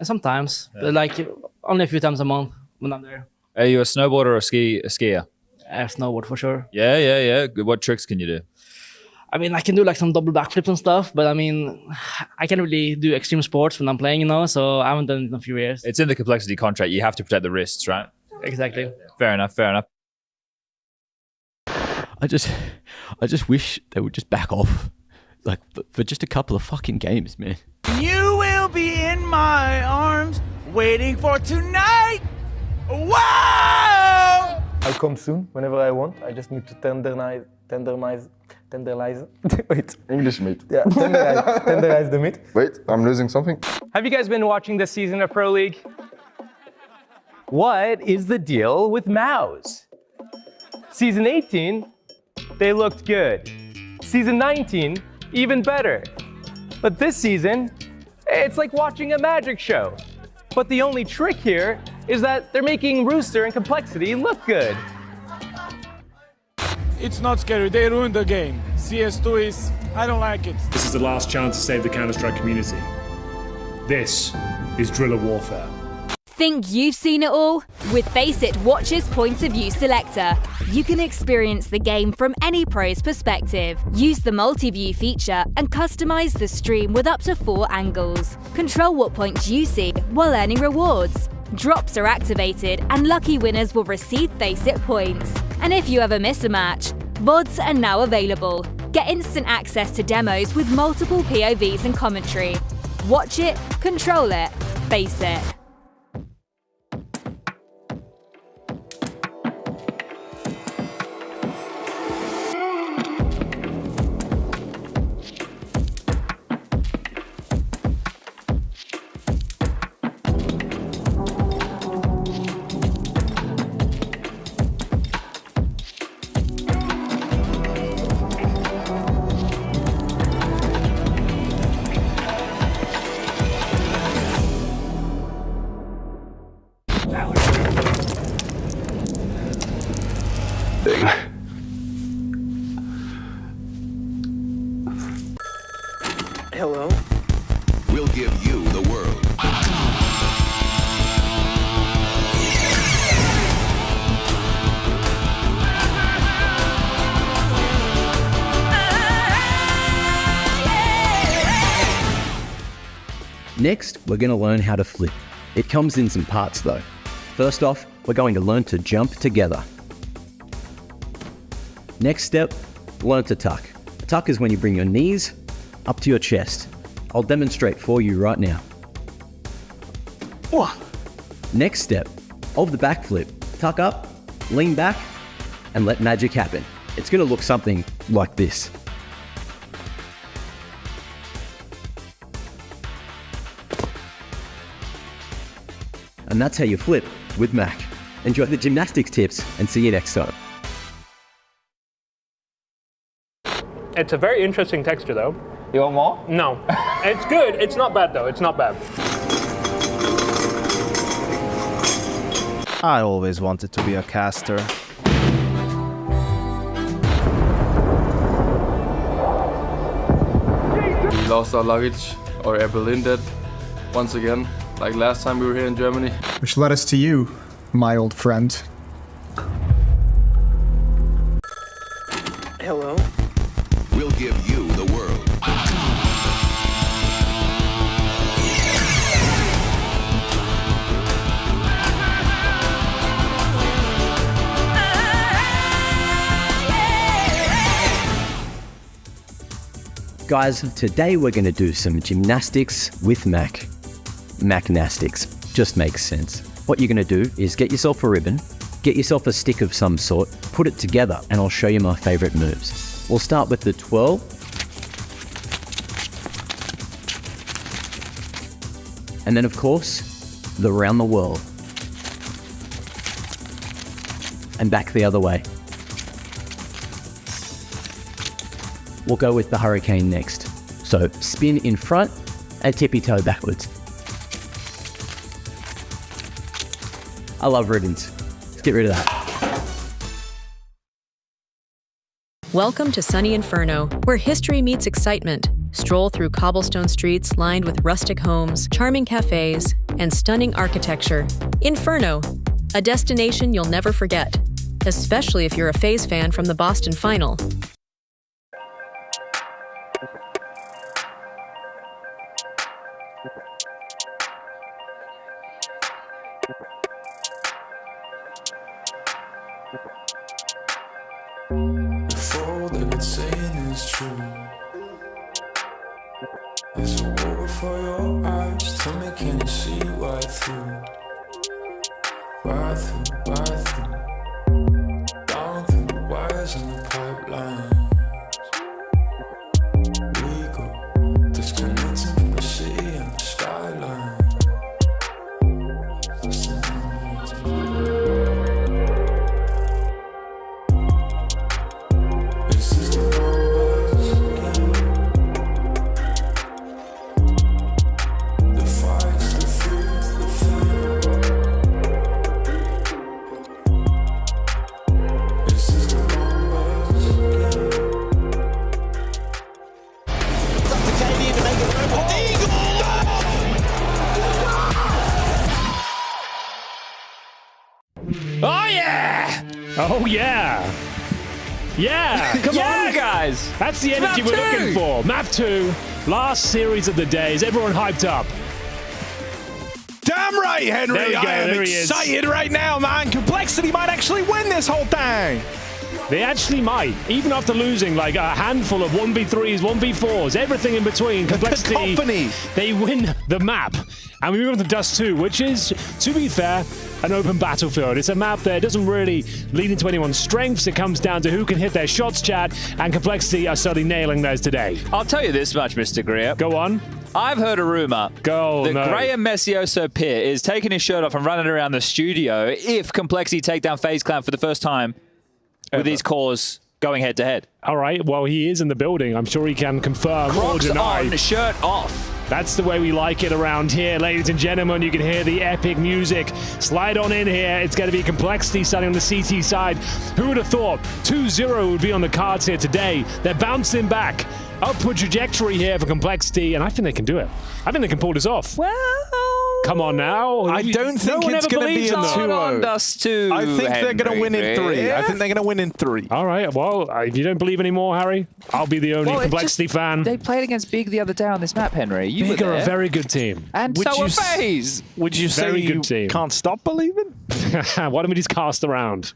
Sometimes, but like only a few times a month when I'm there. Are you a snowboarder or a skier? I snowboard for sure. Yeah. What tricks can you do? I mean, I can do like some double backflips and stuff, but I mean, I can't really do extreme sports when I'm playing, you know, so I haven't done it in a few years. It's in the complexity contract. You have to protect the wrists, right? Exactly. Fair enough, fair enough. I just wish they would just back off, like for just a couple of fucking games, man. You will be in my arms, waiting for tonight. Wow! I'll come soon, whenever I want. I just need to tenderize. Wait. English meat. Yeah, tenderize the meat. Wait, I'm losing something. Have you guys been watching this season of Pro League? What is the deal with Mouse? Season 18, they looked good. Season 19, even better. But this season, it's like watching a magic show. But the only trick here is that they're making Rooster and Complexity look good. It's not scary, they ruined the game. CS2 is, I don't like it. This is the last chance to save the Counter-Strike community. This is Driller Warfare. Think you've seen it all? With Faceit Watch's Point of View Selector, you can experience the game from any pro's perspective. Use the multi-view feature and customize the stream with up to 4 angles. Control what points you see while earning rewards. Drops are activated and lucky winners will receive Faceit points. And if you ever miss a match, VODs are now available. Get instant access to demos with multiple POVs and commentary. Watch it, control it, Faceit. Hello? We'll give you the world. Next, we're going to learn how to flip. It comes in some parts though. First off, we're going to learn to jump together. Next step, learn to tuck. A tuck is when you bring your knees up to your chest. I'll demonstrate for you right now. Next step, of the backflip, tuck up, lean back, and let magic happen. It's going to look something like this. And that's how you flip with Mac. Enjoy the gymnastics tips and see you next time. It's a very interesting texture though. You want more? No. It's good. It's not bad though. It's not bad. I always wanted to be a caster. We lost our luggage, our Air Berlin debt, once again, like last time we were here in Germany. Which led us to you, my old friend. Hello? We'll give you the world. Guys, today we're going to do some gymnastics with Mac. Macnastics. Just makes sense. What you're going to do is get yourself a ribbon, get yourself a stick of some sort, put it together, and I'll show you my favorite moves. We'll start with the twirl. And then, of course, the round the whirl. And back the other way. We'll go with the hurricane next. So spin in front and tippy toe backwards. I love ribbons. Let's get rid of that. Welcome to sunny Inferno, where history meets excitement. Stroll through cobblestone streets lined with rustic homes, charming cafes, and stunning architecture. Inferno, a destination you'll never forget, especially if you're a FaZe fan from the Boston Final. If all that it's saying is true, there's a war before your eyes. Tell me, can you see right through? Right through, right through. Down through the wires and the pipelines. We go disconnecting from the city and the skyline. Oh, yeah! Oh, yeah! Yeah! Come on, guys! That's the energy Map we're 2. looking for. Map 2, last series of the day. Is everyone hyped up? Damn right, Henry. There we go, I am there he is. excited right now, man. Complexity might actually win this whole thing. They actually might, even after losing like a handful of 1v3s, 1v4s, everything in between. Complexity, Cacophony. They win the map. And we move on to Dust 2, which is, to be fair, an open battlefield. It's a map that doesn't really lean into anyone's strengths. It comes down to who can hit their shots, Chad, and Complexity are certainly nailing those today. I'll tell you this much, Mr. Greer. Go on. I've heard a rumor that Graham Messioso Pitt is taking his shirt off and running around the studio if Complexity take down FaZe Clan for the first time with these cores going head-to-head. All right, well, he is in the building. I'm sure he can confirm or Crocs deny. on, shirt off. That's the way we like it around here, ladies and gentlemen. You can hear the epic music. Slide on in here. It's going to be Complexity starting on the CT side. Who would have thought 2-0 would be on the cards here today? They're bouncing back. Upward trajectory here for Complexity, and I think they can do it. I think they can pull this off. Well, come on now. I don't think it's going to be a 2-0. I think they're going to win in 3. I think they're going to win in 3. All right. Well, if you don't believe anymore, Harry, I'll be the only Complexity fan. They played against Big the other day on this map, Henry. You Big were are there. a very good team. And so are FaZe. Would you say you can't stop believing? Why don't we just cast around?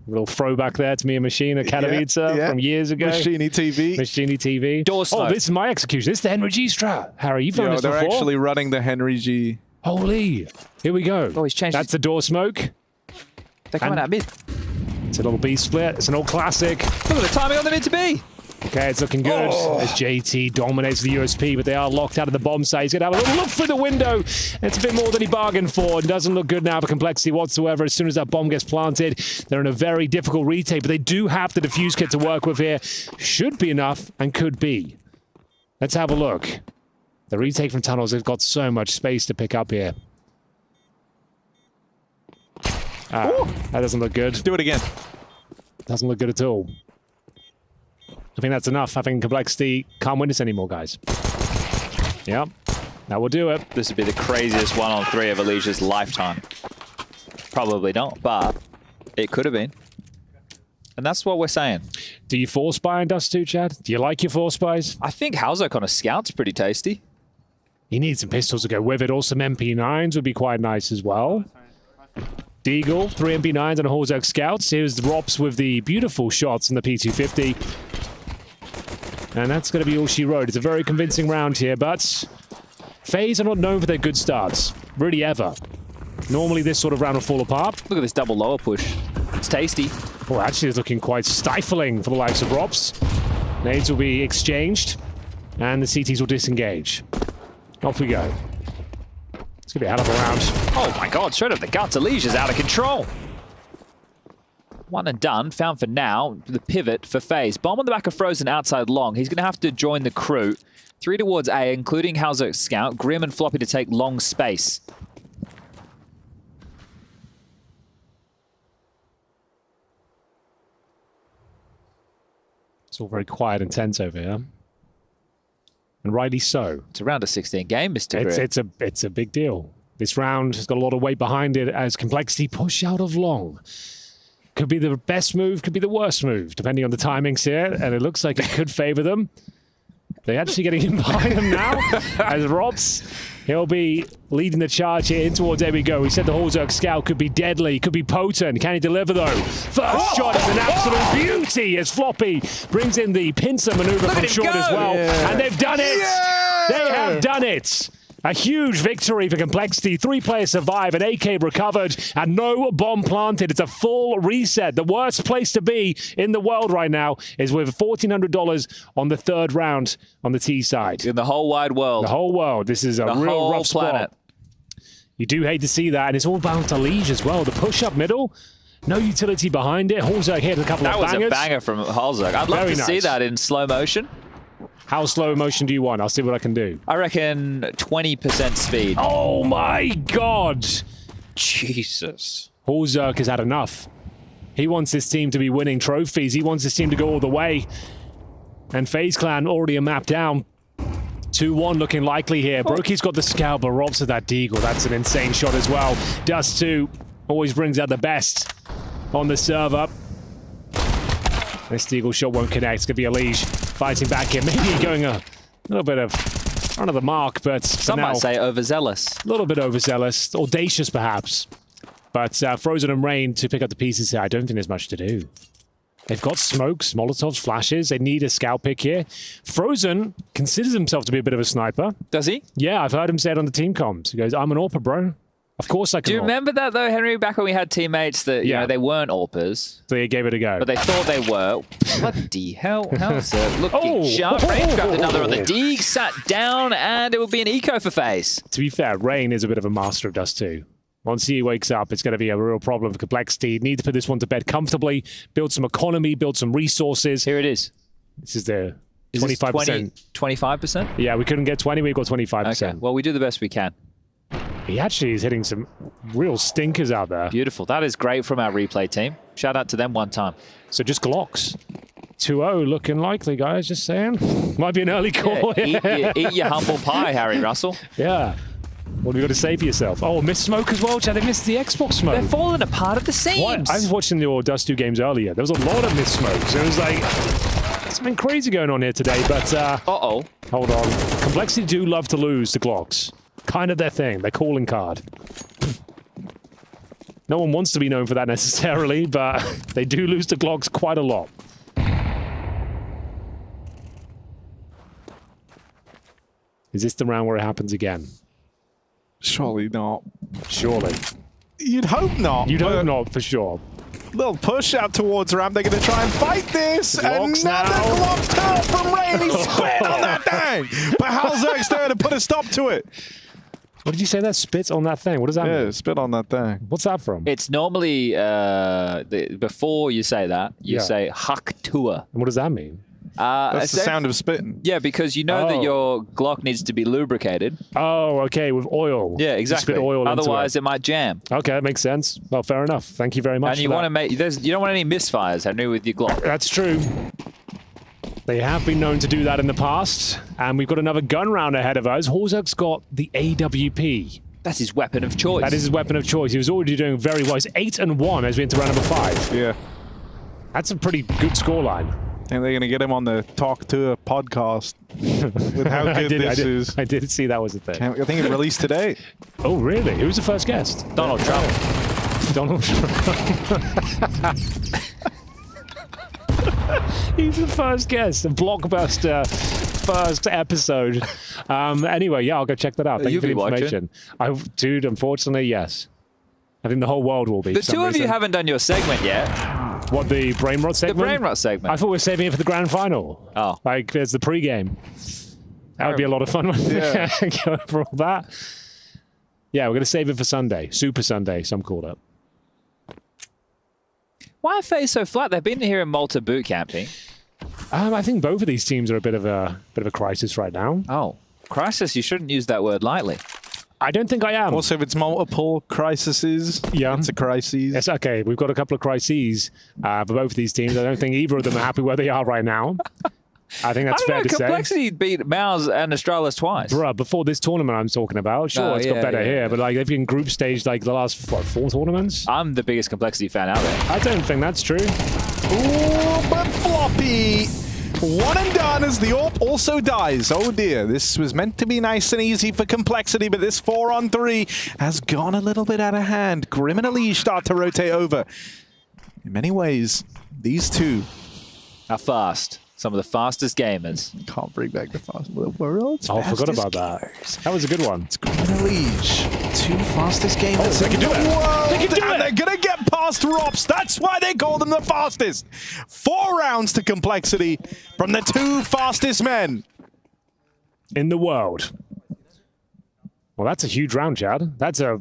A little throwback there to me and Machina Katowice from years ago. Machini TV. Machini TV. Door smoke. Oh, this is my execution. This is the Henry G strat. Harry, you've done this they're before. actually running the Henry G. Holy. Here we go. Oh, he's changed. That's the door smoke. They're coming out mid. It's a little B split. It's an old classic. Look at the timing on the mid to B. Okay, it's looking good as JT dominates the USP, but they are locked out of the bomb site. He's going to have a little look through the window. It's a bit more than he bargained for. It doesn't look good now for Complexity whatsoever. As soon as that bomb gets planted, they're in a very difficult retake, but they do have the defuse kit to work with here. Should be enough and could be. Let's have a look. The retake from tunnels, they've got so much space to pick up here. That doesn't look good. Do it again. Doesn't look good at all. I think that's enough. I think Complexity can't win this anymore, guys. Yep. That will do it. This would be the craziest 1-on-3 of Alicia's lifetime. Probably not, but it could have been. And that's what we're saying. Do you force buy in Dust 2, Chad? Do you like your force buys? I think Halzok on a Scout's pretty tasty. You need some pistols to go with it. Or some MP9s would be quite nice as well. Deagle, 3 MP9s and a Halzok Scouts. Here's the Rops with the beautiful shots on the P250. And that's going to be all she wrote. It's a very convincing round here, but FaZe are not known for their good starts. Really ever. Normally this sort of round will fall apart. Look at this double lower push. It's tasty. Oh, actually it's looking quite stifling for the likes of Rops. Nades will be exchanged, and the CTs will disengage. Off we go. It's going to be a hell of a round. Oh my god, straight up the guts. Alicia's out of control. One and done. Found for now. The pivot for FaZe. Bomb on the back of Frozen outside long. He's going to have to join the crew. 3 towards A, including Halzok Scout. Grim and Floppy to take long space. It's all very quiet and tense over here. And rightly so. It's a round of 16 game, Mr. Greer. It's a big deal. This round has got a lot of weight behind it as Complexity push out of long. Could be the best move, could be the worst move, depending on the timings here. And it looks like it could favor them. They're actually getting in behind them now as Robs He'll be leading the charge here in towards, there we go. We said the Hallzerg scout could be deadly, could be potent. Can he deliver though? First shot is an absolute beauty as Floppy brings in the pincer maneuver from short as well. And they've done it. They have done it. A huge victory for Complexity. 3 players survive, an AK recovered, and no bomb planted. It's a full reset. The worst place to be in the world right now is with $1,400 on the 3rd round on the T side. In the whole wide world. The whole world. This is a real rough spot. You do hate to see that, and it's all bound to Liege as well. The push-up middle, no utility behind it. Hallzerg hit a couple of bangers. That was a banger from Hallzerg. I'd love to see that in slow motion. How slow motion do you want? I'll see what I can do. I reckon 20% speed. Oh my God! Jesus. Hallzerg has had enough. He wants this team to be winning trophies. He wants this team to go all the way. And FaZe Clan already a map down. 2-1 looking likely here. Brokey's got the scout, but Rob's with that deagle. That's an insane shot as well. Dust 2 always brings out the best on the server. This deagle shot won't connect. It's going to be a Liege fighting back here. Maybe going a little bit of front of the mark, but some might say overzealous. A little bit overzealous. Audacious, perhaps. But Frozen and Rain to pick up the pieces here. I don't think there's much to do. They've got smokes, Molotovs, flashes. They need a scout pick here. Frozen considers himself to be a bit of a sniper. Does he? Yeah, I've heard him say it on the team comms. He goes, I'm an AWPer, bro. Of course I can. Do you remember that, though, Henry, back when we had teammates that, you know, they weren't AWPers? So they gave it a go. But they thought they were. Bloody hell. How's it looking sharp? Rain grabbed another on the Deeg, sat down, and it will be an eco for FaZe. To be fair, Rain is a bit of a master of Dust 2. Once he wakes up, it's going to be a real problem for Complexity. Need to put this one to bed comfortably, build some economy, build some resources. Here it is. This is the 25%. 25%? Yeah, we couldn't get 20, we got 25%. Okay, well, we do the best we can. He actually is hitting some real stinkers out there. Beautiful. That is great from our replay team. Shout out to them one time. So just Glocks. 2-0 looking likely, guys, just saying. Might be an early call. Yeah, eat your humble pie, Harry Russell. Yeah. What have you got to say for yourself? Oh, missed smoke as well, Chad. They missed the Xbox smoke. They're falling apart at the seams. What? I was watching the Dust 2 games earlier. There was a lot of missed smokes. It was like something crazy going on here today, but uh-oh. Hold on. Complexity do love to lose to Glocks. Kind of their thing. Their calling card. No one wants to be known for that necessarily, but they do lose to Glocks quite a lot. Is this the round where it happens again? Surely not. Surely. You'd hope not. You'd hope not, for sure. Little push out towards ramp. They're going to try and fight this. Glocks Another Glocks turret from Rain. He spit on that thing. But Hallzerg's there to put a stop to it. What did you say that? Spit on that thing? What does that mean? Yeah, spit on that thing. What's that from? It's normally, before you say that, you say Huck Tua. And what does that mean? That's the sound of spitting. Yeah, because you know that your Glock needs to be lubricated. Oh, okay, with oil. Yeah, exactly. Spit oil Otherwise, it might jam. Okay, that makes sense. Well, fair enough. Thank you very much. And you want to make you don't want any misfires, Henry, with your Glock. That's true. They have been known to do that in the past, and we've got another gun round ahead of us. Hallzerg's got the AWP. That's his weapon of choice. That is his weapon of choice. He was already doing very well. He's 8-1 as we enter round number 5. Yeah. That's a pretty good scoreline. And they're going to get him on the Talk to a podcast with how good this is. I did see that was a thing. I think it released today. Oh, really? Who's the first guest? Donald Trump. Donald Trump. He's the first guest. A blockbuster first episode. Anyway, yeah, I'll go check that out. Thank you for the information. Dude, unfortunately, yes. I think the whole world will be. The two of you haven't done your segment yet. What, the brain rot segment? The brain rot segment. I thought we were saving it for the grand final. Oh. Like, there's the pre-game. That would be a lot of fun. Yeah. Go over all that. Yeah, we're going to save it for Sunday. Super Sunday, some call it. Why are FaZe so flat? They've been here in Malta boot camping. I think both of these teams are a bit of a crisis right now. Oh, crisis? You shouldn't use that word lightly. I don't think I am. Also, if it's multiple crises, it's a crisis. Yes, okay. We've got a couple of crises for both of these teams. I don't think either of them are happy where they are right now. I think that's fair to say. Complexity beat Mouse and Astralis twice. Bruh, before this tournament I'm talking about, sure, it's got better here, but like they've been group stage like the last, 4 tournaments? I'm the biggest Complexity fan out there. I don't think that's true. Ooh, but Floppy One and done as the AWP also dies. Oh dear, this was meant to be nice and easy for Complexity, but this 4-on-3 has gone a little bit out of hand. Grim and Elige start to rotate over. In many ways, these two are fast. Some of the fastest gamers. Can't bring back the world's I fastest forgot about that. That was a good one. It's Grim and Elige. Two fastest gamers they can do it. They can do it. And they're going to get past Rops. That's why they call them the fastest. 4 rounds to Complexity from the 2 fastest men in the world. Well, that's a huge round, Chad. That's a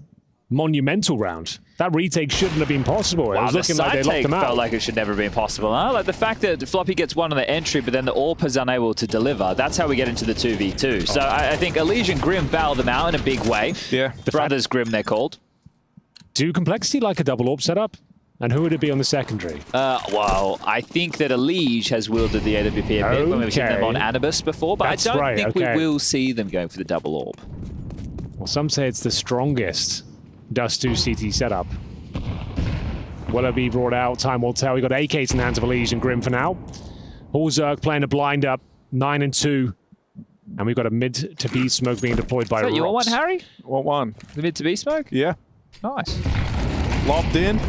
monumental round. That retake shouldn't have been possible. Wow, it was looking like they locked them out. Felt like it should never have been possible. Huh? Like the fact that Floppy gets one on the entry, but then the AWP is unable to deliver. That's how we get into the 2v2. So I think Elige and Grim bail them out in a big way. Yeah. The Brothers Grim, they're called. Do Complexity like a double AWP setup? And who would it be on the secondary? Well, I think that Elige has wielded the AWP a bit when we've seen them on Anubis before, but I don't think we will see them going for the double AWP. Well, some say it's the strongest Dust 2 CT setup. Will it be brought out? Time will tell. We've got AKs in the hands of Elige and Grim for now. Hallzerk playing a blind up, 9 and 2. And we've got a mid to B smoke being deployed by Rops. Is that your one, Harry? What one? The mid to B smoke? Yeah. Nice. Locked in.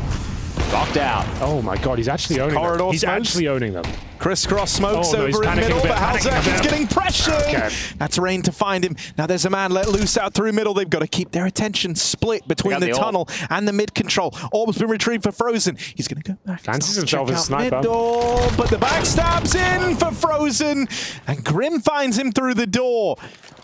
Locked out. Oh my god, he's actually owning them. He's actually owning them. Crisscross smokes over in middle, but Hallzerk is getting pressure. Okay. That's Rain to find him. Now there's a man let loose out through middle. They've got to keep their attention split between the tunnel and the mid control. Orb's been retrieved for Frozen. He's going to go back. Fancies himself as a sniper. Mid-door, but the backstab's in for Frozen. And Grim finds him through the door.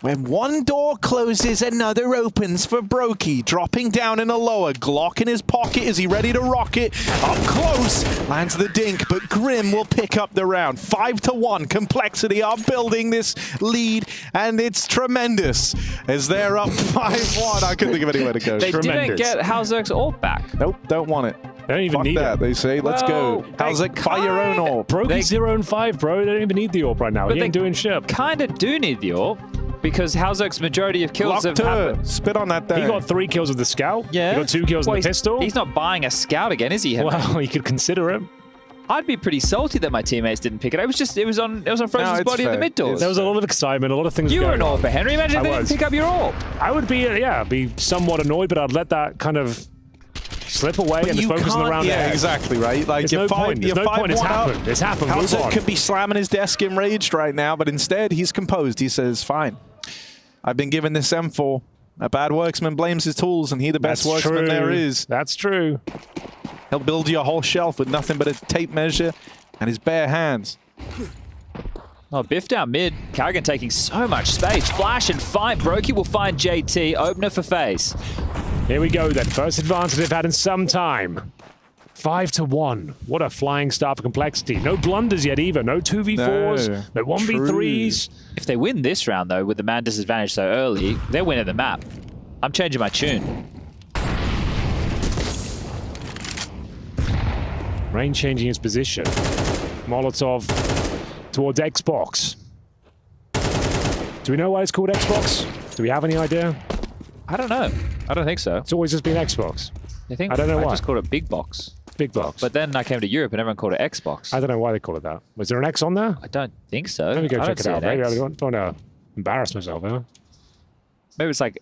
When one door closes, another opens for Brokey. Dropping down in a lower. Glock in his pocket. Is he ready to rock it? Up close. Lands the dink, but Grim will pick up the round. 5-1. Complexity are building this lead, and it's tremendous as they're up 5-1. I couldn't think of anywhere to go. They didn't get Hallzerk's AWP back. Nope, don't want it. They don't even Fuck need that, it. they say. Let's go. Hallzerk, buy your own AWP. Brokey's 0-5, bro. They don't even need the AWP right now. He ain't doing shit. Kind of do need the AWP. Because Hallzerk's majority of kills have happened. Spit on that thing. He got 3 kills with the scout. Yeah. He got 2 kills with the pistol. He's not buying a scout again, is he, Henry? Well, you could consider it. I'd be pretty salty that my teammates didn't pick it. It was on Frozen's body at the mid doors. There was a lot of excitement, a lot of things. You were an on. AWP, Henry. Imagine if they didn't pick up your AWP. I would be somewhat annoyed, but I'd let that kind of slip away and just focus on the round. Yeah, exactly, right? Like There's no point. There's no point. It's happened. It's happened. Hallzerk could be slamming his desk enraged right now, but instead he's composed. He says, "Fine. I've been given this M4. A bad worksman blames his tools, and he the best worksman there is." That's true. He'll build you a whole shelf with nothing but a tape measure and his bare hands. Oh, Biff down mid. Carrigan taking so much space. Flash and fight. Brokey will find JT. Opener for face. Here we go then. First advantage they've had in some time. 5-1. What a flying start for Complexity. No blunders yet either. No 2v4s. No 1v3s. If they win this round, though, with the man disadvantage so early, they're winning the map. I'm changing my tune. Rain changing his position. Molotov towards Xbox. Do we know why it's called Xbox? Do we have any idea? I don't know. I don't think so. It's always just been Xbox. I think I don't know why. I just called it Big Box. Big Box. But then I came to Europe and everyone called it Xbox. I don't know why they call it that. Was there an X on there? I don't think so. Let me go I check don't it out. see an Maybe I X. don't want to embarrass myself, huh? Maybe it's like,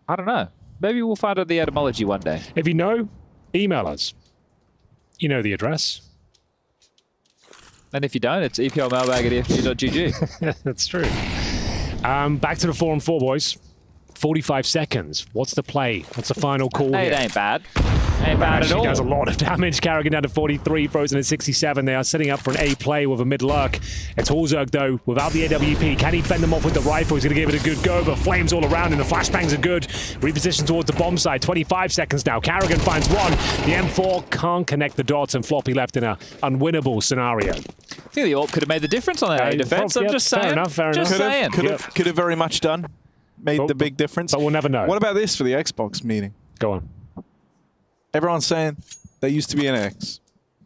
I don't know. Maybe we'll find out the etymology one day. If you know, email us. You know the address. And if you don't, it's eplmailbag@efg.gg. That's true. Back to the 4-on-4, boys. 45 seconds. What's the play? What's the final call Hey, here? it ain't bad. Ain't bad at all. Does a lot of damage. Carrigan down to 43, Frozen at 67. They are setting up for an A play with a mid-lurk. It's Hallzerk, though, without the AWP. Can he fend them off with the rifle? He's going to give it a good go, but flames all around and the flashbangs are good. Reposition towards the bomb side. 25 seconds now. Carrigan finds one. The M4 can't connect the dots, and Floppy left in an unwinnable scenario. I think the AWP could have made the difference on that defense. I'm just saying. Fair enough, fair enough. saying. Could have very much done. Made the big difference. But we'll never know. What about this for the Xbox meeting? Go on. Everyone's saying there used to be an X.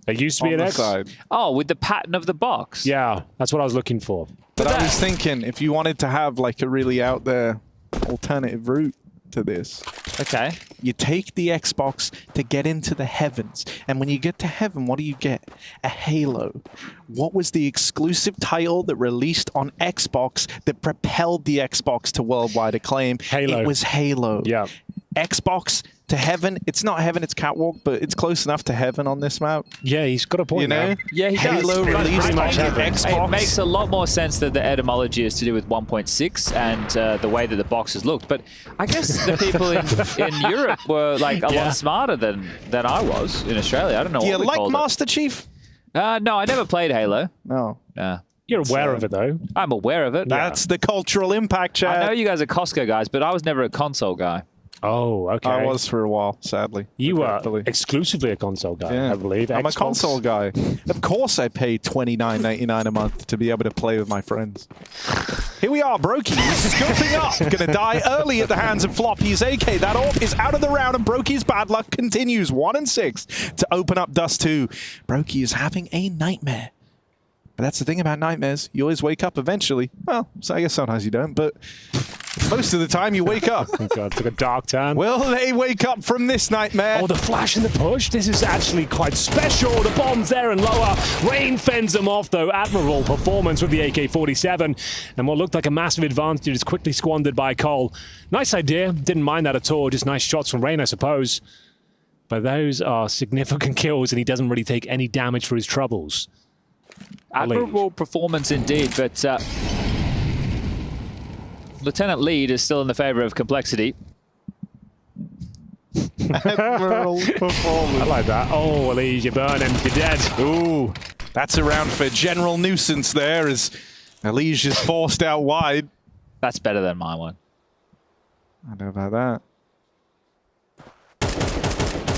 There used to be an X? Side. Oh, with the pattern of the box. Yeah, that's what I was looking for. But I was thinking, if you wanted to have like a really out there alternative route to this. Okay. You take the Xbox to get into the heavens. And when you get to heaven, what do you get? A Halo. What was the exclusive title that released on Xbox that propelled the Xbox to worldwide acclaim? Halo. It was Halo. Yeah. Xbox to heaven. It's not heaven, it's Catwalk, but it's close enough to heaven on this map. Yeah, he's got a point. You know? Now. Yeah, he Halo does. released pretty much on heaven. Xbox. It makes a lot more sense that the etymology is to do with 1.6 and the way that the boxes looked. But I guess the people in Europe were like a lot smarter than I was in Australia. I don't know Do what you we like called Master Chief? it. No, I never played Halo. No. You're aware of it, though. I'm aware of it. That's the cultural impact, Chad. I know you guys are Costco guys, but I was never a console guy. Oh, okay. I was for a while, sadly. You were exclusively a console guy, I believe. I'm Xbox. a console guy. Of course I pay $29.99 a month to be able to play with my friends. Here we are, Brokey scoping up. Gonna die early at the hands of Floppy's AK. That AWP is out of the round, and Brokey's bad luck continues. 1 and 6 to open up Dust 2. Brokey is having a nightmare. But that's the thing about nightmares. You always wake up eventually. Well, so I guess sometimes you don't, but most of the time you wake up. Oh God, took a dark turn. Will they wake up from this nightmare? Oh, the flash and the push. This is actually quite special. The bomb's there and lower. Rain fends them off, though. Admirable performance with the AK-47. And what looked like a massive advantage is quickly squandered by Cole. Nice idea. Didn't mind that at all. Just nice shots from Rain, I suppose. But those are significant kills, and he doesn't really take any damage for his troubles. Admirable performance indeed, but Lieutenant Lead is still in the favor of complexity. Admirable performance. I like that. Oh, Elise, you're burning. You're dead. Ooh, that's a round for General Nuisance there as Elise is forced out wide. That's better than my one. I don't know about that.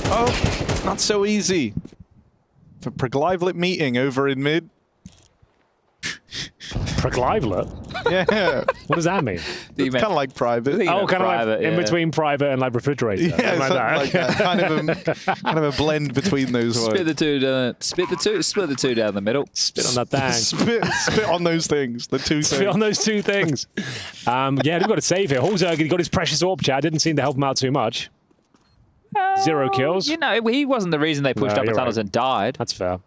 Oh, not so easy. For Proglivlet meeting over in mid. Proglivlet? Yeah. What does that mean? It's kind of like private. Oh, kind of like in between private and like refrigerator. Yeah, like that. Kind of a blend between those words. Split the two down the middle. Spit on that thing. Spit on those things. The two Spit things. on those two things. Yeah, we've got to save here. Hulzerg, he got his precious AWP, Chad. Didn't seem to help him out too much. 0 kills. You know, he wasn't the reason they pushed up the tunnels and died. That's fair.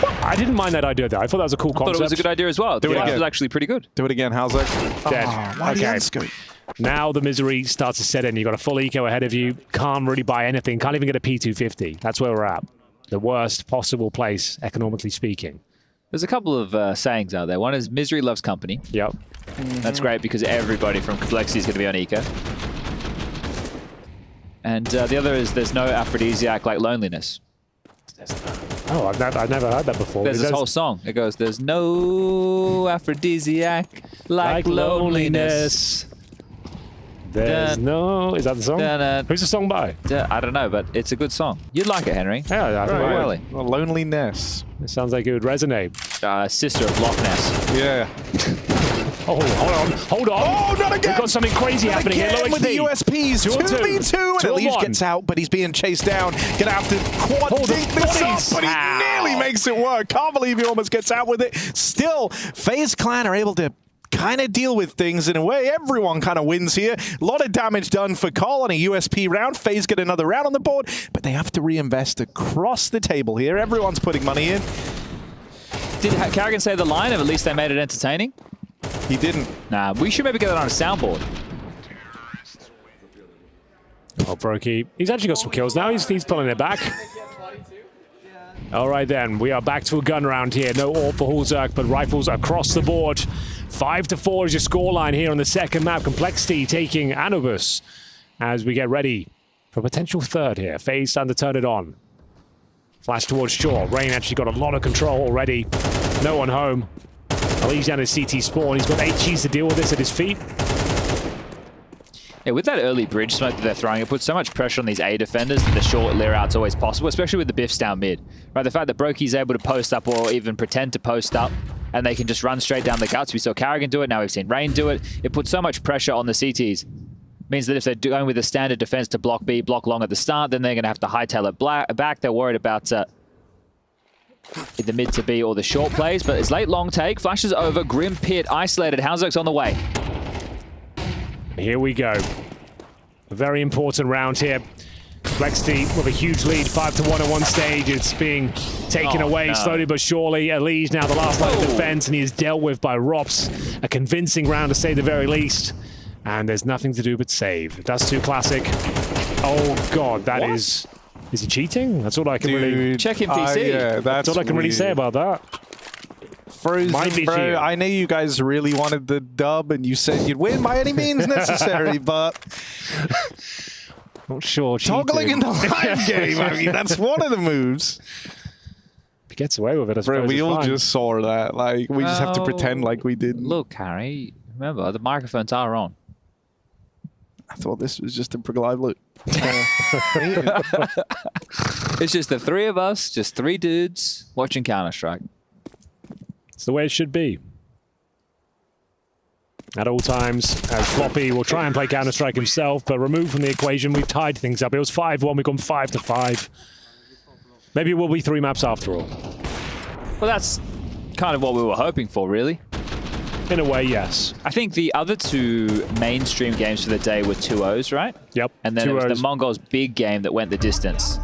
I didn't mind that idea, though. I thought that was a cool concept. I thought it was a good idea as well. The box was actually pretty good. Do it again, how's that? Dead. Why okay. the Now the misery starts to set in. You've got a full eco ahead of you. Can't really buy anything. Can't even get a P250. That's where we're at. The worst possible place, economically speaking. There's a couple of sayings out there. One is misery loves company. Yep. That's great because everybody from complexity is going to be on eco. And the other is there's no aphrodisiac like loneliness. Oh, I've never heard that before. There's this whole song. It goes, there's no aphrodisiac like loneliness. There's no... Is that the song? Who's the song by? I don't know, but it's a good song. You'd like it, Henry. Yeah, I think I really. Well, loneliness. It sounds like it would resonate. Sister of Loch Ness. Yeah. Oh, hold on. Oh, not again! We've got something crazy happening here. Again with the USPs. 2v2. And Elise gets out, but he's being chased down. Gonna have to quad dink this up, but he nearly makes it work. Can't believe he almost gets out with it. Still, FaZe Clan are able to kind of deal with things in a way. Everyone kind of wins here. A lot of damage done for Cole on a USP round. FaZe get another round on the board, but they have to reinvest across the table here. Everyone's putting money in. Did Carrigan say the line of at least they made it entertaining? He didn't. Nah, we should maybe get that on a soundboard. Oh, Brokey. He's actually got some kills now. He's pulling it back. All right, then. We are back to a gun round here. No AWP for Hulzerg, but rifles across the board. 5-4 is your scoreline here on the second map. Complexity taking Anubis as we get ready for a potential third here. FaZe starting to turn it on. Flash towards shore. Rain actually got a lot of control already. No one home. He's down his CT spawn. He's got 8 Gs to deal with this at his feet. Yeah, with that early bridge smoke that they're throwing, it puts so much pressure on these A defenders that the short leer out's always possible, especially with the biffs down mid. Right, the fact that Brokey's able to post up or even pretend to post up, and they can just run straight down the guts. We saw Carrigan do it, now we've seen Rain do it. It puts so much pressure on the CTs. Means that if they're going with a standard defense to block B, block long at the start, then they're going to have to hightail it back. They're worried about the mid to B or the short plays, but it's late long take. Flashes over, Grim Pit isolated. Hulzerg's on the way. Here we go. A very important round here. Complexity with a huge lead, 5-1 at one stage. It's being taken away slowly but surely. Elise now the last line of defense, and he is dealt with by Rops. A convincing round to say the very least. And there's nothing to do but save. That's too classic. Oh god, that is he cheating? That's all I can really check in PC. Yeah, that's all I can really say about that. Frozen, bro, I know you guys really wanted the dub and you said you'd win by any means necessary, but not sure. Toggling in the live game, I mean, that's one of the moves. He gets away with it, I suppose. Bro, we all fine. just saw that. Like, we just have to pretend like we didn't. Look, Harry, remember, the microphones are on. I thought this was just a live look. It's just the three of us, just three dudes watching Counter-Strike. It's the way it should be. At all times, as Floppy will try and play Counter-Strike himself, but removed from the equation, we've tied things up. It was 5-1, we've gone 5-5. Maybe it will be 3 maps after all. Well, that's kind of what we were hoping for, really. In a way, yes. I think the other 2 mainstream games for the day were 2-0s, right? Yep. And then it was the Mongols' big game that went the distance.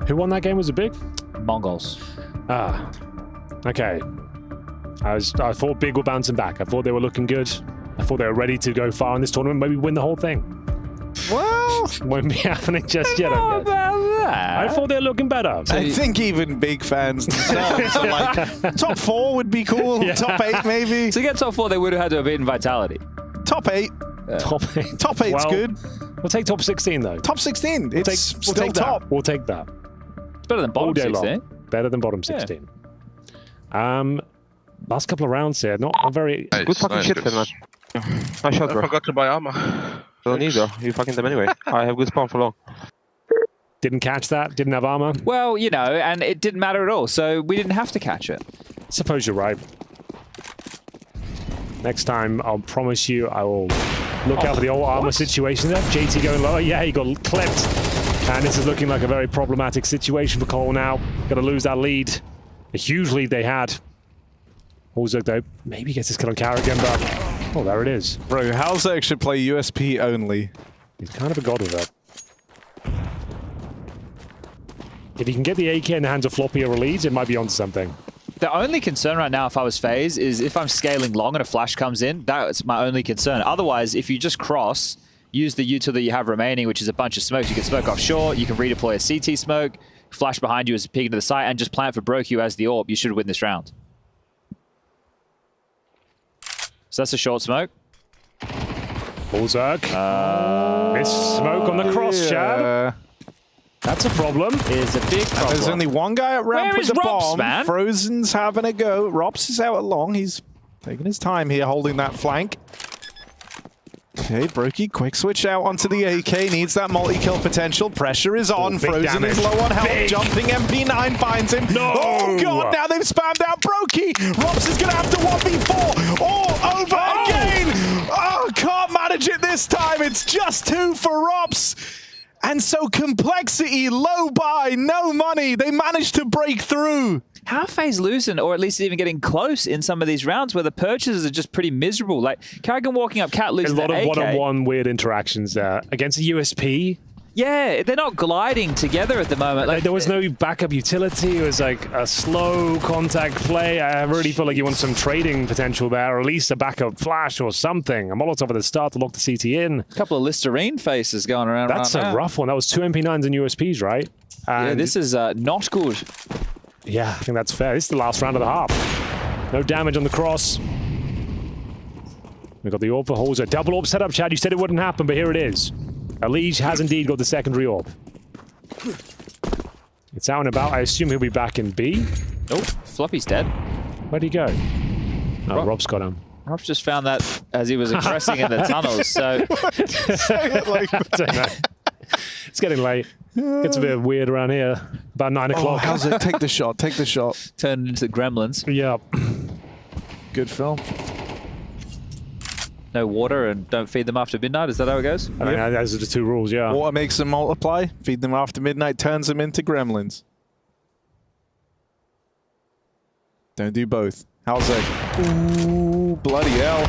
Who won that game? Was it big? Mongols. Ah. Okay. I thought Big were bouncing back. I thought they were looking good. I thought they were ready to go far in this tournament, maybe win the whole thing. Well, won't be happening just yet. I thought they were looking better. I think even big fans themselves are like, top 4 would be cool. Yeah. Top 8 maybe. To get top 4, they would have had to have beaten Vitality. Top 8. Top 8. Top 8's good. We'll take top 16 though. Top 16. We'll It's take still top. We'll take that. It's better than bottom 16. Better than bottom 16. Last couple of rounds here, not very... Good fucking shit, man. Nice shot, bro. I forgot to buy armor. Don't need though. You fucking them anyway. I have good spawn for long. Didn't catch that, didn't have armor. Well, you know, and it didn't matter at all, so we didn't have to catch it. Suppose you're right. Next time, I'll promise you, I will look out for the old armor situation there. JT going lower. Yeah, he got clipped. And this is looking like a very problematic situation for Cole now. Got to lose that lead. A huge lead they had. Halzerg, though, maybe gets his kill on Carrigan, but... Oh, there it is. Bro, Halzerg should play USP only. He's kind of a god with that. If he can get the AK in the hands of Floppy or Elise, it might be onto something. The only concern right now, if I was FaZe, is if I'm scaling long and a flash comes in, that's my only concern. Otherwise, if you just cross, use the util that you have remaining, which is a bunch of smokes. You can smoke offshore, you can redeploy a CT smoke, flash behind you as a peek into the site, and just plant for Broku as the AWP. You should win this round. So that's a short smoke. Halzerg. Miss smoke on the cross, Chad. That's a problem. It's a big problem. There's only one guy at ramp Where with is the Rops, bomb. man? Frozen's having a go. Rops is out at long. He's taking his time here, holding that flank. Okay, Brokey, quick switch out onto the AK. Needs that multi-kill potential. Pressure is on. Frozen is low on health. Jumping MP9 finds him. No! Oh, God, now they've spammed out Brokey. Rops is going to have to 1v4 all over again. Oh, can't manage it this time. It's just 2 for Rops. And so Complexity, low buy, no money. They managed to break through. How are FaZe losing, or at least even getting close in some of these rounds where the purchases are just pretty miserable? Like, Carrigan walking up, Cat losing A lot the of AK. one-on-one weird interactions there. Against a USP, Yeah, they're not gliding together at the moment. like, there was no backup utility. It was like a slow contact play. I really feel like you want some trading potential there, or at least a backup flash or something. A Molotov at the start to lock the CT in. A couple of Listerine faces going around. That's a rough one. That was 2 MP9s and USPs, right? And yeah, this is not good. Yeah, I think that's fair. This is the last round of the half. No damage on the cross. We've got the AWP for Halzerg. Double AWP setup, Chad. You said it wouldn't happen, but here it is. Elise has indeed got the secondary AWP. It's out and about. I assume he'll be back in B. Oh, Floppy's dead. Where'd he go? Oh, Rob's got him. Rob's just found that as he was aggressing in the tunnels, so... It's getting late. Gets a bit weird around here. About 9 o'clock. Oh, Halzerg, take the shot. Take the shot. Turn into the gremlins. Yeah. Good film. No water and don't feed them after midnight. Is that how it goes? I mean, those are the 2 rules, yeah. Water makes them multiply. Feed them after midnight, turns them into gremlins. Don't do both. Halzerg. Ooh, bloody hell.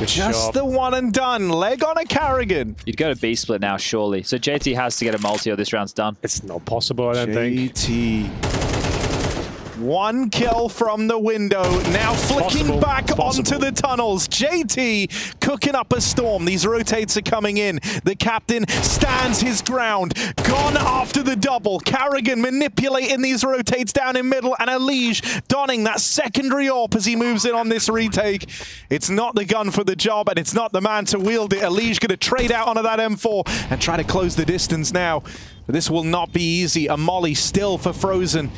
Just the one and done. Leg on a Carrigan. You'd go to B split now, surely. So JT has to get a multi or this round's done. It's not possible, I don't think. JT. One kill from the window. Now flicking back onto the tunnels. JT cooking up a storm. These rotates are coming in. The captain stands his ground. Gone after the double. Carrigan manipulating these rotates down in middle. And Elige donning that secondary AWP as he moves in on this retake. It's not the gun for the job, and it's not the man to wield it. Elige going to trade out onto that M4 and try to close the distance now. But this will not be easy. A molly still for Frozen.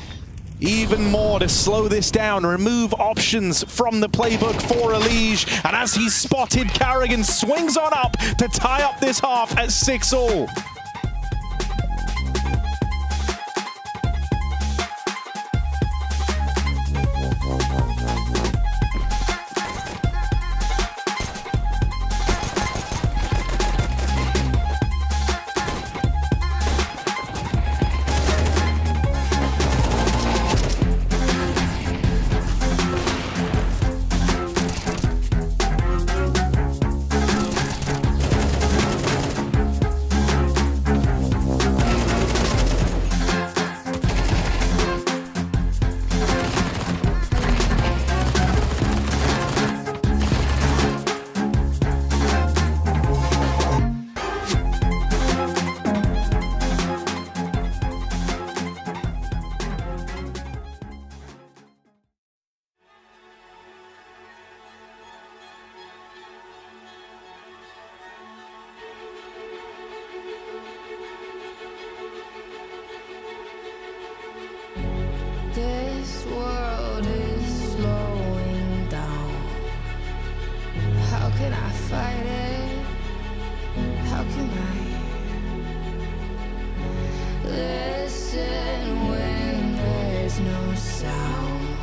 Even more to slow this down, remove options from the playbook for Elige. And as he's spotted, Carrigan swings on up to tie up this half at 6-all. This world is slowing down. How can I fight it? How can I listen when there's no sound?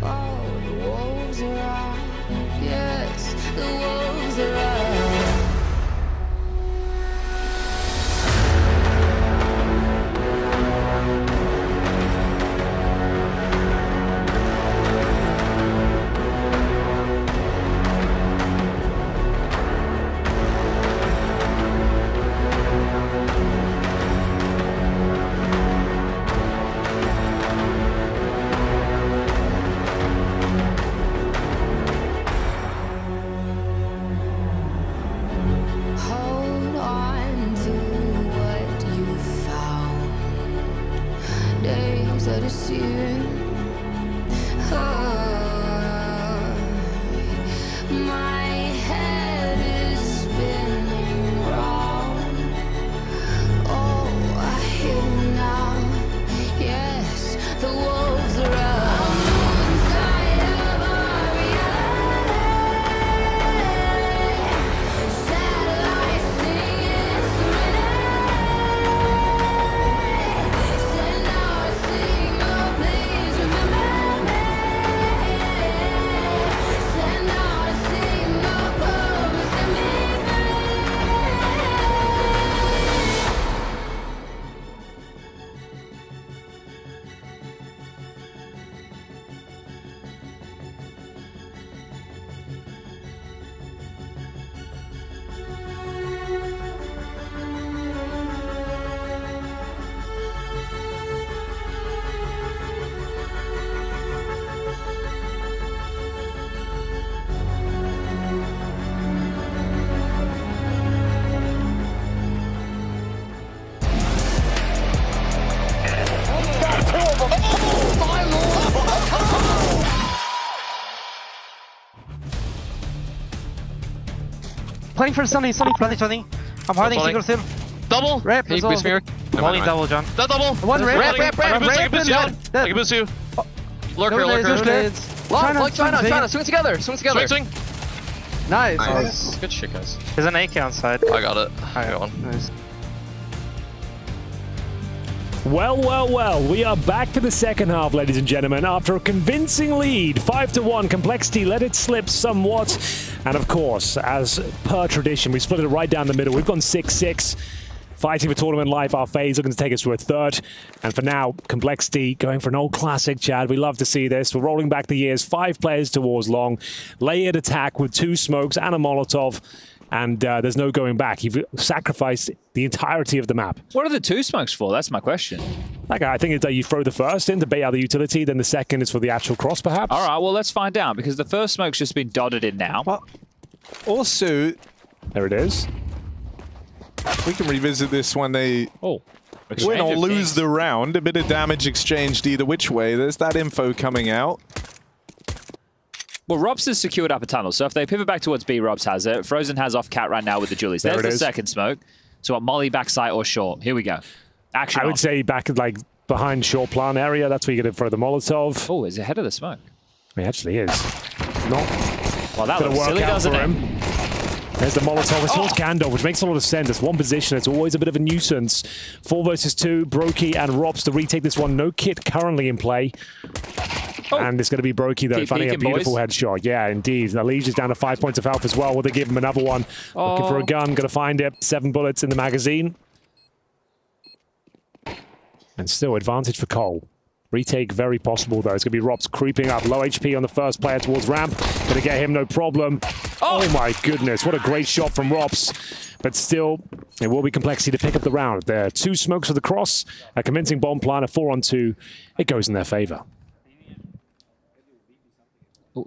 Oh, the wolves are out. Yes, the wolves are out. Hold on to what you found. Days are deceiving. My head is spinning round. Oh, I hear you now. Yes, the wolves are out. Inside of our Playing for Sunny, planning 20. I'm hiding single still. Double! Rep, Can you boost me, Eric? Only double, John. The double! One rep, I can boost you, John. I can boost you. Lurker. China. Swing together. Swing. Nice. Good shit, guys. There's an AK on side. I got it. I got one. Nice. Well, we are back for the second half, ladies and gentlemen. After a convincing lead, 5-1, Complexity let it slip somewhat. And of course, as per tradition, we split it right down the middle. We've gone 6-6. Fighting for tournament life, our phase looking to take us to a third. And for now, Complexity going for an old classic, Chad. We love to see this. We're rolling back the years. 5 players towards long. Layered attack with 2 smokes and a Molotov. And there's no going back. You've sacrificed the entirety of the map. What are the 2 smokes for? That's my question. Like, I think it's that you throw the first in to bait out the utility, then the second is for the actual cross, perhaps? All right, well, let's find out, because the first smoke's just been dotted in now. Well, also... There it is. We can revisit this when they win or lose the round. A bit of damage exchanged either which way. There's that info coming out. Well, Robs has secured upper tunnel, so if they pivot back towards B, Robs has it. Frozen has off cat right now with the Julies. There's the second smoke. So what, Molly, backside or short? Here we go. Action I would say back like behind short plan area. That's where you're going to throw the Molotov. Oh, he's ahead of the smoke. He actually is. Not. Well, that looks silly, doesn't it? There's the Molotov. It's towards Gandalf, which makes a lot of sense. It's one position. It's always a bit of a nuisance. 4 versus 2. Brokey and Robs to retake this one. No kit currently in play. And it's going to be Brokey, though, finding a beautiful headshot. Yeah, indeed. Alij is down to 5 points of health as well. Will they give him another one? Looking for a gun. Going to find it. 7 bullets in the magazine. And still advantage for Cole. Retake very possible, though. It's going to be Robs creeping up. Low HP on the first player towards ramp. Going to get him, no problem. Oh, my goodness. What a great shot from Robs. But still, it will be Complexity to pick up the round. There are 2 smokes for the cross. A convincing bomb plan, a 4-on-2. It goes in their favor.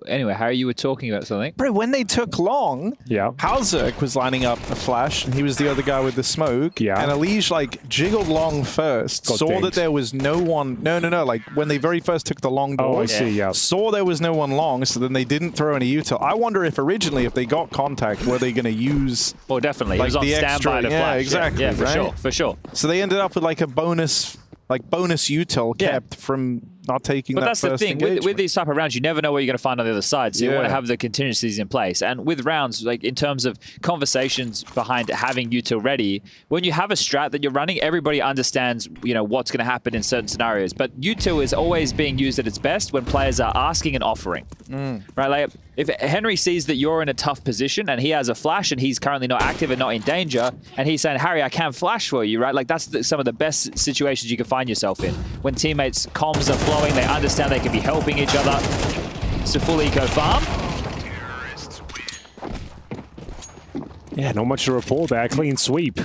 Anyway, Harry, you were talking about something. Bro, when they took long, Halzerk was lining up a flash, and he was the other guy with the smoke. Yeah. And Alij, like, jiggled long first, saw that there was no one. No. Like, when they very first took the long door. Oh, I see, yeah. Saw there was no one long, so then they didn't throw any util. I wonder if originally, if they got contact, were they going to use. Oh, definitely. Like, he was on the standby extra, to flash. Exactly. Yeah, for right? sure. For sure. So they ended up with, like, a bonus util kept from not taking that first But that's the thing. engagement. With these type of rounds, you never know what you're going to find on the other side. So you want to have the contingencies in place. And with rounds, like in terms of conversations behind having util ready, when you have a strat that you're running, everybody understands, what's going to happen in certain scenarios. But util is always being used at its best when players are asking and offering. Right? Like if Henry sees that you're in a tough position and he has a flash and he's currently not active and not in danger, and he's saying, Harry, I can flash for you, right? Like that's some of the best situations you can find yourself in. When teammates' comms are flowing, they understand they can be helping each other. It's a full eco farm. Yeah, not much to report there. Clean sweep.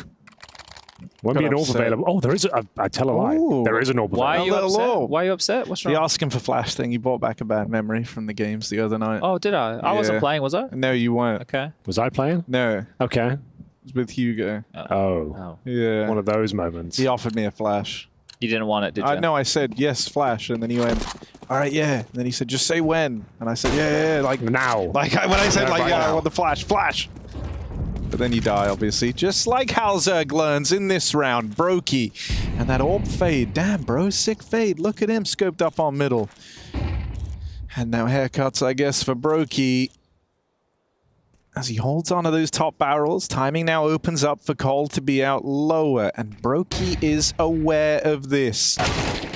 Won't be an AWP available. Oh, there is I tell a lie. There is an AWP. Why are you upset? Why are you upset? What's wrong? The asking for flash thing, you brought back a bad memory from the games the other night. Oh, did I? I wasn't playing, was I? No, you weren't. Okay. Was I playing? No. Okay. It was with Hugo. Oh. Yeah. One of those moments. He offered me a flash. You didn't want it, did you? No, I said, yes, flash. And then he went, all right, yeah. And then he said, just say when. And I said, yeah, like now. Like when I said, like, yeah, I want the flash, flash. But then you die, obviously. Just like Halzerg learns in this round. Brokey. And that AWP fade. Damn, bro, sick fade. Look at him scoped up on middle. And now haircuts, I guess, for Brokey. As he holds onto those top barrels, timing now opens up for Cole to be out lower. And Brokey is aware of this.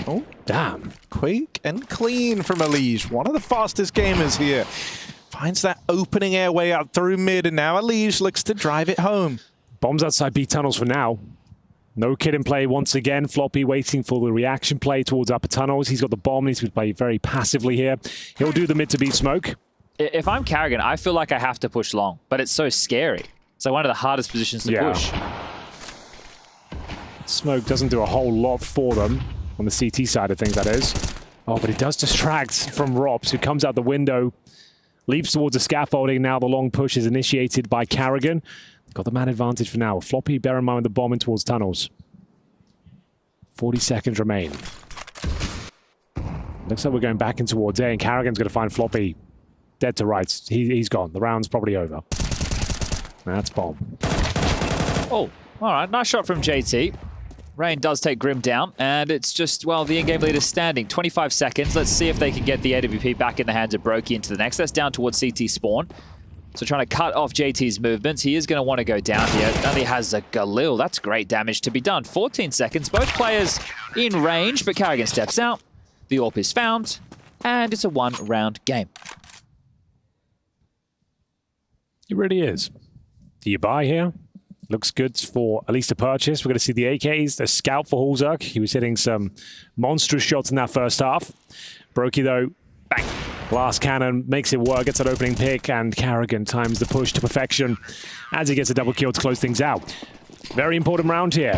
Oh, damn. Quick and clean from Alij. One of the fastest gamers here. Finds that opening airway out through mid, and now Alij looks to drive it home. Bombs outside B tunnels for now. No kid in play once again. Floppy waiting for the reaction play towards upper tunnels. He's got the bomb. Needs to play very passively here. He'll do the mid to B smoke. If I'm Carrigan, I feel like I have to push long, but it's so scary. It's like one of the hardest positions to push. Smoke doesn't do a whole lot for them on the CT side of things, that is. Oh, but it does distract from Robs, who comes out the window, leaps towards the scaffolding. Now the long push is initiated by Carrigan. Got the man advantage for now. Floppy, bear in mind with the bomb in towards tunnels. 40 seconds remain. Looks like we're going back in towards A, and Carrigan's going to find Floppy dead to rights. He's gone. The round's probably over. That's bomb. Oh, all right. Nice shot from JT. Rain does take Grim down, and it's just, well, the in-game leader's standing. 25 seconds. Let's see if they can get the AWP back in the hands of Brokey into the next. That's down towards CT spawn. So trying to cut off JT's movements. He is going to want to go down here. Only has a Galil. That's great damage to be done. 14 seconds. Both players in range, but Carrigan steps out. The AWP is found, and it's a one-round game. It really is. Do you buy here? Looks good for at least a purchase. We're going to see the AKs, the scout for Hulzerk. He was hitting some monstrous shots in that first half. Brokey, though, bang. Glass cannon makes it work, gets that opening pick, and Carrigan times the push to perfection as he gets a double kill to close things out. Very important round here.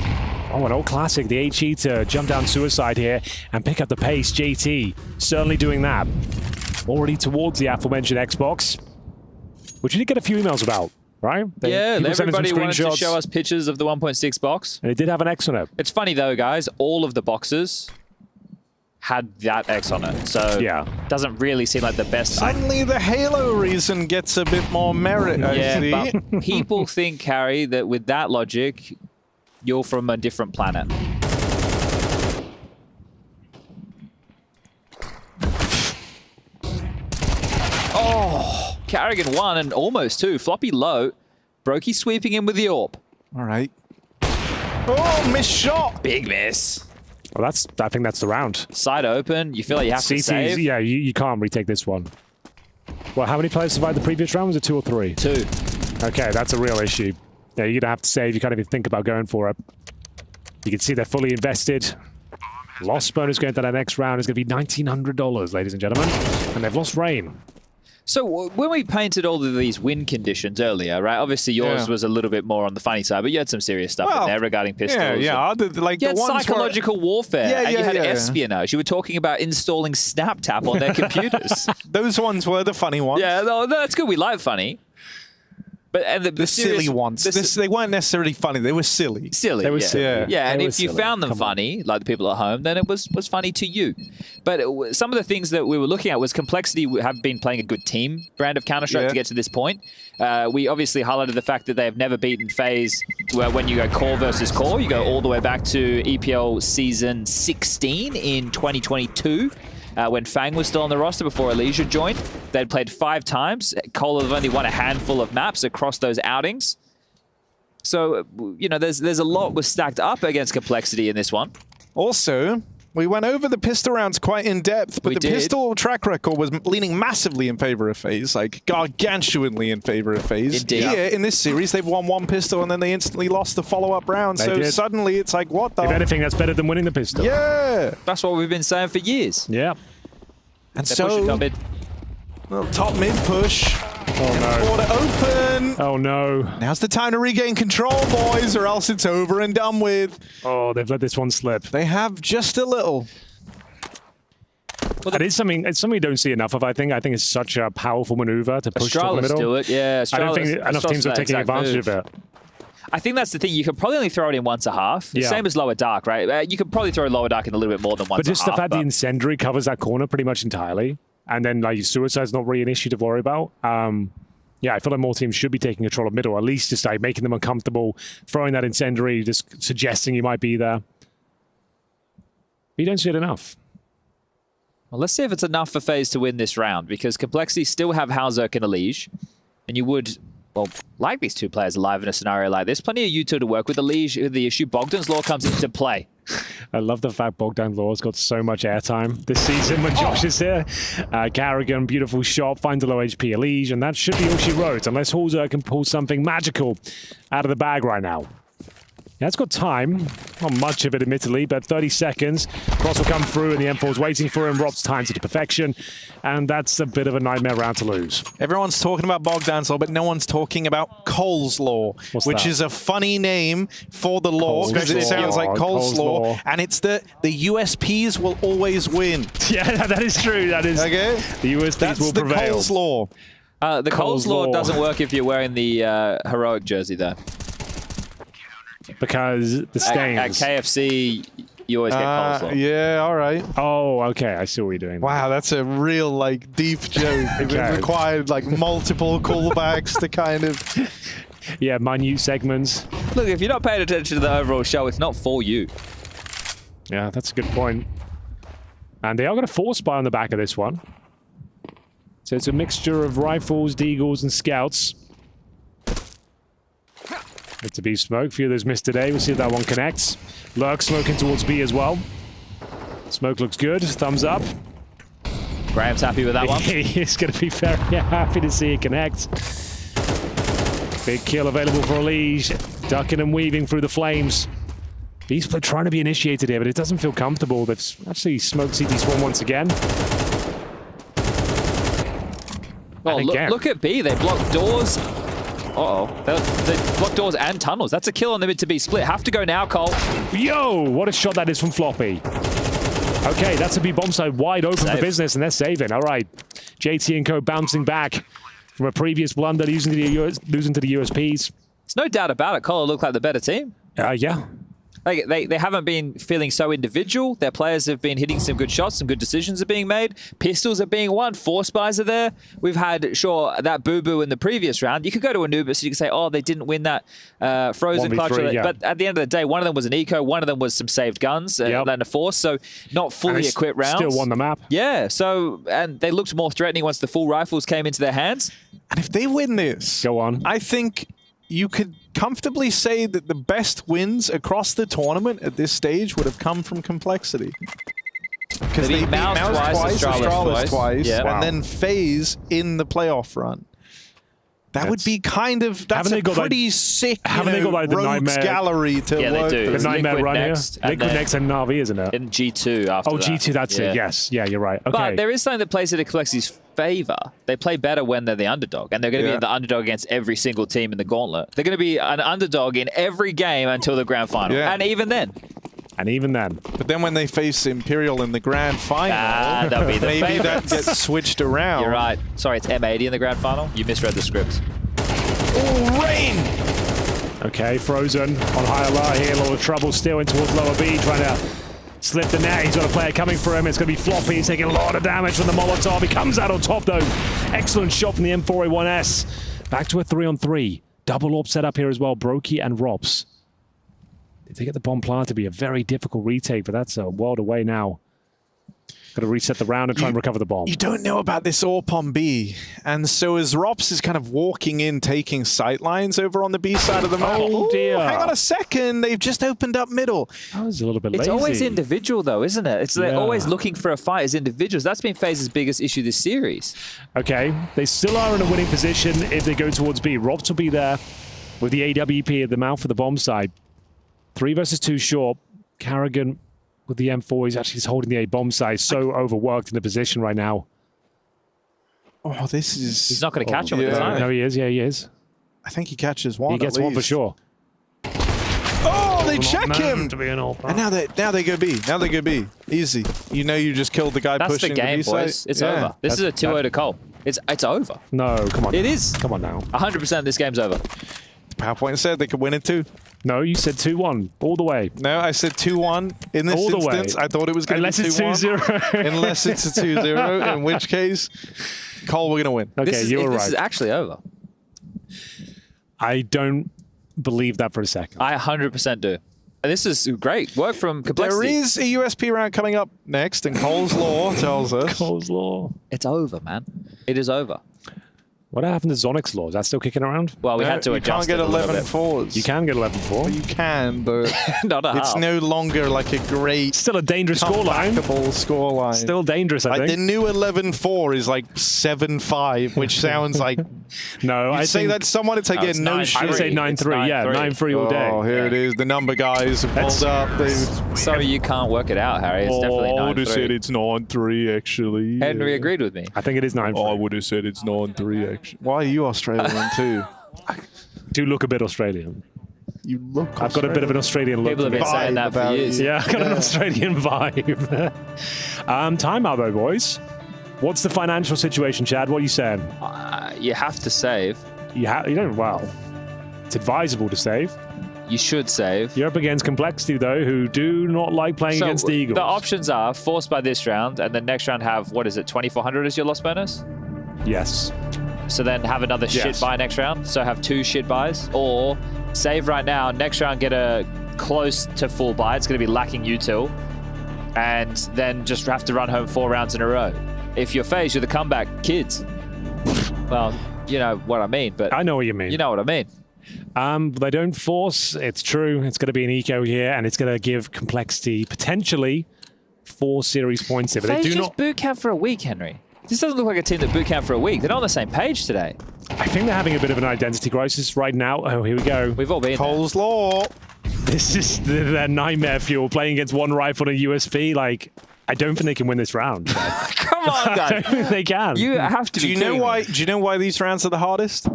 Oh, an old classic, the HE to jump down suicide here and pick up the pace. JT certainly doing that. Already towards the aforementioned Xbox, which you did get a few emails about, right? Everybody wanted to show us pictures of the 1.6 box. And it did have an X on it. It's funny though, guys, all of the boxes had that X on it. So it doesn't really seem like the best. Suddenly the Halo reason gets a bit more merit, I see. But people think, Harry, that with that logic, you're from a different planet. Oh, Carrigan 1 and almost 2. Floppy low. Brokey sweeping in with the AWP. All right. Oh, missed shot. Big miss. Well, I think that's the round. Side open. You feel like you have to save? Yeah, you can't retake this one. Well, how many players survived the previous round? Was it 2 or 3? 2. Okay, that's a real issue. Yeah, you're going to have to save. You can't even think about going for it. You can see they're fully invested. Lost bonus going to that next round is going to be $1,900, ladies and gentlemen. And they've lost Rain. So when we painted all of these win conditions earlier, right? Obviously yours was a little bit more on the funny side, but you had some serious stuff in there regarding pistols. You had psychological warfare, and you had espionage. You were talking about installing SnapTap on their computers. Those ones were the funny ones. Yeah, no, that's good. We like funny. But the silly ones. They weren't necessarily funny. They were silly. They were silly. Yeah, and if you found them funny, like the people at home, then it was funny to you. But some of the things that we were looking at was Complexity have been playing a good team brand of Counter-Strike to get to this point. We obviously highlighted the fact that they have never beaten FaZe where when you go core versus core, you go all the way back to EPL season 16 in 2022. When Fang was still on the roster before Elysia joined. They'd played 5 times. Cole have only won a handful of maps across those outings. So, you know, there's a lot was stacked up against Complexity in this one. Also, we went over the pistol rounds quite in depth, but the pistol track record was leaning massively in favor of FaZe, like gargantuanly in favor of FaZe. Indeed. Here, in this series, they've won 1 pistol and then they instantly lost the follow-up round. So suddenly it's like, what the? If anything, that's better than winning the pistol. Yeah. That's what we've been saying for years. Yeah. And so, top mid push. Oh no. Border open. Oh no. Now's the time to regain control, boys, or else it's over and done with. Oh, they've let this one slip. They have just a little. Well, it's something you don't see enough of, I think. I think it's such a powerful maneuver to push top the middle. Do it, yeah. I don't think enough teams are taking advantage of it. I think that's the thing. You could probably only throw it in once a half. Yeah. Same as Lower Dark, right? You could probably throw Lower Dark in a little bit more than once a half. But just the fact the Incendiary covers that corner pretty much entirely, and then like Suicide's not really an issue to worry about. Yeah, I feel like more teams should be taking control of middle, at least just like making them uncomfortable, throwing that Incendiary, just suggesting you might be there. But you don't see it enough. Well, let's see if it's enough for FaZe to win this round, because Complexity still have Hulzerk and Elysia, and you would, well, like these 2 players alive in a scenario like this. Plenty of U2 to work with. Elysia, the issue, Bogdan's Law comes into play. I love the fact Bogdan Law's got so much airtime this season when Josh is here. Carrigan, beautiful shot, finds a low HP Elysia, and that should be all she wrote, unless Hulzerk can pull something magical out of the bag right now. Yeah, it's got time. Not much of it, admittedly, but 30 seconds. Cross will come through, and the M4's waiting for him. Rob's times it to perfection, and that's a bit of a nightmare round to lose. Everyone's talking about Bogdan's Law, but no one's talking about Cole's Law, which is a funny name for the law, because it sounds like Cole's Law, and it's the USPs will always win. Yeah, that is true. That is. Okay. The USPs will prevail. That's the Cole's Law. The Cole's Law doesn't work if you're wearing the heroic jersey, though. Because the stains. At KFC, you always get coleslaw. Yeah, all right. Oh, okay. I see what you're doing. Wow, that's a real, like, deep joke. It required, like, multiple callbacks to kind of... Yeah, minute segments. Look, if you're not paying attention to the overall show, it's not for you. Yeah, that's a good point. And they are going to force buy on the back of this one. So it's a mixture of rifles, deagles, and scouts. Good to be smoke. Few of those missed today. We'll see if that one connects. Lurk smoking towards B as well. Smoke looks good. Thumbs up. Graham's happy with that one. He's going to be very happy to see it connect. Big kill available for Elysia. Ducking and weaving through the flames. B-Split trying to be initiated here, but it doesn't feel comfortable. They've actually smoked CT Swarm once again. Well, look at B. They block doors. Uh-oh. They block doors and tunnels. That's a kill on the mid to B split. Have to go now, Cole. Yo, what a shot that is from Floppy. Okay, that's a B bomb side wide open for business, and they're saving. All right. JT and co bouncing back from a previous blunder, losing to the USPs. There's no doubt about it. Cole look like the better team. Yeah. Like they haven't been feeling so individual. Their players have been hitting some good shots, some good decisions are being made. Pistols are being won. 4 spies are there. We've had, sure, that boo-boo in the previous round. You could go to Anubis, you could say, oh, they didn't win that Frozen clutch. Yeah. But at the end of the day, one of them was an eco, one of them was some saved guns and a force. So not fully equipped rounds. Still won the map. Yeah. So, and they looked more threatening once the full rifles came into their hands. And if they win this, go on. I think you could comfortably say that the best wins across the tournament at this stage would have come from Complexity. Because they beat Mouse twice, Astralis twice, and then FaZe in the playoff run. That would be kind of, that's a pretty sick, haven't they got like the rogues gallery to work. They do. The Nightmare run next, here. Liquid next and Na'Vi, isn't it? In G2 after that. G2, that's it. Yes. Yeah, you're right. Okay. But there is something that plays into Complexity's favor. They play better when they're the underdog, and they're going to be the underdog against every single team in the gauntlet. They're going to be an underdog in every game until the grand final, and even then. But then when they face Imperial in the grand final, that'll be the maybe that gets switched around. You're right. Sorry, it's M80 in the grand final. You misread the script. Oh, rain! Okay, Frozen on high alert here. A lot of trouble still in towards lower B, trying to slip the net. He's got a player coming for him. It's going to be Floppy. He's taking a lot of damage from the Molotov. He comes out on top, though. Excellent shot from the M4A1S. Back to a 3-on-3. Double AWP set up here as well. Brokey and Robs. If they get the bomb plant, to be a very difficult retake, but that's a world away now. Got to reset the round and try and recover the bomb. You don't know about this AWP on B. And so as Rops is kind of walking in, taking sightlines over on the B side of the map. Oh, dear. Hang on a second. They've just opened up middle. That was a little bit lazy. It's always individual, though, isn't it? They're always looking for a fight as individuals. That's been FaZe's biggest issue this series. Okay. They still are in a winning position if they go towards B. Robs will be there with the AWP at the mouth for the bomb side. 3 versus 2 short. Carrigan with the M4, he's actually holding the A bomb side. So overworked in the position right now. Oh, this is... He's not going to catch him at the time. No, he is. Yeah, he is. I think he catches one. He gets one for sure. Oh, they check him! To be an all and now they go B. Now they go B. Easy. You know you just killed the guy pushing the game, B boys. side. It's over. This is a 2-0 to Cole. It's over. No, come on. It is. Come on now. 100% this game's over. PowerPoint said they could win it too. No, you said 2-1 all the way. No, I said 2-1 in this instance. I thought it was going to be 2-1. Unless it's 2-0. Unless it's a 2-0, in which case, Cole, we're going to win. Okay, you were right. This is actually over. I don't believe that for a second. I 100% do. And this is great work from Complexity. There is a USP round coming up next, and Cole's Law tells us. Cole's Law. It's over, man. It is over. What happened to Zonic's Law? Is that still kicking around? Well, we had to adjust it a little bit. You can't get 11 4s. You can get 11-4. You can, but it's no longer like a great... Still a dangerous scoreline. Still dangerous, I think. The new 11-4 is like 7-5, which sounds like... No, I say that someone would say, no shit. I would say 9-3, yeah. 9-3 all day. Oh, here it is. The number guys have pulled up. Sorry, you can't work it out, Harry. It's definitely 9-3. I would have said it's 9-3, actually. Henry agreed with me. I think it is 9-3. I would have said it's 9-3, actually. Why are you Australian too? Do look a bit Australian. You look I've got a bit of an Australian look. People have been saying that for years. Yeah, I've got an Australian vibe. Timeout though, boys. What's the financial situation, Chad? What are you saying? You have to save. You don't. Well, it's advisable to save. You should save. You're up against Complexity, though, who do not like playing against the Eagles. The options are forced by this round, and then next round have, what is it, 2,400 as your loss bonus? Yes. So then have another shit buy next round. So have 2 shit buys. Or save right now, next round get a close to full buy. It's going to be lacking util. And then just have to run home 4 rounds in a row. If you're FaZe, you're the comeback kids. Well, you know what I mean. But I know what you mean. You know what I mean. They don't force. It's true. It's going to be an eco here, and it's going to give Complexity potentially 4 series points. If they do just not boot camp for a week, Henry. This doesn't look like a team that boot camp for a week. They're not on the same page today. I think they're having a bit of an identity crisis right now. Oh, here we go. We've all been Cole's Law. This is their nightmare fuel, playing against one rifle and a USP. Like, I don't think they can win this round. Come on, I guys. don't think they can. You have to Do you know why? Do you know why these rounds are the hardest?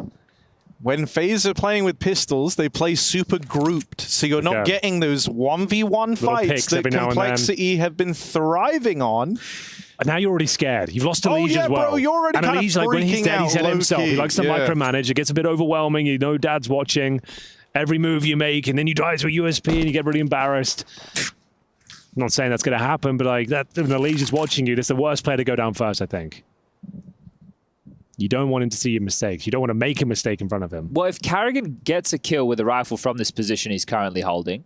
When FaZe are playing with pistols, they play super grouped, so you're not getting those 1v1 fights that Complexity have been thriving on. And now you're already scared. You've lost to Liege as well. Bro, you're already and kind Liege, of like when he's dead, he's head himself. He likes to micromanage. It gets a bit overwhelming. You know Dad's watching every move you make, and then you die to a USP and you get really embarrassed. I'm not saying that's going to happen, but like that, when the Liege is watching you, that's the worst player to go down first, I think. You don't want him to see your mistakes. You don't want to make a mistake in front of him. Well, if Carrigan gets a kill with a rifle from this position he's currently holding,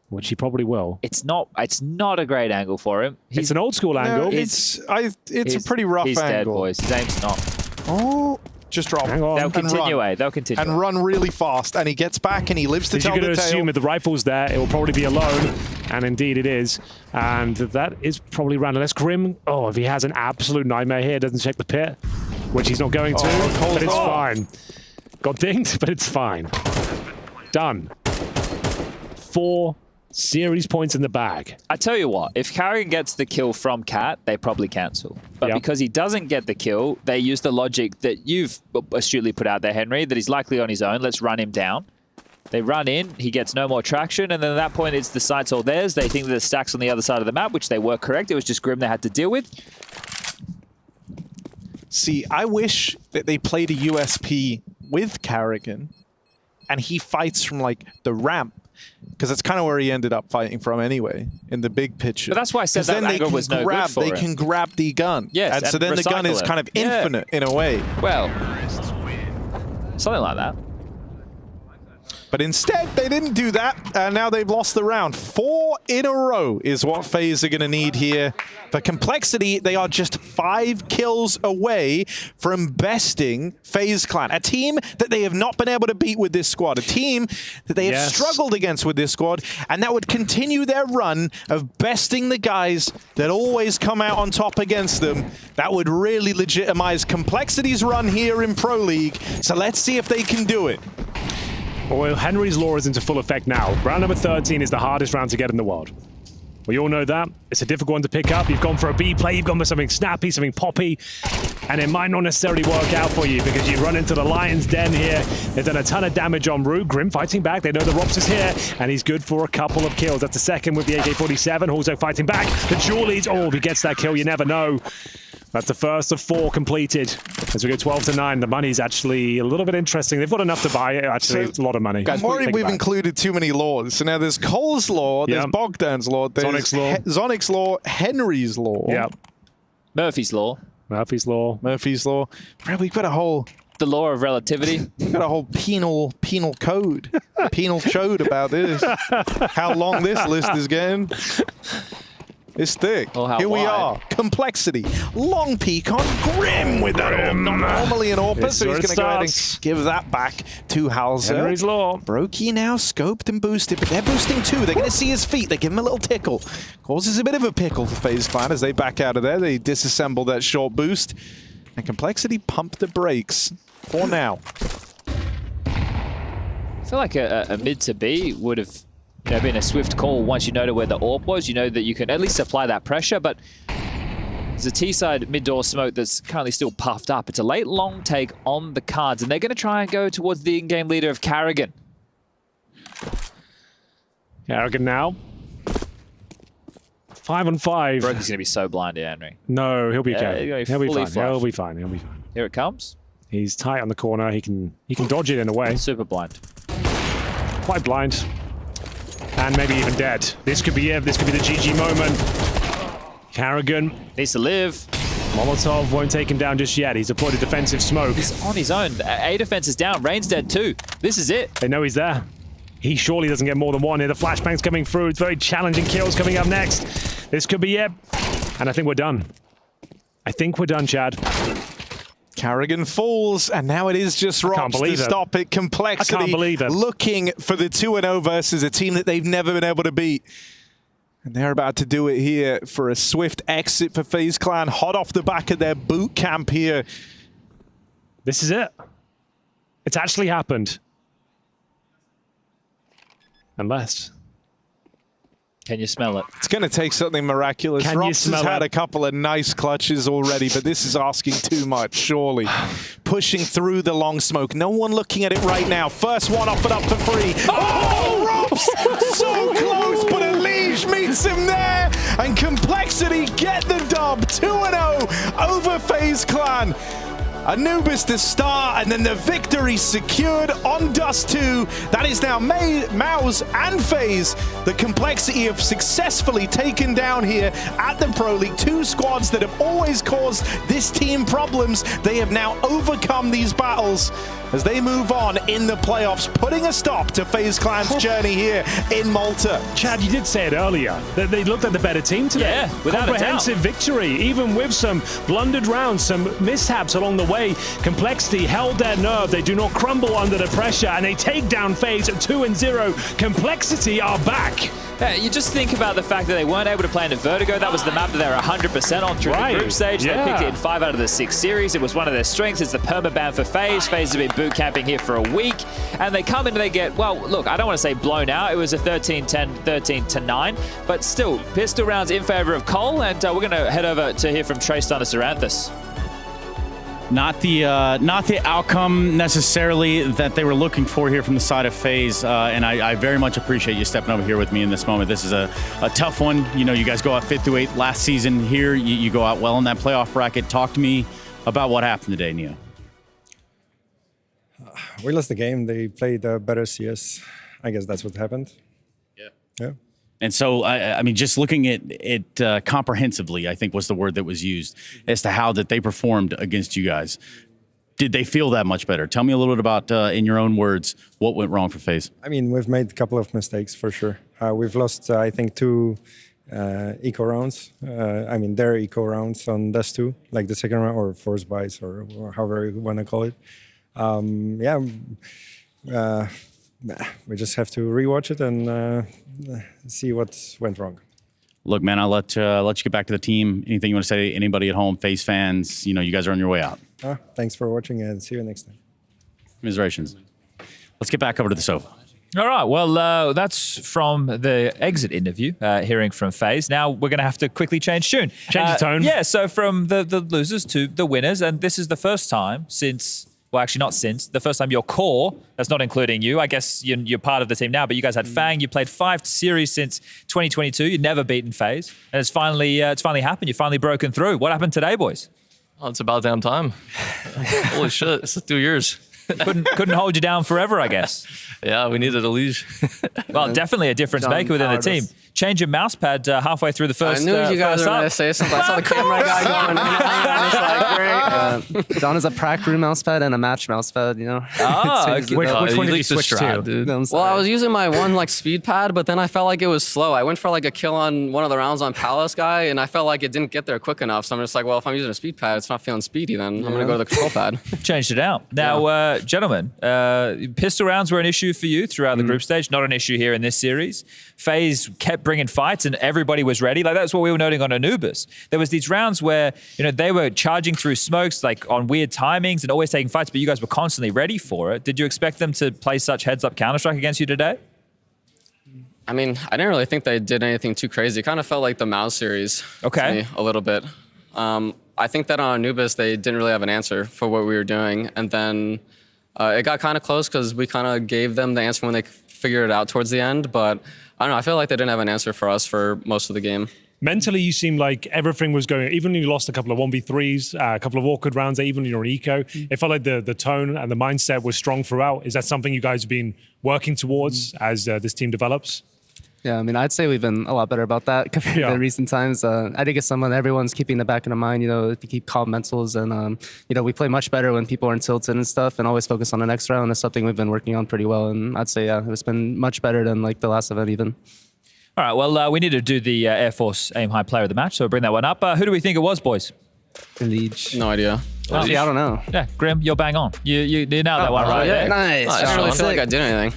which he probably will, it's not a great angle for him. It's an old school angle. It's a pretty rough he's angle. Dead, boys. His aim's not. Oh, just drop. Hang on. They'll continue. They'll continue. And run really fast. And he gets back and he lives to tell the tale. You're going to assume that the rifle's there, it will probably be alone. And indeed it is. And that is probably random. Unless Grim, if he has an absolute nightmare here, doesn't check the pit, which he's not going to, but it's fine. Got dinged, but it's fine. Done. 4 series points in the bag. I tell you what, if Carrigan gets the kill from Cat, they probably cancel. But because he doesn't get the kill, they use the logic that you've astutely put out there, Henry, that he's likely on his own. Let's run him down. They run in, he gets no more traction, and then at that point, it's the site's all theirs. They think that the stack's on the other side of the map, which they were correct. It was just Grim they had to deal with. See, I wish that they played a USP with Carrigan, and he fights from, like, the ramp. Because that's kind of where he ended up fighting from anyway, in the big picture. But that's why I said that angle was no good for They can grab the gun. Yes, and so then the gun is kind of infinite in a way. Well, something like that. But instead, they didn't do that, and now they've lost the round. 4 in a row is what FaZe are going to need here. For Complexity, they are just 5 kills away from besting FaZe Clan, a team that they have not been able to beat with this squad, a team that they have struggled against with this squad, and that would continue their run of besting the guys that always come out on top against them. That would really legitimize Complexity's run here in Pro League, so let's see if they can do it. Well, Henry's Law is into full effect now. Round number 13 is the hardest round to get in the world. We all know that. It's a difficult one to pick up. You've gone for a B play, you've gone for something snappy, something poppy, and it might not necessarily work out for you because you run into the Lion's Den here. They've done a ton of damage en route. Grim fighting back. They know the Rops is here, and he's good for a couple of kills. That's a second with the AK-47. Also fighting back. The Julies. Oh, if he gets that kill, you never know. That's the first of 4 completed. As we go 12-9, the money's actually a little bit interesting. They've got enough to buy it. Actually, it's a lot of money. I'm worried we've included too many laws. So now there's Cole's Law, there's Bogdan's Law, there's Zonic's Law, Henry's Law. Yep. Murphy's Law. Murphy's Law. Bro, we've got a whole... The law of relativity. We've got a whole penal code. Penal code about this. How long this list is getting. It's thick. Here we are. Complexity. Long peek on Grim with that not normally an AWPer, so he's going to go ahead and give that back to Hauser. Henry's Law. Brokey now scoped and boosted, but they're boosting too. They're going to see his feet. They give him a little tickle. Causes a bit of a pickle for FaZe Clan as they back out of there. They disassemble that short boost. And Complexity pump the brakes for now. I feel like a mid to B would have been a swift call once you know where the AWP was. You know that you can at least apply that pressure, but there's a T-side mid-door smoke that's currently still puffed up. It's a late long take on the cards, and they're going to try and go towards the in-game leader of Carrigan. Carrigan now. 5-on-5. Brokey's going to be so blinded, Henry. No, he'll be okay. He'll be fine. He'll be fine. He'll be fine. Here it comes. He's tight on the corner. He can dodge it in a way. Super blind. Quite blind. And maybe even dead. This could be it. This could be the GG moment. Carrigan needs to live. Molotov won't take him down just yet. He's deployed a defensive smoke. He's on his own. A defense is down. Rain's dead too. This is it. They know he's there. He surely doesn't get more than one here. The flashbang's coming through. It's very challenging kills coming up next. This could be it. And I think we're done. I think we're done, Chad. Carrigan falls, and now it is just Rops to stop it. Complexity I can't believe it. Looking for the 2-0 versus a team that they've never been able to beat. And they're about to do it here for a swift exit for FaZe Clan, hot off the back of their boot camp here. This is it. It's actually happened. Unless... Can you smell it? It's going to take something miraculous. Rops has had a couple of nice clutches already, but this is asking too much, surely. Pushing through the long smoke. No one looking at it right now. First one offered up for free. Oh, Rops! So close, but Elige meets him there. And Complexity get the dub. 2-0 over FaZe Clan. Anubis to start, and then the victory secured on Dust 2. That is now Mouse and FaZe. The Complexity have successfully taken down here at the Pro League. Two squads that have always caused this team problems. They have now overcome these battles as they move on in the playoffs, putting a stop to FaZe Clan's journey here in Malta. Chad, you did say it earlier, that they looked like the better team today. Yeah, without a doubt. Comprehensive victory, even with some blundered rounds, some mishaps along the way. Complexity held their nerve. They do not crumble under the pressure, and they take down FaZe at 2-0. Complexity are back. Yeah, you just think about the fact that they weren't able to play into Vertigo. That was the map that they were 100% on through the group stage. They picked it in 5 out of the 6 series. It was one of their strengths. It's the permaban for FaZe. FaZe have been boot camping here for a week, and they come in and they get, well, look, I don't want to say blown out. It was a 13-10, 13-9, but still, pistol rounds in favor of Cole, and we're going to head over to hear from Tristan Saranthus. Not the outcome necessarily that they were looking for here from the side of FaZe, and I very much appreciate you stepping over here with me in this moment. This is a tough one. You know, you guys go out 5th through 8th last season. Here, you go out well in that playoff bracket. Talk to me about what happened today, Neo. We lost the game. They played better CS. I guess that's what happened. Yeah. And so, I mean, just looking at it comprehensively, I think was the word that was used as to how that they performed against you guys. Did they feel that much better? Tell me a little bit about, in your own words, what went wrong for FaZe. I mean, we've made a couple of mistakes for sure. We've lost, I think, 2 eco rounds. I mean, their eco rounds on Dust 2, like the second round, or force buys, or however you want to call it. We just have to rewatch it and see what went wrong. Look, man, I'll let you get back to the team. Anything you want to say? Anybody at home, FaZe fans? You know, you guys are on your way out. Thanks for watching, and see you next time. Commiserations. Let's get back over to the sofa. All right, well, that's from the exit interview, hearing from FaZe. Now we're going to have to quickly change tune. Change the tone. Yeah, so from the losers to the winners, and this is the first time since... Well, actually, not since. The first time your core, that's not including you. I guess you're part of the team now, but you guys had Fang. You played 5 series since 2022. You'd never beaten FaZe. And it's finally happened. You've finally broken through. What happened today, boys? Oh, it's about damn time. Holy shit, it's 2 years. Couldn't hold you down forever, I guess. Yeah, we needed a leash. Well, definitely a difference maker within the team. Change your mouse pad halfway through the first. I knew you guys were going to say something. I saw the camera guy going. I was like, great. Don is a prac room mouse pad and a match mouse pad. You know. Oh, okay. Which one did you switch to? Dude. Well, I was using my one like speed pad, but then I felt like it was slow. I went for like a kill on one of the rounds on Palace guy, and I felt like it didn't get there quick enough. So I'm just like, well, if I'm using a speed pad, it's not feeling speedy. Then I'm going to go to the control pad. Changed it out. Now, gentlemen, pistol rounds were an issue for you throughout the group stage. Not an issue here in this series. FaZe kept bringing fights, and everybody was ready. Like, that's what we were noting on Anubis. There was these rounds where, you know, they were charging through smokes, like on weird timings and always taking fights, but you guys were constantly ready for it. Did you expect them to play such heads-up Counter-Strike against you today? I mean, I didn't really think they did anything too crazy. It kind of felt like the Mouse series to me a little bit. I think that on Anubis, they didn't really have an answer for what we were doing. And then it got kind of close because we kind of gave them the answer when they figured it out towards the end. But I don't know, I feel like they didn't have an answer for us for most of the game. Mentally, you seemed like everything was going, even when you lost a couple of 1v3s, a couple of awkward rounds, even in your eco, it felt like the tone and the mindset was strong throughout. Is that something you guys have been working towards as this team develops? Yeah, I mean, I'd say we've been a lot better about that compared to recent times. I think it's someone everyone's keeping in the back of their mind, you know, to keep calm mentals. And, you know, we play much better when people aren't tilted and stuff and always focus on the next round. That's something we've been working on pretty well. And I'd say, yeah, it's been much better than like the last event even. All right, well, we need to do the Air Force Aim High Player of the Match, so we'll bring that one up. Who do we think it was, boys? Elige. No idea. Actually, I don't know. Yeah, Grim, you're bang on. You nailed that one right there. Nice. I didn't really feel like I did anything.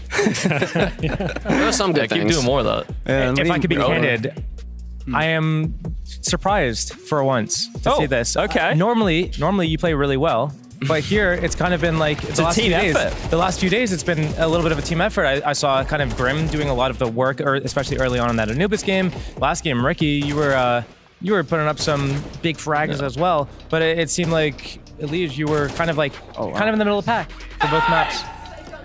There was some good things. Keep doing more of that. If I could be candid, I am surprised for once to see this. Okay. Normally you play really well. But here, it's kind of been like a team effort. The last few days, it's been a little bit of a team effort. I saw kind of Grim doing a lot of the work, or especially early on in that Anubis game. Last game, Ricky, you were putting up some big frags as well. But it seemed like, Elige, you were kind of like kind of in the middle of the pack for both maps.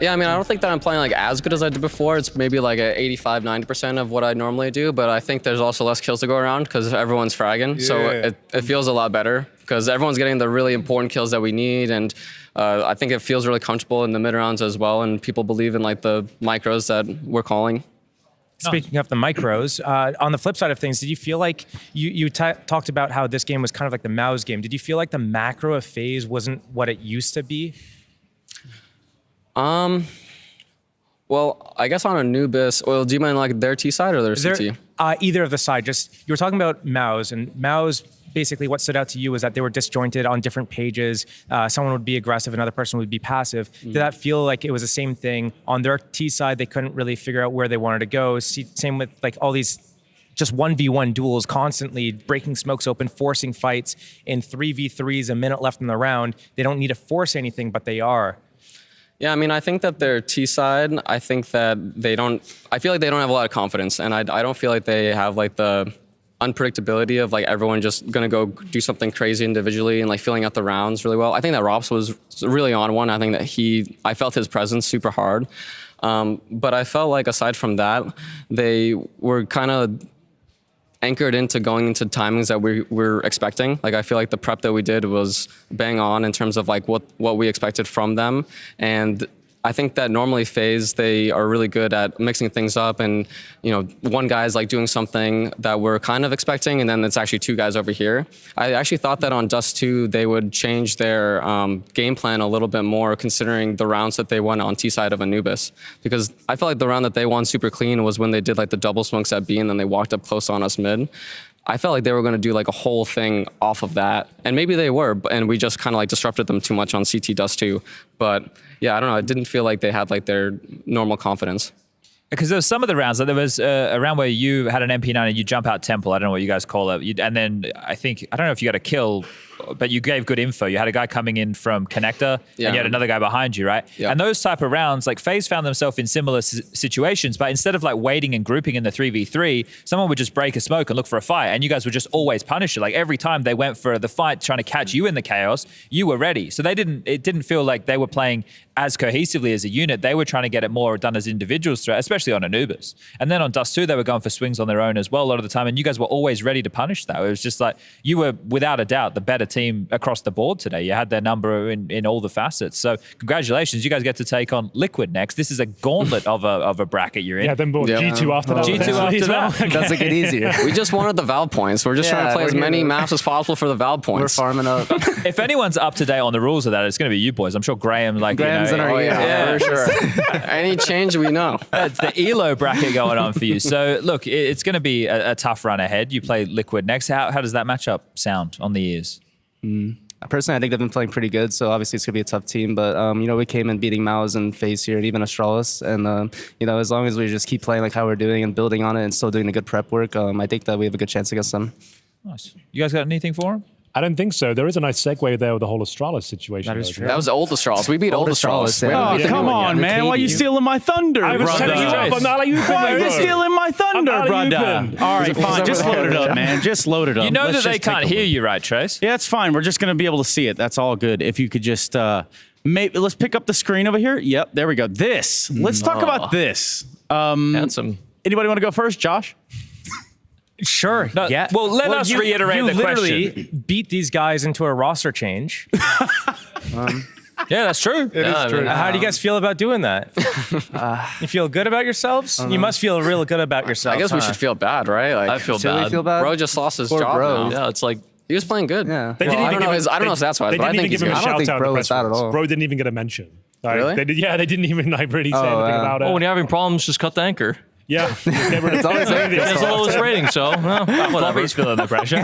Yeah, I mean, I don't think that I'm playing like as good as I did before. It's maybe like a 85, 90% of what I normally do, but I think there's also less kills to go around because everyone's fragging. So it feels a lot better because everyone's getting the really important kills that we need, and I think it feels really comfortable in the mid rounds as well, and people believe in like the micros that we're calling. Speaking of the micros, on the flip side of things, did you feel like you talked about how this game was kind of like the Mao's game? Did you feel like the macro of FaZe wasn't what it used to be? Well, I guess on Anubis, well, do you mean like their T side or their CT? Either of the side. Just, you were talking about Mao's, and Mao's, basically what stood out to you was that they were disjointed on different pages. Someone would be aggressive, another person would be passive. Did that feel like it was the same thing? On their T side, they couldn't really figure out where they wanted to go. Same with like all these just 1v1 duels, constantly breaking smokes open, forcing fights in 3v3s, a minute left in the round. They don't need to force anything, but they are. Yeah, I mean, I think that their T side, I think that I feel like they don't have a lot of confidence, and I don't feel like they have like the unpredictability of like everyone just gonna go do something crazy individually and like filling out the rounds really well. I think that Rops was really on one. I think that I felt his presence super hard. But I felt like aside from that, they were kind of anchored into going into timings that we're expecting. Like I feel like the prep that we did was bang on in terms of like what we expected from them. And I think that normally FaZe, they are really good at mixing things up, and one guy's like doing something that we're kind of expecting, and then it's actually two guys over here. I actually thought that on Dust 2 they would change their game plan a little bit more, considering the rounds that they won on T side of Anubis, because I felt like the round that they won super clean was when they did like the double smokes at B and then they walked up close on us mid. I felt like they were going to do like a whole thing off of that, and maybe they were, and we just kind of like disrupted them too much on CT Dust 2. But yeah, I don't know. It didn't feel like they had like their normal confidence. Because there was some of the rounds, like there was a round where you had an MP9 and you jump out Temple. I don't know what you guys call it. And then I don't know if you got a kill, but you gave good info. You had a guy coming in from Connector, and you had another guy behind you, right? Yeah. And those type of rounds, like FaZe found themselves in similar situations, but instead of like waiting and grouping in the 3v3, someone would just break a smoke and look for a fight, and you guys would just always punish it. Like every time they went for the fight, trying to catch you in the chaos, you were ready. So it didn't feel like they were playing as cohesively as a unit. They were trying to get it more done as individuals, especially on Anubis. And then on Dust 2, they were going for swings on their own as well a lot of the time, and you guys were always ready to punish that. It was just like, you were without a doubt the better team across the board today. You had their number in all the facets. So congratulations, you guys get to take on Liquid next. This is a gauntlet of a bracket you're in. Yeah, then G2 after that. G2 after that. Okay. Doesn't get easier. We just wanted the Valve points. We're just trying to play as many maps as possible for the Valve points. We're farming up. If anyone's up to date on the rules of that, it's going to be you boys. I'm sure Graham's in our ear. For sure. Any change we know. It's the ELO bracket going on for you. So look, it's going to be a tough run ahead. You play Liquid next. How does that matchup sound on the ears? Personally, I think they've been playing pretty good, so obviously it's going to be a tough team. But, we came in beating Mao's and FaZe here, and even Astralis. And, as long as we just keep playing like how we're doing and building on it and still doing the good prep work, I think that we have a good chance against them. Nice. You guys got anything for him? I don't think so. There is a nice segue there with the whole Astralis situation. That is true. That was old Astralis. We beat old Astralis. Oh, come on, man. Why are you stealing my thunder, brother? I was telling you up. I'm not Why are you stealing my thunder, brother? All right, fine. Just load it up, man. Just load it up. You know that they can't hear you, right, Trace? Yeah, it's fine. We're just going to be able to see it. That's all good. If you could just... maybe let's pick up the screen over here. Yep, there we go. This. Let's talk about this. Handsome. Anybody want to go first, Josh? Sure. No, yeah. Well, let us reiterate the question. You literally beat these guys into a roster change. Yeah, that's true. It is true. How do you guys feel about doing that? You feel good about yourselves? You must feel real good about yourselves. I guess we should feel bad, right? Like, I feel bad. We feel bad? Bro just lost his Poor job Bro. now. Yeah, it's like He was playing good. Yeah. They didn't I don't know his stats wise, but I think he's good. I don't think Bro was bad at all. Bro didn't even get a mention. Like, Really? They didn't even really say anything about it. Oh, when you're having problems, just cut the anchor. Yeah. It's always He has the lowest rating, so whatever. Floppy's feeling the pressure.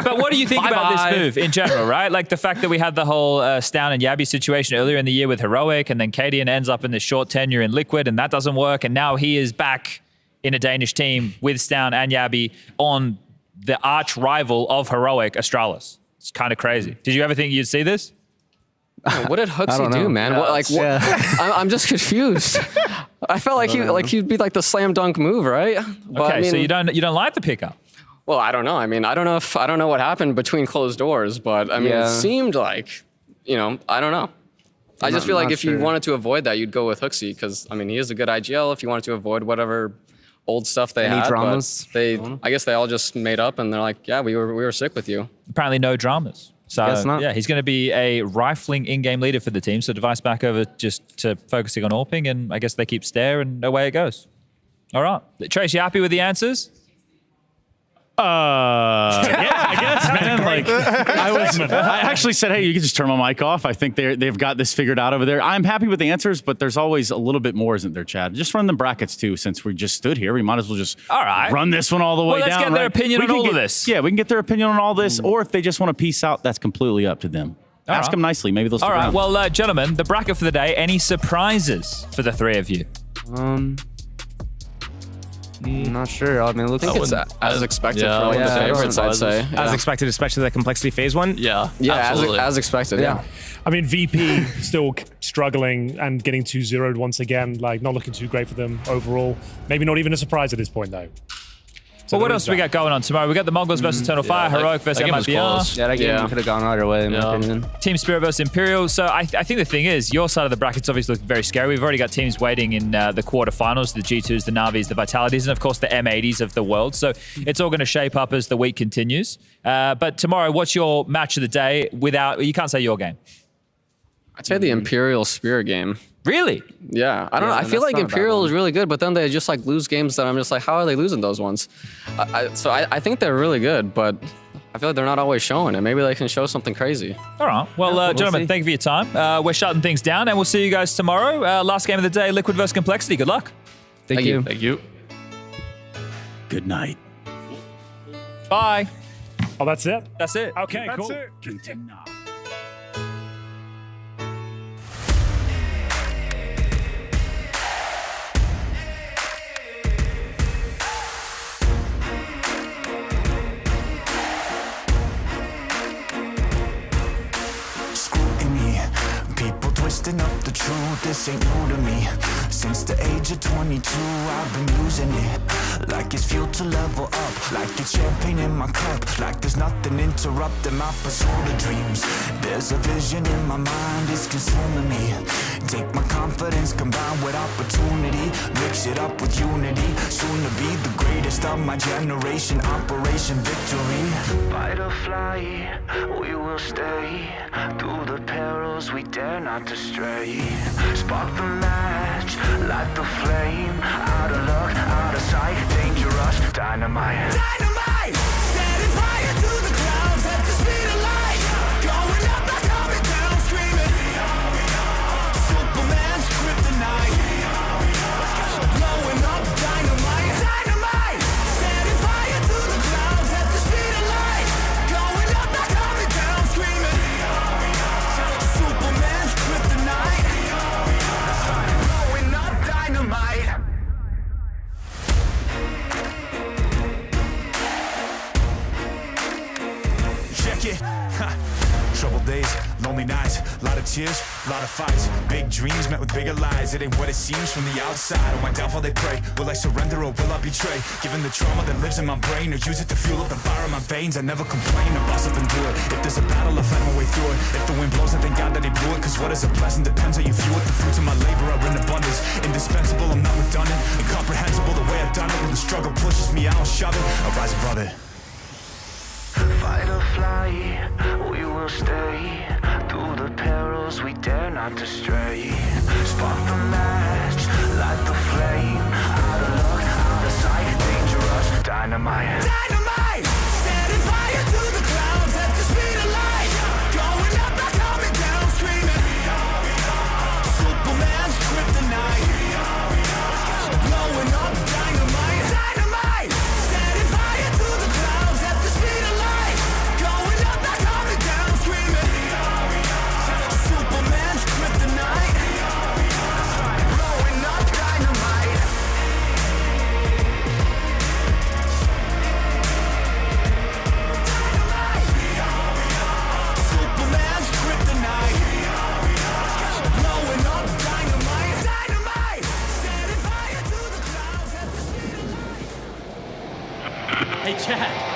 But what do you think about this move in general, right? Like the fact that we had the whole Stown and Yabby situation earlier in the year with Heroic, and then Cadian ends up in this short tenure in Liquid, and that doesn't work, and now he is back in a Danish team with Stown and Yabby on the arch rival of Heroic, Astralis. It's kind of crazy. Did you ever think you'd see this? What did Hooksy do, man? I'm just confused. I felt like he'd be like the slam dunk move, right? But, Okay, I mean, so you don't like the pickup? Well, I don't know. I mean, I don't know what happened between closed doors, but I mean, it seemed like, I don't know. I just feel like if you wanted to avoid that, you'd go with Hooksy because I mean, he is a good IGL. If you wanted to avoid whatever old stuff they had, dramas? I guess they all just made up and they're like, yeah, we were sick with you. Apparently, no dramas. So yeah, he's going to be a rifling in-game leader for the team. So Device back over just to focusing on AWPing, and I guess they keep stare, and away it goes. All right, Trace, you happy with the answers? Yeah, I guess, man. Like, I actually said, hey, you can just turn my mic off. I think they've got this figured out over there. I'm happy with the answers, but there's always a little bit more, isn't there, Chad? Just run the brackets too. Since we just stood here, we might as well just run this one all the way down. Let's get their opinion on all of this. Yeah, we can get their opinion on all this, or if they just want to peace out, that's completely up to them. Ask them nicely. Maybe they'll stick around. Well, gentlemen, the bracket for the day. Any surprises for the three of you? I'm not sure. I mean, it looks like it's as expected for one of the favorites, I'd say. As expected, especially the complexity phase one? Yeah, as expected, yeah. I mean, VP still struggling and getting 2-0'd once again, like not looking too great for them overall. Maybe not even a surprise at this point, though. So what else we got going on tomorrow? We got the Mongols versus Eternal Fire, Heroic versus MIBR. Yeah, that game could have gone either way, in my opinion. Team Spirit versus Imperial. So I think the thing is, your side of the brackets obviously look very scary. We've already got teams waiting in the quarterfinals, the G2s, the Navis, the Vitalities, and of course the M80s of the world. So it's all going to shape up as the week continues. But tomorrow, what's your match of the day you can't say your game? I'd say the Imperial Spirit game. Really? Yeah. I don't know. I feel like Imperial is really good, but then they just like lose games that I'm just like, how are they losing those ones? So I think they're really good, but I feel like they're not always showing it. Maybe they can show something crazy. All right. Well, gentlemen, thank you for your time. We're shutting things down, and we'll see you guys tomorrow. Last game of the day, Liquid versus Complexity. Good luck. Thank you. Thank you. Good night. Bye. Oh, that's it? That's it. Okay, That's cool. it. Twisting up the truth, this ain't new to me. Since the age of 22, I've been using it like it's fuel to level up, like it's champagne in my cup, like there's nothing interrupting my pursuit of dreams. There's a vision in my mind, it's consuming me. Take my confidence combined with opportunity, mix it up with unity, soon to be the greatest of my generation. Operation Victory. Fight or fly, we will stay through the perils we dare not to stray. Spark the match, light the flame. Out of luck, out of sight, dangerous, dynamite. Dynamite! Setting fire to the clouds at the speed of light. Going up, not coming down, screaming. Superman's kryptonite. Blowing up dynamite. Dynamite! Setting fire to the clouds at the speed of light. Going up, not coming down, screaming. Superman's kryptonite. Blowing up dynamite. Check it. Troubled days, lonely nights, lot of tears, lot of fights. Big dreams met with bigger lies. It ain't what it seems from the outside. On my downfall they pray. Will I surrender or will I betray? Given the trauma that lives in my brain, or use it to fuel up the fire in my veins. I never complain, I boss up and do it. If there's a battle, I'll fight my way through it. If the wind blows, I thank God that he blew it. Cause what is a blessing depends how you view it. The fruits of my labor are in abundance. Indispensable, I'm not redundant. Incomprehensible the way I've done it. When the struggle pushes me, I'll shove it. I'll rise above it. Fight or fly, we will stay through the perils we dare not to stray. Spark the match, light the flame. Out of luck, out of sight, dangerous, dynamite. Dynamite! Setting fire to the clouds at the speed of light. Going up, not coming down, screaming. Superman's kryptonite. Blowing up dynamite. Dynamite! Setting fire to the clouds at the speed of light. Going up, not coming down, screaming. Superman's kryptonite. Blowing up dynamite. Dynamite! Hey, Chad.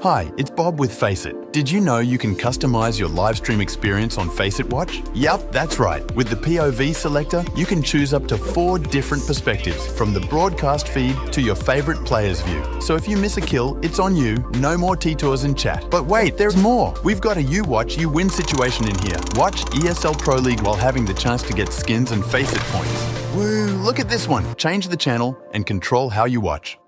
Hi, it's Bob with Faceit. Did you know you can customize your live stream experience on Faceit Watch? Yup, that's right. With the POV selector, you can choose up to 4 different perspectives, from the broadcast feed to your favorite player's view. So if you miss a kill, it's on you, no more T-Tours and chat. But wait, there's more. We've got a You Watch, You Win situation in here. Watch ESL Pro League while having the chance to get skins and Faceit points. Woo, look at this one. Change the channel and control how you watch.